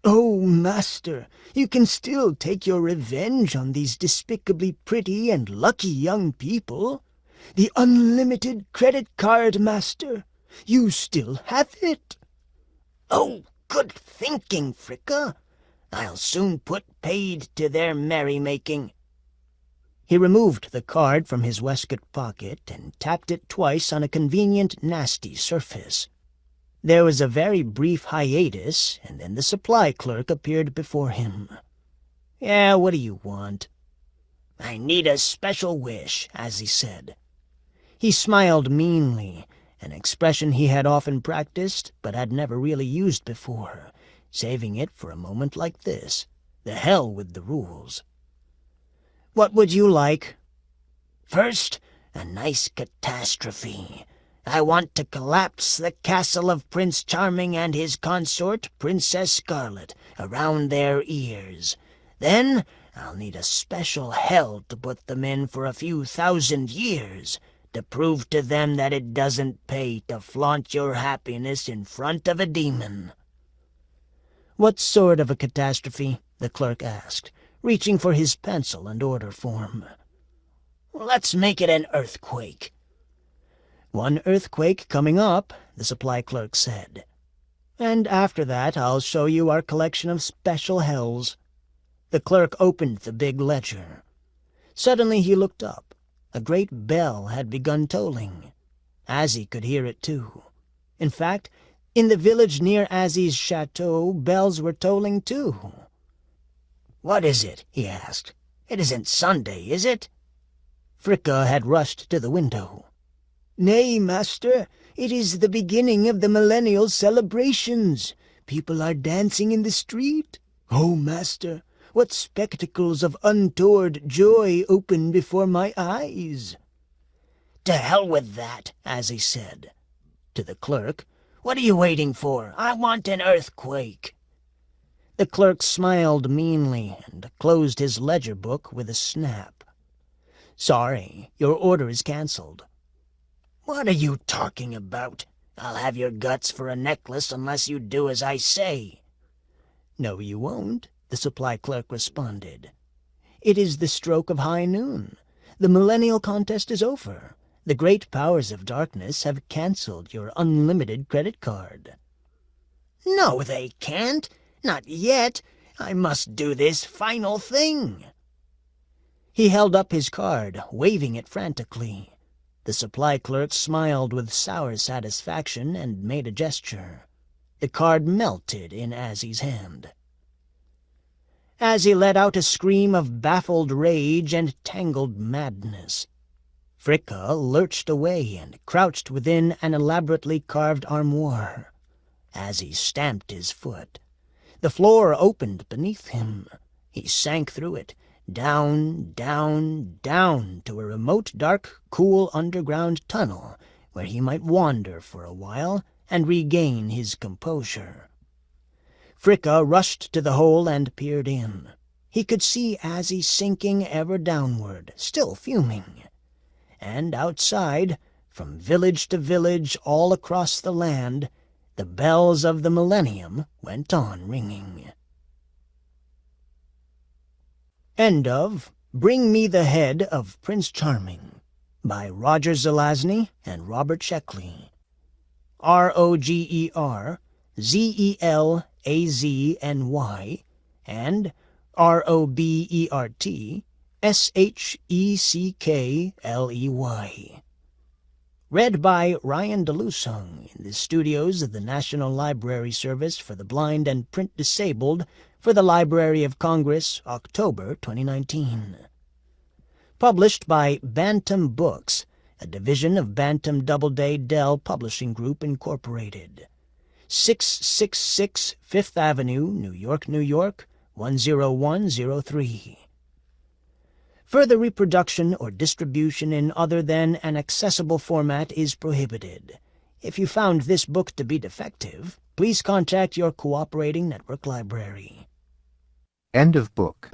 "Oh, master, you can still take your revenge on these despicably pretty and lucky young people. The unlimited credit card, master. You still have it." "Oh, good thinking, Fricka. I'll soon put paid to their merrymaking." He removed the card from his waistcoat pocket and tapped it twice on a convenient, nasty surface. There was a very brief hiatus, and then the supply clerk appeared before him. "Yeah, what do you want?" "I need a special wish," Azzie said. He smiled meanly, an expression he had often practiced but had never really used before, saving it for a moment like this. The hell with the rules. "What would you like?" "First, a nice catastrophe. I want to collapse the castle of Prince Charming and his consort, Princess Scarlet, around their ears. Then I'll need a special hell to put them in for a few 1,000 years, to prove to them that it doesn't pay to flaunt your happiness in front of a demon." "What sort of a catastrophe?" the clerk asked, reaching for his pencil and order form. "Let's make it an earthquake." "One earthquake coming up," the supply clerk said. "And after that I'll show you our collection of special hells." The clerk opened the big ledger. Suddenly he looked up. A great bell had begun tolling. Azzie could hear it too. In fact, in the village near Azzie's chateau, bells were tolling too. "What is it?" he asked. "It isn't Sunday, is it?" Fricka had rushed to the window. "Nay, master, it is the beginning of the millennial celebrations. People are dancing in the street. Oh, master, what spectacles of untoward joy open before my eyes." "To hell with that," Azzie said. To the clerk, "What are you waiting for? I want an earthquake." The clerk smiled meanly and closed his ledger book with a snap. "Sorry, your order is cancelled." "What are you talking about? I'll have your guts for a necklace unless you do as I say." "No, you won't," the supply clerk responded. "It is the stroke of high noon. The millennial contest is over. The great powers of darkness have cancelled your unlimited credit card." "No, they can't. Not yet. I must do this final thing. He held up his card, waving it frantically. The supply clerk smiled with sour satisfaction and made a gesture. The card melted in Azzie's hand. Azzie let out a scream of baffled rage and tangled madness. Fricka lurched away and crouched within an elaborately carved armoire. Azzie stamped his foot. The floor opened beneath him. He sank through it, down, down, down, to a remote, dark, cool underground tunnel where he might wander for a while and regain his composure. Fricka rushed to the hole and peered in. He could see Azzie sinking ever downward, still fuming. And outside, from village to village all across the land, the bells of the millennium went on ringing. End of Bring Me the Head of Prince Charming by Roger Zelazny and Robert Sheckley. ROGERZELAZNY and ROBERTSHECKLEY. Read by Ryan Dalusung in the studios of the National Library Service for the Blind and Print Disabled for the Library of Congress, October 2019. Published by Bantam Books, a division of Bantam Doubleday Dell Publishing Group, Incorporated. 666 Fifth Avenue, New York, New York, 10103. Further reproduction or distribution in other than an accessible format is prohibited. If you found this book to be defective, please contact your cooperating network library. End of book.